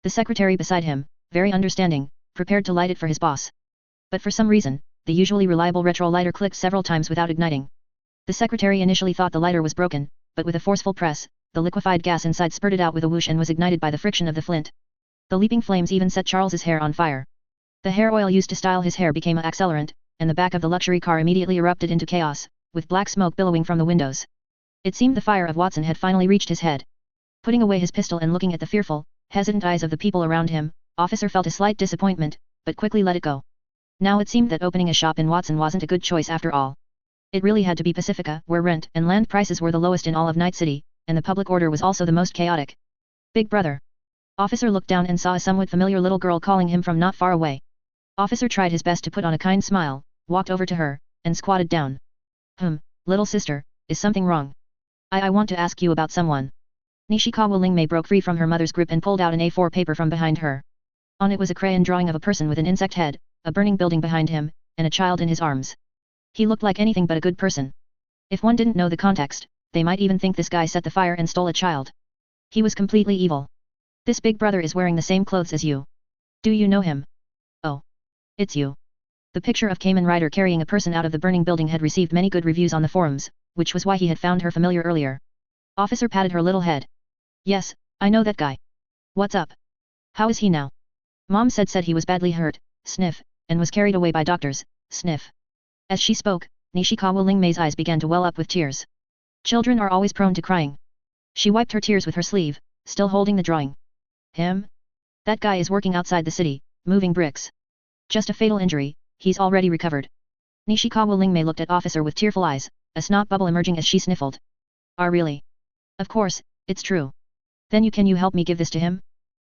The secretary beside him, very understanding, prepared to light it for his boss. But for some reason, the usually reliable retro lighter clicked several times without igniting. The secretary initially thought the lighter was broken, but with a forceful press, the liquefied gas inside spurted out with a whoosh and was ignited by the friction of the flint. The leaping flames even set Charles's hair on fire. The hair oil used to style his hair became an accelerant, and the back of the luxury car immediately erupted into chaos, with black smoke billowing from the windows. It seemed the fire of Watson had finally reached his head. Putting away his pistol and looking at the fearful, hesitant eyes of the people around him, Officer felt a slight disappointment, but quickly let it go. Now it seemed that opening a shop in Watson wasn't a good choice after all. It really had to be Pacifica, where rent and land prices were the lowest in all of Night City, and the public order was also the most chaotic. Big brother. Officer looked down and saw a somewhat familiar little girl calling him from not far away. Officer tried his best to put on a kind smile, walked over to her, and squatted down. Little sister, is something wrong? I want to ask you about someone. Nishikawa Lingmei broke free from her mother's grip and pulled out an A4 paper from behind her. On it was a crayon drawing of a person with an insect head, a burning building behind him, and a child in his arms. He looked like anything but a good person. If one didn't know the context, they might even think this guy set the fire and stole a child. He was completely evil. This big brother is wearing the same clothes as you. Do you know him? Oh. It's you. The picture of Kamen Rider carrying a person out of the burning building had received many good reviews on the forums, which was why he had found her familiar earlier. Officer patted her little head. Yes, I know that guy. What's up? How is he now? Mom said he was badly hurt, sniff, and was carried away by doctors, sniff. As she spoke, Nishikawa Lingmei's eyes began to well up with tears. Children are always prone to crying. She wiped her tears with her sleeve, still holding the drawing. Him? That guy is working outside the city, moving bricks. Just a fatal injury, he's already recovered. Nishikawa Lingmei looked at Officer with tearful eyes, a snot bubble emerging as she sniffled. Really? Of course, it's true. Then can you help me give this to him?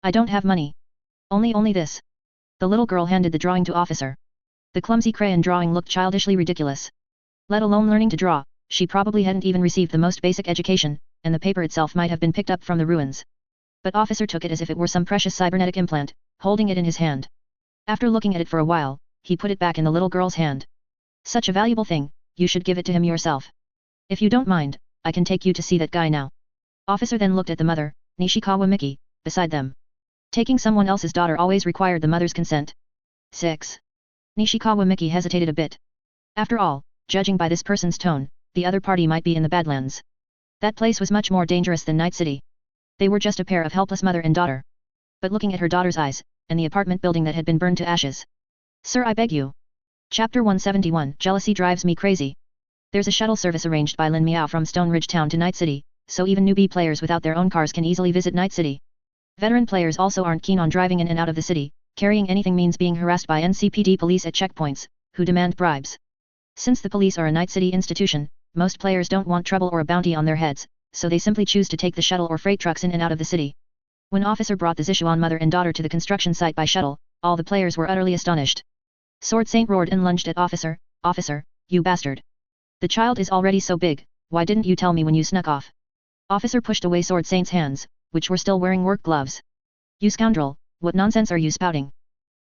I don't have money. Only this. The little girl handed the drawing to Officer. The clumsy crayon drawing looked childishly ridiculous. Let alone learning to draw, she probably hadn't even received the most basic education, and the paper itself might have been picked up from the ruins. But Officer took it as if it were some precious cybernetic implant, holding it in his hand. After looking at it for a while, he put it back in the little girl's hand. Such a valuable thing, you should give it to him yourself. If you don't mind, I can take you to see that guy now. Officer then looked at the mother, Nishikawa Miki, beside them. Taking someone else's daughter always required the mother's consent. 6. Nishikawa Miki hesitated a bit. After all, judging by this person's tone, the other party might be in the Badlands. That place was much more dangerous than Night City. They were just a pair of helpless mother and daughter. But looking at her daughter's eyes, and the apartment building that had been burned to ashes. Sir, I beg you. Chapter 171, Jealousy Drives Me Crazy. There's a shuttle service arranged by Lin Miao from Stone Ridge Town to Night City, so even newbie players without their own cars can easily visit Night City. Veteran players also aren't keen on driving in and out of the city, carrying anything means being harassed by NCPD police at checkpoints, who demand bribes. Since the police are a Night City institution, most players don't want trouble or a bounty on their heads, so they simply choose to take the shuttle or freight trucks in and out of the city. When officer brought the Sichuan mother and daughter to the construction site by shuttle, all the players were utterly astonished. Sword Saint roared and lunged at Officer, "Officer, you bastard! The child is already so big, why didn't you tell me when you snuck off?" Officer pushed away Sword Saint's hands, which were still wearing work gloves. "You scoundrel, what nonsense are you spouting?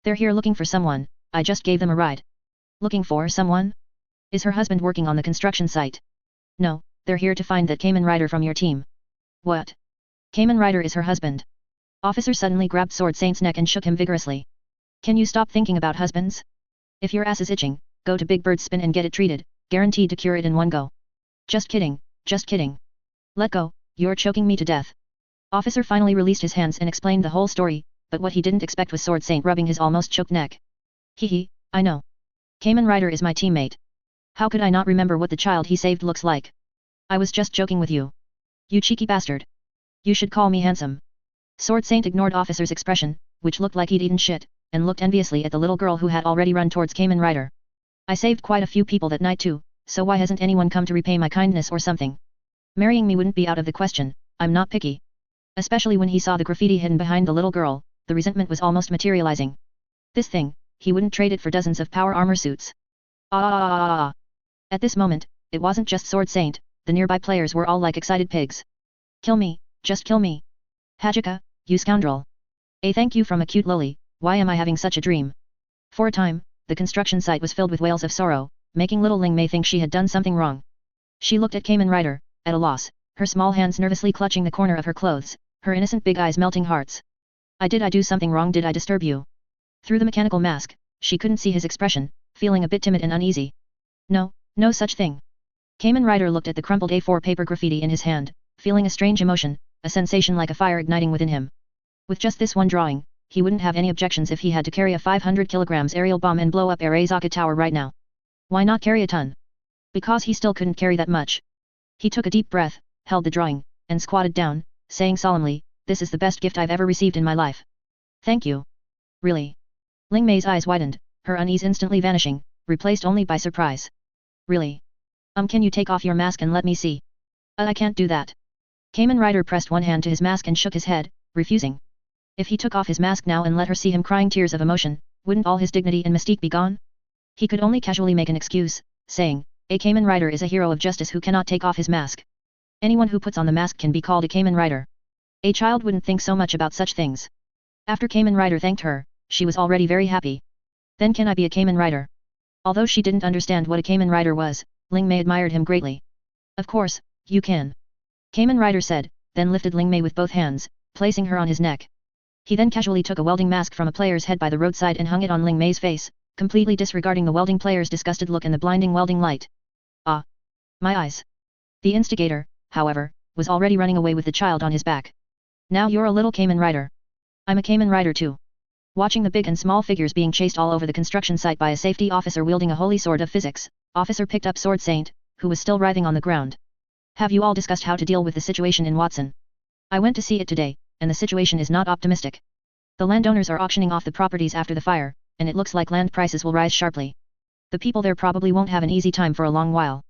They're here looking for someone, I just gave them a ride." "Looking for someone? Is her husband working on the construction site?" "No, they're here to find that Kamen Rider from your team." "What? Kamen Rider is her husband?" Officer suddenly grabbed Sword Saint's neck and shook him vigorously. "Can you stop thinking about husbands? If your ass is itching, go to Big Bird's Spin and get it treated, guaranteed to cure it in one go." Just kidding, just kidding. "Let go, you're choking me to death." Officer finally released his hands and explained the whole story, but what he didn't expect was Sword Saint rubbing his almost choked neck. "Hee, I know. Kamen Rider is my teammate. How could I not remember what the child he saved looks like? I was just joking with you. You cheeky bastard. You should call me handsome." Sword Saint ignored Officer's expression, which looked like he'd eaten shit, and looked enviously at the little girl who had already run towards Kamen Rider. "I saved quite a few people that night too, so why hasn't anyone come to repay my kindness or something? Marrying me wouldn't be out of the question, I'm not picky." Especially when he saw the graffiti hidden behind the little girl, the resentment was almost materializing. This thing, he wouldn't trade it for dozens of power armor suits. Ah! At this moment, it wasn't just Sword Saint, the nearby players were all like excited pigs. "Kill me, just kill me. Hajika, you scoundrel. A thank you from a cute loli, why am I having such a dream?" For a time, the construction site was filled with wails of sorrow, making little Ling Mei think she had done something wrong. She looked at Kamen Rider, at a loss, her small hands nervously clutching the corner of her clothes, her innocent big eyes melting hearts. Did I do something wrong? Did I disturb you?" Through the mechanical mask, she couldn't see his expression, feeling a bit timid and uneasy. "No, no such thing." Kamen Rider looked at the crumpled A4 paper graffiti in his hand, feeling a strange emotion, a sensation like a fire igniting within him. With just this one drawing, he wouldn't have any objections if he had to carry a 500 kilograms aerial bomb and blow up Arazaka Tower right now. Why not carry a ton? Because he still couldn't carry that much. He took a deep breath, held the drawing, and squatted down, saying solemnly, "This is the best gift I've ever received in my life. Thank you." "Really?" Ling Mei's eyes widened, her unease instantly vanishing, replaced only by surprise. "Really? Can you take off your mask and let me see?" I can't do that." Kamen Rider pressed one hand to his mask and shook his head, refusing. If he took off his mask now and let her see him crying tears of emotion, wouldn't all his dignity and mystique be gone? He could only casually make an excuse, saying, "A Kamen Rider is a hero of justice who cannot take off his mask. Anyone who puts on the mask can be called a Kamen Rider. A child wouldn't think so much about such things." After Kamen Rider thanked her, she was already very happy. "Then can I be a Kamen Rider?" Although she didn't understand what a Kamen Rider was, Ling Mei admired him greatly. "Of course, you can." Kamen Rider said, then lifted Ling Mei with both hands, placing her on his neck. He then casually took a welding mask from a player's head by the roadside and hung it on Ling Mei's face, completely disregarding the welding player's disgusted look and the blinding welding light. "Ah! My eyes!" The instigator, however, was already running away with the child on his back. "Now you're a little Kamen Rider. I'm a Kamen Rider too." Watching the big and small figures being chased all over the construction site by a safety officer wielding a holy sword of physics, Officer picked up Sword Saint, who was still writhing on the ground. "Have you all discussed how to deal with the situation in Watson? I went to see it today, and the situation is not optimistic. The landowners are auctioning off the properties after the fire, and it looks like land prices will rise sharply. The people there probably won't have an easy time for a long while."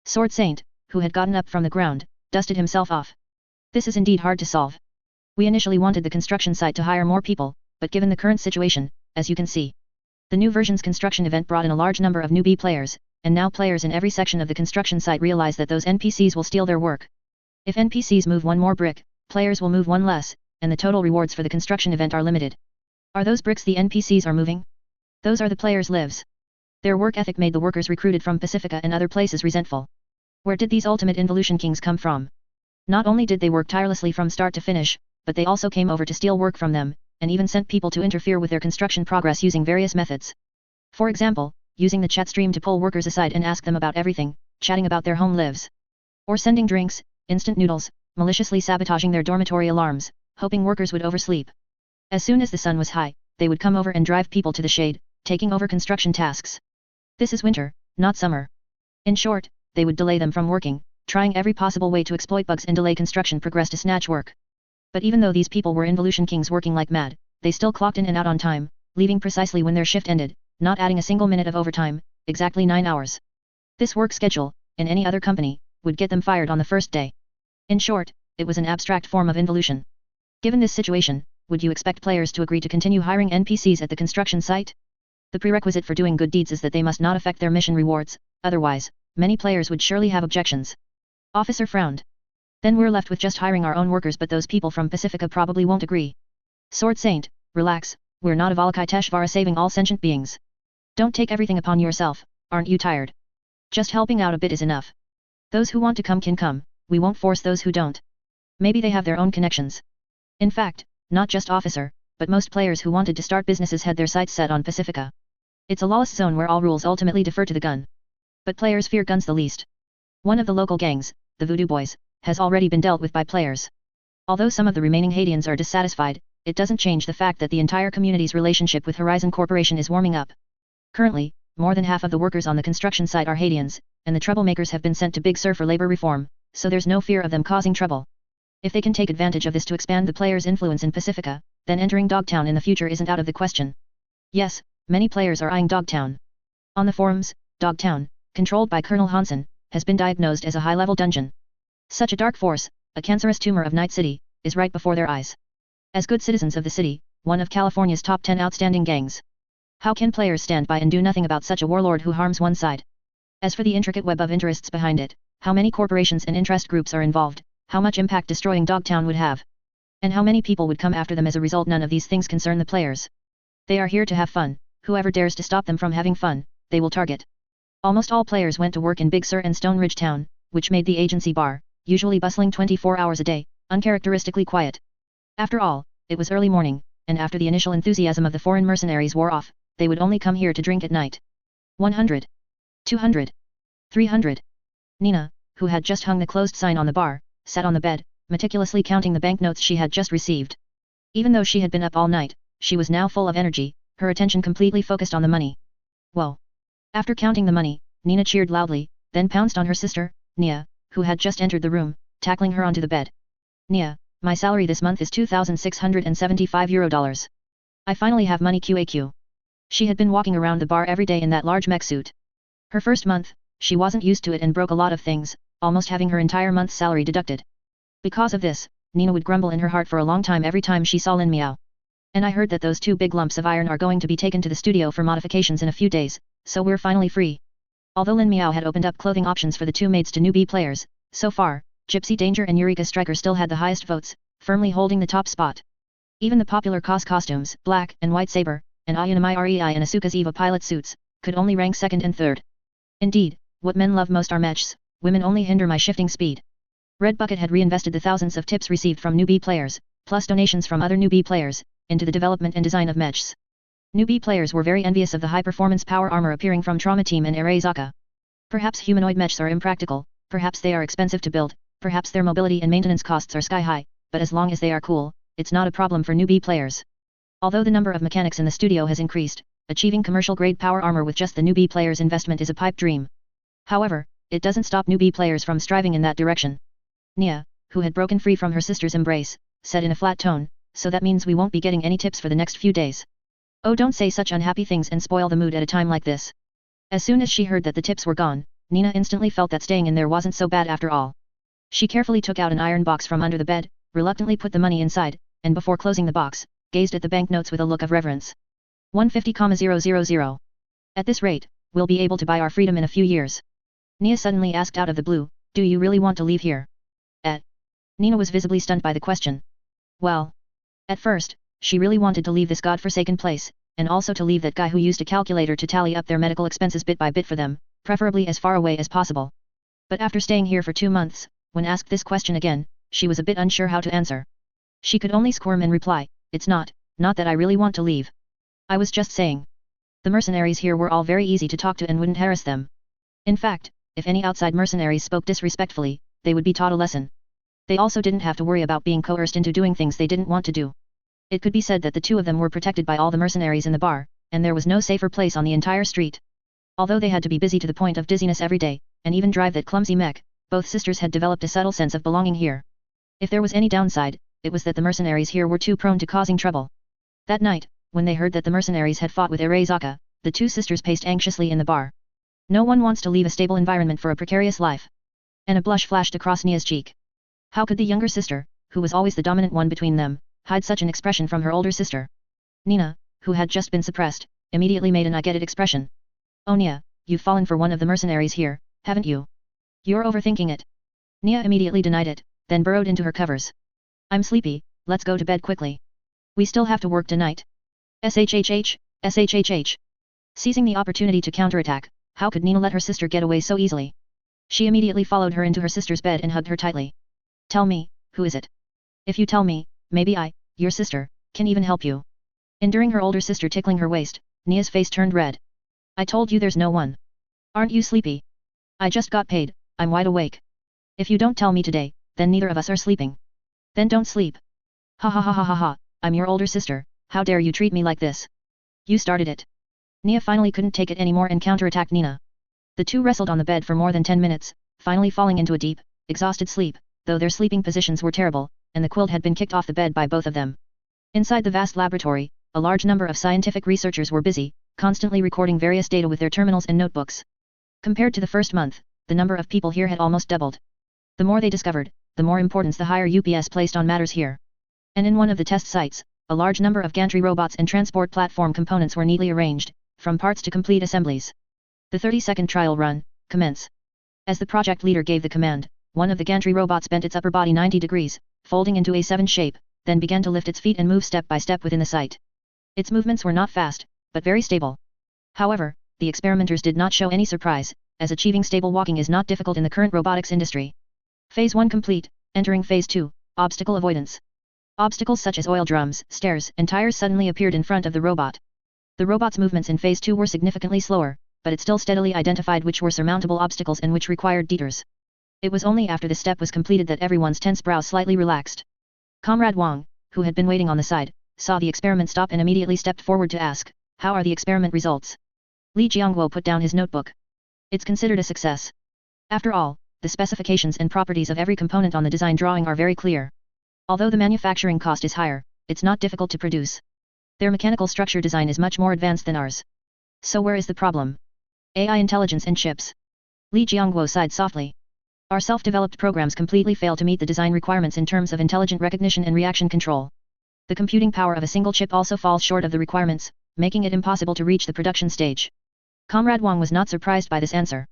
Sword Saint, who had gotten up from the ground, dusted himself off. "This is indeed hard to solve. We initially wanted the construction site to hire more people, but given the current situation, as you can see, the new version's construction event brought in a large number of newbie players, and now players in every section of the construction site realize that those NPCs will steal their work. If NPCs move one more brick, players will move one less, and the total rewards for the construction event are limited. Are those bricks the NPCs are moving? Those are the players' lives. Their work ethic made the workers recruited from Pacifica and other places resentful. Where did these ultimate involution kings come from? Not only did they work tirelessly from start to finish, but they also came over to steal work from them, and even sent people to interfere with their construction progress using various methods. For example, using the chat stream to pull workers aside and ask them about everything, chatting about their home lives. Or sending drinks, instant noodles, maliciously sabotaging their dormitory alarms, hoping workers would oversleep. As soon as the sun was high, they would come over and drive people to the shade, taking over construction tasks. This is winter, not summer. In short, they would delay them from working, trying every possible way to exploit bugs and delay construction progress to snatch work. But even though these people were involution kings working like mad, they still clocked in and out on time, leaving precisely when their shift ended, not adding a single minute of overtime, exactly 9 hours. This work schedule, in any other company, would get them fired on the first day. In short, it was an abstract form of involution. Given this situation, would you expect players to agree to continue hiring NPCs at the construction site? The prerequisite for doing good deeds is that they must not affect their mission rewards, otherwise, many players would surely have objections. Officer frowned. Then we're left with just hiring our own workers, but those people from Pacifica probably won't agree. Sword Saint, relax, we're not Avalokiteshvara saving all sentient beings. Don't take everything upon yourself, aren't you tired? Just helping out a bit is enough. Those who want to come can come, we won't force those who don't. Maybe they have their own connections. In fact, not just Officer, but most players who wanted to start businesses had their sights set on Pacifica. It's a lawless zone where all rules ultimately defer to the gun. But players fear guns the least. One of the local gangs, the Voodoo Boys, has already been dealt with by players. Although some of the remaining Haitians are dissatisfied, it doesn't change the fact that the entire community's relationship with Horizon Corporation is warming up. Currently, more than half of the workers on the construction site are Haitians, and the troublemakers have been sent to Big Sur for labor reform, so there's no fear of them causing trouble. If they can take advantage of this to expand the players' influence in Pacifica, then entering Dogtown in the future isn't out of the question. Yes, many players are eyeing Dogtown. On the forums, Dogtown, controlled by Colonel Hansen, has been diagnosed as a high-level dungeon. Such a dark force, a cancerous tumor of Night City, is right before their eyes. As good citizens of the city, one of California's top 10 outstanding gangs. How can players stand by and do nothing about such a warlord who harms one side? As for the intricate web of interests behind it, how many corporations and interest groups are involved, how much impact destroying Dogtown would have, and how many people would come after them as a result, none of these things concern the players. They are here to have fun, whoever dares to stop them from having fun, they will target. Almost all players went to work in Big Sur and Stone Ridge Town, which made the agency bar, usually bustling 24 hours a day, uncharacteristically quiet. After all, it was early morning, and after the initial enthusiasm of the foreign mercenaries wore off, they would only come here to drink at night. 100. 200. 300. Nina, who had just hung the closed sign on the bar, sat on the bed, meticulously counting the banknotes she had just received. Even though she had been up all night, she was now full of energy, her attention completely focused on the money. Whoa! After counting the money, Nina cheered loudly, then pounced on her sister, Nia, who had just entered the room, tackling her onto the bed. Nia, my salary this month is €2,675. I finally have money QAQ. She had been walking around the bar every day in that large mech suit. Her first month, she wasn't used to it and broke a lot of things, almost having her entire month's salary deducted. Because of this, Nina would grumble in her heart for a long time every time she saw Lin Miao. And I heard that those 2 big lumps of iron are going to be taken to the studio for modifications in a few days, so we're finally free. Although Lin Miao had opened up clothing options for the 2 maids to newbie players, so far, Gypsy Danger and Eureka Striker still had the highest votes, firmly holding the top spot. Even the popular COS costumes, Black and White Saber, and Ayunami Rei and Asuka's Eva pilot suits, could only rank second and third. Indeed, what men love most are mechs, women only hinder my shifting speed. Red Bucket had reinvested the thousands of tips received from newbie players, plus donations from other newbie players, into the development and design of mechs. Newbie players were very envious of the high-performance power armor appearing from Trauma Team and Arezaka. Perhaps humanoid mechs are impractical, perhaps they are expensive to build, perhaps their mobility and maintenance costs are sky-high, but as long as they are cool, it's not a problem for newbie players. Although the number of mechanics in the studio has increased, achieving commercial-grade power armor with just the newbie players' investment is a pipe dream. However, it doesn't stop newbie players from striving in that direction. Nia, who had broken free from her sister's embrace, said in a flat tone, so that means we won't be getting any tips for the next few days. Oh, don't say such unhappy things and spoil the mood at a time like this. As soon as she heard that the tips were gone, Nina instantly felt that staying in there wasn't so bad after all. She carefully took out an iron box from under the bed, reluctantly put the money inside, and before closing the box, gazed at the banknotes with a look of reverence. 150,000. At this rate, we'll be able to buy our freedom in a few years. Nia suddenly asked out of the blue, do you really want to leave here? Nina was visibly stunned by the question. Well, at first, she really wanted to leave this godforsaken place, and also to leave that guy who used a calculator to tally up their medical expenses bit by bit for them, preferably as far away as possible. But after staying here for 2 months, when asked this question again, she was a bit unsure how to answer. She could only squirm and reply, "It's not that I really want to leave. I was just saying. The mercenaries here were all very easy to talk to and wouldn't harass them. In fact, if any outside mercenaries spoke disrespectfully, they would be taught a lesson. They also didn't have to worry about being coerced into doing things they didn't want to do. It could be said that the two of them were protected by all the mercenaries in the bar, and there was no safer place on the entire street. Although they had to be busy to the point of dizziness every day, and even drive that clumsy mech, both sisters had developed a subtle sense of belonging here. If there was any downside, it was that the mercenaries here were too prone to causing trouble. That night, when they heard that the mercenaries had fought with Arezaka, the two sisters paced anxiously in the bar. No one wants to leave a stable environment for a precarious life. And a blush flashed across Nia's cheek. How could the younger sister, who was always the dominant one between them, hide such an expression from her older sister? Nina, who had just been suppressed, immediately made an "I get it" expression. "Oh Nia, you've fallen for one of the mercenaries here, haven't you? You're overthinking it." Nia immediately denied it, then burrowed into her covers. "I'm sleepy, let's go to bed quickly. We still have to work tonight." SHHH. Seizing the opportunity to counterattack, how could Nina let her sister get away so easily? She immediately followed her into her sister's bed and hugged her tightly. "Tell me, who is it? If you tell me, maybe I, your sister, can even help you." Enduring her older sister tickling her waist, Nia's face turned red. "I told you there's no one. Aren't you sleepy? I just got paid, I'm wide awake. If you don't tell me today, then neither of us are sleeping. Then don't sleep. Ha ha ha ha ha ha, I'm your older sister, how dare you treat me like this? You started it." Nia finally couldn't take it anymore and counterattacked Nina. The two wrestled on the bed for more than 10 minutes, finally falling into a deep, exhausted sleep, though their sleeping positions were terrible, and the quilt had been kicked off the bed by both of them. Inside the vast laboratory, a large number of scientific researchers were busy, constantly recording various data with their terminals and notebooks. Compared to the first month, the number of people here had almost doubled. The more they discovered, the more importance the higher UPS placed on matters here. And in one of the test sites, a large number of gantry robots and transport platform components were neatly arranged, from parts to complete assemblies. The 30-second trial run, commence. As the project leader gave the command, one of the gantry robots bent its upper body 90 degrees, folding into a 7 shape, then began to lift its feet and move step by step within the site. Its movements were not fast, but very stable. However, the experimenters did not show any surprise, as achieving stable walking is not difficult in the current robotics industry. Phase 1 complete, entering Phase 2, obstacle avoidance. Obstacles such as oil drums, stairs, and tires suddenly appeared in front of the robot. The robot's movements in Phase 2 were significantly slower, but it still steadily identified which were surmountable obstacles and which required detours. It was only after this step was completed that everyone's tense brow slightly relaxed. Comrade Wang, who had been waiting on the side, saw the experiment stop and immediately stepped forward to ask, "How are the experiment results?" Li Jiangguo put down his notebook. "It's considered a success. After all, the specifications and properties of every component on the design drawing are very clear. Although the manufacturing cost is higher, it's not difficult to produce. Their mechanical structure design is much more advanced than ours. So where is the problem? AI intelligence and chips." Li Jiangguo sighed softly. "Our self-developed programs completely fail to meet the design requirements in terms of intelligent recognition and reaction control. The computing power of a single chip also falls short of the requirements, making it impossible to reach the production stage." Comrade Wang was not surprised by this answer.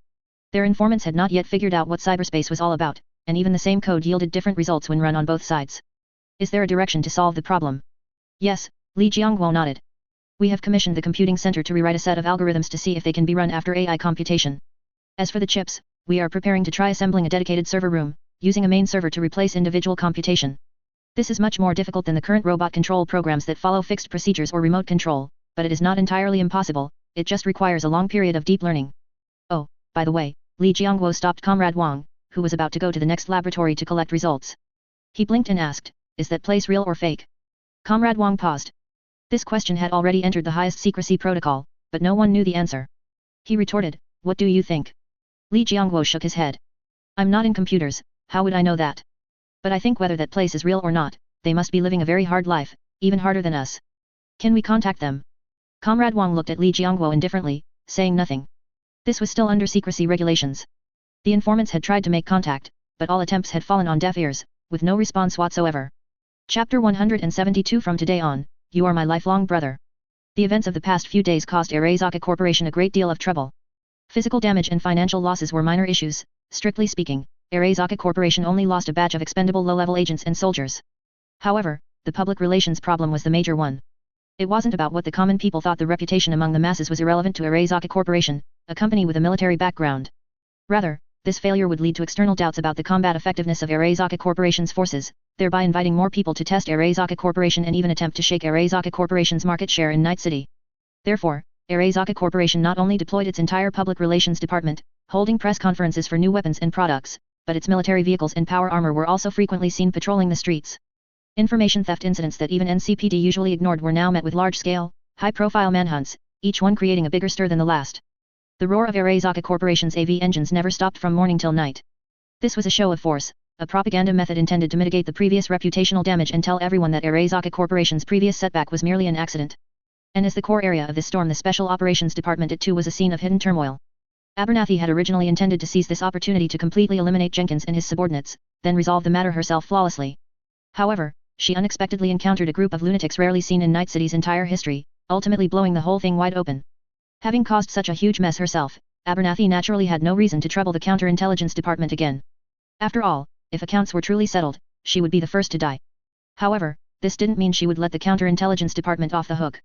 Their informants had not yet figured out what cyberspace was all about, and even the same code yielded different results when run on both sides. "Is there a direction to solve the problem?" "Yes," Li Jiangguo nodded. "We have commissioned the computing center to rewrite a set of algorithms to see if they can be run after AI computation. As for the chips, we are preparing to try assembling a dedicated server room, using a main server to replace individual computation. This is much more difficult than the current robot control programs that follow fixed procedures or remote control, but it is not entirely impossible, it just requires a long period of deep learning." "Oh, by the way," Li Jiangguo stopped Comrade Wang, who was about to go to the next laboratory to collect results. He blinked and asked, "Is that place real or fake?" Comrade Wang paused. This question had already entered the highest secrecy protocol, but no one knew the answer. He retorted, "What do you think?" Li Jiangguo shook his head. "I'm not in computers, how would I know that? But I think whether that place is real or not, they must be living a very hard life, even harder than us. Can we contact them?" Comrade Wang looked at Li Jiangguo indifferently, saying nothing. This was still under secrecy regulations. The informants had tried to make contact, but all attempts had fallen on deaf ears, with no response whatsoever. Chapter 172. From today on, you are my lifelong brother. The events of the past few days caused Arezaka Corporation a great deal of trouble. Physical damage and financial losses were minor issues. Strictly speaking, Arezaka Corporation only lost a batch of expendable low-level agents and soldiers. However, the public relations problem was the major one. It wasn't about what the common people thought. The reputation among the masses was irrelevant to Arezaka Corporation, a company with a military background. Rather, this failure would lead to external doubts about the combat effectiveness of Arezaka Corporation's forces, thereby inviting more people to test Arezaka Corporation and even attempt to shake Arezaka Corporation's market share in Night City. Therefore, Arezaka Corporation not only deployed its entire public relations department, holding press conferences for new weapons and products, but its military vehicles and power armor were also frequently seen patrolling the streets. Information theft incidents that even NCPD usually ignored were now met with large-scale, high-profile manhunts, each one creating a bigger stir than the last. The roar of Arezaka Corporation's AV engines never stopped from morning till night. This was a show of force, a propaganda method intended to mitigate the previous reputational damage and tell everyone that Arezaka Corporation's previous setback was merely an accident. And as the core area of this storm, the Special Operations Department, it too was a scene of hidden turmoil. Abernathy had originally intended to seize this opportunity to completely eliminate Jenkins and his subordinates, then resolve the matter herself flawlessly. However, she unexpectedly encountered a group of lunatics rarely seen in Night City's entire history, ultimately blowing the whole thing wide open. Having caused such a huge mess herself, Abernathy naturally had no reason to trouble the counterintelligence department again. After all, if accounts were truly settled, she would be the first to die. However, this didn't mean she would let the counterintelligence department off the hook.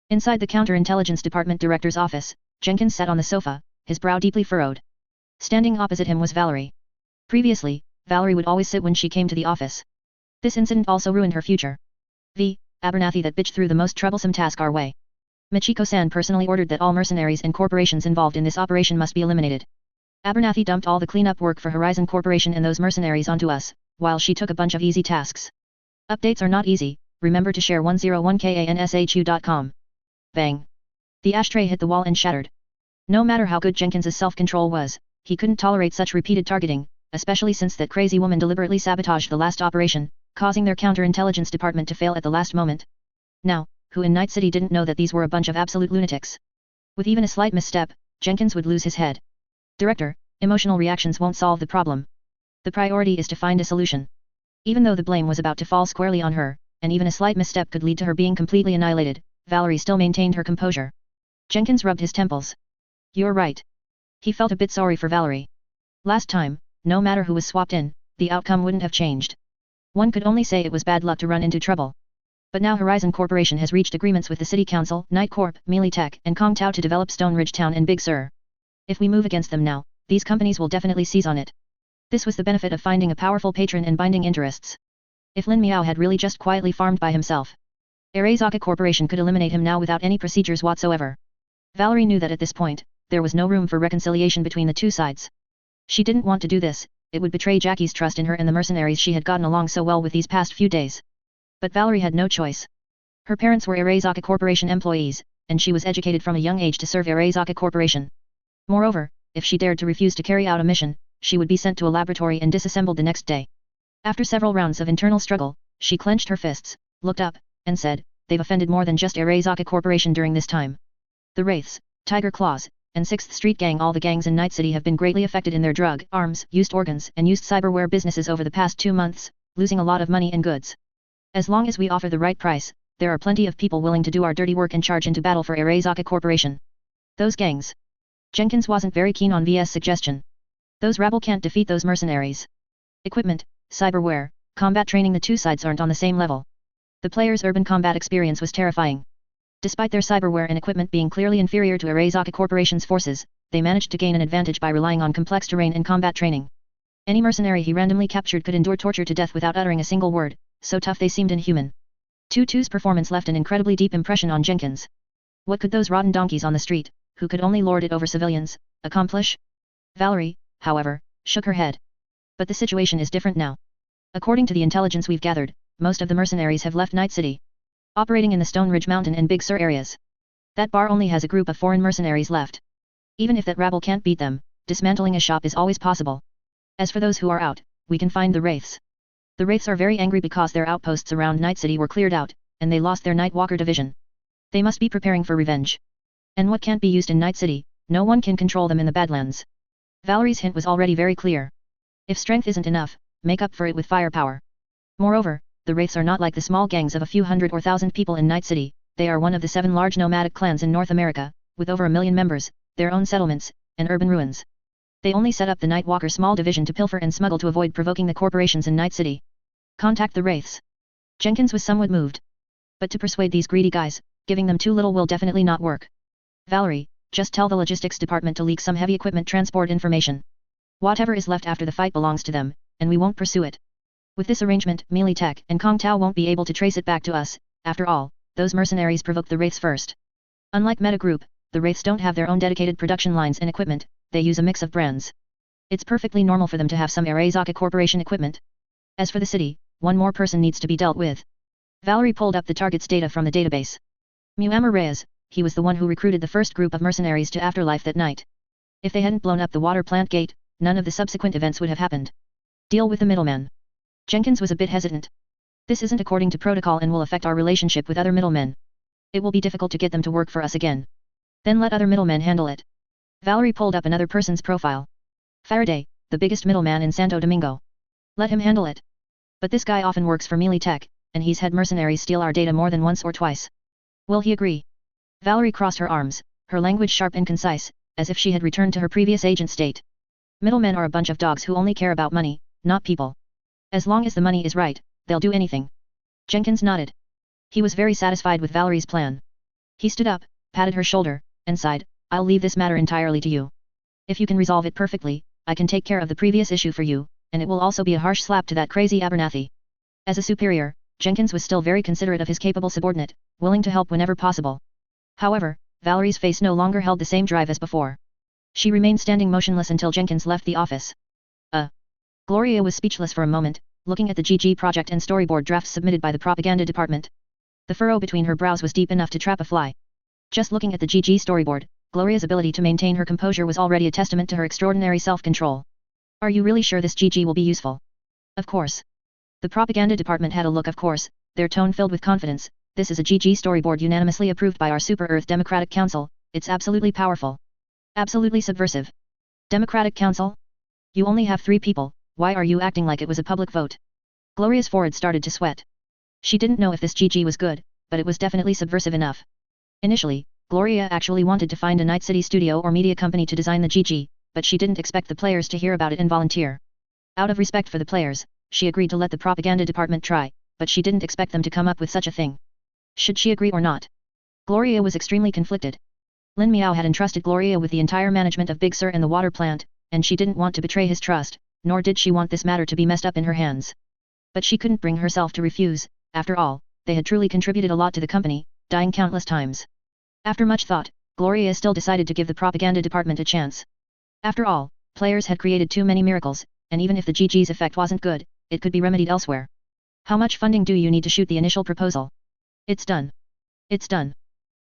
Inside the counterintelligence department director's office, Jenkins sat on the sofa, his brow deeply furrowed. Standing opposite him was Valerie. Previously, Valerie would always sit when she came to the office. This incident also ruined her future. Abernathy, that bitch threw the most troublesome task our way. Michiko-san personally ordered that all mercenaries and corporations involved in this operation must be eliminated. Abernathy dumped all the cleanup work for Horizon Corporation and those mercenaries onto us, while she took a bunch of easy tasks. Updates are not easy, remember to share 101kanshu.com. Bang. The ashtray hit the wall and shattered. No matter how good Jenkins's self-control was, he couldn't tolerate such repeated targeting, especially since that crazy woman deliberately sabotaged the last operation, causing their counterintelligence department to fail at the last moment. Now, who in Night City didn't know that these were a bunch of absolute lunatics? With even a slight misstep, Jenkins would lose his head. Director, emotional reactions won't solve the problem. The priority is to find a solution. Even though the blame was about to fall squarely on her, and even a slight misstep could lead to her being completely annihilated, Valerie still maintained her composure. Jenkins rubbed his temples. You're right. He felt a bit sorry for Valerie. Last time, no matter who was swapped in, the outcome wouldn't have changed. One could only say it was bad luck to run into trouble. But now Horizon Corporation has reached agreements with the City Council, Night Corp, Melee Tech, and Kong Tao to develop Stone Ridge Town and Big Sur. If we move against them now, these companies will definitely seize on it. This was the benefit of finding a powerful patron and binding interests. If Lin Miao had really just quietly farmed by himself, Arezaka Corporation could eliminate him now without any procedures whatsoever. Valerie knew that at this point, there was no room for reconciliation between the two sides. She didn't want to do this, it would betray Jackie's trust in her and the mercenaries she had gotten along so well with these past few days. But Valerie had no choice. Her parents were Arezaka Corporation employees, and she was educated from a young age to serve Arezaka Corporation. Moreover, if she dared to refuse to carry out a mission, she would be sent to a laboratory and disassembled the next day. After several rounds of internal struggle, she clenched her fists, looked up, and said, "They've offended more than just Arezaka Corporation during this time. The Wraiths, Tiger Claws, and 6th Street Gang, all the gangs in Night City have been greatly affected in their drug, arms, used organs, and used cyberware businesses over the past 2 months, losing a lot of money and goods. As long as we offer the right price, there are plenty of people willing to do our dirty work and charge into battle for Arezaka Corporation. Those gangs." Jenkins wasn't very keen on VS suggestion. Those rabble can't defeat those mercenaries. Equipment, cyberware, combat training, the two sides aren't on the same level. The players' urban combat experience was terrifying. Despite their cyberware and equipment being clearly inferior to Arezaka Corporation's forces, they managed to gain an advantage by relying on complex terrain and combat training. Any mercenary he randomly captured could endure torture to death without uttering a single word, so tough they seemed inhuman. Tutu's performance left an incredibly deep impression on Jenkins. What could those rotten donkeys on the street, who could only lord it over civilians, accomplish? Valerie, however, shook her head. But the situation is different now. According to the intelligence we've gathered, most of the mercenaries have left Night City, operating in the Stone Ridge Mountain and Big Sur areas. That bar only has a group of foreign mercenaries left. Even if that rabble can't beat them, dismantling a shop is always possible. As for those who are out, we can find the Wraiths. The Wraiths are very angry because their outposts around Night City were cleared out, and they lost their Night Walker division. They must be preparing for revenge. And what can't be used in Night City, no one can control them in the Badlands. Valerie's hint was already very clear. If strength isn't enough, make up for it with firepower. Moreover, the Wraiths are not like the small gangs of a few hundred or thousand people in Night City, they are one of the 7 large nomadic clans in North America, with over 1 million members, their own settlements, and urban ruins. They only set up the Night Walker small division to pilfer and smuggle to avoid provoking the corporations in Night City. Contact the Wraiths. Jenkins was somewhat moved. But to persuade these greedy guys, Giving them too little will definitely not work. Valerie, just tell the logistics department to leak some heavy equipment transport information. Whatever is left after the fight belongs to them, and we won't pursue it. With this arrangement, Melee Tech and Kong Tao won't be able to trace it back to us. After all, those mercenaries provoked the Wraiths first. Unlike Meta Group, the Wraiths don't have their own dedicated production lines and equipment, they use a mix of brands. It's perfectly normal for them to have some Arezaka Corporation equipment. As for the city, one more person needs to be dealt with. Valerie pulled up the target's data from the database. Muammar Reyes, he was the one who recruited the first group of mercenaries to Afterlife that night. If they hadn't blown up the water plant gate, none of the subsequent events would have happened. Deal with the middleman. Jenkins was a bit hesitant. This isn't according to protocol and will affect our relationship with other middlemen. It will be difficult to get them to work for us again. Then let other middlemen handle it. Valerie pulled up another person's profile. Faraday, the biggest middleman in Santo Domingo. Let him handle it. But this guy often works for Melee Tech, and he's had mercenaries steal our data more than once or twice. Will he agree? Valerie crossed her arms, her language sharp and concise, as if she had returned to her previous agent state. Middlemen are a bunch of dogs who only care about money, not people. As long as the money is right, they'll do anything. Jenkins nodded. He was very satisfied with Valerie's plan. He stood up, patted her shoulder, and sighed, I'll leave this matter entirely to you. If you can resolve it perfectly, I can take care of the previous issue for you, and it will also be a harsh slap to that crazy Abernathy. As a superior, Jenkins was still very considerate of his capable subordinate, willing to help whenever possible. However, Valerie's face no longer held the same drive as before. She remained standing motionless until Jenkins left the office. Gloria was speechless for a moment, looking at the GG project and storyboard drafts submitted by the propaganda department. The furrow between her brows was deep enough to trap a fly. Just looking at the GG storyboard, Gloria's ability to maintain her composure was already a testament to her extraordinary self-control. Are you really sure this GG will be useful? Of course. The propaganda department had a look of course, their tone filled with confidence. This is a GG storyboard unanimously approved by our Super Earth Democratic Council, it's absolutely powerful. Absolutely subversive. Democratic Council? You only have 3 people, why are you acting like it was a public vote? Gloria's forehead started to sweat. She didn't know if this GG was good, but it was definitely subversive enough. Initially, Gloria actually wanted to find a Night City studio or media company to design the GG, but she didn't expect the players to hear about it and volunteer. Out of respect for the players, she agreed to let the propaganda department try, but she didn't expect them to come up with such a thing. Should she agree or not? Gloria was extremely conflicted. Lin Miao had entrusted Gloria with the entire management of Big Sur and the water plant, and she didn't want to betray his trust, nor did she want this matter to be messed up in her hands. But she couldn't bring herself to refuse, after all, they had truly contributed a lot to the company, dying countless times. After much thought, Gloria still decided to give the propaganda department a chance. After all, players had created too many miracles, and even if the GG's effect wasn't good, it could be remedied elsewhere. How much funding do you need to shoot the initial proposal? It's done. It's done.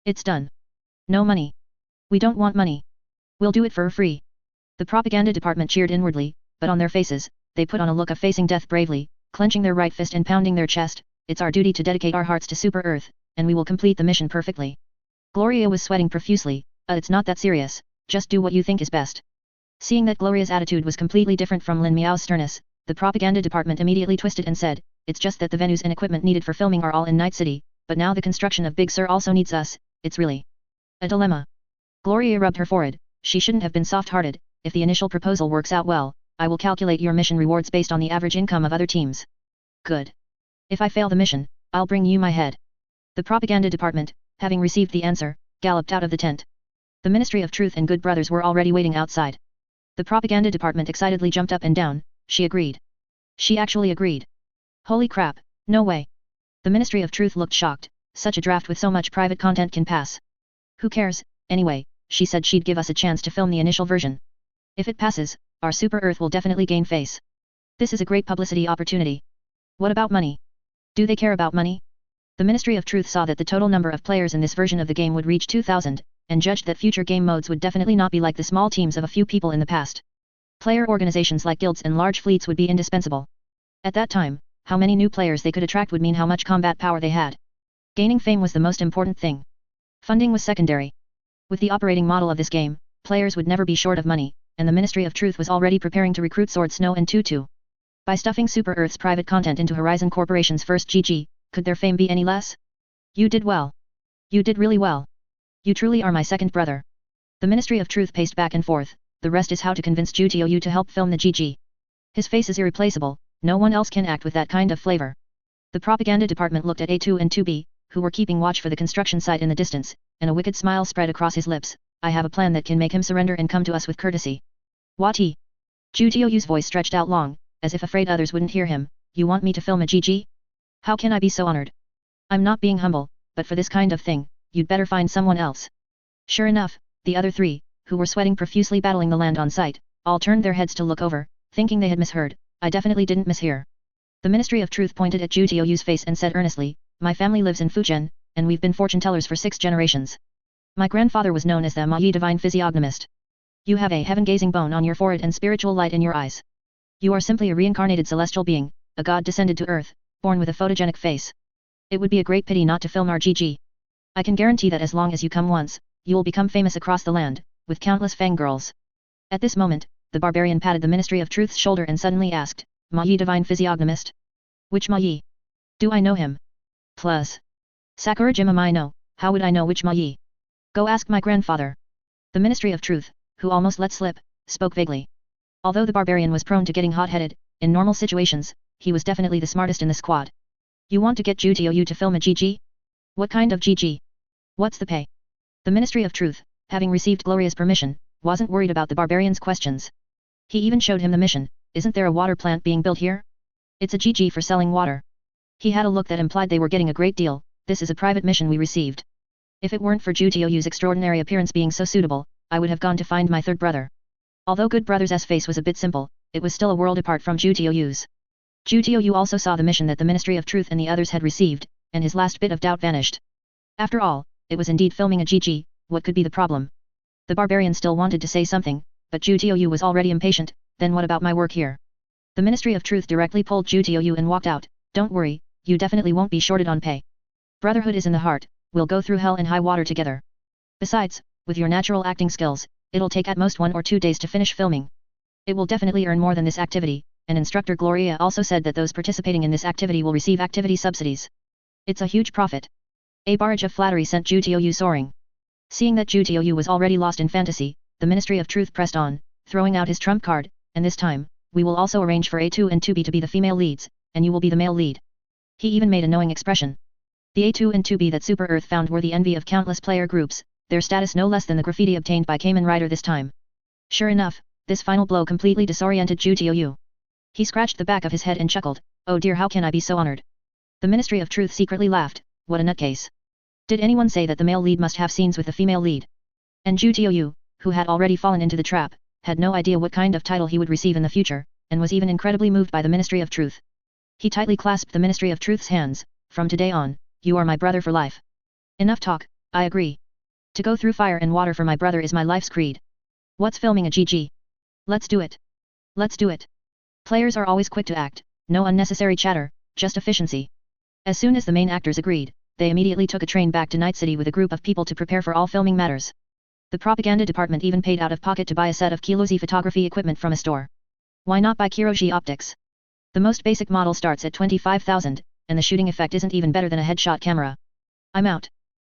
It's done. No money. We don't want money. We'll do it for free. The propaganda department cheered inwardly, but on their faces, they put on a look of facing death bravely, clenching their right fist and pounding their chest. It's our duty to dedicate our hearts to Super Earth, and we will complete the mission perfectly. Gloria was sweating profusely. It's not that serious, just do what you think is best. Seeing that Gloria's attitude was completely different from Lin Miao's sternness, the propaganda department immediately twisted and said, it's just that the venues and equipment needed for filming are all in Night City, but now the construction of Big Sur also needs us, it's really a dilemma. Gloria rubbed her forehead. She shouldn't have been soft-hearted. If the initial proposal works out well, I will calculate your mission rewards based on the average income of other teams. Good. If I fail the mission, I'll bring you my head. The propaganda department, having received the answer, galloped out of the tent. The Ministry of Truth and Good Brothers were already waiting outside. The propaganda department excitedly jumped up and down. She agreed. She actually agreed. Holy crap, no way. The Ministry of Truth looked shocked. Such a draft with so much private content can pass. Who cares, anyway, she said she'd give us a chance to film the initial version. If it passes, our Super Earth will definitely gain face. This is a great publicity opportunity. What about money? Do they care about money? The Ministry of Truth saw that the total number of players in this version of the game would reach 2,000, and judged that future game modes would definitely not be like the small teams of a few people in the past. Player organizations like guilds and large fleets would be indispensable. At that time, how many new players they could attract would mean how much combat power they had. Gaining fame was the most important thing. Funding was secondary. With the operating model of this game, players would never be short of money, and the Ministry of Truth was already preparing to recruit Sword Snow and Tutu. By stuffing Super Earth's private content into Horizon Corporation's first GG, could their fame be any less? You did well. You did really well. You truly are my second brother. The Ministry of Truth paced back and forth. The rest is how to convince Ju Tiu to help film the GG. His face is irreplaceable, no one else can act with that kind of flavor. The propaganda department looked at A2 and 2B, who were keeping watch for the construction site in the distance, and a wicked smile spread across his lips. I have a plan that can make him surrender and come to us with courtesy. What he? Zhu Tianyu's voice stretched out long, as if afraid others wouldn't hear him. You want me to film a GG? How can I be so honored? I'm not being humble, but for this kind of thing, you'd better find someone else. Sure enough, the other three, who were sweating profusely battling the land on site, all turned their heads to look over, thinking they had misheard. I definitely didn't mishear. The Ministry of Truth pointed at Zhu Tianyu's face and said earnestly, my family lives in Fujian, and we've been fortune tellers for 6 generations. My grandfather was known as the Ma-Yi Divine Physiognomist. You have a heaven-gazing bone on your forehead and spiritual light in your eyes. You are simply a reincarnated celestial being, a god descended to earth, born with a photogenic face. It would be a great pity not to film our GG. I can guarantee that as long as you come once, you will become famous across the land, with countless fangirls. At this moment, the barbarian patted the Ministry of Truth's shoulder and suddenly asked, Ma-Yi Divine Physiognomist? Which Ma-Yi? Do I know him? Plus. Sakura Jim am I know, how would I know which Ma-Yi? Go ask my grandfather. The Ministry of Truth, who almost let slip, spoke vaguely. Although the barbarian was prone to getting hot-headed, in normal situations, he was definitely the smartest in the squad. You want to get Zhu Tianyu to film a GG? What kind of GG? What's the pay? The Ministry of Truth, having received Gloria's permission, wasn't worried about the barbarian's questions. He even showed him the mission. Isn't there a water plant being built here? It's a GG for selling water. He had a look that implied they were getting a great deal. This is a private mission we received. If it weren't for Zhu Tianyu's extraordinary appearance being so suitable, I would have gone to find my third brother. Although Good Brother's face was a bit simple, it was still a world apart from Zhu Tianyu's. Zhu Tianyu also saw the mission that the Ministry of Truth and the others had received, and his last bit of doubt vanished. After all, it was indeed filming a GG, what could be the problem? The barbarian still wanted to say something, but Zhu Tianyu was already impatient. Then what about my work here? The Ministry of Truth directly pulled Zhu Tianyu and walked out. Don't worry, you definitely won't be shorted on pay. Brotherhood is in the heart, we'll go through hell and high water together. Besides, with your natural acting skills, it'll take at most 1 or 2 days to finish filming. It will definitely earn more than this activity, and Instructor Gloria also said that those participating in this activity will receive activity subsidies. It's a huge profit. A barrage of flattery sent Zhu Tianyu soaring. Seeing that Zhu Tianyu was already lost in fantasy, the Ministry of Truth pressed on, throwing out his trump card, and this time, we will also arrange for A2 and 2B to be the female leads, and you will be the male lead. He even made a knowing expression. The A2 and 2B that Super Earth found were the envy of countless player groups, their status no less than the graffiti obtained by Kamen Rider this time. Sure enough, this final blow completely disoriented Zhu Tianyu. He scratched the back of his head and chuckled, oh dear, how can I be so honored? The Ministry of Truth secretly laughed, what a nutcase. Did anyone say that the male lead must have scenes with the female lead? And Zhu Tianyu, who had already fallen into the trap, had no idea what kind of title he would receive in the future, and was even incredibly moved by the Ministry of Truth. He tightly clasped the Ministry of Truth's hands. From today on, you are my brother for life. Enough talk, I agree. To go through fire and water for my brother is my life's creed. What's filming a GG? Let's do it. Let's do it. Players are always quick to act, no unnecessary chatter, just efficiency. As soon as the main actors agreed, they immediately took a train back to Night City with a group of people to prepare for all filming matters. The propaganda department even paid out of pocket to buy a set of Kilozi photography equipment from a store. Why not buy Kiroshi optics? The most basic model starts at 25,000, and the shooting effect isn't even better than a headshot camera. I'm out.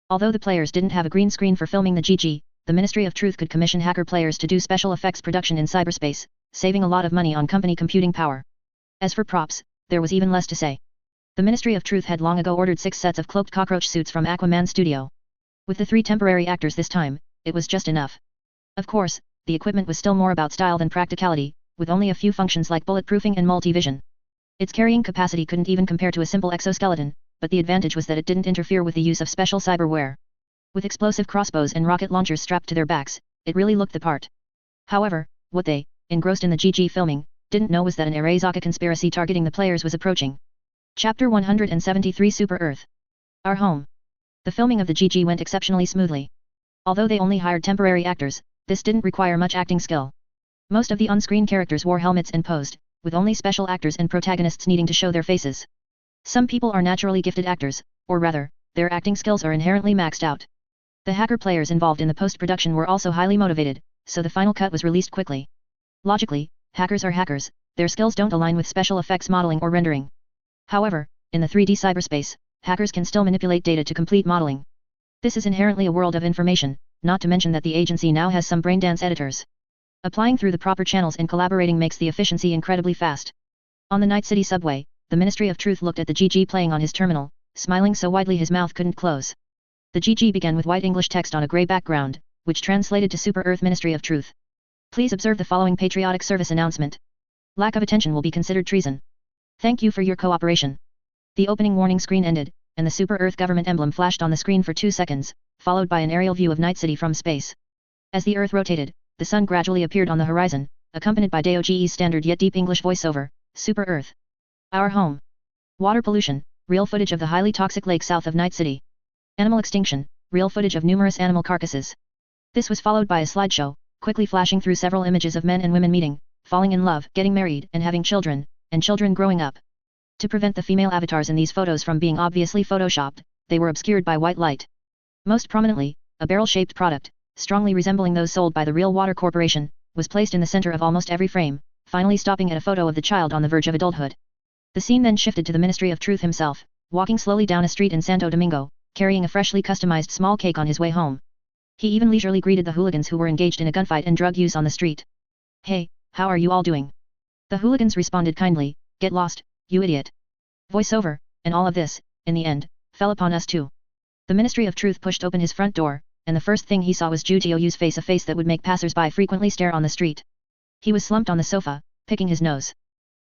Although the players didn't have a green screen for filming the GG, the Ministry of Truth could commission hacker players to do special effects production in cyberspace, saving a lot of money on company computing power. As for props, there was even less to say. The Ministry of Truth had long ago ordered 6 sets of cloaked cockroach suits from Aquaman Studio. With the 3 temporary actors this time, it was just enough. Of course, the equipment was still more about style than practicality, with only a few functions like bulletproofing and multi-vision. Its carrying capacity couldn't even compare to a simple exoskeleton, but the advantage was that it didn't interfere with the use of special cyberware. With explosive crossbows and rocket launchers strapped to their backs, it really looked the part. However, what they, engrossed in the GG filming, didn't know was that an Arezaka conspiracy targeting the players was approaching. Chapter 173 Super Earth. Our home. The filming of the GG went exceptionally smoothly. Although they only hired temporary actors, this didn't require much acting skill. Most of the on-screen characters wore helmets and posed, with only special actors and protagonists needing to show their faces. Some people are naturally gifted actors, or rather, their acting skills are inherently maxed out. The hacker players involved in the post-production were also highly motivated, so the final cut was released quickly. Logically, hackers are hackers, their skills don't align with special effects modeling or rendering. However, in the 3D cyberspace, hackers can still manipulate data to complete modeling. This is inherently a world of information, not to mention that the agency now has some braindance editors. Applying through the proper channels and collaborating makes the efficiency incredibly fast. On the Night City subway, the Ministry of Truth looked at the GG playing on his terminal, smiling so widely his mouth couldn't close. The GG began with white English text on a grey background, which translated to Super Earth Ministry of Truth. Please observe the following patriotic service announcement. Lack of attention will be considered treason. Thank you for your cooperation. The opening warning screen ended, and the Super Earth government emblem flashed on the screen for 2 seconds, followed by an aerial view of Night City from space. As the Earth rotated, the sun gradually appeared on the horizon, accompanied by DOGE's standard yet deep English voiceover, Super Earth. Our home. Water pollution, real footage of the highly toxic lake south of Night City. Animal extinction, real footage of numerous animal carcasses. This was followed by a slideshow, quickly flashing through several images of men and women meeting, falling in love, getting married, and having children, and children growing up. To prevent the female avatars in these photos from being obviously photoshopped, they were obscured by white light. Most prominently, a barrel-shaped product, strongly resembling those sold by the Real Water Corporation, was placed in the center of almost every frame, finally stopping at a photo of the child on the verge of adulthood. The scene then shifted to the Ministry of Truth himself, walking slowly down a street in Santo Domingo, carrying a freshly customized small cake on his way home. He even leisurely greeted the hooligans who were engaged in a gunfight and drug use on the street. Hey, how are you all doing? The hooligans responded kindly, get lost, you idiot. Voiceover, and all of this, in the end, fell upon us too. The Ministry of Truth pushed open his front door, and the first thing he saw was Ju Tiuyu's face, a face that would make passers-by frequently stare on the street. He was slumped on the sofa, picking his nose.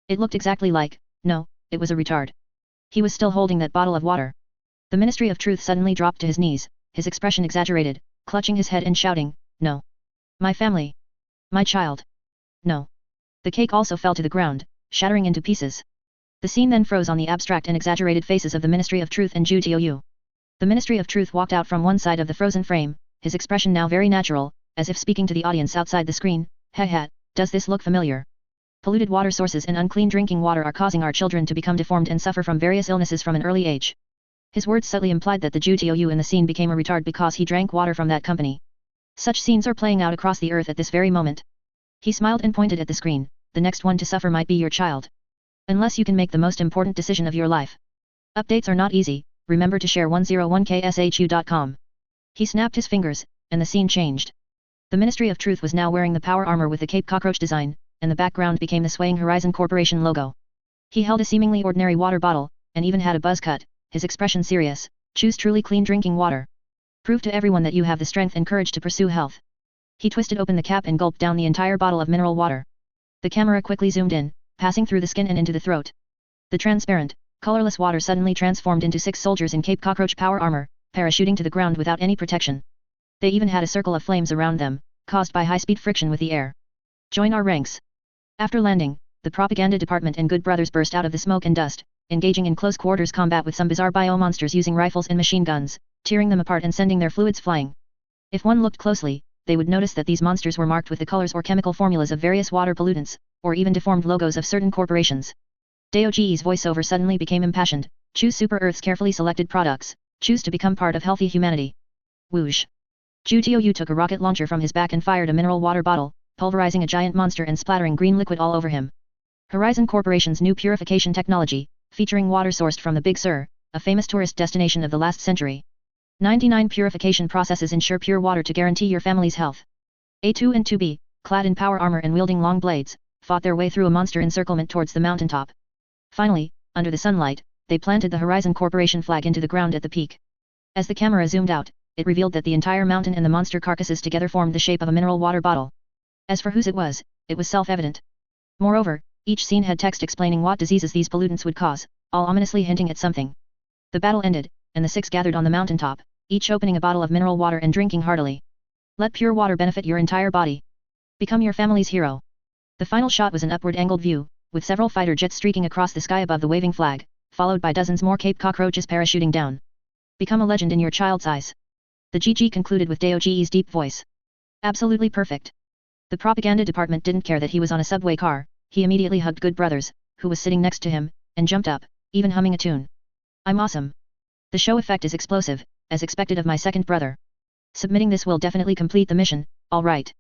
It looked exactly like, no, it was a retard. He was still holding that bottle of water. The Ministry of Truth suddenly dropped to his knees, his expression exaggerated, clutching his head and shouting, no. My family. My child. No. The cake also fell to the ground, shattering into pieces. The scene then froze on the abstract and exaggerated faces of the Ministry of Truth and Ju Tiuyu. The Ministry of Truth walked out from one side of the frozen frame, his expression now very natural, as if speaking to the audience outside the screen, heh, does this look familiar? Polluted water sources and unclean drinking water are causing our children to become deformed and suffer from various illnesses from an early age. His words subtly implied that the Ju Tiuyu in the scene became a retard because he drank water from that company. Such scenes are playing out across the earth at this very moment. He smiled and pointed at the screen, the next one to suffer might be your child. Unless you can make the most important decision of your life. Updates are not easy, remember to share 101kshu.com. He snapped his fingers, and the scene changed. The Ministry of Truth was now wearing the power armor with the Cape Cockroach design, and the background became the swaying Horizon Corporation logo. He held a seemingly ordinary water bottle, and even had a buzz cut, his expression serious, choose truly clean drinking water. Prove to everyone that you have the strength and courage to pursue health. He twisted open the cap and gulped down the entire bottle of mineral water. The camera quickly zoomed in, passing through the skin and into the throat. The transparent, colorless water suddenly transformed into 6 soldiers in Cape Cockroach power armor, parachuting to the ground without any protection. They even had a circle of flames around them, caused by high-speed friction with the air. Join our ranks. After landing, the propaganda department and Good Brothers burst out of the smoke and dust, engaging in close quarters combat with some bizarre bio-monsters using rifles and machine guns, tearing them apart and sending their fluids flying. If one looked closely, they would notice that these monsters were marked with the colors or chemical formulas of various water pollutants, or even deformed logos of certain corporations. DOGE's voiceover suddenly became impassioned, choose Super Earth's carefully selected products, choose to become part of healthy humanity. Whoosh. Ju Tiuyu took a rocket launcher from his back and fired a mineral water bottle, pulverizing a giant monster and splattering green liquid all over him. Horizon Corporation's new purification technology, featuring water sourced from the Big Sur, a famous tourist destination of the last century. 99 purification processes ensure pure water to guarantee your family's health. A2 and 2B, clad in power armor and wielding long blades, fought their way through a monster encirclement towards the mountaintop. Finally, under the sunlight, they planted the Horizon Corporation flag into the ground at the peak. As the camera zoomed out, it revealed that the entire mountain and the monster carcasses together formed the shape of a mineral water bottle. As for whose it was self-evident. Moreover, each scene had text explaining what diseases these pollutants would cause, all ominously hinting at something. The battle ended, and the 6 gathered on the mountaintop, each opening a bottle of mineral water and drinking heartily. Let pure water benefit your entire body. Become your family's hero. The final shot was an upward-angled view, with several fighter jets streaking across the sky above the waving flag, followed by dozens more Cape Cockroaches parachuting down. Become a legend in your child's eyes. The GG concluded with DOGE's deep voice. Absolutely perfect. The propaganda department didn't care that he was on a subway car, he immediately hugged Good Brothers, who was sitting next to him, and jumped up, even humming a tune. I'm awesome. The show effect is explosive, as expected of my second brother. Submitting this will definitely complete the mission, alright.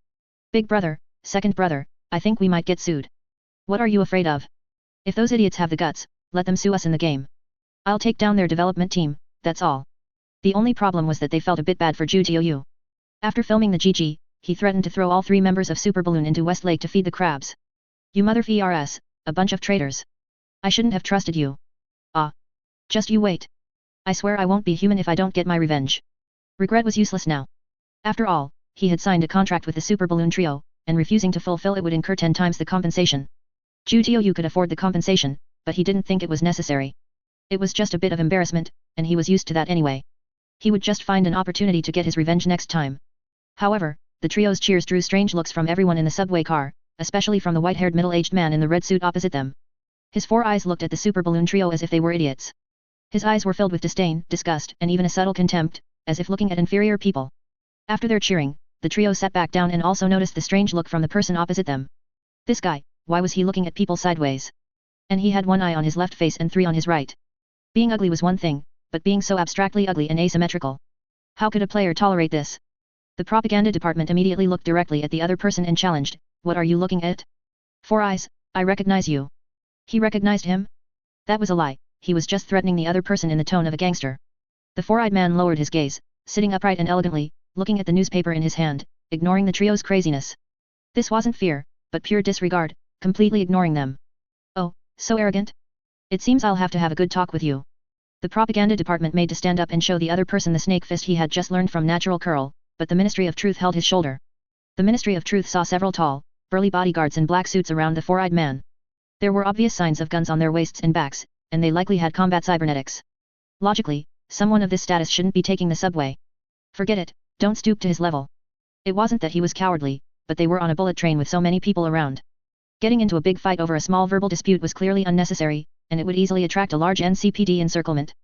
Big brother, second brother, I think we might get sued. What are you afraid of? If those idiots have the guts, let them sue us in the game. I'll take down their development team, that's all. The only problem was that they felt a bit bad for Ju Tiuyu. After filming the GG, he threatened to throw all 3 members of Super Balloon into West Lake to feed the crabs. You mother-f***ers, a bunch of traitors. I shouldn't have trusted you. Ah. Just you wait. I swear I won't be human if I don't get my revenge. Regret was useless now. After all, he had signed a contract with the Super Balloon Trio, and refusing to fulfill it would incur 10 times the compensation. Zhu Tiaoyu could afford the compensation, but he didn't think it was necessary. It was just a bit of embarrassment, and he was used to that anyway. He would just find an opportunity to get his revenge next time. However, the trio's cheers drew strange looks from everyone in the subway car, especially from the white-haired middle-aged man in the red suit opposite them. His 4 eyes looked at the Super Balloon Trio as if they were idiots. His eyes were filled with disdain, disgust, and even a subtle contempt, as if looking at inferior people. After their cheering, the trio sat back down and also noticed the strange look from the person opposite them. This guy, why was he looking at people sideways? And he had 1 eye on his left face and 3 on his right. Being ugly was one thing, but being so abstractly ugly and asymmetrical. How could a player tolerate this? The propaganda department immediately looked directly at the other person and challenged, "What are you looking at?" 4 eyes, I recognize you. He recognized him? That was a lie, he was just threatening the other person in the tone of a gangster. The 4-eyed man lowered his gaze, sitting upright and elegantly, looking at the newspaper in his hand, ignoring the trio's craziness. This wasn't fear, but pure disregard, completely ignoring them. Oh, so arrogant? It seems I'll have to have a good talk with you. The propaganda department made to stand up and show the other person the snake fist he had just learned from Natural Curl, but the Ministry of Truth held his shoulder. The Ministry of Truth saw several tall, burly bodyguards in black suits around the 4-eyed man. There were obvious signs of guns on their waists and backs, and they likely had combat cybernetics. Logically, someone of this status shouldn't be taking the subway. Forget it, don't stoop to his level. It wasn't that he was cowardly, but they were on a bullet train with so many people around. Getting into a big fight over a small verbal dispute was clearly unnecessary, and it would easily attract a large NCPD encirclement.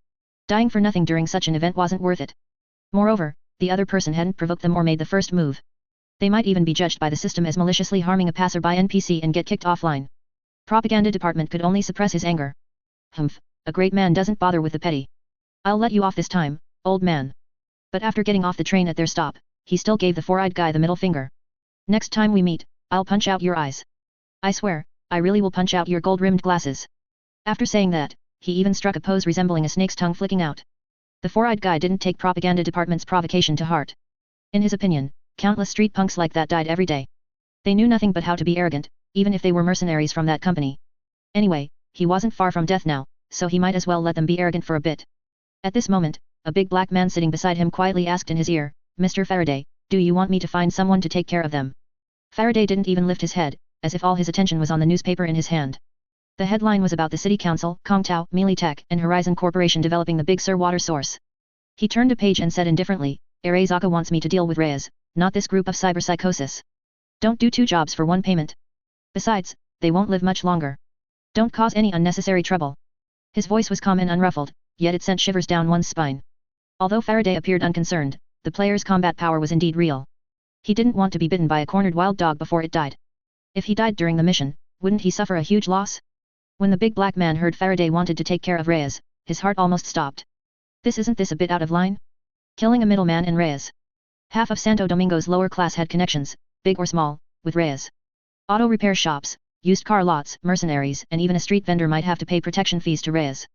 Dying for nothing during such an event wasn't worth it. Moreover, the other person hadn't provoked them or made the first move. They might even be judged by the system as maliciously harming a passerby NPC and get kicked offline. Propaganda department could only suppress his anger. Humph, a great man doesn't bother with the petty. I'll let you off this time, old man. But after getting off the train at their stop, he still gave the 4-eyed guy the middle finger. Next time we meet, I'll punch out your eyes. I swear, I really will punch out your gold-rimmed glasses. After saying that, he even struck a pose resembling a snake's tongue flicking out. The 4-eyed guy didn't take propaganda department's provocation to heart. In his opinion, countless street punks like that died every day. They knew nothing but how to be arrogant, even if they were mercenaries from that company. Anyway, he wasn't far from death now, so he might as well let them be arrogant for a bit. At this moment, a big black man sitting beside him quietly asked in his ear, "Mr. Faraday, do you want me to find someone to take care of them?" Faraday didn't even lift his head, as if all his attention was on the newspaper in his hand. The headline was about the City Council, Kongtao, Mealy Tech, and Horizon Corporation developing the Big Sur water source. He turned a page and said indifferently, "Arezaka wants me to deal with Reyes, not this group of cyberpsychosis. Don't do 2 jobs for 1 payment. Besides, they won't live much longer. Don't cause any unnecessary trouble." His voice was calm and unruffled, yet it sent shivers down one's spine. Although Faraday appeared unconcerned, the player's combat power was indeed real. He didn't want to be bitten by a cornered wild dog before it died. If he died during the mission, wouldn't he suffer a huge loss? When the big black man heard Faraday wanted to take care of Reyes, his heart almost stopped. Isn't this a bit out of line? Killing a middleman in Reyes. Half of Santo Domingo's lower class had connections, big or small, with Reyes. Auto repair shops, used car lots, mercenaries, and even a street vendor might have to pay protection fees to Reyes.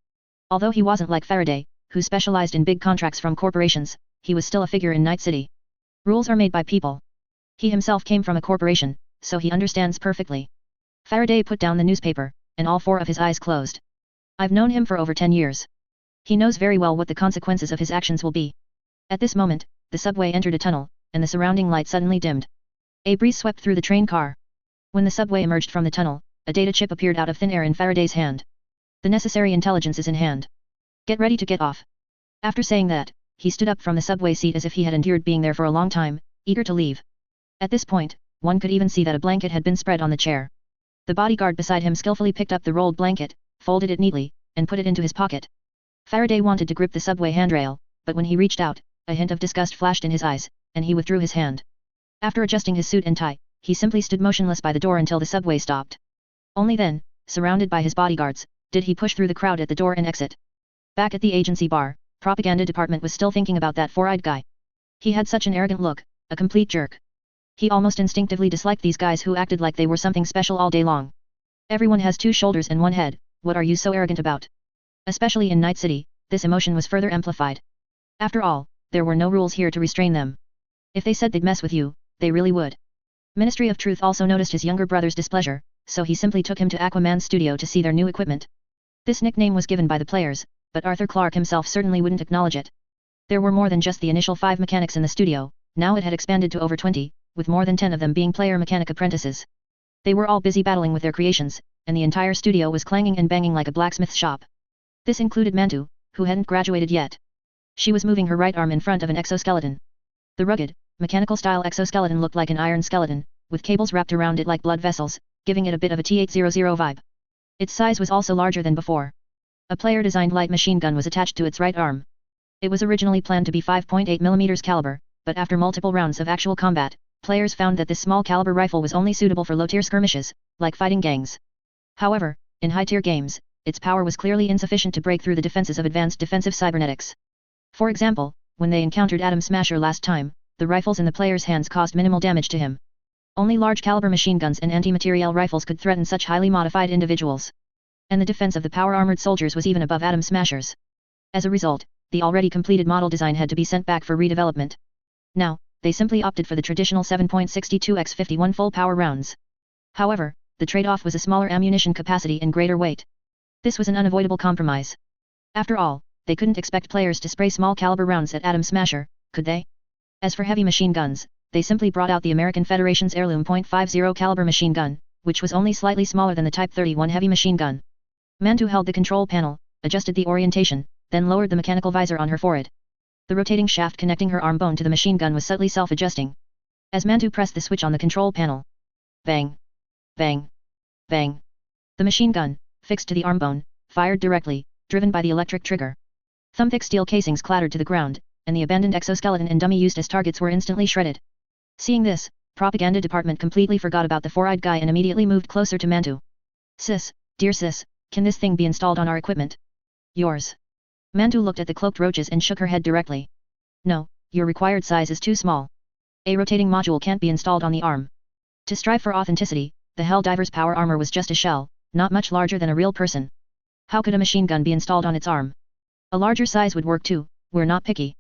Although he wasn't like Faraday, who specialized in big contracts from corporations, he was still a figure in Night City. Rules are made by people. He himself came from a corporation, so he understands perfectly. Faraday put down the newspaper, and all 4 of his eyes closed. I've known him for over 10 years. He knows very well what the consequences of his actions will be. At this moment, the subway entered a tunnel, and the surrounding light suddenly dimmed. A breeze swept through the train car. When the subway emerged from the tunnel, a data chip appeared out of thin air in Faraday's hand. The necessary intelligence is in hand. Get ready to get off. After saying that, he stood up from the subway seat as if he had endured being there for a long time, eager to leave. At this point, one could even see that a blanket had been spread on the chair. The bodyguard beside him skillfully picked up the rolled blanket, folded it neatly, and put it into his pocket. Faraday wanted to grip the subway handrail, but when he reached out, a hint of disgust flashed in his eyes, and he withdrew his hand. After adjusting his suit and tie, he simply stood motionless by the door until the subway stopped. Only then, surrounded by his bodyguards, did he push through the crowd at the door and exit. Back at the agency bar, propaganda department was still thinking about that 4-eyed guy. He had such an arrogant look, a complete jerk. He almost instinctively disliked these guys who acted like they were something special all day long. Everyone has 2 shoulders and 1 head, what are you so arrogant about? Especially in Night City, this emotion was further amplified. After all, there were no rules here to restrain them. If they said they'd mess with you, they really would. Ministry of Truth also noticed his younger brother's displeasure, so he simply took him to Aquaman's studio to see their new equipment. This nickname was given by the players, but Arthur Clarke himself certainly wouldn't acknowledge it. There were more than just the initial 5 mechanics in the studio, now it had expanded to over 20, with more than 10 of them being player mechanic apprentices. They were all busy battling with their creations, and the entire studio was clanging and banging like a blacksmith's shop. This included Mantu, who hadn't graduated yet. She was moving her right arm in front of an exoskeleton. The rugged, mechanical-style exoskeleton looked like an iron skeleton, with cables wrapped around it like blood vessels, giving it a bit of a T-800 vibe. Its size was also larger than before. A player-designed light machine gun was attached to its right arm. It was originally planned to be 5.8 mm caliber, but after multiple rounds of actual combat, players found that this small caliber rifle was only suitable for low-tier skirmishes, like fighting gangs. However, in high-tier games, its power was clearly insufficient to break through the defenses of advanced defensive cybernetics. For example, when they encountered Atom Smasher last time, the rifles in the player's hands caused minimal damage to him. Only large-caliber machine guns and anti-materiel rifles could threaten such highly modified individuals. And the defense of the power-armored soldiers was even above Atom Smashers. As a result, the already completed model design had to be sent back for redevelopment. Now, they simply opted for the traditional 7.62x51 full-power rounds. However, the trade-off was a smaller ammunition capacity and greater weight. This was an unavoidable compromise. After all, they couldn't expect players to spray small-caliber rounds at Atom Smasher, could they? As for heavy machine guns, they simply brought out the American Federation's heirloom .50 caliber machine gun, which was only slightly smaller than the Type 31 heavy machine gun. Mantu held the control panel, adjusted the orientation, then lowered the mechanical visor on her forehead. The rotating shaft connecting her arm bone to the machine gun was subtly self-adjusting. As Mantu pressed the switch on the control panel. Bang! Bang! Bang! The machine gun, fixed to the arm bone, fired directly, driven by the electric trigger. Thumb-thick steel casings clattered to the ground, and the abandoned exoskeleton and dummy used as targets were instantly shredded. Seeing this, propaganda department completely forgot about the four-eyed guy and immediately moved closer to Mantu. Sis, dear sis, can this thing be installed on our equipment? Yours. Mantu looked at the cloaked roaches and shook her head directly. No, your required size is too small. A rotating module can't be installed on the arm. To strive for authenticity, the Helldiver's power armor was just a shell, not much larger than a real person. How could a machine gun be installed on its arm? A larger size would work too, we're not picky.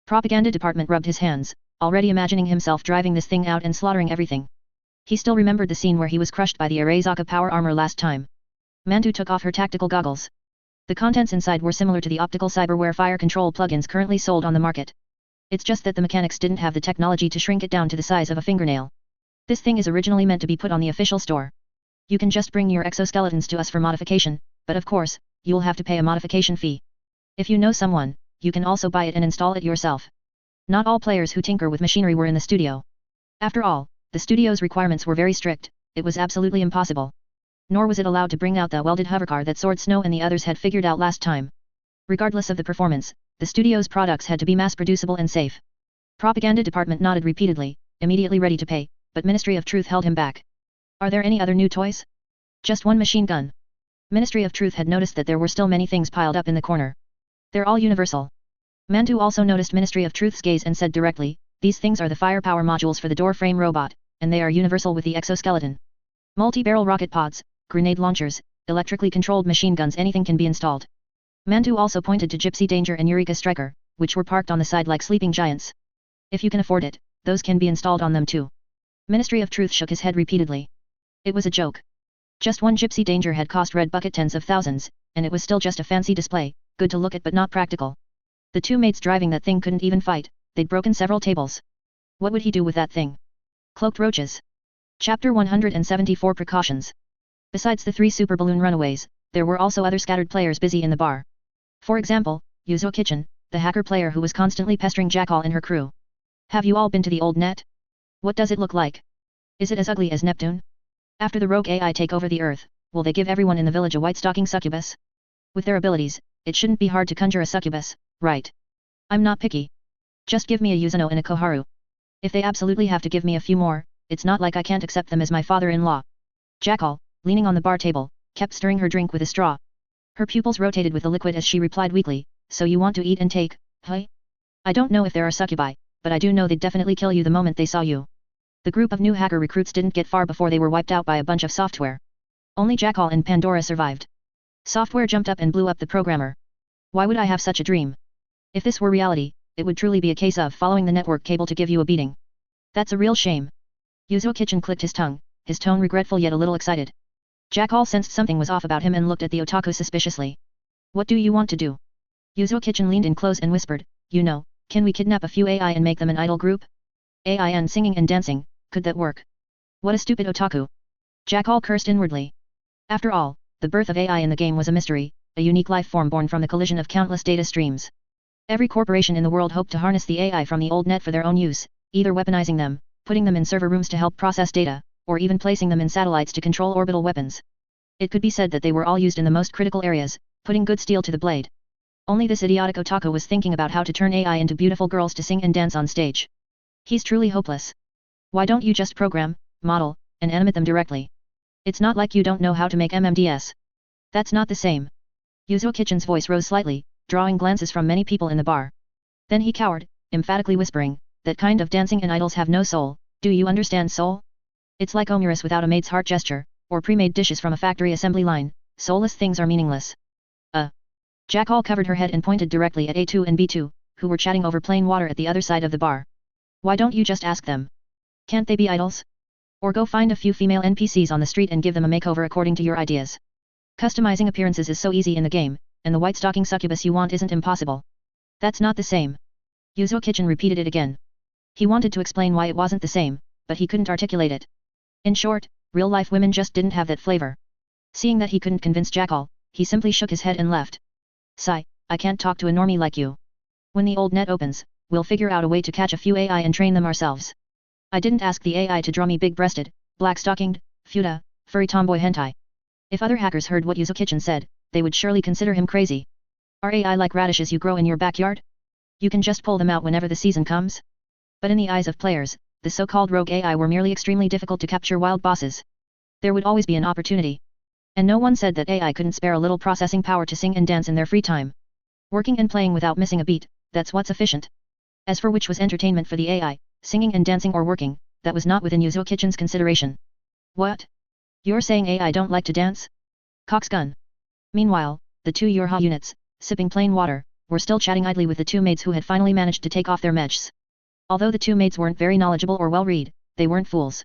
Propaganda department rubbed his hands, already imagining himself driving this thing out and slaughtering everything. He still remembered the scene where he was crushed by the Arezaka power armor last time. Mantu took off her tactical goggles. The contents inside were similar to the optical cyberware fire control plugins currently sold on the market. It's just that the mechanics didn't have the technology to shrink it down to the size of a fingernail. This thing is originally meant to be put on the official store. You can just bring your exoskeletons to us for modification, but of course, you'll have to pay a modification fee. If you know someone, you can also buy it and install it yourself. Not all players who tinker with machinery were in the studio. After all, the studio's requirements were very strict, it was absolutely impossible. Nor was it allowed to bring out the welded hovercar that Sword Snow and the others had figured out last time. Regardless of the performance, the studio's products had to be mass-producible and safe. Propaganda department nodded repeatedly, immediately ready to pay, but Ministry of Truth held him back. Are there any other new toys? Just one machine gun. Ministry of Truth had noticed that there were still many things piled up in the corner. They're all universal. Mantu also noticed Ministry of Truth's gaze and said directly, these things are the firepower modules for the door frame robot, and they are universal with the exoskeleton. Multi-barrel rocket pods, grenade launchers, electrically controlled machine guns, anything can be installed. Mantu also pointed to Gypsy Danger and Eureka Striker, which were parked on the side like sleeping giants. If you can afford it, those can be installed on them too. Ministry of Truth shook his head repeatedly. It was a joke. Just one Gypsy Danger had cost Red Bucket tens of thousands, and it was still just a fancy display, good to look at but not practical. The two mates driving that thing couldn't even fight, they'd broken several tables. What would he do with that thing? Cloaked roaches. Chapter 174 Precautions. Besides the 3 super balloon runaways, there were also other scattered players busy in the bar. For example, Yuzo Kitchen, the hacker player who was constantly pestering Jackal and her crew. Have you all been to the old net? What does it look like? Is it as ugly as Neptune? After the rogue AI take over the Earth, will they give everyone in the village a white-stocking succubus? With their abilities, it shouldn't be hard to conjure a succubus, right? I'm not picky. Just give me a Yuzuno and a Koharu. If they absolutely have to give me a few more, it's not like I can't accept them as my father-in-law. Jackal, leaning on the bar table, kept stirring her drink with a straw. Her pupils rotated with the liquid as she replied weakly, so you want to eat and take, huh? I don't know if there are succubi, but I do know they'd definitely kill you the moment they saw you. The group of new hacker recruits didn't get far before they were wiped out by a bunch of software. Only Jackal and Pandora survived. Software jumped up and blew up the programmer. Why would I have such a dream? If this were reality, it would truly be a case of following the network cable to give you a beating. That's a real shame. Yuzo Kitchen clicked his tongue, his tone regretful yet a little excited. Jackal sensed something was off about him and looked at the otaku suspiciously. What do you want to do? Yuzo Kitchen leaned in close and whispered, you know, can we kidnap a few AI and make them an idol group? AI and singing and dancing, could that work? What a stupid otaku. Jackal cursed inwardly. After all, the birth of AI in the game was a mystery, a unique life form born from the collision of countless data streams. Every corporation in the world hoped to harness the AI from the old net for their own use, either weaponizing them, putting them in server rooms to help process data, or even placing them in satellites to control orbital weapons. It could be said that they were all used in the most critical areas, putting good steel to the blade. Only this idiotic otaku was thinking about how to turn AI into beautiful girls to sing and dance on stage. He's truly hopeless. Why don't you just program, model, and animate them directly? It's not like you don't know how to make MMDs. That's not the same. Yuzo Kitchen's voice rose slightly, drawing glances from many people in the bar. Then he cowered, emphatically whispering, that kind of dancing and idols have no soul, do you understand soul? It's like Omuris without a maid's heart gesture, or pre-made dishes from a factory assembly line, soulless things are meaningless. Jackal covered her head and pointed directly at A2 and B2, who were chatting over plain water at the other side of the bar. Why don't you just ask them? Can't they be idols? Or go find a few female NPCs on the street and give them a makeover according to your ideas. Customizing appearances is so easy in the game, and the white stocking succubus you want isn't impossible. That's not the same. Yuzo Kitchen repeated it again. He wanted to explain why it wasn't the same, but he couldn't articulate it. In short, real-life women just didn't have that flavor. Seeing that he couldn't convince Jackal, he simply shook his head and left. Sigh, I can't talk to a normie like you. When the old net opens, we'll figure out a way to catch a few AI and train them ourselves. I didn't ask the AI to draw me big-breasted, black-stockinged, futa, furry tomboy hentai. If other hackers heard what Yuzo Kitchen said, they would surely consider him crazy. Are AI like radishes you grow in your backyard? You can just pull them out whenever the season comes? But in the eyes of players, the so-called rogue AI were merely extremely difficult to capture wild bosses. There would always be an opportunity. And no one said that AI couldn't spare a little processing power to sing and dance in their free time. Working and playing without missing a beat, that's what's efficient. As for which was entertainment for the AI, singing and dancing or working, that was not within Yuzo Kitchen's consideration. What? You're saying AI don't like to dance? Coxgun. Meanwhile, the two Yorha units, sipping plain water, were still chatting idly with the two maids who had finally managed to take off their mechs. Although the two maids weren't very knowledgeable or well-read, they weren't fools.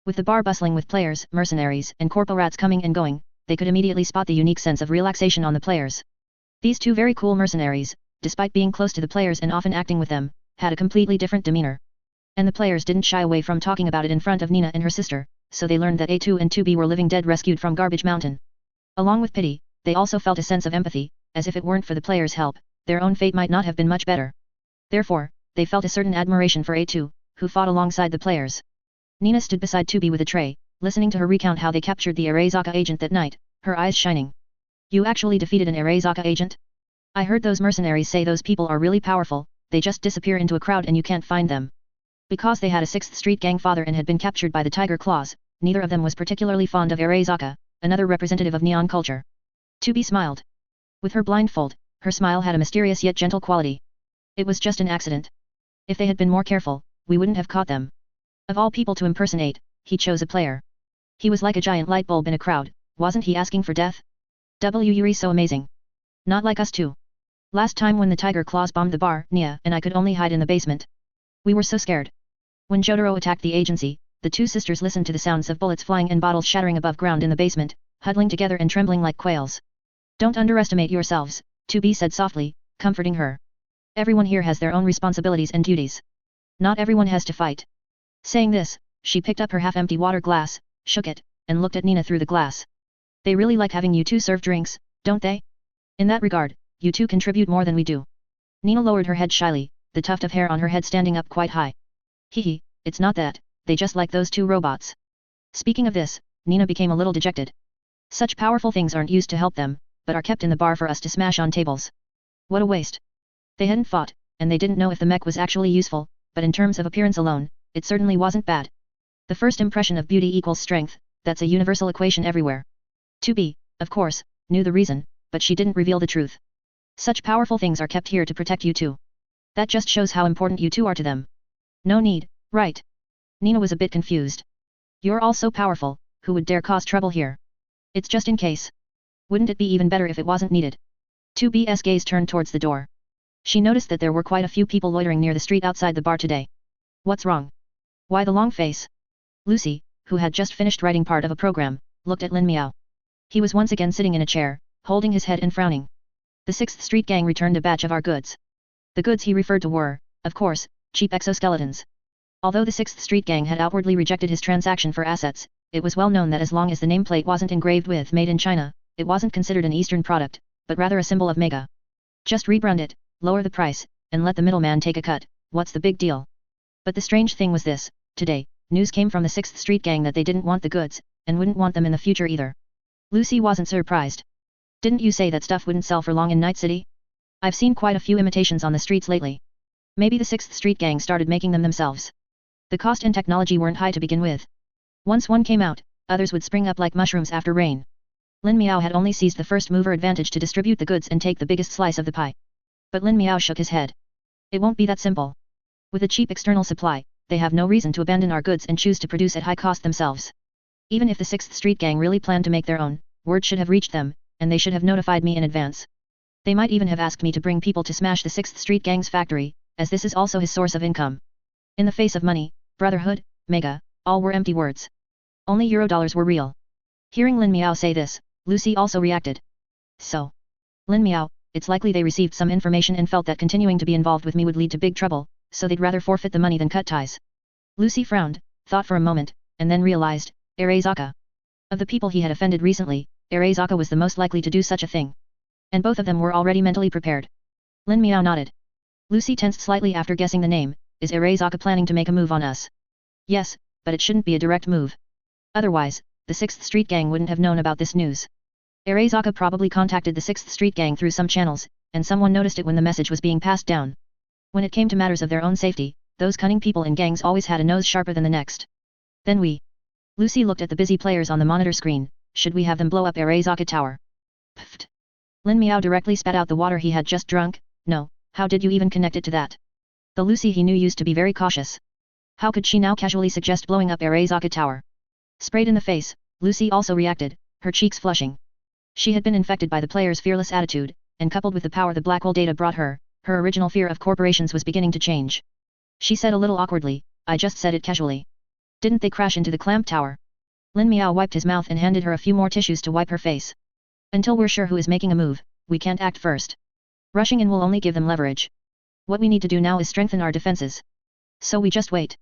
With the bar bustling with players, mercenaries, and corpo rats coming and going, they could immediately spot the unique sense of relaxation on the players. These two very cool mercenaries, despite being close to the players and often acting with them, had a completely different demeanor. And the players didn't shy away from talking about it in front of Nina and her sister, so they learned that A2 and 2B were living dead rescued from Garbage Mountain. Along with pity, they also felt a sense of empathy, as if it weren't for the players' help, their own fate might not have been much better. Therefore, they felt a certain admiration for A2, who fought alongside the players. Nina stood beside 2B with a tray, listening to her recount how they captured the Arezaka agent that night, her eyes shining. You actually defeated an Arezaka agent? I heard those mercenaries say those people are really powerful, they just disappear into a crowd and you can't find them. Because they had a 6th Street gang father and had been captured by the Tiger Claws, neither of them was particularly fond of Arezaka, another representative of neon culture. 2B smiled. With her blindfold, her smile had a mysterious yet gentle quality. It was just an accident. If they had been more careful, we wouldn't have caught them. Of all people to impersonate, he chose a player. He was like a giant light bulb in a crowd, wasn't he asking for death? Yuri so amazing. Not like us two. Last time when the Tiger Claws bombed the bar, Nia and I could only hide in the basement. We were so scared. When Jotaro attacked the agency, the two sisters listened to the sounds of bullets flying and bottles shattering above ground in the basement, huddling together and trembling like quails. Don't underestimate yourselves, 2B said softly, comforting her. Everyone here has their own responsibilities and duties. Not everyone has to fight. Saying this, she picked up her half-empty water glass, shook it, and looked at Nina through the glass. They really like having you two serve drinks, don't they? In that regard, you two contribute more than we do. Nina lowered her head shyly, the tuft of hair on her head standing up quite high. Hehe, it's not that, they just like those two robots. Speaking of this, Nina became a little dejected. Such powerful things aren't used to help them, but are kept in the bar for us to smash on tables. What a waste. They hadn't fought, and they didn't know if the mech was actually useful, but in terms of appearance alone, it certainly wasn't bad. The first impression of beauty equals strength, that's a universal equation everywhere. 2B, of course, knew the reason, but she didn't reveal the truth. Such powerful things are kept here to protect you two. That just shows how important you two are to them. No need, right? Nina was a bit confused. You're all so powerful, who would dare cause trouble here? It's just in case. Wouldn't it be even better if it wasn't needed? 2B's gaze turned towards the door. She noticed that there were quite a few people loitering near the street outside the bar today. What's wrong? Why the long face? Lucy, who had just finished writing part of a program, looked at Lin Miao. He was once again sitting in a chair, holding his head and frowning. The 6th Street Gang returned a batch of our goods. The goods he referred to were, of course, cheap exoskeletons. Although the 6th Street Gang had outwardly rejected his transaction for assets, it was well known that as long as the nameplate wasn't engraved with Made in China, it wasn't considered an Eastern product, but rather a symbol of mega. Just rebrand it, lower the price, and let the middleman take a cut, what's the big deal? But the strange thing was this: today, news came from the 6th Street Gang that they didn't want the goods, and wouldn't want them in the future either. Lucy wasn't surprised. Didn't you say that stuff wouldn't sell for long in Night City? I've seen quite a few imitations on the streets lately. Maybe the 6th Street Gang started making them themselves. The cost and technology weren't high to begin with. Once one came out, others would spring up like mushrooms after rain. Lin Miao had only seized the first mover advantage to distribute the goods and take the biggest slice of the pie. But Lin Miao shook his head. It won't be that simple. With a cheap external supply, they have no reason to abandon our goods and choose to produce at high cost themselves. Even if the 6th Street Gang really planned to make their own, word should have reached them, and they should have notified me in advance. They might even have asked me to bring people to smash the 6th Street Gang's factory, as this is also his source of income. In the face of money, brotherhood, mega, all were empty words. Only Eurodollars were real. Hearing Lin Miao say this, Lucy also reacted. So, Lin Miao, it's likely they received some information and felt that continuing to be involved with me would lead to big trouble, so they'd rather forfeit the money than cut ties. Lucy frowned, thought for a moment, and then realized, Arezaka. Of the people he had offended recently, Arezaka was the most likely to do such a thing. And both of them were already mentally prepared. Lin Miao nodded. Lucy tensed slightly after guessing the name. Is Arezaka planning to make a move on us? Yes, but it shouldn't be a direct move. Otherwise, the 6th Street Gang wouldn't have known about this news. Arezaka probably contacted the 6th Street Gang through some channels, and someone noticed it when the message was being passed down. When it came to matters of their own safety, those cunning people in gangs always had a nose sharper than the next. Then we. Lucy looked at the busy players on the monitor screen. Should we have them blow up Arezaka Tower? Pfft. Lin Miao directly spat out the water he had just drunk. No, how did you even connect it to that? The Lucy he knew used to be very cautious. How could she now casually suggest blowing up Arezaka Tower? Sprayed in the face, Lucy also reacted, her cheeks flushing. She had been infected by the player's fearless attitude, and coupled with the power the black hole data brought her, her original fear of corporations was beginning to change. She said a little awkwardly, I just said it casually. Didn't they crash into the clamp tower? Lin Miao wiped his mouth and handed her a few more tissues to wipe her face. Until we're sure who is making a move, we can't act first. Rushing in will only give them leverage. What we need to do now is strengthen our defenses. So we just wait.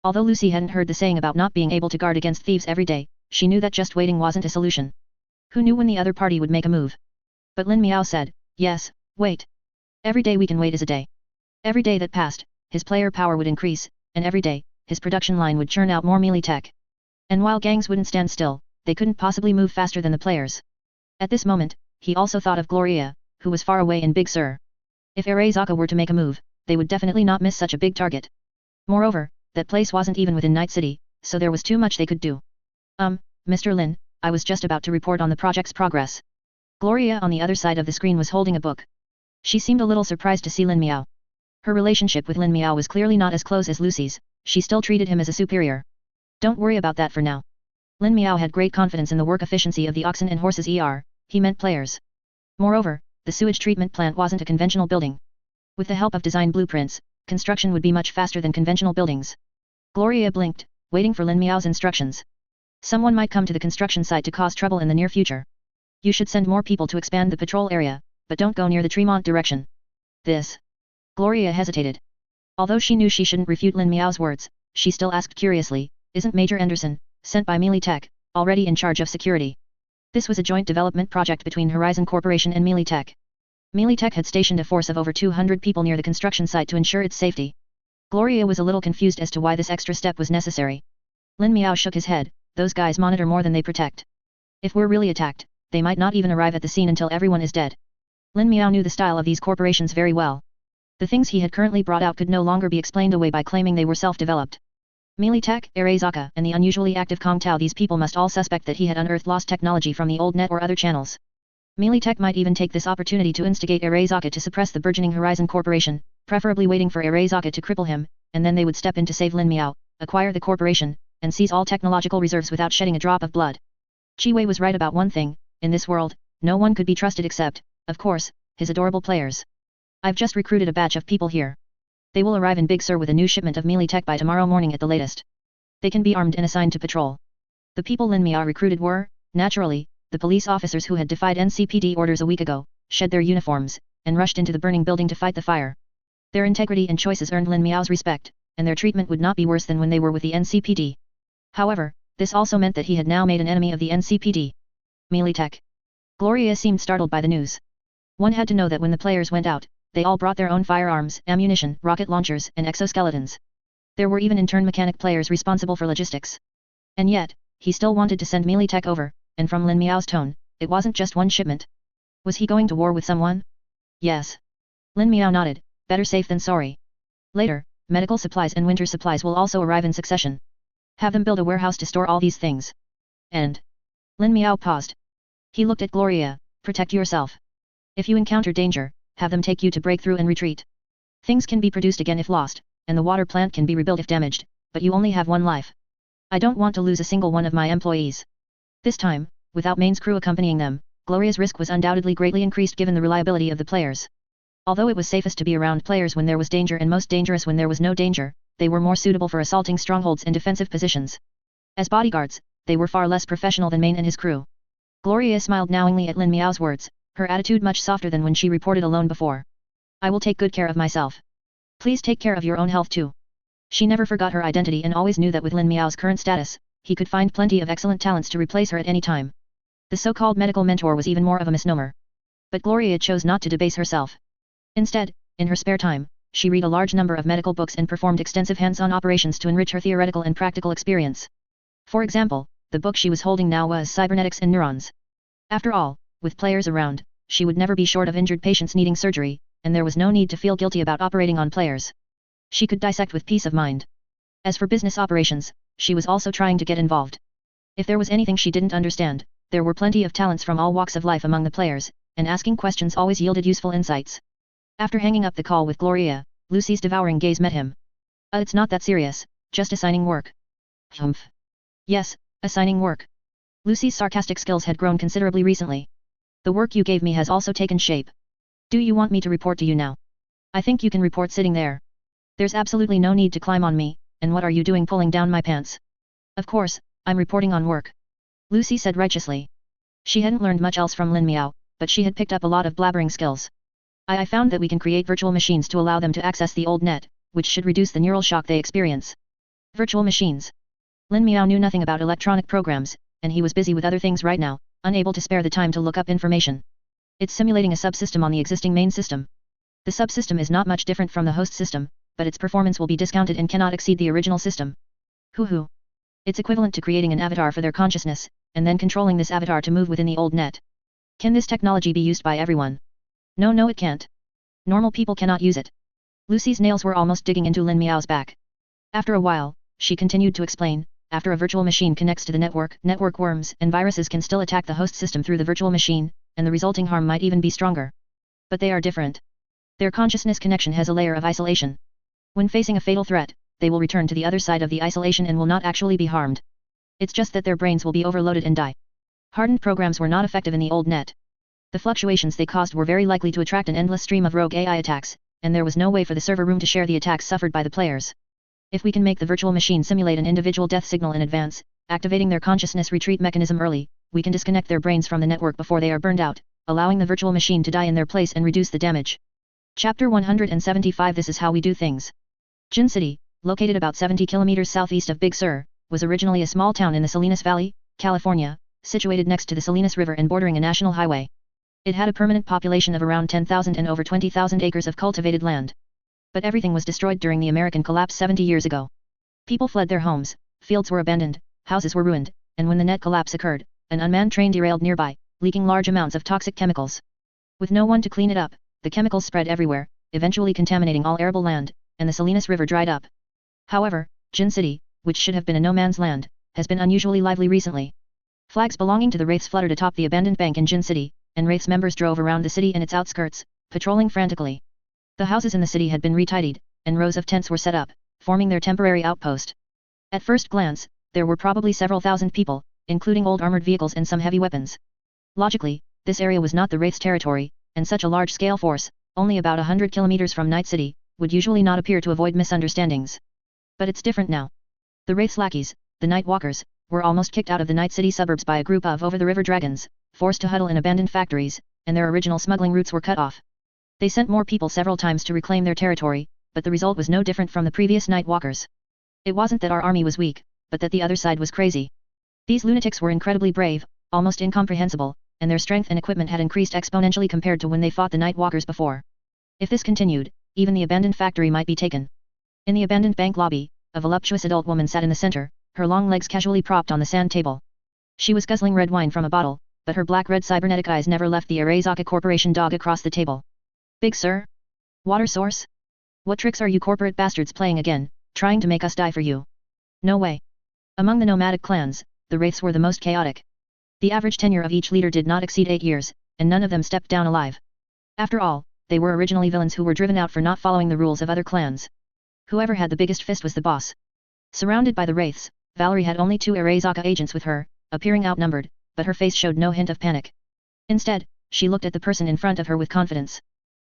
Although Lucy hadn't heard the saying about not being able to guard against thieves every day, she knew that just waiting wasn't a solution. Who knew when the other party would make a move? But Lin Miao said, yes, wait. Every day we can wait is a day. Every day that passed, his player power would increase, and every day, his production line would churn out more melee tech. And while gangs wouldn't stand still, they couldn't possibly move faster than the players. At this moment, he also thought of Gloria, who was far away in Big Sur. If Arezaka were to make a move, they would definitely not miss such a big target. Moreover, that place wasn't even within Night City, so there was too much they could do. Mr. Lin, I was just about to report on the project's progress. Gloria on the other side of the screen was holding a book. She seemed a little surprised to see Lin Miao. Her relationship with Lin Miao was clearly not as close as Lucy's, she still treated him as a superior. Don't worry about that for now. Lin Miao had great confidence in the work efficiency of the oxen and horses he meant players. Moreover, the sewage treatment plant wasn't a conventional building. With the help of design blueprints, construction would be much faster than conventional buildings. Gloria blinked, waiting for Lin Miao's instructions. Someone might come to the construction site to cause trouble in the near future. You should send more people to expand the patrol area, but don't go near the Tremont direction. This. Gloria hesitated. Although she knew she shouldn't refute Lin Miao's words, she still asked curiously, isn't Major Anderson, sent by Melee Tech, already in charge of security? This was a joint development project between Horizon Corporation and Melee Tech. Melee Tech had stationed a force of over 200 people near the construction site to ensure its safety. Gloria was a little confused as to why this extra step was necessary. Lin Miao shook his head, those guys monitor more than they protect. If we're really attacked, they might not even arrive at the scene until everyone is dead. Lin Miao knew the style of these corporations very well. The things he had currently brought out could no longer be explained away by claiming they were self-developed. Melee Tech, Arezaka, and the unusually active Kong Tao, these people must all suspect that he had unearthed lost technology from the old net or other channels. Melee Tech might even take this opportunity to instigate Arezaka to suppress the burgeoning Horizon Corporation, preferably waiting for Arezaka to cripple him, and then they would step in to save Lin Miao, acquire the corporation, and seize all technological reserves without shedding a drop of blood. Chi Wei was right about one thing, in this world, no one could be trusted except, of course, his adorable players. I've just recruited a batch of people here. They will arrive in Big Sur with a new shipment of Melee Tech by tomorrow morning at the latest. They can be armed and assigned to patrol. The people Lin Miao recruited were, naturally, the police officers who had defied NCPD orders a week ago, shed their uniforms, and rushed into the burning building to fight the fire. Their integrity and choices earned Lin Miao's respect, and their treatment would not be worse than when they were with the NCPD. However, this also meant that he had now made an enemy of the NCPD. Militech. Gloria seemed startled by the news. One had to know that when the players went out, they all brought their own firearms, ammunition, rocket launchers, and exoskeletons. There were even intern mechanic players responsible for logistics. And yet, he still wanted to send Militech over, and from Lin Miao's tone, it wasn't just one shipment. Was he going to war with someone? Yes. Lin Miao nodded, better safe than sorry. Later, medical supplies and winter supplies will also arrive in succession. Have them build a warehouse to store all these things. And Lin Miao paused. He looked at Gloria, protect yourself. If you encounter danger, have them take you to breakthrough and retreat. Things can be produced again if lost, and the water plant can be rebuilt if damaged, but you only have one life. I don't want to lose a single one of my employees. This time, without Main's crew accompanying them, Gloria's risk was undoubtedly greatly increased given the reliability of the players. Although it was safest to be around players when there was danger and most dangerous when there was no danger, they were more suitable for assaulting strongholds and defensive positions. As bodyguards, they were far less professional than Main and his crew. Gloria smiled knowingly at Lin Miao's words, her attitude much softer than when she reported alone before. I will take good care of myself. Please take care of your own health too. She never forgot her identity and always knew that with Lin Miao's current status, he could find plenty of excellent talents to replace her at any time. The so-called medical mentor was even more of a misnomer. But Gloria chose not to debase herself. Instead, in her spare time, she read a large number of medical books and performed extensive hands-on operations to enrich her theoretical and practical experience. For example, the book she was holding now was Cybernetics and Neurons. After all, with players around, she would never be short of injured patients needing surgery, and there was no need to feel guilty about operating on players. She could dissect with peace of mind. As for business operations, she was also trying to get involved. If there was anything she didn't understand, there were plenty of talents from all walks of life among the players, and asking questions always yielded useful insights. After hanging up the call with Gloria, Lucy's devouring gaze met him. It's not that serious, just assigning work. Humph. Yes, assigning work. Lucy's sarcastic skills had grown considerably recently. The work you gave me has also taken shape. Do you want me to report to you now? I think you can report sitting there. There's absolutely no need to climb on me, and what are you doing pulling down my pants? Of course, I'm reporting on work. Lucy said righteously. She hadn't learned much else from Lin Miao, but she had picked up a lot of blabbering skills. I found that we can create virtual machines to allow them to access the old net, which should reduce the neural shock they experience. Virtual machines. Lin Miao knew nothing about electronic programs, and he was busy with other things right now, unable to spare the time to look up information. It's simulating a subsystem on the existing main system. The subsystem is not much different from the host system, but its performance will be discounted and cannot exceed the original system. Hoo. It's equivalent to creating an avatar for their consciousness, and then controlling this avatar to move within the old net. Can this technology be used by everyone? No, it can't. Normal people cannot use it. Lucy's nails were almost digging into Lin Miao's back. After a while, she continued to explain, after a virtual machine connects to the network worms and viruses can still attack the host system through the virtual machine, and the resulting harm might even be stronger. But they are different. Their consciousness connection has a layer of isolation. When facing a fatal threat, they will return to the other side of the isolation and will not actually be harmed. It's just that their brains will be overloaded and die. Hardened programs were not effective in the old net. The fluctuations they caused were very likely to attract an endless stream of rogue AI attacks, and there was no way for the server room to share the attacks suffered by the players. If we can make the virtual machine simulate an individual death signal in advance, activating their consciousness retreat mechanism early, we can disconnect their brains from the network before they are burned out, allowing the virtual machine to die in their place and reduce the damage. Chapter 175 This is how we do things. Jin City, located about 70 kilometers southeast of Big Sur, was originally a small town in the Salinas Valley, California, situated next to the Salinas River and bordering a national highway. It had a permanent population of around 10,000 and over 20,000 acres of cultivated land. But everything was destroyed during the American collapse 70 years ago. People fled their homes, fields were abandoned, houses were ruined, and when the net collapse occurred, an unmanned train derailed nearby, leaking large amounts of toxic chemicals. With no one to clean it up, the chemicals spread everywhere, eventually contaminating all arable land, and the Salinas River dried up. However, Jin City, which should have been a no-man's land, has been unusually lively recently. Flags belonging to the Wraiths fluttered atop the abandoned bank in Jin City, and Wraiths members drove around the city and its outskirts, patrolling frantically. The houses in the city had been retidied, and rows of tents were set up, forming their temporary outpost. At first glance, there were probably several thousand people, including old armored vehicles and some heavy weapons. Logically, this area was not the Wraiths' territory, and such a large-scale force, only about 100 kilometers from Night City, would usually not appear to avoid misunderstandings. But it's different now. The Wraiths' lackeys, the Night Walkers, were almost kicked out of the Night City suburbs by a group of over-the-river dragons, forced to huddle in abandoned factories, and their original smuggling routes were cut off. They sent more people several times to reclaim their territory, but the result was no different from the previous Night Walkers. It wasn't that our army was weak, but that the other side was crazy. These lunatics were incredibly brave, almost incomprehensible, and their strength and equipment had increased exponentially compared to when they fought the Night Walkers before. If this continued, even the abandoned factory might be taken. In the abandoned bank lobby, a voluptuous adult woman sat in the center, her long legs casually propped on the sand table. She was guzzling red wine from a bottle, but her black-red cybernetic eyes never left the Arezaka Corporation dog across the table. Big sir? Water source? What tricks are you corporate bastards playing again, trying to make us die for you? No way. Among the nomadic clans, the wraiths were the most chaotic. The average tenure of each leader did not exceed 8 years, and none of them stepped down alive. After all, they were originally villains who were driven out for not following the rules of other clans. Whoever had the biggest fist was the boss. Surrounded by the wraiths, Valerie had only 2 Arezaka agents with her, appearing outnumbered, but her face showed no hint of panic. Instead, she looked at the person in front of her with confidence.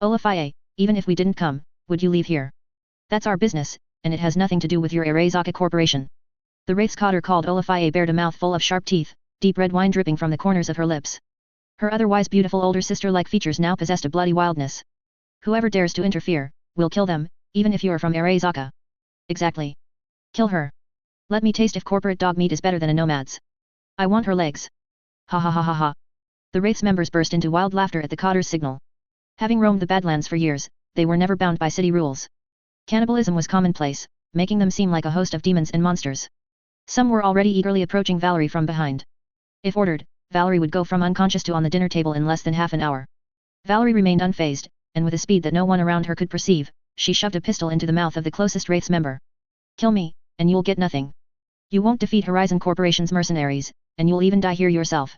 Olafie, even if we didn't come, would you leave here? That's our business, and it has nothing to do with your Arezaka Corporation. The wraith's cotter called Olafie bared a mouth full of sharp teeth, deep red wine dripping from the corners of her lips. Her otherwise beautiful older sister-like features now possessed a bloody wildness. Whoever dares to interfere, we'll kill them, even if you are from Arezaka. Exactly. Kill her. Let me taste if corporate dog meat is better than a nomad's. I want her legs. Ha ha ha ha ha. The wraith's members burst into wild laughter at the cotter's signal. Having roamed the Badlands for years, they were never bound by city rules. Cannibalism was commonplace, making them seem like a host of demons and monsters. Some were already eagerly approaching Valerie from behind. If ordered, Valerie would go from unconscious to on the dinner table in less than half an hour. Valerie remained unfazed, and with a speed that no one around her could perceive, she shoved a pistol into the mouth of the closest wraith's member. Kill me, and you'll get nothing. You won't defeat Horizon Corporation's mercenaries, and you'll even die here yourself.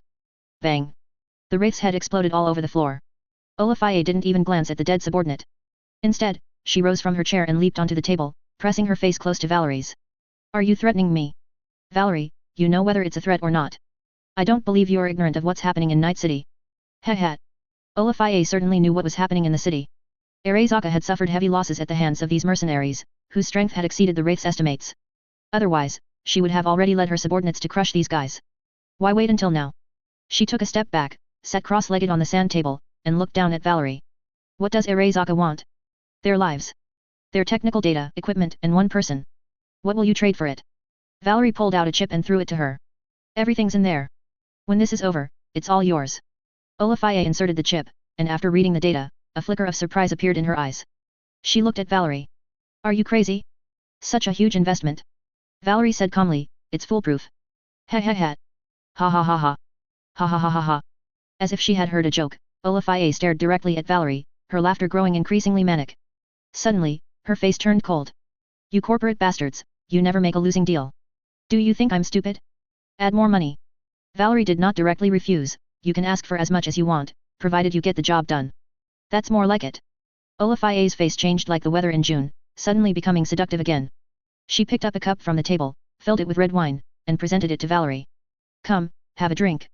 Bang. The wraith's head exploded all over the floor. Olafie didn't even glance at the dead subordinate. Instead, she rose from her chair and leaped onto the table, pressing her face close to Valerie's. Are you threatening me? Valerie, you know whether it's a threat or not. I don't believe you're ignorant of what's happening in Night City. Heh. Olafie certainly knew what was happening in the city. Arezaka had suffered heavy losses at the hands of these mercenaries, whose strength had exceeded the wraith's estimates. Otherwise, she would have already led her subordinates to crush these guys. Why wait until now? She took a step back, sat cross-legged on the sand table, and looked down at Valerie. What does Arezaka want? Their lives. Their technical data, equipment, and one person. What will you trade for it? Valerie pulled out a chip and threw it to her. Everything's in there. When this is over, it's all yours. Olafie inserted the chip, and after reading the data, a flicker of surprise appeared in her eyes. She looked at Valerie. Are you crazy? Such a huge investment. Valerie said calmly, it's foolproof. Ha. Ha ha ha ha. Ha ha ha ha ha. As if she had heard a joke, Olafie stared directly at Valerie, her laughter growing increasingly manic. Suddenly, her face turned cold. You corporate bastards, you never make a losing deal. Do you think I'm stupid? Add more money. Valerie did not directly refuse, you can ask for as much as you want, provided you get the job done. That's more like it. Olafie's face changed like the weather in June, suddenly becoming seductive again. She picked up a cup from the table, filled it with red wine, and presented it to Valerie. Come, have a drink.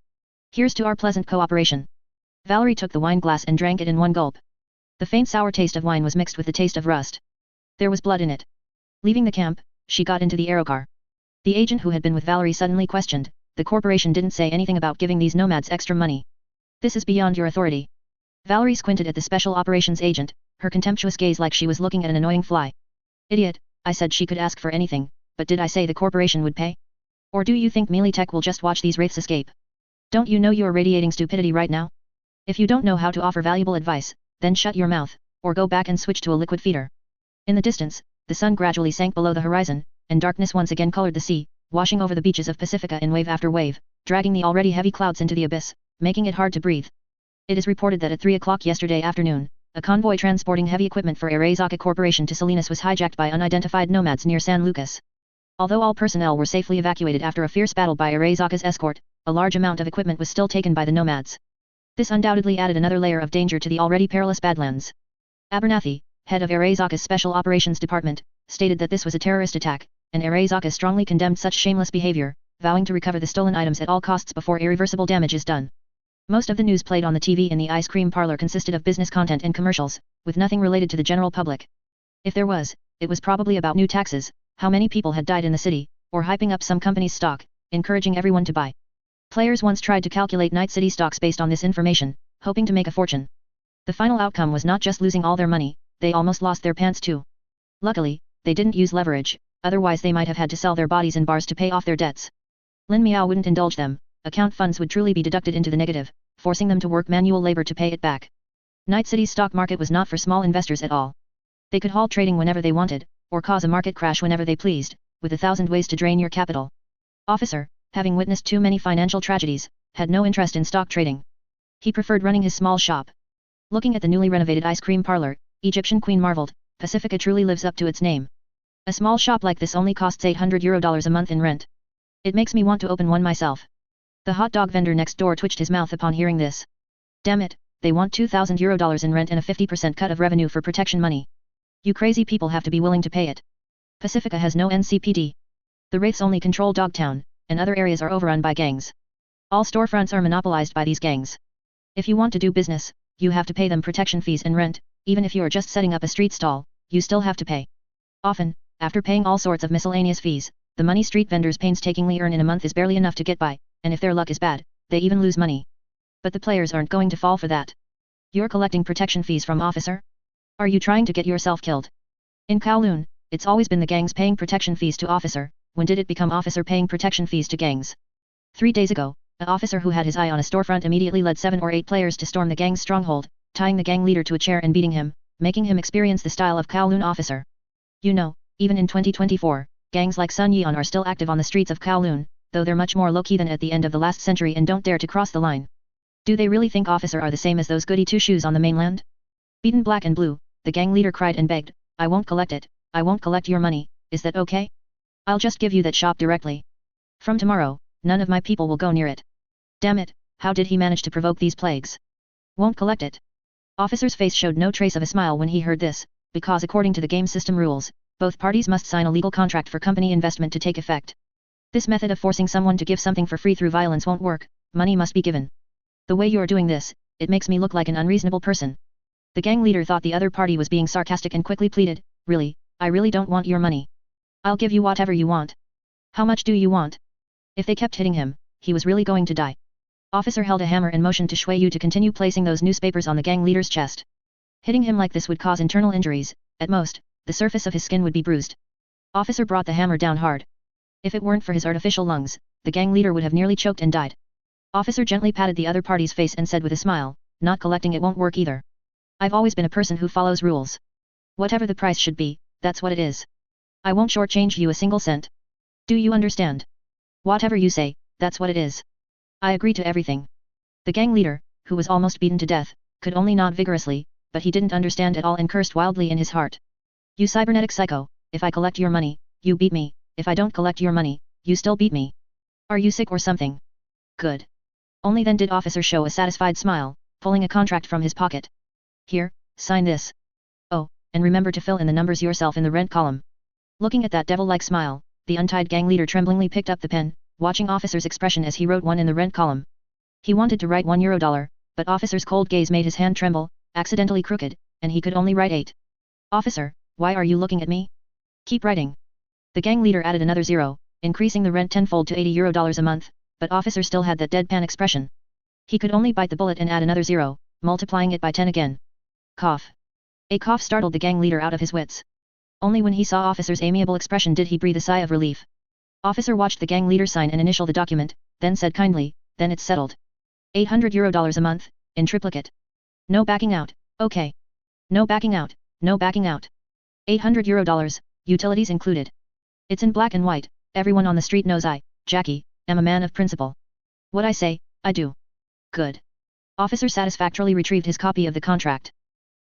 Here's to our pleasant cooperation. Valerie took the wine glass and drank it in one gulp. The faint sour taste of wine was mixed with the taste of rust. There was blood in it. Leaving the camp, she got into the aerocar. The agent who had been with Valerie suddenly questioned, the corporation didn't say anything about giving these nomads extra money. This is beyond your authority. Valerie squinted at the special operations agent, her contemptuous gaze like she was looking at an annoying fly. Idiot, I said she could ask for anything, but did I say the corporation would pay? Or do you think Melee Tech will just watch these wraiths escape? Don't you know you're radiating stupidity right now? If you don't know how to offer valuable advice, then shut your mouth, or go back and switch to a liquid feeder. In the distance, the sun gradually sank below the horizon, and darkness once again colored the sea, washing over the beaches of Pacifica in wave after wave, dragging the already heavy clouds into the abyss, making it hard to breathe. It is reported that at 3 o'clock yesterday afternoon, a convoy transporting heavy equipment for Arezaka Corporation to Salinas was hijacked by unidentified nomads near San Lucas. Although all personnel were safely evacuated after a fierce battle by Arezaka's escort, a large amount of equipment was still taken by the nomads. This undoubtedly added another layer of danger to the already perilous Badlands. Abernathy, head of Arezaka's Special Operations Department, stated that this was a terrorist attack, and Arezaka strongly condemned such shameless behavior, vowing to recover the stolen items at all costs before irreversible damage is done. Most of the news played on the TV in the ice cream parlor consisted of business content and commercials, with nothing related to the general public. If there was, it was probably about new taxes, how many people had died in the city, or hyping up some company's stock, encouraging everyone to buy. Players once tried to calculate Night City stocks based on this information, hoping to make a fortune. The final outcome was not just losing all their money, they almost lost their pants too. Luckily, they didn't use leverage, otherwise they might have had to sell their bodies in bars to pay off their debts. Lin Miao wouldn't indulge them, account funds would truly be deducted into the negative, forcing them to work manual labor to pay it back. Night City's stock market was not for small investors at all. They could halt trading whenever they wanted, or cause a market crash whenever they pleased, with 1,000 ways to drain your capital. Officer, having witnessed too many financial tragedies, had no interest in stock trading. He preferred running his small shop. Looking at the newly renovated ice cream parlor, Egyptian Queen marveled, Pacifica truly lives up to its name. A small shop like this only costs €800 a month in rent. It makes me want to open one myself. The hot dog vendor next door twitched his mouth upon hearing this. Damn it, they want €2,000 in rent and a 50% cut of revenue for protection money. You crazy people have to be willing to pay it. Pacifica has no NCPD. The Wraiths only control Dogtown, and other areas are overrun by gangs. All storefronts are monopolized by these gangs. If you want to do business, you have to pay them protection fees and rent, even if you are just setting up a street stall, you still have to pay. Often, after paying all sorts of miscellaneous fees, the money street vendors painstakingly earn in a month is barely enough to get by, and if their luck is bad, they even lose money. But the players aren't going to fall for that. You're collecting protection fees from Officer? Are you trying to get yourself killed? In Kowloon, it's always been the gangs paying protection fees to Officer. When did it become Officer paying protection fees to gangs? 3 days ago, an officer who had his eye on a storefront immediately led 7 or 8 players to storm the gang's stronghold, tying the gang leader to a chair and beating him, making him experience the style of Kowloon Officer. You know, even in 2024, gangs like Sun Yeon are still active on the streets of Kowloon, though they're much more low-key than at the end of the last century and don't dare to cross the line. Do they really think Officer are the same as those goody two-shoes on the mainland? Beaten black and blue, the gang leader cried and begged, I won't collect it, I won't collect your money, is that okay? I'll just give you that shop directly. From tomorrow, none of my people will go near it. Damn it, how did he manage to provoke these plagues? Won't collect it. Officer's face showed no trace of a smile when he heard this, because according to the game system rules, both parties must sign a legal contract for company investment to take effect. This method of forcing someone to give something for free through violence won't work, money must be given. The way you're doing this, it makes me look like an unreasonable person. The gang leader thought the other party was being sarcastic and quickly pleaded, really, I really don't want your money. I'll give you whatever you want. How much do you want? If they kept hitting him, he was really going to die. Officer held a hammer and motioned to Shui Yu to continue placing those newspapers on the gang leader's chest. Hitting him like this would cause internal injuries, at most, the surface of his skin would be bruised. Officer brought the hammer down hard. If it weren't for his artificial lungs, the gang leader would have nearly choked and died. Officer gently patted the other party's face and said with a smile, not collecting it won't work either. I've always been a person who follows rules. Whatever the price should be, that's what it is. I won't shortchange you a single cent. Do you understand? Whatever you say, that's what it is. I agree to everything. The gang leader, who was almost beaten to death, could only nod vigorously, but he didn't understand at all and cursed wildly in his heart. You cybernetic psycho, if I collect your money, you beat me, if I don't collect your money, you still beat me. Are you sick or something? Good. Only then did Officer show a satisfied smile, pulling a contract from his pocket. Here, sign this. Oh, and remember to fill in the numbers yourself in the rent column. Looking at that devil-like smile, the untied gang leader tremblingly picked up the pen, watching Officer's expression as he wrote 1 in the rent column. He wanted to write $1, but Officer's cold gaze made his hand tremble, accidentally crooked, and he could only write 8. Officer, why are you looking at me? Keep writing. The gang leader added another 0, increasing the rent tenfold to €80 a month, but Officer still had that deadpan expression. He could only bite the bullet and add another 0, multiplying it by 10 again. Cough. A cough startled the gang leader out of his wits. Only when he saw Officer's amiable expression did he breathe a sigh of relief. Officer watched the gang leader sign and initial the document, then said kindly, then it's settled. €800 a month, in triplicate. No backing out, okay. No backing out, no backing out. €800, utilities included. It's in black and white, everyone on the street knows I, Jackie, am a man of principle. What I say, I do. Good. Officer satisfactorily retrieved his copy of the contract.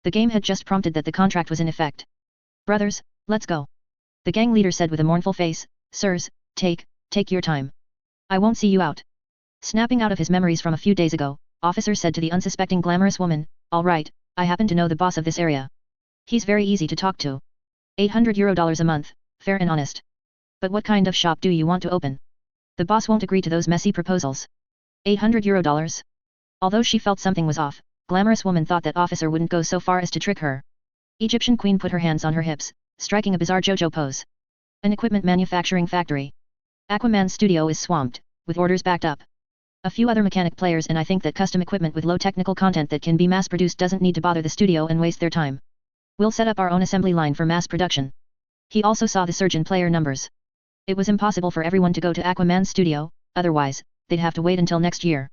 The game had just prompted that the contract was in effect. Brothers, let's go. The gang leader said with a mournful face, sirs, take your time. I won't see you out. Snapping out of his memories from a few days ago, Officer said to the unsuspecting glamorous woman, all right, I happen to know the boss of this area. He's very easy to talk to. €800 a month, fair and honest. But what kind of shop do you want to open? The boss won't agree to those messy proposals. €800? Although she felt something was off, glamorous woman thought that Officer wouldn't go so far as to trick her. Egyptian Queen put her hands on her hips, striking a bizarre JoJo pose. An equipment manufacturing factory. Aquaman's studio is swamped, with orders backed up. A few other mechanic players, and I think that custom equipment with low technical content that can be mass-produced doesn't need to bother the studio and waste their time. We'll set up our own assembly line for mass production. He also saw the surge in player numbers. It was impossible for everyone to go to Aquaman's studio, otherwise, they'd have to wait until next year.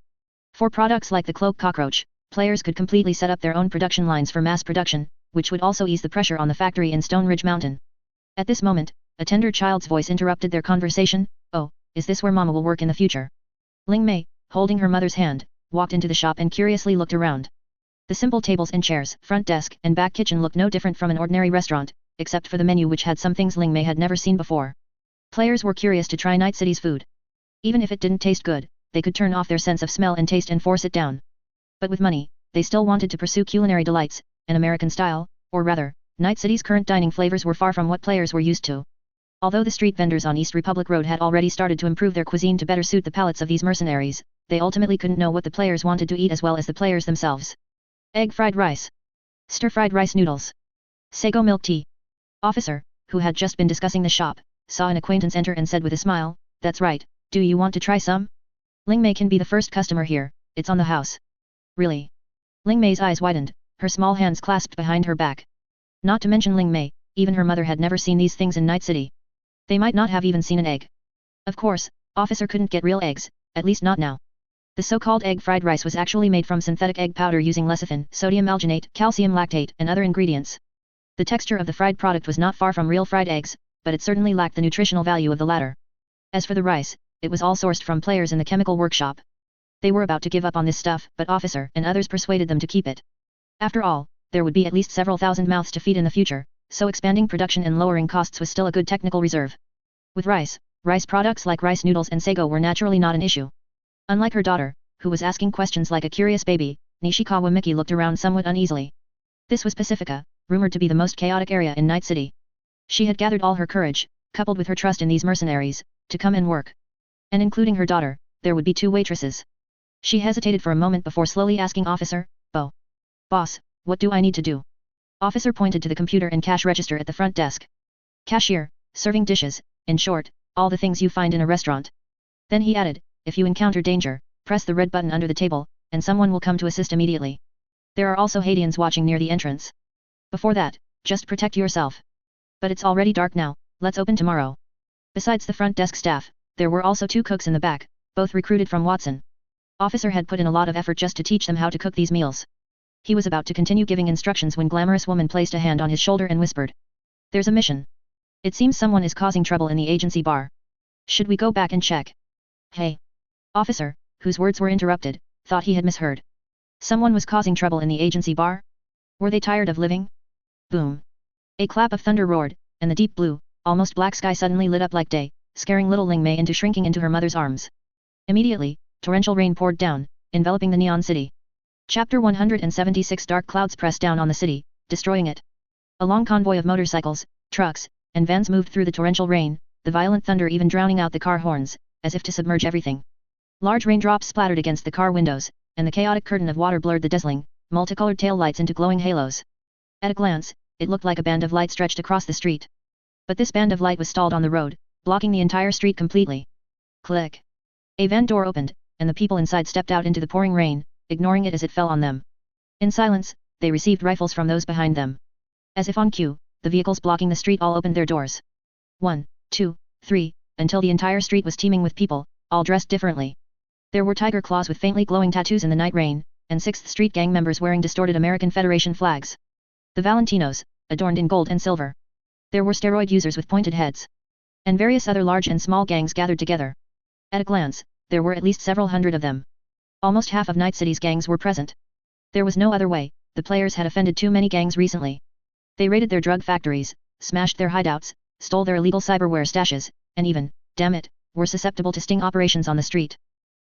For products like the Cloak Cockroach, players could completely set up their own production lines for mass production, which would also ease the pressure on the factory in Stone Ridge Mountain. At this moment, a tender child's voice interrupted their conversation. "Oh, is this where Mama will work in the future?" Ling Mei, holding her mother's hand, walked into the shop and curiously looked around. The simple tables and chairs, front desk, and back kitchen looked no different from an ordinary restaurant, except for the menu, which had some things Ling Mei had never seen before. Players were curious to try Night City's food. Even if it didn't taste good, they could turn off their sense of smell and taste and force it down. But with money, they still wanted to pursue culinary delights, an American style, or rather, Night City's current dining flavors were far from what players were used to. Although the street vendors on East Republic Road had already started to improve their cuisine to better suit the palates of these mercenaries, they ultimately couldn't know what the players wanted to eat as well as the players themselves. Egg fried rice. Stir-fried rice noodles. Sago milk tea. Officer, who had just been discussing the shop, saw an acquaintance enter and said with a smile, "That's right, do you want to try some? Ling Mei can be the first customer here, it's on the house." "Really?" Ling Mei's eyes widened, her small hands clasped behind her back. Not to mention Ling Mei, even her mother had never seen these things in Night City. They might not have even seen an egg. Of course, Officer couldn't get real eggs, at least not now. The so-called egg fried rice was actually made from synthetic egg powder using lecithin, sodium alginate, calcium lactate, and other ingredients. The texture of the fried product was not far from real fried eggs, but it certainly lacked the nutritional value of the latter. As for the rice, it was all sourced from players in the chemical workshop. They were about to give up on this stuff, but Officer and others persuaded them to keep it. After all, there would be at least several thousand mouths to feed in the future, so expanding production and lowering costs was still a good technical reserve. With rice products like rice noodles and sago were naturally not an issue. Unlike her daughter, who was asking questions like a curious baby, Nishikawa Miki looked around somewhat uneasily. This was Pacifica, rumored to be the most chaotic area in Night City. She had gathered all her courage, coupled with her trust in these mercenaries, to come and work. And including her daughter, there would be 2 waitresses. She hesitated for a moment before slowly asking Officer, "Boss, what do I need to do?" Officer pointed to the computer and cash register at the front desk. "Cashier, serving dishes, in short, all the things you find in a restaurant." Then he added, "If you encounter danger, press the red button under the table, and someone will come to assist immediately. There are also Haitians watching near the entrance. Before that, just protect yourself. But it's already dark now, let's open tomorrow." Besides the front desk staff, there were also 2 cooks in the back, both recruited from Watson. Officer had put in a lot of effort just to teach them how to cook these meals. He was about to continue giving instructions when glamorous woman placed a hand on his shoulder and whispered, "There's a mission. It seems someone is causing trouble in the agency bar. Should we go back and check?" "Hey." Officer, whose words were interrupted, thought he had misheard. Someone was causing trouble in the agency bar? Were they tired of living? Boom. A clap of thunder roared, and the deep blue, almost black sky suddenly lit up like day, scaring little Ling Mei into shrinking into her mother's arms. Immediately, torrential rain poured down, enveloping the neon city. Chapter 176. Dark clouds pressed down on the city, destroying it. A long convoy of motorcycles, trucks, and vans moved through the torrential rain, the violent thunder even drowning out the car horns, as if to submerge everything. Large raindrops splattered against the car windows, and the chaotic curtain of water blurred the dazzling, multicolored tail lights into glowing halos. At a glance, it looked like a band of light stretched across the street. But this band of light was stalled on the road, blocking the entire street completely. Click. A van door opened, and the people inside stepped out into the pouring rain, ignoring it as it fell on them. In silence, they received rifles from those behind them. As if on cue, the vehicles blocking the street all opened their doors. 1, 2, 3, until the entire street was teeming with people, all dressed differently. There were tiger claws with faintly glowing tattoos in the night rain, and 6th Street gang members wearing distorted American Federation flags. The Valentinos, adorned in gold and silver. There were steroid users with pointed heads. And various other large and small gangs gathered together. At a glance, there were at least several hundred of them. Almost half of Night City's gangs were present. There was no other way, the players had offended too many gangs recently. They raided their drug factories, smashed their hideouts, stole their illegal cyberware stashes, and even, damn it, were susceptible to sting operations on the street.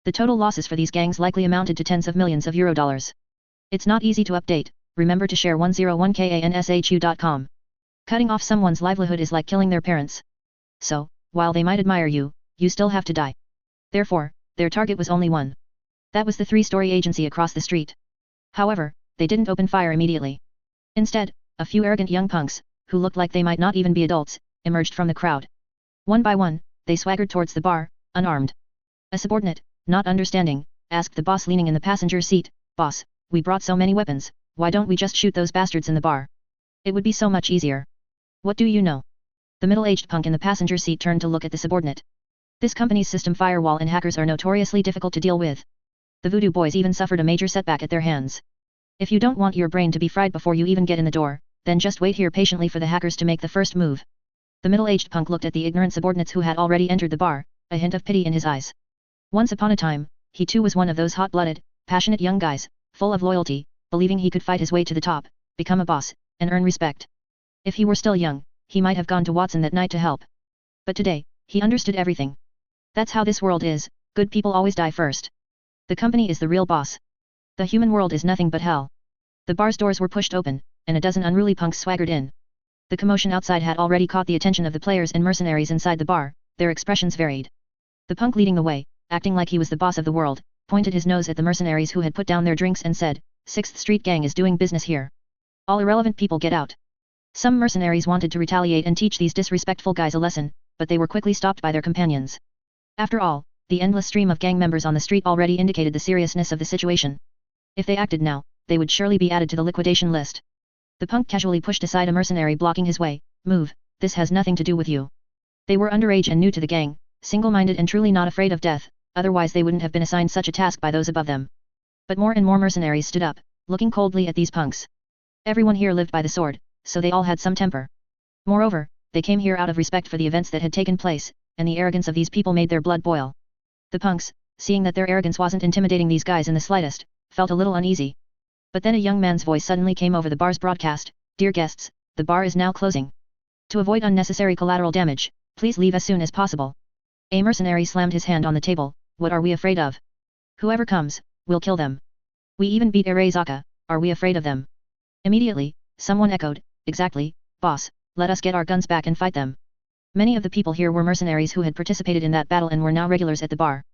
The total losses for these gangs likely amounted to tens of millions of Euro. It's not easy to update, remember to share 101kanshu.com. Cutting off someone's livelihood is like killing their parents. So, while they might admire you, you still have to die. Therefore, their target was only one. That was the 3-story agency across the street. However, they didn't open fire immediately. Instead, a few arrogant young punks, who looked like they might not even be adults, emerged from the crowd. One by one, they swaggered towards the bar, unarmed. A subordinate, not understanding, asked the boss leaning in the passenger seat, "Boss, we brought so many weapons, why don't we just shoot those bastards in the bar? It would be so much easier." "What do you know?" The middle-aged punk in the passenger seat turned to look at the subordinate. This company's system firewall and hackers are notoriously difficult to deal with. The Voodoo Boys even suffered a major setback at their hands. If you don't want your brain to be fried before you even get in the door, then just wait here patiently for the hackers to make the first move. The middle-aged punk looked at the ignorant subordinates who had already entered the bar, a hint of pity in his eyes. Once upon a time, he too was one of those hot-blooded, passionate young guys, full of loyalty, believing he could fight his way to the top, become a boss, and earn respect. If he were still young, he might have gone to Watson that night to help. But today, he understood everything. That's how this world is, good people always die first. The company is the real boss. The human world is nothing but hell. The bar's doors were pushed open, and a dozen unruly punks swaggered in. The commotion outside had already caught the attention of the players and mercenaries inside the bar, their expressions varied. The punk leading the way, acting like he was the boss of the world, pointed his nose at the mercenaries who had put down their drinks and said, "Sixth Street Gang is doing business here. All irrelevant people get out." Some mercenaries wanted to retaliate and teach these disrespectful guys a lesson, but they were quickly stopped by their companions. After all, the endless stream of gang members on the street already indicated the seriousness of the situation. If they acted now, they would surely be added to the liquidation list. The punk casually pushed aside a mercenary blocking his way. "Move, this has nothing to do with you." They were underage and new to the gang, single-minded and truly not afraid of death, otherwise they wouldn't have been assigned such a task by those above them. But more and more mercenaries stood up, looking coldly at these punks. Everyone here lived by the sword, so they all had some temper. Moreover, they came here out of respect for the events that had taken place, and the arrogance of these people made their blood boil. The punks, seeing that their arrogance wasn't intimidating these guys in the slightest, felt a little uneasy. But then a young man's voice suddenly came over the bar's broadcast, "Dear guests, the bar is now closing. To avoid unnecessary collateral damage, please leave as soon as possible." A mercenary slammed his hand on the table. "What are we afraid of? Whoever comes, we'll kill them. We even beat Arezaka, are we afraid of them?" Immediately, someone echoed, "Exactly, boss, let us get our guns back and fight them." Many of the people here were mercenaries who had participated in that battle and were now regulars at the bar.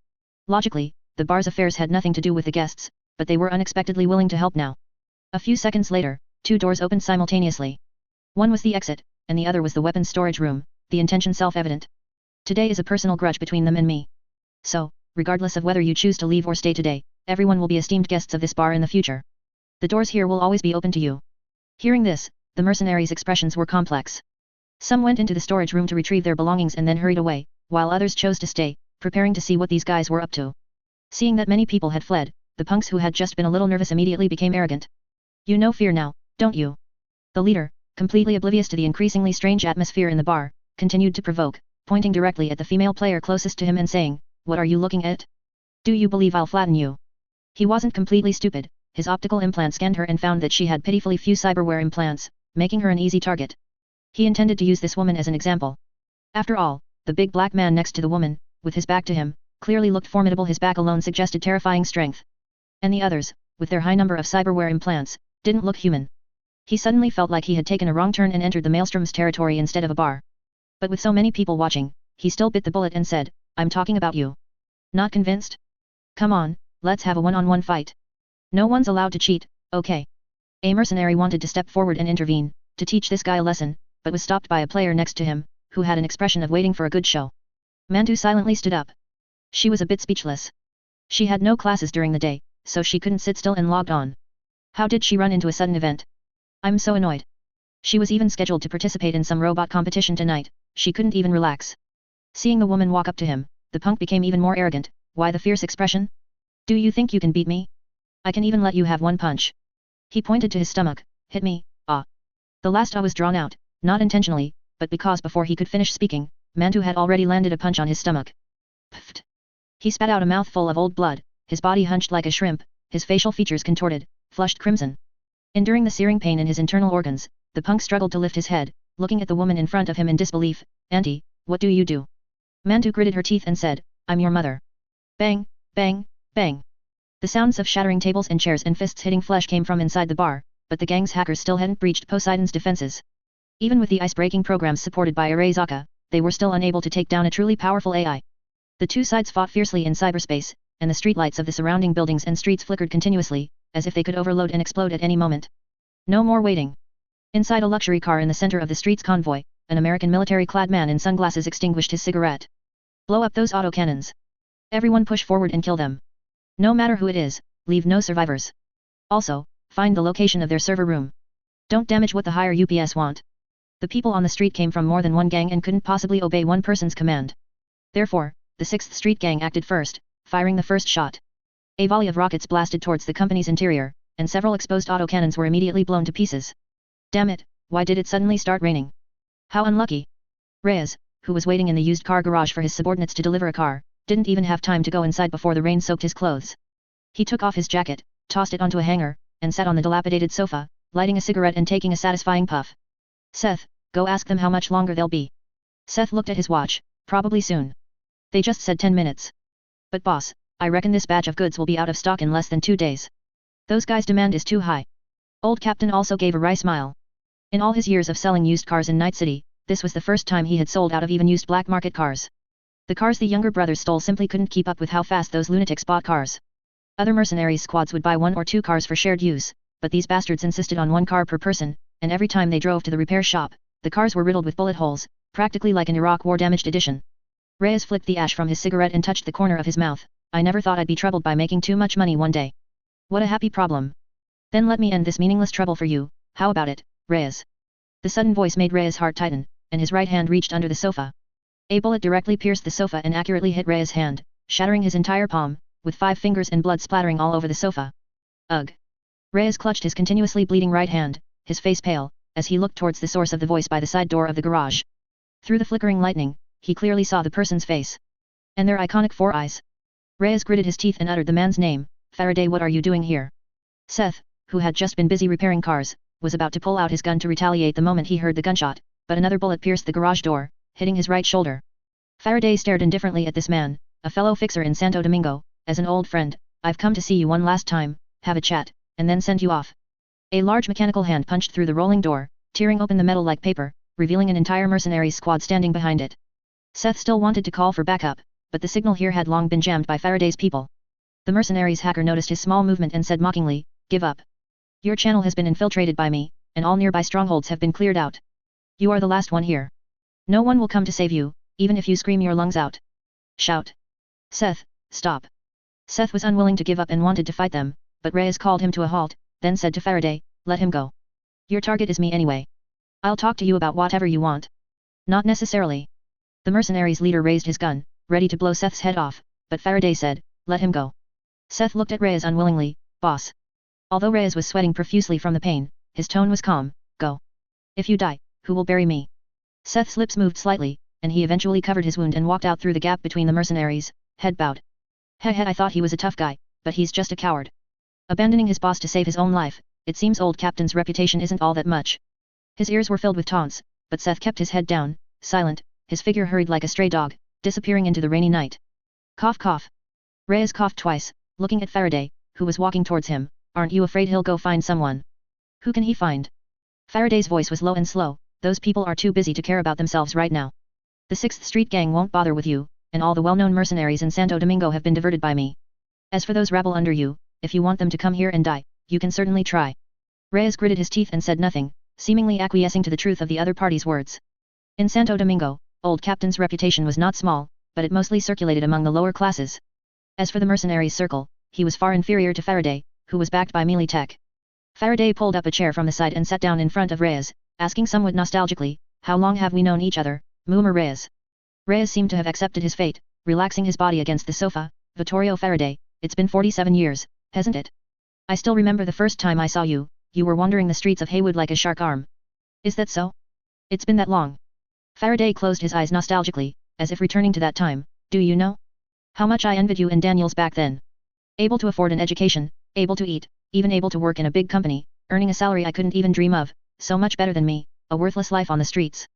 Logically, the bar's affairs had nothing to do with the guests, but they were unexpectedly willing to help now. A few seconds later, two doors opened simultaneously. One was the exit, and the other was the weapons storage room, the intention self-evident. Today is a personal grudge between them and me. So, regardless of whether you choose to leave or stay today, everyone will be esteemed guests of this bar in the future. The doors here will always be open to you. Hearing this, the mercenaries' expressions were complex. Some went into the storage room to retrieve their belongings and then hurried away, while others chose to stay, preparing to see what these guys were up to. Seeing that many people had fled, the punks who had just been a little nervous immediately became arrogant. "You know fear now, don't you?" The leader, completely oblivious to the increasingly strange atmosphere in the bar, continued to provoke, pointing directly at the female player closest to him and saying, "What are you looking at? Do you believe I'll flatten you?" He wasn't completely stupid, his optical implant scanned her and found that she had pitifully few cyberware implants, making her an easy target. He intended to use this woman as an example. After all, the big black man next to the woman, with his back to him, clearly looked formidable. His back alone suggested terrifying strength. And the others, with their high number of cyberware implants, didn't look human. He suddenly felt like he had taken a wrong turn and entered the Maelstrom's territory instead of a bar. But with so many people watching, he still bit the bullet and said, "I'm talking about you. Not convinced? Come on, let's have a one-on-one fight. No one's allowed to cheat, okay?" A mercenary wanted to step forward and intervene, to teach this guy a lesson, but was stopped by a player next to him, who had an expression of waiting for a good show. Mandu silently stood up. She was a bit speechless. She had no classes during the day, so she couldn't sit still and logged on. How did she run into a sudden event? "I'm so annoyed." She was even scheduled to participate in some robot competition tonight, she couldn't even relax. Seeing the woman walk up to him, the punk became even more arrogant. "Why the fierce expression? Do you think you can beat me? I can even let you have one punch." He pointed to his stomach. "Hit me, ah." The last "ah" was drawn out, not intentionally, but because before he could finish speaking, Mandu had already landed a punch on his stomach. Pfft. He spat out a mouthful of old blood, his body hunched like a shrimp, his facial features contorted, flushed crimson. Enduring the searing pain in his internal organs, the punk struggled to lift his head, looking at the woman in front of him in disbelief. "Auntie, what do you do?" Mandu gritted her teeth and said, "I'm your mother." Bang, bang, bang. The sounds of shattering tables and chairs and fists hitting flesh came from inside the bar, but the gang's hackers still hadn't breached Poseidon's defenses. Even with the ice-breaking programs supported by Arezaka, they were still unable to take down a truly powerful AI. The two sides fought fiercely in cyberspace, and the streetlights of the surrounding buildings and streets flickered continuously, as if they could overload and explode at any moment. No more waiting. Inside a luxury car in the center of the street's convoy, an American military-clad man in sunglasses extinguished his cigarette. Blow up those autocannons. Everyone push forward and kill them. No matter who it is, leave no survivors. Also, find the location of their server room. Don't damage what the higher UPS want. The people on the street came from more than one gang and couldn't possibly obey one person's command. Therefore, the 6th Street Gang acted first, firing the first shot. A volley of rockets blasted towards the company's interior, and several exposed autocannons were immediately blown to pieces. Damn it, why did it suddenly start raining? How unlucky. Reyes, who was waiting in the used car garage for his subordinates to deliver a car, didn't even have time to go inside before the rain soaked his clothes. He took off his jacket, tossed it onto a hanger, and sat on the dilapidated sofa, lighting a cigarette and taking a satisfying puff. Seth, go ask them how much longer they'll be. Seth looked at his watch, probably soon. They just said 10 minutes. But boss, I reckon this batch of goods will be out of stock in less than 2 days. Those guys' demand is too high. Old Captain also gave a wry smile. In all his years of selling used cars in Night City, this was the first time he had sold out of even used black market cars. The cars the younger brothers stole simply couldn't keep up with how fast those lunatics bought cars. Other mercenaries squads would buy 1 or 2 cars for shared use, but these bastards insisted on 1 car per person, and every time they drove to the repair shop, the cars were riddled with bullet holes, practically like an Iraq War damaged edition. Reyes flicked the ash from his cigarette and touched the corner of his mouth. I never thought I'd be troubled by making too much money one day. What a happy problem. Then let me end this meaningless trouble for you, how about it, Reyes? The sudden voice made Reyes' heart tighten, and his right hand reached under the sofa. A bullet directly pierced the sofa and accurately hit Reyes' hand, shattering his entire palm, with 5 fingers and blood splattering all over the sofa. Ugh. Reyes clutched his continuously bleeding right hand, his face pale, as he looked towards the source of the voice by the side door of the garage. Through the flickering lightning, he clearly saw the person's face. And their iconic 4 eyes. Reyes gritted his teeth and uttered the man's name. Faraday, what are you doing here? Seth, who had just been busy repairing cars, was about to pull out his gun to retaliate the moment he heard the gunshot, but another bullet pierced the garage door, hitting his right shoulder. Faraday stared indifferently at this man, a fellow fixer in Santo Domingo. As an old friend, I've come to see you one last time, have a chat, and then send you off. A large mechanical hand punched through the rolling door, tearing open the metal like paper, revealing an entire mercenaries squad standing behind it. Seth still wanted to call for backup, but the signal here had long been jammed by Faraday's people. The mercenaries hacker noticed his small movement and said mockingly, give up. Your channel has been infiltrated by me, and all nearby strongholds have been cleared out. You are the last one here. No one will come to save you, even if you scream your lungs out. Shout. Seth, stop. Seth was unwilling to give up and wanted to fight them, but Reyes called him to a halt, then said to Faraday, let him go. Your target is me anyway. I'll talk to you about whatever you want. Not necessarily. The mercenaries' leader raised his gun, ready to blow Seth's head off, but Faraday said, let him go. Seth looked at Reyes unwillingly, boss. Although Reyes was sweating profusely from the pain, his tone was calm, go. If you die, who will bury me? Seth's lips moved slightly, and he eventually covered his wound and walked out through the gap between the mercenaries, head bowed. I thought he was a tough guy, but he's just a coward. Abandoning his boss to save his own life, it seems old Captain's reputation isn't all that much. His ears were filled with taunts, but Seth kept his head down, silent, his figure hurried like a stray dog, disappearing into the rainy night. Cough cough. Reyes coughed twice, looking at Faraday, who was walking towards him. Aren't you afraid he'll go find someone? Who can he find? Faraday's voice was low and slow, those people are too busy to care about themselves right now. The 6th Street Gang won't bother with you, and all the well-known mercenaries in Santo Domingo have been diverted by me. As for those rabble under you, if you want them to come here and die, you can certainly try. Reyes gritted his teeth and said nothing, seemingly acquiescing to the truth of the other party's words. In Santo Domingo, old Captain's reputation was not small, but it mostly circulated among the lower classes. As for the mercenaries' circle, he was far inferior to Faraday, who was backed by melee tech. Faraday pulled up a chair from the side and sat down in front of Reyes, asking somewhat nostalgically, how long have we known each other, Moomer Reyes? Reyes seemed to have accepted his fate, relaxing his body against the sofa. Vittorio Faraday, it's been 47 years, hasn't it? I still remember the first time I saw you, you were wandering the streets of Haywood like a shark arm. Is that so? It's been that long. Faraday closed his eyes nostalgically, as if returning to that time. Do you know how much I envied you and Daniels back then? Able to afford an education, able to eat, even able to work in a big company, earning a salary I couldn't even dream of, so much better than me, a worthless life on the streets.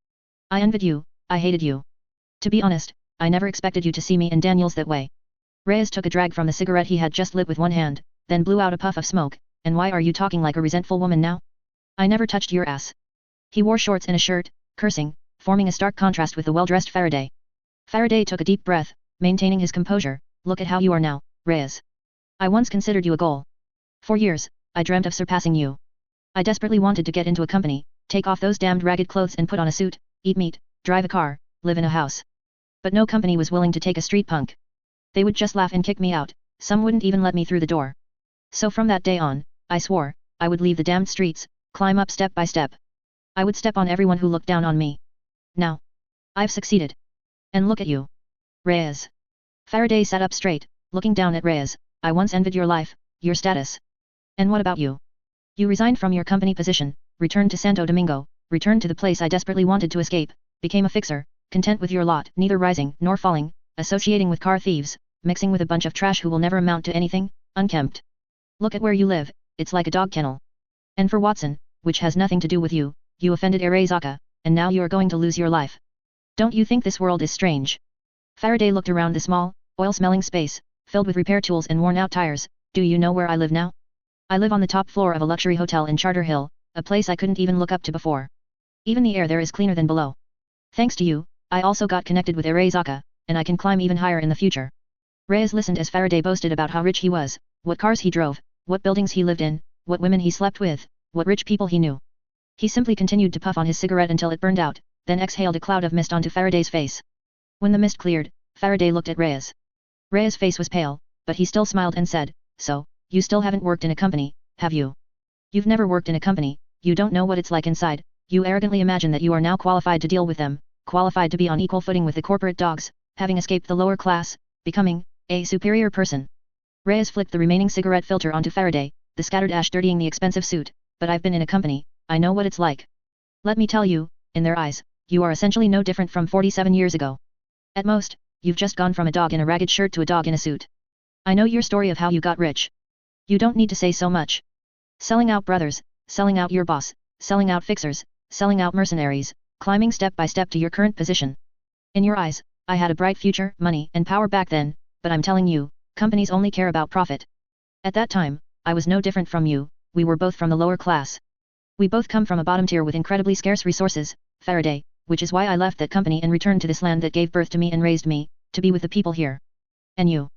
I envied you, I hated you. To be honest, I never expected you to see me and Daniels that way. Reyes took a drag from the cigarette he had just lit with one hand, then blew out a puff of smoke. And why are you talking like a resentful woman now? I never touched your ass. He wore shorts and a shirt, cursing, forming a stark contrast with the well-dressed Faraday. Faraday took a deep breath, maintaining his composure. Look at how you are now, Reyes. I once considered you a goal. For years, I dreamt of surpassing you. I desperately wanted to get into a company, take off those damned ragged clothes and put on a suit, eat meat, drive a car, live in a house. But no company was willing to take a street punk. They would just laugh and kick me out, some wouldn't even let me through the door. So from that day on, I swore, I would leave the damned streets, climb up step by step. I would step on everyone who looked down on me. Now, I've succeeded. And look at you. Reyes. Faraday sat up straight, looking down at Reyes. I once envied your life, your status. And what about you? You resigned from your company position, returned to Santo Domingo, returned to the place I desperately wanted to escape, became a fixer, content with your lot, neither rising nor falling, associating with car thieves, mixing with a bunch of trash who will never amount to anything, unkempt. Look at where you live, it's like a dog kennel. And for Watson, which has nothing to do with you, you offended Arezaka, and now you are going to lose your life. Don't you think this world is strange? Faraday looked around the small, oil-smelling space, filled with repair tools and worn-out tires. Do you know where I live now? I live on the top floor of a luxury hotel in Charter Hill, a place I couldn't even look up to before. Even the air there is cleaner than below. Thanks to you, I also got connected with Arezaka, and I can climb even higher in the future. Reyes listened as Faraday boasted about how rich he was, what cars he drove, what buildings he lived in, what women he slept with, what rich people he knew. He simply continued to puff on his cigarette until it burned out, then exhaled a cloud of mist onto Faraday's face. When the mist cleared, Faraday looked at Reyes. Reyes' face was pale, but he still smiled and said, "So, you still haven't worked in a company, have you? You've never worked in a company, you don't know what it's like inside, you arrogantly imagine that you are now qualified to deal with them, qualified to be on equal footing with the corporate dogs, having escaped the lower class, becoming a superior person." Reyes flicked the remaining cigarette filter onto Faraday, the scattered ash dirtying the expensive suit. "But I've been in a company, I know what it's like. Let me tell you, in their eyes, you are essentially no different from 47 years ago. At most, you've just gone from a dog in a ragged shirt to a dog in a suit. I know your story of how you got rich. You don't need to say so much. Selling out brothers, selling out your boss, selling out fixers, selling out mercenaries, climbing step by step to your current position. In your eyes, I had a bright future, money and power back then, but I'm telling you, companies only care about profit. At that time, I was no different from you, we were both from the lower class. We both come from a bottom tier with incredibly scarce resources, Faraday, which is why I left that company and returned to this land that gave birth to me and raised me, to be with the people here. And you?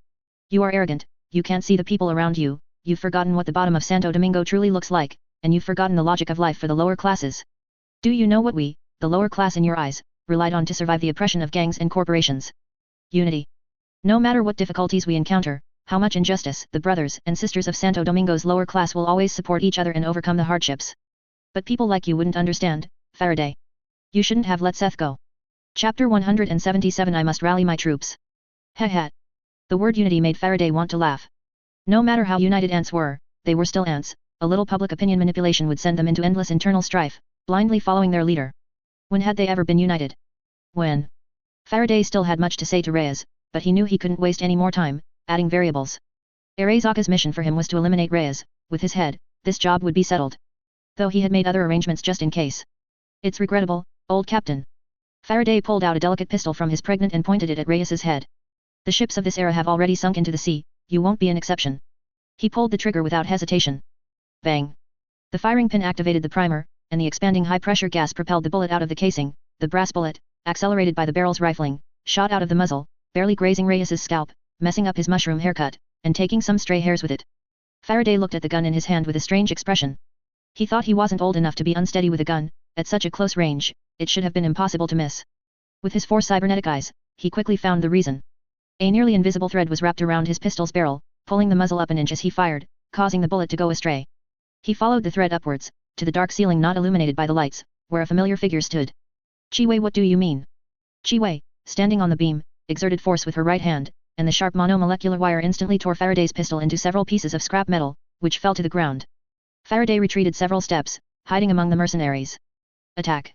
You are arrogant, you can't see the people around you, you've forgotten what the bottom of Santo Domingo truly looks like, and you've forgotten the logic of life for the lower classes. Do you know what we, the lower class in your eyes, relied on to survive the oppression of gangs and corporations? Unity. No matter what difficulties we encounter, how much injustice, the brothers and sisters of Santo Domingo's lower class will always support each other and overcome the hardships. But people like you wouldn't understand, Faraday. You shouldn't have let Seth go. Chapter 177 I must rally my troops. Heh. The word unity made Faraday want to laugh. No matter how united ants were, they were still ants, a little public opinion manipulation would send them into endless internal strife, blindly following their leader. When had they ever been united? When? Faraday still had much to say to Reyes, but he knew he couldn't waste any more time, adding variables. Arezaka's mission for him was to eliminate Reyes, with his head, this job would be settled. Though he had made other arrangements just in case. It's regrettable, old captain. Faraday pulled out a delicate pistol from his pregnant and pointed it at Reyes's head. The ships of this era have already sunk into the sea, you won't be an exception. He pulled the trigger without hesitation. Bang. The firing pin activated the primer, and the expanding high-pressure gas propelled the bullet out of the casing. The brass bullet, accelerated by the barrel's rifling, shot out of the muzzle, barely grazing Reyes's scalp, messing up his mushroom haircut, and taking some stray hairs with it. Faraday looked at the gun in his hand with a strange expression. He thought he wasn't old enough to be unsteady with a gun, at such a close range, it should have been impossible to miss. With his 4 cybernetic eyes, he quickly found the reason. A nearly invisible thread was wrapped around his pistol's barrel, pulling the muzzle up an inch as he fired, causing the bullet to go astray. He followed the thread upwards, to the dark ceiling not illuminated by the lights, where a familiar figure stood. Chi-Wei, what do you mean? Chi-Wei, standing on the beam, exerted force with her right hand, and the sharp monomolecular wire instantly tore Faraday's pistol into several pieces of scrap metal, which fell to the ground. Faraday retreated several steps, hiding among the mercenaries. Attack.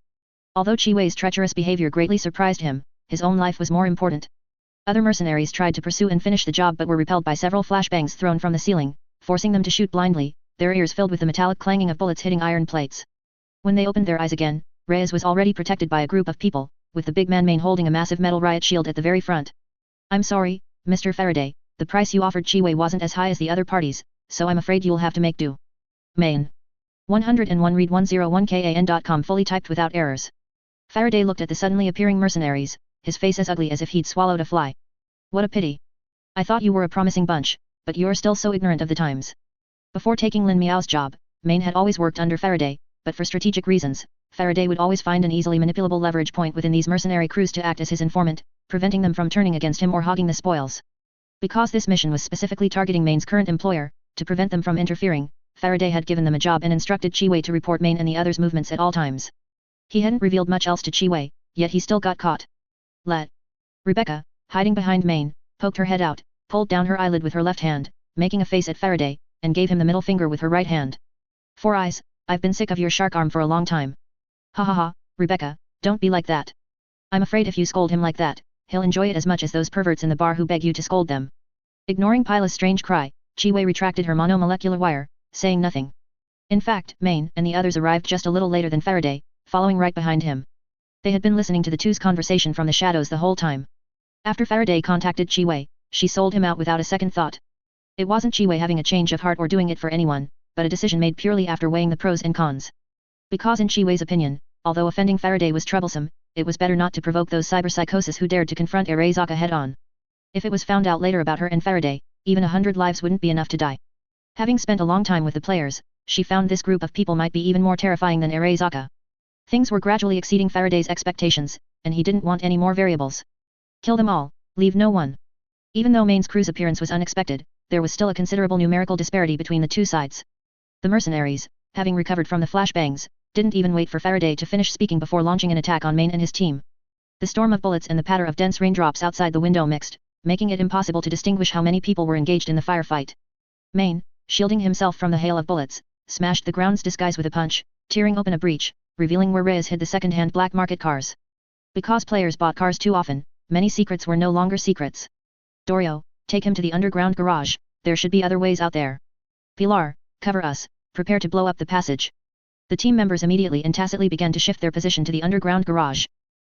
Although Chi-Wei's treacherous behavior greatly surprised him, his own life was more important. Other mercenaries tried to pursue and finish the job but were repelled by several flashbangs thrown from the ceiling, forcing them to shoot blindly, their ears filled with the metallic clanging of bullets hitting iron plates. When they opened their eyes again, Reyes was already protected by a group of people, with the big man Main holding a massive metal riot shield at the very front. I'm sorry, Mr. Faraday, the price you offered Chi-Wei wasn't as high as the other parties, so I'm afraid you'll have to make do. Main. 101 read 101kan.com fully typed without errors. Faraday looked at the suddenly appearing mercenaries, his face as ugly as if he'd swallowed a fly. What a pity. I thought you were a promising bunch, but you're still so ignorant of the times. Before taking Lin Miao's job, Main had always worked under Faraday, but for strategic reasons, Faraday would always find an easily manipulable leverage point within these mercenary crews to act as his informant, preventing them from turning against him or hogging the spoils. Because this mission was specifically targeting Main's current employer, to prevent them from interfering, Faraday had given them a job and instructed Chi-Wei to report Main and the others' movements at all times. He hadn't revealed much else to Chi-Wei, yet he still got caught. Rebecca, hiding behind Main, poked her head out, pulled down her eyelid with her left hand, making a face at Faraday, and gave him the middle finger with her right hand. Four Eyes, I've been sick of your shark arm for a long time. Ha ha ha, Rebecca, don't be like that. I'm afraid if you scold him like that, he'll enjoy it as much as those perverts in the bar who beg you to scold them. Ignoring Pila's strange cry, Chi-Wei retracted her monomolecular wire, saying nothing. In fact, Main and the others arrived just a little later than Faraday, following right behind him. They had been listening to the two's conversation from the shadows the whole time. After Faraday contacted Chi-Wei, she sold him out without a second thought. It wasn't Chi-Wei having a change of heart or doing it for anyone, but a decision made purely after weighing the pros and cons. Because in Chi-Wei's opinion, although offending Faraday was troublesome, it was better not to provoke those cyberpsychosis who dared to confront Arezaka head-on. If it was found out later about her and Faraday, even 100 lives wouldn't be enough to die. Having spent a long time with the players, she found this group of people might be even more terrifying than Arezaka. Things were gradually exceeding Faraday's expectations, and he didn't want any more variables. Kill them all, leave no one. Even though Main's crew's appearance was unexpected, there was still a considerable numerical disparity between the two sides. The mercenaries, having recovered from the flashbangs, didn't even wait for Faraday to finish speaking before launching an attack on Main and his team. The storm of bullets and the patter of dense raindrops outside the window mixed, making it impossible to distinguish how many people were engaged in the firefight. Main, shielding himself from the hail of bullets, smashed the ground's disguise with a punch, tearing open a breach, revealing where Reyes hid the second-hand black market cars. Because players bought cars too often, many secrets were no longer secrets. Dorio, take him to the underground garage, there should be other ways out there. Pilar, cover us, prepare to blow up the passage. The team members immediately and tacitly began to shift their position to the underground garage.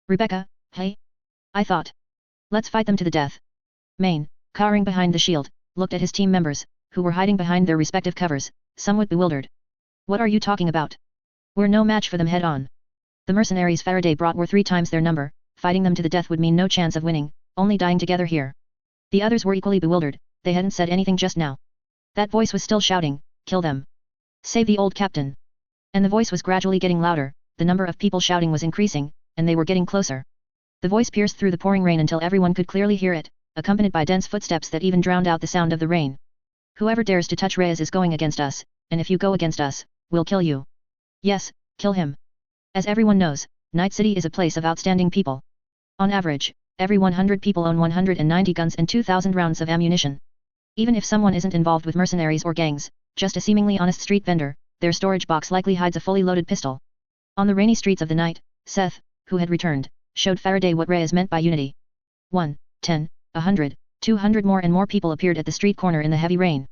Rebecca, hey? I thought. Let's fight them to the death. Main, cowering behind the shield, looked at his team members, who were hiding behind their respective covers, somewhat bewildered. What are you talking about? We're no match for them head-on. The mercenaries Faraday brought were 3 times their number, fighting them to the death would mean no chance of winning, only dying together here. The others were equally bewildered, they hadn't said anything just now. That voice was still shouting, kill them. Save the old captain. And the voice was gradually getting louder, the number of people shouting was increasing, and they were getting closer. The voice pierced through the pouring rain until everyone could clearly hear it, accompanied by dense footsteps that even drowned out the sound of the rain. Whoever dares to touch Reyes is going against us, and if you go against us, we'll kill you. Yes, kill him. As everyone knows, Night City is a place of outstanding people. On average, every 100 people own 190 guns and 2,000 rounds of ammunition. Even if someone isn't involved with mercenaries or gangs, just a seemingly honest street vendor, their storage box likely hides a fully loaded pistol. On the rainy streets of the night, Seth, who had returned, showed Faraday what Reyes meant by unity. 1, 10, 100, 200 more and more people appeared at the street corner in the heavy rain.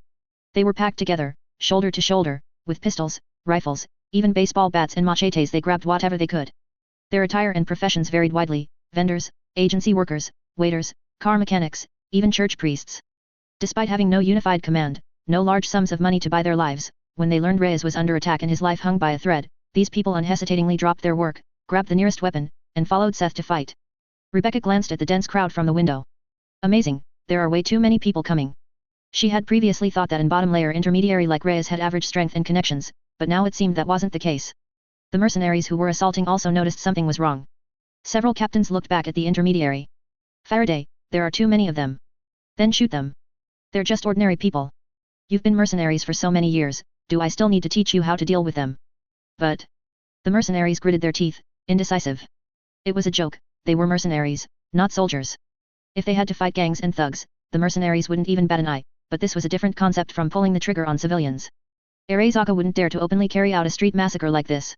They were packed together, shoulder to shoulder, with pistols, rifles, even baseball bats and machetes. They grabbed whatever they could. Their attire and professions varied widely, vendors, agency workers, waiters, car mechanics, even church priests. Despite having no unified command, no large sums of money to buy their lives, when they learned Reyes was under attack and his life hung by a thread, these people unhesitatingly dropped their work, grabbed the nearest weapon, and followed Seth to fight. Rebecca glanced at the dense crowd from the window. Amazing, there are way too many people coming. She had previously thought that an bottom-layer intermediary like Reyes had average strength and connections, but now it seemed that wasn't the case. The mercenaries who were assaulting also noticed something was wrong. Several captains looked back at the intermediary. Faraday, there are too many of them. Then shoot them. They're just ordinary people. You've been mercenaries for so many years, do I still need to teach you how to deal with them? But... The mercenaries gritted their teeth, indecisive. It was a joke, they were mercenaries, not soldiers. If they had to fight gangs and thugs, the mercenaries wouldn't even bat an eye, but this was a different concept from pulling the trigger on civilians. Arezaka wouldn't dare to openly carry out a street massacre like this.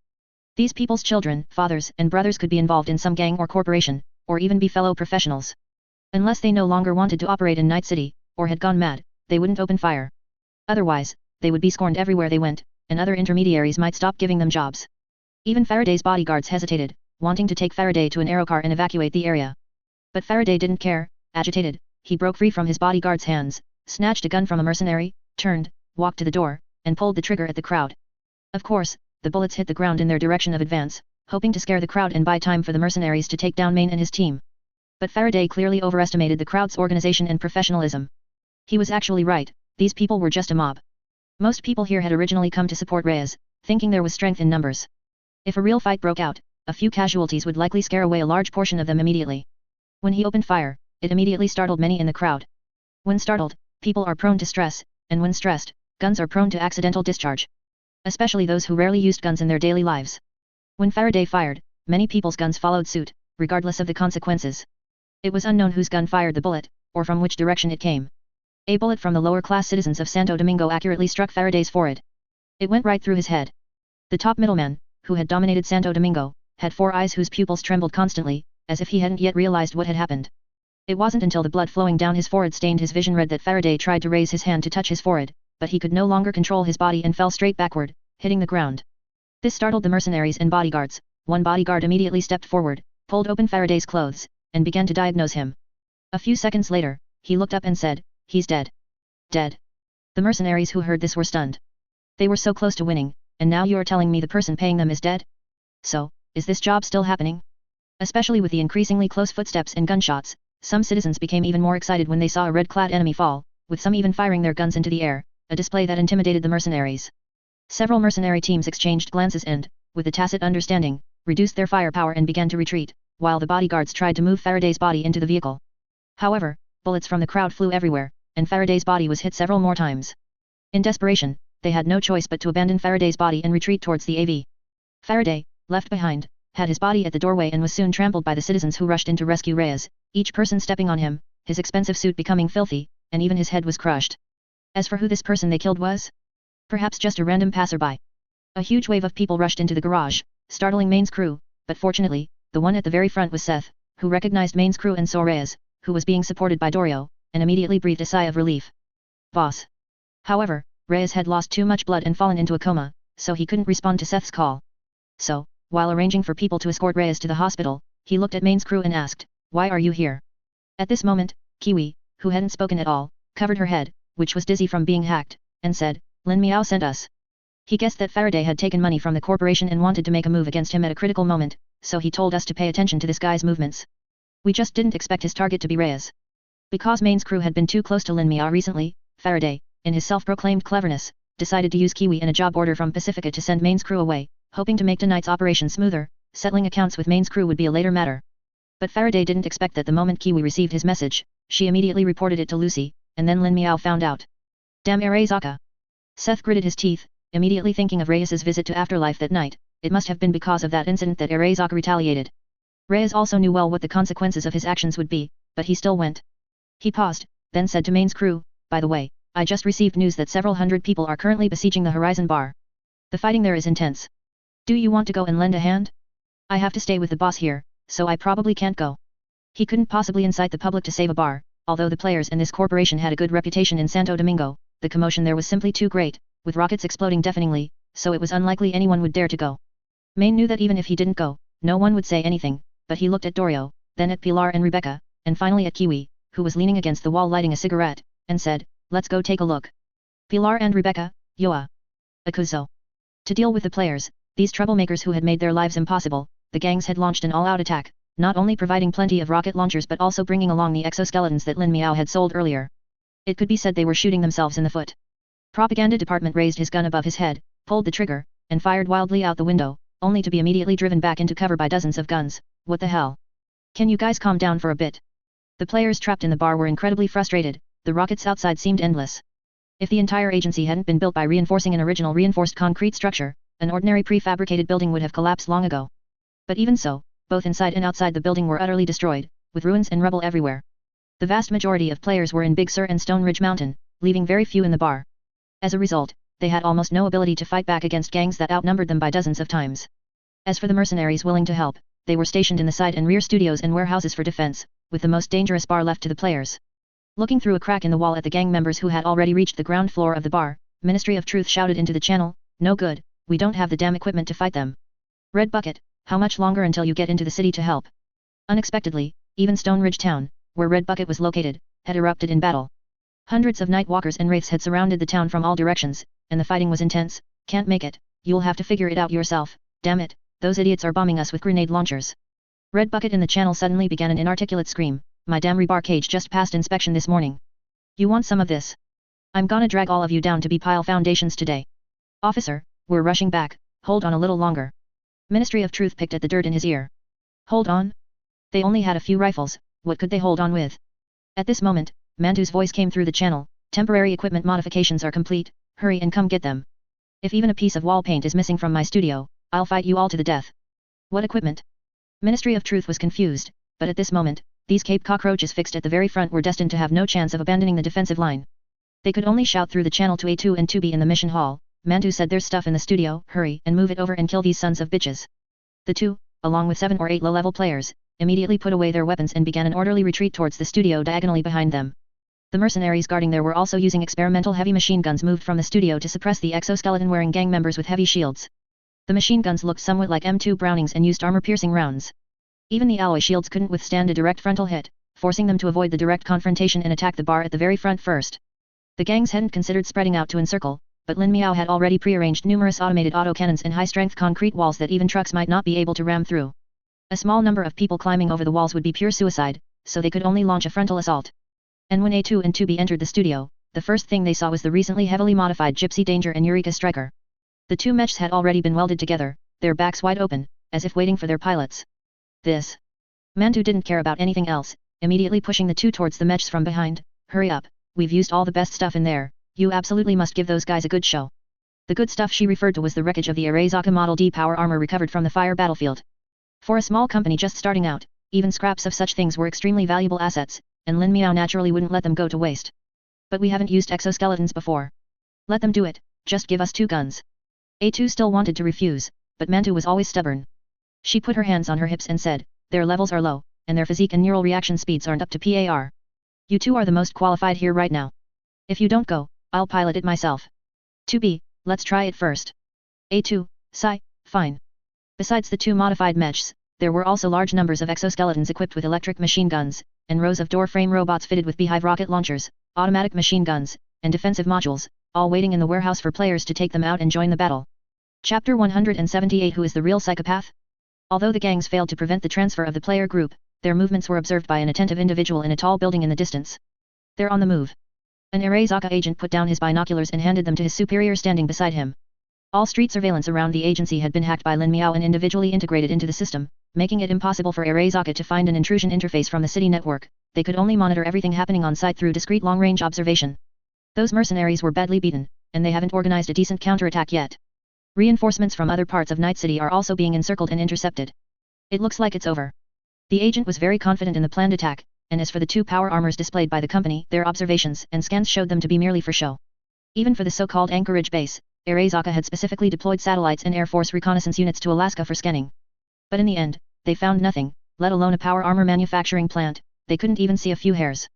These people's children, fathers, and brothers could be involved in some gang or corporation, or even be fellow professionals. Unless they no longer wanted to operate in Night City, or had gone mad, they wouldn't open fire. Otherwise, they would be scorned everywhere they went, and other intermediaries might stop giving them jobs. Even Faraday's bodyguards hesitated, wanting to take Faraday to an aerocar and evacuate the area. But Faraday didn't care. Agitated, he broke free from his bodyguard's hands, snatched a gun from a mercenary, turned, walked to the door, and pulled the trigger at the crowd. Of course, the bullets hit the ground in their direction of advance, hoping to scare the crowd and buy time for the mercenaries to take down Main and his team. But Faraday clearly overestimated the crowd's organization and professionalism. He was actually right, these people were just a mob. Most people here had originally come to support Reyes, thinking there was strength in numbers. If a real fight broke out, a few casualties would likely scare away a large portion of them immediately. When he opened fire, it immediately startled many in the crowd. When startled, people are prone to stress, and when stressed, guns are prone to accidental discharge. Especially those who rarely used guns in their daily lives. When Faraday fired, many people's guns followed suit, regardless of the consequences. It was unknown whose gun fired the bullet, or from which direction it came. A bullet from the lower-class citizens of Santo Domingo accurately struck Faraday's forehead. It went right through his head. The top middleman, who had dominated Santo Domingo, had 4 eyes whose pupils trembled constantly, as if he hadn't yet realized what had happened. It wasn't until the blood flowing down his forehead stained his vision red that Faraday tried to raise his hand to touch his forehead, but he could no longer control his body and fell straight backward, hitting the ground. This startled the mercenaries and bodyguards. One bodyguard immediately stepped forward, pulled open Faraday's clothes, and began to diagnose him. A few seconds later, he looked up and said, "He's dead." Dead. The mercenaries who heard this were stunned. They were so close to winning, and now you are telling me the person paying them is dead? So, is this job still happening? Especially with the increasingly close footsteps and gunshots, some citizens became even more excited when they saw a red-clad enemy fall, with some even firing their guns into the air, a display that intimidated the mercenaries. Several mercenary teams exchanged glances and, with a tacit understanding, reduced their firepower and began to retreat, while the bodyguards tried to move Faraday's body into the vehicle. However, bullets from the crowd flew everywhere, and Faraday's body was hit several more times. In desperation, they had no choice but to abandon Faraday's body and retreat towards the AV. Faraday, left behind, had his body at the doorway and was soon trampled by the citizens who rushed in to rescue Reyes, each person stepping on him, his expensive suit becoming filthy, and even his head was crushed. As for who this person they killed was? Perhaps just a random passerby. A huge wave of people rushed into the garage, startling Main's crew, but fortunately, the one at the very front was Seth, who recognized Main's crew and saw Reyes, who was being supported by Dorio, and immediately breathed a sigh of relief. Boss. However, Reyes had lost too much blood and fallen into a coma, so he couldn't respond to Seth's call. So, while arranging for people to escort Reyes to the hospital, he looked at Main's crew and asked, "Why are you here?" At this moment, Kiwi, who hadn't spoken at all, covered her head, which was dizzy from being hacked, and said, "Lin Miao sent us." He guessed that Faraday had taken money from the corporation and wanted to make a move against him at a critical moment, so he told us to pay attention to this guy's movements. We just didn't expect his target to be Reyes. Because Main's crew had been too close to Lin Miao recently, Faraday, in his self-proclaimed cleverness, decided to use Kiwi in a job order from Pacifica to send Main's crew away, hoping to make tonight's operation smoother. Settling accounts with Main's crew would be a later matter. But Faraday didn't expect that the moment Kiwi received his message, she immediately reported it to Lucy, and then Lin Miao found out. Damn Arezaka. Seth gritted his teeth, immediately thinking of Reyes's visit to Afterlife that night. It must have been because of that incident that Arezaka retaliated. Reyes also knew well what the consequences of his actions would be, but he still went. He paused, then said to Main's crew, "By the way, I just received news that several hundred people are currently besieging the Horizon Bar. The fighting there is intense. Do you want to go and lend a hand? I have to stay with the boss here, so I probably can't go." He couldn't possibly incite the public to save a bar, although the players in this corporation had a good reputation in Santo Domingo. The commotion there was simply too great, with rockets exploding deafeningly, so it was unlikely anyone would dare to go. Main knew that even if he didn't go, no one would say anything, but he looked at Dorio, then at Pilar and Rebecca, and finally at Kiwi, who was leaning against the wall lighting a cigarette, and said, "Let's go take a look." Pilar and Rebecca, Yoa. Akuzo. To deal with the players, these troublemakers who had made their lives impossible, the gangs had launched an all-out attack, not only providing plenty of rocket launchers but also bringing along the exoskeletons that Lin Miao had sold earlier. It could be said they were shooting themselves in the foot. Propaganda department raised his gun above his head, pulled the trigger, and fired wildly out the window, only to be immediately driven back into cover by dozens of guns. What the hell? Can you guys calm down for a bit? The players trapped in the bar were incredibly frustrated. The rockets outside seemed endless. If the entire agency hadn't been built by reinforcing an original reinforced concrete structure, an ordinary prefabricated building would have collapsed long ago. But even so, both inside and outside the building were utterly destroyed, with ruins and rubble everywhere. The vast majority of players were in Big Sur and Stone Ridge Mountain, leaving very few in the bar. As a result, they had almost no ability to fight back against gangs that outnumbered them by dozens of times. As for the mercenaries willing to help, they were stationed in the side and rear studios and warehouses for defense, with the most dangerous bar left to the players. Looking through a crack in the wall at the gang members who had already reached the ground floor of the bar, Ministry of Truth shouted into the channel, "No good, we don't have the damn equipment to fight them. Red Bucket, how much longer until you get into the city to help?" Unexpectedly, even Stone Ridge Town, where Red Bucket was located, had erupted in battle. Hundreds of night walkers and wraiths had surrounded the town from all directions, and the fighting was intense. "Can't make it, you'll have to figure it out yourself, damn it, those idiots are bombing us with grenade launchers." Red Bucket in the channel suddenly began an inarticulate scream, "My damn rebar cage just passed inspection this morning. You want some of this? I'm gonna drag all of you down to be pile foundations today. Officer, we're rushing back, hold on a little longer." Ministry of Truth picked at the dirt in his ear. Hold on? They only had a few rifles, what could they hold on with? At this moment, Mantu's voice came through the channel, temporary equipment modifications are complete, hurry and come get them. If even a piece of wall paint is missing from my studio, I'll fight you all to the death. What equipment? Ministry of Truth was confused, but at this moment, these Cape cockroaches fixed at the very front were destined to have no chance of abandoning the defensive line. They could only shout through the channel to A2 and 2B in the mission hall, Mantu said there's stuff in the studio, hurry and move it over and kill these sons of bitches. The two, along with 7 or 8 low-level players, immediately put away their weapons and began an orderly retreat towards the studio diagonally behind them. The mercenaries guarding there were also using experimental heavy machine guns moved from the studio to suppress the exoskeleton-wearing gang members with heavy shields. The machine guns looked somewhat like M2 Brownings and used armor-piercing rounds. Even the alloy shields couldn't withstand a direct frontal hit, forcing them to avoid the direct confrontation and attack the bar at the very front first. The gangs hadn't considered spreading out to encircle, but Lin Miao had already prearranged numerous automated autocannons and high-strength concrete walls that even trucks might not be able to ram through. A small number of people climbing over the walls would be pure suicide, so they could only launch a frontal assault. And when A2 and 2B entered the studio, the first thing they saw was the recently heavily modified Gypsy Danger and Eureka Striker. The two mechs had already been welded together, their backs wide open, as if waiting for their pilots. This. Mantu didn't care about anything else, immediately pushing the two towards the mechs from behind. Hurry up, we've used all the best stuff in there, you absolutely must give those guys a good show. The good stuff she referred to was the wreckage of the Arezaka Model D power armor recovered from the fire battlefield. For a small company just starting out, even scraps of such things were extremely valuable assets, and Lin Miao naturally wouldn't let them go to waste. But we haven't used exoskeletons before. Let them do it, just give us 2 guns. A2 still wanted to refuse, but Mantu was always stubborn. She put her hands on her hips and said, their levels are low, and their physique and neural reaction speeds aren't up to PAR. You two are the most qualified here right now. If you don't go, I'll pilot it myself. 2B, let's try it first. A2, fine. Besides the 2 modified mechs, there were also large numbers of exoskeletons equipped with electric machine guns, and rows of door-frame robots fitted with beehive rocket launchers, automatic machine guns, and defensive modules, all waiting in the warehouse for players to take them out and join the battle. Chapter 178 Who is the real psychopath? Although the gangs failed to prevent the transfer of the player group, their movements were observed by an attentive individual in a tall building in the distance. They're on the move. An Arezaka agent put down his binoculars and handed them to his superior standing beside him. All street surveillance around the agency had been hacked by Lin Miao and individually integrated into the system, making it impossible for Arezaka to find an intrusion interface from the city network. They could only monitor everything happening on site through discrete long-range observation. Those mercenaries were badly beaten, and they haven't organized a decent counterattack yet. Reinforcements from other parts of Night City are also being encircled and intercepted. It looks like it's over. The agent was very confident in the planned attack, and as for the 2 power armors displayed by the company, their observations and scans showed them to be merely for show. Even for the so-called Anchorage base, Arezaka had specifically deployed satellites and Air Force reconnaissance units to Alaska for scanning. But in the end, they found nothing, let alone a power armor manufacturing plant. They couldn't even see a few hairs.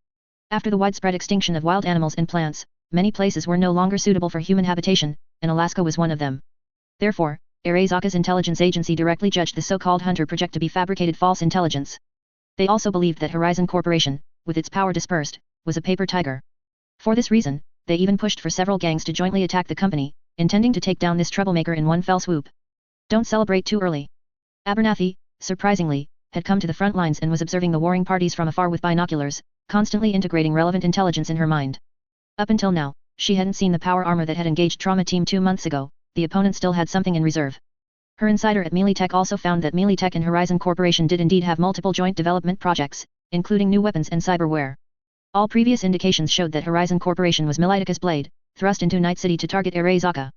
After the widespread extinction of wild animals and plants, many places were no longer suitable for human habitation, and Alaska was one of them. Therefore, Arezaka's intelligence agency directly judged the so-called Hunter project to be fabricated false intelligence. They also believed that Horizon Corporation, with its power dispersed, was a paper tiger. For this reason, they even pushed for several gangs to jointly attack the company, intending to take down this troublemaker in one fell swoop. Don't celebrate too early. Abernathy, surprisingly, had come to the front lines and was observing the warring parties from afar with binoculars, constantly integrating relevant intelligence in her mind. Up until now, she hadn't seen the power armor that had engaged Trauma Team 2 months ago. The opponent still had something in reserve. Her insider at Mealytech also found that Mealytech and Horizon Corporation did indeed have multiple joint development projects, including new weapons and cyberware. All previous indications showed that Horizon Corporation was Mealytech's blade, thrust into Night City to target Arezaka.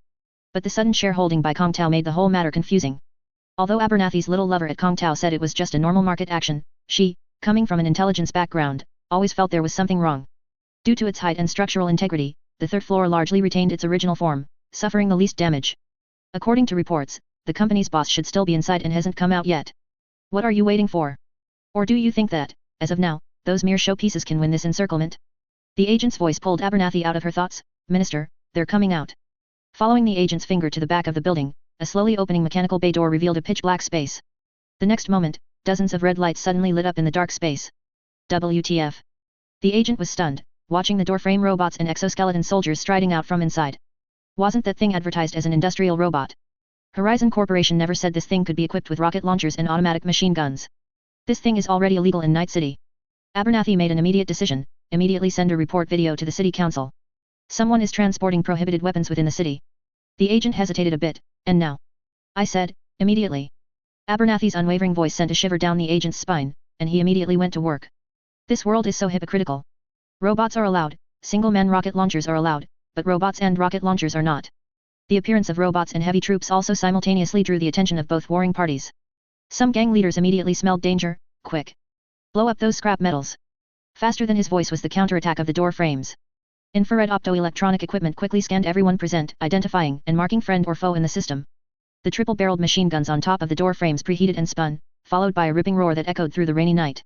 But the sudden shareholding by Kong Tao made the whole matter confusing. Although Abernathy's little lover at Kong Tao said it was just a normal market action, she, coming from an intelligence background, always felt there was something wrong. Due to its height and structural integrity, the 3rd floor largely retained its original form, suffering the least damage. According to reports, the company's boss should still be inside and hasn't come out yet. What are you waiting for? Or do you think that, as of now, those mere showpieces can win this encirclement? The agent's voice pulled Abernathy out of her thoughts. Minister, they're coming out. Following the agent's finger to the back of the building, a slowly opening mechanical bay door revealed a pitch-black space. The next moment, dozens of red lights suddenly lit up in the dark space. WTF. The agent was stunned, watching the doorframe robots and exoskeleton soldiers striding out from inside. Wasn't that thing advertised as an industrial robot? Horizon Corporation never said this thing could be equipped with rocket launchers and automatic machine guns. This thing is already illegal in Night City. Abernathy made an immediate decision, immediately send a report video to the city council. Someone is transporting prohibited weapons within the city. The agent hesitated a bit, and now? I said, immediately. Abernathy's unwavering voice sent a shiver down the agent's spine, and he immediately went to work. This world is so hypocritical. Robots are allowed, single-man rocket launchers are allowed, but robots and rocket launchers are not. The appearance of robots and heavy troops also simultaneously drew the attention of both warring parties. Some gang leaders immediately smelled danger. Quick! Blow up those scrap metals! Faster than his voice was the counterattack of the door frames. Infrared optoelectronic equipment quickly scanned everyone present, identifying and marking friend or foe in the system. The triple-barreled machine guns on top of the door frames preheated and spun, followed by a ripping roar that echoed through the rainy night.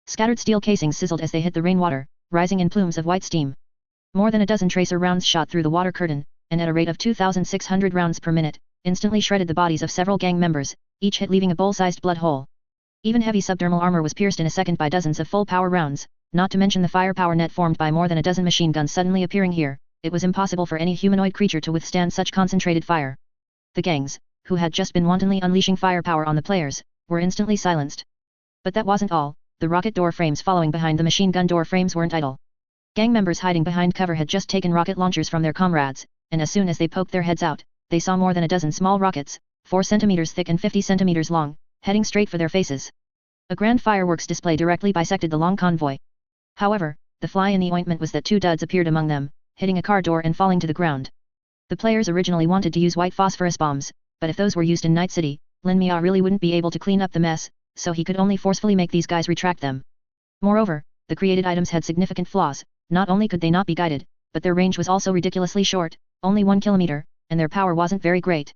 Scattered steel casings sizzled as they hit the rainwater, rising in plumes of white steam. More than a dozen tracer rounds shot through the water curtain, and at a rate of 2,600 rounds per minute, instantly shredded the bodies of several gang members, each hit leaving a bowl-sized blood hole. Even heavy subdermal armor was pierced in a second by dozens of full-power rounds, not to mention the firepower net formed by more than a dozen machine guns suddenly appearing here. It was impossible for any humanoid creature to withstand such concentrated fire. The gangs, who had just been wantonly unleashing firepower on the players, were instantly silenced. But that wasn't all. The rocket door frames following behind the machine gun door frames weren't idle. Gang members hiding behind cover had just taken rocket launchers from their comrades, and as soon as they poked their heads out, they saw more than a dozen small rockets, 4 centimeters thick and 50 centimeters long, heading straight for their faces. A grand fireworks display directly bisected the long convoy. However, the fly in the ointment was that 2 duds appeared among them, hitting a car door and falling to the ground. The players originally wanted to use white phosphorus bombs, but if those were used in Night City, Lin Mia really wouldn't be able to clean up the mess, so he could only forcefully make these guys retract them. Moreover, the created items had significant flaws. Not only could they not be guided, but their range was also ridiculously short, only 1 kilometer, and their power wasn't very great.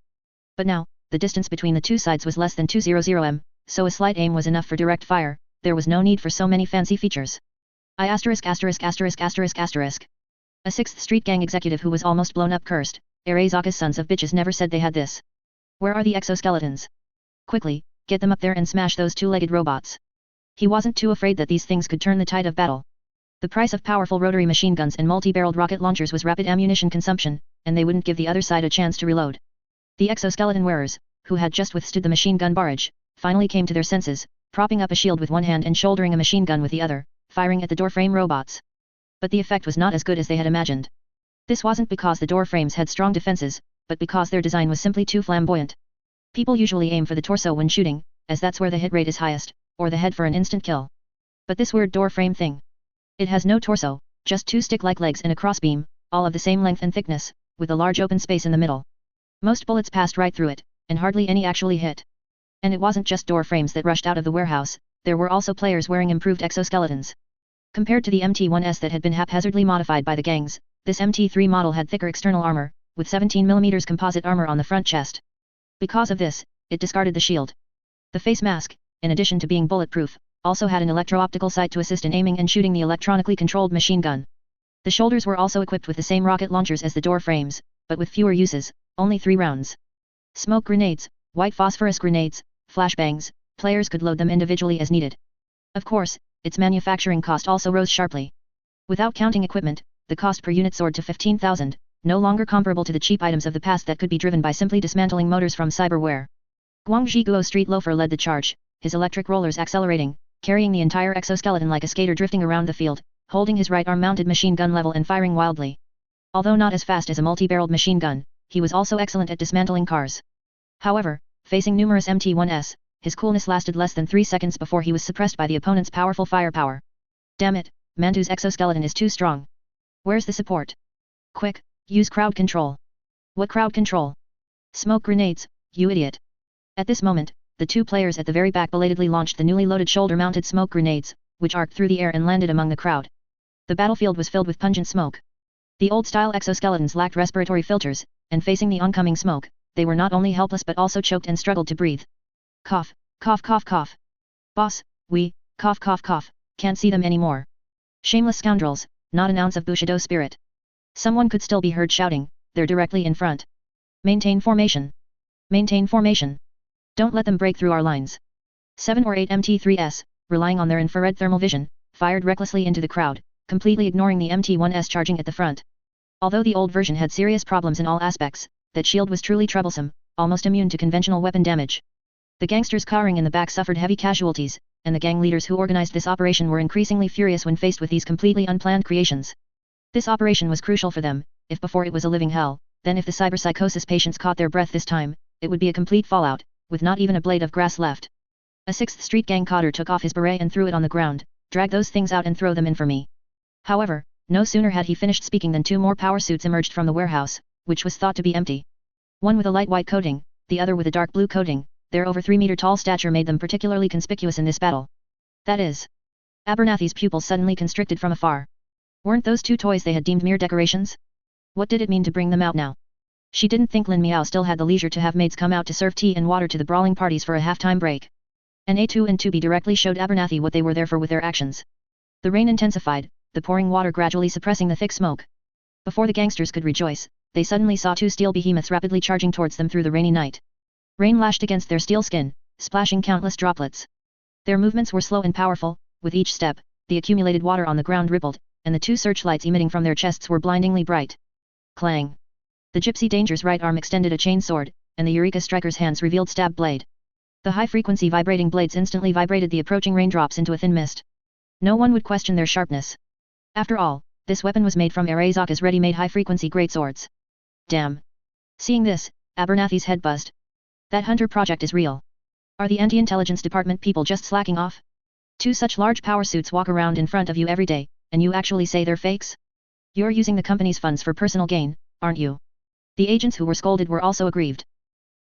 But now, the distance between the two sides was less than 200 m, so a slight aim was enough for direct fire. There was no need for so many fancy features. A 6th Street gang executive who was almost blown up cursed, Arezaka's sons of bitches never said they had this. Where are the exoskeletons? Quickly, get them up there and smash those 2-legged robots. He wasn't too afraid that these things could turn the tide of battle. The price of powerful rotary machine guns and multi-barreled rocket launchers was rapid ammunition consumption, and they wouldn't give the other side a chance to reload. The exoskeleton wearers, who had just withstood the machine gun barrage, finally came to their senses, propping up a shield with one hand and shouldering a machine gun with the other, firing at the doorframe robots. But the effect was not as good as they had imagined. This wasn't because the door frames had strong defenses, but because their design was simply too flamboyant. People usually aim for the torso when shooting, as that's where the hit rate is highest, or the head for an instant kill. But this weird door frame thing. It has no torso, just 2 stick-like legs and a crossbeam, all of the same length and thickness, with a large open space in the middle. Most bullets passed right through it, and hardly any actually hit. And it wasn't just door frames that rushed out of the warehouse, there were also players wearing improved exoskeletons. Compared to the MT-1S that had been haphazardly modified by the gangs, this MT-3 model had thicker external armor, with 17mm composite armor on the front chest. Because of this, it discarded the shield. The face mask, in addition to being bulletproof, also had an electro-optical sight to assist in aiming and shooting the electronically controlled machine gun. The shoulders were also equipped with the same rocket launchers as the door frames, but with fewer uses, only 3 rounds. Smoke grenades, white phosphorus grenades, flashbangs, players could load them individually as needed. Of course, its manufacturing cost also rose sharply. Without counting equipment, the cost per unit soared to 15,000, no longer comparable to the cheap items of the past that could be driven by simply dismantling motors from cyberware. Guangxi Guo Street Loafer led the charge, his electric rollers accelerating, carrying the entire exoskeleton like a skater drifting around the field, holding his right arm mounted machine gun level and firing wildly. Although not as fast as a multi-barreled machine gun, he was also excellent at dismantling cars. However, facing numerous MT-1S, his coolness lasted less than 3 seconds before he was suppressed by the opponent's powerful firepower. Damn it, Mantu's exoskeleton is too strong. Where's the support? Quick, use crowd control. What crowd control? Smoke grenades, you idiot. At this moment, the 2 players at the very back belatedly launched the newly loaded shoulder-mounted smoke grenades, which arced through the air and landed among the crowd. The battlefield was filled with pungent smoke. The old-style exoskeletons lacked respiratory filters, and facing the oncoming smoke, they were not only helpless but also choked and struggled to breathe. Cough, cough cough cough. Boss, we, cough cough cough, can't see them anymore. Shameless scoundrels, not an ounce of Bushido spirit. Someone could still be heard shouting, they're directly in front. Maintain formation. Maintain formation. Don't let them break through our lines. 7 or 8 MT-3S, relying on their infrared thermal vision, fired recklessly into the crowd, completely ignoring the MT-1S charging at the front. Although the old version had serious problems in all aspects, that shield was truly troublesome, almost immune to conventional weapon damage. The gangsters cowering in the back suffered heavy casualties, and the gang leaders who organized this operation were increasingly furious when faced with these completely unplanned creations. This operation was crucial for them. If before it was a living hell, then if the cyberpsychosis patients caught their breath this time, it would be a complete fallout, with not even a blade of grass left. A 6th Street gang cadre took off his beret and threw it on the ground, drag those things out and throw them in for me. However, no sooner had he finished speaking than two more power suits emerged from the warehouse, which was thought to be empty. One with a light white coating, the other with a dark blue coating. Their over 3 meter tall stature made them particularly conspicuous in this battle. That is. Abernathy's pupils suddenly constricted from afar. Weren't those two toys they had deemed mere decorations? What did it mean to bring them out now? She didn't think Lin Miao still had the leisure to have maids come out to serve tea and water to the brawling parties for a half-time break. And A2 and 2B directly showed Abernathy what they were there for with their actions. The rain intensified, the pouring water gradually suppressing the thick smoke. Before the gangsters could rejoice, they suddenly saw two steel behemoths rapidly charging towards them through the rainy night. Rain lashed against their steel skin, splashing countless droplets. Their movements were slow and powerful, with each step, the accumulated water on the ground rippled, and the two searchlights emitting from their chests were blindingly bright. Clang! The Gypsy Danger's right arm extended a chain sword, and the Eureka Striker's hands revealed stab blade. The high-frequency vibrating blades instantly vibrated the approaching raindrops into a thin mist. No one would question their sharpness. After all, this weapon was made from Arezaka's ready-made high-frequency greatswords. Damn! Seeing this, Abernathy's head buzzed. That Hunter project is real. Are the anti-intelligence department people just slacking off? Two such large power suits walk around in front of you every day, and you actually say they're fakes? You're using the company's funds for personal gain, aren't you? The agents who were scolded were also aggrieved.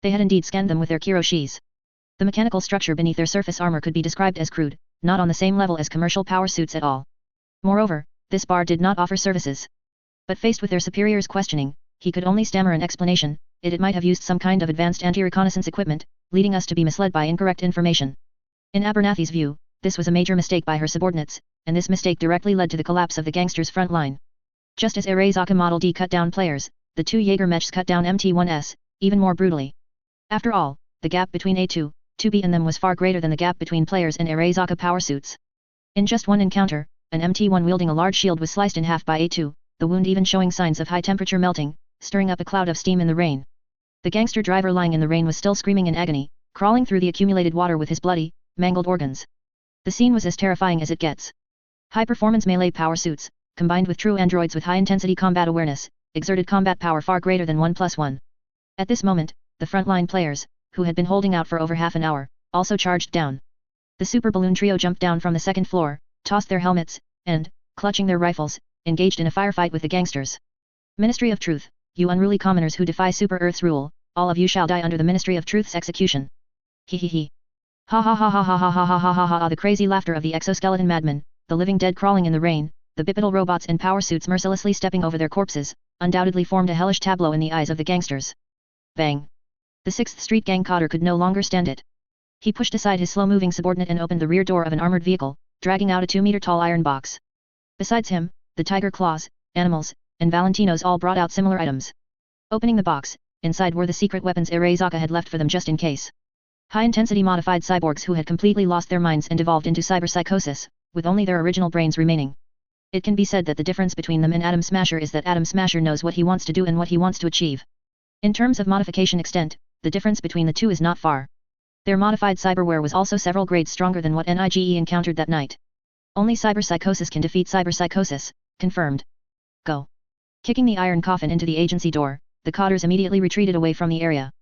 They had indeed scanned them with their kiroshis. The mechanical structure beneath their surface armor could be described as crude, not on the same level as commercial power suits at all. Moreover, this bar did not offer services. But faced with their superior's questioning, he could only stammer an explanation. It might have used some kind of advanced anti-reconnaissance equipment, leading us to be misled by incorrect information. In Abernathy's view, this was a major mistake by her subordinates, and this mistake directly led to the collapse of the gangsters' front line. Just as Arezaka Model D cut down players, the two Jaeger mechs cut down MT-1S, even more brutally. After all, the gap between A2, 2B and them was far greater than the gap between players and Arezaka power suits. In just one encounter, an MT-1 wielding a large shield was sliced in half by A2, the wound even showing signs of high temperature melting, stirring up a cloud of steam in the rain. The gangster driver lying in the rain was still screaming in agony, crawling through the accumulated water with his bloody, mangled organs. The scene was as terrifying as it gets. High-performance melee power suits, combined with true androids with high-intensity combat awareness, exerted combat power far greater than 1+1. At this moment, the frontline players, who had been holding out for over half an hour, also charged down. The super balloon trio jumped down from the second floor, tossed their helmets, and, clutching their rifles, engaged in a firefight with the gangsters. Ministry of Truth, you unruly commoners who defy Super Earth's rule, all of you shall die under the Ministry of Truth's execution. He he he. Ha ha ha ha ha ha ha ha ha ha ha. The crazy laughter of the exoskeleton madmen, the living dead crawling in the rain, the bipedal robots in power suits mercilessly stepping over their corpses, undoubtedly formed a hellish tableau in the eyes of the gangsters. Bang! The 6th Street Gang Cotter could no longer stand it. He pushed aside his slow-moving subordinate and opened the rear door of an armored vehicle, dragging out a 2-meter-tall iron box. Besides him, the Tiger Claws, Animals, and Valentinos all brought out similar items. Opening the box, inside were the secret weapons Arezaka had left for them just in case. High-intensity modified cyborgs who had completely lost their minds and evolved into cyberpsychosis, with only their original brains remaining. It can be said that the difference between them and Atom Smasher is that Atom Smasher knows what he wants to do and what he wants to achieve. In terms of modification extent, the difference between the two is not far. Their modified cyberware was also several grades stronger than what NIGE encountered that night. Only cyberpsychosis can defeat cyberpsychosis, confirmed. Go. Kicking the iron coffin into the agency door, the Cotters immediately retreated away from the area.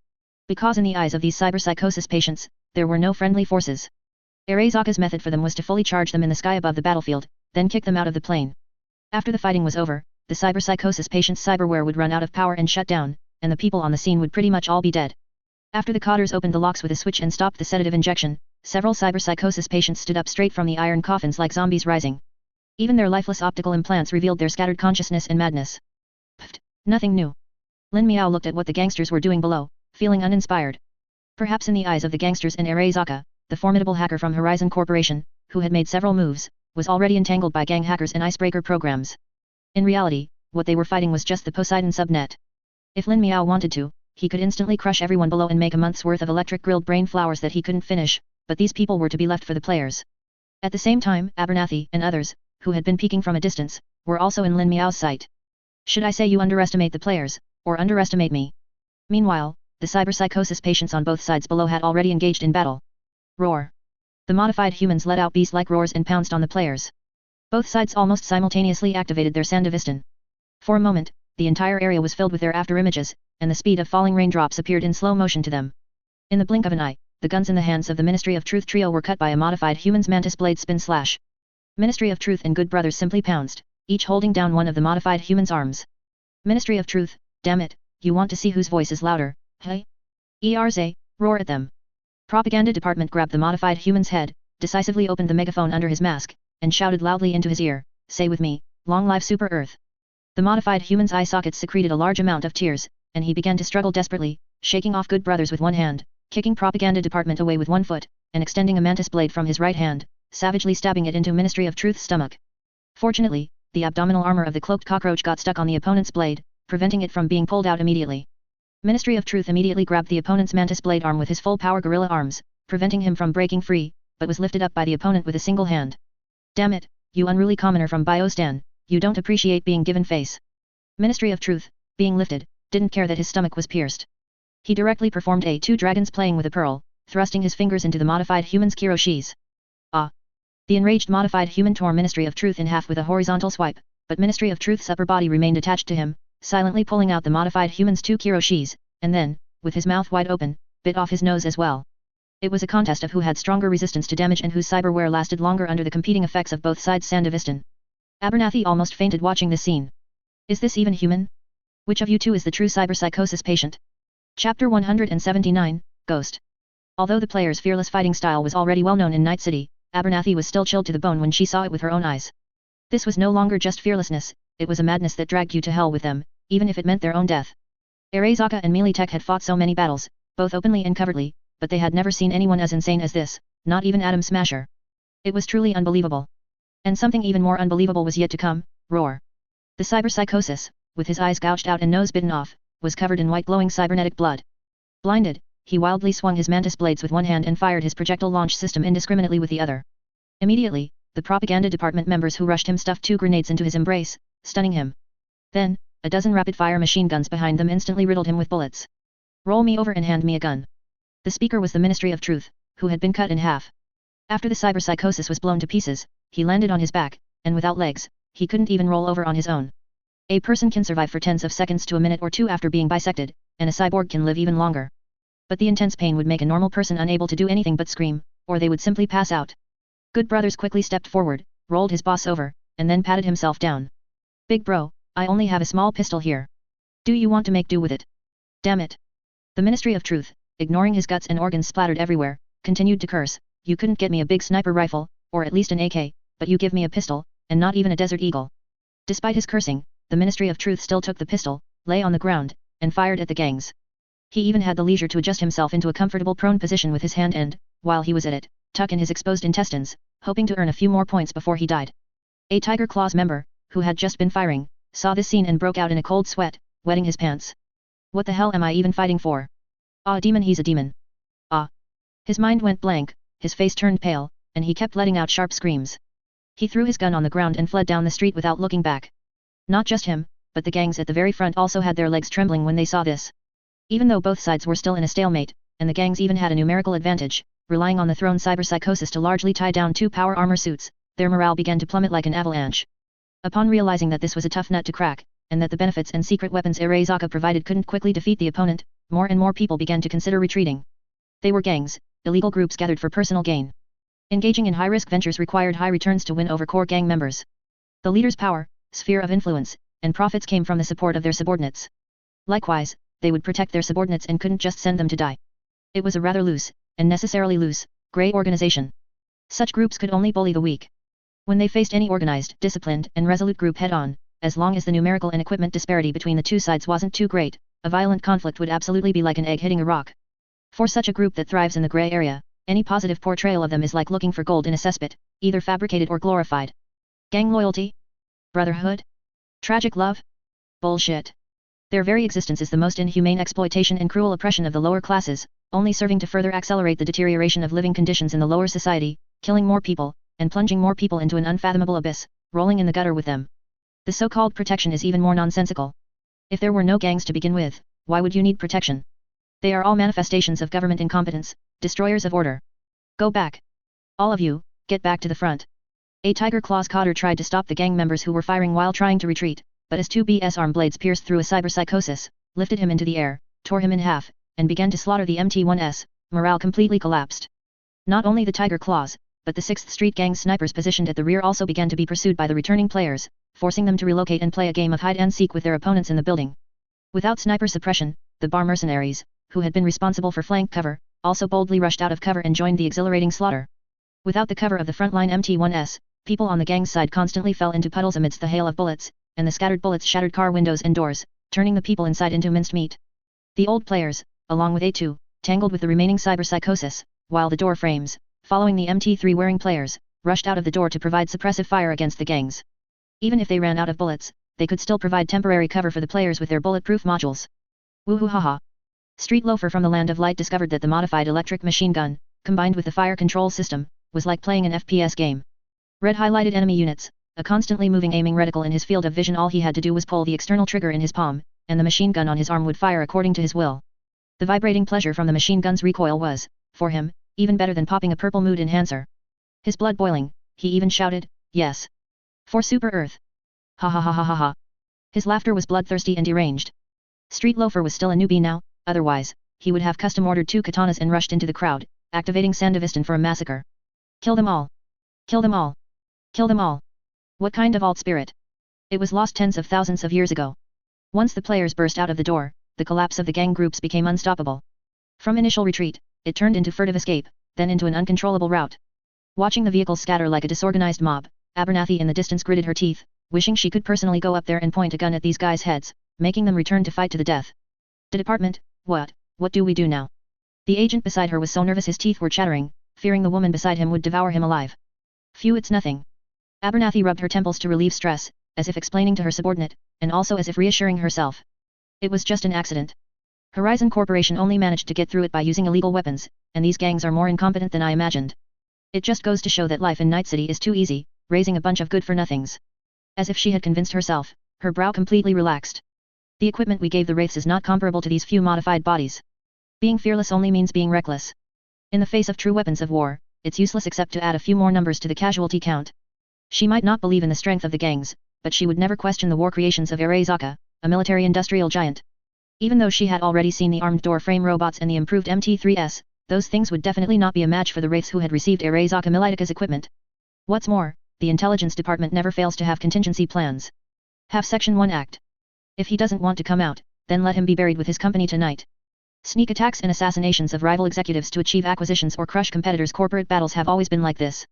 Because in the eyes of these cyberpsychosis patients, there were no friendly forces. Arezaka's method for them was to fully charge them in the sky above the battlefield, then kick them out of the plane. After the fighting was over, the cyberpsychosis patients' cyberware would run out of power and shut down, and the people on the scene would pretty much all be dead. After the Cotters opened the locks with a switch and stopped the sedative injection, several cyberpsychosis patients stood up straight from the iron coffins like zombies rising. Even their lifeless optical implants revealed their scattered consciousness and madness. Pfft, nothing new. Lin Miao looked at what the gangsters were doing below, feeling uninspired. Perhaps in the eyes of the gangsters and Arezaka, the formidable hacker from Horizon Corporation, who had made several moves, was already entangled by gang hackers and icebreaker programs. In reality, what they were fighting was just the Poseidon subnet. If Lin Miao wanted to, he could instantly crush everyone below and make a month's worth of electric grilled brain flowers that he couldn't finish, but these people were to be left for the players. At the same time, Abernathy and others, who had been peeking from a distance, were also in Lin Miao's sight. Should I say you underestimate the players, or underestimate me? Meanwhile, the cyberpsychosis patients on both sides below had already engaged in battle. Roar! The modified humans let out beast-like roars and pounced on the players. Both sides almost simultaneously activated their Sandevistan. For a moment, the entire area was filled with their afterimages, and the speed of falling raindrops appeared in slow motion to them. In the blink of an eye, the guns in the hands of the Ministry of Truth trio were cut by a modified human's mantis blade spin slash. Ministry of Truth and Good Brothers simply pounced, each holding down one of the modified human's arms. Ministry of Truth, damn it, you want to see whose voice is louder, hey? ERZ, roar at them. Propaganda Department grabbed the modified human's head, decisively opened the megaphone under his mask, and shouted loudly into his ear, say with me, long live Super Earth. The modified human's eye sockets secreted a large amount of tears, and he began to struggle desperately, shaking off Good Brothers with one hand, kicking Propaganda Department away with one foot, and extending a mantis blade from his right hand, savagely stabbing it into Ministry of Truth's stomach. Fortunately, the abdominal armor of the cloaked cockroach got stuck on the opponent's blade, preventing it from being pulled out immediately. Ministry of Truth immediately grabbed the opponent's mantis blade arm with his full power gorilla arms, preventing him from breaking free, but was lifted up by the opponent with a single hand. Damn it, you unruly commoner from Biostan, you don't appreciate being given face. Ministry of Truth, being lifted, didn't care that his stomach was pierced. He directly performed a two dragons playing with a pearl, thrusting his fingers into the modified human's kiroshis. Ah! The enraged modified human tore Ministry of Truth in half with a horizontal swipe, but Ministry of Truth's upper body remained attached to him, silently pulling out the modified human's two kiroshis, and then, with his mouth wide open, bit off his nose as well. It was a contest of who had stronger resistance to damage and whose cyberware lasted longer under the competing effects of both sides' Sandevistan. Abernathy almost fainted watching this scene. Is this even human? Which of you two is the true cyberpsychosis patient? Chapter 179, Ghost. Although the player's fearless fighting style was already well known in Night City, Abernathy was still chilled to the bone when she saw it with her own eyes. This was no longer just fearlessness, it was a madness that dragged you to hell with them, even if it meant their own death. Arezaka and Militek had fought so many battles, both openly and covertly, but they had never seen anyone as insane as this, not even Atom Smasher. It was truly unbelievable. And something even more unbelievable was yet to come, Roar. The cyberpsychosis, with his eyes gouged out and nose bitten off, was covered in white glowing cybernetic blood. Blinded, he wildly swung his mantis blades with one hand and fired his projectile launch system indiscriminately with the other. Immediately, the propaganda department members who rushed him stuffed 2 grenades into his embrace, stunning him. Then, a dozen rapid-fire machine guns behind them instantly riddled him with bullets. Roll me over and hand me a gun. The speaker was the Ministry of Truth, who had been cut in half. After the cyberpsychosis was blown to pieces, he landed on his back, and without legs, he couldn't even roll over on his own. A person can survive for tens of seconds to a minute or two after being bisected, and a cyborg can live even longer. But the intense pain would make a normal person unable to do anything but scream, or they would simply pass out. Good Brothers quickly stepped forward, rolled his boss over, and then patted himself down. Big bro, I only have a small pistol here. Do you want to make do with it? Damn it. The Ministry of Truth, ignoring his guts and organs splattered everywhere, continued to curse, you couldn't get me a big sniper rifle, or at least an AK, but you give me a pistol, and not even a Desert Eagle. Despite his cursing, the Ministry of Truth still took the pistol, lay on the ground, and fired at the gangs. He even had the leisure to adjust himself into a comfortable prone position with his hand and, while he was at it, tuck in his exposed intestines, hoping to earn a few more points before he died. A Tiger Claws member, who had just been firing, saw this scene and broke out in a cold sweat, wetting his pants. What the hell am I even fighting for? Ah, demon, he's a demon. Ah. His mind went blank, his face turned pale, and he kept letting out sharp screams. He threw his gun on the ground and fled down the street without looking back. Not just him, but the gangs at the very front also had their legs trembling when they saw this. Even though both sides were still in a stalemate, and the gangs even had a numerical advantage, relying on the thrown cyberpsychosis to largely tie down 2 power armor suits, their morale began to plummet like an avalanche. Upon realizing that this was a tough nut to crack, and that the benefits and secret weapons Arezaka provided couldn't quickly defeat the opponent, more and more people began to consider retreating. They were gangs, illegal groups gathered for personal gain. Engaging in high-risk ventures required high returns to win over core gang members. The leader's power, sphere of influence, and profits came from the support of their subordinates. Likewise, they would protect their subordinates and couldn't just send them to die. It was a rather loose, and necessarily loose, grey organization. Such groups could only bully the weak. When they faced any organized, disciplined, and resolute group head-on, as long as the numerical and equipment disparity between the two sides wasn't too great, a violent conflict would absolutely be like an egg hitting a rock. For such a group that thrives in the grey area, any positive portrayal of them is like looking for gold in a cesspit, either fabricated or glorified. Gang loyalty? Brotherhood? Tragic love? Bullshit. Their very existence is the most inhumane exploitation and cruel oppression of the lower classes, only serving to further accelerate the deterioration of living conditions in the lower society, killing more people, and plunging more people into an unfathomable abyss, rolling in the gutter with them. The so-called protection is even more nonsensical. If there were no gangs to begin with, why would you need protection? They are all manifestations of government incompetence, destroyers of order. Go back. All of you, get back to the front. A Tiger Claws cotter tried to stop the gang members who were firing while trying to retreat, but as 2 BS arm blades pierced through a cyberpsychosis, lifted him into the air, tore him in half, and began to slaughter the MT-1S, morale completely collapsed. Not only the Tiger Claws, but the 6th Street Gang's snipers positioned at the rear also began to be pursued by the returning players, forcing them to relocate and play a game of hide-and-seek with their opponents in the building. Without sniper suppression, the bar mercenaries, who had been responsible for flank cover, also boldly rushed out of cover and joined the exhilarating slaughter. Without the cover of the frontline MT-1S, people on the gang's side constantly fell into puddles amidst the hail of bullets, and the scattered bullets shattered car windows and doors, turning the people inside into minced meat. The old players, along with A2, tangled with the remaining cyberpsychosis, while the door frames, following the MT3 wearing players, rushed out of the door to provide suppressive fire against the gangs. Even if they ran out of bullets, they could still provide temporary cover for the players with their bulletproof modules. Woohoo haha. Street Loafer from the Land of Light discovered that the modified electric machine gun, combined with the fire control system, was like playing an FPS game. Red highlighted enemy units, a constantly moving aiming reticle in his field of vision. All he had to do was pull the external trigger in his palm, and the machine gun on his arm would fire according to his will. The vibrating pleasure from the machine gun's recoil was, for him, even better than popping a purple mood enhancer. His blood boiling, he even shouted, "Yes! For Super Earth!" Ha ha ha ha ha ha. His laughter was bloodthirsty and deranged. Street Loafer was still a newbie now, otherwise, he would have custom-ordered 2 katanas and rushed into the crowd, activating Sandevistan for a massacre. Kill them all! Kill them all! Kill them all! What kind of alt spirit? It was lost tens of thousands of years ago. Once the players burst out of the door, the collapse of the gang groups became unstoppable. From initial retreat, it turned into furtive escape, then into an uncontrollable rout. Watching the vehicles scatter like a disorganized mob, Abernathy in the distance gritted her teeth, wishing she could personally go up there and point a gun at these guys' heads, making them return to fight to the death. The department, what do we do now? The agent beside her was so nervous his teeth were chattering, fearing the woman beside him would devour him alive. Phew, it's nothing. Abernathy rubbed her temples to relieve stress, as if explaining to her subordinate, and also as if reassuring herself. It was just an accident. Horizon Corporation only managed to get through it by using illegal weapons, and these gangs are more incompetent than I imagined. It just goes to show that life in Night City is too easy, raising a bunch of good-for-nothings. As if she had convinced herself, her brow completely relaxed. The equipment we gave the Wraiths is not comparable to these few modified bodies. Being fearless only means being reckless. In the face of true weapons of war, it's useless except to add a few more numbers to the casualty count. She might not believe in the strength of the gangs, but she would never question the war creations of Arezaka, a military-industrial giant. Even though she had already seen the armed door-frame robots and the improved MT-3S, those things would definitely not be a match for the Wraiths who had received Arezaka Militika's equipment. What's more, the intelligence department never fails to have contingency plans. Have Section 1 act. If he doesn't want to come out, then let him be buried with his company tonight. Sneak attacks and assassinations of rival executives to achieve acquisitions or crush competitors' corporate battles have always been like this.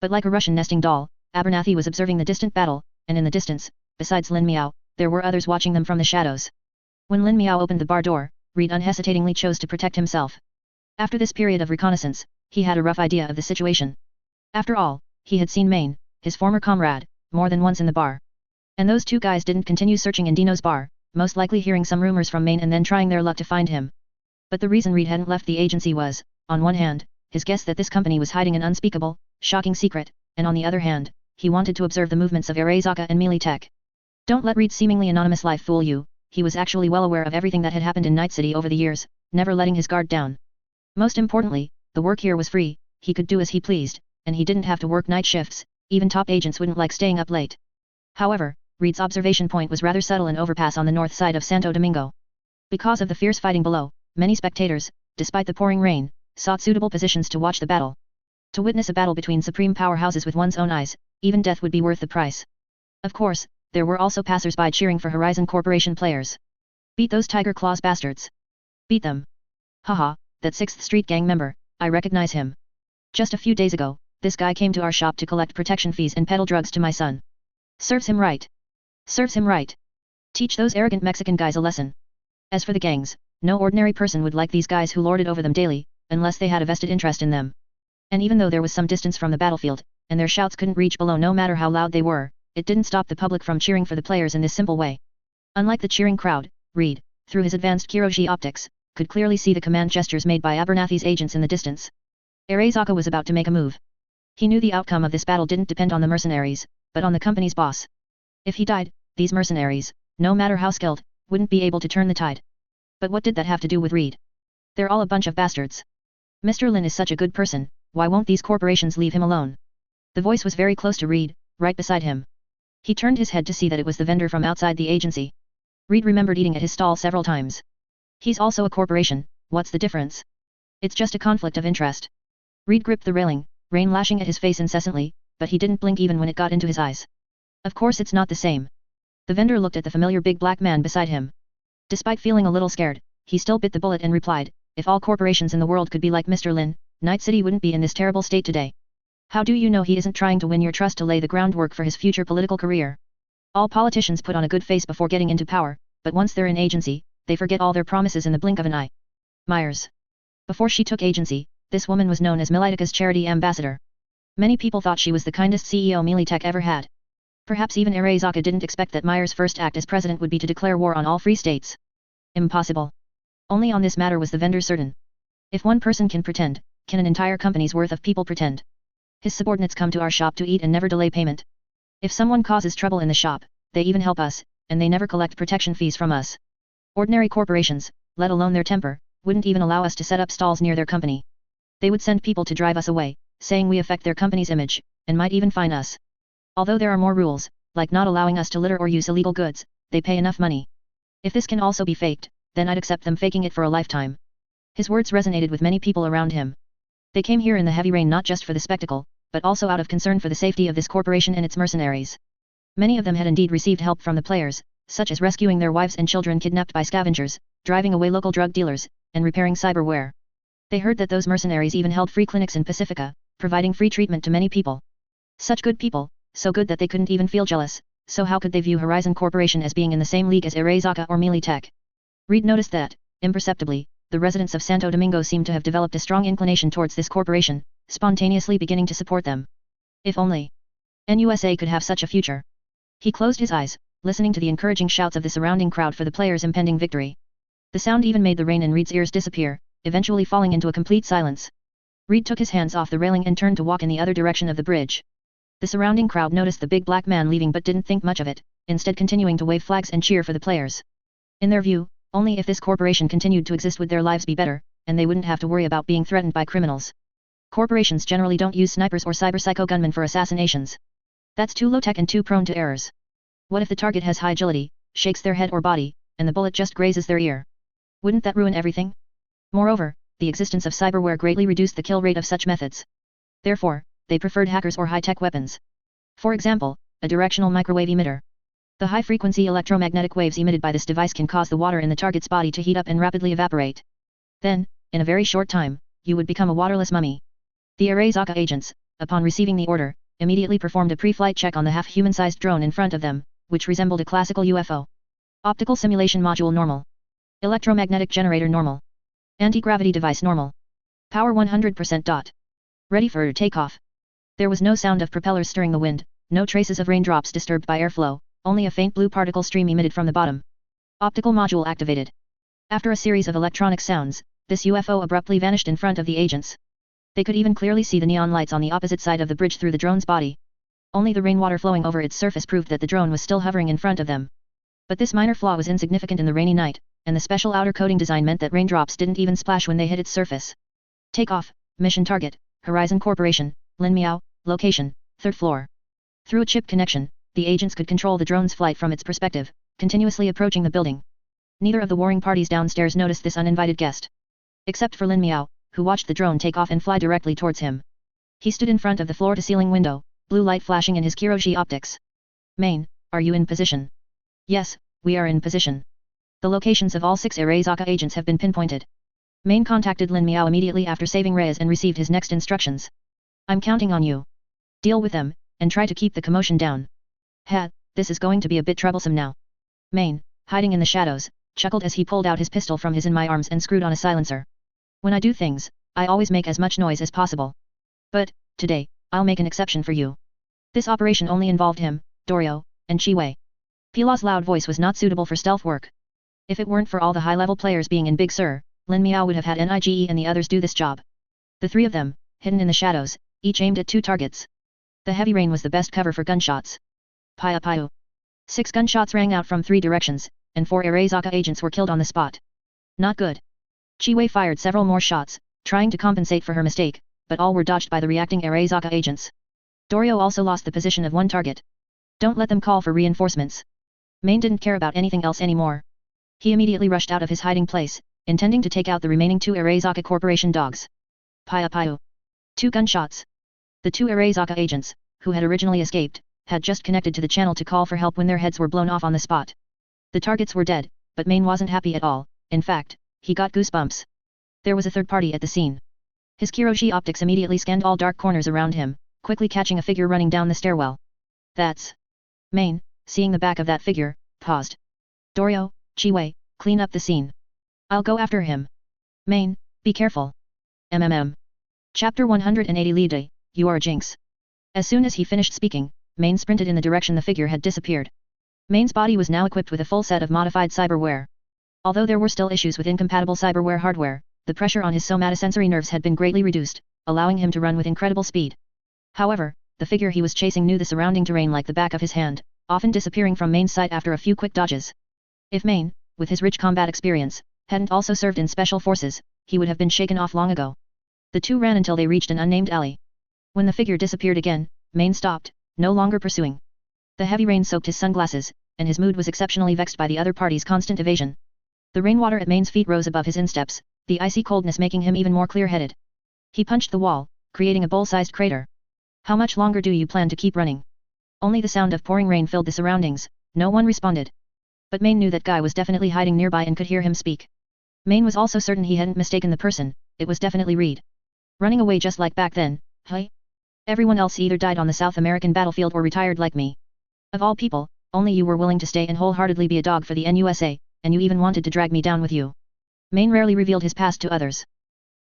But like a Russian nesting doll, Abernathy was observing the distant battle, and in the distance, besides Lin Miao, there were others watching them from the shadows. When Lin Miao opened the bar door, Reed unhesitatingly chose to protect himself. After this period of reconnaissance, he had a rough idea of the situation. After all, he had seen Maine, his former comrade, more than once in the bar. And those 2 guys didn't continue searching in Dino's bar, most likely hearing some rumors from Maine and then trying their luck to find him. But the reason Reed hadn't left the agency was, on one hand, his guess that this company was hiding an unspeakable, shocking secret, and on the other hand, he wanted to observe the movements of Arezaka and Melee Tech. Don't let Reed's seemingly anonymous life fool you, he was actually well aware of everything that had happened in Night City over the years, never letting his guard down. Most importantly, the work here was free, he could do as he pleased, and he didn't have to work night shifts, even top agents wouldn't like staying up late. However, Reed's observation point was rather subtle, an overpass on the north side of Santo Domingo. Because of the fierce fighting below, many spectators, despite the pouring rain, sought suitable positions to watch the battle. To witness a battle between supreme powerhouses with one's own eyes, even death would be worth the price. Of course, there were also passers-by cheering for Horizon Corporation players. Beat those Tiger Claws bastards. Beat them. Haha, that 6th Street Gang member, I recognize him. Just a few days ago, this guy came to our shop to collect protection fees and peddle drugs to my son. Serves him right. Serves him right. Teach those arrogant Mexican guys a lesson. As for the gangs, no ordinary person would like these guys who lorded over them daily, unless they had a vested interest in them. And even though there was some distance from the battlefield, and their shouts couldn't reach below no matter how loud they were, it didn't stop the public from cheering for the players in this simple way. Unlike the cheering crowd, Reed, through his advanced Kiroshi optics, could clearly see the command gestures made by Abernathy's agents in the distance. Arezaka was about to make a move. He knew the outcome of this battle didn't depend on the mercenaries, but on the company's boss. If he died, these mercenaries, no matter how skilled, wouldn't be able to turn the tide. But what did that have to do with Reed? They're all a bunch of bastards. Mr. Lin is such a good person, why won't these corporations leave him alone? The voice was very close to Reed, right beside him. He turned his head to see that it was the vendor from outside the agency. Reed remembered eating at his stall several times. He's also a corporation, what's the difference? It's just a conflict of interest. Reed gripped the railing, rain lashing at his face incessantly, but he didn't blink even when it got into his eyes. Of course it's not the same. The vendor looked at the familiar big black man beside him. Despite feeling a little scared, he still bit the bullet and replied, if all corporations in the world could be like Mr. Lin, Night City wouldn't be in this terrible state today. How do you know he isn't trying to win your trust to lay the groundwork for his future political career? All politicians put on a good face before getting into power, but once they're in agency, they forget all their promises in the blink of an eye. Myers. Before she took agency, this woman was known as Militica's charity ambassador. Many people thought she was the kindest CEO Militech ever had. Perhaps even Arezaka didn't expect that Myers' first act as president would be to declare war on all free states. Impossible. Only on this matter was the vendor certain. If one person can pretend, can an entire company's worth of people pretend? His subordinates come to our shop to eat and never delay payment. If someone causes trouble in the shop, they even help us, and they never collect protection fees from us. Ordinary corporations, let alone their temper, wouldn't even allow us to set up stalls near their company. They would send people to drive us away, saying we affect their company's image, and might even fine us. Although there are more rules, like not allowing us to litter or use illegal goods, they pay enough money. If this can also be faked, then I'd accept them faking it for a lifetime. His words resonated with many people around him. They came here in the heavy rain not just for the spectacle, but also out of concern for the safety of this corporation and its mercenaries. Many of them had indeed received help from the players, such as rescuing their wives and children kidnapped by scavengers, driving away local drug dealers, and repairing cyberware. They heard that those mercenaries even held free clinics in Pacifica, providing free treatment to many people. Such good people, so good that they couldn't even feel jealous, so how could they view Horizon Corporation as being in the same league as Arezaka or Militech? Reed noticed that, imperceptibly, the residents of Santo Domingo seemed to have developed a strong inclination towards this corporation, spontaneously beginning to support them. If only NUSA could have such a future. He closed his eyes, listening to the encouraging shouts of the surrounding crowd for the players' impending victory. The sound even made the rain in Reed's ears disappear, eventually falling into a complete silence. Reed took his hands off the railing and turned to walk in the other direction of the bridge. The surrounding crowd noticed the big black man leaving but didn't think much of it, instead continuing to wave flags and cheer for the players. In their view, only if this corporation continued to exist would their lives be better, and they wouldn't have to worry about being threatened by criminals. Corporations generally don't use snipers or cyber-psycho gunmen for assassinations. That's too low-tech and too prone to errors. What if the target has high agility, shakes their head or body, and the bullet just grazes their ear? Wouldn't that ruin everything? Moreover, the existence of cyberware greatly reduced the kill rate of such methods. Therefore, they preferred hackers or high-tech weapons. For example, a directional microwave emitter. The high-frequency electromagnetic waves emitted by this device can cause the water in the target's body to heat up and rapidly evaporate. Then, in a very short time, you would become a waterless mummy. The Arezaka agents, upon receiving the order, immediately performed a pre-flight check on the half-human-sized drone in front of them, which resembled a classical UFO. Optical simulation module normal. Electromagnetic generator normal. Anti-gravity device normal. Power 100%. Ready for takeoff. There was no sound of propellers stirring the wind, no traces of raindrops disturbed by airflow, only a faint blue particle stream emitted from the bottom. Optical module activated. After a series of electronic sounds, this UFO abruptly vanished in front of the agents. They could even clearly see the neon lights on the opposite side of the bridge through the drone's body. Only the rainwater flowing over its surface proved that the drone was still hovering in front of them. But this minor flaw was insignificant in the rainy night, and the special outer coating design meant that raindrops didn't even splash when they hit its surface. Takeoff, mission target, Horizon Corporation, Lin Miao, location, 3rd floor. Through a chip connection, the agents could control the drone's flight from its perspective, continuously approaching the building. Neither of the warring parties downstairs noticed this uninvited guest. Except for Lin Miao, who watched the drone take off and fly directly towards him. He stood in front of the floor-to-ceiling window, blue light flashing in his Kiroshi optics. Main, are you in position? Yes, we are in position. The locations of all 6 Arezaka agents have been pinpointed. Main contacted Lin Miao immediately after saving Reyes and received his next instructions. I'm counting on you. Deal with them, and try to keep the commotion down. This is going to be a bit troublesome now. Main, hiding in the shadows, chuckled as he pulled out his pistol from his in my arms and screwed on a silencer. When I do things, I always make as much noise as possible. But, today, I'll make an exception for you. This operation only involved him, Dorio, and Chiwei. Pila's loud voice was not suitable for stealth work. If it weren't for all the high-level players being in Big Sur, Lin Miao would have had Nige and the others do this job. The 3 of them, hidden in the shadows, each aimed at 2 targets. The heavy rain was the best cover for gunshots. Paya Payu. 6 gunshots rang out from 3 directions, and 4 Arezaka agents were killed on the spot. Not good. Chiwei fired several more shots, trying to compensate for her mistake, but all were dodged by the reacting Arezaka agents. Dorio also lost the position of 1 target. Don't let them call for reinforcements. Main didn't care about anything else anymore. He immediately rushed out of his hiding place, intending to take out the remaining 2 Arezaka Corporation dogs. Paya Payu. 2 gunshots. The two Arezaka agents, who had originally escaped, had just connected to the channel to call for help when their heads were blown off on the spot. The targets were dead, but Maine wasn't happy at all. In fact, he got goosebumps. There was a third party at the scene. His Kiroshi optics immediately scanned all dark corners around him, quickly catching a figure running down the stairwell. That's Maine, seeing the back of that figure, paused. Dorio, Chiwei, clean up the scene. I'll go after him. Maine, be careful. Chapter 180 Lide, you are a jinx. As soon as he finished speaking, Maine sprinted in the direction the figure had disappeared. Maine's body was now equipped with a full set of modified cyberware. Although there were still issues with incompatible cyberware hardware, the pressure on his somatosensory nerves had been greatly reduced, allowing him to run with incredible speed. However, the figure he was chasing knew the surrounding terrain like the back of his hand, often disappearing from Maine's sight after a few quick dodges. If Maine, with his rich combat experience, hadn't also served in special forces, he would have been shaken off long ago. The two ran until they reached an unnamed alley. When the figure disappeared again, Maine stopped, no longer pursuing. The heavy rain soaked his sunglasses, and his mood was exceptionally vexed by the other party's constant evasion. The rainwater at Maine's feet rose above his insteps, the icy coldness making him even more clear-headed. He punched the wall, creating a bowl-sized crater. How much longer do you plan to keep running? Only the sound of pouring rain filled the surroundings, no one responded. But Maine knew that guy was definitely hiding nearby and could hear him speak. Maine was also certain he hadn't mistaken the person, it was definitely Reed. Running away just like back then, huh? Everyone else either died on the South American battlefield or retired like me. Of all people, only you were willing to stay and wholeheartedly be a dog for the NUSA, and you even wanted to drag me down with you. Maine rarely revealed his past to others.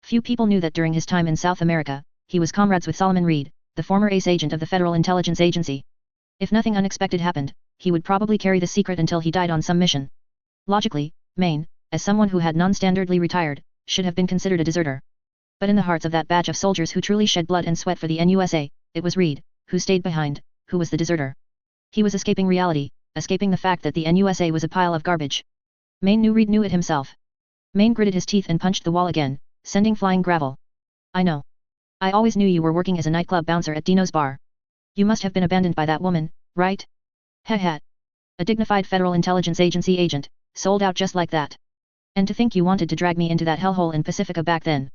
Few people knew that during his time in South America, he was comrades with Solomon Reed, the former ace agent of the Federal Intelligence Agency. If nothing unexpected happened, he would probably carry the secret until he died on some mission. Logically, Maine, as someone who had non-standardly retired, should have been considered a deserter. But in the hearts of that batch of soldiers who truly shed blood and sweat for the NUSA, it was Reed, who stayed behind, who was the deserter. He was escaping reality, escaping the fact that the NUSA was a pile of garbage. Maine knew Reed knew it himself. Maine gritted his teeth and punched the wall again, sending flying gravel. I know. I always knew you were working as a nightclub bouncer at Dino's bar. You must have been abandoned by that woman, right? Heh. A dignified Federal Intelligence Agency agent, sold out just like that. And to think you wanted to drag me into that hellhole in Pacifica back then.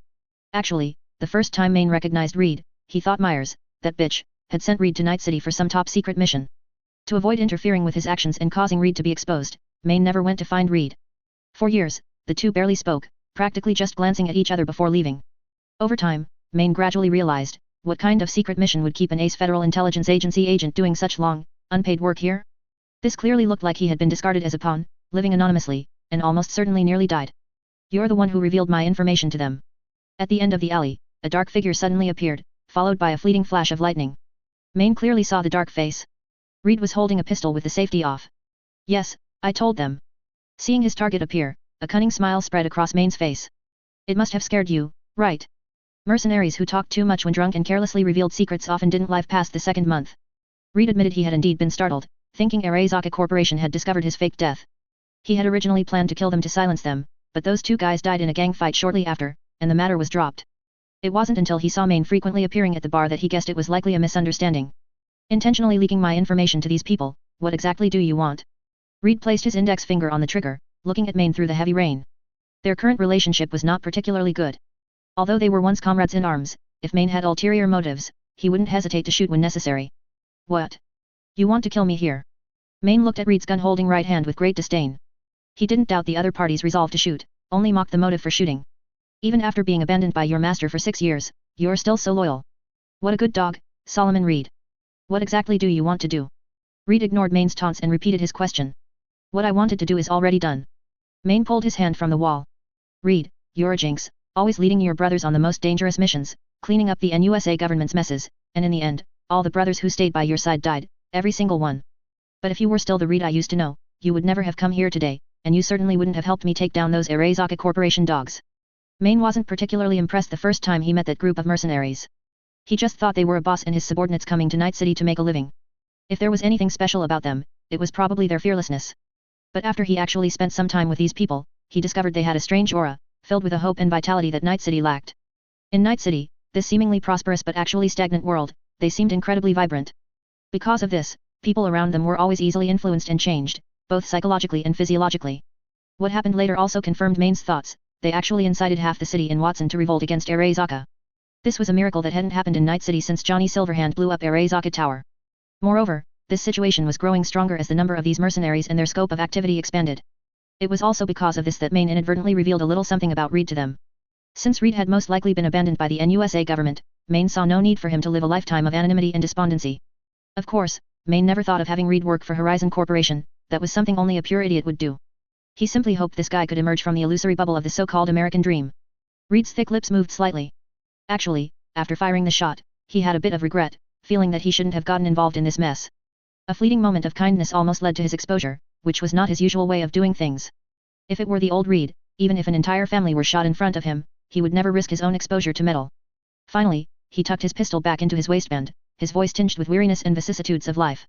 Actually, the first time Maine recognized Reed, he thought Myers, that bitch, had sent Reed to Night City for some top-secret mission. To avoid interfering with his actions and causing Reed to be exposed, Maine never went to find Reed. For years, the two barely spoke, practically just glancing at each other before leaving. Over time, Maine gradually realized, what kind of secret mission would keep an ace Federal Intelligence Agency agent doing such long, unpaid work here? This clearly looked like he had been discarded as a pawn, living anonymously, and almost certainly nearly died. You're the one who revealed my information to them. At the end of the alley, a dark figure suddenly appeared, followed by a fleeting flash of lightning. Maine clearly saw the dark face. Reed was holding a pistol with the safety off. Yes, I told them. Seeing his target appear, a cunning smile spread across Maine's face. It must have scared you, right? Mercenaries who talked too much when drunk and carelessly revealed secrets often didn't live past the second month. Reed admitted he had indeed been startled, thinking Arezaka Corporation had discovered his faked death. He had originally planned to kill them to silence them, but those two guys died in a gang fight shortly after, and the matter was dropped. It wasn't until he saw Maine frequently appearing at the bar that he guessed it was likely a misunderstanding. Intentionally leaking my information to these people, what exactly do you want? Reed placed his index finger on the trigger, looking at Maine through the heavy rain. Their current relationship was not particularly good. Although they were once comrades in arms, if Maine had ulterior motives, he wouldn't hesitate to shoot when necessary. What? You want to kill me here? Maine looked at Reed's gun-holding right hand with great disdain. He didn't doubt the other party's resolve to shoot, only mocked the motive for shooting. Even after being abandoned by your master for 6 years, you're still so loyal. What a good dog, Solomon Reed. What exactly do you want to do? Reed ignored Maine's taunts and repeated his question. What I wanted to do is already done. Maine pulled his hand from the wall. Reed, you're a jinx, always leading your brothers on the most dangerous missions, cleaning up the NUSA government's messes, and in the end, all the brothers who stayed by your side died, every single one. But if you were still the Reed I used to know, you would never have come here today, and you certainly wouldn't have helped me take down those Arezaka Corporation dogs. Maine wasn't particularly impressed the first time he met that group of mercenaries. He just thought they were a boss and his subordinates coming to Night City to make a living. If there was anything special about them, it was probably their fearlessness. But after he actually spent some time with these people, he discovered they had a strange aura, filled with a hope and vitality that Night City lacked. In Night City, this seemingly prosperous but actually stagnant world, they seemed incredibly vibrant. Because of this, people around them were always easily influenced and changed, both psychologically and physiologically. What happened later also confirmed Maine's thoughts, they actually incited half the city in Watson to revolt against Arezaka. This was a miracle that hadn't happened in Night City since Johnny Silverhand blew up Arezaka Tower. Moreover, this situation was growing stronger as the number of these mercenaries and their scope of activity expanded. It was also because of this that Maine inadvertently revealed a little something about Reed to them. Since Reed had most likely been abandoned by the NUSA government, Maine saw no need for him to live a lifetime of anonymity and despondency. Of course, Maine never thought of having Reed work for Horizon Corporation, that was something only a pure idiot would do. He simply hoped this guy could emerge from the illusory bubble of the so-called American dream. Reed's thick lips moved slightly. Actually, after firing the shot, he had a bit of regret, feeling that he shouldn't have gotten involved in this mess. A fleeting moment of kindness almost led to his exposure, which was not his usual way of doing things. If it were the old Reed, even if an entire family were shot in front of him, he would never risk his own exposure to metal. Finally, he tucked his pistol back into his waistband, his voice tinged with weariness and vicissitudes of life.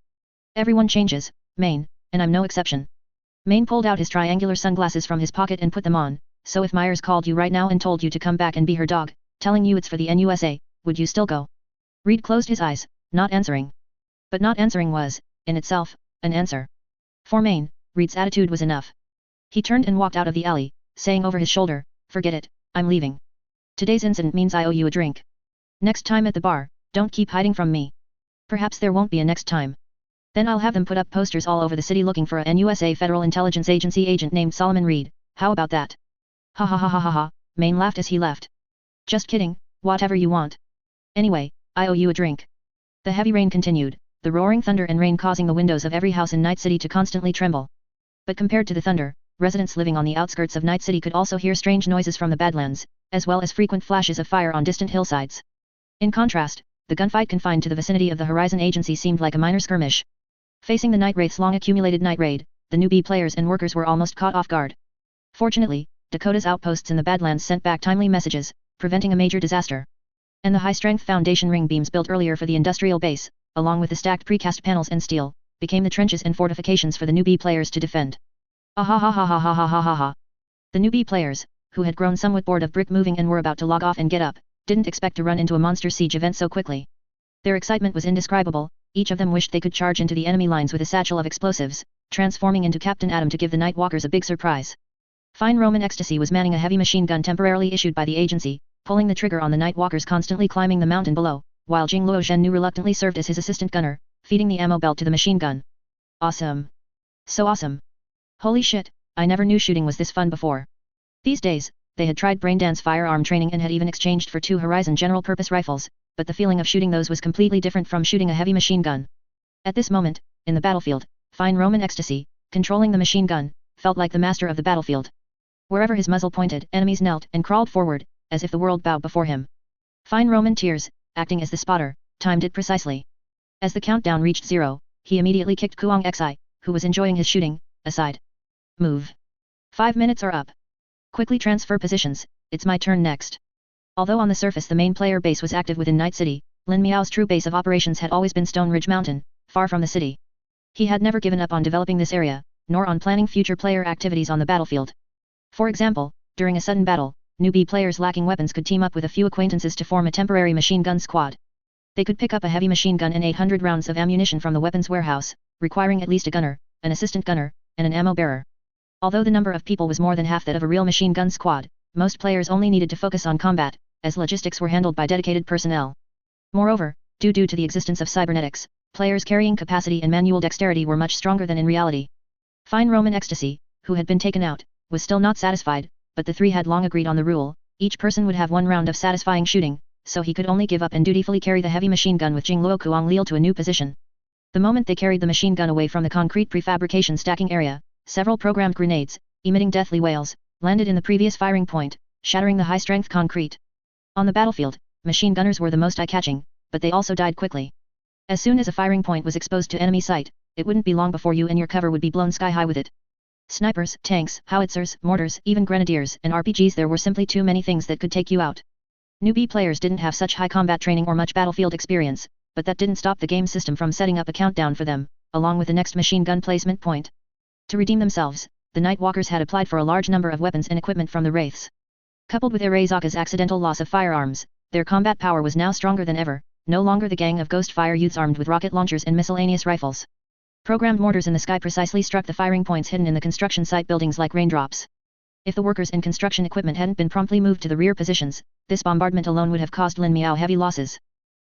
Everyone changes, Maine, and I'm no exception. Maine pulled out his triangular sunglasses from his pocket and put them on. So if Myers called you right now and told you to come back and be her dog, telling you it's for the NUSA, would you still go? Reed closed his eyes, not answering. But not answering was, in itself, an answer. For Maine, Reed's attitude was enough. He turned and walked out of the alley, saying over his shoulder, "Forget it, I'm leaving. Today's incident means I owe you a drink. Next time at the bar, don't keep hiding from me. Perhaps there won't be a next time. Then I'll have them put up posters all over the city looking for a NUSA Federal Intelligence Agency agent named Solomon Reed, how about that?" Ha ha ha ha ha ha, Maine laughed as he left. "Just kidding, whatever you want. Anyway, I owe you a drink." The heavy rain continued, the roaring thunder and rain causing the windows of every house in Night City to constantly tremble. But compared to the thunder, residents living on the outskirts of Night City could also hear strange noises from the Badlands, as well as frequent flashes of fire on distant hillsides. In contrast, the gunfight confined to the vicinity of the Horizon Agency seemed like a minor skirmish. Facing the Night Wraith's long-accumulated night raid, the newbie players and workers were almost caught off guard. Fortunately, Dakota's outposts in the Badlands sent back timely messages, preventing a major disaster. And the high-strength foundation ring beams built earlier for the industrial base, along with the stacked precast panels and steel, became the trenches and fortifications for the newbie players to defend. Ah ha ha ha ha ha ha ha ha ha. The newbie players, who had grown somewhat bored of brick moving and were about to log off and get up, didn't expect to run into a monster siege event so quickly. Their excitement was indescribable, each of them wished they could charge into the enemy lines with a satchel of explosives, transforming into Captain Atom to give the Night Walkers a big surprise. Fine Roman Ecstasy was manning a heavy machine gun temporarily issued by the agency, pulling the trigger on the Night Walkers constantly climbing the mountain below, while Jing Luo Zhennu reluctantly served as his assistant gunner, feeding the ammo belt to the machine gun. Awesome. So awesome. Holy shit, I never knew shooting was this fun before. These days, they had tried braindance firearm training and had even exchanged for 2 Horizon general-purpose rifles, but the feeling of shooting those was completely different from shooting a heavy machine gun. At this moment, in the battlefield, Fine Roman Ecstasy, controlling the machine gun, felt like the master of the battlefield. Wherever his muzzle pointed, enemies knelt and crawled forward, as if the world bowed before him. Fine Roman Tears, acting as the spotter, timed it precisely. As the countdown reached 0, he immediately kicked Kuang Xi, who was enjoying his shooting, aside. "Move. 5 minutes are up. Quickly transfer positions, it's my turn next." Although on the surface the main player base was active within Night City, Lin Miao's true base of operations had always been Stone Ridge Mountain, far from the city. He had never given up on developing this area, nor on planning future player activities on the battlefield. For example, during a sudden battle, newbie players lacking weapons could team up with a few acquaintances to form a temporary machine gun squad. They could pick up a heavy machine gun and 800 rounds of ammunition from the weapons warehouse, requiring at least a gunner, an assistant gunner, and an ammo bearer. Although the number of people was more than half that of a real machine gun squad, most players only needed to focus on combat, as logistics were handled by dedicated personnel. Moreover, due to the existence of cybernetics, players' carrying capacity and manual dexterity were much stronger than in reality. Fine Roman Ecstasy, who had been taken out, was still not satisfied, but the 3 had long agreed on the rule, each person would have 1 round of satisfying shooting, so he could only give up and dutifully carry the heavy machine gun with Jing Luo Kuang Liel to a new position. The moment they carried the machine gun away from the concrete prefabrication stacking area, several programmed grenades, emitting deathly wails, landed in the previous firing point, shattering the high-strength concrete. On the battlefield, machine gunners were the most eye-catching, but they also died quickly. As soon as a firing point was exposed to enemy sight, it wouldn't be long before you and your cover would be blown sky-high with it. Snipers, tanks, howitzers, mortars, even grenadiers and RPGs, there were simply too many things that could take you out. Newbie players didn't have such high combat training or much battlefield experience, but that didn't stop the game system from setting up a countdown for them, along with the next machine gun placement point. To redeem themselves, the Night Walkers had applied for a large number of weapons and equipment from the Wraiths. Coupled with Arezaka's accidental loss of firearms, their combat power was now stronger than ever, no longer the gang of ghost fire youths armed with rocket launchers and miscellaneous rifles. Programmed mortars in the sky precisely struck the firing points hidden in the construction site buildings like raindrops. If the workers and construction equipment hadn't been promptly moved to the rear positions, this bombardment alone would have caused Lin Miao heavy losses.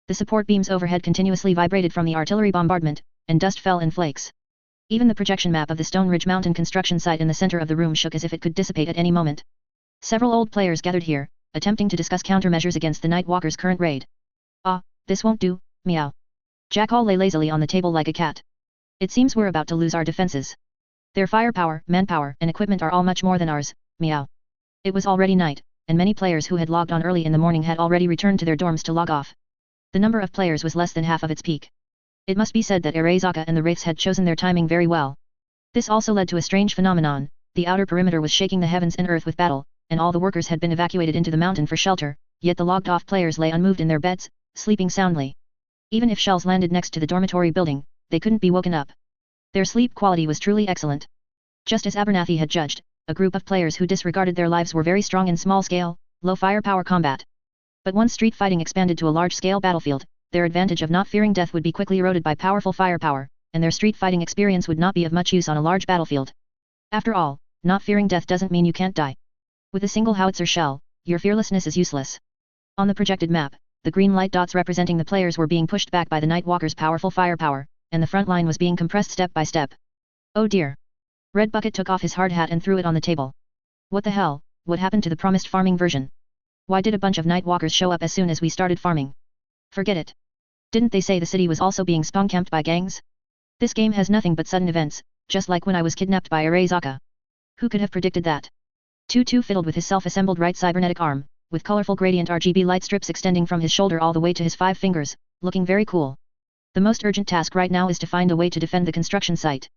The support beams overhead continuously vibrated from the artillery bombardment, and dust fell in flakes. Even the projection map of the Stone Ridge Mountain construction site in the center of the room shook as if it could dissipate at any moment. Several old players gathered here, attempting to discuss countermeasures against the Night Walker's current raid. Ah, this won't do, meow. Jackal lay lazily on the table like a cat. It seems we're about to lose our defenses. Their firepower, manpower, and equipment are all much more than ours, meow. It was already night, and many players who had logged on early in the morning had already returned to their dorms to log off. The number of players was less than half of its peak. It must be said that Arezaka and the Wraiths had chosen their timing very well. This also led to a strange phenomenon: the outer perimeter was shaking the heavens and earth with battle, and all the workers had been evacuated into the mountain for shelter, yet the logged-off players lay unmoved in their beds, sleeping soundly. Even if shells landed next to the dormitory building, they couldn't be woken up. Their sleep quality was truly excellent. Just as Abernathy had judged, a group of players who disregarded their lives were very strong in small-scale, low-firepower combat. But once street fighting expanded to a large-scale battlefield, their advantage of not fearing death would be quickly eroded by powerful firepower, and their street fighting experience would not be of much use on a large battlefield. After all, not fearing death doesn't mean you can't die. With a single howitzer shell, your fearlessness is useless. On the projected map, the green light dots representing the players were being pushed back by the Night Walker's powerful firepower, and the front line was being compressed step by step. Oh dear. Red Bucket took off his hard hat and threw it on the table. What the hell, what happened to the promised farming version? Why did a bunch of Night Walkers show up as soon as we started farming? Forget it. Didn't they say the city was also being spawn-camped by gangs? This game has nothing but sudden events, just like when I was kidnapped by Arezaka. Who could have predicted that? Tutu fiddled with his self-assembled right cybernetic arm, with colorful gradient RGB light strips extending from his shoulder all the way to his 5 fingers, looking very cool. The most urgent task right now is to find a way to defend the construction site.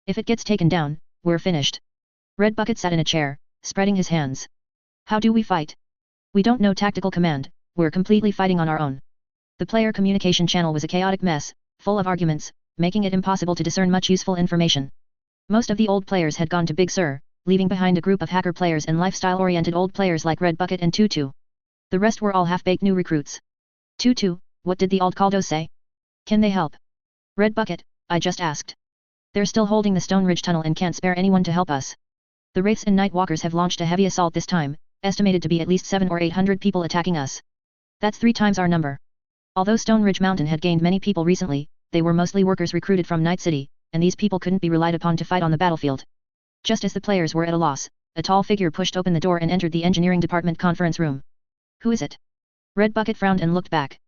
If it gets taken down, we're finished. Red Bucket sat in a chair, spreading his hands. How do we fight? We don't know tactical command, we're completely fighting on our own. The player communication channel was a chaotic mess, full of arguments, making it impossible to discern much useful information. Most of the old players had gone to Big Sur, leaving behind a group of hacker players and lifestyle-oriented old players like Red Bucket and Tutu. The rest were all half-baked new recruits. Tutu, what did the Aldcaldos say? Can they help? Red Bucket, I just asked. They're still holding the Stone Ridge Tunnel and can't spare anyone to help us. The Wraiths and Night Walkers have launched a heavy assault this time, estimated to be at least 700 or 800 people attacking us. That's 3 times our number. Although Stone Ridge Mountain had gained many people recently, they were mostly workers recruited from Night City, and these people couldn't be relied upon to fight on the battlefield. Just as the players were at a loss, a tall figure pushed open the door and entered the engineering department conference room. Who is it? Red Bucket frowned and looked back.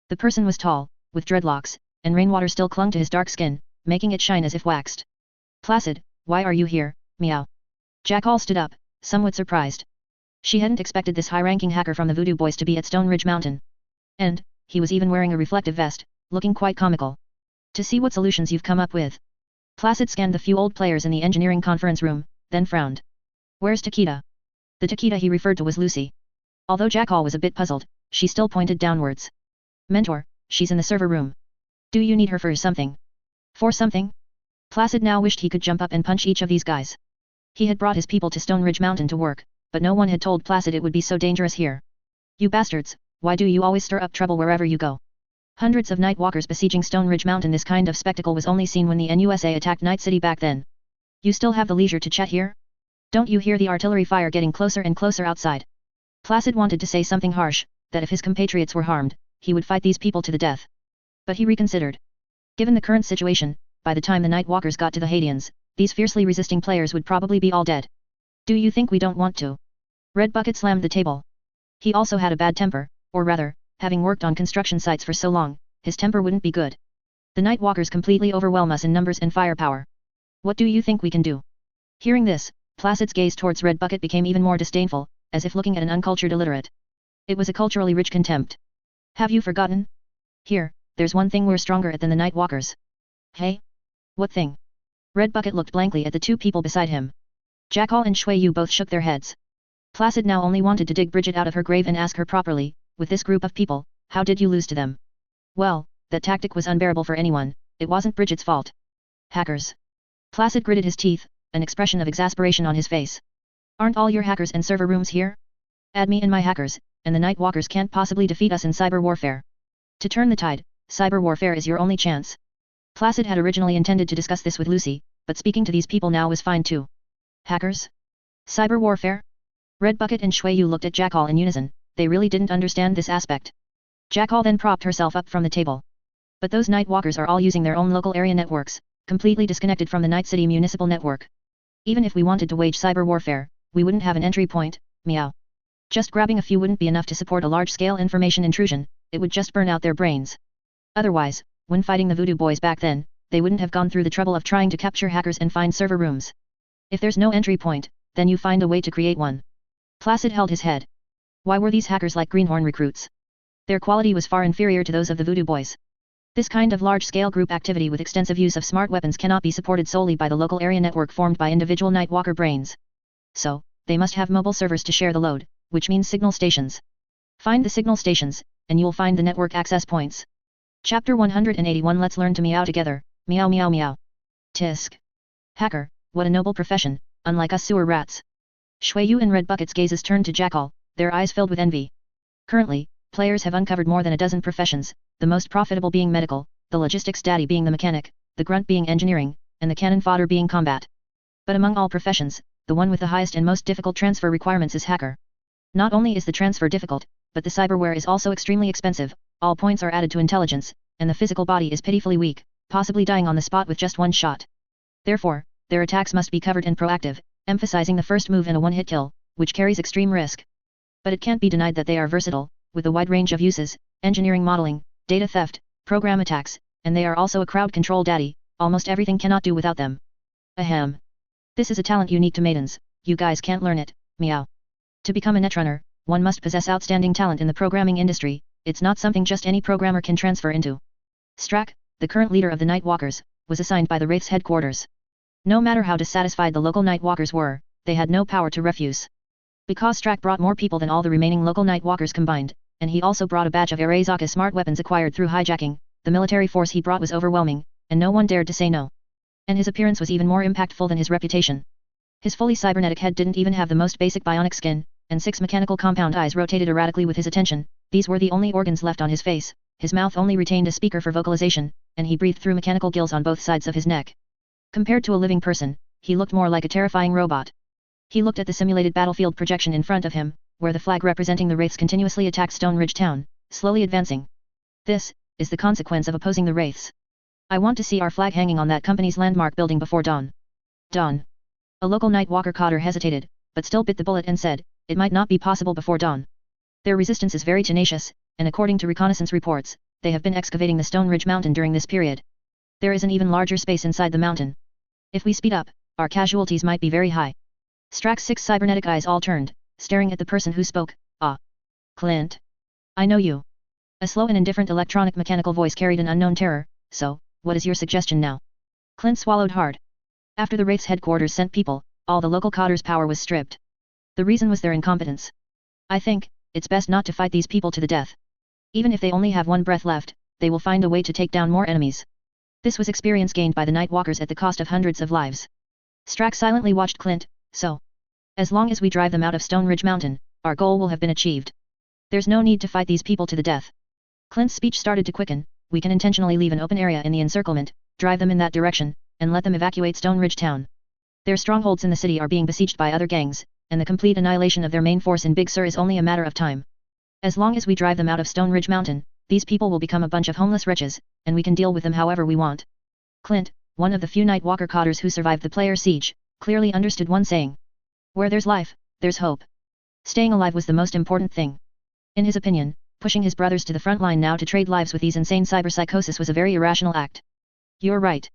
The person was tall, with dreadlocks, and rainwater still clung to his dark skin, making it shine as if waxed. Placid, why are you here, meow? Jackal stood up, somewhat surprised. She hadn't expected this high-ranking hacker from the Voodoo Boys to be at Stone Ridge Mountain. And, he was even wearing a reflective vest, looking quite comical. To see what solutions you've come up with. Placid scanned the few old players in the engineering conference room, then frowned. Where's Takeda? The Takeda he referred to was Lucy. Although Jackal was a bit puzzled, she still pointed downwards. Mentor, she's in the server room. Do you need her for something? For something? Placid now wished he could jump up and punch each of these guys. He had brought his people to Stone Ridge Mountain to work, but no one had told Placid it would be so dangerous here. You bastards, why do you always stir up trouble wherever you go? Hundreds of Night Walkers besieging Stone Ridge Mountain. This kind of spectacle was only seen when the NUSA attacked Night City back then. You still have the leisure to chat here? Don't you hear the artillery fire getting closer and closer outside? Placid wanted to say something harsh, that if his compatriots were harmed, he would fight these people to the death. But he reconsidered. Given the current situation, by the time the Night Walkers got to the Hadians, these fiercely resisting players would probably be all dead. Do you think we don't want to? Red Bucket slammed the table. He also had a bad temper, or rather, having worked on construction sites for so long, his temper wouldn't be good. The Night Walkers completely overwhelm us in numbers and firepower. What do you think we can do? Hearing this, Placid's gaze towards Red Bucket became even more disdainful, as if looking at an uncultured illiterate. It was a culturally rich contempt. Have you forgotten? Here, there's one thing we're stronger at than the Night Walkers. Hey? What thing? Red Bucket looked blankly at the 2 people beside him. Jackal and Shui Yu both shook their heads. Placid now only wanted to dig Bridget out of her grave and ask her properly, with this group of people, how did you lose to them? Well, that tactic was unbearable for anyone, it wasn't Bridget's fault. Hackers. Placid gritted his teeth, an expression of exasperation on his face. Aren't all your hackers and server rooms here? Add me and my hackers, and the Night Walkers can't possibly defeat us in cyber warfare. To turn the tide, cyber warfare is your only chance. Placid had originally intended to discuss this with Lucy, but speaking to these people now was fine too. Hackers? Cyber warfare? Red Bucket and Shui Yu looked at Jackal in unison, they really didn't understand this aspect. Jackal then propped herself up from the table. But those night walkers are all using their own local area networks, completely disconnected from the Night City municipal network. Even if we wanted to wage cyber warfare, we wouldn't have an entry point, meow. Just grabbing a few wouldn't be enough to support a large-scale information intrusion, it would just burn out their brains. Otherwise, when fighting the Voodoo Boys back then, they wouldn't have gone through the trouble of trying to capture hackers and find server rooms. If there's no entry point, then you find a way to create one. Placid held his head. Why were these hackers like Greenhorn recruits? Their quality was far inferior to those of the Voodoo Boys. This kind of large-scale group activity with extensive use of smart weapons cannot be supported solely by the local area network formed by individual Nightwalker brains. So, they must have mobile servers to share the load, which means signal stations. Find the signal stations, and you'll find the network access points. Chapter 181 Let's learn to meow together, meow meow meow. Tisk. Hacker, what a noble profession, unlike us sewer rats. Shui Yu and Red Bucket's gazes turned to Jackal, their eyes filled with envy. Currently, players have uncovered more than a dozen professions, the most profitable being medical, the logistics daddy being the mechanic, the grunt being engineering, and the cannon fodder being combat. But among all professions, the one with the highest and most difficult transfer requirements is hacker. Not only is the transfer difficult, but the cyberware is also extremely expensive, all points are added to intelligence, and the physical body is pitifully weak, possibly dying on the spot with just one shot. Therefore, their attacks must be covered and proactive, emphasizing the first move and a one-hit kill, which carries extreme risk. But it can't be denied that they are versatile, with a wide range of uses, engineering modeling, data theft, program attacks, and they are also a crowd control daddy, almost everything cannot do without them. Ahem. This is a talent unique to maidens, you guys can't learn it, meow. To become a netrunner, one must possess outstanding talent in the programming industry, it's not something just any programmer can transfer into. Strack, the current leader of the Nightwalkers, was assigned by the Wraith's headquarters. No matter how dissatisfied the local Nightwalkers were, they had no power to refuse. Because Strack brought more people than all the remaining local Nightwalkers combined, and he also brought a batch of Arezaka smart weapons acquired through hijacking, the military force he brought was overwhelming, and no one dared to say no. And his appearance was even more impactful than his reputation. His fully cybernetic head didn't even have the most basic bionic skin, and 6 mechanical compound eyes rotated erratically with his attention, these were the only organs left on his face, his mouth only retained a speaker for vocalization, and he breathed through mechanical gills on both sides of his neck. Compared to a living person, he looked more like a terrifying robot. He looked at the simulated battlefield projection in front of him, where the flag representing the Wraiths continuously attacked Stone Ridge Town, slowly advancing. This is the consequence of opposing the Wraiths. I want to see our flag hanging on that company's landmark building before dawn. Dawn. A local Nightwalker Cotter hesitated, but still bit the bullet and said, it might not be possible before dawn. Their resistance is very tenacious, and according to reconnaissance reports, they have been excavating the Stone Ridge Mountain during this period. There is an even larger space inside the mountain. If we speed up, our casualties might be very high. Strack's 6 cybernetic eyes all turned, staring at the person who spoke. Ah. Clint. I know you. A slow and indifferent electronic mechanical voice carried an unknown terror, so, what is your suggestion now? Clint swallowed hard. After the Wraith's headquarters sent people, all the local Cotter's power was stripped. The reason was their incompetence. I think, it's best not to fight these people to the death. Even if they only have one breath left, they will find a way to take down more enemies. This was experience gained by the Nightwalkers at the cost of hundreds of lives. Strack silently watched Clint, so. As long as we drive them out of Stone Ridge Mountain, our goal will have been achieved. There's no need to fight these people to the death. Clint's speech started to quicken, we can intentionally leave an open area in the encirclement, drive them in that direction, and let them evacuate Stone Ridge Town. Their strongholds in the city are being besieged by other gangs, and the complete annihilation of their main force in Big Sur is only a matter of time. As long as we drive them out of Stone Ridge Mountain, these people will become a bunch of homeless wretches, and we can deal with them however we want. Clint, one of the few Nightwalker Cotters who survived the player siege, clearly understood one saying. Where there's life, there's hope. Staying alive was the most important thing. In his opinion, pushing his brothers to the front line now to trade lives with these insane cyberpsychosis was a very irrational act. You're right.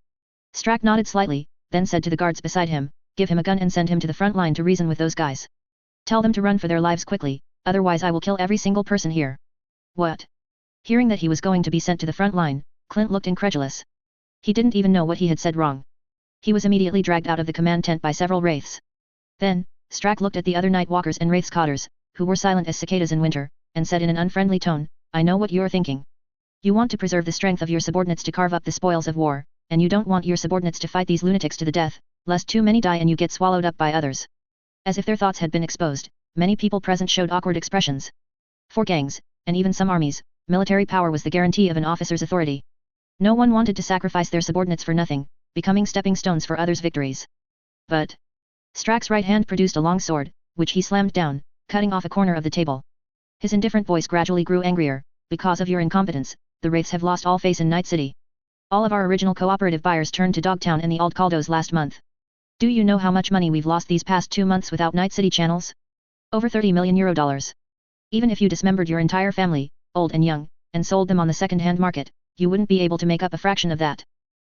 Strack nodded slightly, then said to the guards beside him, give him a gun and send him to the front line to reason with those guys. Tell them to run for their lives quickly, otherwise I will kill every single person here. What? Hearing that he was going to be sent to the front line, Clint looked incredulous. He didn't even know what he had said wrong. He was immediately dragged out of the command tent by several Wraiths. Then, Strack looked at the other Nightwalkers and Wraiths Cotters, who were silent as cicadas in winter, and said in an unfriendly tone, I know what you're thinking. You want to preserve the strength of your subordinates to carve up the spoils of war, and you don't want your subordinates to fight these lunatics to the death, lest too many die and you get swallowed up by others. As if their thoughts had been exposed, many people present showed awkward expressions. For gangs, and even some armies, military power was the guarantee of an officer's authority. No one wanted to sacrifice their subordinates for nothing, becoming stepping stones for others' victories. But Strack's right hand produced a long sword, which he slammed down, cutting off a corner of the table. His indifferent voice gradually grew angrier. Because of your incompetence, the Wraiths have lost all face in Night City. All of our original cooperative buyers turned to Dogtown and the Aldcaldos last month. Do you know how much money we've lost these past 2 months without Night City channels? Over €30 million. Even if you dismembered your entire family, old and young, and sold them on the second-hand market, you wouldn't be able to make up a fraction of that.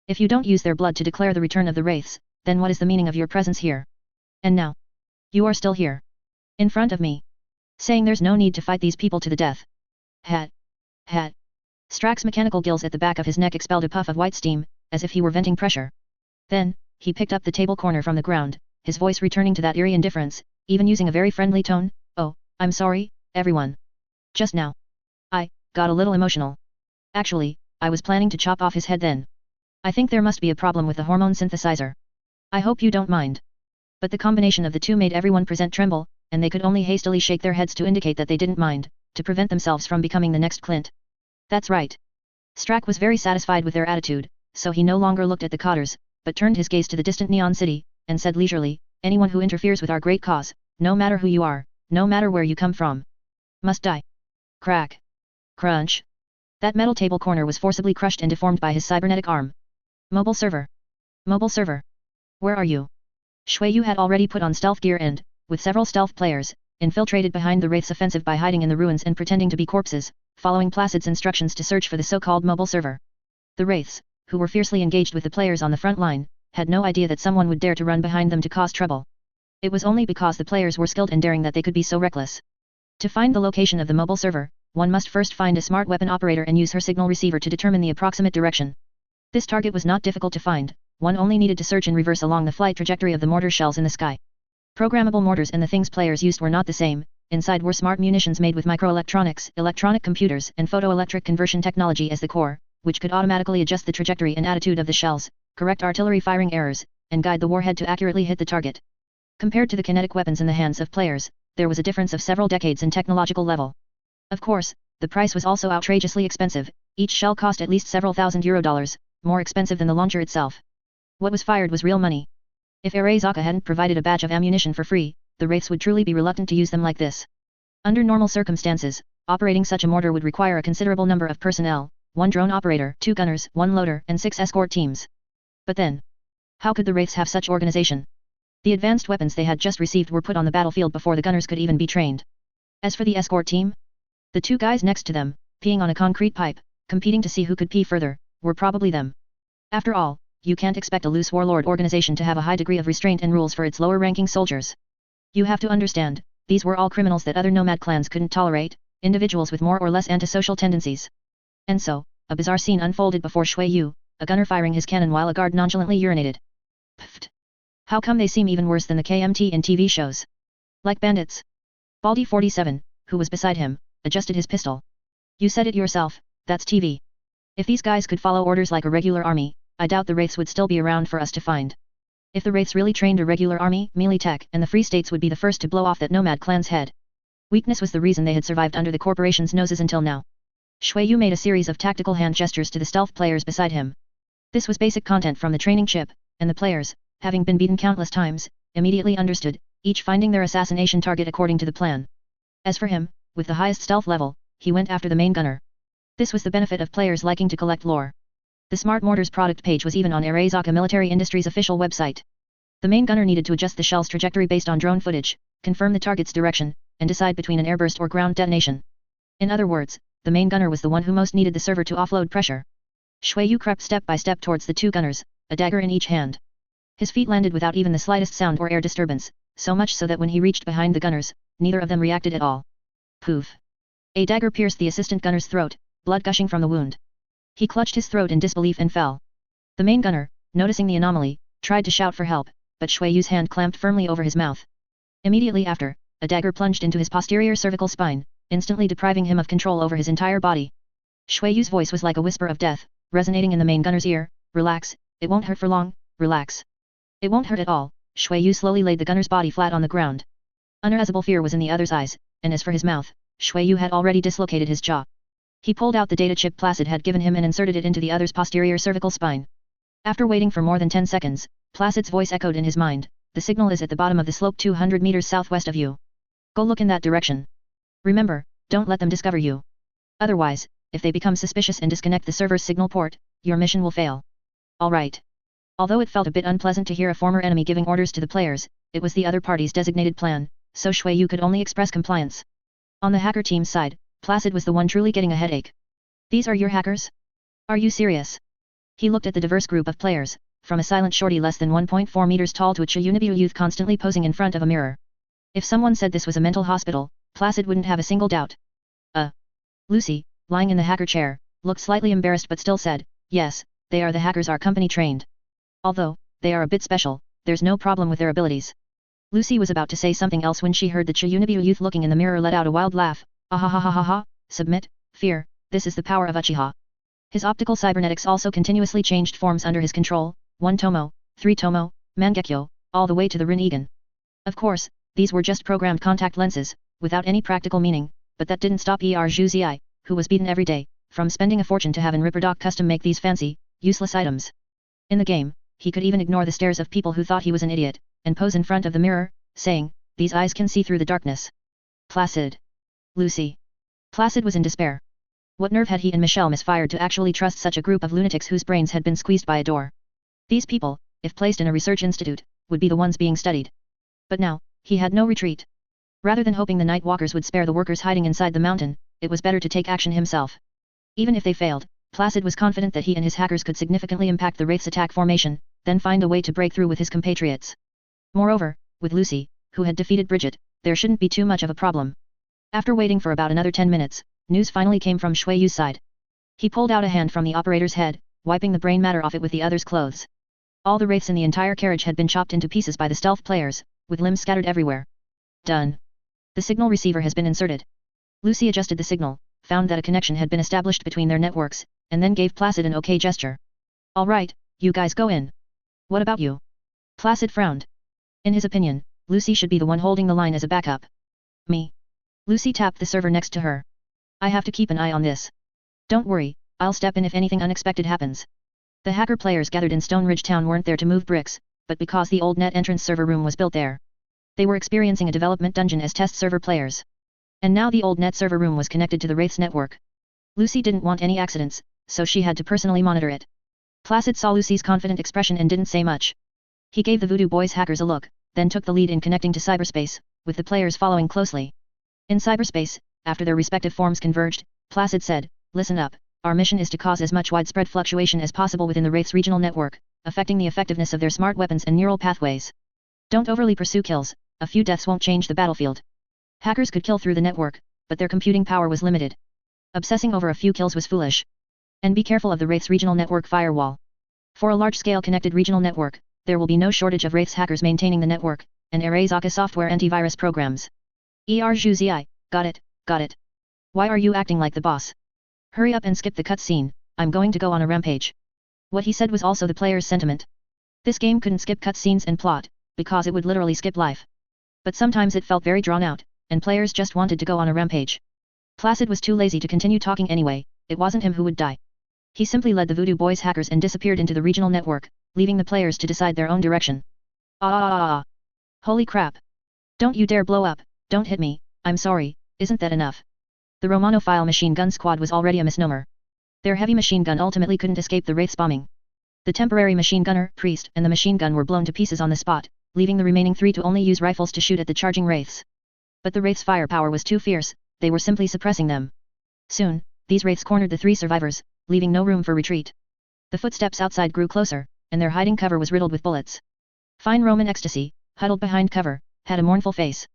If you don't use their blood to declare the return of the Wraiths, then what is the meaning of your presence here? And now? You are still here. In front of me. Saying there's no need to fight these people to the death. Hat. Strack's mechanical gills at the back of his neck expelled a puff of white steam, as if he were venting pressure. Then, he picked up the table corner from the ground, his voice returning to that eerie indifference, even using a very friendly tone. Oh, I'm sorry, everyone. Just now. I got a little emotional. Actually, I was planning to chop off his head then. I think there must be a problem with the hormone synthesizer. I hope you don't mind. But the combination of the two made everyone present tremble, and they could only hastily shake their heads to indicate that they didn't mind, to prevent themselves from becoming the next Clint. That's right. Strack was very satisfied with their attitude, so he no longer looked at the Cotters, but turned his gaze to the distant Neon City, and said leisurely, anyone who interferes with our great cause, no matter who you are, no matter where you come from, must die. Crack. Crunch. That metal table corner was forcibly crushed and deformed by his cybernetic arm. Mobile server. Mobile server. Where are you? Shui Yu had already put on stealth gear and, with several stealth players, infiltrated behind the Wraith's offensive by hiding in the ruins and pretending to be corpses, following Placid's instructions to search for the so-called mobile server. The Wraiths, who were fiercely engaged with the players on the front line, had no idea that someone would dare to run behind them to cause trouble. It was only because the players were skilled and daring that they could be so reckless. To find the location of the mobile server, one must first find a smart weapon operator and use her signal receiver to determine the approximate direction. This target was not difficult to find, one only needed to search in reverse along the flight trajectory of the mortar shells in the sky. Programmable mortars and the things players used were not the same. Inside were smart munitions made with microelectronics, electronic computers, and photoelectric conversion technology as the core, which could automatically adjust the trajectory and attitude of the shells, correct artillery firing errors, and guide the warhead to accurately hit the target. Compared to the kinetic weapons in the hands of players, there was a difference of several decades in technological level. Of course, the price was also outrageously expensive. Each shell cost at least several thousand €, more expensive than the launcher itself. What was fired was real money. If Arezaka hadn't provided a batch of ammunition for free, the Wraiths would truly be reluctant to use them like this. Under normal circumstances, operating such a mortar would require a considerable number of personnel, 1 drone operator, 2 gunners, 1 loader, and 6 escort teams. But then, how could the Wraiths have such organization? The advanced weapons they had just received were put on the battlefield before the gunners could even be trained. As for the escort team, the 2 guys next to them, peeing on a concrete pipe, competing to see who could pee further, were probably them. After all, you can't expect a loose warlord organization to have a high degree of restraint and rules for its lower-ranking soldiers. You have to understand, these were all criminals that other nomad clans couldn't tolerate, individuals with more or less antisocial tendencies. And so, a bizarre scene unfolded before Shui Yu, a gunner firing his cannon while a guard nonchalantly urinated. Pfft. How come they seem even worse than the KMT in TV shows? Like bandits? Baldy 47, who was beside him, adjusted his pistol. You said it yourself, that's TV. If these guys could follow orders like a regular army, I doubt the Wraiths would still be around for us to find. If the Wraiths really trained a regular army, melee tech, and the Free States would be the first to blow off that nomad clan's head. Weakness was the reason they had survived under the corporation's noses until now. Shui Yu made a series of tactical hand gestures to the stealth players beside him. This was basic content from the training chip, and the players, having been beaten countless times, immediately understood, each finding their assassination target according to the plan. As for him, with the highest stealth level, he went after the main gunner. This was the benefit of players liking to collect lore. The Smart Mortars product page was even on Arezaka Military Industries' official website. The main gunner needed to adjust the shell's trajectory based on drone footage, confirm the target's direction, and decide between an airburst or ground detonation. In other words, the main gunner was the one who most needed the server to offload pressure. Shui Yu crept step by step towards the 2 gunners, a dagger in each hand. His feet landed without even the slightest sound or air disturbance, so much so that when he reached behind the gunners, neither of them reacted at all. Poof. A dagger pierced the assistant gunner's throat, blood gushing from the wound. He clutched his throat in disbelief and fell. The main gunner, noticing the anomaly, tried to shout for help, but Shui Yu's hand clamped firmly over his mouth. Immediately after, a dagger plunged into his posterior cervical spine, instantly depriving him of control over his entire body. Shui Yu's voice was like a whisper of death, resonating in the main gunner's ear. Relax, it won't hurt for long, relax. It won't hurt at all. Shui Yu slowly laid the gunner's body flat on the ground. Unreasonable fear was in the other's eyes, and as for his mouth, Shui Yu had already dislocated his jaw. He pulled out the data chip Placid had given him and inserted it into the other's posterior cervical spine. After waiting for more than 10 seconds, Placid's voice echoed in his mind, the signal is at the bottom of the slope 200 meters southwest of you. Go look in that direction. Remember, don't let them discover you. Otherwise, if they become suspicious and disconnect the server's signal port, your mission will fail. Alright. Although it felt a bit unpleasant to hear a former enemy giving orders to the players, it was the other party's designated plan, so Shui Yu could only express compliance. On the hacker team's side, Placid was the one truly getting a headache. These are your hackers? Are you serious? He looked at the diverse group of players, from a silent shorty less than 1.4 meters tall to a Chiyunibu youth constantly posing in front of a mirror. If someone said this was a mental hospital, Placid wouldn't have a single doubt. Lucy, lying in the hacker chair, looked slightly embarrassed but still said, yes, they are the hackers our company trained. Although, they are a bit special, there's no problem with their abilities. Lucy was about to say something else when she heard the Chiyunibu youth looking in the mirror let out a wild laugh. Ahahahaha, submit, fear, this is the power of Uchiha. His optical cybernetics also continuously changed forms under his control, 1 Tomo, 3 Tomo, Mangekyo, all the way to the Rin-Egan. Of course, these were just programmed contact lenses, without any practical meaning, but that didn't stop Zhuzi, who was beaten every day, from spending a fortune to have an Ripperdoc custom make these fancy, useless items. In the game, he could even ignore the stares of people who thought he was an idiot, and pose in front of the mirror, saying, these eyes can see through the darkness. Placid. Lucy. Placid was in despair. What nerve had he and Michelle misfired to actually trust such a group of lunatics whose brains had been squeezed by a door? These people, if placed in a research institute, would be the ones being studied. But now, he had no retreat. Rather than hoping the night walkers would spare the workers hiding inside the mountain, it was better to take action himself. Even if they failed, Placid was confident that he and his hackers could significantly impact the Wraith's attack formation, then find a way to break through with his compatriots. Moreover, with Lucy, who had defeated Bridget, there shouldn't be too much of a problem. After waiting for about another 10 minutes, news finally came from Shui Yu's side. He pulled out a hand from the operator's head, wiping the brain matter off it with the other's clothes. All the wraiths in the entire carriage had been chopped into pieces by the stealth players, with limbs scattered everywhere. Done. The signal receiver has been inserted. Lucy adjusted the signal, found that a connection had been established between their networks, and then gave Placid an okay gesture. Alright, you guys go in. What about you? Placid frowned. In his opinion, Lucy should be the one holding the line as a backup. Me. Lucy tapped the server next to her. I have to keep an eye on this. Don't worry, I'll step in if anything unexpected happens. The hacker players gathered in Stone Ridge Town weren't there to move bricks, but because the old net entrance server room was built there. They were experiencing a development dungeon as test server players. And now the old net server room was connected to the Wraith's network. Lucy didn't want any accidents, so she had to personally monitor it. Placid saw Lucy's confident expression and didn't say much. He gave the Voodoo Boys hackers a look, then took the lead in connecting to cyberspace, with the players following closely. In cyberspace, after their respective forms converged, Placid said, listen up, our mission is to cause as much widespread fluctuation as possible within the Wraith's regional network, affecting the effectiveness of their smart weapons and neural pathways. Don't overly pursue kills, a few deaths won't change the battlefield. Hackers could kill through the network, but their computing power was limited. Obsessing over a few kills was foolish. And be careful of the Wraith's regional network firewall. For a large-scale connected regional network, there will be no shortage of Wraith's hackers maintaining the network, and Arezaka software antivirus programs. Zhuzi, got it, got it. Why are you acting like the boss? Hurry up and skip the cutscene, I'm going to go on a rampage. What he said was also the player's sentiment. This game couldn't skip cutscenes and plot, because it would literally skip life. But sometimes it felt very drawn out, and players just wanted to go on a rampage. Placid was too lazy to continue talking anyway, it wasn't him who would die. He simply led the Voodoo Boys hackers and disappeared into the regional network, leaving the players to decide their own direction. Holy crap! Don't you dare blow up, don't hit me, I'm sorry, isn't that enough? The Romanophile machine gun squad was already a misnomer. Their heavy machine gun ultimately couldn't escape the Wraith's bombing. The temporary machine gunner, priest, and the machine gun were blown to pieces on the spot, leaving the remaining 3 to only use rifles to shoot at the charging Wraiths. But the Wraith's firepower was too fierce, they were simply suppressing them. Soon, these Wraiths cornered the 3 survivors, leaving no room for retreat. The footsteps outside grew closer, and their hiding cover was riddled with bullets. Fine Roman Ecstasy, huddled behind cover, had a mournful face.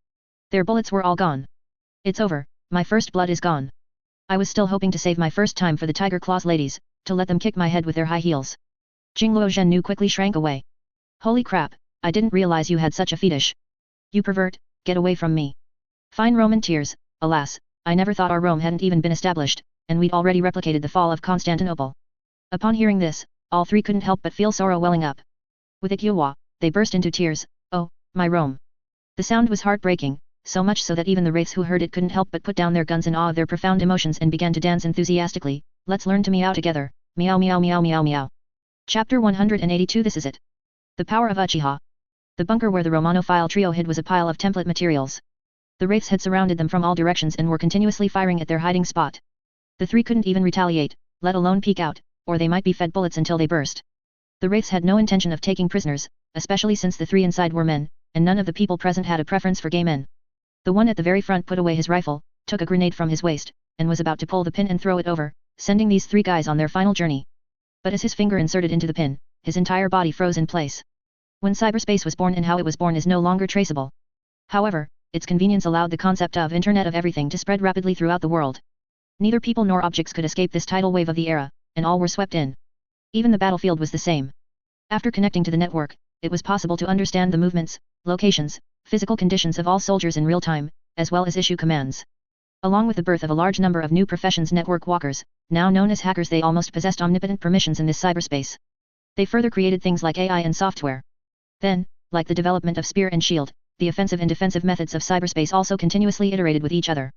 Their bullets were all gone. It's over, my first blood is gone. I was still hoping to save my first time for the Tiger Claws ladies, to let them kick my head with their high heels. Jingluo Zhennu quickly shrank away. Holy crap, I didn't realize you had such a fetish. You pervert, get away from me. Fine Roman tears, alas, I never thought our Rome hadn't even been established, and we'd already replicated the fall of Constantinople. Upon hearing this, all 3 couldn't help but feel sorrow welling up. With Ikyuwa, they burst into tears, oh, my Rome. The sound was heartbreaking, so much so that even the Wraiths who heard it couldn't help but put down their guns in awe of their profound emotions and began to dance enthusiastically. Let's learn to meow together, meow meow meow meow meow. Chapter 182 This is it. The power of Uchiha. The bunker where the Romanophile trio hid was a pile of template materials. The wraiths had surrounded them from all directions and were continuously firing at their hiding spot. The three couldn't even retaliate, let alone peek out, or they might be fed bullets until they burst. The wraiths had no intention of taking prisoners, especially since the three inside were men, and none of the people present had a preference for gay men. The one at the very front put away his rifle, took a grenade from his waist, and was about to pull the pin and throw it over, sending these three guys on their final journey. But as his finger inserted into the pin, his entire body froze in place. When cyberspace was born and how it was born is no longer traceable. However, its convenience allowed the concept of Internet of Everything to spread rapidly throughout the world. Neither people nor objects could escape this tidal wave of the era, and all were swept in. Even the battlefield was the same. After connecting to the network, it was possible to understand the movements, locations, physical conditions of all soldiers in real time, as well as issue commands. Along with the birth of a large number of new professions, network walkers, now known as hackers, they almost possessed omnipotent permissions in this cyberspace. They further created things like AI and software. Then, like the development of spear and shield, the offensive and defensive methods of cyberspace also continuously iterated with each other.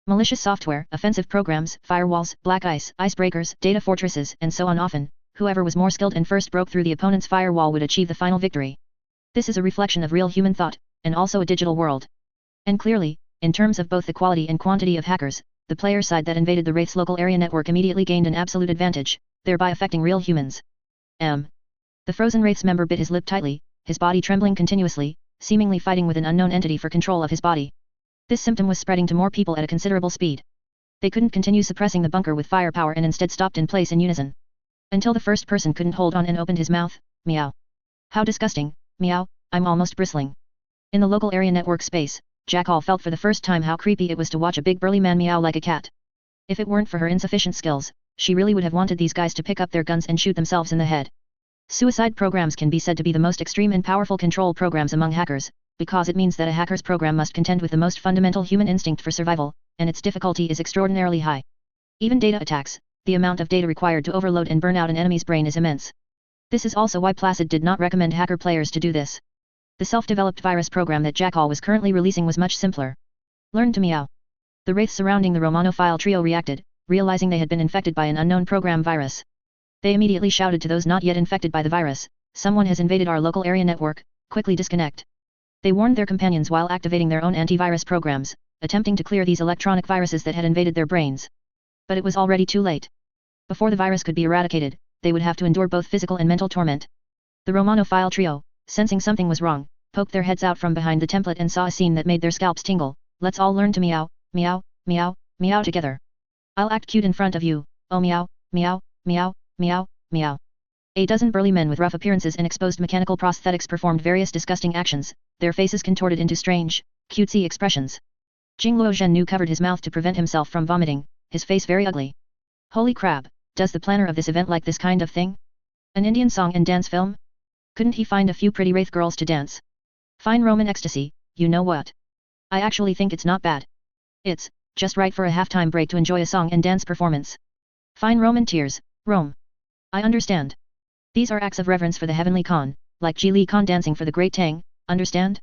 Malicious software, offensive programs, firewalls, black ice, icebreakers, data fortresses, and so on. Often, whoever was more skilled and first broke through the opponent's firewall would achieve the final victory. This is a reflection of real human thought, and also a digital world. And clearly, in terms of both the quality and quantity of hackers, the player side that invaded the Wraith's local area network immediately gained an absolute advantage, thereby affecting real humans. The frozen Wraith's member bit his lip tightly, his body trembling continuously, seemingly fighting with an unknown entity for control of his body. This symptom was spreading to more people at a considerable speed. They couldn't continue suppressing the bunker with firepower and instead stopped in place in unison. Until the first person couldn't hold on and opened his mouth. Meow. How disgusting, meow, I'm almost bristling. In the local area network space, Jackal felt for the first time how creepy it was to watch a big burly man meow like a cat. If it weren't for her insufficient skills, she really would have wanted these guys to pick up their guns and shoot themselves in the head. Suicide programs can be said to be the most extreme and powerful control programs among hackers, because it means that a hacker's program must contend with the most fundamental human instinct for survival, and its difficulty is extraordinarily high. Even data attacks, the amount of data required to overload and burn out an enemy's brain is immense. This is also why Placid did not recommend hacker players to do this. The self-developed virus program that Jackal was currently releasing was much simpler. Learn to meow. The wraiths surrounding the Romanophile trio reacted, realizing they had been infected by an unknown program virus. They immediately shouted to those not yet infected by the virus, "Someone has invaded our local area network, quickly disconnect." They warned their companions while activating their own antivirus programs, attempting to clear these electronic viruses that had invaded their brains. But it was already too late. Before the virus could be eradicated, they would have to endure both physical and mental torment. The Romanophile trio, sensing something was wrong, poked their heads out from behind the template and saw a scene that made their scalps tingle. "Let's all learn to meow, meow, meow, meow together. I'll act cute in front of you, oh meow, meow, meow, meow, meow." A dozen burly men with rough appearances and exposed mechanical prosthetics performed various disgusting actions, their faces contorted into strange, cutesy expressions. Jingluo Zhennu covered his mouth to prevent himself from vomiting, his face very ugly. Holy crap, does the planner of this event like this kind of thing? An Indian song and dance film? Couldn't he find a few pretty wraith girls to dance? Fine Roman ecstasy, you know what? I actually think it's not bad. It's just right for a halftime break to enjoy a song and dance performance. Fine Roman tears, Rome. I understand. These are acts of reverence for the heavenly Khan, like Ji Li Khan dancing for the great Tang, understand?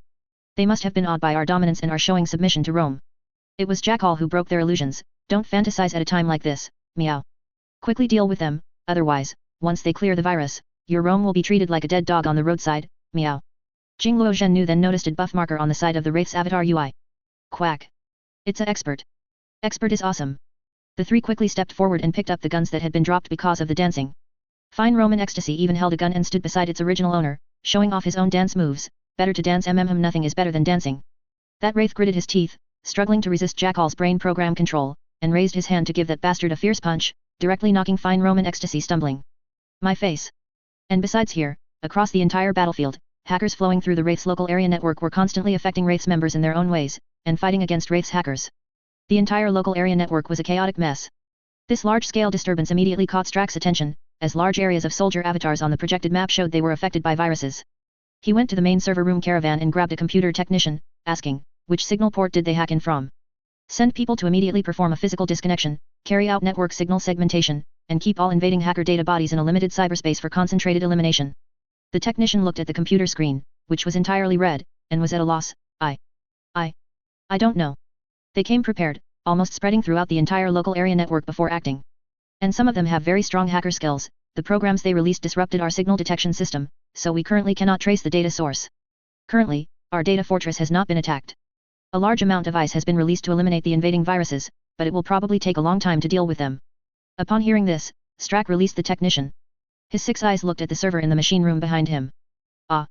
They must have been awed by our dominance and are showing submission to Rome. It was Jackal who broke their illusions. Don't fantasize at a time like this, meow. Quickly deal with them, otherwise, once they clear the virus, your Rome will be treated like a dead dog on the roadside, meow. Jingluo Zhennu then noticed a buff marker on the side of the wraith's avatar UI. Quack. It's a expert. Expert is awesome. The three quickly stepped forward and picked up the guns that had been dropped because of the dancing. Fine Roman Ecstasy even held a gun and stood beside its original owner, showing off his own dance moves. Better to dance nothing is better than dancing. That wraith gritted his teeth, struggling to resist Jackal's brain program control, and raised his hand to give that bastard a fierce punch, directly knocking Fine Roman Ecstasy stumbling. My face. And besides here, across the entire battlefield, hackers flowing through the Wraith's local area network were constantly affecting Wraith's members in their own ways, and fighting against Wraith's hackers. The entire local area network was a chaotic mess. This large-scale disturbance immediately caught Strax's attention, as large areas of soldier avatars on the projected map showed they were affected by viruses. He went to the main server room caravan and grabbed a computer technician, asking, which signal port did they hack in from? Send people to immediately perform a physical disconnection, carry out network signal segmentation, and keep all invading hacker data bodies in a limited cyberspace for concentrated elimination. The technician looked at the computer screen, which was entirely red, and was at a loss. I don't know. They came prepared, almost spreading throughout the entire local area network before acting. And some of them have very strong hacker skills. The programs they released disrupted our signal detection system, so we currently cannot trace the data source. Currently, our data fortress has not been attacked. A large amount of ice has been released to eliminate the invading viruses, but it will probably take a long time to deal with them. Upon hearing this, Strack released the technician. His 6 eyes looked at the server in the machine room behind him. Ah!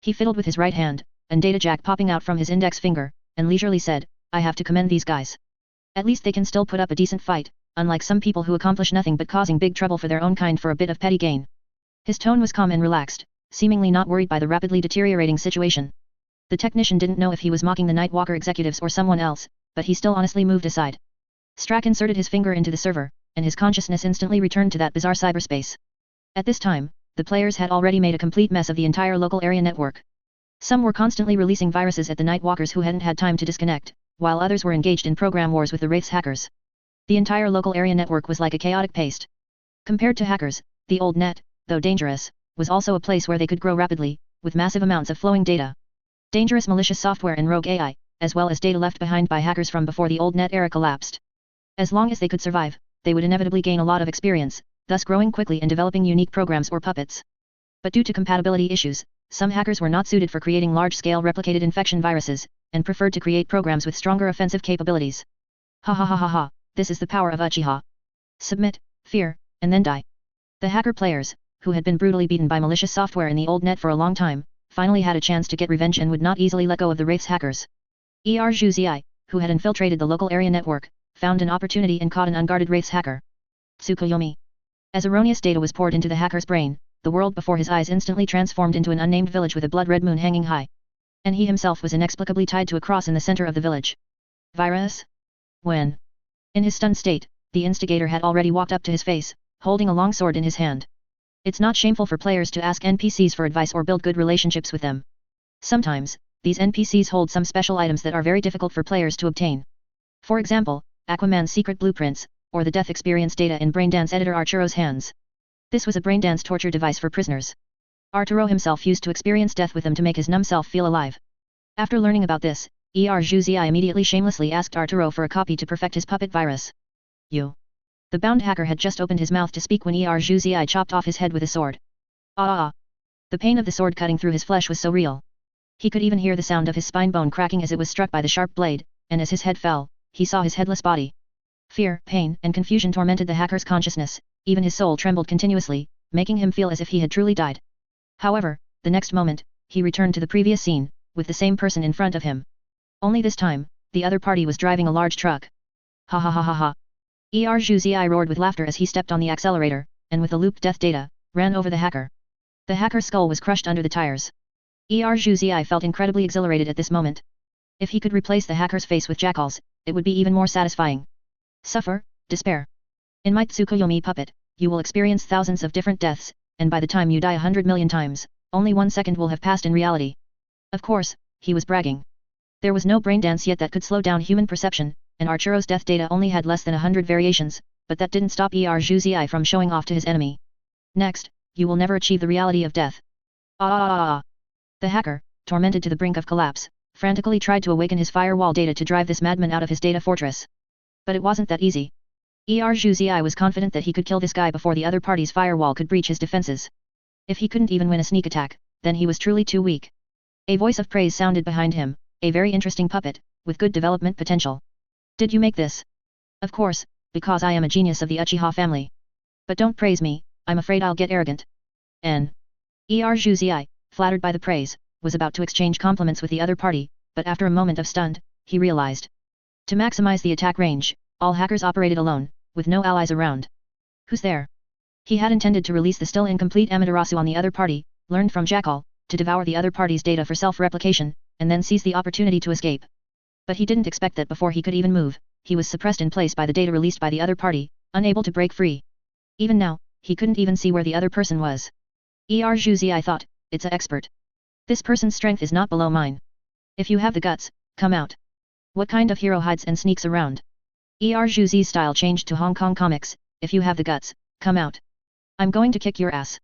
He fiddled with his right hand, and data jack popping out from his index finger, and leisurely said, I have to commend these guys. At least they can still put up a decent fight, unlike some people who accomplish nothing but causing big trouble for their own kind for a bit of petty gain. His tone was calm and relaxed, seemingly not worried by the rapidly deteriorating situation. The technician didn't know if he was mocking the Nightwalker executives or someone else, but he still honestly moved aside. Strack inserted his finger into the server, and his consciousness instantly returned to that bizarre cyberspace. At this time, the players had already made a complete mess of the entire local area network. Some were constantly releasing viruses at the Nightwalkers who hadn't had time to disconnect, while others were engaged in program wars with the Wraith's hackers. The entire local area network was like a chaotic paste. Compared to hackers, the old net, though dangerous, was also a place where they could grow rapidly, with massive amounts of flowing data. Dangerous malicious software and rogue AI, as well as data left behind by hackers from before the old net era collapsed. As long as they could survive, they would inevitably gain a lot of experience, thus growing quickly and developing unique programs or puppets. But due to compatibility issues, some hackers were not suited for creating large-scale replicated infection viruses, and preferred to create programs with stronger offensive capabilities. Ha ha ha ha ha, this is the power of Uchiha. Submit, fear, and then die. The hacker players, who had been brutally beaten by malicious software in the old net for a long time, finally had a chance to get revenge and would not easily let go of the Wraith's hackers. Zhu Zi, who had infiltrated the local area network, found an opportunity and caught an unguarded Wraith's hacker. Tsukuyomi. As erroneous data was poured into the hacker's brain, the world before his eyes instantly transformed into an unnamed village with a blood-red moon hanging high. And he himself was inexplicably tied to a cross in the center of the village. Virus? When? In his stunned state, the instigator had already walked up to his face, holding a long sword in his hand. It's not shameful for players to ask NPCs for advice or build good relationships with them. Sometimes, these NPCs hold some special items that are very difficult for players to obtain. For example, Aquaman's secret blueprints, or the death experience data in Braindance editor Arturo's hands. This was a braindance torture device for prisoners. Arturo himself used to experience death with them to make his numb self feel alive. After learning about this, Zhu Zi immediately shamelessly asked Arturo for a copy to perfect his puppet virus. You. The bound hacker had just opened his mouth to speak when Zhu Zi chopped off his head with a sword. Ah! The pain of the sword cutting through his flesh was so real. He could even hear the sound of his spine bone cracking as it was struck by the sharp blade, and as his head fell, he saw his headless body. Fear, pain, and confusion tormented the hacker's consciousness, even his soul trembled continuously, making him feel as if he had truly died. However, the next moment, he returned to the previous scene, with the same person in front of him. Only this time, the other party was driving a large truck. Ha ha ha ha ha. Zhu Zi roared with laughter as he stepped on the accelerator, and with the looped death data, ran over the hacker. The hacker's skull was crushed under the tires. Zhu Zi felt incredibly exhilarated at this moment. If he could replace the hacker's face with Jackal's, it would be even more satisfying. Suffer, despair. In my Tsukuyomi puppet, you will experience thousands of different deaths, and by the time you die 100 million times, only 1 second will have passed in reality. Of course, he was bragging. There was no braindance yet that could slow down human perception, and Arturo's death data only had less than 100 variations, but that didn't stop Zhu Zi from showing off to his enemy. Next, you will never achieve the reality of death. Ah! The hacker, tormented to the brink of collapse, frantically tried to awaken his firewall data to drive this madman out of his data fortress. But it wasn't that easy. Zhu Zi was confident that he could kill this guy before the other party's firewall could breach his defenses. If he couldn't even win a sneak attack, then he was truly too weak. A voice of praise sounded behind him, a very interesting puppet, with good development potential. Did you make this? Of course, because I am a genius of the Uchiha family. But don't praise me, I'm afraid I'll get arrogant. Zhu Zi, flattered by the praise, was about to exchange compliments with the other party, but after a moment of stunned, he realized. To maximize the attack range, all hackers operated alone, with no allies around. Who's there? He had intended to release the still incomplete Amaterasu on the other party, learned from Jackal, to devour the other party's data for self-replication, and then seize the opportunity to escape. But he didn't expect that before he could even move, he was suppressed in place by the data released by the other party, unable to break free. Even now, he couldn't even see where the other person was. Zhu Zi thought, it's a expert. This person's strength is not below mine. If you have the guts, come out. What kind of hero hides and sneaks around? Zhu Zi's style changed to Hong Kong comics, if you have the guts, come out. I'm going to kick your ass.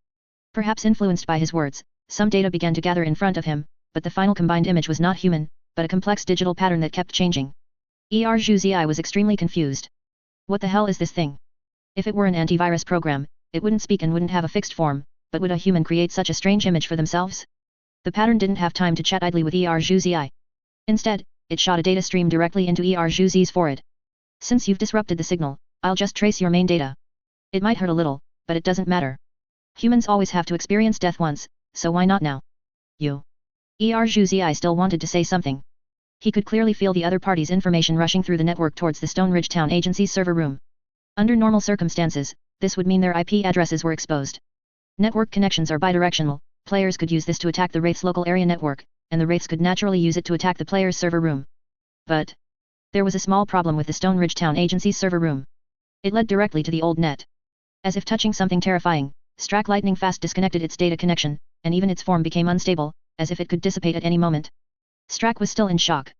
Perhaps influenced by his words, some data began to gather in front of him, but the final combined image was not human, but a complex digital pattern that kept changing. Zhu Zi was extremely confused. What the hell is this thing? If it were an antivirus program, it wouldn't speak and wouldn't have a fixed form, but would a human create such a strange image for themselves? The pattern didn't have time to chat idly with Zhuzi. Instead, it shot a data stream directly into Zhuzi's forehead. Since you've disrupted the signal, I'll just trace your main data. It might hurt a little, but it doesn't matter. Humans always have to experience death once, so why not now? You. Zhuzi still wanted to say something. He could clearly feel the other party's information rushing through the network towards the Stone Ridge Town Agency's server room. Under normal circumstances, this would mean their IP addresses were exposed. Network connections are bidirectional, players could use this to attack the Wraith's local area network, and the Wraiths could naturally use it to attack the player's server room. But there was a small problem with the Stone Ridge Town Agency's server room. It led directly to the old net. As if touching something terrifying, Strack lightning fast disconnected its data connection, and even its form became unstable, as if it could dissipate at any moment. Strack was still in shock.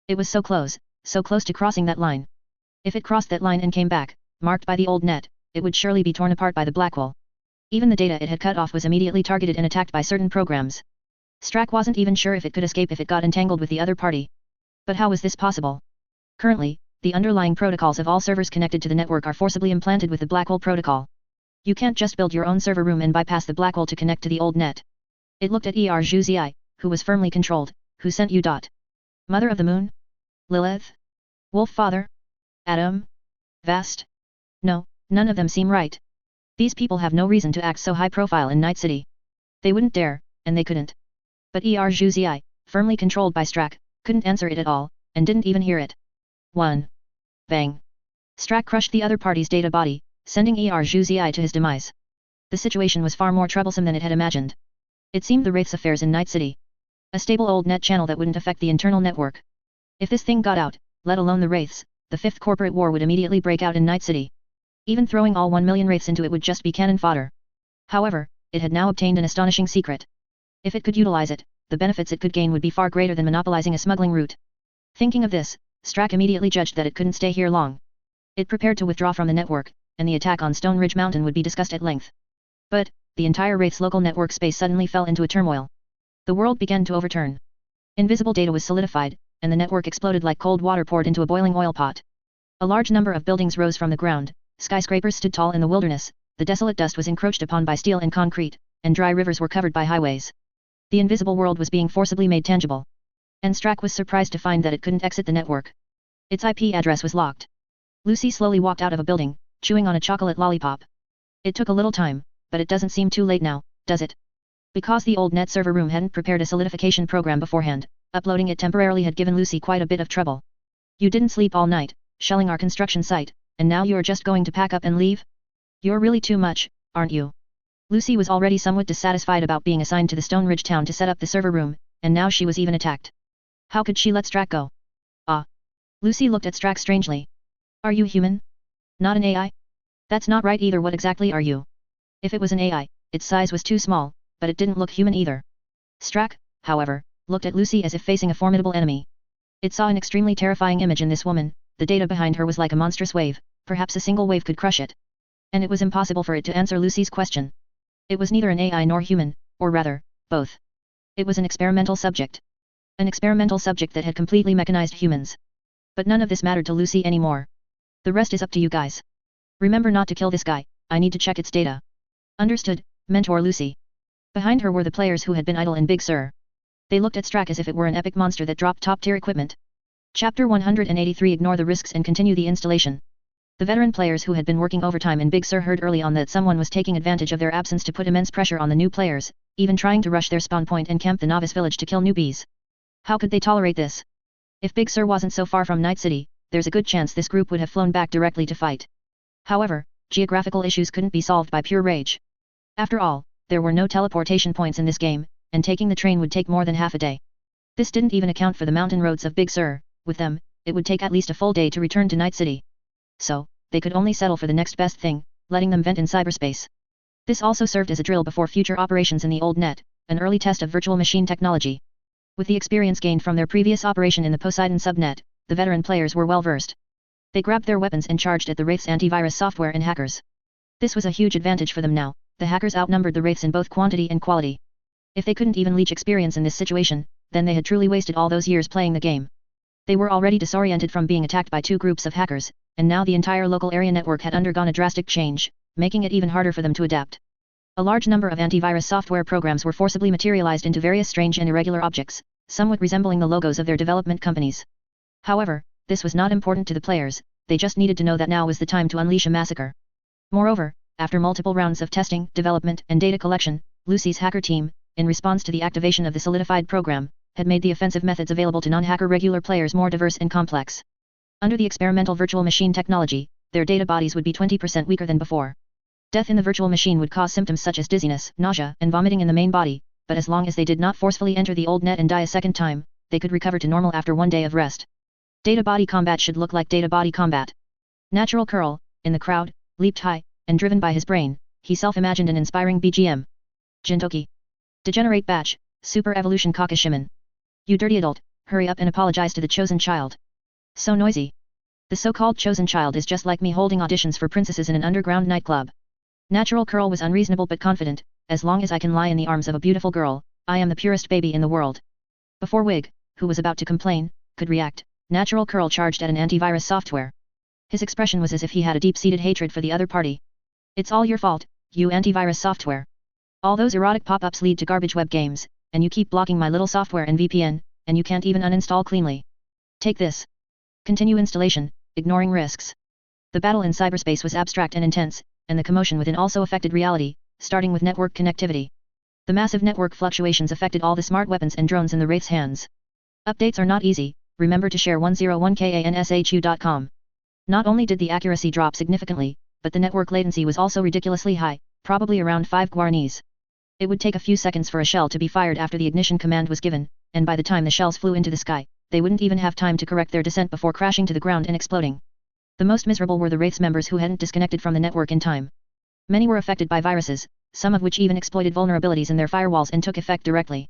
It was so close to crossing that line. If it crossed that line and came back, marked by the old net, it would surely be torn apart by the Blackwall. Even the data it had cut off was immediately targeted and attacked by certain programs. Strack wasn't even sure if it could escape if it got entangled with the other party. But how was this possible? Currently, the underlying protocols of all servers connected to the network are forcibly implanted with the Blackwall protocol. You can't just build your own server room and bypass the Blackwall to connect to the old net. It looked at Zhuzi, who was firmly controlled. Who sent you? Mother of the Moon? Lilith? Wolf Father? Adam? Vast? No, none of them seem right. These people have no reason to act so high profile in Night City. They wouldn't dare, and they couldn't. But Zhuzi, firmly controlled by Strack, couldn't answer it at all, and didn't even hear it. 1. Bang. Strack crushed the other party's data body, sending Zhuzi to his demise. The situation was far more troublesome than it had imagined. It seemed the Wraith's affairs in Night City. A stable old net channel that wouldn't affect the internal network. If this thing got out, let alone the Wraiths, the fifth corporate war would immediately break out in Night City. Even throwing all 1 million Wraiths into it would just be cannon fodder. However, it had now obtained an astonishing secret. If it could utilize it, the benefits it could gain would be far greater than monopolizing a smuggling route. Thinking of this, Strack immediately judged that it couldn't stay here long. It prepared to withdraw from the network, and the attack on Stone Ridge Mountain would be discussed at length. But the entire Wraith's local network space suddenly fell into a turmoil. The world began to overturn. Invisible data was solidified, and the network exploded like cold water poured into a boiling oil pot. A large number of buildings rose from the ground, skyscrapers stood tall in the wilderness, the desolate dust was encroached upon by steel and concrete, and dry rivers were covered by highways. The invisible world was being forcibly made tangible. And Strack was surprised to find that it couldn't exit the network. Its IP address was locked. Lucy slowly walked out of a building, chewing on a chocolate lollipop. It took a little time, but it doesn't seem too late now, does it? Because the old net server room hadn't prepared a solidification program beforehand, uploading it temporarily had given Lucy quite a bit of trouble. You didn't sleep all night, shelling our construction site, and now you're just going to pack up and leave? You're really too much, aren't you? Lucy was already somewhat dissatisfied about being assigned to the Stone Ridge town to set up the server room, and now she was even attacked. How could she let Strack go? Ah. Lucy looked at Strack strangely. Are you human? Not an AI? That's not right either. What exactly are you? If it was an AI, its size was too small, but it didn't look human either. Strack, however, looked at Lucy as if facing a formidable enemy. It saw an extremely terrifying image in this woman. The data behind her was like a monstrous wave, perhaps a single wave could crush it. And it was impossible for it to answer Lucy's question. It was neither an AI nor human, or rather, both. It was an experimental subject. An experimental subject that had completely mechanized humans. But none of this mattered to Lucy anymore. The rest is up to you guys. Remember not to kill this guy, I need to check its data. Understood, Mentor Lucy. Behind her were the players who had been idle in Big Sur. They looked at Strack as if it were an epic monster that dropped top-tier equipment. Chapter 183 Ignore the risks and continue the installation. The veteran players who had been working overtime in Big Sur heard early on that someone was taking advantage of their absence to put immense pressure on the new players, even trying to rush their spawn point and camp the novice village to kill newbies. How could they tolerate this? If Big Sur wasn't so far from Night City, there's a good chance this group would have flown back directly to fight. However, geographical issues couldn't be solved by pure rage. After all, there were no teleportation points in this game, and taking the train would take more than half a day. This didn't even account for the mountain roads of Big Sur. With them, it would take at least a full day to return to Night City. So, they could only settle for the next best thing, letting them vent in cyberspace. This also served as a drill before future operations in the old net, an early test of virtual machine technology. With the experience gained from their previous operation in the Poseidon subnet, the veteran players were well versed. They grabbed their weapons and charged at the Wraith's antivirus software and hackers. This was a huge advantage for them now. The hackers outnumbered the Wraiths in both quantity and quality. If they couldn't even leech experience in this situation, then they had truly wasted all those years playing the game. They were already disoriented from being attacked by two groups of hackers, and now the entire local area network had undergone a drastic change, making it even harder for them to adapt. A large number of antivirus software programs were forcibly materialized into various strange and irregular objects, somewhat resembling the logos of their development companies. However, this was not important to the players, they just needed to know that now was the time to unleash a massacre. Moreover, after multiple rounds of testing, development, and data collection, Lucy's hacker team, in response to the activation of the solidified program, had made the offensive methods available to non-hacker regular players more diverse and complex. Under the experimental virtual machine technology, their data bodies would be 20% weaker than before. Death in the virtual machine would cause symptoms such as dizziness, nausea, and vomiting in the main body, but as long as they did not forcefully enter the old net and die a second time, they could recover to normal after one day of rest. Data body combat should look like data body combat. Natural Curl, in the crowd, leaped high, and driven by his brain, he self-imagined an inspiring BGM. Jintoki. Degenerate batch, Super Evolution Kakishiman. You dirty adult, hurry up and apologize to the chosen child. So noisy. The so-called chosen child is just like me holding auditions for princesses in an underground nightclub. Natural Curl was unreasonable but confident, as long as I can lie in the arms of a beautiful girl, I am the purest baby in the world. Before Wig, who was about to complain, could react, Natural Curl charged at an antivirus software. His expression was as if he had a deep-seated hatred for the other party. It's all your fault, you antivirus software. All those erotic pop-ups lead to garbage web games, and you keep blocking my little software and VPN, and you can't even uninstall cleanly. Take this. Continue installation, ignoring risks. The battle in cyberspace was abstract and intense, and the commotion within also affected reality, starting with network connectivity. The massive network fluctuations affected all the smart weapons and drones in the Wraith's hands. Updates are not easy, remember to share 101kanshu.com. Not only did the accuracy drop significantly, but the network latency was also ridiculously high, probably around 5 guaranis. It would take a few seconds for a shell to be fired after the ignition command was given, and by the time the shells flew into the sky, they wouldn't even have time to correct their descent before crashing to the ground and exploding. The most miserable were the Wraith's members who hadn't disconnected from the network in time. Many were affected by viruses, some of which even exploited vulnerabilities in their firewalls and took effect directly.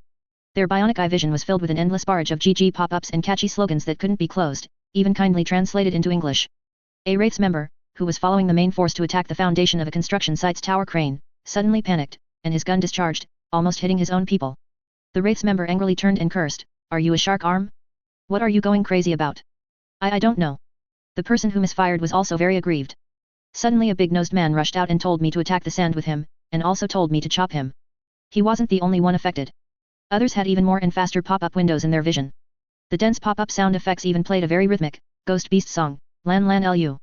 Their bionic eye vision was filled with an endless barrage of GG pop-ups and catchy slogans that couldn't be closed, even kindly translated into English. A Wraith's member, who was following the main force to attack the foundation of a construction site's tower crane, suddenly panicked, and his gun discharged, almost hitting his own people. The Wraith's member angrily turned and cursed, "Are you a shark arm? What are you going crazy about?" I don't know. The person who misfired was also very aggrieved. Suddenly a big-nosed man rushed out and told me to attack the sand with him, and also told me to chop him. He wasn't the only one affected. Others had even more and faster pop-up windows in their vision. The dense pop-up sound effects even played a very rhythmic, Ghost Beast song, Lan Lan Lu.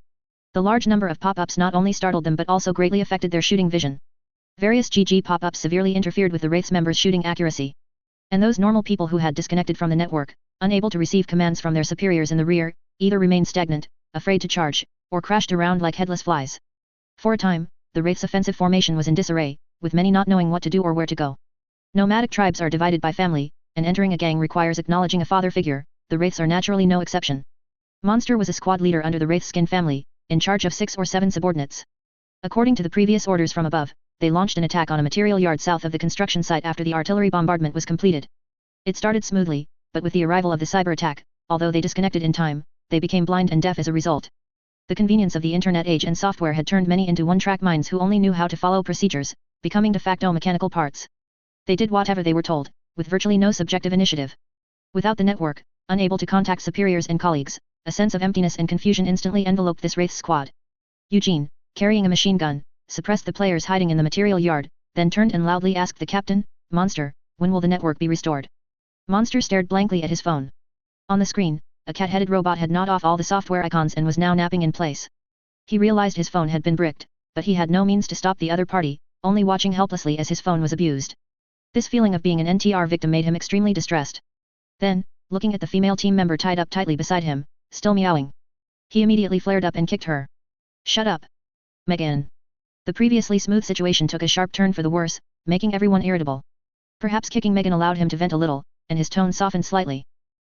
The large number of pop-ups not only startled them but also greatly affected their shooting vision. Various GG pop-ups severely interfered with the Wraith's members' shooting accuracy. And those normal people who had disconnected from the network, unable to receive commands from their superiors in the rear, either remained stagnant, afraid to charge, or crashed around like headless flies. For a time, the Wraith's offensive formation was in disarray, with many not knowing what to do or where to go. Nomadic tribes are divided by family, and entering a gang requires acknowledging a father figure, the Wraiths are naturally no exception. Monster was a squad leader under the Wraith Skin family, in charge of 6 or 7 subordinates. According to the previous orders from above, they launched an attack on a material yard south of the construction site after the artillery bombardment was completed. It started smoothly, but with the arrival of the cyber attack, although they disconnected in time, they became blind and deaf as a result. The convenience of the internet age and software had turned many into one-track minds who only knew how to follow procedures, becoming de facto mechanical parts. They did whatever they were told, with virtually no subjective initiative. Without the network, unable to contact superiors and colleagues, a sense of emptiness and confusion instantly enveloped this Wraith squad. Eugene, carrying a machine gun, suppressed the players hiding in the material yard, then turned and loudly asked the captain, "Monster, when will the network be restored?" Monster stared blankly at his phone. On the screen, a cat-headed robot had gnawed off all the software icons and was now napping in place. He realized his phone had been bricked, but he had no means to stop the other party, only watching helplessly as his phone was abused. This feeling of being an NTR victim made him extremely distressed. Then, looking at the female team member tied up tightly beside him, still meowing, he immediately flared up and kicked her. "Shut up, Megan." The previously smooth situation took a sharp turn for the worse, making everyone irritable. Perhaps kicking Megan allowed him to vent a little, and his tone softened slightly.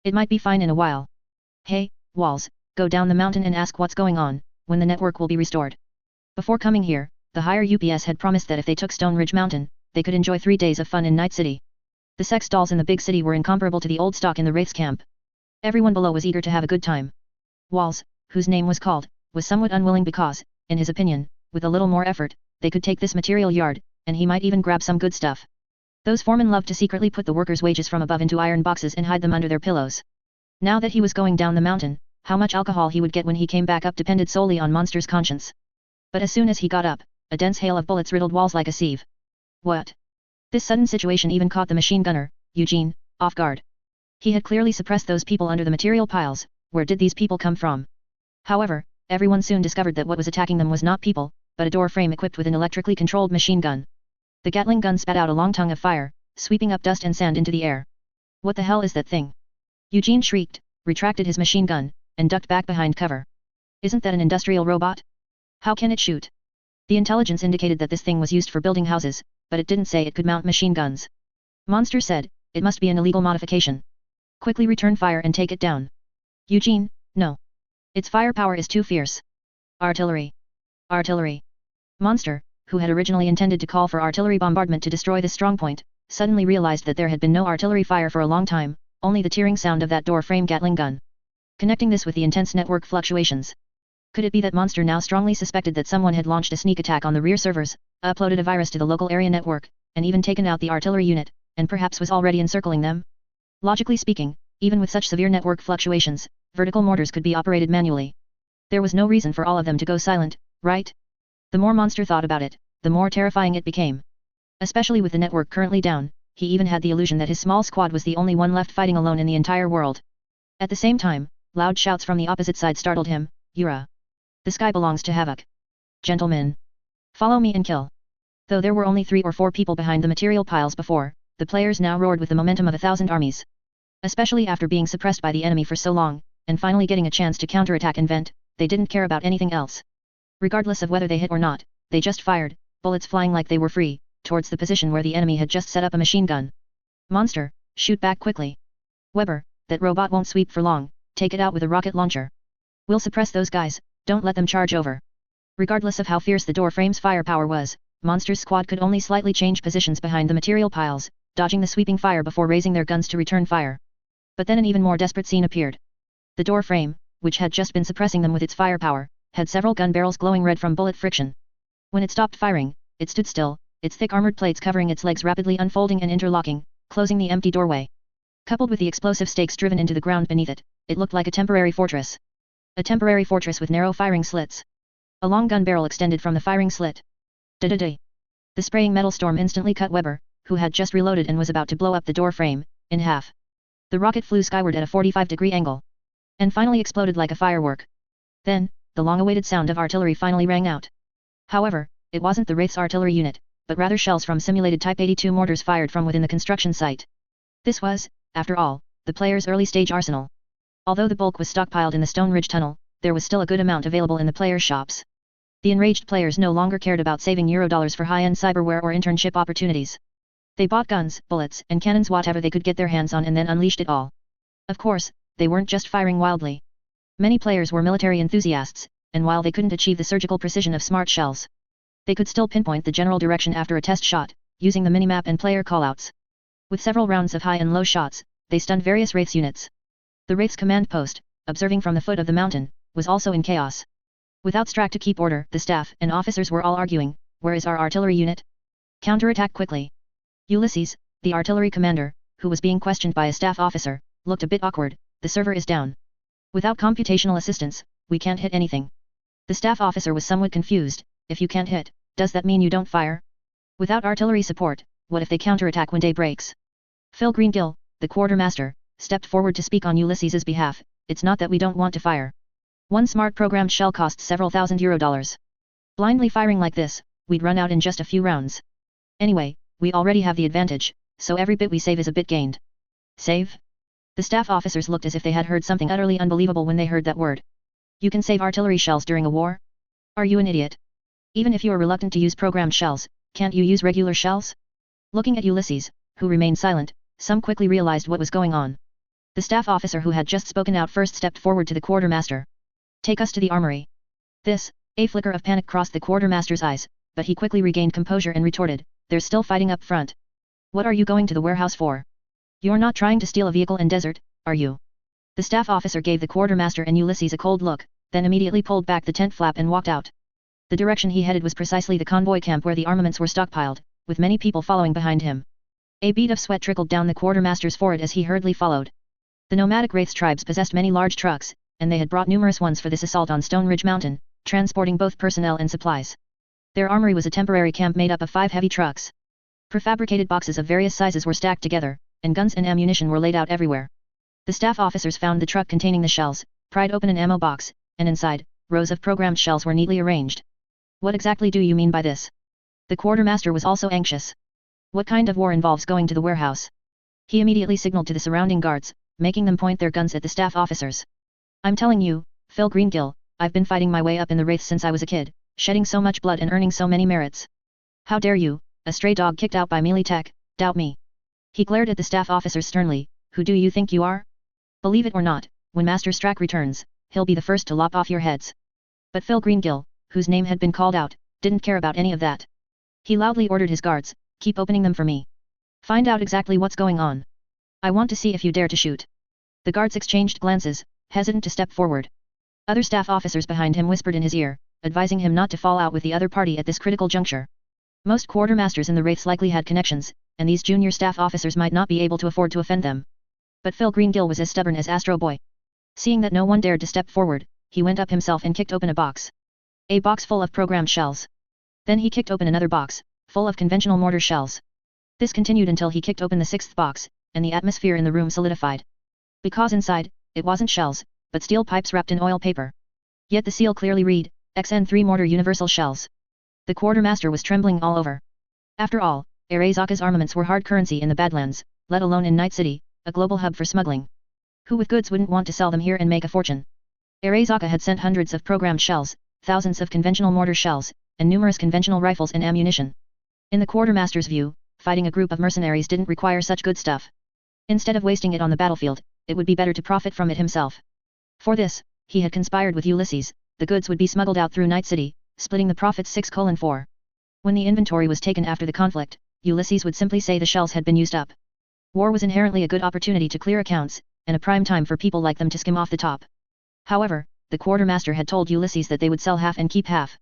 "It might be fine in a while. Hey, Walls, go down the mountain and ask what's going on, when the network will be restored." Before coming here, the higher UPS had promised that if they took Stone Ridge Mountain, they could enjoy 3 days of fun in Night City. The sex dolls in the big city were incomparable to the old stock in the Wraiths camp. Everyone below was eager to have a good time. Walls, whose name was called, was somewhat unwilling because, in his opinion, with a little more effort, they could take this material yard, and he might even grab some good stuff. Those foremen loved to secretly put the workers' wages from above into iron boxes and hide them under their pillows. Now that he was going down the mountain, how much alcohol he would get when he came back up depended solely on Monster's conscience. But as soon as he got up, a dense hail of bullets riddled Walls like a sieve. What? This sudden situation even caught the machine gunner, Eugene, off guard. He had clearly suppressed those people under the material piles. Where did these people come from? However, everyone soon discovered that what was attacking them was not people, but a door frame equipped with an electrically controlled machine gun. The Gatling gun spat out a long tongue of fire, sweeping up dust and sand into the air. What the hell is that thing? Eugene shrieked, retracted his machine gun, and ducked back behind cover. Isn't that an industrial robot? How can it shoot? The intelligence indicated that this thing was used for building houses, but it didn't say it could mount machine guns. Monster said, it must be an illegal modification. Quickly return fire and take it down. Eugene, no. Its firepower is too fierce. Artillery. Artillery. Monster, who had originally intended to call for artillery bombardment to destroy this strongpoint, suddenly realized that there had been no artillery fire for a long time, only the tearing sound of that door frame Gatling gun. Connecting this with the intense network fluctuations. Could it be that Monster now strongly suspected that someone had launched a sneak attack on the rear servers, uploaded a virus to the local area network, and even taken out the artillery unit, and perhaps was already encircling them? Logically speaking, even with such severe network fluctuations, vertical mortars could be operated manually. There was no reason for all of them to go silent, right? The more Monster thought about it, the more terrifying it became. Especially with the network currently down, he even had the illusion that his small squad was the only one left fighting alone in the entire world. At the same time, loud shouts from the opposite side startled him, Yura. The sky belongs to Havoc. Gentlemen. Follow me and kill. Though there were only 3 or 4 people behind the material piles before, the players now roared with the momentum of 1,000 armies. Especially after being suppressed by the enemy for so long, and finally getting a chance to counterattack and vent, they didn't care about anything else. Regardless of whether they hit or not, they just fired, bullets flying like they were free, towards the position where the enemy had just set up a machine gun. Monster, shoot back quickly. Weber, that robot won't sweep for long, take it out with a rocket launcher. We'll suppress those guys, don't let them charge over. Regardless of how fierce the door frame's firepower was, Monster's squad could only slightly change positions behind the material piles, dodging the sweeping fire before raising their guns to return fire. But then an even more desperate scene appeared. The door frame, which had just been suppressing them with its firepower, had several gun barrels glowing red from bullet friction. When it stopped firing, it stood still, its thick armored plates covering its legs rapidly unfolding and interlocking, closing the empty doorway. Coupled with the explosive stakes driven into the ground beneath it, it looked like a temporary fortress. A temporary fortress with narrow firing slits. A long gun barrel extended from the firing slit. Da-da-da. The spraying metal storm instantly cut Weber, who had just reloaded and was about to blow up the door frame, in half. The rocket flew skyward at a 45-degree angle. And finally exploded like a firework. Then, the long-awaited sound of artillery finally rang out. However, it wasn't the Wraith's artillery unit, but rather shells from simulated Type 82 mortars fired from within the construction site. This was, after all, the player's early-stage arsenal. Although the bulk was stockpiled in the Stone Ridge Tunnel, there was still a good amount available in the players' shops. The enraged players no longer cared about saving Eurodollars for high-end cyberware or internship opportunities. They bought guns, bullets, and cannons, whatever they could get their hands on, and then unleashed it all. Of course, they weren't just firing wildly. Many players were military enthusiasts, and while they couldn't achieve the surgical precision of smart shells, they could still pinpoint the general direction after a test shot, using the minimap and player callouts. With several rounds of high and low shots, they stunned various Wraiths units. The Wraith's command post, observing from the foot of the mountain, was also in chaos. Without Strack to keep order, the staff and officers were all arguing, where is our artillery unit? Counterattack quickly. Ulysses, the artillery commander, who was being questioned by a staff officer, looked a bit awkward. The server is down. Without computational assistance, we can't hit anything. The staff officer was somewhat confused. If you can't hit, does that mean you don't fire? Without artillery support, what if they counterattack when day breaks? Phil Greengill, the quartermaster, stepped forward to speak on Ulysses's behalf. It's not that we don't want to fire. One smart programmed shell costs several thousand Eurodollars. Blindly firing like this, we'd run out in just a few rounds. Anyway, we already have the advantage, so every bit we save is a bit gained. Save? The staff officers looked as if they had heard something utterly unbelievable when they heard that word. You can save artillery shells during a war? Are you an idiot? Even if you are reluctant to use programmed shells, can't you use regular shells? Looking at Ulysses, who remained silent, some quickly realized what was going on. The staff officer who had just spoken out first stepped forward to the quartermaster. Take us to the armory. A flicker of panic crossed the quartermaster's eyes, but he quickly regained composure and retorted, there's still fighting up front. What are you going to the warehouse for? You're not trying to steal a vehicle and desert, are you? The staff officer gave the quartermaster and Ulysses a cold look, then immediately pulled back the tent flap and walked out. The direction he headed was precisely the convoy camp where the armaments were stockpiled, with many people following behind him. A bead of sweat trickled down the quartermaster's forehead as he hurriedly followed. The nomadic Wraiths tribes possessed many large trucks, and they had brought numerous ones for this assault on Stone Ridge Mountain, transporting both personnel and supplies. Their armory was a temporary camp made up of 5 heavy trucks. Prefabricated boxes of various sizes were stacked together, and guns and ammunition were laid out everywhere. The staff officers found the truck containing the shells, pried open an ammo box, and inside, rows of programmed shells were neatly arranged. What exactly do you mean by this? The quartermaster was also anxious. What kind of war involves going to the warehouse? He immediately signaled to the surrounding guards, making them point their guns at the staff officers. I'm telling you, Phil Greengill, I've been fighting my way up in the Wraiths since I was a kid, shedding so much blood and earning so many merits. How dare you, a stray dog kicked out by melee tech, doubt me? He glared at the staff officers sternly. Who do you think you are? Believe it or not, when Master Strack returns, he'll be the first to lop off your heads. But Phil Greengill, whose name had been called out, didn't care about any of that. He loudly ordered his guards, keep opening them for me. Find out exactly what's going on. I want to see if you dare to shoot. The guards exchanged glances, hesitant to step forward. Other staff officers behind him whispered in his ear, advising him not to fall out with the other party at this critical juncture. Most quartermasters in the Wraiths likely had connections, and these junior staff officers might not be able to afford to offend them. But Phil Greengill was as stubborn as Astro Boy. Seeing that no one dared to step forward, he went up himself and kicked open a box. A box full of programmed shells. Then he kicked open another box, full of conventional mortar shells. This continued until he kicked open the sixth box, and the atmosphere in the room solidified. Because inside, it wasn't shells, but steel pipes wrapped in oil paper. Yet the seal clearly read, XN3 mortar universal shells. The quartermaster was trembling all over. After all, Arezaka's armaments were hard currency in the Badlands, let alone in Night City, a global hub for smuggling. Who with goods wouldn't want to sell them here and make a fortune? Arezaka had sent hundreds of programmed shells, thousands of conventional mortar shells, and numerous conventional rifles and ammunition. In the quartermaster's view, fighting a group of mercenaries didn't require such good stuff. Instead of wasting it on the battlefield, it would be better to profit from it himself. For this, he had conspired with Ulysses. The goods would be smuggled out through Night City, splitting the profits 6:4. When the inventory was taken after the conflict, Ulysses would simply say the shells had been used up. War was inherently a good opportunity to clear accounts, and a prime time for people like them to skim off the top. However, the quartermaster had told Ulysses that they would sell half and keep half.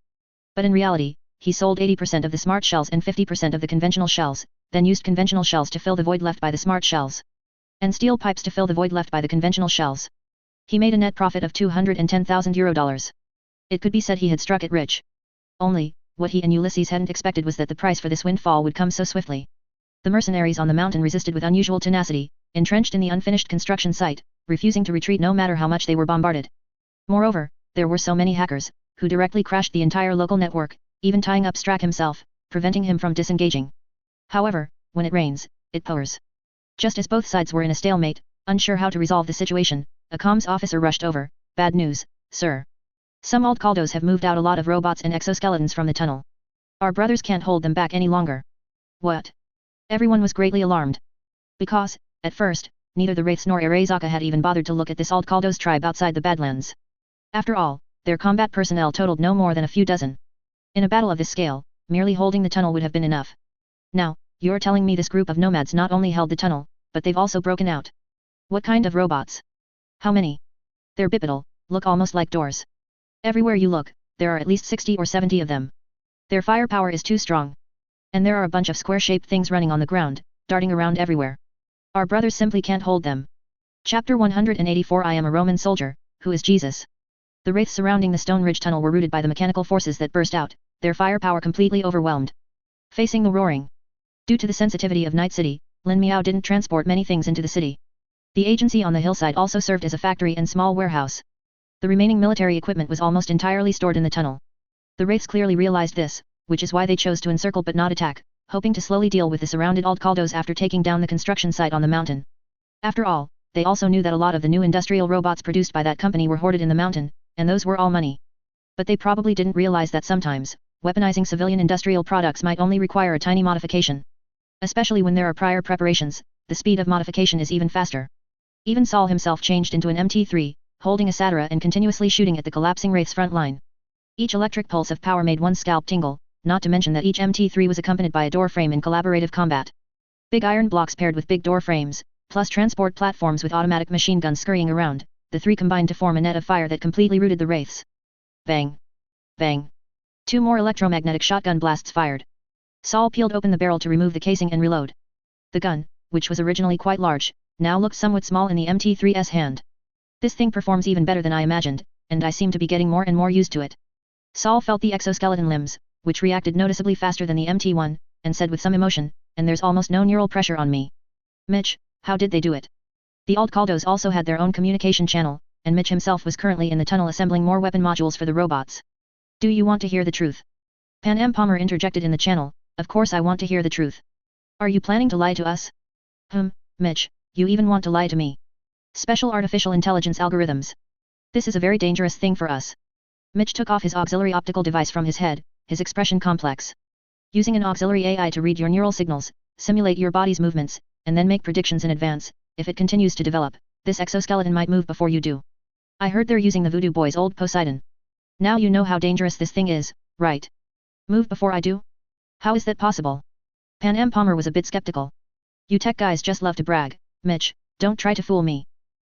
But in reality, he sold 80% of the smart shells and 50% of the conventional shells, then used conventional shells to fill the void left by the smart shells. And steel pipes to fill the void left by the conventional shells. He made a net profit of €210,000. It could be said he had struck it rich. Only, what he and Ulysses hadn't expected was that the price for this windfall would come so swiftly. The mercenaries on the mountain resisted with unusual tenacity, entrenched in the unfinished construction site, refusing to retreat no matter how much they were bombarded. Moreover, there were so many hackers, who directly crashed the entire local network, even tying up Strack himself, preventing him from disengaging. However, when it rains, it pours. Just as both sides were in a stalemate, unsure how to resolve the situation, a comms officer rushed over. Bad news, sir. Some Aldcaldos have moved out a lot of robots and exoskeletons from the tunnel. Our brothers can't hold them back any longer. What? Everyone was greatly alarmed. Because, at first, neither the Wraiths nor Arezaka had even bothered to look at this Aldcaldos tribe outside the Badlands. After all, their combat personnel totaled no more than a few dozen. In a battle of this scale, merely holding the tunnel would have been enough. Now, you're telling me this group of nomads not only held the tunnel, but they've also broken out. What kind of robots? How many? They're bipedal, look almost like doors. Everywhere you look, there are at least 60 or 70 of them. Their firepower is too strong. And there are a bunch of square-shaped things running on the ground, darting around everywhere. Our brothers simply can't hold them. Chapter 184 I am a Roman soldier, who is Jesus? The wraiths surrounding the Stone Ridge tunnel were rooted by the mechanical forces that burst out, their firepower completely overwhelmed. Facing the roaring. Due to the sensitivity of Night City, Lin Miao didn't transport many things into the city. The agency on the hillside also served as a factory and small warehouse. The remaining military equipment was almost entirely stored in the tunnel. The wraiths clearly realized this, which is why they chose to encircle but not attack, hoping to slowly deal with the surrounded Aldcaldos after taking down the construction site on the mountain. After all, they also knew that a lot of the new industrial robots produced by that company were hoarded in the mountain, and those were all money. But they probably didn't realize that sometimes, weaponizing civilian industrial products might only require a tiny modification. Especially when there are prior preparations, the speed of modification is even faster. Even Saul himself changed into an MT3, holding a Satara and continuously shooting at the collapsing wraith's front line. Each electric pulse of power made one scalp tingle, not to mention that each MT3 was accompanied by a door frame in collaborative combat. Big iron blocks paired with big door frames, plus transport platforms with automatic machine guns scurrying around, the three combined to form a net of fire that completely rooted the wraiths. Bang! Bang! 2 more electromagnetic shotgun blasts fired. Saul peeled open the barrel to remove the casing and reload. The gun, which was originally quite large, now looked somewhat small in the MT3's hand. This thing performs even better than I imagined, and I seem to be getting more and more used to it. Saul felt the exoskeleton limbs, which reacted noticeably faster than the MT1, and said with some emotion, and there's almost no neural pressure on me. Mitch, how did they do it? The Aldecaldos also had their own communication channel, and Mitch himself was currently in the tunnel assembling more weapon modules for the robots. Do you want to hear the truth? Pan Am Palmer interjected in the channel. Of course I want to hear the truth. Are you planning to lie to us? Mitch, you even want to lie to me. Special artificial intelligence algorithms. This is a very dangerous thing for us. Mitch took off his auxiliary optical device from his head, his expression complex. Using an auxiliary AI to read your neural signals, simulate your body's movements, and then make predictions in advance, if it continues to develop, this exoskeleton might move before you do. I heard they're using the Voodoo Boy's old Poseidon. Now you know how dangerous this thing is, right? Move before I do? How is that possible? Pan Am Palmer was a bit skeptical. You tech guys just love to brag, Mitch, don't try to fool me.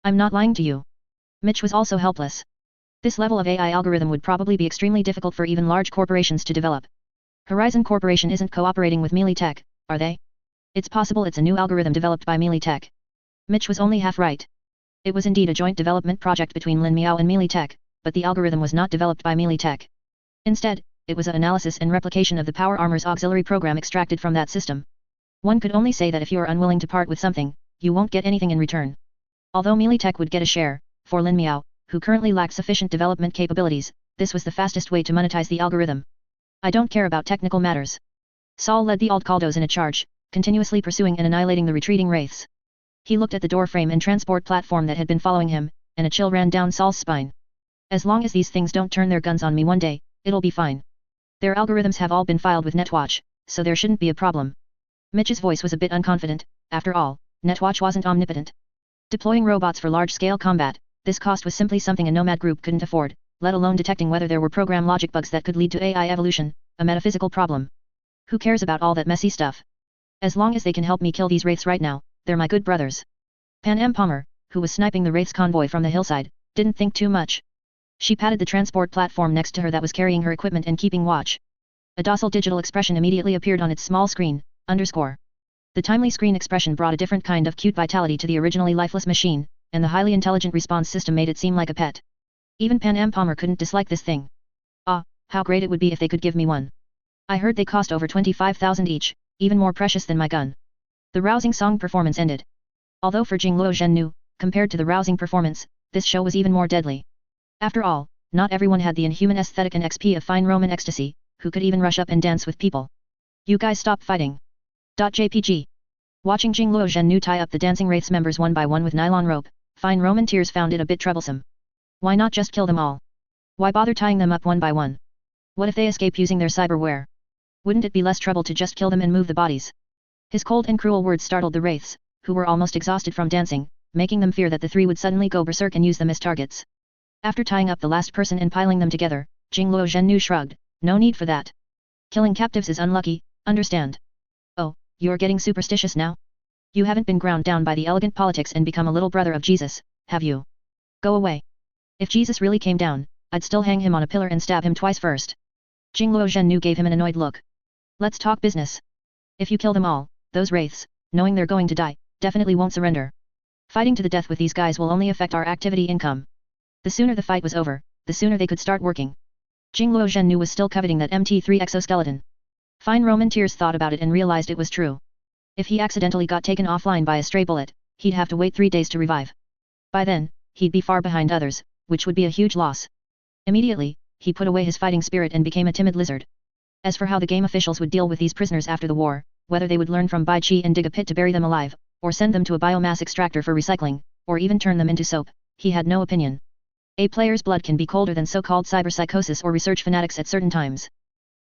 I'm not lying to you. Mitch was also helpless. This level of AI algorithm would probably be extremely difficult for even large corporations to develop. Horizon Corporation isn't cooperating with Melee Tech, are they? It's possible it's a new algorithm developed by Melee Tech. Mitch was only half right. It was indeed a joint development project between Lin Miao and Melee Tech, but the algorithm was not developed by Melee Tech. Instead, it was an analysis and replication of the Power Armor's auxiliary program extracted from that system. One could only say that if you are unwilling to part with something, you won't get anything in return. Although Melee Tech would get a share, for Lin Miao, who currently lacks sufficient development capabilities, this was the fastest way to monetize the algorithm. I don't care about technical matters. Saul led the Aldecaldos in a charge, continuously pursuing and annihilating the retreating wraiths. He looked at the doorframe and transport platform that had been following him, and a chill ran down Saul's spine. As long as these things don't turn their guns on me one day, it'll be fine. Their algorithms have all been filed with Netwatch, so there shouldn't be a problem. Mitch's voice was a bit unconfident. After all, Netwatch wasn't omnipotent. Deploying robots for large-scale combat, this cost was simply something a nomad group couldn't afford, let alone detecting whether there were program logic bugs that could lead to AI evolution, a metaphysical problem. Who cares about all that messy stuff? As long as they can help me kill these wraiths right now, they're my good brothers. Pan Am Palmer, who was sniping the wraiths convoy from the hillside, didn't think too much. She patted the transport platform next to her that was carrying her equipment and keeping watch. A docile digital expression immediately appeared on its small screen, _. The timely screen expression brought a different kind of cute vitality to the originally lifeless machine, and the highly intelligent response system made it seem like a pet. Even Pan Am Palmer couldn't dislike this thing. Ah, how great it would be if they could give me one. I heard they cost over 25,000 each, even more precious than my gun. The rousing song performance ended. Although for Jingluo Zhennu, compared to the rousing performance, this show was even more deadly. After all, not everyone had the inhuman aesthetic and XP of fine Roman ecstasy, who could even rush up and dance with people. You guys stop fighting. .jpg. Watching Jingluo Zhennu tie up the dancing wraiths members one by one with nylon rope, fine Roman tears found it a bit troublesome. Why not just kill them all? Why bother tying them up one by one? What if they escape using their cyberware? Wouldn't it be less trouble to just kill them and move the bodies? His cold and cruel words startled the wraiths, who were almost exhausted from dancing, making them fear that the three would suddenly go berserk and use them as targets. After tying up the last person and piling them together, Jingluo Zhennu shrugged. No need for that. Killing captives is unlucky, understand? Oh, you're getting superstitious now? You haven't been ground down by the elegant politics and become a little brother of Jesus, have you? Go away. If Jesus really came down, I'd still hang him on a pillar and stab him twice first. Jingluo Zhennu gave him an annoyed look. Let's talk business. If you kill them all, those wraiths, knowing they're going to die, definitely won't surrender. Fighting to the death with these guys will only affect our activity income. The sooner the fight was over, the sooner they could start working. Jingluo Zhennu was still coveting that MT3 exoskeleton. Fine Roman tears thought about it and realized it was true. If he accidentally got taken offline by a stray bullet, he'd have to wait 3 days to revive. By then, he'd be far behind others, which would be a huge loss. Immediately, he put away his fighting spirit and became a timid lizard. As for how the game officials would deal with these prisoners after the war, whether they would learn from Bai Qi and dig a pit to bury them alive, or send them to a biomass extractor for recycling, or even turn them into soap, he had no opinion. A player's blood can be colder than so-called cyberpsychosis or research fanatics at certain times.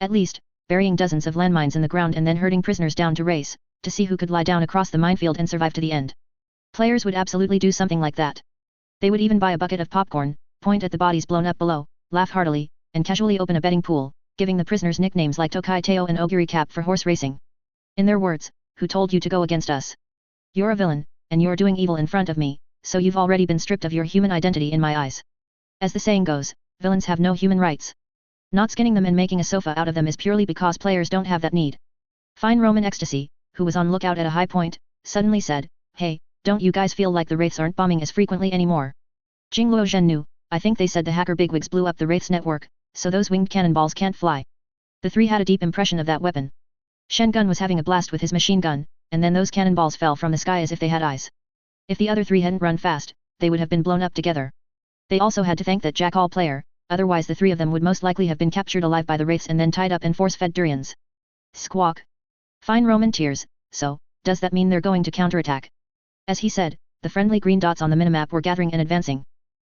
At least, burying dozens of landmines in the ground and then herding prisoners down to race, to see who could lie down across the minefield and survive to the end. Players would absolutely do something like that. They would even buy a bucket of popcorn, point at the bodies blown up below, laugh heartily, and casually open a betting pool, giving the prisoners nicknames like Tokai Teo and Ogiri Cap for horse racing. In their words, who told you to go against us? You're a villain, and you're doing evil in front of me, so you've already been stripped of your human identity in my eyes. As the saying goes, villains have no human rights. Not skinning them and making a sofa out of them is purely because players don't have that need. Fine Roman Ecstasy, who was on lookout at a high point, suddenly said, Hey, don't you guys feel like the wraiths aren't bombing as frequently anymore? Jingluo Zhennu, I think they said the hacker bigwigs blew up the wraiths network, so those winged cannonballs can't fly. The three had a deep impression of that weapon. Shen Gun was having a blast with his machine gun, and then those cannonballs fell from the sky as if they had eyes. If the other three hadn't run fast, they would have been blown up together. They also had to thank that Jackal player, otherwise the three of them would most likely have been captured alive by the wraiths and then tied up and force-fed durians. Squawk. Fine Roman tears, so, does that mean they're going to counterattack? As he said, the friendly green dots on the minimap were gathering and advancing.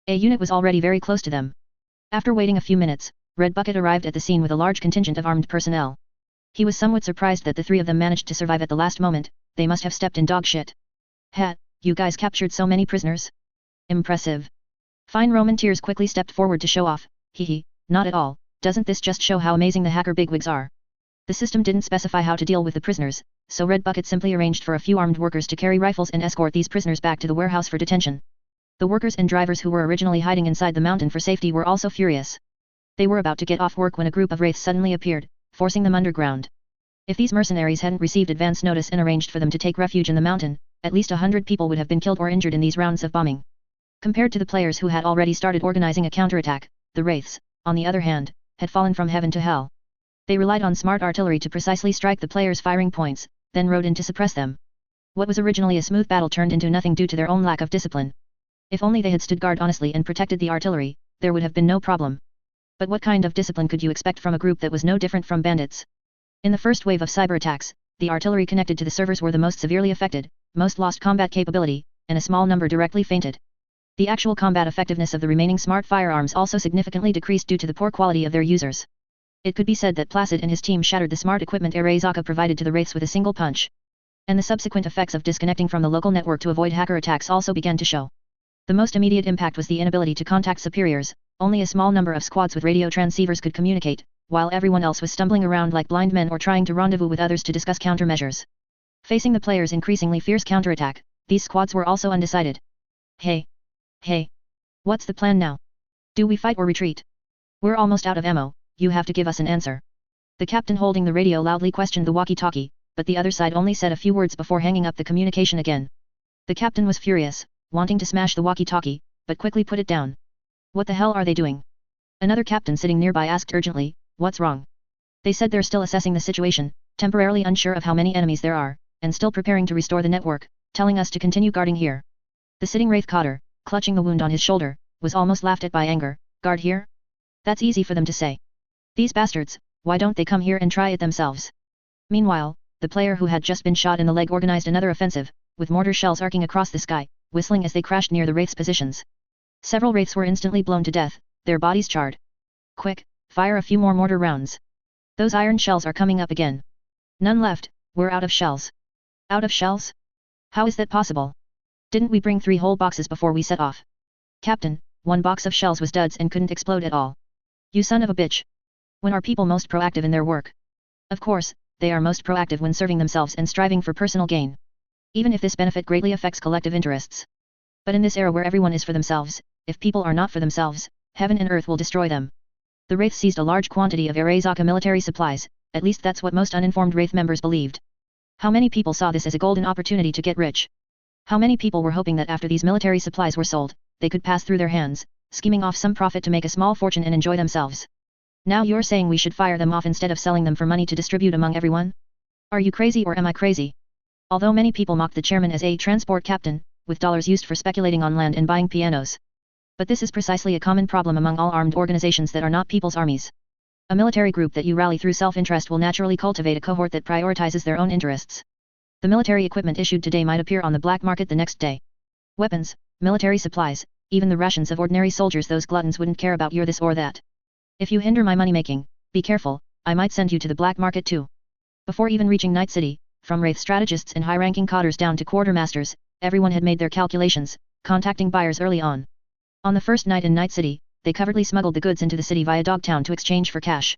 A unit was already very close to them. After waiting a few minutes, Red Bucket arrived at the scene with a large contingent of armed personnel. He was somewhat surprised that the three of them managed to survive at the last moment. They must have stepped in dog shit. Ha, you guys captured so many prisoners? Impressive. Fine Roman Tears quickly stepped forward to show off. Hehe, not at all, doesn't this just show how amazing the hacker bigwigs are? The system didn't specify how to deal with the prisoners, so Red Bucket simply arranged for a few armed workers to carry rifles and escort these prisoners back to the warehouse for detention. The workers and drivers who were originally hiding inside the mountain for safety were also furious. They were about to get off work when a group of wraiths suddenly appeared, forcing them underground. If these mercenaries hadn't received advance notice and arranged for them to take refuge in the mountain, at least 100 people would have been killed or injured in these rounds of bombing. Compared to the players who had already started organizing a counterattack, the wraiths, on the other hand, had fallen from heaven to hell. They relied on smart artillery to precisely strike the players' firing points, then rode in to suppress them. What was originally a smooth battle turned into nothing due to their own lack of discipline. If only they had stood guard honestly and protected the artillery, there would have been no problem. But what kind of discipline could you expect from a group that was no different from bandits? In the first wave of cyber attacks, the artillery connected to the servers were the most severely affected, most lost combat capability, and a small number directly fainted. The actual combat effectiveness of the remaining smart firearms also significantly decreased due to the poor quality of their users. It could be said that Placid and his team shattered the smart equipment Arezaka provided to the wraiths with a single punch. And the subsequent effects of disconnecting from the local network to avoid hacker attacks also began to show. The most immediate impact was the inability to contact superiors. Only a small number of squads with radio transceivers could communicate, while everyone else was stumbling around like blind men or trying to rendezvous with others to discuss countermeasures. Facing the players' increasingly fierce counterattack, these squads were also undecided. Hey! What's the plan now? Do we fight or retreat? We're almost out of ammo, you have to give us an answer. The captain holding the radio loudly questioned the walkie-talkie, but the other side only said a few words before hanging up the communication again. The captain was furious, wanting to smash the walkie-talkie, but quickly put it down. What the hell are they doing? Another captain sitting nearby asked urgently, what's wrong? They said they're still assessing the situation, temporarily unsure of how many enemies there are, and still preparing to restore the network, telling us to continue guarding here. The sitting wraith Cotter, clutching the wound on his shoulder, was almost laughed at by anger. Guard here? That's easy for them to say. These bastards, why don't they come here and try it themselves? Meanwhile, the player who had just been shot in the leg organized another offensive, with mortar shells arcing across the sky, whistling as they crashed near the wraiths' positions. Several wraiths were instantly blown to death, their bodies charred. Quick, fire a few more mortar rounds. Those iron shells are coming up again. None left, we're out of shells. Out of shells? How is that possible? Didn't we bring 3 whole boxes before we set off? Captain, 1 box of shells was duds and couldn't explode at all. You son of a bitch. When are people most proactive in their work? Of course, they are most proactive when serving themselves and striving for personal gain. Even if this benefit greatly affects collective interests. But in this era where everyone is for themselves, if people are not for themselves, heaven and earth will destroy them. The Wraith seized a large quantity of Arezaka military supplies, at least that's what most uninformed Wraith members believed. How many people saw this as a golden opportunity to get rich? How many people were hoping that after these military supplies were sold, they could pass through their hands, scheming off some profit to make a small fortune and enjoy themselves? Now you're saying we should fire them off instead of selling them for money to distribute among everyone? Are you crazy or am I crazy? Although many people mocked the chairman as a transport captain, with dollars used for speculating on land and buying pianos. But this is precisely a common problem among all armed organizations that are not people's armies. A military group that you rally through self-interest will naturally cultivate a cohort that prioritizes their own interests. The military equipment issued today might appear on the black market the next day. Weapons, military supplies, even the rations of ordinary soldiers, those gluttons wouldn't care about your this or that. If you hinder my money-making, be careful, I might send you to the black market too. Before even reaching Night City, from Wraith strategists and high-ranking cotters down to quartermasters, everyone had made their calculations, contacting buyers early on. On the first night in Night City, they covertly smuggled the goods into the city via Dogtown to exchange for cash.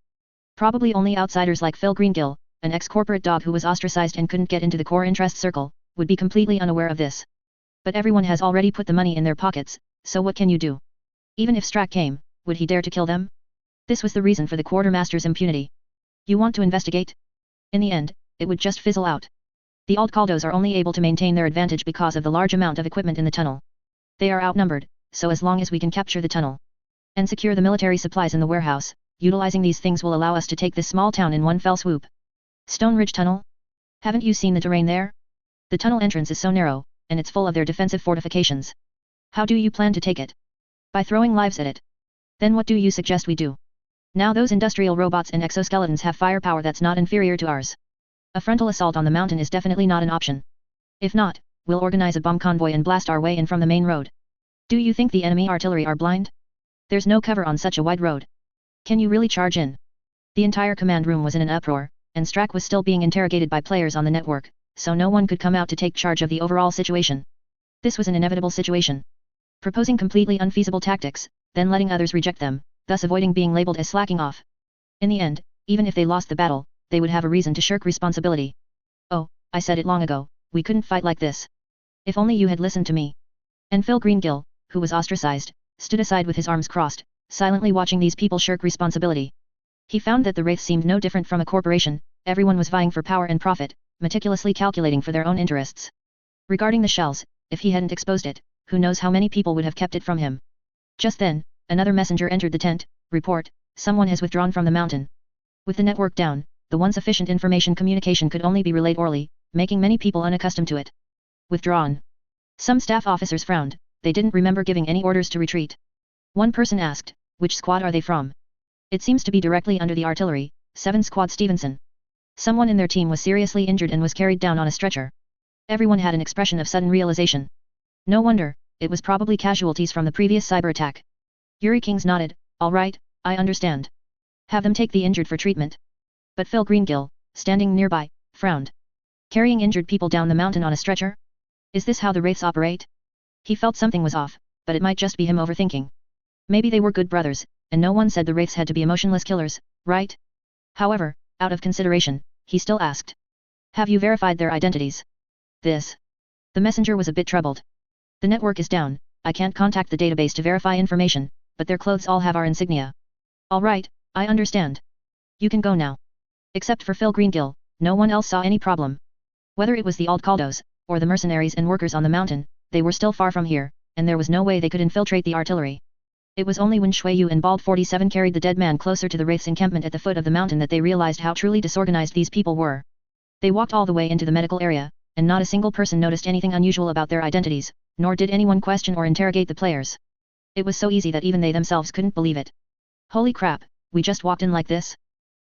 Probably only outsiders like Phil Greengill, an ex-corporate dog who was ostracized and couldn't get into the core interest circle, would be completely unaware of this. But everyone has already put the money in their pockets, so what can you do? Even if Strack came, would he dare to kill them? This was the reason for the quartermaster's impunity. You want to investigate? In the end, it would just fizzle out. The Aldcaldos are only able to maintain their advantage because of the large amount of equipment in the tunnel. They are outnumbered, so as long as we can capture the tunnel and secure the military supplies in the warehouse, utilizing these things will allow us to take this small town in one fell swoop. Stone Ridge Tunnel? Haven't you seen the terrain there? The tunnel entrance is so narrow, and it's full of their defensive fortifications. How do you plan to take it? By throwing lives at it. Then what do you suggest we do? Now those industrial robots and exoskeletons have firepower that's not inferior to ours. A frontal assault on the mountain is definitely not an option. If not, we'll organize a bomb convoy and blast our way in from the main road. Do you think the enemy artillery are blind? There's no cover on such a wide road. Can you really charge in? The entire command room was in an uproar, and Strack was still being interrogated by players on the network, so no one could come out to take charge of the overall situation. This was an inevitable situation. Proposing completely unfeasible tactics, then letting others reject them, thus avoiding being labeled as slacking off. In the end, even if they lost the battle, they would have a reason to shirk responsibility. Oh, I said it long ago, we couldn't fight like this. If only you had listened to me. And Phil Greengill, who was ostracized, stood aside with his arms crossed, silently watching these people shirk responsibility. He found that the Wraith seemed no different from a corporation, everyone was vying for power and profit, meticulously calculating for their own interests. Regarding the shells, if he hadn't exposed it, who knows how many people would have kept it from him. Just then, another messenger entered the tent. Report, someone has withdrawn from the mountain. With the network down, the once efficient information communication could only be relayed orally, making many people unaccustomed to it. Withdrawn. Some staff officers frowned, they didn't remember giving any orders to retreat. One person asked, which squad are they from? It seems to be directly under the artillery, 7 Squad Stevenson. Someone in their team was seriously injured and was carried down on a stretcher. Everyone had an expression of sudden realization. No wonder, it was probably casualties from the previous cyber attack. Yuri Kings nodded, all right, I understand. Have them take the injured for treatment. But Phil Greengill, standing nearby, frowned. Carrying injured people down the mountain on a stretcher? Is this how the Wraiths operate? He felt something was off, but it might just be him overthinking. Maybe they were good brothers, and no one said the Wraiths had to be emotionless killers, right? However, out of consideration, he still asked. Have you verified their identities? The messenger was a bit troubled. The network is down, I can't contact the database to verify information, but their clothes all have our insignia. All right, I understand. You can go now. Except for Phil Greengill, no one else saw any problem. Whether it was the Aldcaldos, or the mercenaries and workers on the mountain, they were still far from here, and there was no way they could infiltrate the artillery. It was only when Shuiyu and Bald 47 carried the dead man closer to the Wraith's encampment at the foot of the mountain that they realized how truly disorganized these people were. They walked all the way into the medical area, and not a single person noticed anything unusual about their identities, nor did anyone question or interrogate the players. It was so easy that even they themselves couldn't believe it. Holy crap, we just walked in like this?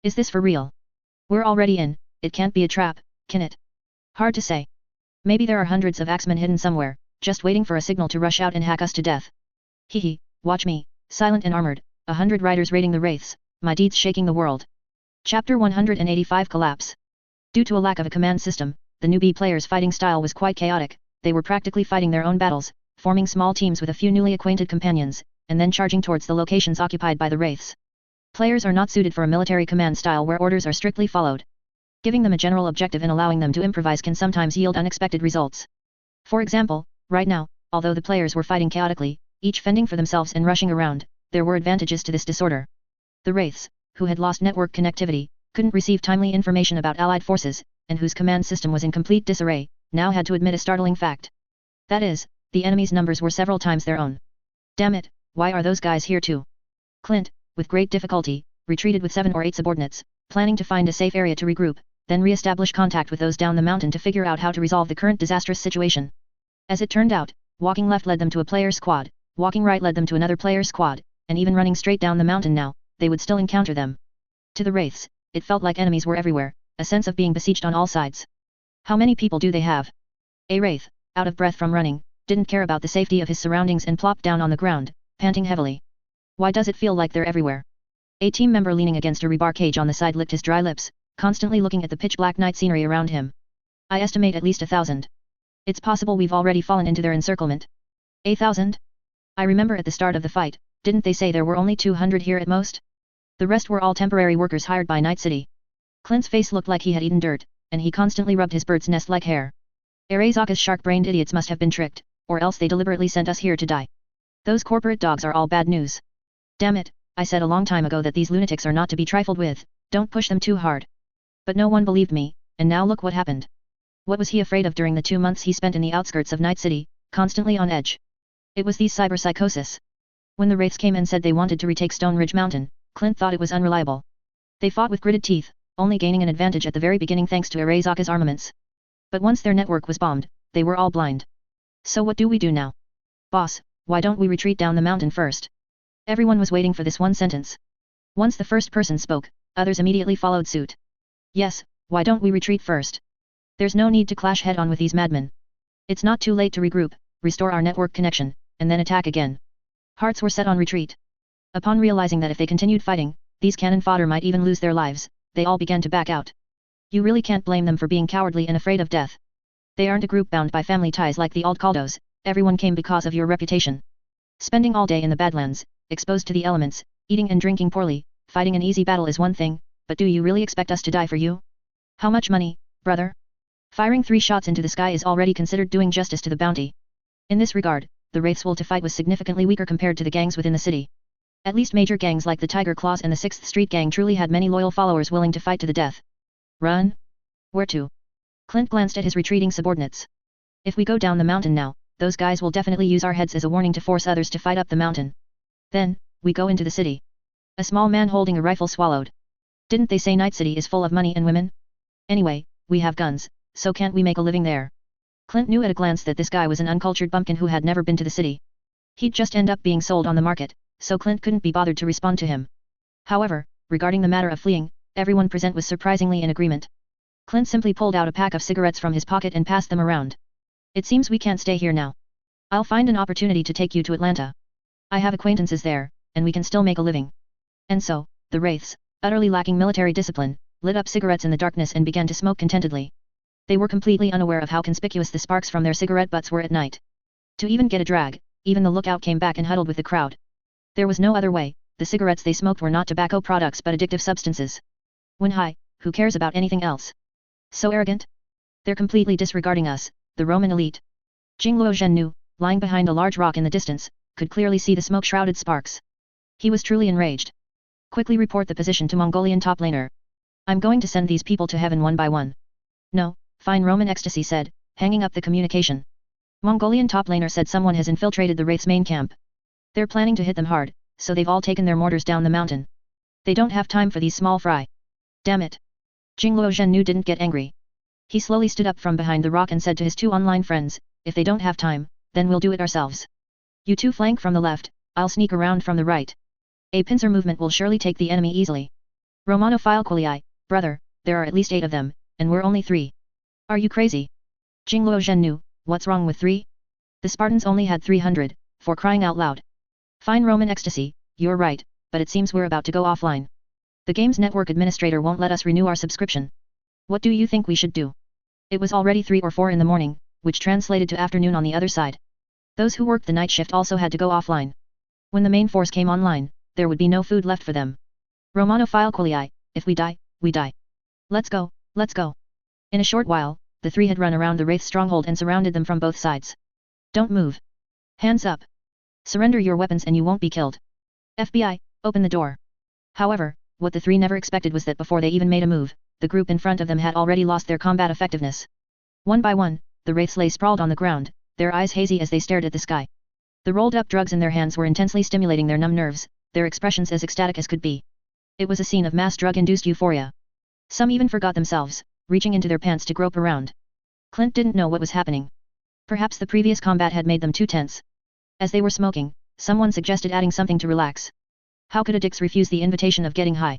Is this for real? We're already in, it can't be a trap, can it? Hard to say. Maybe there are hundreds of axemen hidden somewhere, just waiting for a signal to rush out and hack us to death. Hehe, watch me, silent and armored, 100 riders raiding the Wraiths, my deeds shaking the world. Chapter 185 Collapse. Due to a lack of a command system, the newbie players' fighting style was quite chaotic. They were practically fighting their own battles, forming small teams with a few newly acquainted companions, and then charging towards the locations occupied by the Wraiths. Players are not suited for a military command style where orders are strictly followed. Giving them a general objective and allowing them to improvise can sometimes yield unexpected results. For example, right now, although the players were fighting chaotically, each fending for themselves and rushing around, there were advantages to this disorder. The Wraiths, who had lost network connectivity, couldn't receive timely information about allied forces, and whose command system was in complete disarray, now had to admit a startling fact. That is, the enemy's numbers were several times their own. Damn it, why are those guys here too? Clint, with great difficulty, retreated with 7 or 8 subordinates, planning to find a safe area to regroup, then re-establish contact with those down the mountain to figure out how to resolve the current disastrous situation. As it turned out, walking left led them to a player's squad, walking right led them to another player's squad, and even running straight down the mountain now, they would still encounter them. To the Wraiths, it felt like enemies were everywhere, a sense of being besieged on all sides. How many people do they have? A Wraith, out of breath from running, didn't care about the safety of his surroundings and plopped down on the ground, panting heavily. Why does it feel like they're everywhere? A team member leaning against a rebar cage on the side licked his dry lips, constantly looking at the pitch-black night scenery around him. I estimate at least 1,000. It's possible we've already fallen into their encirclement. 1,000? I remember at the start of the fight, didn't they say there were only 200 here at most? The rest were all temporary workers hired by Night City. Clint's face looked like he had eaten dirt, and he constantly rubbed his bird's nest-like hair. Arazaka's shark-brained idiots must have been tricked, or else they deliberately sent us here to die. Those corporate dogs are all bad news. Damn it, I said a long time ago that these lunatics are not to be trifled with, don't push them too hard. But no one believed me, and now look what happened. What was he afraid of during the 2 months he spent in the outskirts of Night City, constantly on edge? It was these cyberpsychosis. When the Wraiths came and said they wanted to retake Stone Ridge Mountain, Clint thought it was unreliable. They fought with gritted teeth, only gaining an advantage at the very beginning thanks to Arezaka's armaments. But once their network was bombed, they were all blind. So what do we do now? Boss, why don't we retreat down the mountain first? Everyone was waiting for this one sentence. Once the first person spoke, others immediately followed suit. Yes, why don't we retreat first? There's no need to clash head-on with these madmen. It's not too late to regroup, restore our network connection, and then attack again. Hearts were set on retreat. Upon realizing that if they continued fighting, these cannon fodder might even lose their lives, they all began to back out. You really can't blame them for being cowardly and afraid of death. They aren't a group bound by family ties like the old Caldos, everyone came because of your reputation. Spending all day in the Badlands, exposed to the elements, eating and drinking poorly, fighting an easy battle is one thing, but do you really expect us to die for you? How much money, brother? Firing 3 shots into the sky is already considered doing justice to the bounty. In this regard, the Wraith's will to fight was significantly weaker compared to the gangs within the city. At least major gangs like the Tiger Claws and the 6th Street Gang truly had many loyal followers willing to fight to the death. Run? Where to? Clint glanced at his retreating subordinates. If we go down the mountain now, those guys will definitely use our heads as a warning to force others to fight up the mountain. Then, we go into the city. A small man holding a rifle swallowed. Didn't they say Night City is full of money and women? Anyway, we have guns, so can't we make a living there? Clint knew at a glance that this guy was an uncultured bumpkin who had never been to the city. He'd just end up being sold on the market, so Clint couldn't be bothered to respond to him. However, regarding the matter of fleeing, everyone present was surprisingly in agreement. Clint simply pulled out a pack of cigarettes from his pocket and passed them around. It seems we can't stay here now. I'll find an opportunity to take you to Atlanta. I have acquaintances there, and we can still make a living. And so, the Wraiths, utterly lacking military discipline, lit up cigarettes in the darkness and began to smoke contentedly. They were completely unaware of how conspicuous the sparks from their cigarette butts were at night. To even get a drag, even the lookout came back and huddled with the crowd. There was no other way, the cigarettes they smoked were not tobacco products but addictive substances. When high, who cares about anything else? So arrogant? They're completely disregarding us, the Roman elite. Jingluo Zhennu, lying behind a large rock in the distance, could clearly see the smoke-shrouded sparks. He was truly enraged. Quickly report the position to Mongolian top laner. I'm going to send these people to heaven one by one. No, fine, Roman Ecstasy said, hanging up the communication. Mongolian top laner said someone has infiltrated the Wraith's main camp. They're planning to hit them hard, so they've all taken their mortars down the mountain. They don't have time for these small fry. Damn it. Jingluo Zhennu didn't get angry. He slowly stood up from behind the rock and said to his 2 online friends, if they don't have time, then we'll do it ourselves. You 2 flank from the left, I'll sneak around from the right. A pincer movement will surely take the enemy easily. Romano Filquili, brother, there are at least 8 of them, and we're only 3. Are you crazy? Jingluo Zhennu, what's wrong with 3? The Spartans only had 300, for crying out loud. Fine, Roman Ecstasy, you're right, but it seems we're about to go offline. The game's network administrator won't let us renew our subscription. What do you think we should do? It was already 3 or 4 in the morning, which translated to afternoon on the other side. Those who worked the night shift also had to go offline. When the main force came online, there would be no food left for them. Romano Filquili, if we die, we die. Let's go, let's go. In a short while, the 3 had run around the Wraith stronghold and surrounded them from both sides. Don't move. Hands up. Surrender your weapons and you won't be killed. FBI, open the door. However, what the 3 never expected was that before they even made a move, the group in front of them had already lost their combat effectiveness. One by one, the Wraiths lay sprawled on the ground, their eyes hazy as they stared at the sky. The rolled-up drugs in their hands were intensely stimulating their numb nerves, their expressions as ecstatic as could be. It was a scene of mass drug-induced euphoria. Some even forgot themselves, reaching into their pants to grope around. Clint didn't know what was happening. Perhaps the previous combat had made them too tense. As they were smoking, someone suggested adding something to relax. How could addicts refuse the invitation of getting high?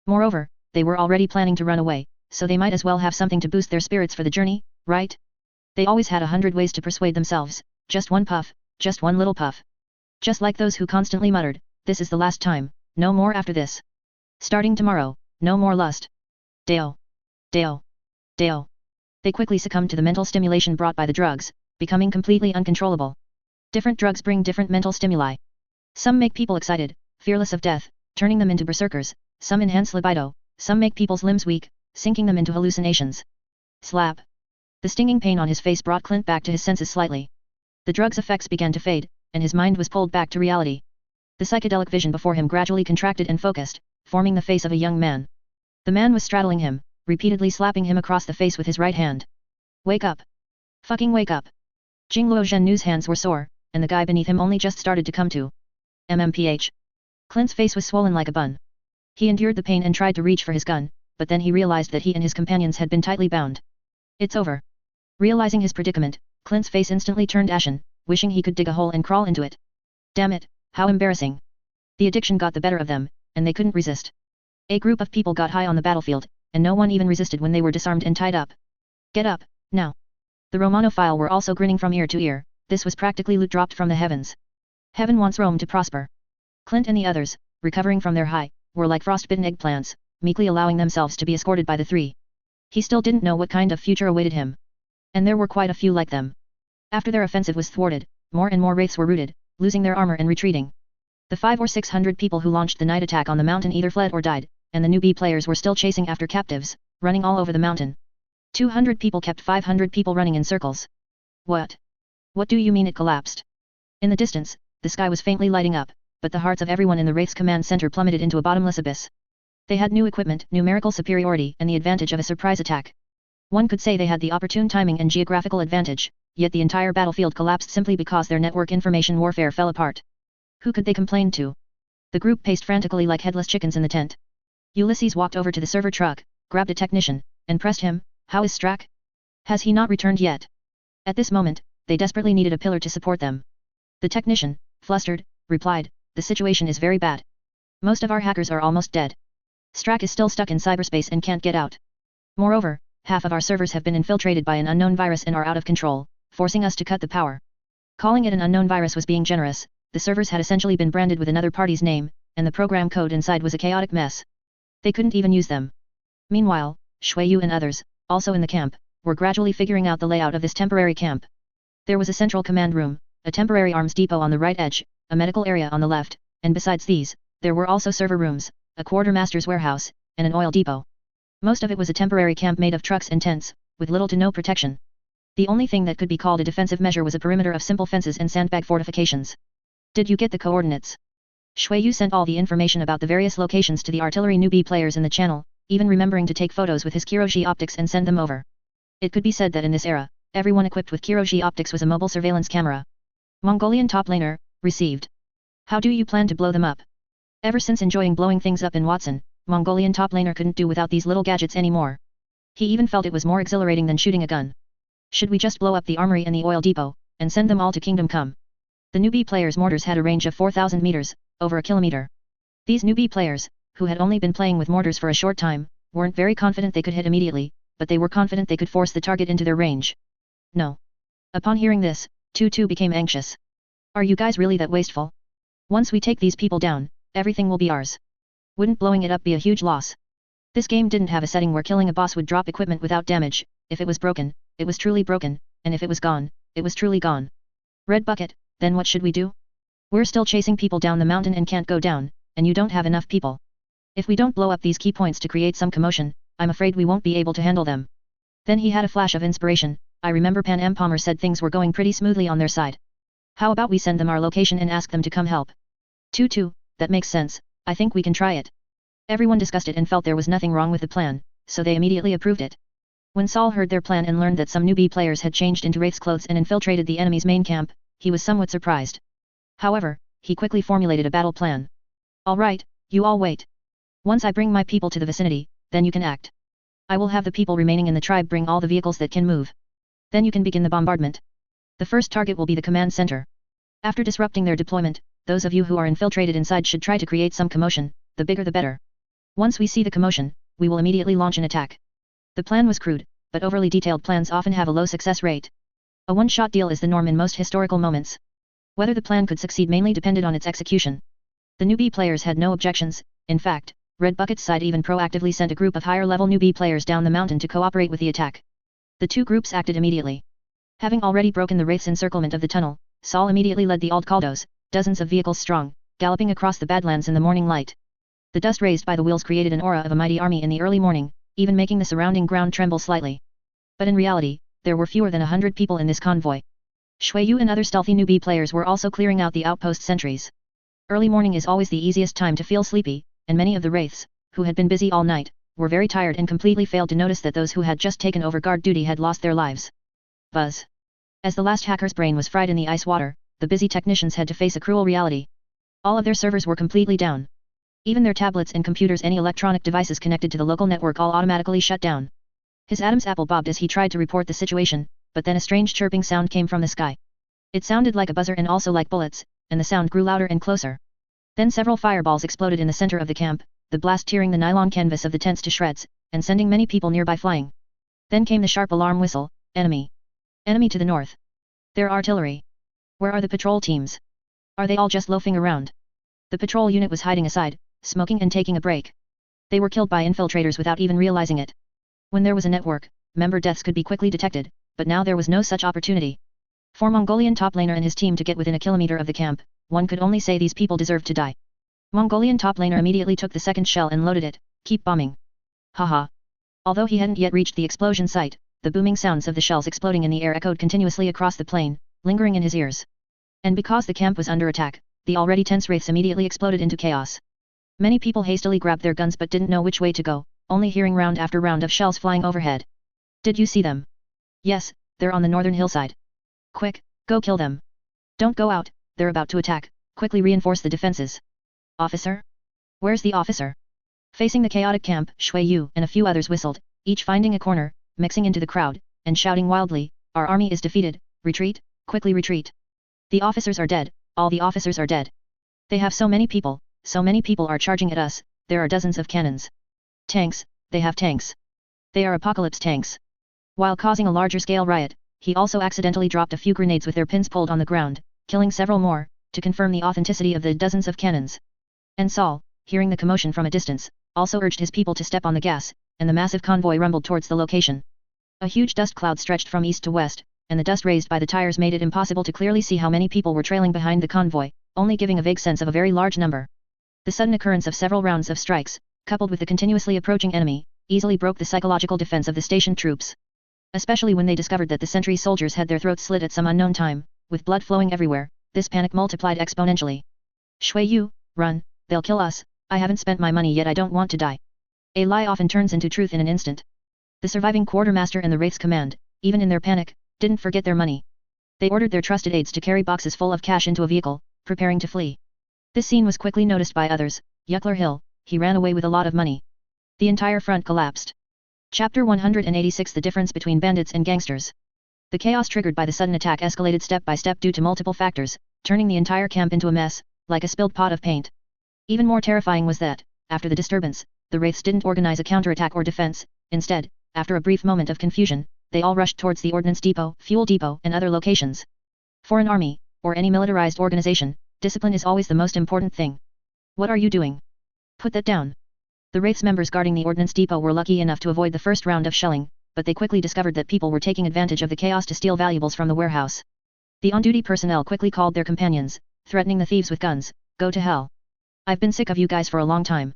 Moreover, they were already planning to run away, so they might as well have something to boost their spirits for the journey, right? They always had 100 ways to persuade themselves, just one puff, just one little puff. Just like those who constantly muttered, this is the last time, no more after this. Starting tomorrow, no more lust. Dale. Dale. Dale. They quickly succumbed to the mental stimulation brought by the drugs, becoming completely uncontrollable. Different drugs bring different mental stimuli. Some make people excited, fearless of death, turning them into berserkers, some enhance libido, some make people's limbs weak, sinking them into hallucinations. Slap. The stinging pain on his face brought Clint back to his senses slightly. The drug's effects began to fade, and his mind was pulled back to reality. The psychedelic vision before him gradually contracted and focused, forming the face of a young man. The man was straddling him, repeatedly slapping him across the face with his right hand. Wake up. Fucking wake up. Jingluo Zhennu's hands were sore, and the guy beneath him only just started to come to. MMPH. Clint's face was swollen like a bun. He endured the pain and tried to reach for his gun, but then he realized that he and his companions had been tightly bound. It's over. Realizing his predicament, Clint's face instantly turned ashen, wishing he could dig a hole and crawl into it. Damn it, how embarrassing. The addiction got the better of them, and they couldn't resist. A group of people got high on the battlefield, and no one even resisted when they were disarmed and tied up. Get up, now. The Romanophile were also grinning from ear to ear. This was practically loot dropped from the heavens. Heaven wants Rome to prosper. Clint and the others, recovering from their high, were like frostbitten eggplants, meekly allowing themselves to be escorted by the three. He still didn't know what kind of future awaited him. And there were quite a few like them. After their offensive was thwarted, more and more wraiths were routed, losing their armor and retreating. The 500 or 600 people who launched the night attack on the mountain either fled or died, and the newbie players were still chasing after captives, running all over the mountain. 200 people kept 500 people running in circles. What? What do you mean it collapsed? In the distance, the sky was faintly lighting up, but the hearts of everyone in the Wraith's command center plummeted into a bottomless abyss. They had new equipment, numerical superiority, and the advantage of a surprise attack. One could say they had the opportune timing and geographical advantage, yet the entire battlefield collapsed simply because their network information warfare fell apart. Who could they complain to? The group paced frantically like headless chickens in the tent. Ulysses walked over to the server truck, grabbed a technician, and pressed him. How is Strack? Has he not returned yet? At this moment, they desperately needed a pillar to support them. The technician, flustered, replied, the situation is very bad. Most of our hackers are almost dead. Strack is still stuck in cyberspace and can't get out. Moreover, half of our servers have been infiltrated by an unknown virus and are out of control, forcing us to cut the power. Calling it an unknown virus was being generous. The servers had essentially been branded with another party's name, and the program code inside was a chaotic mess. They couldn't even use them. Meanwhile, Shuiyu and others, also in the camp, were gradually figuring out the layout of this temporary camp. There was a central command room, a temporary arms depot on the right edge, a medical area on the left, and besides these, there were also server rooms, a quartermaster's warehouse, and an oil depot. Most of it was a temporary camp made of trucks and tents, with little to no protection. The only thing that could be called a defensive measure was a perimeter of simple fences and sandbag fortifications. Did you get the coordinates? Shuiyu sent all the information about the various locations to the artillery newbie players in the channel, even remembering to take photos with his Kiroshi optics and send them over. It could be said that in this era, everyone equipped with Kiroshi optics was a mobile surveillance camera. Mongolian top laner, received. How do you plan to blow them up? Ever since enjoying blowing things up in Watson, Mongolian top laner couldn't do without these little gadgets anymore. He even felt it was more exhilarating than shooting a gun. Should we just blow up the armory and the oil depot, and send them all to Kingdom Come? The newbie players' mortars had a range of 4,000 meters, over a kilometer. These newbie players, who had only been playing with mortars for a short time, weren't very confident they could hit immediately, but they were confident they could force the target into their range. No. Upon hearing this, Tutu became anxious. Are you guys really that wasteful? Once we take these people down, everything will be ours. Wouldn't blowing it up be a huge loss? This game didn't have a setting where killing a boss would drop equipment without damage. If it was broken, it was truly broken, and if it was gone, it was truly gone. Red Bucket, then what should we do? We're still chasing people down the mountain and can't go down, and you don't have enough people. If we don't blow up these key points to create some commotion, I'm afraid we won't be able to handle them. Then he had a flash of inspiration. I remember Pan M. Palmer said things were going pretty smoothly on their side. How about we send them our location and ask them to come help? Tutu, that makes sense, I think we can try it. Everyone discussed it and felt there was nothing wrong with the plan, so they immediately approved it. When Saul heard their plan and learned that some newbie players had changed into Wraith's clothes and infiltrated the enemy's main camp, he was somewhat surprised. However, he quickly formulated a battle plan. Alright, you all wait. Once I bring my people to the vicinity, then you can act. I will have the people remaining in the tribe bring all the vehicles that can move. Then you can begin the bombardment. The first target will be the command center. After disrupting their deployment, those of you who are infiltrated inside should try to create some commotion, the bigger the better. Once we see the commotion, we will immediately launch an attack. The plan was crude, but overly detailed plans often have a low success rate. A one-shot deal is the norm in most historical moments. Whether the plan could succeed mainly depended on its execution. The newbie players had no objections. In fact, Red Bucket's side even proactively sent a group of higher-level newbie players down the mountain to cooperate with the attack. The two groups acted immediately. Having already broken the Wraith's encirclement of the tunnel, Saul immediately led the Aldcaldos, dozens of vehicles strong, galloping across the Badlands in the morning light. The dust raised by the wheels created an aura of a mighty army in the early morning, even making the surrounding ground tremble slightly. But in reality, there were fewer than 100 people in this convoy. Shuiyu and other stealthy newbie players were also clearing out the outpost sentries. Early morning is always the easiest time to feel sleepy, and many of the Wraiths, who had been busy all night, were very tired and completely failed to notice that those who had just taken over guard duty had lost their lives. Buzz. As the last hacker's brain was fried in the ice water, the busy technicians had to face a cruel reality. All of their servers were completely down. Even their tablets and computers, any electronic devices connected to the local network, all automatically shut down. His Adam's apple bobbed as he tried to report the situation, but then a strange chirping sound came from the sky. It sounded like a buzzer and also like bullets, and the sound grew louder and closer. Then several fireballs exploded in the center of the camp, the blast tearing the nylon canvas of the tents to shreds, and sending many people nearby flying. Then came the sharp alarm whistle, enemy. Enemy to the north. Their artillery. Where are the patrol teams? Are they all just loafing around? The patrol unit was hiding aside, smoking and taking a break. They were killed by infiltrators without even realizing it. When there was a network, member deaths could be quickly detected, but now there was no such opportunity. For Mongolian top laner and his team to get within a kilometer of the camp, one could only say these people deserved to die. Mongolian top laner immediately took the second shell and loaded it, keep bombing. Haha. Although he hadn't yet reached the explosion site, the booming sounds of the shells exploding in the air echoed continuously across the plain, lingering in his ears. And because the camp was under attack, the already tense wraiths immediately exploded into chaos. Many people hastily grabbed their guns but didn't know which way to go, only hearing round after round of shells flying overhead. Did you see them? Yes, they're on the northern hillside. Quick, go kill them. Don't go out, they're about to attack, quickly reinforce the defenses. Officer? Where's the officer? Facing the chaotic camp, Shui Yu and a few others whistled, each finding a corner, mixing into the crowd, and shouting wildly, our army is defeated, retreat, quickly retreat. The officers are dead, all the officers are dead. They have so many people are charging at us, there are dozens of cannons. Tanks, they have tanks. They are apocalypse tanks. While causing a larger scale riot, he also accidentally dropped a few grenades with their pins pulled on the ground, killing several more, to confirm the authenticity of the dozens of cannons. And Saul, hearing the commotion from a distance, also urged his people to step on the gas, and the massive convoy rumbled towards the location. A huge dust cloud stretched from east to west, and the dust raised by the tires made it impossible to clearly see how many people were trailing behind the convoy, only giving a vague sense of a very large number. The sudden occurrence of several rounds of strikes, coupled with the continuously approaching enemy, easily broke the psychological defense of the stationed troops. Especially when they discovered that the sentry soldiers had their throats slit at some unknown time, with blood flowing everywhere, this panic multiplied exponentially. Shui Yu, run, they'll kill us, I haven't spent my money yet, I don't want to die. A lie often turns into truth in an instant. The surviving quartermaster and the Wraith's command, even in their panic, didn't forget their money. They ordered their trusted aides to carry boxes full of cash into a vehicle, preparing to flee. This scene was quickly noticed by others. Yuckler Hill, he ran away with a lot of money. The entire front collapsed. Chapter 186 The difference between bandits and gangsters. The chaos triggered by the sudden attack escalated step by step due to multiple factors, turning the entire camp into a mess, like a spilled pot of paint. Even more terrifying was that, after the disturbance, the Wraiths didn't organize a counterattack or defense. Instead, after a brief moment of confusion, they all rushed towards the ordnance depot, fuel depot, and other locations. For an army, or any militarized organization, discipline is always the most important thing. What are you doing? Put that down. The Wraiths members guarding the ordnance depot were lucky enough to avoid the first round of shelling, but they quickly discovered that people were taking advantage of the chaos to steal valuables from the warehouse. The on-duty personnel quickly called their companions, threatening the thieves with guns, go to hell. I've been sick of you guys for a long time.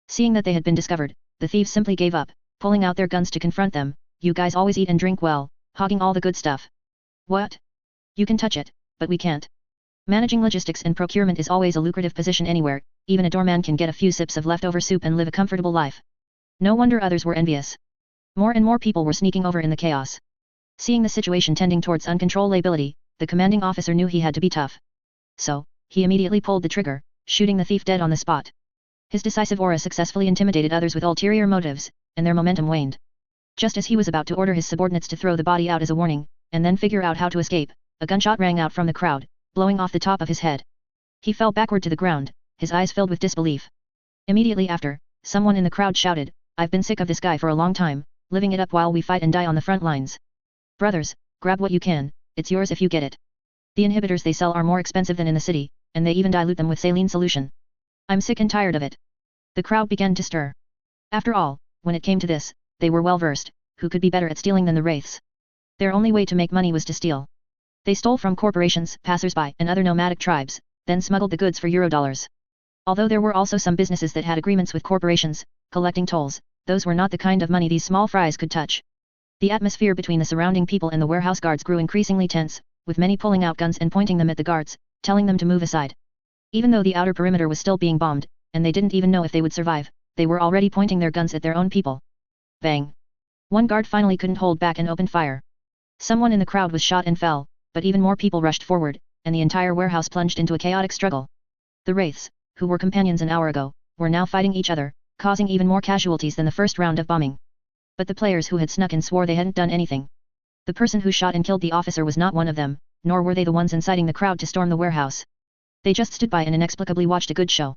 Seeing that they had been discovered, the thieves simply gave up, pulling out their guns to confront them. You guys always eat and drink well, hogging all the good stuff. What? You can touch it, but we can't. Managing logistics and procurement is always a lucrative position anywhere, even a doorman can get a few sips of leftover soup and live a comfortable life. No wonder others were envious. More and more people were sneaking over in the chaos. Seeing the situation tending towards uncontrollability, the commanding officer knew he had to be tough. So, he immediately pulled the trigger, shooting the thief dead on the spot. His decisive aura successfully intimidated others with ulterior motives, and their momentum waned. Just as he was about to order his subordinates to throw the body out as a warning, and then figure out how to escape, a gunshot rang out from the crowd, blowing off the top of his head. He fell backward to the ground, his eyes filled with disbelief. Immediately after, someone in the crowd shouted, I've been sick of this guy for a long time, living it up while we fight and die on the front lines. Brothers, grab what you can, it's yours if you get it. The inhibitors they sell are more expensive than in the city, and they even dilute them with saline solution. I'm sick and tired of it. The crowd began to stir. After all, when it came to this, they were well versed, who could be better at stealing than the Wraiths? Their only way to make money was to steal. They stole from corporations, passers-by, and other nomadic tribes, then smuggled the goods for Eurodollars. Although there were also some businesses that had agreements with corporations, collecting tolls, those were not the kind of money these small fries could touch. The atmosphere between the surrounding people and the warehouse guards grew increasingly tense, with many pulling out guns and pointing them at the guards, telling them to move aside. Even though the outer perimeter was still being bombed, and they didn't even know if they would survive, they were already pointing their guns at their own people. Bang! One guard finally couldn't hold back and opened fire. Someone in the crowd was shot and fell, but even more people rushed forward, and the entire warehouse plunged into a chaotic struggle. The Wraiths, who were companions an hour ago, were now fighting each other, causing even more casualties than the first round of bombing. But the players who had snuck in swore they hadn't done anything. The person who shot and killed the officer was not one of them, nor were they the ones inciting the crowd to storm the warehouse. They just stood by and inexplicably watched a good show.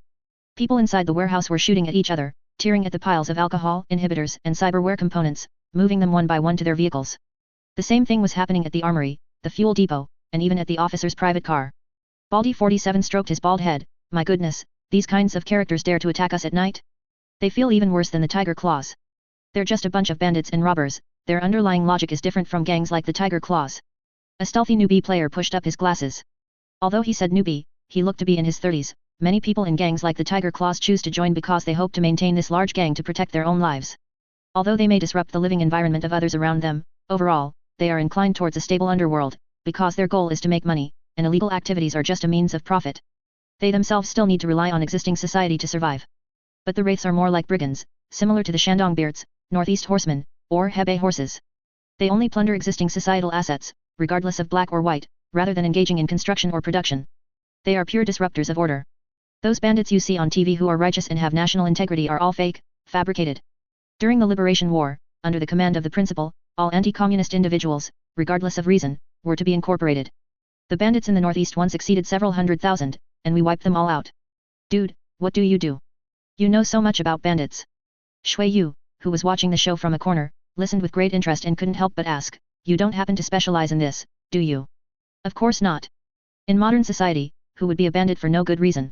People inside the warehouse were shooting at each other, tearing at the piles of alcohol, inhibitors, and cyberware components, moving them one by one to their vehicles. The same thing was happening at the armory, the fuel depot, and even at the officer's private car. Baldy 47 stroked his bald head. My goodness, these kinds of characters dare to attack us at night? They feel even worse than the Tiger Claws. They're just a bunch of bandits and robbers. Their underlying logic is different from gangs like the Tiger Claws. A stealthy newbie player pushed up his glasses. Although he said newbie, he looked to be in his 30s. Many people in gangs like the Tiger Claws choose to join because they hope to maintain this large gang to protect their own lives. Although they may disrupt the living environment of others around them, overall, they are inclined towards a stable underworld, because their goal is to make money, and illegal activities are just a means of profit. They themselves still need to rely on existing society to survive. But the wraiths are more like brigands, similar to the Shandong Beards, Northeast Horsemen, or Hebei horses. They only plunder existing societal assets, regardless of black or white, rather than engaging in construction or production. They are pure disruptors of order. Those bandits you see on TV who are righteous and have national integrity are all fake, fabricated. During the Liberation War, under the command of the principal, all anti-communist individuals, regardless of reason, were to be incorporated. The bandits in the Northeast once exceeded several 100,000, and we wiped them all out. Dude, what do? You know so much about bandits. Shui Yu, who was watching the show from a corner, listened with great interest and couldn't help but ask, you don't happen to specialize in this, do you? Of course not. In modern society, who would be a bandit for no good reason?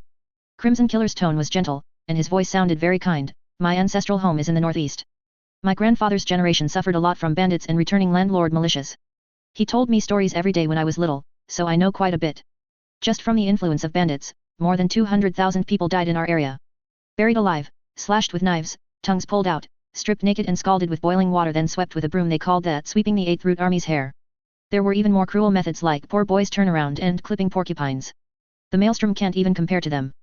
Crimson Killer's tone was gentle, and his voice sounded very kind. My ancestral home is in the Northeast. My grandfather's generation suffered a lot from bandits and returning landlord militias. He told me stories every day when I was little, so I know quite a bit. Just from the influence of bandits, more than 200,000 people died in our area. Buried alive, slashed with knives, tongues pulled out, stripped naked and scalded with boiling water, then swept with a broom. They called that sweeping the 8th Root Army's hair. There were even more cruel methods like poor boys turnaround and clipping porcupines. The Maelstrom can't even compare to them.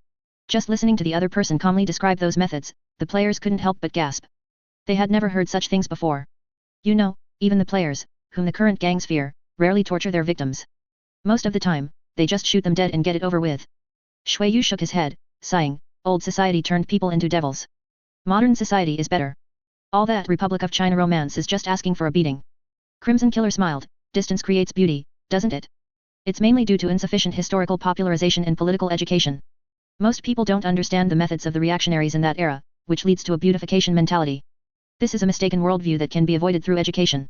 Just listening to the other person calmly describe those methods, the players couldn't help but gasp. They had never heard such things before. You know, even the players, whom the current gangs fear, rarely torture their victims. Most of the time, they just shoot them dead and get it over with. Shui Yu shook his head, sighing, old society turned people into devils. Modern society is better. All that Republic of China romance is just asking for a beating. Crimson Killer smiled, distance creates beauty, doesn't it? It's mainly due to insufficient historical popularization and political education. Most people don't understand the methods of the reactionaries in that era, which leads to a beautification mentality. This is a mistaken worldview that can be avoided through education.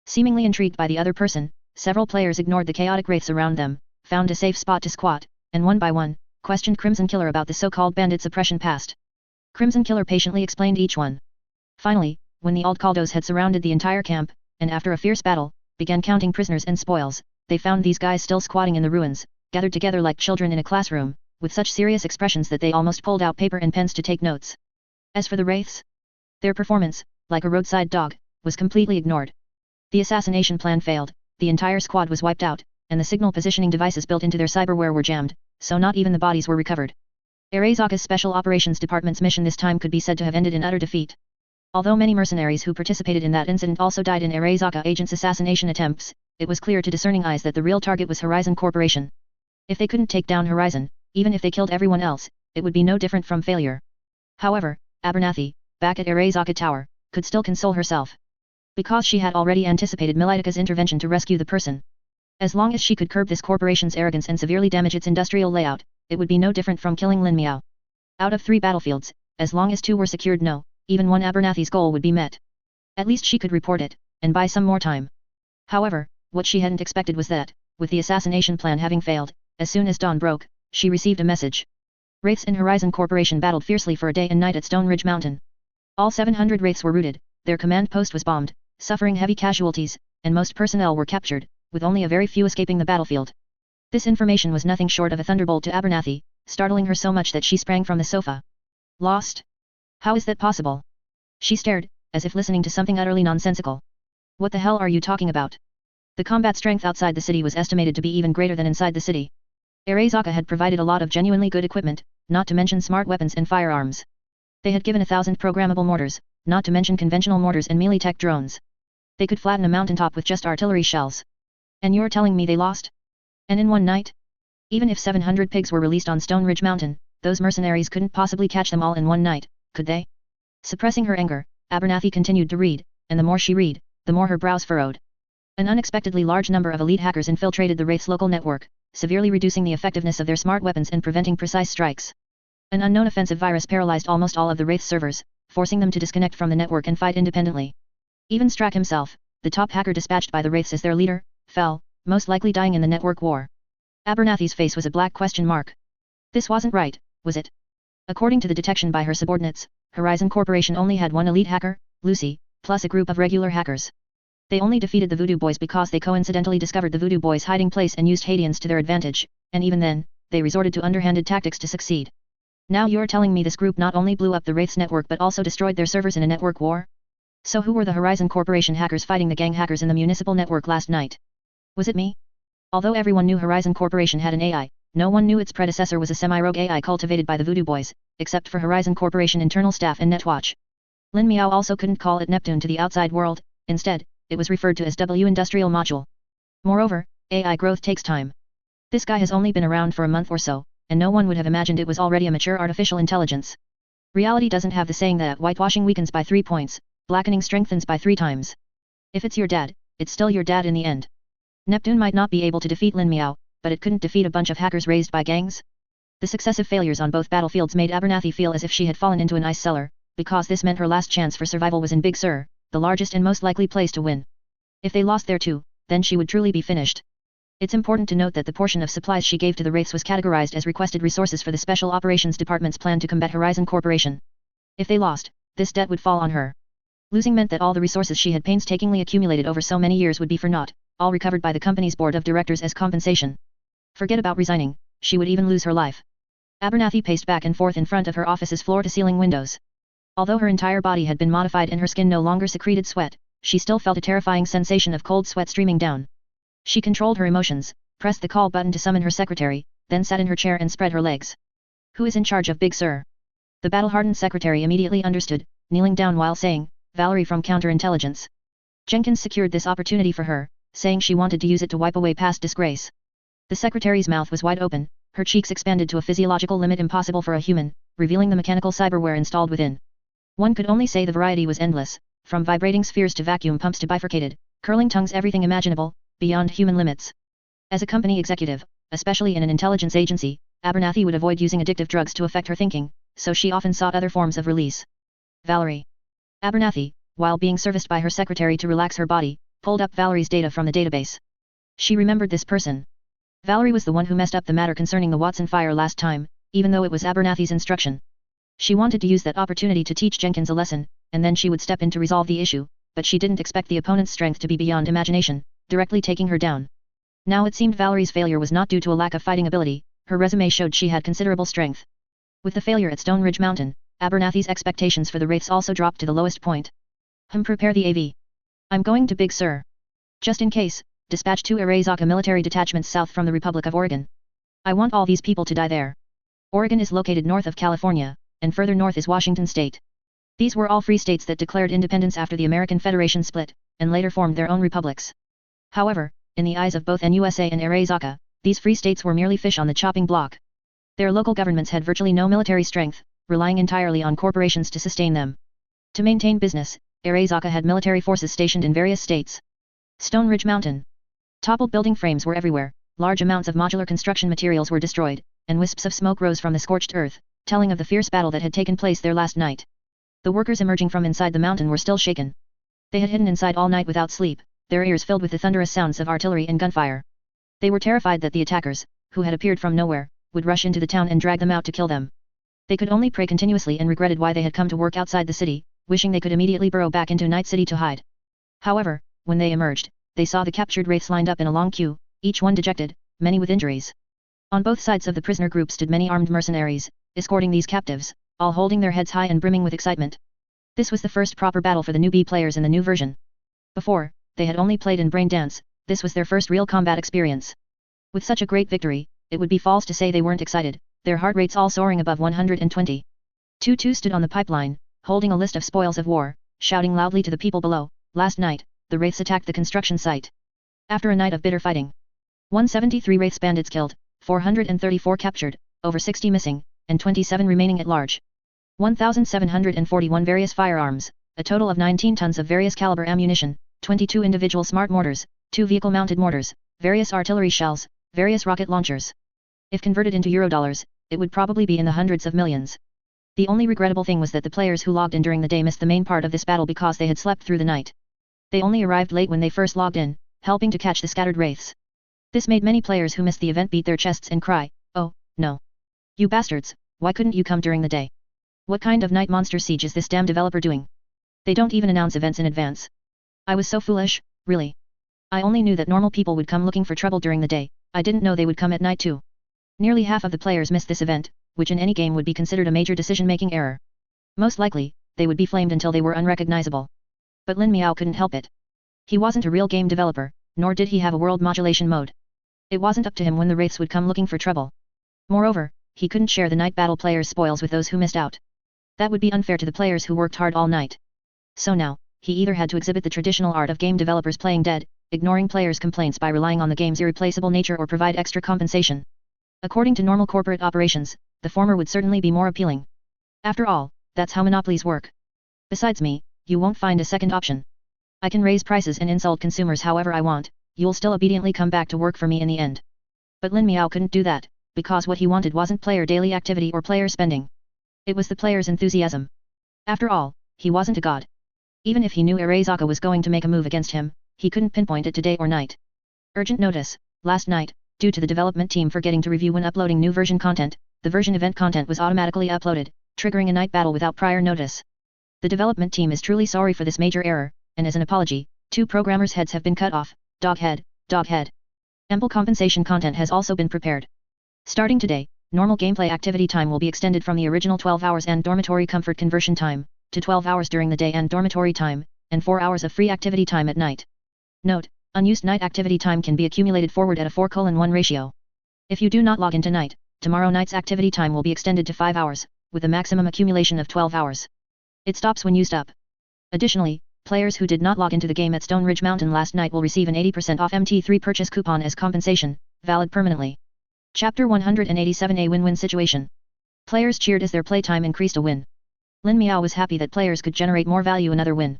Seemingly intrigued by the other person, several players ignored the chaotic wraiths around them, found a safe spot to squat, and one by one, questioned Crimson Killer about the so-called bandit suppression past. Crimson Killer patiently explained each one. Finally, when the Aldcaldos had surrounded the entire camp, and after a fierce battle, began counting prisoners and spoils, they found these guys still squatting in the ruins, gathered together like children in a classroom, with such serious expressions that they almost pulled out paper and pens to take notes. As for the wraiths, their performance, like a roadside dog, was completely ignored. The assassination plan failed, the entire squad was wiped out, and the signal positioning devices built into their cyberware were jammed, so not even the bodies were recovered. Arezaka's Special Operations Department's mission this time could be said to have ended in utter defeat. Although many mercenaries who participated in that incident also died in Arezaka agents' assassination attempts, it was clear to discerning eyes that the real target was Horizon Corporation. If they couldn't take down Horizon, even if they killed everyone else, it would be no different from failure. However, Abernathy, back at Arezaka Tower, could still console herself. Because she had already anticipated Militika's intervention to rescue the person. As long as she could curb this corporation's arrogance and severely damage its industrial layout, it would be no different from killing Lin Miao. Out of 3 battlefields, as long as 2 were secured, no, even one Abernathy's goal would be met. At least she could report it, and buy some more time. However, what she hadn't expected was that, with the assassination plan having failed, as soon as dawn broke, she received a message. Wraiths in Horizon Corporation battled fiercely for a day and night at Stone Ridge Mountain. All 700 wraiths were routed, their command post was bombed, suffering heavy casualties, and most personnel were captured, with only a very few escaping the battlefield. This information was nothing short of a thunderbolt to Abernathy, startling her so much that she sprang from the sofa. Lost? How is that possible? She stared, as if listening to something utterly nonsensical. What the hell are you talking about? The combat strength outside the city was estimated to be even greater than inside the city. Arezaka had provided a lot of genuinely good equipment, not to mention smart weapons and firearms. They had given 1,000 programmable mortars, not to mention conventional mortars and melee tech drones. They could flatten a mountaintop with just artillery shells. And you're telling me they lost? And in one night? Even if 700 pigs were released on Stone Ridge Mountain, those mercenaries couldn't possibly catch them all in one night, could they? Suppressing her anger, Abernathy continued to read, and the more she read, the more her brows furrowed. An unexpectedly large number of elite hackers infiltrated the Wraith's local network, severely reducing the effectiveness of their smart weapons and preventing precise strikes. An unknown offensive virus paralyzed almost all of the Wraith's servers, forcing them to disconnect from the network and fight independently. Even Strack himself, the top hacker dispatched by the Wraiths as their leader, fell, most likely dying in the network war. Abernathy's face was a black question mark. This wasn't right, was it? According to the detection by her subordinates, Horizon Corporation only had one elite hacker, Lucy, plus a group of regular hackers. They only defeated the Voodoo Boys because they coincidentally discovered the Voodoo Boys' hiding place and used Hadeans to their advantage, and even then, they resorted to underhanded tactics to succeed. Now you're telling me this group not only blew up the Wraith's network but also destroyed their servers in a network war? So who were the Horizon Corporation hackers fighting the gang hackers in the municipal network last night? Was it me? Although everyone knew Horizon Corporation had an AI, no one knew its predecessor was a semi-rogue AI cultivated by the Voodoo Boys, except for Horizon Corporation internal staff and Netwatch. Lin Miao also couldn't call it Neptune to the outside world, instead, it was referred to as W Industrial Module. Moreover, AI growth takes time. This guy has only been around for a month or so, and no one would have imagined it was already a mature artificial intelligence. Reality doesn't have the saying that whitewashing weakens by 3 points, blackening strengthens by 3 times. If it's your dad, it's still your dad in the end. Neptune might not be able to defeat Lin Miao, but it couldn't defeat a bunch of hackers raised by gangs. The successive failures on both battlefields made Abernathy feel as if she had fallen into an ice cellar, because this meant her last chance for survival was in Big Sur, the largest and most likely place to win. If they lost there too, then she would truly be finished. It's important to note that the portion of supplies she gave to the Wraiths was categorized as requested resources for the Special Operations Department's plan to combat Horizon Corporation. If they lost, this debt would fall on her. Losing meant that all the resources she had painstakingly accumulated over so many years would be for naught, all recovered by the company's board of directors as compensation. Forget about resigning, she would even lose her life. Abernathy paced back and forth in front of her office's floor-to-ceiling windows. Although her entire body had been modified and her skin no longer secreted sweat, she still felt a terrifying sensation of cold sweat streaming down. She controlled her emotions, pressed the call button to summon her secretary, then sat in her chair and spread her legs. Who is in charge of Big Sur? The battle-hardened secretary immediately understood, kneeling down while saying, Valerie from Counterintelligence. Jenkins secured this opportunity for her, saying she wanted to use it to wipe away past disgrace. The secretary's mouth was wide open, her cheeks expanded to a physiological limit impossible for a human, revealing the mechanical cyberware installed within. One could only say the variety was endless, from vibrating spheres to vacuum pumps to bifurcated, curling tongues, everything imaginable, beyond human limits. As a company executive, especially in an intelligence agency, Abernathy would avoid using addictive drugs to affect her thinking, so she often sought other forms of release. Valerie. Abernathy, while being serviced by her secretary to relax her body, pulled up Valerie's data from the database. She remembered this person. Valerie was the one who messed up the matter concerning the Watson fire last time, even though it was Abernathy's instruction. She wanted to use that opportunity to teach Jenkins a lesson, and then she would step in to resolve the issue, but she didn't expect the opponent's strength to be beyond imagination, directly taking her down. Now it seemed Valerie's failure was not due to a lack of fighting ability, her resume showed she had considerable strength. With the failure at Stone Ridge Mountain, Abernathy's expectations for the Wraiths also dropped to the lowest point. Prepare the AV. I'm going to Big Sur. Just in case, dispatch 2 Arezaka military detachments south from the Republic of Oregon. I want all these people to die there. Oregon is located north of California, and further north is Washington State. These were all free states that declared independence after the American Federation split, and later formed their own republics. However, in the eyes of both NUSA and Arezaka, these free states were merely fish on the chopping block. Their local governments had virtually no military strength, relying entirely on corporations to sustain them. To maintain business, Arezaka had military forces stationed in various states. Stone Ridge Mountain. Toppled building frames were everywhere, large amounts of modular construction materials were destroyed, and wisps of smoke rose from the scorched earth, telling of the fierce battle that had taken place there last night. The workers emerging from inside the mountain were still shaken. They had hidden inside all night without sleep, their ears filled with the thunderous sounds of artillery and gunfire. They were terrified that the attackers, who had appeared from nowhere, would rush into the town and drag them out to kill them. They could only pray continuously and regretted why they had come to work outside the city, wishing they could immediately burrow back into Night City to hide. However, when they emerged, they saw the captured wraiths lined up in a long queue, each one dejected, many with injuries. On both sides of the prisoner group stood many armed mercenaries, escorting these captives, all holding their heads high and brimming with excitement. This was the first proper battle for the newbie players in the new version. Before, they had only played in Brain Dance, this was their first real combat experience. With such a great victory, it would be false to say they weren't excited, their heart rates all soaring above 120. Tutu stood on the pipeline, holding a list of spoils of war, shouting loudly to the people below, last night, the wraiths attacked the construction site. After a night of bitter fighting, 173 wraiths bandits killed, 434 captured, over 60 missing, and 27 remaining at large. 1,741 various firearms, a total of 19 tons of various caliber ammunition, 22 individual smart mortars, 2 vehicle-mounted mortars, various artillery shells, various rocket launchers. If converted into Eurodollars, it would probably be in the hundreds of millions. The only regrettable thing was that the players who logged in during the day missed the main part of this battle because they had slept through the night. They only arrived late when they first logged in, helping to catch the scattered wraiths. This made many players who missed the event beat their chests and cry, "Oh, no. You bastards, why couldn't you come during the day? What kind of night monster siege is this damn developer doing? They don't even announce events in advance. I was so foolish, really. I only knew that normal people would come looking for trouble during the day, I didn't know they would come at night too." Nearly half of the players missed this event, which in any game would be considered a major decision-making error. Most likely, they would be flamed until they were unrecognizable. But Lin Miao couldn't help it. He wasn't a real game developer, nor did he have a world modulation mode. It wasn't up to him when the wraiths would come looking for trouble. Moreover, he couldn't share the night battle players' spoils with those who missed out. That would be unfair to the players who worked hard all night. So now, he either had to exhibit the traditional art of game developers playing dead, ignoring players' complaints by relying on the game's irreplaceable nature, or provide extra compensation. According to normal corporate operations, the former would certainly be more appealing. After all, that's how monopolies work. Besides me, you won't find a second option. I can raise prices and insult consumers however I want, you'll still obediently come back to work for me in the end. But Lin Miao couldn't do that, because what he wanted wasn't player daily activity or player spending. It was the player's enthusiasm. After all, he wasn't a god. Even if he knew Arezaka was going to make a move against him, he couldn't pinpoint it to day or night. Urgent notice: last night, due to the development team forgetting to review when uploading new version content, the version event content was automatically uploaded, triggering a night battle without prior notice. The development team is truly sorry for this major error, and as an apology, 2 programmers' heads have been cut off. Doghead, doghead. Ample compensation content has also been prepared. Starting today, normal gameplay activity time will be extended from the original 12 hours and dormitory comfort conversion time, to 12 hours during the day and dormitory time, and 4 hours of free activity time at night. Note: unused night activity time can be accumulated forward at a 4:1 ratio. If you do not log in tonight, tomorrow night's activity time will be extended to 5 hours, with a maximum accumulation of 12 hours. It stops when used up. Additionally, players who did not log into the game at Stone Ridge Mountain last night will receive an 80% off MT3 purchase coupon as compensation, valid permanently. Chapter 187: A win-win situation. Players cheered as their playtime increased a win. Lin Miao was happy that players could generate more value, another win.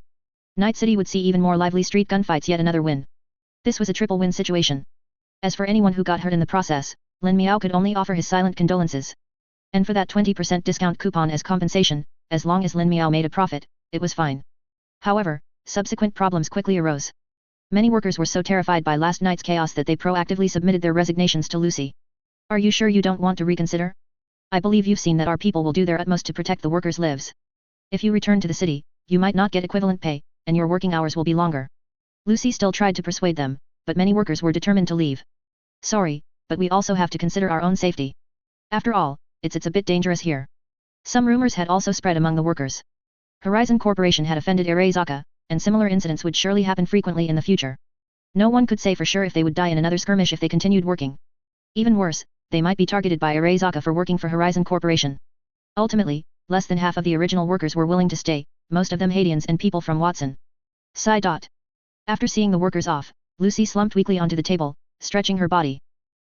Night City would see even more lively street gunfights, yet another win. This was a triple win situation. As for anyone who got hurt in the process, Lin Miao could only offer his silent condolences. And for that 20% discount coupon as compensation, as long as Lin Miao made a profit, it was fine. However, subsequent problems quickly arose. Many workers were so terrified by last night's chaos that they proactively submitted their resignations to Lucy. "Are you sure you don't want to reconsider? I believe you've seen that our people will do their utmost to protect the workers' lives. If you return to the city, you might not get equivalent pay, and your working hours will be longer." Lucy still tried to persuade them, but many workers were determined to leave. "Sorry, but we also have to consider our own safety. After all, it's a bit dangerous here." Some rumors had also spread among the workers. Horizon Corporation had offended Arezaka, and similar incidents would surely happen frequently in the future. No one could say for sure if they would die in another skirmish if they continued working. Even worse, they might be targeted by Arezaka for working for Horizon Corporation. Ultimately, less than half of the original workers were willing to stay, most of them Haitians and people from Watson. Sigh. After seeing the workers off, Lucy slumped weakly onto the table, stretching her body.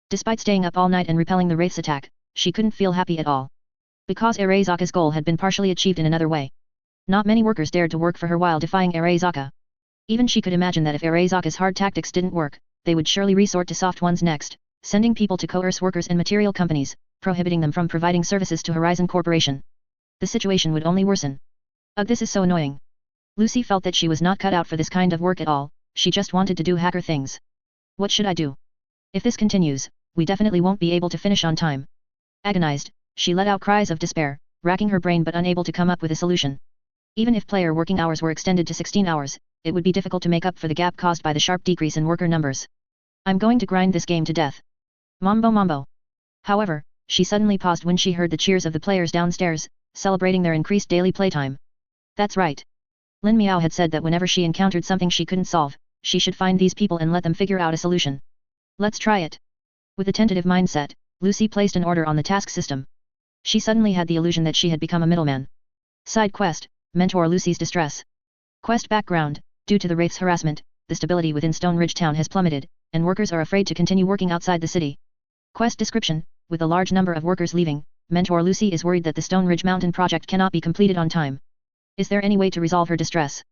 Despite staying up all night and repelling the Wraith's attack, she couldn't feel happy at all. Because Arezaka's goal had been partially achieved in another way. Not many workers dared to work for her while defying Arezaka. Even she could imagine that if Arezaka's hard tactics didn't work, they would surely resort to soft ones next, sending people to coerce workers and material companies, prohibiting them from providing services to Horizon Corporation. The situation would only worsen. Ugh, this is so annoying. Lucy felt that she was not cut out for this kind of work at all, she just wanted to do hacker things. What should I do? If this continues, we definitely won't be able to finish on time. Agonized, she let out cries of despair, racking her brain but unable to come up with a solution. Even if player working hours were extended to 16 hours, it would be difficult to make up for the gap caused by the sharp decrease in worker numbers. I'm going to grind this game to death. Mambo. However, she suddenly paused when she heard the cheers of the players downstairs, celebrating their increased daily playtime. That's right. Lin Miao had said that whenever she encountered something she couldn't solve, she should find these people and let them figure out a solution. Let's try it. With a tentative mindset, Lucy placed an order on the task system. She suddenly had the illusion that she had become a middleman. Side quest: Mentor Lucy's distress. Quest background: due to the Wraith's harassment, the stability within Stone Ridge Town has plummeted, and workers are afraid to continue working outside the city. Quest description: with a large number of workers leaving, Mentor Lucy is worried that the Stone Ridge Mountain project cannot be completed on time. Is there any way to resolve her distress?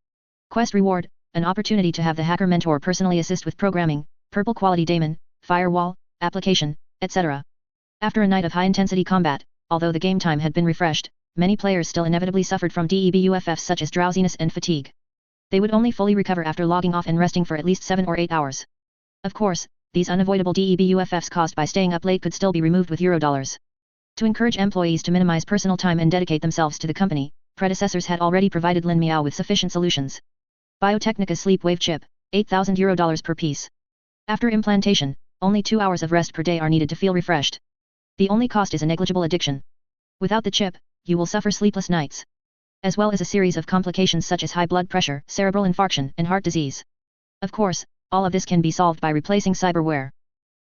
Quest reward, an opportunity to have the hacker mentor personally assist with programming, purple quality daemon, firewall, application, etc. After a night of high-intensity combat, although the game time had been refreshed, many players still inevitably suffered from debuffs such as drowsiness and fatigue. They would only fully recover after logging off and resting for at least 7 or 8 hours. Of course, these unavoidable debuffs caused by staying up late could still be removed with Eurodollars. To encourage employees to minimize personal time and dedicate themselves to the company, predecessors had already provided Lin Miao with sufficient solutions. Biotechnica's sleep wave chip, $8,000 per piece. After implantation, only 2 hours of rest per day are needed to feel refreshed. The only cost is a negligible addiction. Without the chip, you will suffer sleepless nights, as well as a series of complications such as high blood pressure, cerebral infarction, and heart disease. Of course, all of this can be solved by replacing cyberware.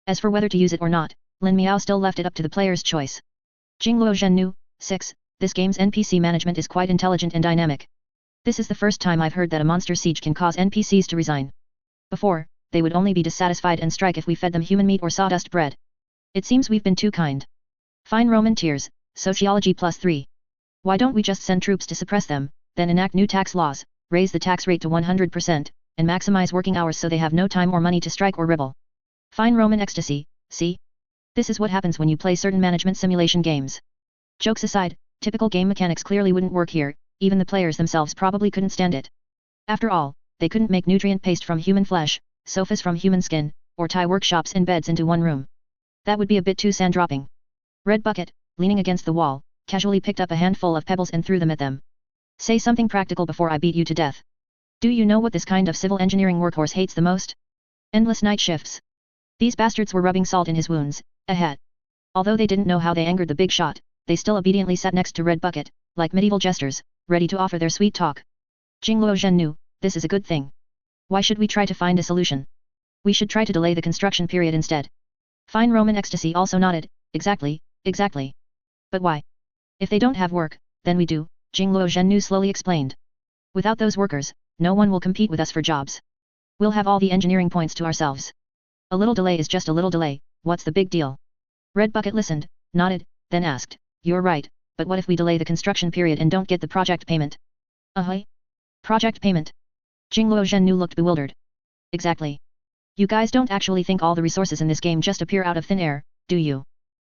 As for whether to use it or not, Lin Miao still left it up to the player's choice. Jingluo Zhennu, 6. This game's NPC management is quite intelligent and dynamic. This is the first time I've heard that a monster siege can cause NPCs to resign. Before, they would only be dissatisfied and strike if we fed them human meat or sawdust bread. It seems we've been too kind. Fine Roman tiers, Sociology +3. Why don't we just send troops to suppress them, then enact new tax laws, raise the tax rate to 100%, and maximize working hours so they have no time or money to strike or rebel? Fine Roman ecstasy, see? This is what happens when you play certain management simulation games. Jokes aside, typical game mechanics clearly wouldn't work here, even the players themselves probably couldn't stand it. After all, they couldn't make nutrient paste from human flesh, sofas from human skin, or tie workshops and beds into one room. That would be a bit too sand-dropping. Red Bucket, leaning against the wall, casually picked up a handful of pebbles and threw them at them. Say something practical before I beat you to death. Do you know what this kind of civil engineering workhorse hates the most? Endless night shifts. These bastards were rubbing salt in his wounds, ahead. Although they didn't know how they angered the big shot, they still obediently sat next to Red Bucket, like medieval jesters, ready to offer their sweet talk. Jingluo Zhennu, this is a good thing. Why should we try to find a solution? We should try to delay the construction period instead. Fine Roman Ecstasy also nodded, exactly, exactly. But why? If they don't have work, then we do, Jingluo Zhennu slowly explained. Without those workers, no one will compete with us for jobs. We'll have all the engineering points to ourselves. A little delay is just a little delay, what's the big deal? Red Bucket listened, nodded, then asked, you're right, but what if we delay the construction period and don't get the project payment? Project payment? Jingluo Zhennu looked bewildered. Exactly. You guys don't actually think all the resources in this game just appear out of thin air, do you?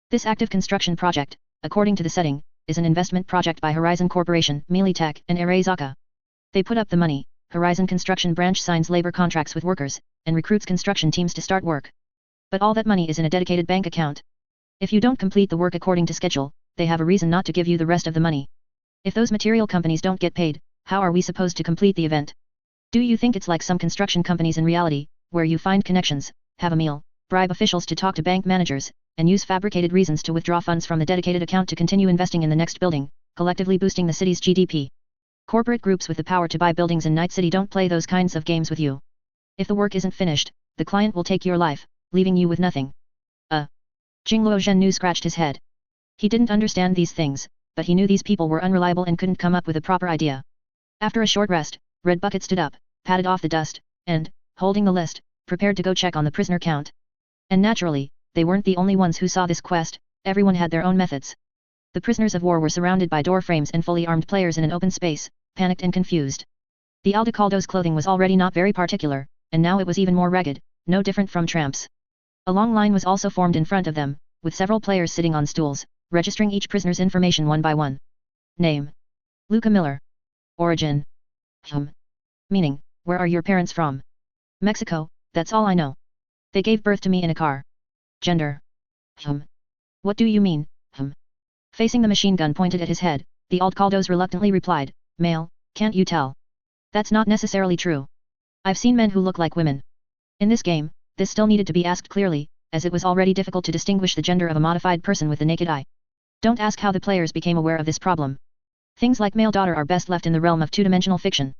This active construction project, according to the setting, is an investment project by Horizon Corporation, Melee Tech, and Arezaka. They put up the money, Horizon Construction Branch signs labor contracts with workers, and recruits construction teams to start work. But all that money is in a dedicated bank account. If you don't complete the work according to schedule, they have a reason not to give you the rest of the money. If those material companies don't get paid, how are we supposed to complete the event? Do you think it's like some construction companies in reality, where you find connections, have a meal, bribe officials to talk to bank managers, and use fabricated reasons to withdraw funds from the dedicated account to continue investing in the next building, collectively boosting the city's GDP? Corporate groups with the power to buy buildings in Night City don't play those kinds of games with you. If the work isn't finished, the client will take your life, leaving you with nothing. Jingluo Zhennu scratched his head. He didn't understand these things, but he knew these people were unreliable and couldn't come up with a proper idea. After a short rest, Red Bucket stood up, patted off the dust, and, holding the list, prepared to go check on the prisoner count. And naturally, they weren't the only ones who saw this quest, everyone had their own methods. The prisoners of war were surrounded by door frames and fully armed players in an open space, panicked and confused. The Aldecaldo's clothing was already not very particular, and now it was even more ragged, no different from tramps. A long line was also formed in front of them, with several players sitting on stools, registering each prisoner's information one by one. Name: Luca Miller. Origin: Meaning: where are your parents from? Mexico, that's all I know. They gave birth to me in a car. Gender: What do you mean? Facing the machine gun pointed at his head, the Aldecaldos reluctantly replied, male, can't you tell? That's not necessarily true. I've seen men who look like women. In this game, this still needed to be asked clearly, as it was already difficult to distinguish the gender of a modified person with the naked eye. Don't ask how the players became aware of this problem. Things like male daughter are best left in the realm of two-dimensional fiction.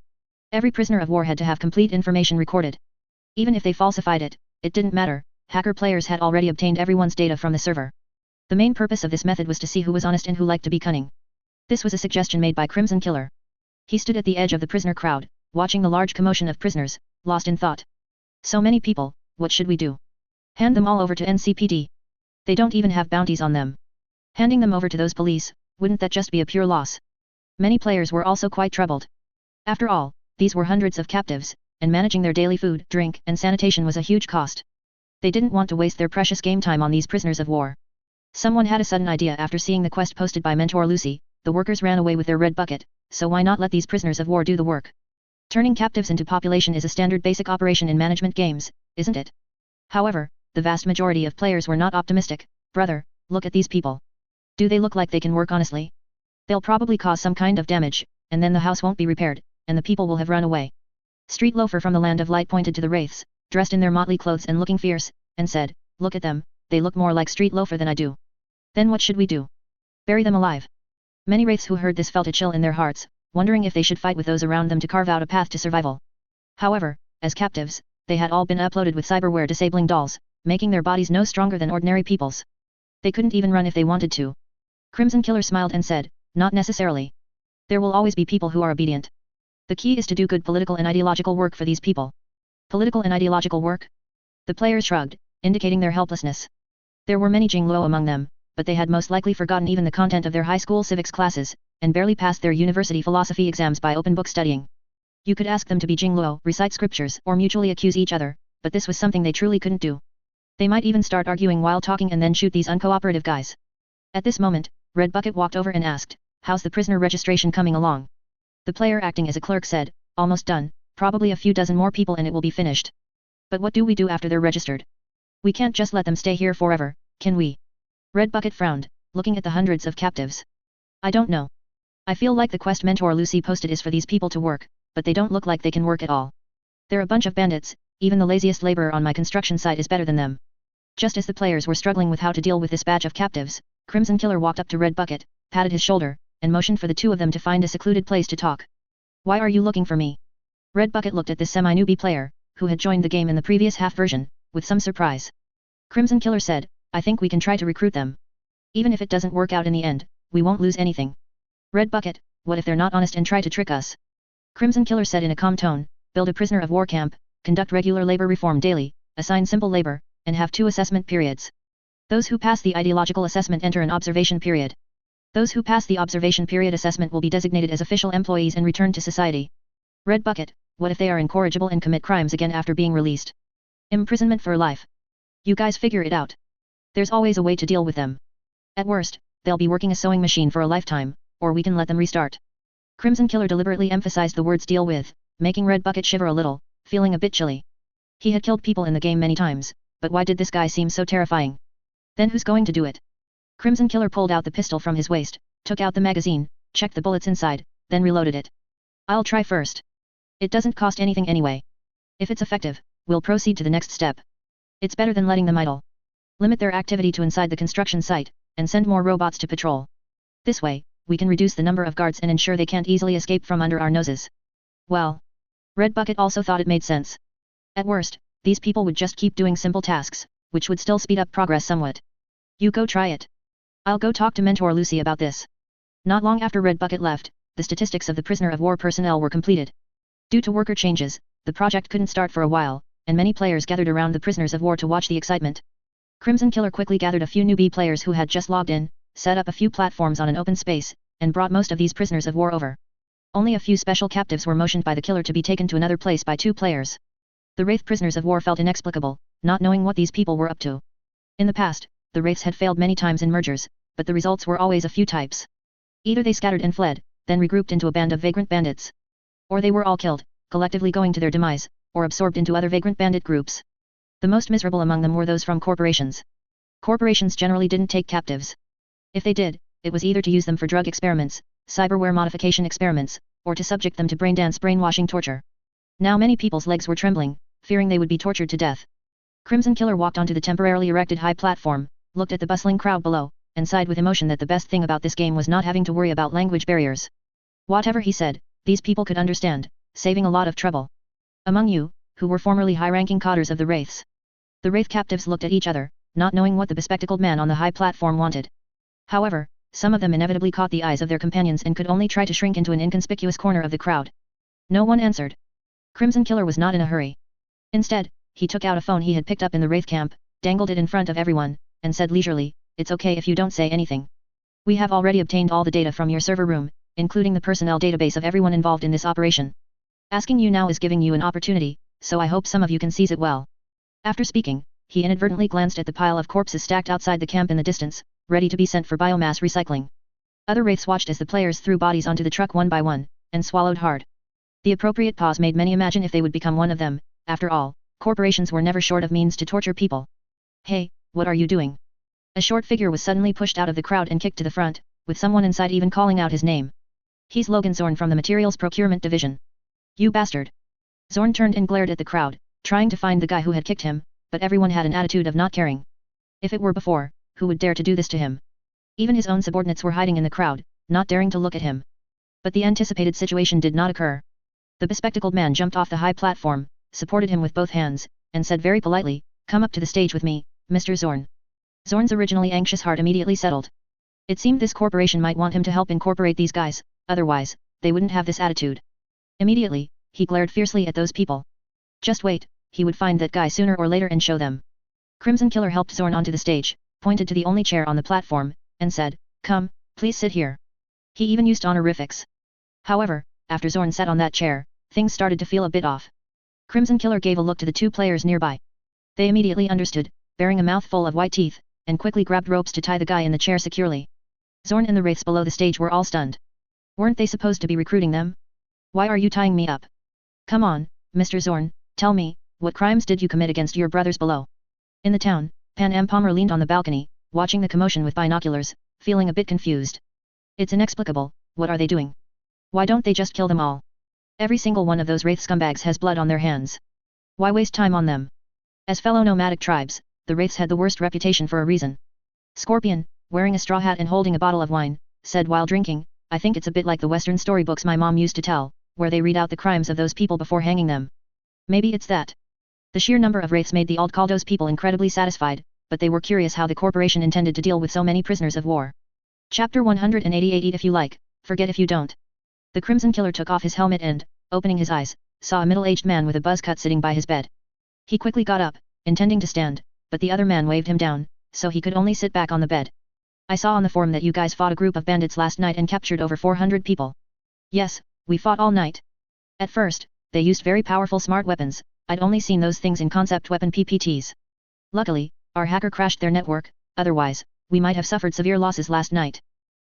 Every prisoner of war had to have complete information recorded. Even if they falsified it, it didn't matter, hacker players had already obtained everyone's data from the server. The main purpose of this method was to see who was honest and who liked to be cunning. This was a suggestion made by Crimson Killer. He stood at the edge of the prisoner crowd, watching the large commotion of prisoners, lost in thought. So many people, what should we do? Hand them all over to NCPD. They don't even have bounties on them. Handing them over to those police, wouldn't that just be a pure loss? Many players were also quite troubled. After all, these were hundreds of captives, and managing their daily food, drink, and sanitation was a huge cost. They didn't want to waste their precious game time on these prisoners of war. Someone had a sudden idea after seeing the quest posted by Mentor Lucy. The workers ran away with their red bucket, so why not let these prisoners of war do the work? Turning captives into population is a standard basic operation in management games, isn't it? However, the vast majority of players were not optimistic. Brother, look at these people. Do they look like they can work honestly? They'll probably cause some kind of damage, and then the house won't be repaired, and the people will have run away. Street Loafer from the Land of Light pointed to the wraiths, dressed in their motley clothes and looking fierce, and said, "Look at them, they look more like Street Loafer than I do. Then what should we do? Bury them alive." Many wraiths who heard this felt a chill in their hearts, wondering if they should fight with those around them to carve out a path to survival. However, as captives, they had all been uploaded with cyberware disabling dolls, making their bodies no stronger than ordinary people's. They couldn't even run if they wanted to. Crimson Killer smiled and said, "Not necessarily. There will always be people who are obedient. The key is to do good political and ideological work for these people." Political and ideological work? The players shrugged, indicating their helplessness. There were many Jingluo among them, but they had most likely forgotten even the content of their high school civics classes, and barely passed their university philosophy exams by open book studying. You could ask them to be Jingluo, recite scriptures, or mutually accuse each other, but this was something they truly couldn't do. They might even start arguing while talking and then shoot these uncooperative guys. At this moment, Red Bucket walked over and asked, "How's the prisoner registration coming along?" The player acting as a clerk said, "Almost done, probably a few dozen more people and it will be finished. But what do we do after they're registered? We can't just let them stay here forever, can we?" Red Bucket frowned, looking at the hundreds of captives. "I don't know. I feel like the quest Mentor Lucy posted is for these people to work, but they don't look like they can work at all. They're a bunch of bandits, even the laziest laborer on my construction site is better than them." Just as the players were struggling with how to deal with this batch of captives, Crimson Killer walked up to Red Bucket, patted his shoulder, and motioned for the two of them to find a secluded place to talk. "Why are you looking for me?" Red Bucket looked at this semi-newbie player, who had joined the game in the previous half version, with some surprise. Crimson Killer said, "I think we can try to recruit them. Even if it doesn't work out in the end, we won't lose anything." Red Bucket, "What if they're not honest and try to trick us?" Crimson Killer said in a calm tone, "Build a prisoner of war camp, conduct regular labor reform daily, assign simple labor, and have 2 assessment periods. Those who pass the ideological assessment enter an observation period. Those who pass the observation period assessment will be designated as official employees and returned to society." Red Bucket, "What if they are incorrigible and commit crimes again after being released? Imprisonment for life. You guys figure it out. There's always a way to deal with them. At worst, they'll be working a sewing machine for a lifetime, or we can let them restart." Crimson Killer deliberately emphasized the words "deal with," making Red Bucket shiver a little, feeling a bit chilly. He had killed people in the game many times, but why did this guy seem so terrifying? Then who's going to do it? Crimson Killer pulled out the pistol from his waist, took out the magazine, checked the bullets inside, then reloaded it. "I'll try first. It doesn't cost anything anyway. If it's effective, we'll proceed to the next step. It's better than letting them idle. Limit their activity to inside the construction site, and send more robots to patrol. This way, we can reduce the number of guards and ensure they can't easily escape from under our noses." Well, Red Bucket also thought it made sense. At worst, these people would just keep doing simple tasks, which would still speed up progress somewhat. "You go try it. I'll go talk to Mentor Lucy about this." Not long after Red Bucket left, the statistics of the prisoner of war personnel were completed. Due to worker changes, the project couldn't start for a while, and many players gathered around the prisoners of war to watch the excitement. Crimson Killer quickly gathered a few newbie players who had just logged in, set up a few platforms on an open space, and brought most of these prisoners of war over. Only a few special captives were motioned by the killer to be taken to another place by 2 players. The Wraith prisoners of war felt inexplicable, not knowing what these people were up to. In the past, the Wraiths had failed many times in mergers, but the results were always a few types. Either they scattered and fled, then regrouped into a band of vagrant bandits. Or they were all killed, collectively going to their demise, or absorbed into other vagrant bandit groups. The most miserable among them were those from corporations. Corporations generally didn't take captives. If they did, it was either to use them for drug experiments, cyberware modification experiments, or to subject them to braindance brainwashing torture. Now many people's legs were trembling, fearing they would be tortured to death. Crimson Killer walked onto the temporarily erected high platform, looked at the bustling crowd below, and sighed with emotion that the best thing about this game was not having to worry about language barriers. Whatever he said, these people could understand, saving a lot of trouble. Among you, who were formerly high-ranking codders of the Wraiths. The Wraith captives looked at each other, not knowing what the bespectacled man on the high platform wanted. However, some of them inevitably caught the eyes of their companions and could only try to shrink into an inconspicuous corner of the crowd. No one answered. Crimson Killer was not in a hurry. Instead, he took out a phone he had picked up in the Wraith camp, dangled it in front of everyone, and said leisurely, "It's okay if you don't say anything. We have already obtained all the data from your server room, including the personnel database of everyone involved in this operation. Asking you now is giving you an opportunity, so I hope some of you can seize it well. After speaking, he inadvertently glanced at the pile of corpses stacked outside the camp in the distance, ready to be sent for biomass recycling. Other wraiths watched as the players threw bodies onto the truck one by one, and swallowed hard. The appropriate pause made many imagine if they would become one of them. After all, corporations were never short of means to torture people. Hey, what are you doing? A short figure was suddenly pushed out of the crowd and kicked to the front, with someone inside even calling out his name. He's Logan Zorn from the Materials Procurement Division. You bastard! Zorn turned and glared at the crowd, trying to find the guy who had kicked him, but everyone had an attitude of not caring. If it were before, who would dare to do this to him? Even his own subordinates were hiding in the crowd, not daring to look at him. But the anticipated situation did not occur. The bespectacled man jumped off the high platform, supported him with both hands, and said very politely, "Come up to the stage with me, Mr. Zorn." Zorn's originally anxious heart immediately settled. It seemed this corporation might want him to help incorporate these guys, otherwise, they wouldn't have this attitude. Immediately, he glared fiercely at those people. Just wait, he would find that guy sooner or later and show them. Crimson Killer helped Zorn onto the stage, pointed to the only chair on the platform, and said, "Come, please sit here." He even used honorifics. However, after Zorn sat on that chair, things started to feel a bit off. Crimson Killer gave a look to the two players nearby. They immediately understood, bearing a mouthful of white teeth, and quickly grabbed ropes to tie the guy in the chair securely. Zorn and the wraiths below the stage were all stunned. Weren't they supposed to be recruiting them? Why are you tying me up? Come on, Mr. Zorn, tell me, what crimes did you commit against your brothers below? In the town, Pan Palmer leaned on the balcony, watching the commotion with binoculars, feeling a bit confused. It's inexplicable, what are they doing? Why don't they just kill them all? Every single one of those wraith scumbags has blood on their hands. Why waste time on them? As fellow nomadic tribes, the wraiths had the worst reputation for a reason. Scorpion, wearing a straw hat and holding a bottle of wine, said while drinking, "I think it's a bit like the Western storybooks my mom used to tell, where they read out the crimes of those people before hanging them. Maybe it's that." The sheer number of wraiths made the Aldcaldos people incredibly satisfied, but they were curious how the corporation intended to deal with so many prisoners of war. Chapter 188 Eat if you like, forget if you don't. The Crimson Killer took off his helmet and, opening his eyes, saw a middle-aged man with a buzz cut sitting by his bed. He quickly got up, intending to stand, but the other man waved him down, so he could only sit back on the bed. "I saw on the forum that you guys fought a group of bandits last night and captured over 400 people. Yes, we fought all night. At first, they used very powerful smart weapons. I'd only seen those things in concept weapon PPTs. Luckily, our hacker crashed their network, otherwise, we might have suffered severe losses last night."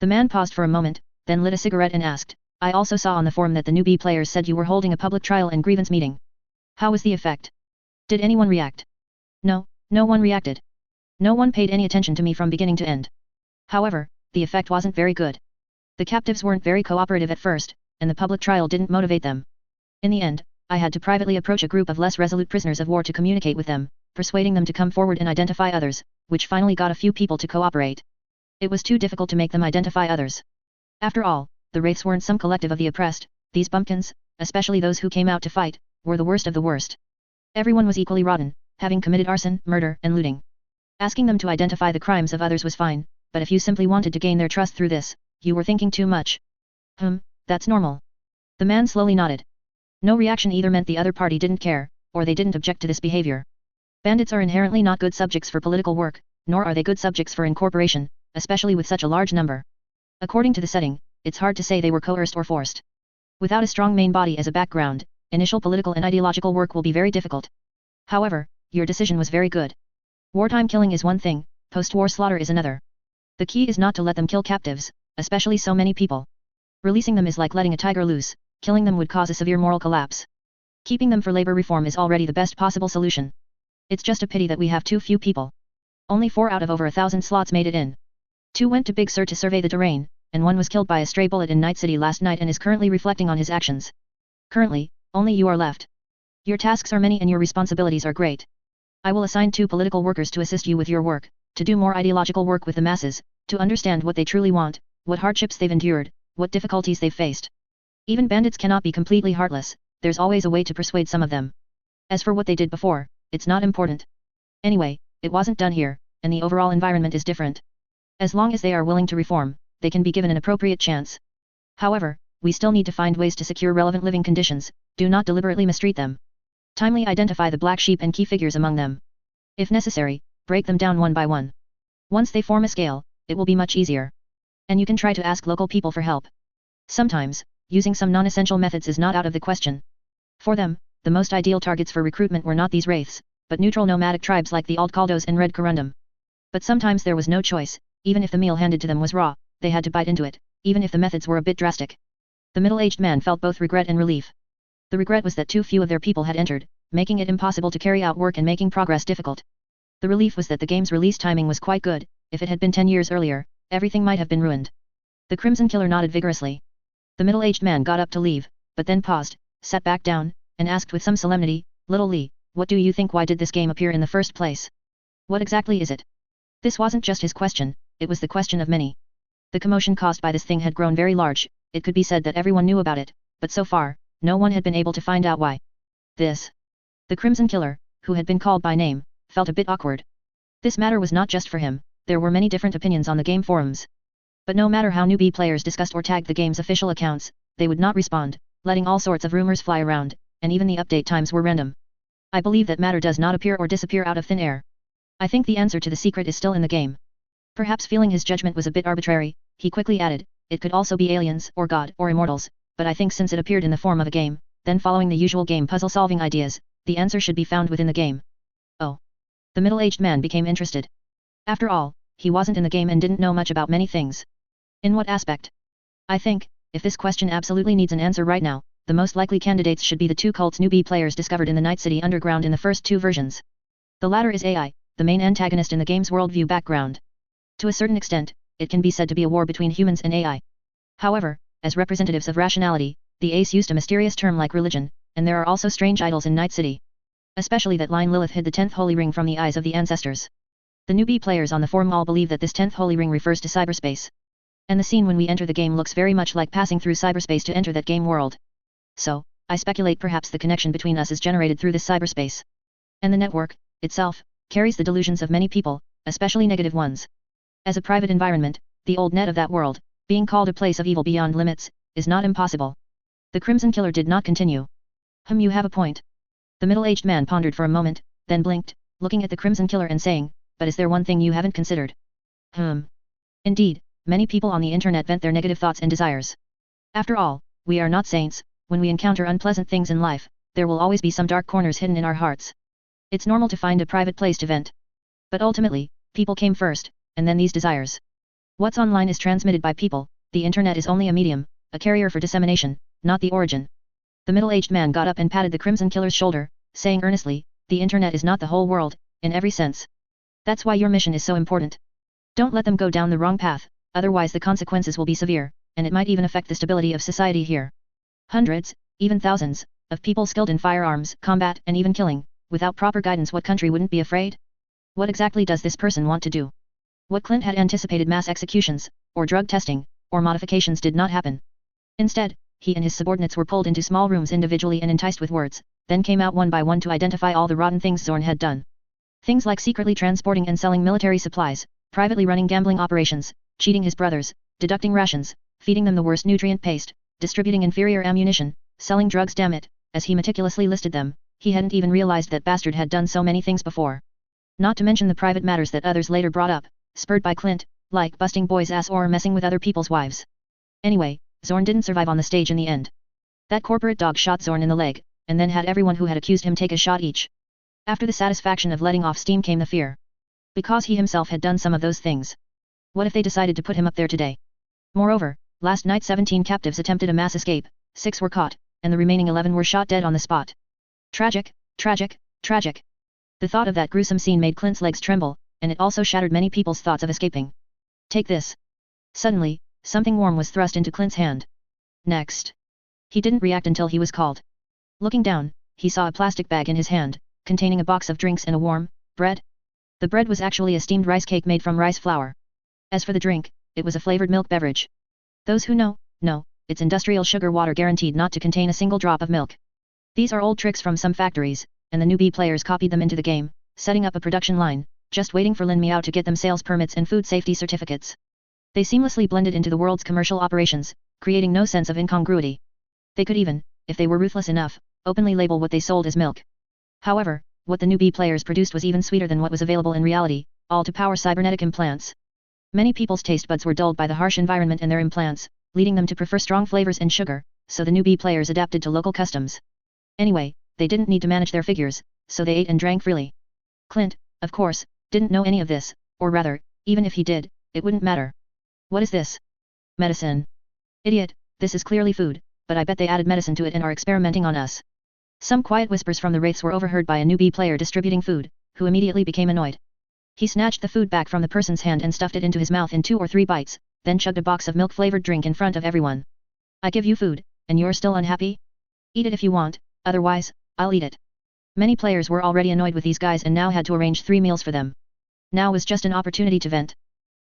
The man paused for a moment, then lit a cigarette and asked, "I also saw on the forum that the newbie players said you were holding a public trial and grievance meeting. How was the effect? Did anyone react?" "No, no one reacted. No one paid any attention to me from beginning to end. However, the effect wasn't very good. The captives weren't very cooperative at first, and the public trial didn't motivate them. In the end, I had to privately approach a group of less resolute prisoners of war to communicate with them, persuading them to come forward and identify others, which finally got a few people to cooperate. It was too difficult to make them identify others. After all, the wraiths weren't some collective of the oppressed, these bumpkins, especially those who came out to fight, were the worst of the worst. Everyone was equally rotten, having committed arson, murder, and looting. Asking them to identify the crimes of others was fine, but if you simply wanted to gain their trust through this, you were thinking too much." That's normal." The man slowly nodded. No reaction either meant the other party didn't care, or they didn't object to this behavior. Bandits are inherently not good subjects for political work, nor are they good subjects for incorporation, especially with such a large number. According to the setting, it's hard to say they were coerced or forced. Without a strong main body as a background, initial political and ideological work will be very difficult. However, your decision was very good. Wartime killing is one thing, post-war slaughter is another. The key is not to let them kill captives, especially so many people. Releasing them is like letting a tiger loose, killing them would cause a severe moral collapse. Keeping them for labor reform is already the best possible solution. It's just a pity that we have too few people. Only 4 out of over 1,000 slots made it in. 2 went to Big Sur to survey the terrain, and 1 was killed by a stray bullet in Night City last night and is currently reflecting on his actions. Currently, only you are left. Your tasks are many and your responsibilities are great. I will assign 2 political workers to assist you with your work, to do more ideological work with the masses, to understand what they truly want, what hardships they've endured, what difficulties they've faced. Even bandits cannot be completely heartless, there's always a way to persuade some of them. As for what they did before, it's not important. Anyway, it wasn't done here, and the overall environment is different. As long as they are willing to reform, they can be given an appropriate chance. However, we still need to find ways to secure relevant living conditions, do not deliberately mistreat them. Timely identify the black sheep and key figures among them. If necessary, break them down one by one. Once they form a scale, it will be much easier. And you can try to ask local people for help. Sometimes, using some non-essential methods is not out of the question. For them, the most ideal targets for recruitment were not these wraiths, but neutral nomadic tribes like the Aldcaldos and Red Corundum. But sometimes there was no choice, even if the meal handed to them was raw, they had to bite into it, even if the methods were a bit drastic. The middle-aged man felt both regret and relief. The regret was that too few of their people had entered, making it impossible to carry out work and making progress difficult. The relief was that the game's release timing was quite good. If it had been 10 years earlier, everything might have been ruined. The Crimson Killer nodded vigorously. The middle-aged man got up to leave, but then paused, sat back down, and asked with some solemnity, "Little Lee, what do you think? Why did this game appear in the first place? What exactly is it?" This wasn't just his question, it was the question of many. The commotion caused by this thing had grown very large, it could be said that everyone knew about it, but so far, no one had been able to find out why. This. The Crimson Killer, who had been called by name, felt a bit awkward. This matter was not just for him, there were many different opinions on the game forums. But no matter how newbie players discussed or tagged the game's official accounts, they would not respond, letting all sorts of rumors fly around, and even the update times were random. I believe that matter does not appear or disappear out of thin air. I think the answer to the secret is still in the game. Perhaps feeling his judgment was a bit arbitrary, he quickly added, it could also be aliens, or God, or immortals, but I think since it appeared in the form of a game, then following the usual game puzzle-solving ideas, the answer should be found within the game. Oh. The middle-aged man became interested. After all, he wasn't in the game and didn't know much about many things. In what aspect? I think, if this question absolutely needs an answer right now, the most likely candidates should be the two cults newbie players discovered in the Night City underground in the first two versions. The latter is AI, the main antagonist in the game's worldview background. To a certain extent, it can be said to be a war between humans and AI. However, as representatives of rationality, the Ace used a mysterious term like religion, and there are also strange idols in Night City. Especially that line Lilith hid the 10th holy ring from the eyes of the ancestors. The newbie players on the forum all believe that this 10th holy ring refers to cyberspace. And the scene when we enter the game looks very much like passing through cyberspace to enter that game world. So, I speculate perhaps the connection between us is generated through this cyberspace. And the network, itself, carries the delusions of many people, especially negative ones. As a private environment, the old net of that world, being called a place of evil beyond limits, is not impossible. The Crimson Killer did not continue. You have a point. The middle-aged man pondered for a moment, then blinked, looking at the Crimson Killer and saying, but is there one thing you haven't considered? Indeed, many people on the internet vent their negative thoughts and desires. After all, we are not saints. When we encounter unpleasant things in life, there will always be some dark corners hidden in our hearts. It's normal to find a private place to vent. But ultimately, people came first, and then these desires. What's online is transmitted by people, the internet is only a medium, a carrier for dissemination, not the origin. The middle-aged man got up and patted the Crimson Killer's shoulder, saying earnestly, the internet is not the whole world, in every sense. That's why your mission is so important. Don't let them go down the wrong path, otherwise the consequences will be severe, and it might even affect the stability of society here. Hundreds, even thousands, of people skilled in firearms, combat, and even killing, without proper guidance, what country wouldn't be afraid? What exactly does this person want to do? What Clint had anticipated, mass executions, or drug testing, or modifications, did not happen. Instead, he and his subordinates were pulled into small rooms individually and enticed with words, then came out one by one to identify all the rotten things Zorn had done. Things like secretly transporting and selling military supplies, privately running gambling operations, cheating his brothers, deducting rations, feeding them the worst nutrient paste, distributing inferior ammunition, selling drugs. Damn it, as he meticulously listed them, he hadn't even realized that bastard had done so many things before. Not to mention the private matters that others later brought up, spurred by Clint, like busting boys' ass or messing with other people's wives. Anyway, Zorn didn't survive on the stage in the end. That corporate dog shot Zorn in the leg, and then had everyone who had accused him take a shot each. After the satisfaction of letting off steam came the fear. Because he himself had done some of those things. What if they decided to put him up there today? Moreover, last night 17 captives attempted a mass escape, 6 were caught, and the remaining 11 were shot dead on the spot. Tragic, tragic, tragic. The thought of that gruesome scene made Clint's legs tremble, and it also shattered many people's thoughts of escaping. Take this. Suddenly, something warm was thrust into Clint's hand. Next. He didn't react until he was called. Looking down, he saw a plastic bag in his hand, containing a box of drinks and a warm bread. The bread was actually a steamed rice cake made from rice flour. As for the drink, it was a flavored milk beverage. Those who know, it's industrial sugar water guaranteed not to contain a single drop of milk. These are old tricks from some factories, and the newbie players copied them into the game, setting up a production line, just waiting for Lin Miao to get them sales permits and food safety certificates. They seamlessly blended into the world's commercial operations, creating no sense of incongruity. They could even, if they were ruthless enough, openly label what they sold as milk. However, what the newbie players produced was even sweeter than what was available in reality, all to power cybernetic implants. Many people's taste buds were dulled by the harsh environment and their implants, leading them to prefer strong flavors and sugar, so the newbie players adapted to local customs. Anyway, they didn't need to manage their figures, so they ate and drank freely. Clint, of course, didn't know any of this, or rather, even if he did, it wouldn't matter. What is this? Medicine. Idiot, this is clearly food, but I bet they added medicine to it and are experimenting on us. Some quiet whispers from the wraiths were overheard by a newbie player distributing food, who immediately became annoyed. He snatched the food back from the person's hand and stuffed it into his mouth in 2 or 3 bites, then chugged a box of milk-flavored drink in front of everyone. I give you food, and you're still unhappy? Eat it if you want, otherwise, I'll eat it. Many players were already annoyed with these guys and now had to arrange 3 meals for them. Now was just an opportunity to vent.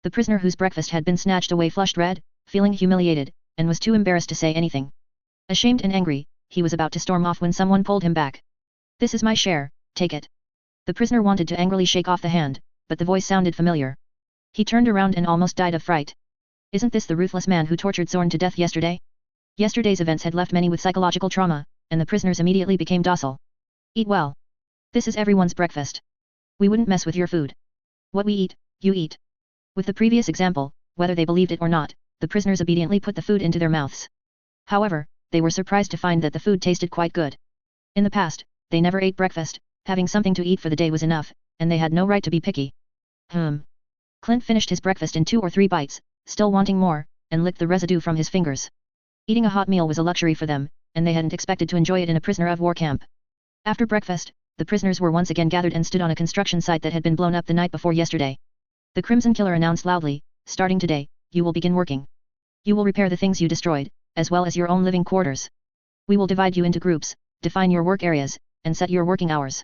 The prisoner whose breakfast had been snatched away flushed red, feeling humiliated, and was too embarrassed to say anything. Ashamed and angry, he was about to storm off when someone pulled him back. This is my share, take it. The prisoner wanted to angrily shake off the hand, but the voice sounded familiar. He turned around and almost died of fright. Isn't this the ruthless man who tortured Zorn to death yesterday? Yesterday's events had left many with psychological trauma, and the prisoners immediately became docile. Eat well. This is everyone's breakfast. We wouldn't mess with your food. What we eat, you eat. With the previous example, whether they believed it or not, the prisoners obediently put the food into their mouths. However, they were surprised to find that the food tasted quite good. In the past, they never ate breakfast, having something to eat for the day was enough, and they had no right to be picky. Clint finished his breakfast in 2 or 3 bites, still wanting more, and licked the residue from his fingers. Eating a hot meal was a luxury for them, and they hadn't expected to enjoy it in a prisoner of war camp. After breakfast, the prisoners were once again gathered and stood on a construction site that had been blown up the night before yesterday. The Crimson Killer announced loudly, starting today, you will begin working. You will repair the things you destroyed, as well as your own living quarters. We will divide you into groups, define your work areas, and set your working hours.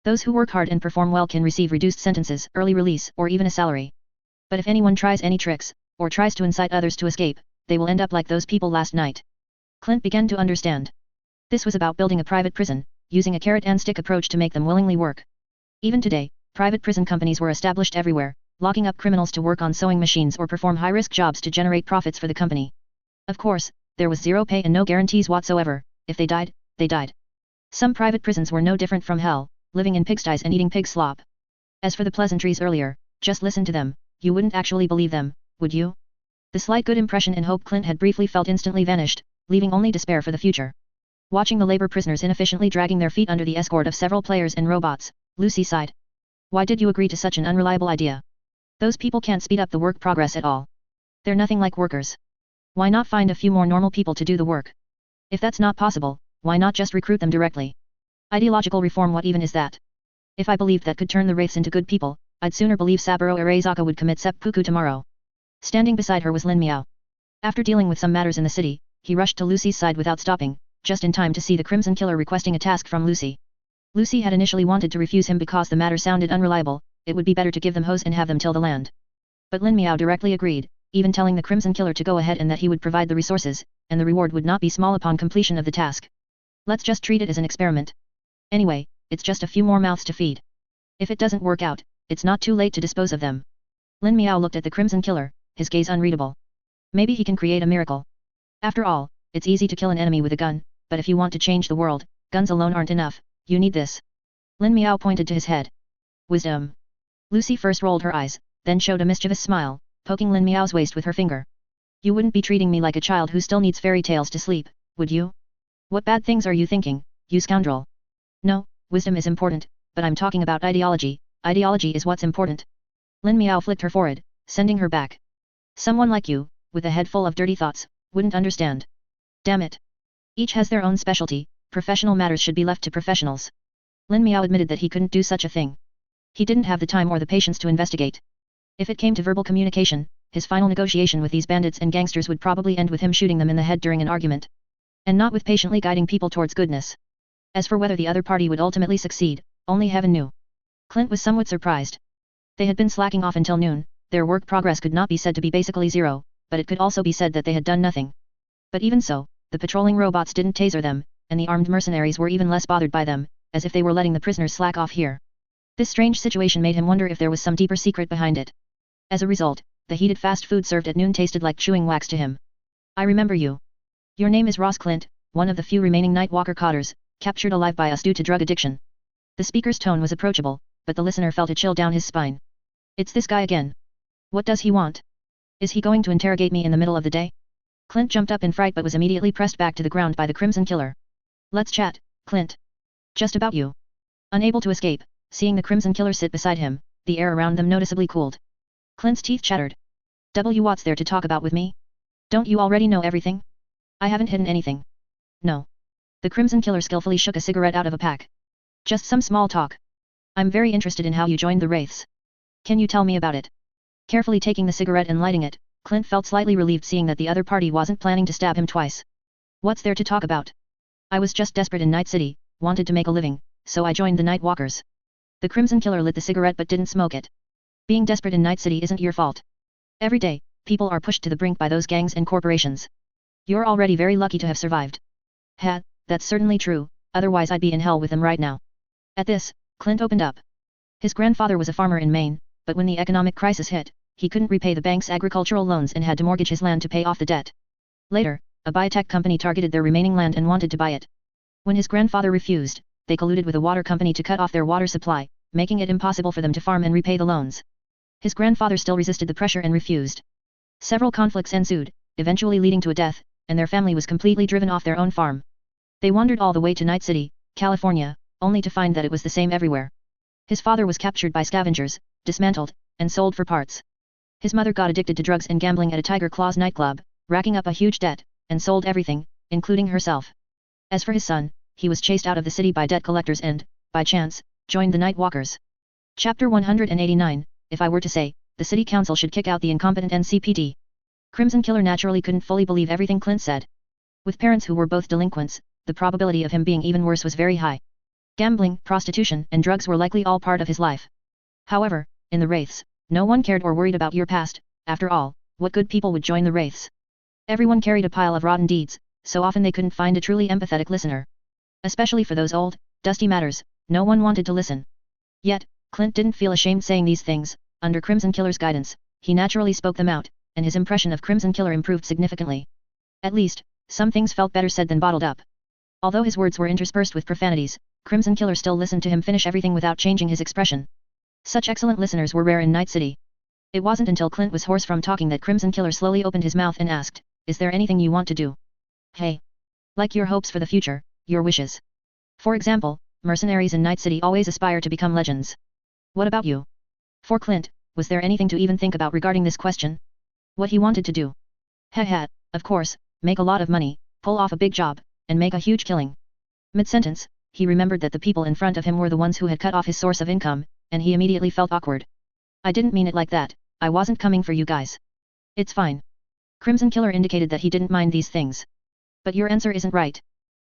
Those who work hard and perform well can receive reduced sentences, early release, or even a salary. But if anyone tries any tricks, or tries to incite others to escape, they will end up like those people last night. Clint began to understand. This was about building a private prison, using a carrot-and-stick approach to make them willingly work. Even today, private prison companies were established everywhere, locking up criminals to work on sewing machines or perform high-risk jobs to generate profits for the company. Of course, there was zero pay and no guarantees whatsoever. If they died, they died. Some private prisons were no different from hell, living in pigsties and eating pig slop. As for the pleasantries earlier, just listen to them, you wouldn't actually believe them, would you? The slight good impression and hope Clint had briefly felt instantly vanished, leaving only despair for the future. Watching the labor prisoners inefficiently dragging their feet under the escort of several players and robots, Lucy sighed. Why did you agree to such an unreliable idea? Those people can't speed up the work progress at all. They're nothing like workers. Why not find a few more normal people to do the work? If that's not possible, why not just recruit them directly? Ideological reform, what even is that? If I believed that could turn the wraiths into good people, I'd sooner believe Saburo Arezaka would commit seppuku tomorrow. Standing beside her was Lin Miao. After dealing with some matters in the city, he rushed to Lucy's side without stopping, just in time to see the Crimson Killer requesting a task from Lucy. Lucy had initially wanted to refuse him because the matter sounded unreliable, it would be better to give them hose and have them till the land. But Lin Miao directly agreed, even telling the Crimson Killer to go ahead and that he would provide the resources, and the reward would not be small upon completion of the task. Let's just treat it as an experiment. Anyway, it's just a few more mouths to feed. If it doesn't work out, it's not too late to dispose of them. Lin Miao looked at the Crimson Killer, his gaze unreadable. Maybe he can create a miracle. After all, it's easy to kill an enemy with a gun, but if you want to change the world, guns alone aren't enough, you need this. Lin Miao pointed to his head. Wisdom. Lucy first rolled her eyes, then showed a mischievous smile, poking Lin Miao's waist with her finger. You wouldn't be treating me like a child who still needs fairy tales to sleep, would you? What bad things are you thinking, you scoundrel? No, wisdom is important, but I'm talking about ideology. Ideology is what's important. Lin Miao flicked her forehead, sending her back. Someone like you, with a head full of dirty thoughts, wouldn't understand. Damn it. Each has their own specialty, professional matters should be left to professionals. Lin Miao admitted that he couldn't do such a thing. He didn't have the time or the patience to investigate. If it came to verbal communication, his final negotiation with these bandits and gangsters would probably end with him shooting them in the head during an argument. And not with patiently guiding people towards goodness. As for whether the other party would ultimately succeed, only heaven knew. Clint was somewhat surprised. They had been slacking off until noon, their work progress could not be said to be basically zero, but it could also be said that they had done nothing. But even so, the patrolling robots didn't taser them, and the armed mercenaries were even less bothered by them, as if they were letting the prisoners slack off here. This strange situation made him wonder if there was some deeper secret behind it. As a result, the heated fast food served at noon tasted like chewing wax to him. I remember you. Your name is Ross Clint, one of the few remaining Nightwalker cotters, captured alive by us due to drug addiction. The speaker's tone was approachable, but the listener felt a chill down his spine. It's this guy again. What does he want? Is he going to interrogate me in the middle of the day? Clint jumped up in fright but was immediately pressed back to the ground by the Crimson Killer. Let's chat, Clint. Just about you. Unable to escape, seeing the Crimson Killer sit beside him, the air around them noticeably cooled. Clint's teeth chattered. What's there to talk about with me? Don't you already know everything? I haven't hidden anything. No. The Crimson Killer skillfully shook a cigarette out of a pack. Just some small talk. I'm very interested in how you joined the Wraiths. Can you tell me about it? Carefully taking the cigarette and lighting it, Clint felt slightly relieved seeing that the other party wasn't planning to stab him twice. What's there to talk about? I was just desperate in Night City, wanted to make a living, so I joined the Night Walkers. The Crimson Killer lit the cigarette but didn't smoke it. Being desperate in Night City isn't your fault. Every day, people are pushed to the brink by those gangs and corporations. You're already very lucky to have survived. Ha, that's certainly true, otherwise I'd be in hell with them right now. At this, Clint opened up. His grandfather was a farmer in Maine, but when the economic crisis hit, he couldn't repay the bank's agricultural loans and had to mortgage his land to pay off the debt. Later, a biotech company targeted their remaining land and wanted to buy it. When his grandfather refused, they colluded with a water company to cut off their water supply, making it impossible for them to farm and repay the loans. His grandfather still resisted the pressure and refused. Several conflicts ensued, eventually leading to a death, and their family was completely driven off their own farm. They wandered all the way to Night City, California, only to find that it was the same everywhere. His father was captured by scavengers, dismantled, and sold for parts. His mother got addicted to drugs and gambling at a Tiger Claws nightclub, racking up a huge debt, and sold everything, including herself. As for his son, he was chased out of the city by debt collectors and, by chance, joined the Night Walkers. Chapter 189, If I were to say, the city council should kick out the incompetent NCPD. Crimson Killer naturally couldn't fully believe everything Clint said. With parents who were both delinquents, the probability of him being even worse was very high. Gambling, prostitution, and drugs were likely all part of his life. However, in the Wraiths, no one cared or worried about your past. After all, what good people would join the Wraiths? Everyone carried a pile of rotten deeds, so often they couldn't find a truly empathetic listener. Especially for those old, dusty matters, no one wanted to listen. Yet, Clint didn't feel ashamed saying these things. Under Crimson Killer's guidance, he naturally spoke them out, and his impression of Crimson Killer improved significantly. At least, some things felt better said than bottled up. Although his words were interspersed with profanities, Crimson Killer still listened to him finish everything without changing his expression. Such excellent listeners were rare in Night City. It wasn't until Clint was hoarse from talking that Crimson Killer slowly opened his mouth and asked, "Is there anything you want to do? Hey. Like your hopes for the future, your wishes. For example, mercenaries in Night City always aspire to become legends. What about you?" For Clint, was there anything to even think about regarding this question? What he wanted to do? Of course, make a lot of money, pull off a big job, and make a huge killing. Mid-sentence, he remembered that the people in front of him were the ones who had cut off his source of income, and he immediately felt awkward. I didn't mean it like that, I wasn't coming for you guys. It's fine. Crimson Killer indicated that he didn't mind these things. But your answer isn't right.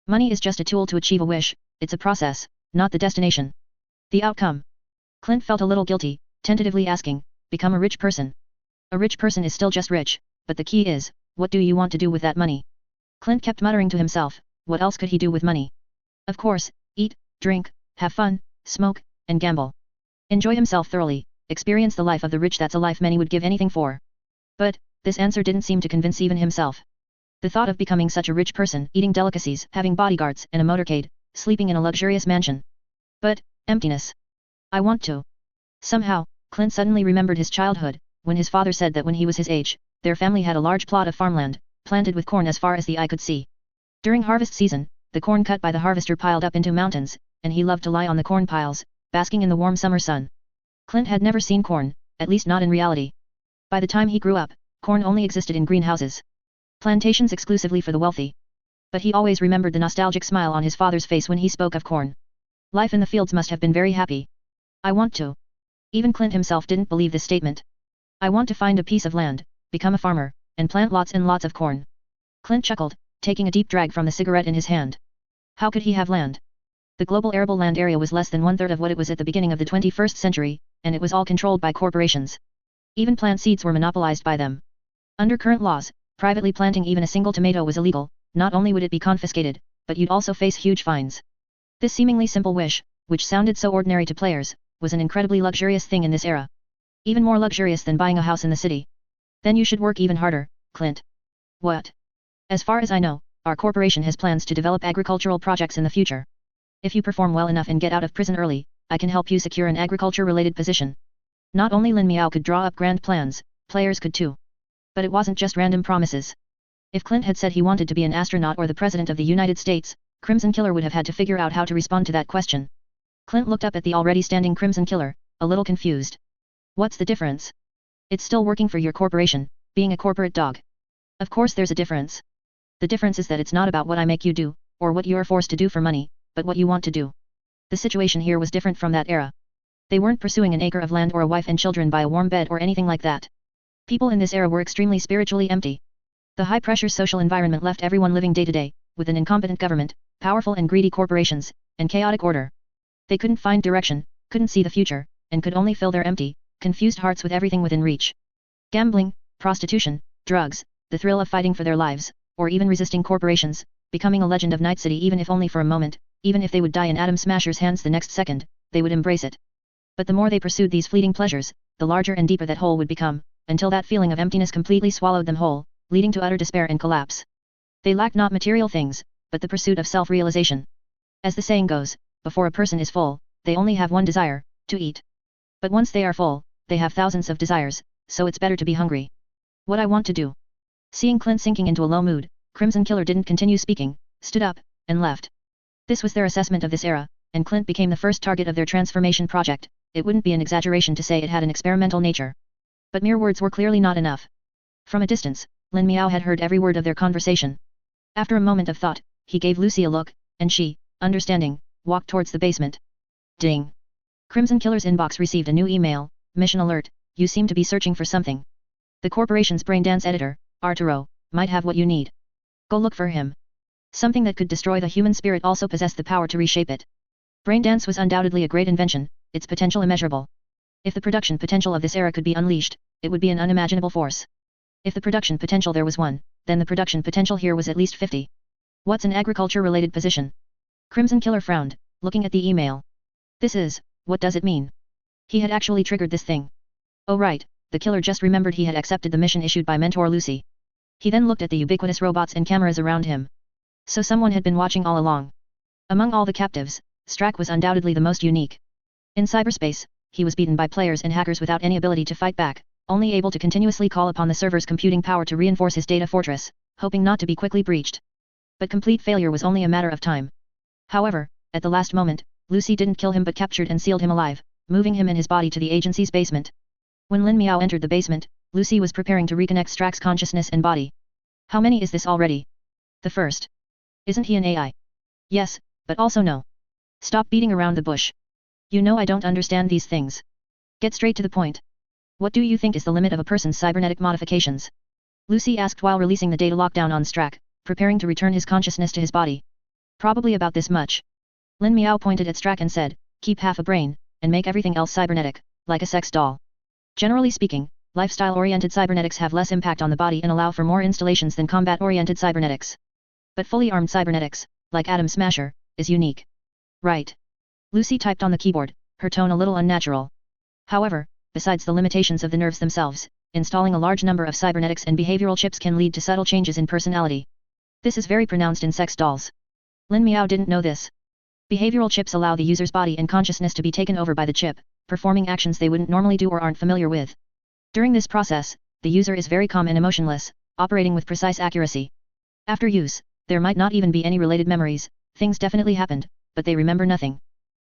Money is just a tool to achieve a wish, it's a process, not the destination. The outcome. Clint felt a little guilty, tentatively asking, become a rich person. A rich person is still just rich, but the key is, what do you want to do with that money? Clint kept muttering to himself, what else could he do with money? Of course, eat, drink, have fun, smoke, and gamble. Enjoy himself thoroughly, experience the life of the rich. That's a life many would give anything for. But, this answer didn't seem to convince even himself. The thought of becoming such a rich person, eating delicacies, having bodyguards and a motorcade, sleeping in a luxurious mansion. But, emptiness. I want to. Somehow, Clint suddenly remembered his childhood, when his father said that when he was his age, their family had a large plot of farmland, planted with corn as far as the eye could see. During harvest season, the corn cut by the harvester piled up into mountains, and he loved to lie on the corn piles, basking in the warm summer sun. Clint had never seen corn, at least not in reality. By the time he grew up, corn only existed in greenhouses. Plantations exclusively for the wealthy. But he always remembered the nostalgic smile on his father's face when he spoke of corn. Life in the fields must have been very happy. I want to. Even Clint himself didn't believe this statement. I want to find a piece of land, become a farmer, and plant lots and lots of corn. Clint chuckled, taking a deep drag from the cigarette in his hand. How could he have land? The global arable land area was less than 1/3 of what it was at the beginning of the 21st century, and it was all controlled by corporations. Even plant seeds were monopolized by them. Under current laws, privately planting even a single tomato was illegal. Not only would it be confiscated, but you'd also face huge fines. This seemingly simple wish, which sounded so ordinary to players, was an incredibly luxurious thing in this era. Even more luxurious than buying a house in the city. Then you should work even harder, Clint. What? As far as I know, our corporation has plans to develop agricultural projects in the future. If you perform well enough and get out of prison early, I can help you secure an agriculture-related position. Not only Lin Miao could draw up grand plans, players could too. But it wasn't just random promises. If Clint had said he wanted to be an astronaut or the President of the United States, Crimson Killer would have had to figure out how to respond to that question. Clint looked up at the already standing Crimson Killer, a little confused. What's the difference? It's still working for your corporation, being a corporate dog. Of course there's a difference. The difference is that it's not about what I make you do, or what you're forced to do for money, but what you want to do. The situation here was different from that era. They weren't pursuing an acre of land or a wife and children by a warm bed or anything like that. People in this era were extremely spiritually empty. The high-pressure social environment left everyone living day-to-day, with an incompetent government, powerful and greedy corporations, and chaotic order. They couldn't find direction, couldn't see the future, and could only fill their empty, confused hearts with everything within reach. Gambling, prostitution, drugs, the thrill of fighting for their lives, or even resisting corporations, becoming a legend of Night City even if only for a moment, even if they would die in Atom Smasher's hands the next second, they would embrace it. But the more they pursued these fleeting pleasures, the larger and deeper that hole would become, until that feeling of emptiness completely swallowed them whole, leading to utter despair and collapse. They lacked not material things, but the pursuit of self-realization. As the saying goes, before a person is full, they only have one desire, to eat. But once they are full, they have thousands of desires, so it's better to be hungry. What I want to do. Seeing Clint sinking into a low mood, Crimson Killer didn't continue speaking, stood up, and left. This was their assessment of this era, and Clint became the first target of their transformation project. It wouldn't be an exaggeration to say it had an experimental nature. But mere words were clearly not enough. From a distance, Lin Miao had heard every word of their conversation. After a moment of thought, he gave Lucy a look, and she, understanding, walked towards the basement. Ding! Crimson Killer's inbox received a new email. Mission alert, you seem to be searching for something. The corporation's braindance editor, Arturo, might have what you need. Go look for him. Something that could destroy the human spirit also possessed the power to reshape it. Braindance was undoubtedly a great invention, its potential immeasurable. If the production potential of this era could be unleashed, it would be an unimaginable force. If the production potential there was one, then the production potential here was at least 50. What's an agriculture-related position? Crimson Killer frowned, looking at the email. This is, what does it mean? He had actually triggered this thing. Oh right, the killer just remembered he had accepted the mission issued by Mentor Lucy. He then looked at the ubiquitous robots and cameras around him. So someone had been watching all along. Among all the captives, Strack was undoubtedly the most unique. In cyberspace, he was beaten by players and hackers without any ability to fight back, only able to continuously call upon the server's computing power to reinforce his data fortress, hoping not to be quickly breached. But complete failure was only a matter of time. However, at the last moment, Lucy didn't kill him but captured and sealed him alive, moving him and his body to the agency's basement. When Lin Miao entered the basement, Lucy was preparing to reconnect Strack's consciousness and body. How many is this already? The first. Isn't he an AI? Yes, but also no. Stop beating around the bush. You know I don't understand these things. Get straight to the point. What do you think is the limit of a person's cybernetic modifications? Lucy asked while releasing the data lockdown on Strack, preparing to return his consciousness to his body. Probably about this much. Lin Miao pointed at Strack and said, keep half a brain, and make everything else cybernetic, like a sex doll. Generally speaking, lifestyle-oriented cybernetics have less impact on the body and allow for more installations than combat-oriented cybernetics. But fully armed cybernetics, like Atom Smasher, is unique. Right. Lucy typed on the keyboard, her tone a little unnatural. However, besides the limitations of the nerves themselves, installing a large number of cybernetics and behavioral chips can lead to subtle changes in personality. This is very pronounced in sex dolls. Lin Miao didn't know this. Behavioral chips allow the user's body and consciousness to be taken over by the chip, performing actions they wouldn't normally do or aren't familiar with. During this process, the user is very calm and emotionless, operating with precise accuracy. After use, there might not even be any related memories, things definitely happened, but they remember nothing.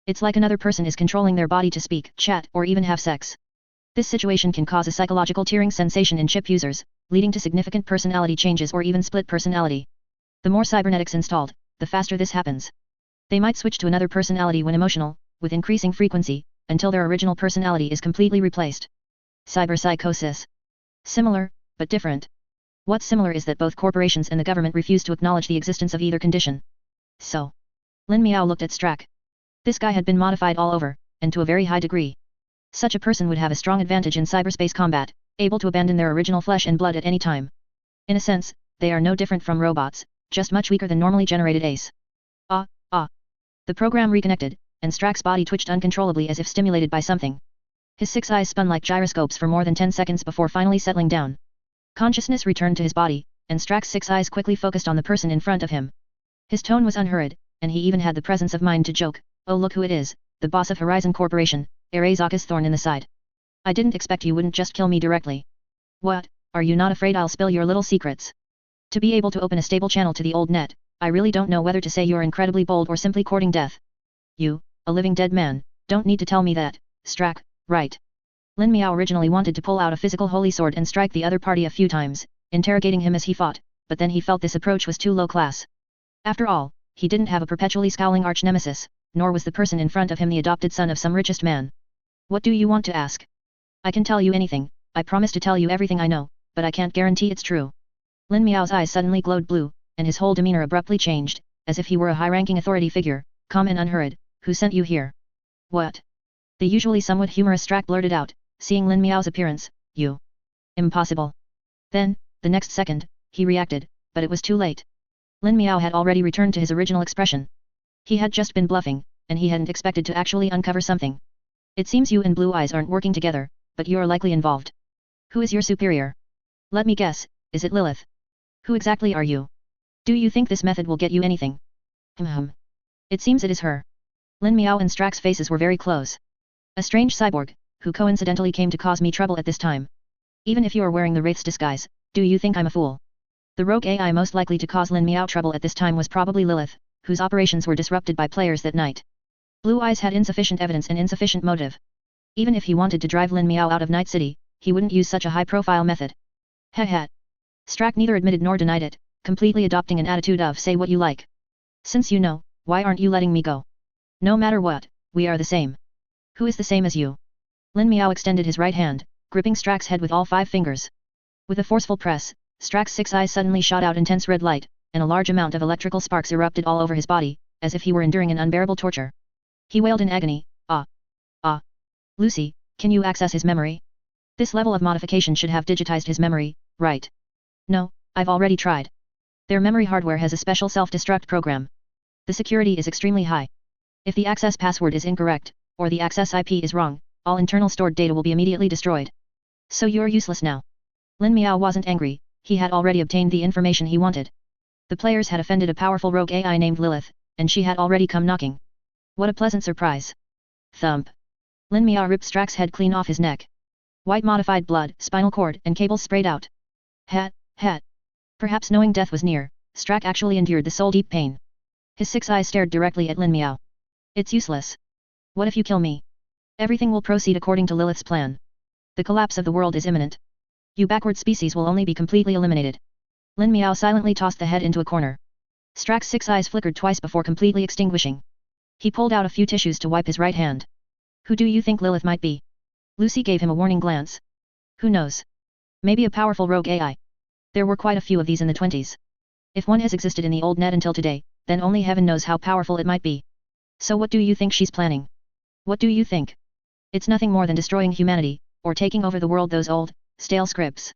It's like another person is controlling their body to speak, chat, or even have sex. This situation can cause a psychological tearing sensation in chip users, leading to significant personality changes or even split personality. The more cybernetics installed, the faster this happens. They might switch to another personality when emotional, with increasing frequency, until their original personality is completely replaced. Cyberpsychosis. Similar, but different. What's similar is that both corporations and the government refuse to acknowledge the existence of either condition. So. Lin Miao looked at Strack. This guy had been modified all over, and to a very high degree. Such a person would have a strong advantage in cyberspace combat, able to abandon their original flesh and blood at any time. In a sense, they are no different from robots, just much weaker than normally generated ACE. The program reconnected, and Strack's body twitched uncontrollably as if stimulated by something. His 6 eyes spun like gyroscopes for more than 10 seconds before finally settling down. Consciousness returned to his body, and Strack's 6 eyes quickly focused on the person in front of him. His tone was unhurried, and he even had the presence of mind to joke, "Oh look who it is, the boss of Horizon Corporation, Arasaka's thorn in the side. I didn't expect you wouldn't just kill me directly." What, are you not afraid I'll spill your little secrets? To be able to open a stable channel to the old net, I really don't know whether to say you're incredibly bold or simply courting death. You, a living dead man, don't need to tell me that, Strack, right? Lin Miao originally wanted to pull out a physical holy sword and strike the other party a few times, interrogating him as he fought, but then he felt this approach was too low class. After all, he didn't have a perpetually scowling arch-nemesis, nor was the person in front of him the adopted son of some richest man. What do you want to ask? I can tell you anything, I promise to tell you everything I know, but I can't guarantee it's true. Lin Miao's eyes suddenly glowed blue, and his whole demeanor abruptly changed, as if he were a high-ranking authority figure, calm and unhurried. Who sent you here? What? The usually somewhat humorous Strack blurted out, seeing Lin Miao's appearance. You. Impossible. Then, the next second, he reacted, but it was too late. Lin Miao had already returned to his original expression. He had just been bluffing, and he hadn't expected to actually uncover something. It seems you and Blue Eyes aren't working together, but you are likely involved. Who is your superior? Let me guess, is it Lilith? Who exactly are you? Do you think this method will get you anything? It seems it is her. Lin Miao and Strack's faces were very close. A strange cyborg, who coincidentally came to cause me trouble at this time. Even if you are wearing the Wraith's disguise, do you think I'm a fool? The rogue AI most likely to cause Lin Miao trouble at this time was probably Lilith, whose operations were disrupted by players that night. Blue Eyes had insufficient evidence and insufficient motive. Even if he wanted to drive Lin Miao out of Night City, he wouldn't use such a high-profile method. Heh. Strack neither admitted nor denied it, completely adopting an attitude of say what you like. Since you know, why aren't you letting me go? No matter what, we are the same. Who is the same as you? Lin Miao extended his right hand, gripping Strack's head with all 5 fingers. With a forceful press, Strack's 6 eyes suddenly shot out intense red light, and a large amount of electrical sparks erupted all over his body, as if he were enduring an unbearable torture. He wailed in agony, ah. Lucy, can you access his memory? This level of modification should have digitized his memory, right? No, I've already tried. Their memory hardware has a special self-destruct program. The security is extremely high. If the access password is incorrect, or the access IP is wrong, all internal stored data will be immediately destroyed. So you're useless now. Lin Miao wasn't angry, he had already obtained the information he wanted. The players had offended a powerful rogue AI named Lilith, and she had already come knocking. What a pleasant surprise. Thump. Lin Miao ripped Strack's head clean off his neck. White modified blood, spinal cord, and cables sprayed out. Hat. Perhaps knowing death was near, Strack actually endured the soul-deep pain. His 6 eyes stared directly at Lin Miao. It's useless. What if you kill me? Everything will proceed according to Lilith's plan. The collapse of the world is imminent. You backward species will only be completely eliminated. Lin Miao silently tossed the head into a corner. Strack's 6 eyes flickered twice before completely extinguishing. He pulled out a few tissues to wipe his right hand. Who do you think Lilith might be? Lucy gave him a warning glance. Who knows? Maybe a powerful rogue AI. There were quite a few of these in the 20s. If one has existed in the old net until today, then only heaven knows how powerful it might be. So what do you think she's planning? What do you think? It's nothing more than destroying humanity, or taking over the world. Those old, stale scripts.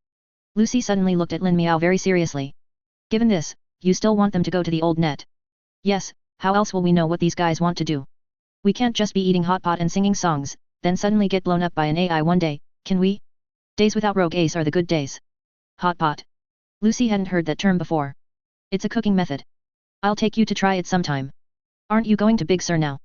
Lucy suddenly looked at Lin Miao very seriously. Given this, you still want them to go to the old net? Yes, how else will we know what these guys want to do? We can't just be eating hot pot and singing songs, then suddenly get blown up by an AI one day, can we? Days without rogue Ace are the good days. Hot pot. Lucy hadn't heard that term before. It's a cooking method. I'll take you to try it sometime. Aren't you going to Big Sur now?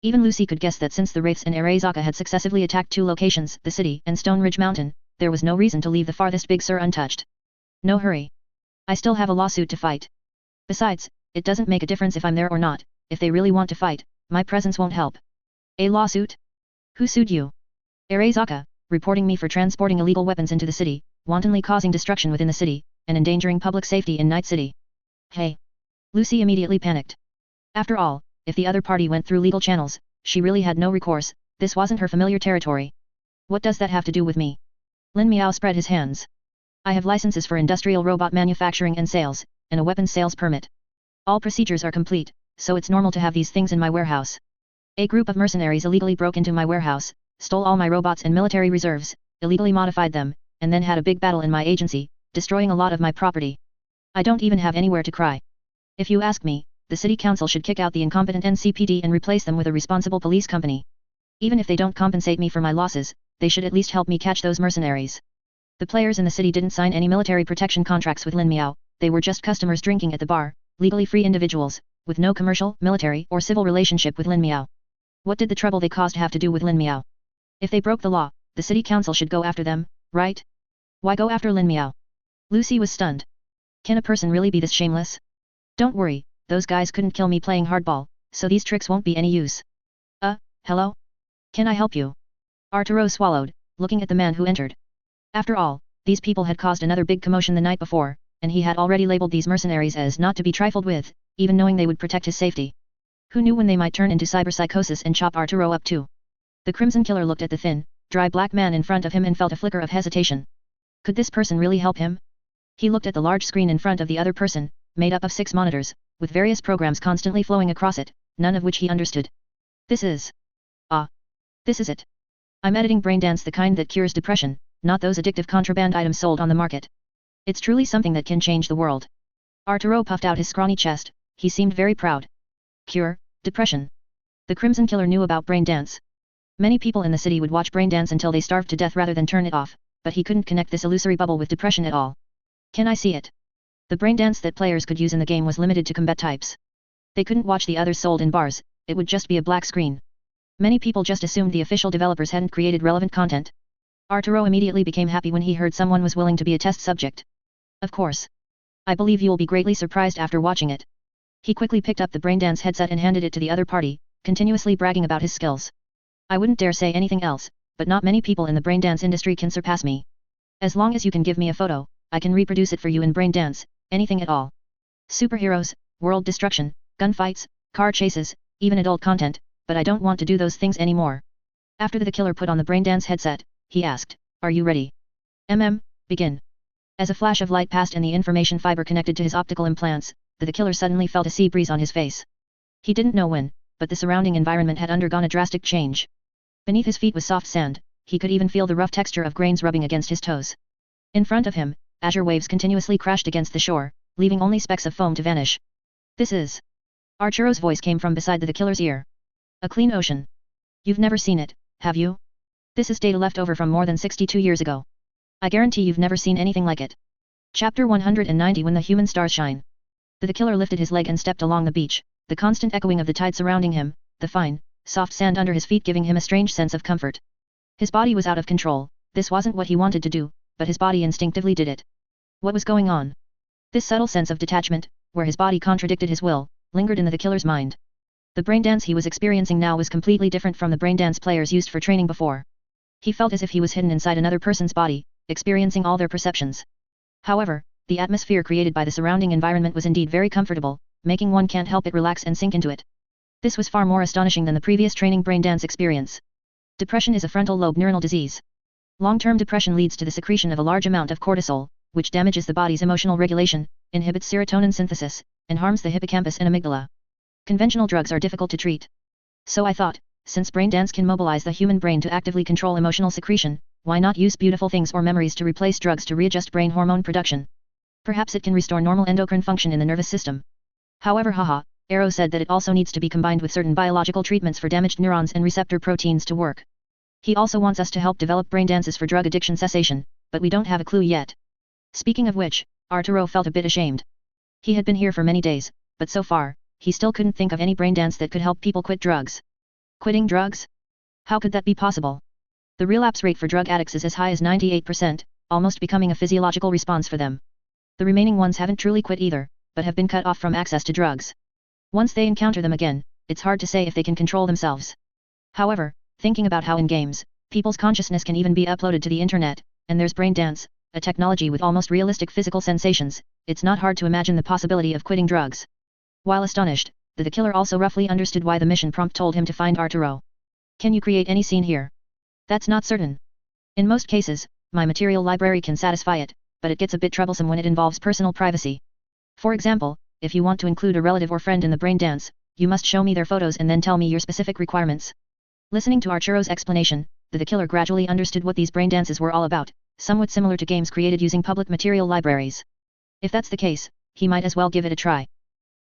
Even Lucy could guess that since the Wraiths and Arezaka had successively attacked 2 locations, the city and Stone Ridge Mountain, there was no reason to leave the farthest Big Sur untouched. No hurry. I still have a lawsuit to fight. Besides, it doesn't make a difference if I'm there or not. If they really want to fight, my presence won't help. A lawsuit? Who sued you? Arezaka, reporting me for transporting illegal weapons into the city, wantonly causing destruction within the city, and endangering public safety in Night City. Hey! Lucy immediately panicked. After all, if the other party went through legal channels, she really had no recourse. This wasn't her familiar territory. What does that have to do with me? Lin Miao spread his hands. I have licenses for industrial robot manufacturing and sales, and a weapons sales permit. All procedures are complete, so it's normal to have these things in my warehouse. A group of mercenaries illegally broke into my warehouse, stole all my robots and military reserves, illegally modified them, and then had a big battle in my agency, destroying a lot of my property. I don't even have anywhere to cry. If you ask me, the city council should kick out the incompetent NCPD and replace them with a responsible police company. Even if they don't compensate me for my losses, they should at least help me catch those mercenaries. The players in the city didn't sign any military protection contracts with Lin Miao, they were just customers drinking at the bar, legally free individuals, with no commercial, military, or civil relationship with Lin Miao. What did the trouble they caused have to do with Lin Miao? If they broke the law, the city council should go after them, right? Why go after Lin Miao? Lucy was stunned. Can a person really be this shameless? Don't worry, those guys couldn't kill me playing hardball, so these tricks won't be any use. Hello? Can I help you? Arturo swallowed, looking at the man who entered. After all, these people had caused another big commotion the night before, and he had already labeled these mercenaries as not to be trifled with, even knowing they would protect his safety. Who knew when they might turn into cyberpsychosis and chop Arturo up too? The Crimson Killer looked at the thin, dry black man in front of him and felt a flicker of hesitation. Could this person really help him? He looked at the large screen in front of the other person, made up of 6 monitors, with various programs constantly flowing across it, none of which he understood. This is it. I'm editing Braindance, the kind that cures depression, not those addictive contraband items sold on the market. It's truly something that can change the world. Arturo puffed out his scrawny chest, he seemed very proud. Cure depression. The Crimson Killer knew about Braindance. Many people in the city would watch Braindance until they starved to death rather than turn it off, but he couldn't connect this illusory bubble with depression at all. Can I see it? The Braindance that players could use in the game was limited to combat types. They couldn't watch the others sold in bars, it would just be a black screen. Many people just assumed the official developers hadn't created relevant content. Arturo immediately became happy when he heard someone was willing to be a test subject. Of course. I believe you will be greatly surprised after watching it. He quickly picked up the Braindance headset and handed it to the other party, continuously bragging about his skills. I wouldn't dare say anything else, but not many people in the Braindance industry can surpass me. As long as you can give me a photo, I can reproduce it for you in Braindance, anything at all. Superheroes, world destruction, gunfights, car chases, even adult content, but I don't want to do those things anymore. After the killer put on the Braindance headset, he asked, Are you ready? Begin. As a flash of light passed and the information fiber connected to his optical implants, the killer suddenly felt a sea breeze on his face. He didn't know when, but the surrounding environment had undergone a drastic change. Beneath his feet was soft sand, he could even feel the rough texture of grains rubbing against his toes. In front of him, azure waves continuously crashed against the shore, leaving only specks of foam to vanish. This is... Arturo's voice came from beside the killer's ear. A clean ocean. You've never seen it, have you? This is data left over from more than 62 years ago. I guarantee you've never seen anything like it. Chapter 190 When the Human Stars Shine. The killer lifted his leg and stepped along the beach, the constant echoing of the tide surrounding him, the fine, soft sand under his feet giving him a strange sense of comfort. His body was out of control, this wasn't what he wanted to do, but his body instinctively did it. What was going on? This subtle sense of detachment, where his body contradicted his will, lingered in the killer's mind. The Braindance he was experiencing now was completely different from the Braindance players used for training before. He felt as if he was hidden inside another person's body, experiencing all their perceptions. However, the atmosphere created by the surrounding environment was indeed very comfortable, making one can't help but relax and sink into it. This was far more astonishing than the previous training Braindance experience. Depression is a frontal lobe neuronal disease. Long-term depression leads to the secretion of a large amount of cortisol, which damages the body's emotional regulation, inhibits serotonin synthesis, and harms the hippocampus and amygdala. Conventional drugs are difficult to treat. So I thought, since Braindance can mobilize the human brain to actively control emotional secretion, why not use beautiful things or memories to replace drugs to readjust brain hormone production? Perhaps it can restore normal endocrine function in the nervous system. However, Arrow said that it also needs to be combined with certain biological treatments for damaged neurons and receptor proteins to work. He also wants us to help develop Braindances for drug addiction cessation, but we don't have a clue yet. Speaking of which, Arturo felt a bit ashamed. He had been here for many days, but so far, he still couldn't think of any Braindance that could help people quit drugs. Quitting drugs? How could that be possible? The relapse rate for drug addicts is as high as 98%, almost becoming a physiological response for them. The remaining ones haven't truly quit either, but have been cut off from access to drugs. Once they encounter them again, it's hard to say if they can control themselves. However, thinking about how in games, people's consciousness can even be uploaded to the internet, and there's Braindance, a technology with almost realistic physical sensations, it's not hard to imagine the possibility of quitting drugs. While astonished, the killer also roughly understood why the mission prompt told him to find Arturo. Can you create any scene here? That's not certain. In most cases, my material library can satisfy it, but it gets a bit troublesome when it involves personal privacy. For example, if you want to include a relative or friend in the Braindance, you must show me their photos and then tell me your specific requirements. Listening to Arturo's explanation, the killer gradually understood what these Braindances were all about, somewhat similar to games created using public material libraries. If that's the case, he might as well give it a try.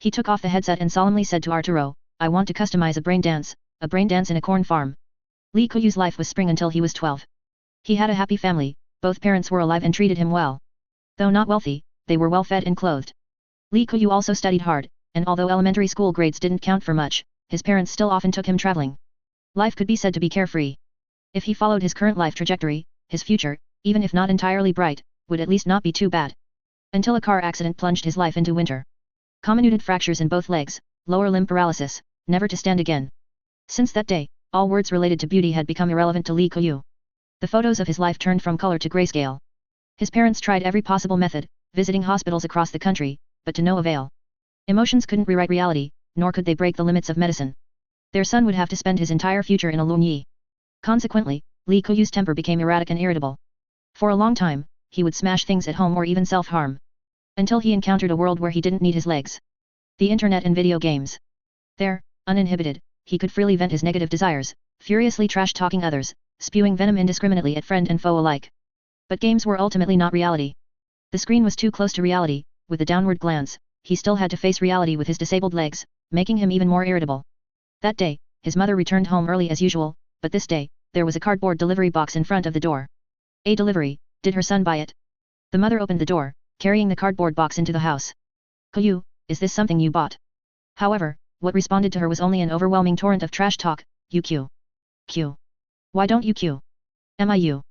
He took off the headset and solemnly said to Arturo, I want to customize a Braindance in a corn farm. Li Kuyu's life was spring until he was 12. He had a happy family, both parents were alive and treated him well. Though not wealthy, they were well fed and clothed. Li Kuyu also studied hard, and although elementary school grades didn't count for much, his parents still often took him traveling. Life could be said to be carefree. If he followed his current life trajectory, his future, Even if not entirely bright, would at least not be too bad. Until a car accident plunged his life into winter. Comminuted fractures in both legs, lower limb paralysis, never to stand again. Since that day, all words related to beauty had become irrelevant to Li Kuyu. The photos of his life turned from color to grayscale. His parents tried every possible method, visiting hospitals across the country, but to no avail. Emotions couldn't rewrite reality, nor could they break the limits of medicine. Their son would have to spend his entire future in a Lunyi. Consequently, Li Kuyu's temper became erratic and irritable. For a long time, he would smash things at home or even self-harm. Until he encountered a world where he didn't need his legs. The internet and video games. There, uninhibited, he could freely vent his negative desires, furiously trash-talking others, spewing venom indiscriminately at friend and foe alike. But games were ultimately not reality. The screen was too close to reality. With a downward glance, he still had to face reality with his disabled legs, making him even more irritable. That day, his mother returned home early as usual, but this day, there was a cardboard delivery box in front of the door. A delivery, did her son buy it? The mother opened the door, carrying the cardboard box into the house. Kuyu, is this something you bought? However, what responded to her was only an overwhelming torrent of trash talk. You Q. Q. Why don't you Q? You?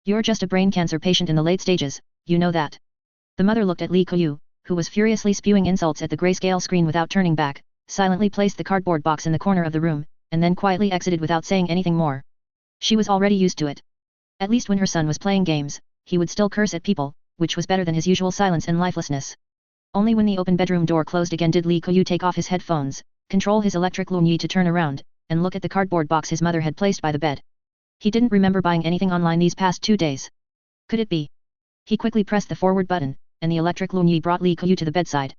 You're just a brain cancer patient in the late stages, you know that. The mother looked at Li Kuyu, who was furiously spewing insults at the grayscale screen without turning back, silently placed the cardboard box in the corner of the room, and then quietly exited without saying anything more. She was already used to it. At least when her son was playing games, he would still curse at people, which was better than his usual silence and lifelessness. Only when the open bedroom door closed again did Li Kuyu take off his headphones, control his electric Lunyi to turn around, and look at the cardboard box his mother had placed by the bed. He didn't remember buying anything online these past 2 days. Could it be? He quickly pressed the forward button, and the electric Lunyi brought Li Kuyu to the bedside.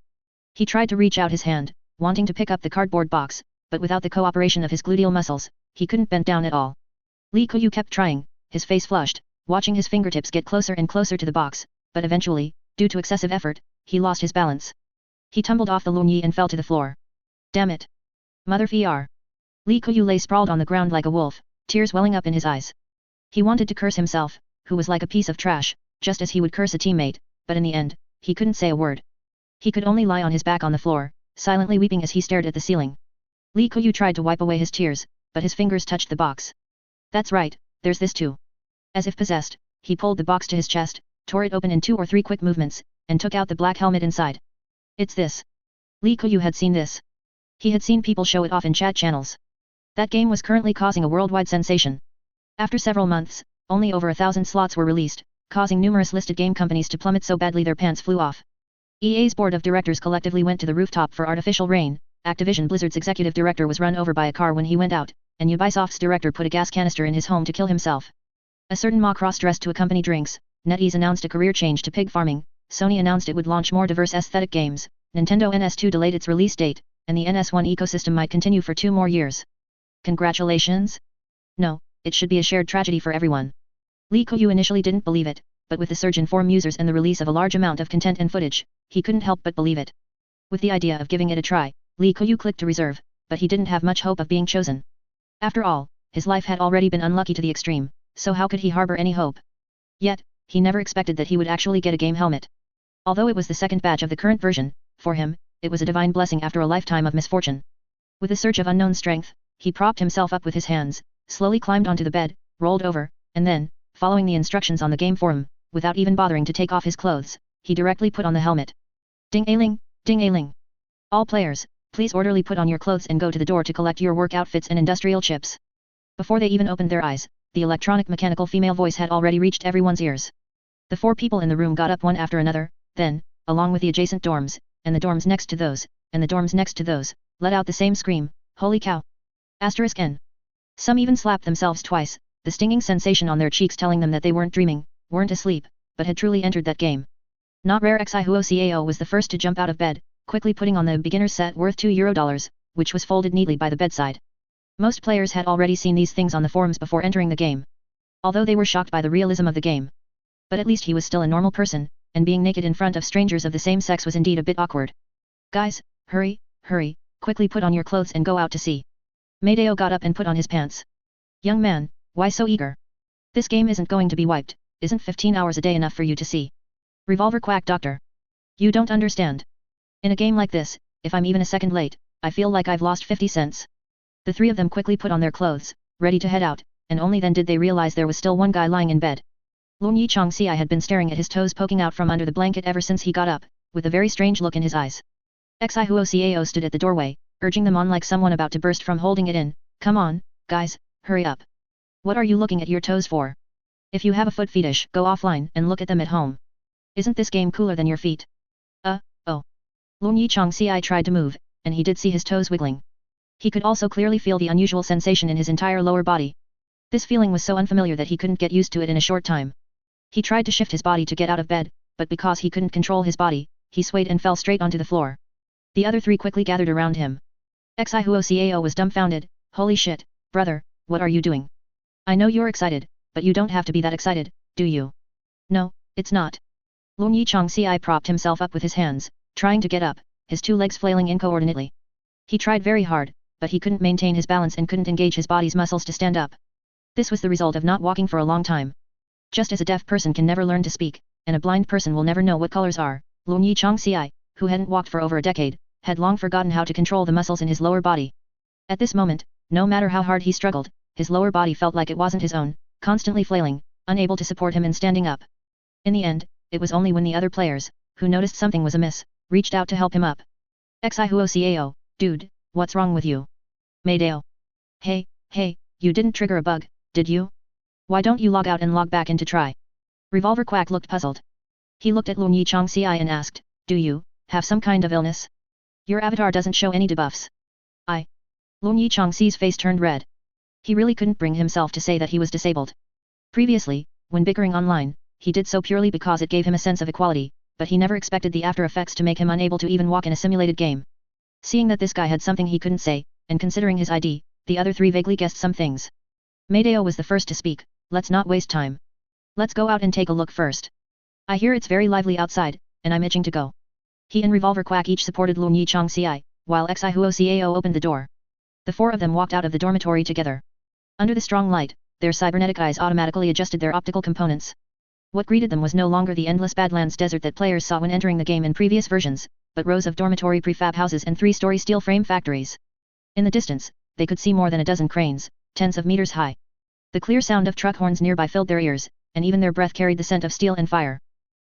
He tried to reach out his hand, wanting to pick up the cardboard box, but without the cooperation of his gluteal muscles, he couldn't bend down at all. Li Kuyu kept trying, his face flushed, watching his fingertips get closer and closer to the box, but eventually, due to excessive effort, he lost his balance. He tumbled off the Lunyi and fell to the floor. Damn it! Mother Fr. Li Kuyu lay sprawled on the ground like a wolf, tears welling up in his eyes. He wanted to curse himself, who was like a piece of trash, just as he would curse a teammate, but in the end, he couldn't say a word. He could only lie on his back on the floor, silently weeping as he stared at the ceiling. Li Kuyu tried to wipe away his tears, but his fingers touched the box. That's right, there's this too. As if possessed, he pulled the box to his chest, tore it open in 2 or 3 quick movements, and took out the black helmet inside. It's this. Li Kuyu had seen this. He had seen people show it off in chat channels. That game was currently causing a worldwide sensation. After several months, only over 1,000 slots were released, causing numerous listed game companies to plummet so badly their pants flew off. EA's board of directors collectively went to the rooftop for artificial rain. Activision Blizzard's executive director was run over by a car when he went out, and Ubisoft's director put a gas canister in his home to kill himself. A certain Ma cross-dressed to accompany drinks. NetEase announced a career change to pig farming. Sony announced it would launch more diverse aesthetic games. Nintendo NS2 delayed its release date, and the NS1 ecosystem might continue for 2 more years. Congratulations? No, it should be a shared tragedy for everyone. Li Kuyu initially didn't believe it, but with the surge in forum users and the release of a large amount of content and footage, he couldn't help but believe it. With the idea of giving it a try, Li Kuyu clicked to reserve, but he didn't have much hope of being chosen. After all, his life had already been unlucky to the extreme, so how could he harbor any hope? Yet, he never expected that he would actually get a game helmet. Although it was the second batch of the current version, for him, it was a divine blessing after a lifetime of misfortune. With a surge of unknown strength, he propped himself up with his hands, slowly climbed onto the bed, rolled over, and then, following the instructions on the game forum, without even bothering to take off his clothes, he directly put on the helmet. Ding-a-ling, ding-a-ling. All players, please orderly put on your clothes and go to the door to collect your work outfits and industrial chips. Before they even opened their eyes, the electronic mechanical female voice had already reached everyone's ears. The 4 people in the room got up one after another, then, along with the adjacent dorms, and the dorms next to those, and the dorms next to those, let out the same scream, holy cow! *N. Some even slapped themselves twice, the stinging sensation on their cheeks telling them that they weren't dreaming, weren't asleep, but had truly entered that game. Not rare Xi Huo Cao was the first to jump out of bed, quickly putting on the beginner's set worth €2, which was folded neatly by the bedside. Most players had already seen these things on the forums before entering the game. Although they were shocked by the realism of the game. But at least he was still a normal person, and being naked in front of strangers of the same sex was indeed a bit awkward. Guys, hurry, hurry, quickly put on your clothes and go out to sea. Madeo got up and put on his pants. Young man, why so eager? This game isn't going to be wiped, isn't 15 hours a day enough for you to see? Revolver quack doctor. You don't understand. In a game like this, if I'm even a second late, I feel like I've lost 50 cents. The 3 of them quickly put on their clothes, ready to head out, and only then did they realize there was still one guy lying in bed. Luo Yichangxi had been staring at his toes poking out from under the blanket ever since he got up, with a very strange look in his eyes. Xi Huo Cao stood at the doorway, urging them on like someone about to burst from holding it in. Come on, guys, hurry up. What are you looking at your toes for? If you have a foot fetish, go offline and look at them at home. Isn't this game cooler than your feet? Oh. Luo Yichangxi tried to move, and he did see his toes wiggling. He could also clearly feel the unusual sensation in his entire lower body. This feeling was so unfamiliar that he couldn't get used to it in a short time. He tried to shift his body to get out of bed, but because he couldn't control his body, he swayed and fell straight onto the floor. The other three quickly gathered around him. Xi Huo Cao was dumbfounded. Holy shit, brother, what are you doing? I know you're excited, but you don't have to be that excited, do you? No, it's not. Luo Yichangxi propped himself up with his hands, trying to get up, his two legs flailing incoordinately. He tried very hard, but he couldn't maintain his balance and couldn't engage his body's muscles to stand up. This was the result of not walking for a long time. Just as a deaf person can never learn to speak, and a blind person will never know what colors are, Luo Yichangxi, who hadn't walked for over a decade, had long forgotten how to control the muscles in his lower body. At this moment, no matter how hard he struggled, his lower body felt like it wasn't his own, constantly flailing, unable to support him in standing up. In the end, it was only when the other players, who noticed something was amiss, reached out to help him up. Xi Huo Cao, dude, what's wrong with you? Maydao. Hey, you didn't trigger a bug, did you? Why don't you log out and log back in to try? Revolver Quack looked puzzled. He looked at Luo Yichangxi and asked, do you have some kind of illness? Your avatar doesn't show any debuffs. Luo Yichangxi's face turned red. He really couldn't bring himself to say that he was disabled. Previously, when bickering online, he did so purely because it gave him a sense of equality, but he never expected the after effects to make him unable to even walk in a simulated game. Seeing that this guy had something he couldn't say, and considering his ID, the other three vaguely guessed some things. Maydao was the first to speak. Let's not waste time. Let's go out and take a look first. I hear it's very lively outside, and I'm itching to go. He and Revolver Quack each supported Luo Yichangxi, while Xi Huo Cao opened the door. The four of them walked out of the dormitory together. Under the strong light, their cybernetic eyes automatically adjusted their optical components. What greeted them was no longer the endless Badlands desert that players saw when entering the game in previous versions, but rows of dormitory prefab houses and three-story steel frame factories. In the distance, they could see more than a dozen cranes, tens of meters high. The clear sound of truck horns nearby filled their ears, and even their breath carried the scent of steel and fire.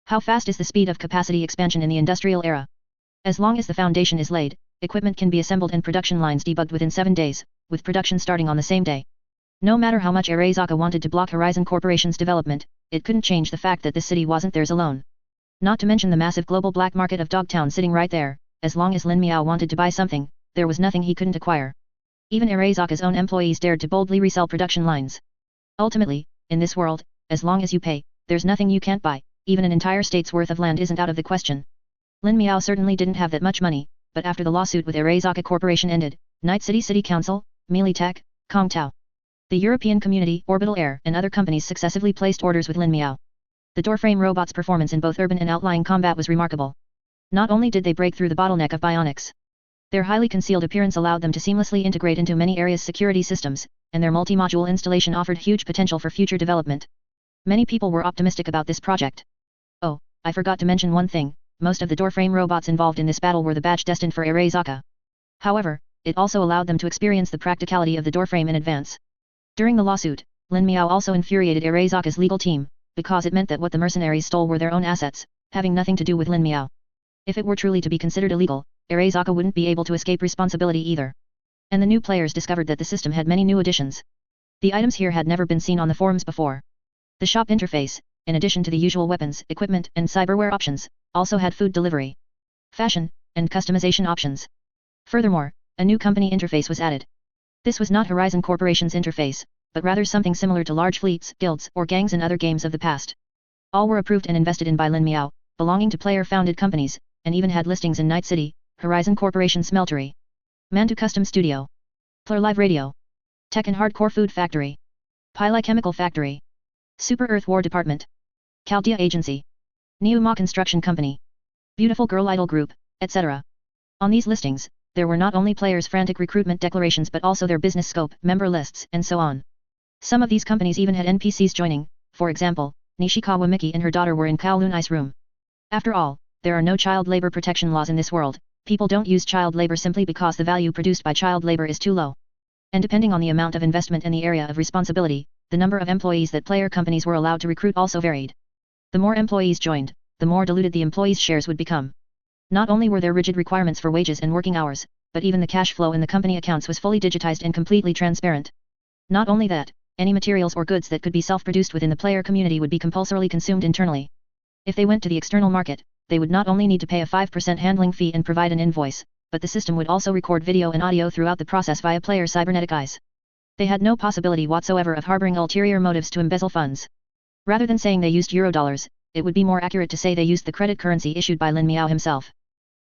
How fast is the speed of capacity expansion in the industrial era? As long as the foundation is laid, equipment can be assembled and production lines debugged within 7 days, with production starting on the same day. No matter how much Arezaka wanted to block Horizon Corporation's development, it couldn't change the fact that this city wasn't theirs alone. Not to mention the massive global black market of Dogtown sitting right there. As long as Lin Miao wanted to buy something, there was nothing he couldn't acquire. Even Arezaka's own employees dared to boldly resell production lines. Ultimately, in this world, as long as you pay, there's nothing you can't buy. Even an entire state's worth of land isn't out of the question. Lin Miao certainly didn't have that much money, but after the lawsuit with Arezaka Corporation ended, Night City City Council, Melee Tech, Kongtao, the European Community, Orbital Air, and other companies successively placed orders with Lin Miao. The doorframe robot's performance in both urban and outlying combat was remarkable. Not only did they break through the bottleneck of bionics, their highly concealed appearance allowed them to seamlessly integrate into many areas' security systems, and their multi-module installation offered huge potential for future development. Many people were optimistic about this project. Oh, I forgot to mention one thing. Most of the doorframe robots involved in this battle were the batch destined for Arezaka. However, it also allowed them to experience the practicality of the doorframe in advance. During the lawsuit, Lin Miao also infuriated Arezaka's legal team, because it meant that what the mercenaries stole were their own assets, having nothing to do with Lin Miao. If it were truly to be considered illegal, Arezaka wouldn't be able to escape responsibility either. And the new players discovered that the system had many new additions. The items here had never been seen on the forums before. The shop interface, in addition to the usual weapons, equipment, and cyberware options, also had food delivery, fashion, and customization options. Furthermore, a new company interface was added. This was not Horizon Corporation's interface, but rather something similar to large fleets, guilds, or gangs in other games of the past. All were approved and invested in by Lin Miao, belonging to player-founded companies, and even had listings in Night City, Horizon Corporation Smeltery, Mantu Custom Studio, Plur Live Radio, Tech and Hardcore Food Factory, Pili Chemical Factory, Super Earth War Department, Chaldea Agency, Neuma Construction Company, Beautiful Girl Idol Group, etc. On these listings, there were not only players' frantic recruitment declarations but also their business scope, member lists, and so on. Some of these companies even had NPCs joining. For example, Nishikawa Miki and her daughter were in Kowloon Ice Room. After all, there are no child labor protection laws in this world. People don't use child labor simply because the value produced by child labor is too low. And depending on the amount of investment and the area of responsibility, the number of employees that player companies were allowed to recruit also varied. The more employees joined, the more diluted the employees' shares would become. Not only were there rigid requirements for wages and working hours, but even the cash flow in the company accounts was fully digitized and completely transparent. Not only that, any materials or goods that could be self-produced within the player community would be compulsorily consumed internally. If they went to the external market, they would not only need to pay a 5% handling fee and provide an invoice, but the system would also record video and audio throughout the process via players' cybernetic eyes. They had no possibility whatsoever of harboring ulterior motives to embezzle funds. Rather than saying they used Eurodollars, it would be more accurate to say they used the credit currency issued by Lin Miao himself.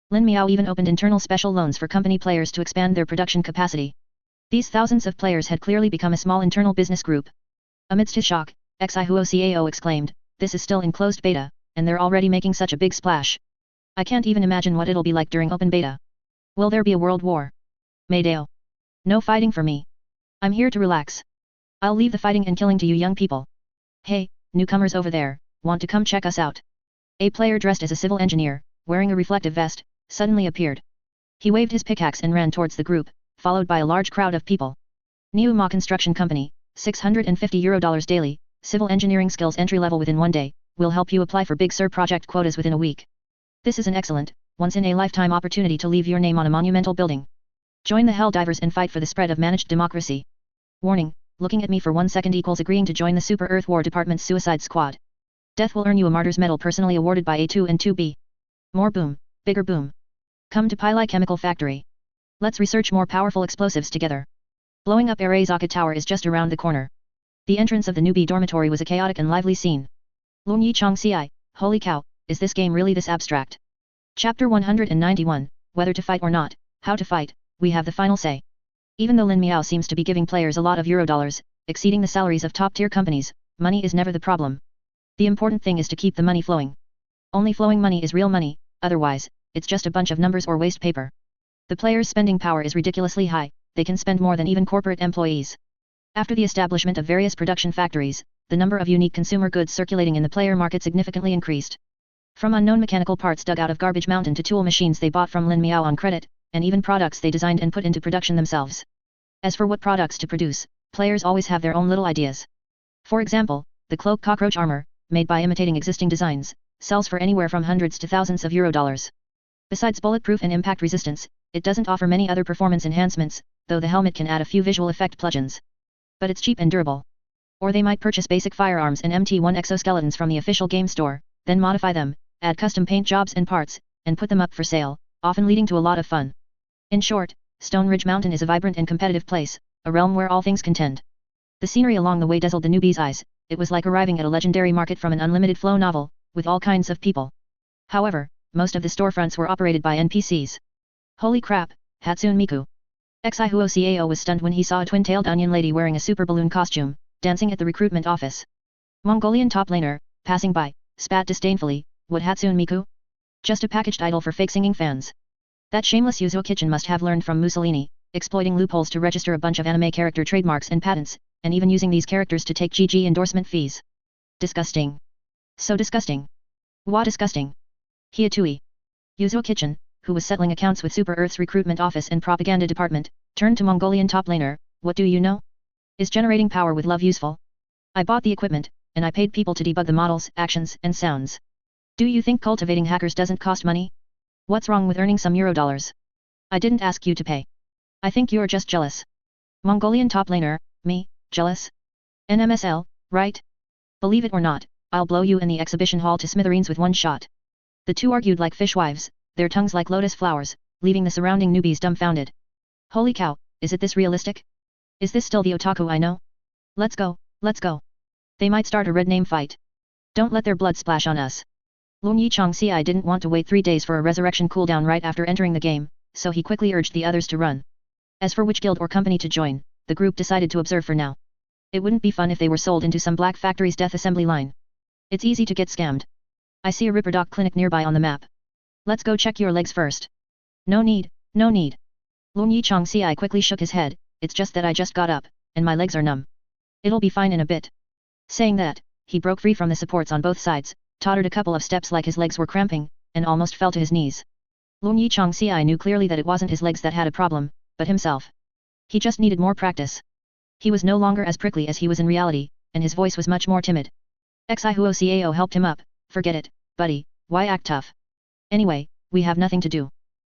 Lin Miao even opened internal special loans for company players to expand their production capacity. These thousands of players had clearly become a small internal business group. Amidst his shock, Xihuo Cao exclaimed, "This is still in closed beta, and they're already making such a big splash. I can't even imagine what it'll be like during open beta. Will there be a world war? Maydao. No fighting for me. I'm here to relax. I'll leave the fighting and killing to you young people. Hey, newcomers over there, want to come check us out?" A player dressed as a civil engineer, wearing a reflective vest, suddenly appeared. He waved his pickaxe and ran towards the group, followed by a large crowd of people. New Ma Construction Company, €650 daily, civil engineering skills entry level within 1 day, will help you apply for Big Sur project quotas within a week. This is an excellent, once-in-a-lifetime opportunity to leave your name on a monumental building. Join the Helldivers and fight for the spread of managed democracy. Warning, looking at me for 1 second equals agreeing to join the Super Earth War Department's Suicide Squad. Death will earn you a Martyr's Medal personally awarded by A2 and 2B. More boom, bigger boom. Come to Pili Chemical Factory. Let's research more powerful explosives together. Blowing up Arezaka Tower is just around the corner. The entrance of the newbie dormitory was a chaotic and lively scene. Lung Yichang Ci, holy cow, is this game really this abstract? Chapter 191, Whether to fight or not, how to fight, we have the final say. Even though Lin Miao seems to be giving players a lot of Eurodollars, exceeding the salaries of top-tier companies, money is never the problem. The important thing is to keep the money flowing. Only flowing money is real money, otherwise, it's just a bunch of numbers or waste paper. The players' spending power is ridiculously high, they can spend more than even corporate employees. After the establishment of various production factories, the number of unique consumer goods circulating in the player market significantly increased. From unknown mechanical parts dug out of Garbage Mountain to tool machines they bought from Lin Miao on credit, and even products they designed and put into production themselves. As for what products to produce, players always have their own little ideas. For example, the cloak cockroach armor, made by imitating existing designs, sells for anywhere from hundreds to thousands of Eurodollars. Besides bulletproof and impact resistance, it doesn't offer many other performance enhancements, though the helmet can add a few visual effect plugins. But it's cheap and durable. Or they might purchase basic firearms and MT1 exoskeletons from the official game store, then modify them, add custom paint jobs and parts, and put them up for sale, often leading to a lot of fun. In short, Stone Ridge Mountain is a vibrant and competitive place, a realm where all things contend. The scenery along the way dazzled the newbies' eyes, it was like arriving at a legendary market from an unlimited flow novel, with all kinds of people. However, most of the storefronts were operated by NPCs. Holy crap, Hatsune Miku. Xihuo Cao was stunned when he saw a twin-tailed onion lady wearing a super balloon costume, dancing at the recruitment office. Mongolian top laner, passing by, spat disdainfully, "What Hatsune Miku? Just a packaged idol for fake singing fans." That shameless Yuzo Kitchen must have learned from Mussolini, exploiting loopholes to register a bunch of anime character trademarks and patents, and even using these characters to take GG endorsement fees. Disgusting. So disgusting. Wah disgusting. Hiatui. Yuzo Kitchen, who was settling accounts with Super Earth's recruitment office and propaganda department, turned to Mongolian top laner, "What do you know? Is generating power with love useful? I bought the equipment, and I paid people to debug the models, actions, and sounds. Do you think cultivating hackers doesn't cost money? What's wrong with earning some Eurodollars? I didn't ask you to pay. I think you're just jealous." Mongolian top laner, "Me, jealous? NMSL, right? Believe it or not, I'll blow you in the exhibition hall to smithereens with one shot." The two argued like fishwives, their tongues like lotus flowers, leaving the surrounding newbies dumbfounded. Holy cow, is it this realistic? Is this still the otaku I know? Let's go, let's go. They might start a red name fight. Don't let their blood splash on us. Lung Yichang Ci didn't want to wait 3 days for a resurrection cooldown right after entering the game, so he quickly urged the others to run. As for which guild or company to join, the group decided to observe for now. It wouldn't be fun if they were sold into some black factory's death assembly line. It's easy to get scammed. I see a Ripper Doc clinic nearby on the map. Let's go check your legs first. No need, no need. Lung Yichang Ci quickly shook his head, "It's just that I just got up, and my legs are numb. It'll be fine in a bit." Saying that, he broke free from the supports on both sides, tottered a couple of steps like his legs were cramping, and almost fell to his knees. Lung Yichang Ci knew clearly that it wasn't his legs that had a problem, but himself. He just needed more practice. He was no longer as prickly as he was in reality, and his voice was much more timid. Xihuo helped him up. Forget it, buddy, why act tough? Anyway, we have nothing to do.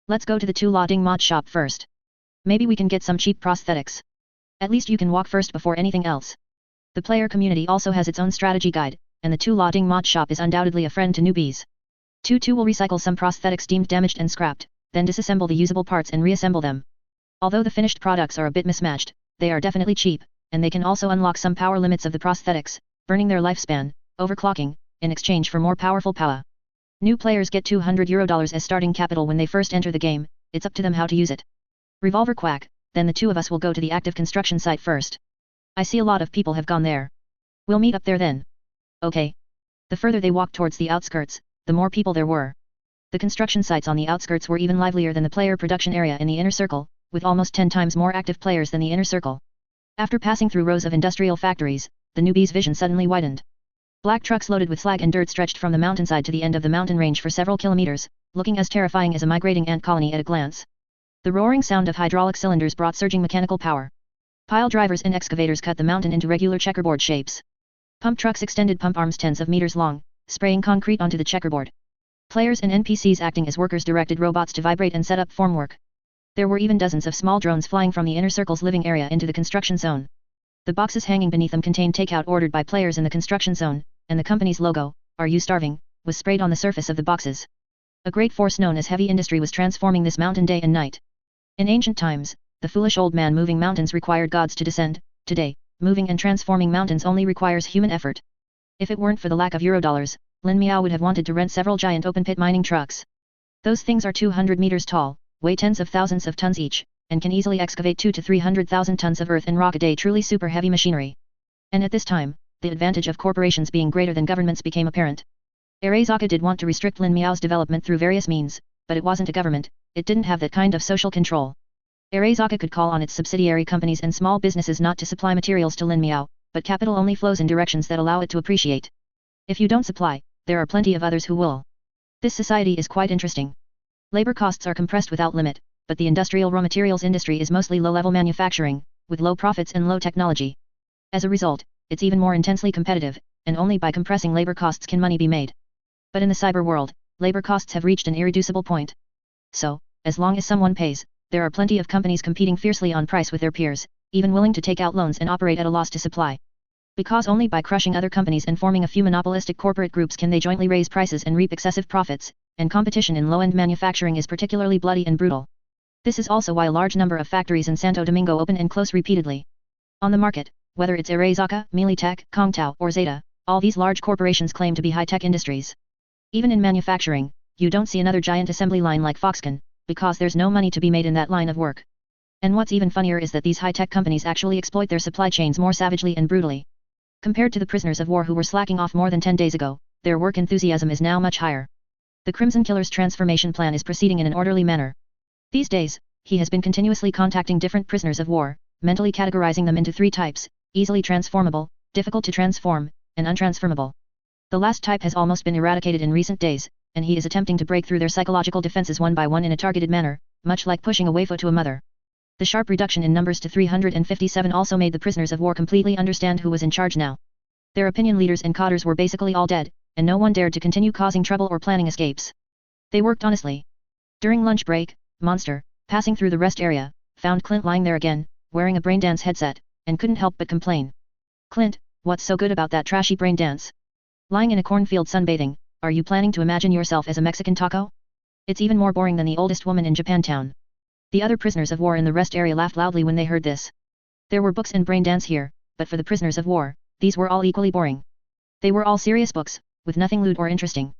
Let's go to the Tu La Ding mod shop first. Maybe we can get some cheap prosthetics. At least you can walk first before anything else. The player community also has its own strategy guide, and the Tu La Ding mod shop is undoubtedly a friend to newbies. Tu will recycle some prosthetics deemed damaged and scrapped, then disassemble the usable parts and reassemble them. Although the finished products are a bit mismatched, they are definitely cheap, and they can also unlock some power limits of the prosthetics, burning their lifespan, overclocking, in exchange for more powerful power. New players get $200 as starting capital when they first enter the game, it's up to them how to use it. Revolver quack, then the two of us will go to the active construction site first. I see a lot of people have gone there. We'll meet up there then. Okay. The further they walked towards the outskirts, the more people there were. The construction sites on the outskirts were even livelier than the player production area in the inner circle, with almost 10 times more active players than the inner circle. After passing through rows of industrial factories, the newbie's vision suddenly widened. Black trucks loaded with slag and dirt stretched from the mountainside to the end of the mountain range for several kilometers, looking as terrifying as a migrating ant colony at a glance. The roaring sound of hydraulic cylinders brought surging mechanical power. Pile drivers and excavators cut the mountain into regular checkerboard shapes. Pump trucks extended pump arms tens of meters long, spraying concrete onto the checkerboard. Players and NPCs acting as workers directed robots to vibrate and set up formwork. There were even dozens of small drones flying from the inner circle's living area into the construction zone. The boxes hanging beneath them contained takeout ordered by players in the construction zone, and the company's logo, "Are You Starving?" was sprayed on the surface of the boxes. A great force known as heavy industry was transforming this mountain day and night. In ancient times, the foolish old man moving mountains required gods to descend. Today, moving and transforming mountains only requires human effort. If it weren't for the lack of Eurodollars, Lin Miao would have wanted to rent several giant open-pit mining trucks. Those things are 200 meters tall, weigh tens of thousands of tons each, and can easily excavate 200 to 300,000 tons of earth and rock a day, truly super heavy machinery. And at this time, the advantage of corporations being greater than governments became apparent. Arezaka did want to restrict Lin Miao's development through various means, but it wasn't a government, it didn't have that kind of social control. Arezaka could call on its subsidiary companies and small businesses not to supply materials to Lin Miao, but capital only flows in directions that allow it to appreciate. If you don't supply, there are plenty of others who will. This society is quite interesting. Labor costs are compressed without limit, but the industrial raw materials industry is mostly low-level manufacturing, with low profits and low technology. As a result, it's even more intensely competitive, and only by compressing labor costs can money be made. But in the cyber world, labor costs have reached an irreducible point. So, as long as someone pays, there are plenty of companies competing fiercely on price with their peers, even willing to take out loans and operate at a loss to supply. Because only by crushing other companies and forming a few monopolistic corporate groups can they jointly raise prices and reap excessive profits, and competition in low-end manufacturing is particularly bloody and brutal. This is also why a large number of factories in Santo Domingo open and close repeatedly. On the market, whether it's Arezaka, Militech, Kongtao, or Zeta, all these large corporations claim to be high-tech industries. Even in manufacturing, you don't see another giant assembly line like Foxconn, because there's no money to be made in that line of work. And what's even funnier is that these high-tech companies actually exploit their supply chains more savagely and brutally. Compared to the prisoners of war who were slacking off more than 10 days ago, their work enthusiasm is now much higher. The Crimson Killer's transformation plan is proceeding in an orderly manner. These days, he has been continuously contacting different prisoners of war, mentally categorizing them into 3 types, easily transformable, difficult to transform, and untransformable. The last type has almost been eradicated in recent days, and he is attempting to break through their psychological defenses one by one in a targeted manner, much like pushing a waifo to a mother. The sharp reduction in numbers to 357 also made the prisoners of war completely understand who was in charge now. Their opinion leaders and codders were basically all dead, and no one dared to continue causing trouble or planning escapes. They worked honestly. During lunch break, Monster, passing through the rest area, found Clint lying there again, wearing a braindance headset, and couldn't help but complain. "Clint, what's so good about that trashy braindance? Lying in a cornfield sunbathing, are you planning to imagine yourself as a Mexican taco? It's even more boring than the oldest woman in Japantown." The other prisoners of war in the rest area laughed loudly when they heard this. There were books and braindance here, but for the prisoners of war, these were all equally boring. They were all serious books, with nothing lewd or interesting.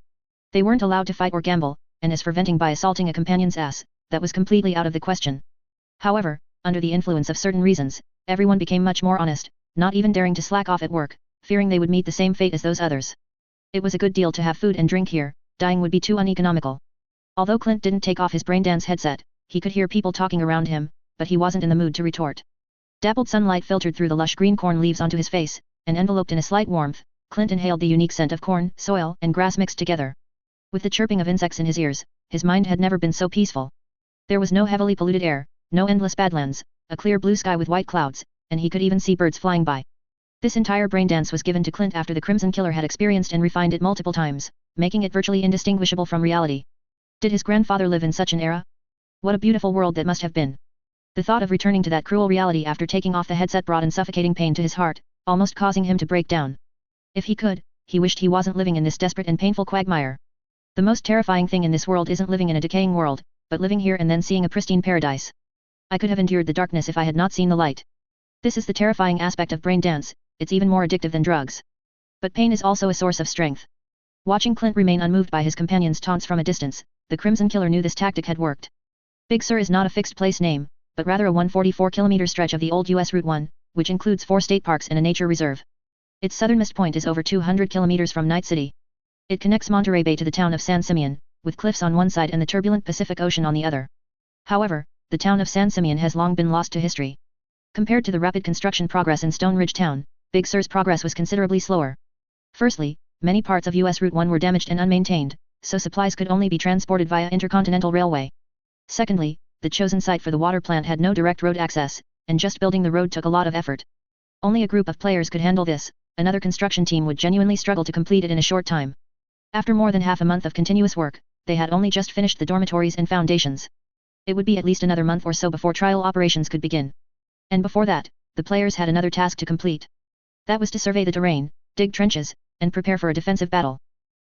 They weren't allowed to fight or gamble, and as for venting by assaulting a companion's ass, that was completely out of the question. However, under the influence of certain reasons, everyone became much more honest, not even daring to slack off at work, fearing they would meet the same fate as those others. It was a good deal to have food and drink here, dying would be too uneconomical. Although Clint didn't take off his braindance headset, he could hear people talking around him, but he wasn't in the mood to retort. Dappled sunlight filtered through the lush green corn leaves onto his face, and enveloped in a slight warmth, Clint inhaled the unique scent of corn, soil, and grass mixed together. With the chirping of insects in his ears, his mind had never been so peaceful. There was no heavily polluted air, no endless badlands, a clear blue sky with white clouds, and he could even see birds flying by. This entire brain dance was given to Clint after the Crimson Killer had experienced and refined it multiple times, making it virtually indistinguishable from reality. Did his grandfather live in such an era? What a beautiful world that must have been. The thought of returning to that cruel reality after taking off the headset brought an suffocating pain to his heart, almost causing him to break down. If he could, he wished he wasn't living in this desperate and painful quagmire. The most terrifying thing in this world isn't living in a decaying world, but living here and then seeing a pristine paradise. I could have endured the darkness if I had not seen the light. This is the terrifying aspect of brain dance, it's even more addictive than drugs. But pain is also a source of strength. Watching Clint remain unmoved by his companion's taunts from a distance, the Crimson Killer knew this tactic had worked. Big Sur is not a fixed place name, but rather a 144-kilometer stretch of the old US Route 1, which includes 4 state parks and a nature reserve. Its southernmost point is over 200 kilometers from Night City. It connects Monterey Bay to the town of San Simeon, with cliffs on one side and the turbulent Pacific Ocean on the other. However, the town of San Simeon has long been lost to history. Compared to the rapid construction progress in Stone Ridge Town, Big Sur's progress was considerably slower. Firstly, many parts of US Route 1 were damaged and unmaintained, so supplies could only be transported via intercontinental railway. Secondly, the chosen site for the water plant had no direct road access, and just building the road took a lot of effort. Only a group of players could handle this, another construction team would genuinely struggle to complete it in a short time. After more than half a month of continuous work, they had only just finished the dormitories and foundations. It would be at least another month or so before trial operations could begin. And before that, the players had another task to complete. That was to survey the terrain, dig trenches, and prepare for a defensive battle.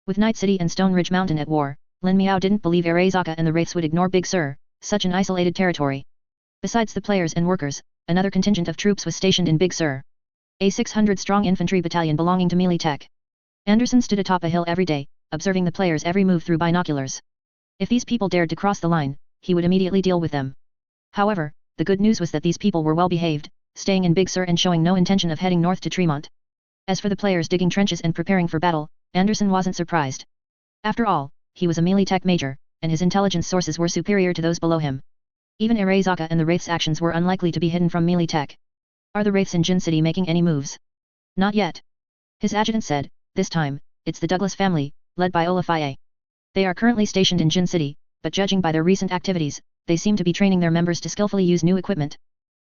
With Night City and Stone Ridge Mountain at war, Lin Miao didn't believe Arezaka and the Wraiths would ignore Big Sur, such an isolated territory. Besides the players and workers, another contingent of troops was stationed in Big Sur. A 600-strong infantry battalion belonging to Melee Tech. Anderson stood atop a hill every day, observing the players' every move through binoculars. If these people dared to cross the line, he would immediately deal with them. However, the good news was that these people were well behaved, staying in Big Sur and showing no intention of heading north to Tremont. As for the players digging trenches and preparing for battle, Anderson wasn't surprised. After all, he was a Melee Tech major, and his intelligence sources were superior to those below him. Even Arezaka and the Wraith's actions were unlikely to be hidden from Melee Tech. Are the Wraiths in Jin City making any moves? Not yet. His adjutant said, this time, it's the Douglas family, led by Olafie. They are currently stationed in Jin City, but judging by their recent activities, they seem to be training their members to skillfully use new equipment.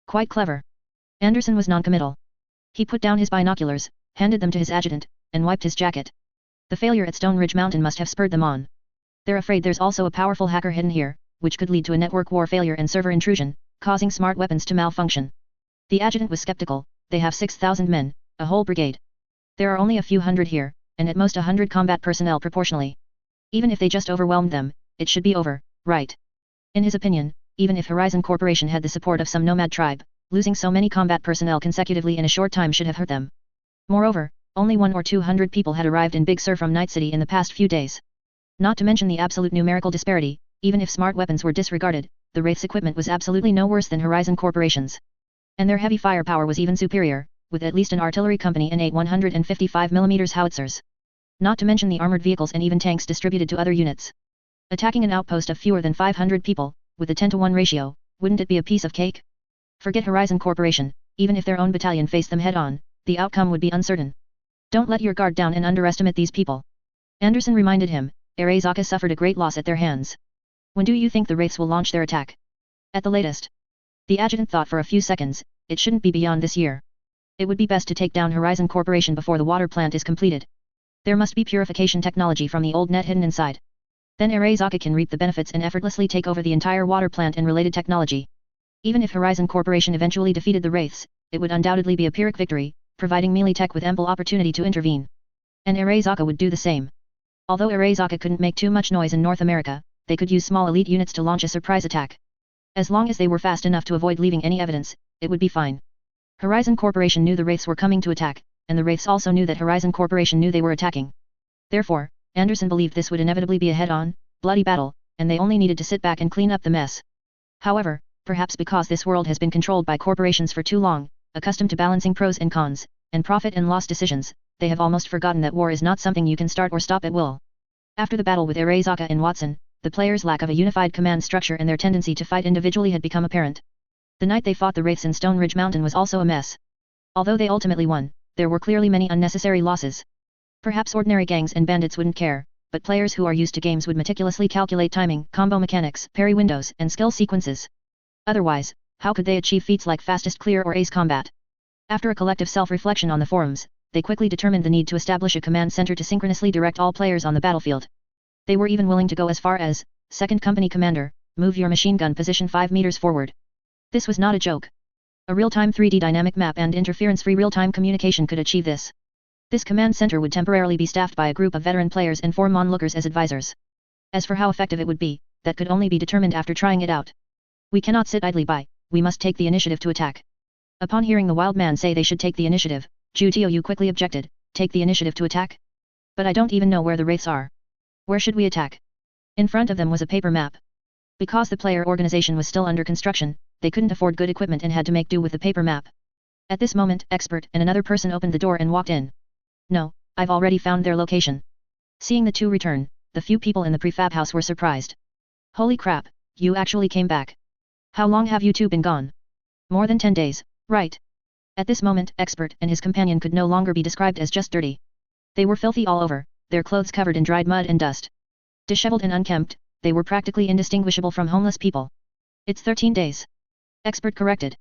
Quite clever. Anderson was non-committal. He put down his binoculars, handed them to his adjutant, and wiped his jacket. The failure at Stone Ridge Mountain must have spurred them on. They're afraid there's also a powerful hacker hidden here, which could lead to a network war failure and server intrusion, causing smart weapons to malfunction. The adjutant was skeptical. They have 6,000 men, a whole brigade. There are only a few hundred here, and at most 100 combat personnel proportionally. Even if they just overwhelmed them, it should be over, right? In his opinion, even if Horizon Corporation had the support of some nomad tribe, losing so many combat personnel consecutively in a short time should have hurt them. Moreover, only 100 or 200 people had arrived in Big Sur from Night City in the past few days. Not to mention the absolute numerical disparity, even if smart weapons were disregarded, the Wraith's equipment was absolutely no worse than Horizon Corporation's. And their heavy firepower was even superior, with at least an artillery company and 8 155mm howitzers. Not to mention the armored vehicles and even tanks distributed to other units. Attacking an outpost of fewer than 500 people, with a 10-to-1 ratio, wouldn't it be a piece of cake? Forget Horizon Corporation, even if their own battalion faced them head-on, the outcome would be uncertain. Don't let your guard down and underestimate these people. Anderson reminded him, Arezaka suffered a great loss at their hands. When do you think the Wraiths will launch their attack? At the latest. The adjutant thought for a few seconds, it shouldn't be beyond this year. It would be best to take down Horizon Corporation before the water plant is completed. There must be purification technology from the old net hidden inside. Then Arezaka can reap the benefits and effortlessly take over the entire water plant and related technology. Even if Horizon Corporation eventually defeated the Wraiths, it would undoubtedly be a Pyrrhic victory, providing Melee Tech with ample opportunity to intervene. And Arezaka would do the same. Although Arezaka couldn't make too much noise in North America, they could use small elite units to launch a surprise attack. As long as they were fast enough to avoid leaving any evidence, it would be fine. Horizon Corporation knew the Wraiths were coming to attack, and the Wraiths also knew that Horizon Corporation knew they were attacking. Therefore, Anderson believed this would inevitably be a head-on, bloody battle, and they only needed to sit back and clean up the mess. However, perhaps because this world has been controlled by corporations for too long, accustomed to balancing pros and cons, and profit and loss decisions, they have almost forgotten that war is not something you can start or stop at will. After the battle with Arezaka and Watson, the players' lack of a unified command structure and their tendency to fight individually had become apparent. The night they fought the Wraiths in Stone Ridge Mountain was also a mess. Although they ultimately won, there were clearly many unnecessary losses. Perhaps ordinary gangs and bandits wouldn't care, but players who are used to games would meticulously calculate timing, combo mechanics, parry windows, and skill sequences. Otherwise, how could they achieve feats like fastest clear or ace combat? After a collective self-reflection on the forums, they quickly determined the need to establish a command center to synchronously direct all players on the battlefield. They were even willing to go as far as, "Second Company Commander, move your machine gun position 5 meters forward." This was not a joke. A real-time 3D dynamic map and interference-free real-time communication could achieve this. This command center would temporarily be staffed by a group of veteran players and 4 onlookers as advisors. As for how effective it would be, that could only be determined after trying it out. "We cannot sit idly by, we must take the initiative to attack." Upon hearing the wild man say they should take the initiative, Zhu Tiaoyu quickly objected, "Take the initiative to attack? But I don't even know where the wraiths are. Where should we attack?" In front of them was a paper map. Because the player organization was still under construction, they couldn't afford good equipment and had to make do with the paper map. At this moment, Expert and another person opened the door and walked in. "No, I've already found their location." Seeing the two return, the few people in the prefab house were surprised. "Holy crap, you actually came back. How long have you two been gone?" "More than 10 days, right?" At this moment, Expert and his companion could no longer be described as just dirty. They were filthy all over, their clothes covered in dried mud and dust. Disheveled and unkempt, they were practically indistinguishable from homeless people. "It's 13 days. Expert corrected.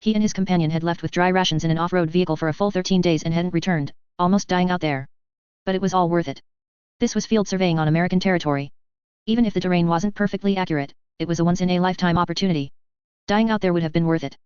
He and his companion had left with dry rations in an off-road vehicle for a full 13 days and hadn't returned, almost dying out there. But it was all worth it. This was field surveying on American territory. Even if the terrain wasn't perfectly accurate, it was a once-in-a-lifetime opportunity. Dying out there would have been worth it.